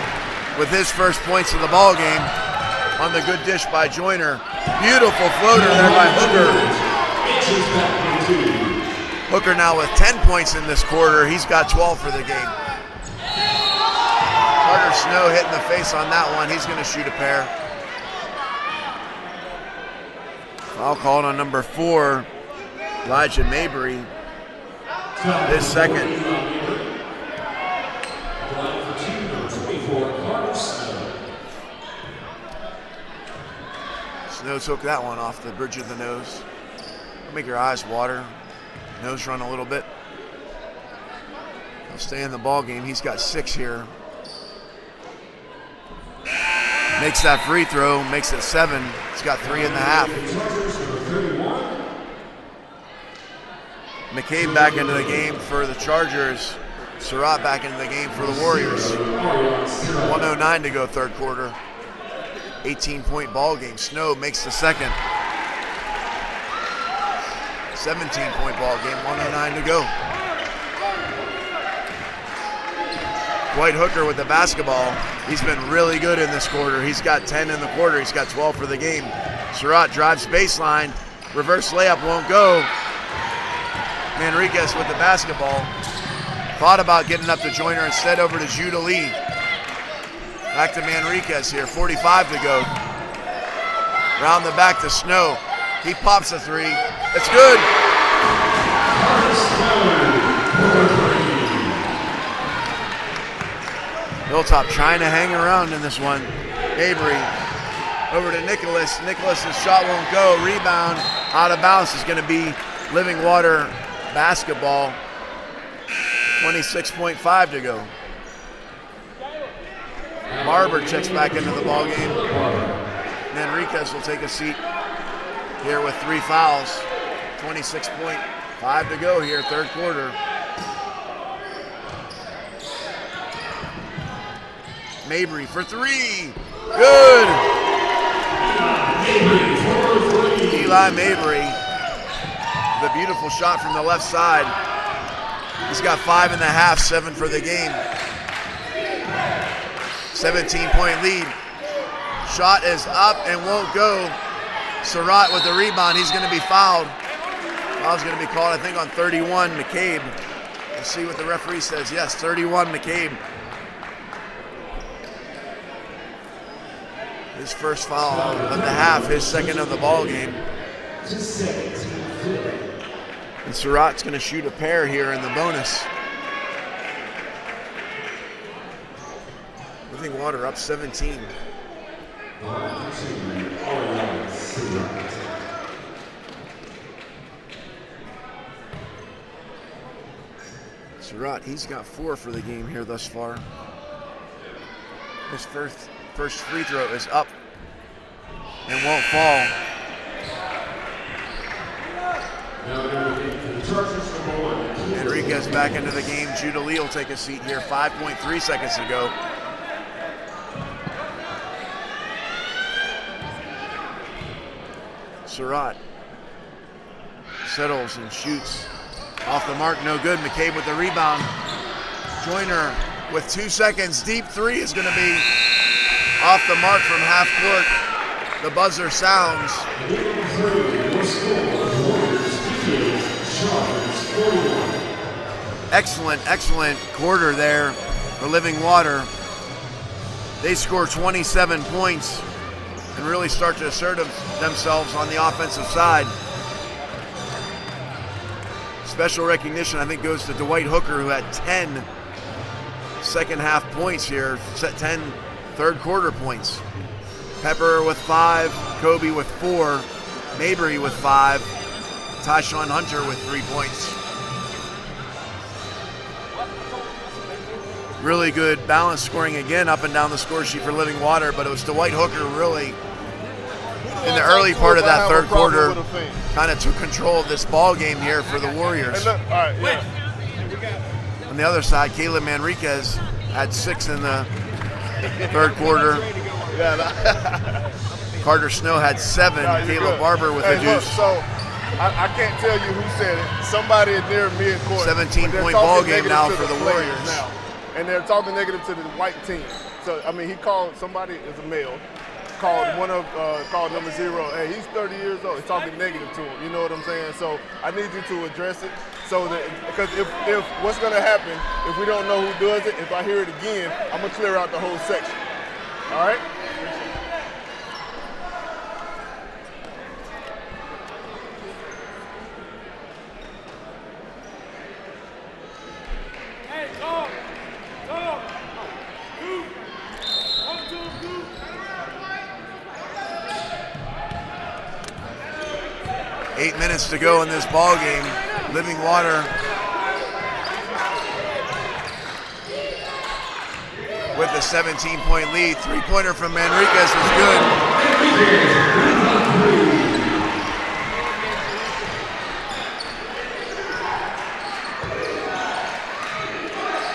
with his first points of the ball game on the good dish by Joyner. Beautiful floater there by Hooker. Hooker now with 10 points in this quarter. He's got 12 for the game. Carter Snow hitting the face on that one. He's going to shoot a pair. Foul called on number 4, Elijah Mabry. His second. Snow took that one off the bridge of the nose. Make your eyes water. Nose run a little bit. He'll stay in the ball game. He's got 6 here. Makes that free throw, makes it 7. He's got 3.5. McCabe back into the game for the Chargers. Surratt back into the game for the Warriors. 1:09 to go third quarter. 18-point ball game. Snow makes the second. 17-point ball game. 1:09 to go. Dwight Hooker with the basketball. He's been really good in this quarter. He's got 10 in the quarter. He's got 12 for the game. Surratt drives baseline. Reverse layup won't go. Manriquez with the basketball. Thought about getting up to Joyner, instead over to Judah Lee. Back to Manriquez here, 45 to go. Round the back to Snow. He pops a 3. It's good. Hilltop trying to hang around in this one. Mabry over to Nicholas. Nicholas's shot won't go. Rebound out of bounds is going to be Living Water basketball. 26.5 to go. Barber checks back into the ball game. Manriquez will take a seat here with 3 fouls. 26.5 to go here, third quarter. Mabry for 3. Good. Eli Mabry. The beautiful shot from the left side. He's got 5.5, 7 for the game. 17-point lead. Shot is up and won't go. Surratt with the rebound. He's going to be fouled. Foul's going to be called, I think, on 31, McCabe. We'll see what the referee says. Yes, 31, McCabe. His first foul of the half, his second of the ball game. And Surratt's going to shoot a pair here in the bonus. Living Water up 17. Surratt, he's got 4 for the game here thus far. His first free throw is up and won't fall. Enriquez back into the game. Judah Lee will take a seat here. 5.3 seconds to go. Surratt settles and shoots. Off the mark, no good. McCabe with the rebound. Joyner with 2 seconds. Deep three is going to be off the mark from half court. The buzzer sounds. Excellent quarter there for Living Water. They score 27 points and really start to assert themselves on the offensive side. Special recognition, I think, goes to Dwight Hooker, who had 10 second half points here, 10 third quarter points. Pepper with 5, Kobe with 4, Mabry with 5, Tyshawn Hunter with 3 points. Really good balanced scoring again up and down the score sheet for Living Water, but it was Dwight Hooker really in the early part of that third quarter kind of took control of this ball game here for the Warriors. All right, yeah. On the other side, Caleb Manriquez had 6 in the third quarter. Carter Snow had 7. Caleb Barber with a deuce. So I can't tell you who said it. Somebody near mid-court. 17-point ball game now for the Warriors. Now. And they're talking negative to the white team. So, I mean, he called somebody as a male, called number 0. Hey, he's 30 years old. He's talking negative to him. You know what I'm saying? So I need you to address it. So that, because if what's going to happen, if we don't know who does it, if I hear it again, I'm going to clear out the whole section. All right? Hey, go! 8 minutes to go in this ball game. Living Water with a 17-point lead. 3-pointer from Manriquez was good.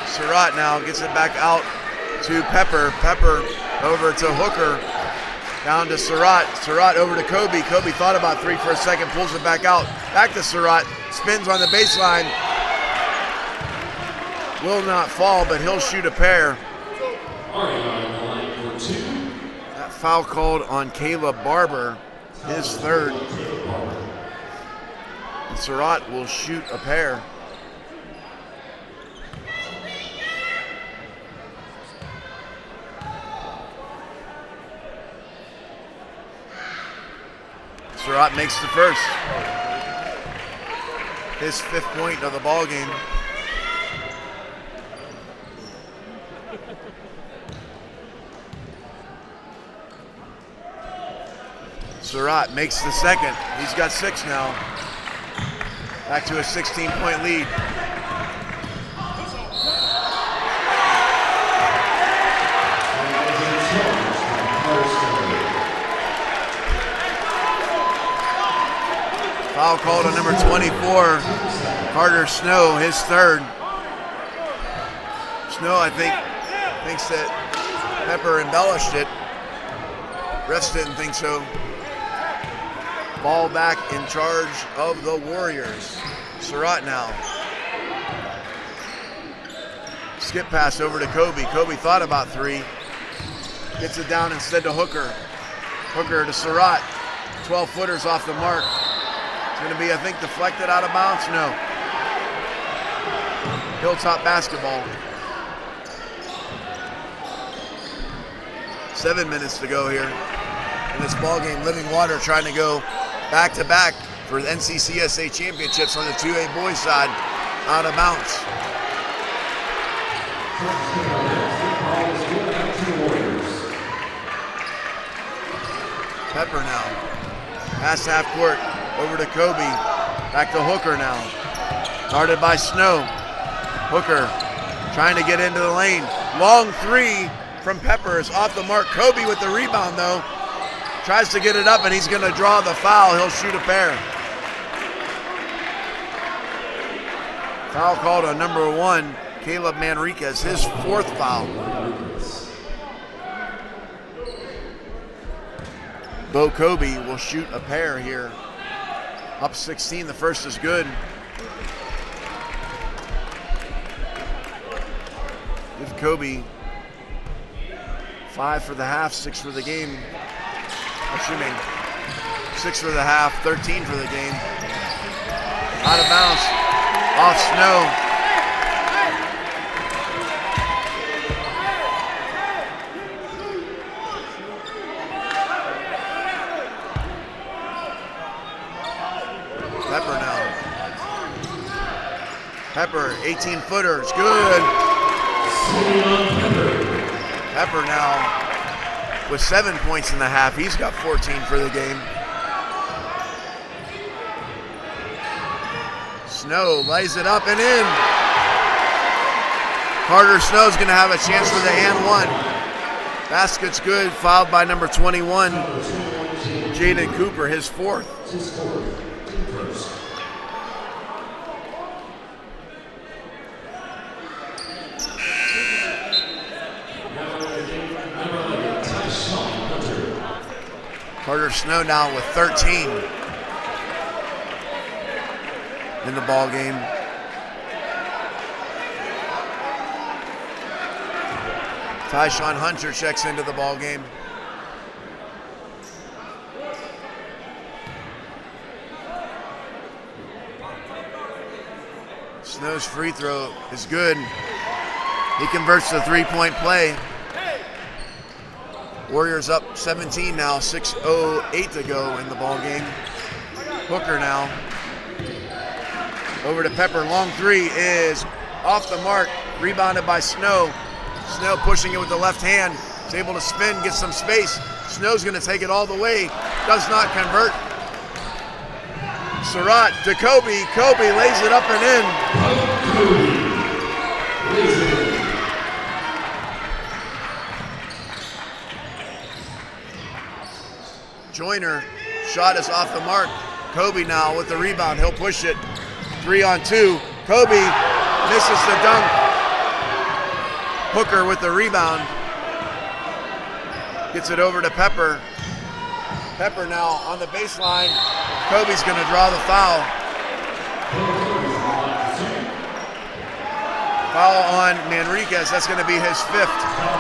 Surratt now gets it back out to Pepper. Pepper over to Hooker. Down to Surratt. Surratt over to Kobe. Kobe thought about 3 for a second, pulls it back out. Back to Surratt. Spins on the baseline. Will not fall, but he'll shoot a pair. That foul called on Caleb Barber, his 3rd. And Surratt will shoot a pair. Surratt makes the first. His 5th point of the ball game. Surratt makes the 2nd. He's got 6 now. Back to a 16-point lead. Foul called on number 24, Carter Snow, his 3rd. Snow, I think, thinks that Pepper embellished it. Refs didn't think so. Ball back in charge of the Warriors. Surratt now. Skip pass over to Kobe. Kobe thought about 3. Gets it down instead to Hooker. Hooker to Surratt. 12-footers off the mark. It's going to be, I think, deflected out of bounds. No. Hilltop basketball. 7 minutes to go here in this ball game. Living Water trying to go back-to-back for the NCCSA championships on the 2A boys side. Out of bounds. Pepper now. Pass half court over to Kobe. Back to Hooker now. Guarded by Snow. Hooker trying to get into the lane. Long three from Pepper is off the mark. Kobe with the rebound though. Tries to get it up and he's going to draw the foul. He'll shoot a pair. Foul called on number 1, Caleb Manriquez, his 4th foul. Bo Kobe will shoot a pair here. Up 16, the first is good. Give Kobe 5 for the half, 6 for the game. Excuse me, 6 for the half, 13 for the game. Out of bounds, off Snow. Pepper now. Pepper, 18-footer, it's good. Pepper now with 7 points in the half. He's got 14 for the game. Snow lays it up and in. Carter Snow's going to have a chance for the and one. Basket's good, fouled by number 21, Jaden Cooper, his 4th. Carter Snow now with 13 in the ball game. Tyshawn Hunter checks into the ball game. Snow's free throw is good. He converts the 3-point play. Warriors up 17 now, 6:08 to go in the ball game. Hooker now. Over to Pepper, long three is off the mark, rebounded by Snow. Snow pushing it with the left hand, is able to spin, get some space. Snow's gonna take it all the way, does not convert. Surratt to Kobe, Kobe lays it up and in. Joyner, shot is off the mark. Kobe now with the rebound, he'll push it. 3-on-2, Kobe misses the dunk. Hooker with the rebound. Gets it over to Pepper. Pepper now on the baseline. Kobe's gonna draw the foul. Foul on Manriquez, that's gonna be his 5th.